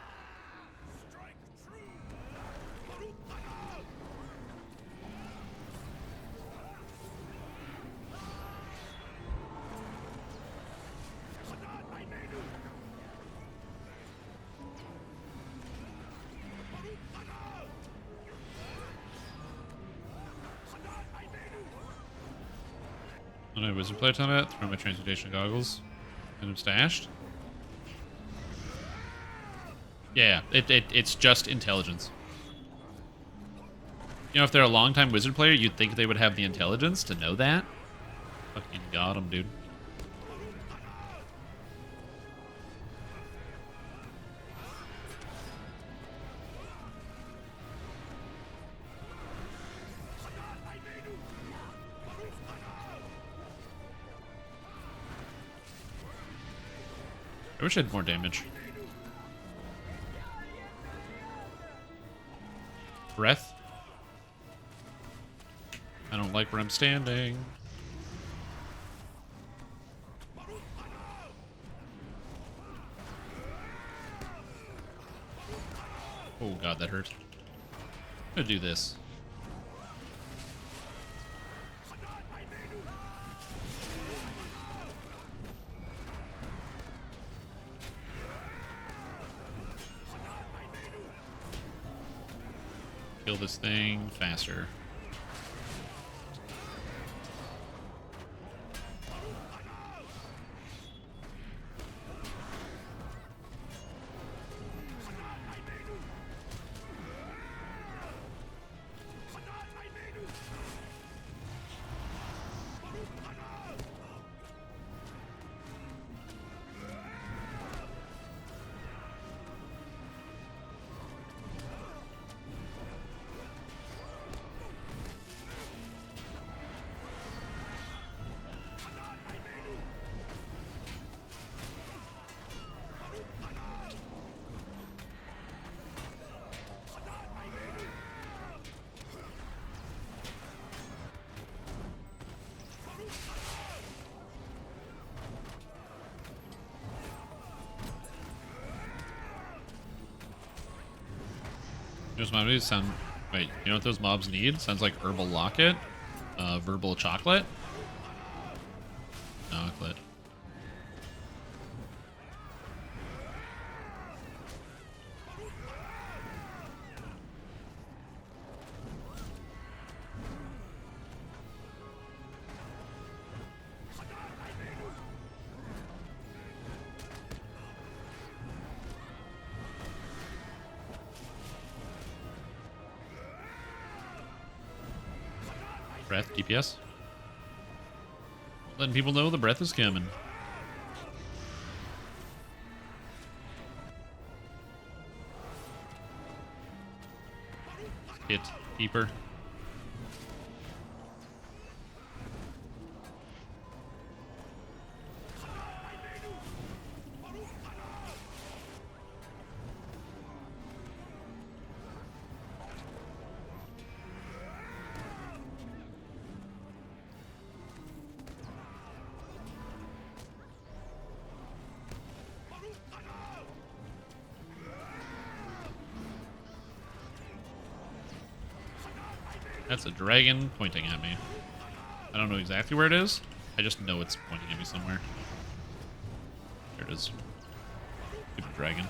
When I wizard player time at, throw my transmutation goggles. And I'm stashed. Yeah, it's just intelligence. You know, if they're a long-time wizard player, you'd think they would have the intelligence to know that. Fucking got him, dude. I wish I had more damage. Breath. I don't like where I'm standing. Oh god, that hurt. I'm gonna do this. Kill this thing faster. Those mobs sound... Wait, you know what those mobs need? Sounds like Herbal Locket. Verbal Chocolate. Chocolate. Breath, DPS. Letting people know the breath is coming. Hit deeper. That's a dragon pointing at me. I don't know exactly where it is. I just know it's pointing at me somewhere. There it is. Stupid dragon.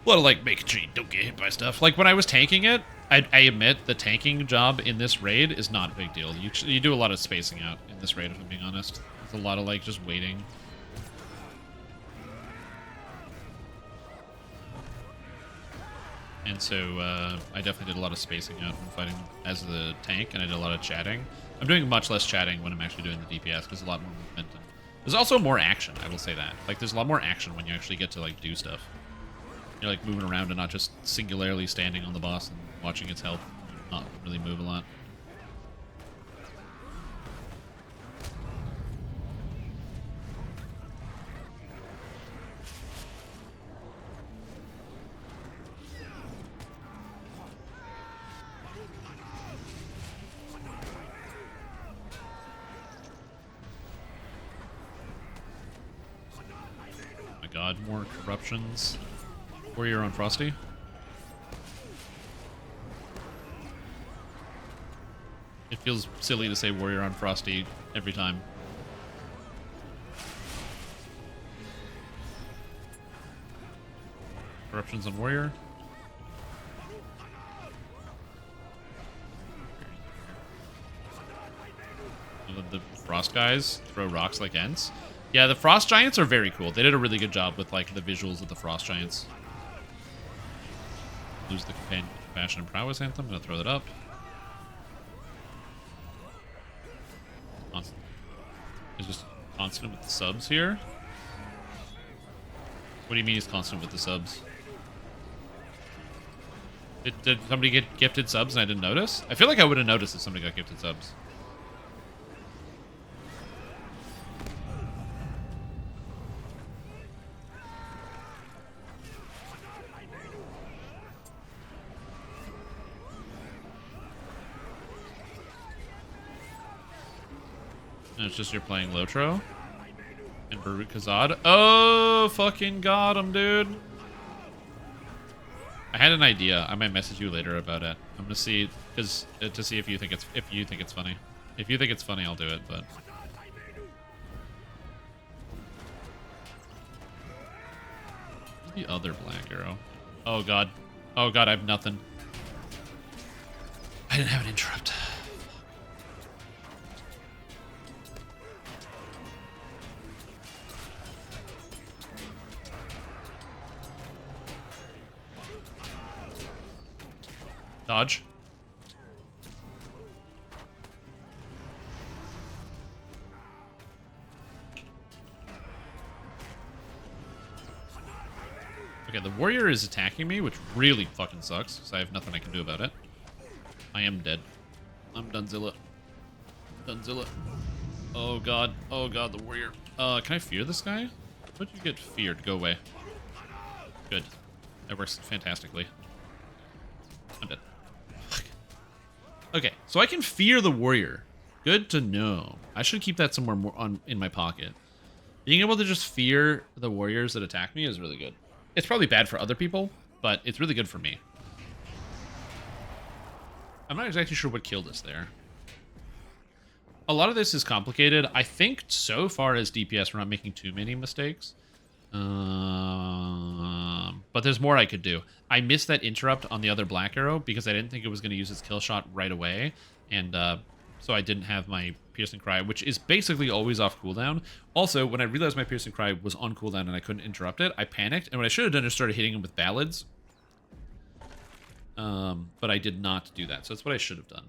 A lot of like making sure you don't get hit by stuff. Like when I was tanking it, I admit the tanking job in this raid is not a big deal. You do a lot of spacing out in this raid, if I'm being honest. There's a lot of like just waiting. And so I definitely did a lot of spacing out when fighting as the tank, and I did a lot of chatting. I'm doing much less chatting when I'm actually doing the DPS because there's a lot more movement. And there's also more action, I will say that. Like there's a lot more action when you actually get to like do stuff. You're like moving around and not just singularly standing on the boss and watching its health not really move a lot. Oh my god, more corruptions. Warrior on Frosty. It feels silly to say Warrior on Frosty every time. Corruptions on Warrior. The Frost guys throw rocks like Ents. Yeah, the Frost Giants are very cool. They did a really good job with like the visuals of the Frost Giants. Lose the Compassion and Prowess Anthem. I'm gonna throw that up. He's just constant with the subs here. What do you mean he's constant with the subs? Did somebody get gifted subs and I didn't notice? I feel like I would have noticed if somebody got gifted subs. And it's just you're playing Lotro and Baruch Kazad. Oh, fucking got him, dude. I had an idea. I might message you later about it. I'm gonna see to see if you think it's funny. If you think it's funny, I'll do it. But the other black arrow. Oh god. Oh god. I have nothing. I didn't have an interrupt. Dodge. Okay, the warrior is attacking me, which really fucking sucks, so I have nothing I can do about it. I am dead. I'm Dunzilla. Dunzilla. Oh god. Oh god, the warrior. Can I fear this guy? What did you get feared? Go away. Good. That works fantastically. I'm dead. Okay, so I can fear the warrior. Good to know. I should keep that somewhere more in my pocket. Being able to just fear the warriors that attack me is really good. It's probably bad for other people, but it's really good for me. I'm not exactly sure what killed us there. A lot of this is complicated. I think so far as DPS, we're not making too many mistakes. But there's more I could do. I missed that interrupt on the other black arrow because I didn't think it was going to use its kill shot right away. And so I didn't have my piercing cry, which is basically always off cooldown. Also, when I realized my piercing cry was on cooldown and I couldn't interrupt it, I panicked. And what I should have done is started hitting him with ballads. But I did not do that. So that's what I should have done.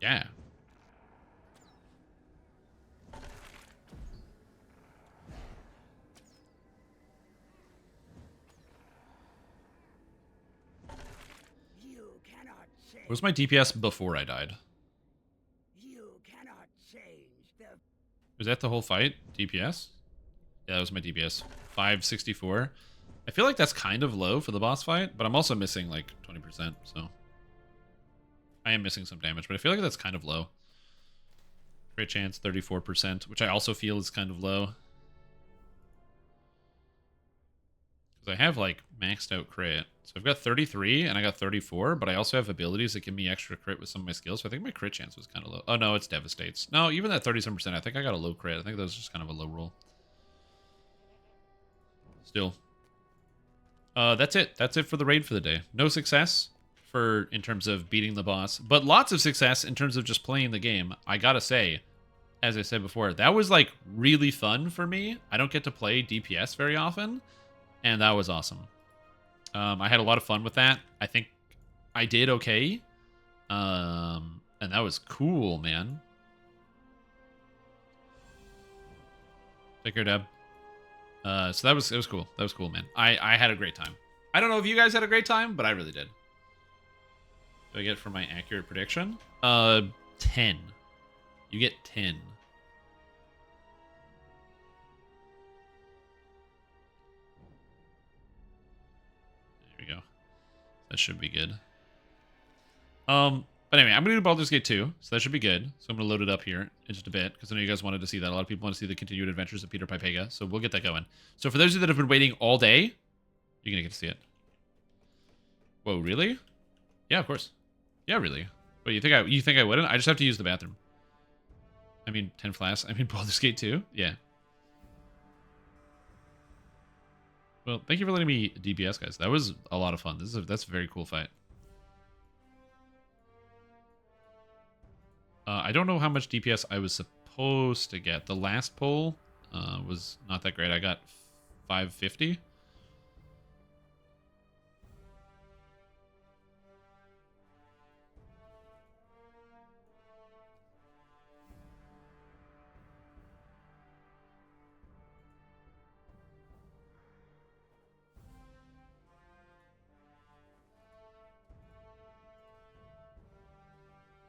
Yeah. Where's my DPS before I died? Was that the whole fight? DPS? Yeah, that was my DPS. 564. I feel like that's kind of low for the boss fight, but I'm also missing like 20%, so. I am missing some damage, but I feel like that's kind of low. Crit chance, 34%, which I also feel is kind of low. Because I have like maxed out crit, So I've got 33 and I got 34, but I also have abilities that give me extra crit with some of my skills. So I think my crit chance was kind of low. Oh no, it's devastates. No, even that 37%, I think I got a low crit. I think that was just kind of a low roll. Still. That's it. That's it for the raid for the day. No success in terms of beating the boss, but lots of success in terms of just playing the game. I gotta say, as I said before, that was like really fun for me. I don't get to play DPS very often, and that was awesome. I had a lot of fun with that. I think I did okay. And that was cool, man. Take care, Deb. So it was cool. That was cool, man. I had a great time. I don't know if you guys had a great time, but I really did. Do I get for my accurate prediction? 10. You get 10. There we go. That should be good. But anyway, I'm going to do Baldur's Gate 2, so that should be good. So I'm going to load it up here in just a bit, because I know you guys wanted to see that. A lot of people want to see the continued adventures of Peter Pipega, so we'll get that going. So for those of you that have been waiting all day, you're going to get to see it. Whoa, really? Yeah, of course. Yeah, really. Wait, you think I wouldn't? I just have to use the bathroom. I mean, 10 flasks. I mean, Baldur's Gate 2? Yeah. Well, thank you for letting me DPS, guys. That was a lot of fun. That's a very cool fight. I don't know how much DPS I was supposed to get. The last pull was not that great. I got 550.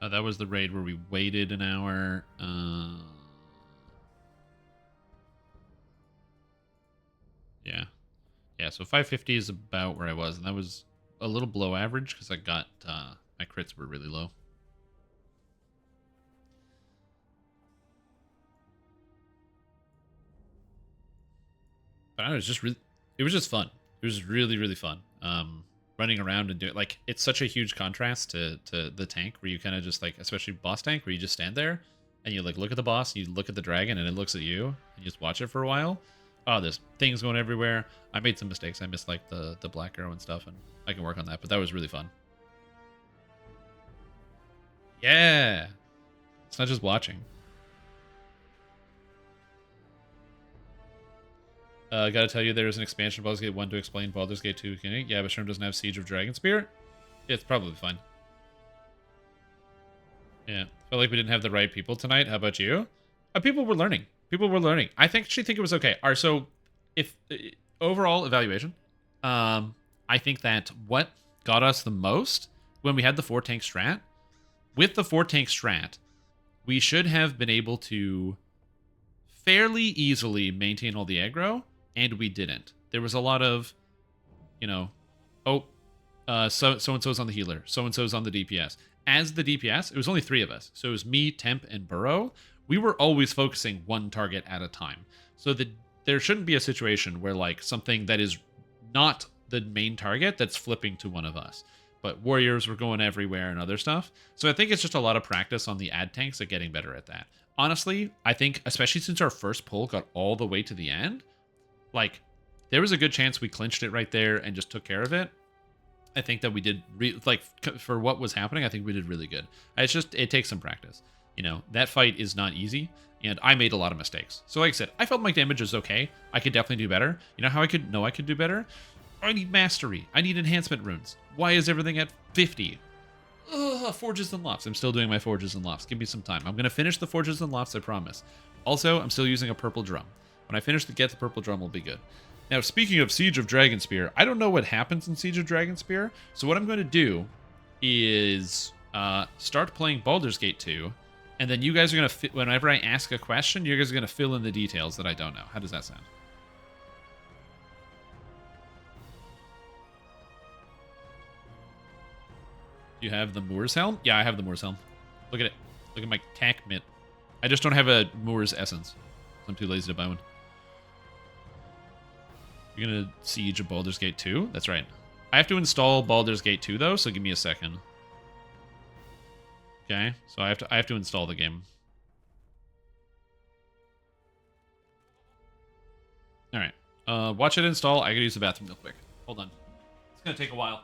That was the raid where we waited an hour. Yeah. Yeah, so 550 is about where I was, and that was a little below average because I got, my crits were really low. But I don't know, it was just fun. It was really, really fun. Running around and doing, like, it's such a huge contrast to the tank where you kind of just, like, especially boss tank, where you just stand there and you, like, look at the boss, and you look at the dragon, and it looks at you, and you just watch it for a while. Oh, there's things going everywhere. I made some mistakes. I missed, like, the black arrow and stuff, and I can work on that, but that was really fun. Yeah! It's not just watching. Gotta tell you, there is an expansion of Baldur's Gate 1 to explain Baldur's Gate 2 mechanic. Yeah, but Sherm doesn't have Siege of Dragonspear. Yeah, it's probably fine. Yeah, felt like we didn't have the right people tonight. How about you? People were learning. People were learning. I actually think it was okay. All right, so if overall evaluation, I think that what got us the most when we had the 4-tank strat, with the 4-tank strat, we should have been able to fairly easily maintain all the aggro, and we didn't. There was a lot of, you know, so-and-so's on the healer, so-and-so's on the DPS. As the DPS, it was only 3 of us. So it was me, Temp, and Burrow. We were always focusing one target at a time. So that there shouldn't be a situation where, like, something that is not the main target that's flipping to one of us. But warriors were going everywhere and other stuff. So I think it's just a lot of practice on the ad tanks at getting better at that. Honestly, I think, especially since our first pull got all the way to the end, like, there was a good chance we clinched it right there and just took care of it. I think that we did, for what was happening, I think we did really good. It's just, it takes some practice. You know, that fight is not easy, and I made a lot of mistakes. So like I said, I felt my damage was okay. I could definitely do better. You know how I could know I could do better? I need mastery. I need enhancement runes. Why is everything at 50? Ugh, Forges and Lofts. I'm still doing my Forges and Lofts. Give me some time. I'm going to finish the Forges and Lofts, I promise. Also, I'm still using a purple drum. When I finish the purple drum will be good. Now, speaking of Siege of Dragonspear, I don't know what happens in Siege of Dragonspear, so what I'm going to do is start playing Baldur's Gate 2, and then you guys are going to, whenever I ask a question, you guys are going to fill in the details that I don't know. How does that sound? You have the Moor's Helm? Yeah, I have the Moor's Helm. Look at it. Look at my tack mitt. I just don't have a Moor's Essence. I'm too lazy to buy one. You're gonna Siege of Baldur's Gate 2? That's right. I have to install Baldur's Gate 2 though, so give me a second. Okay, so I have to install the game. All right, watch it install. I gotta use the bathroom real quick. Hold on, it's gonna take a while.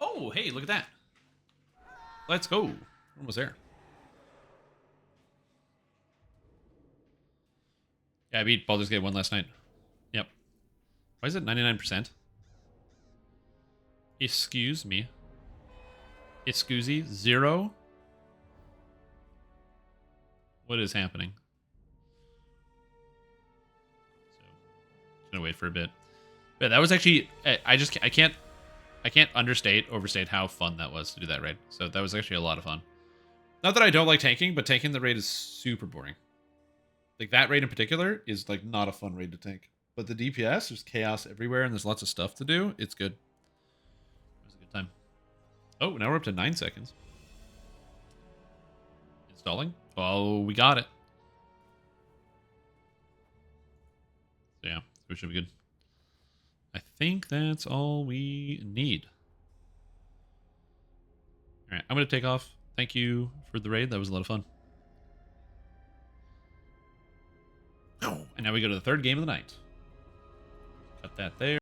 Oh, hey, look at that. Let's go. We're almost there. Yeah, I beat Baldur's Gate 1 last night. Yep. Why is it 99%? Excuse me. Excusey? 0? What is happening? So, just gonna wait for a bit. Yeah, that was actually... I can't overstate how fun that was to do that raid. So that was actually a lot of fun. Not that I don't like tanking, but tanking the raid is super boring. Like, that raid in particular is, like, not a fun raid to tank. But the DPS, there's chaos everywhere, and there's lots of stuff to do. It's good. It was a good time. Oh, now we're up to 9 seconds. Installing. Oh, we got it. So, yeah, so it should be good. I think that's all we need. All right, I'm going to take off. Thank you for the raid. That was a lot of fun. Oh, and now we go to the third game of the night. Cut that there.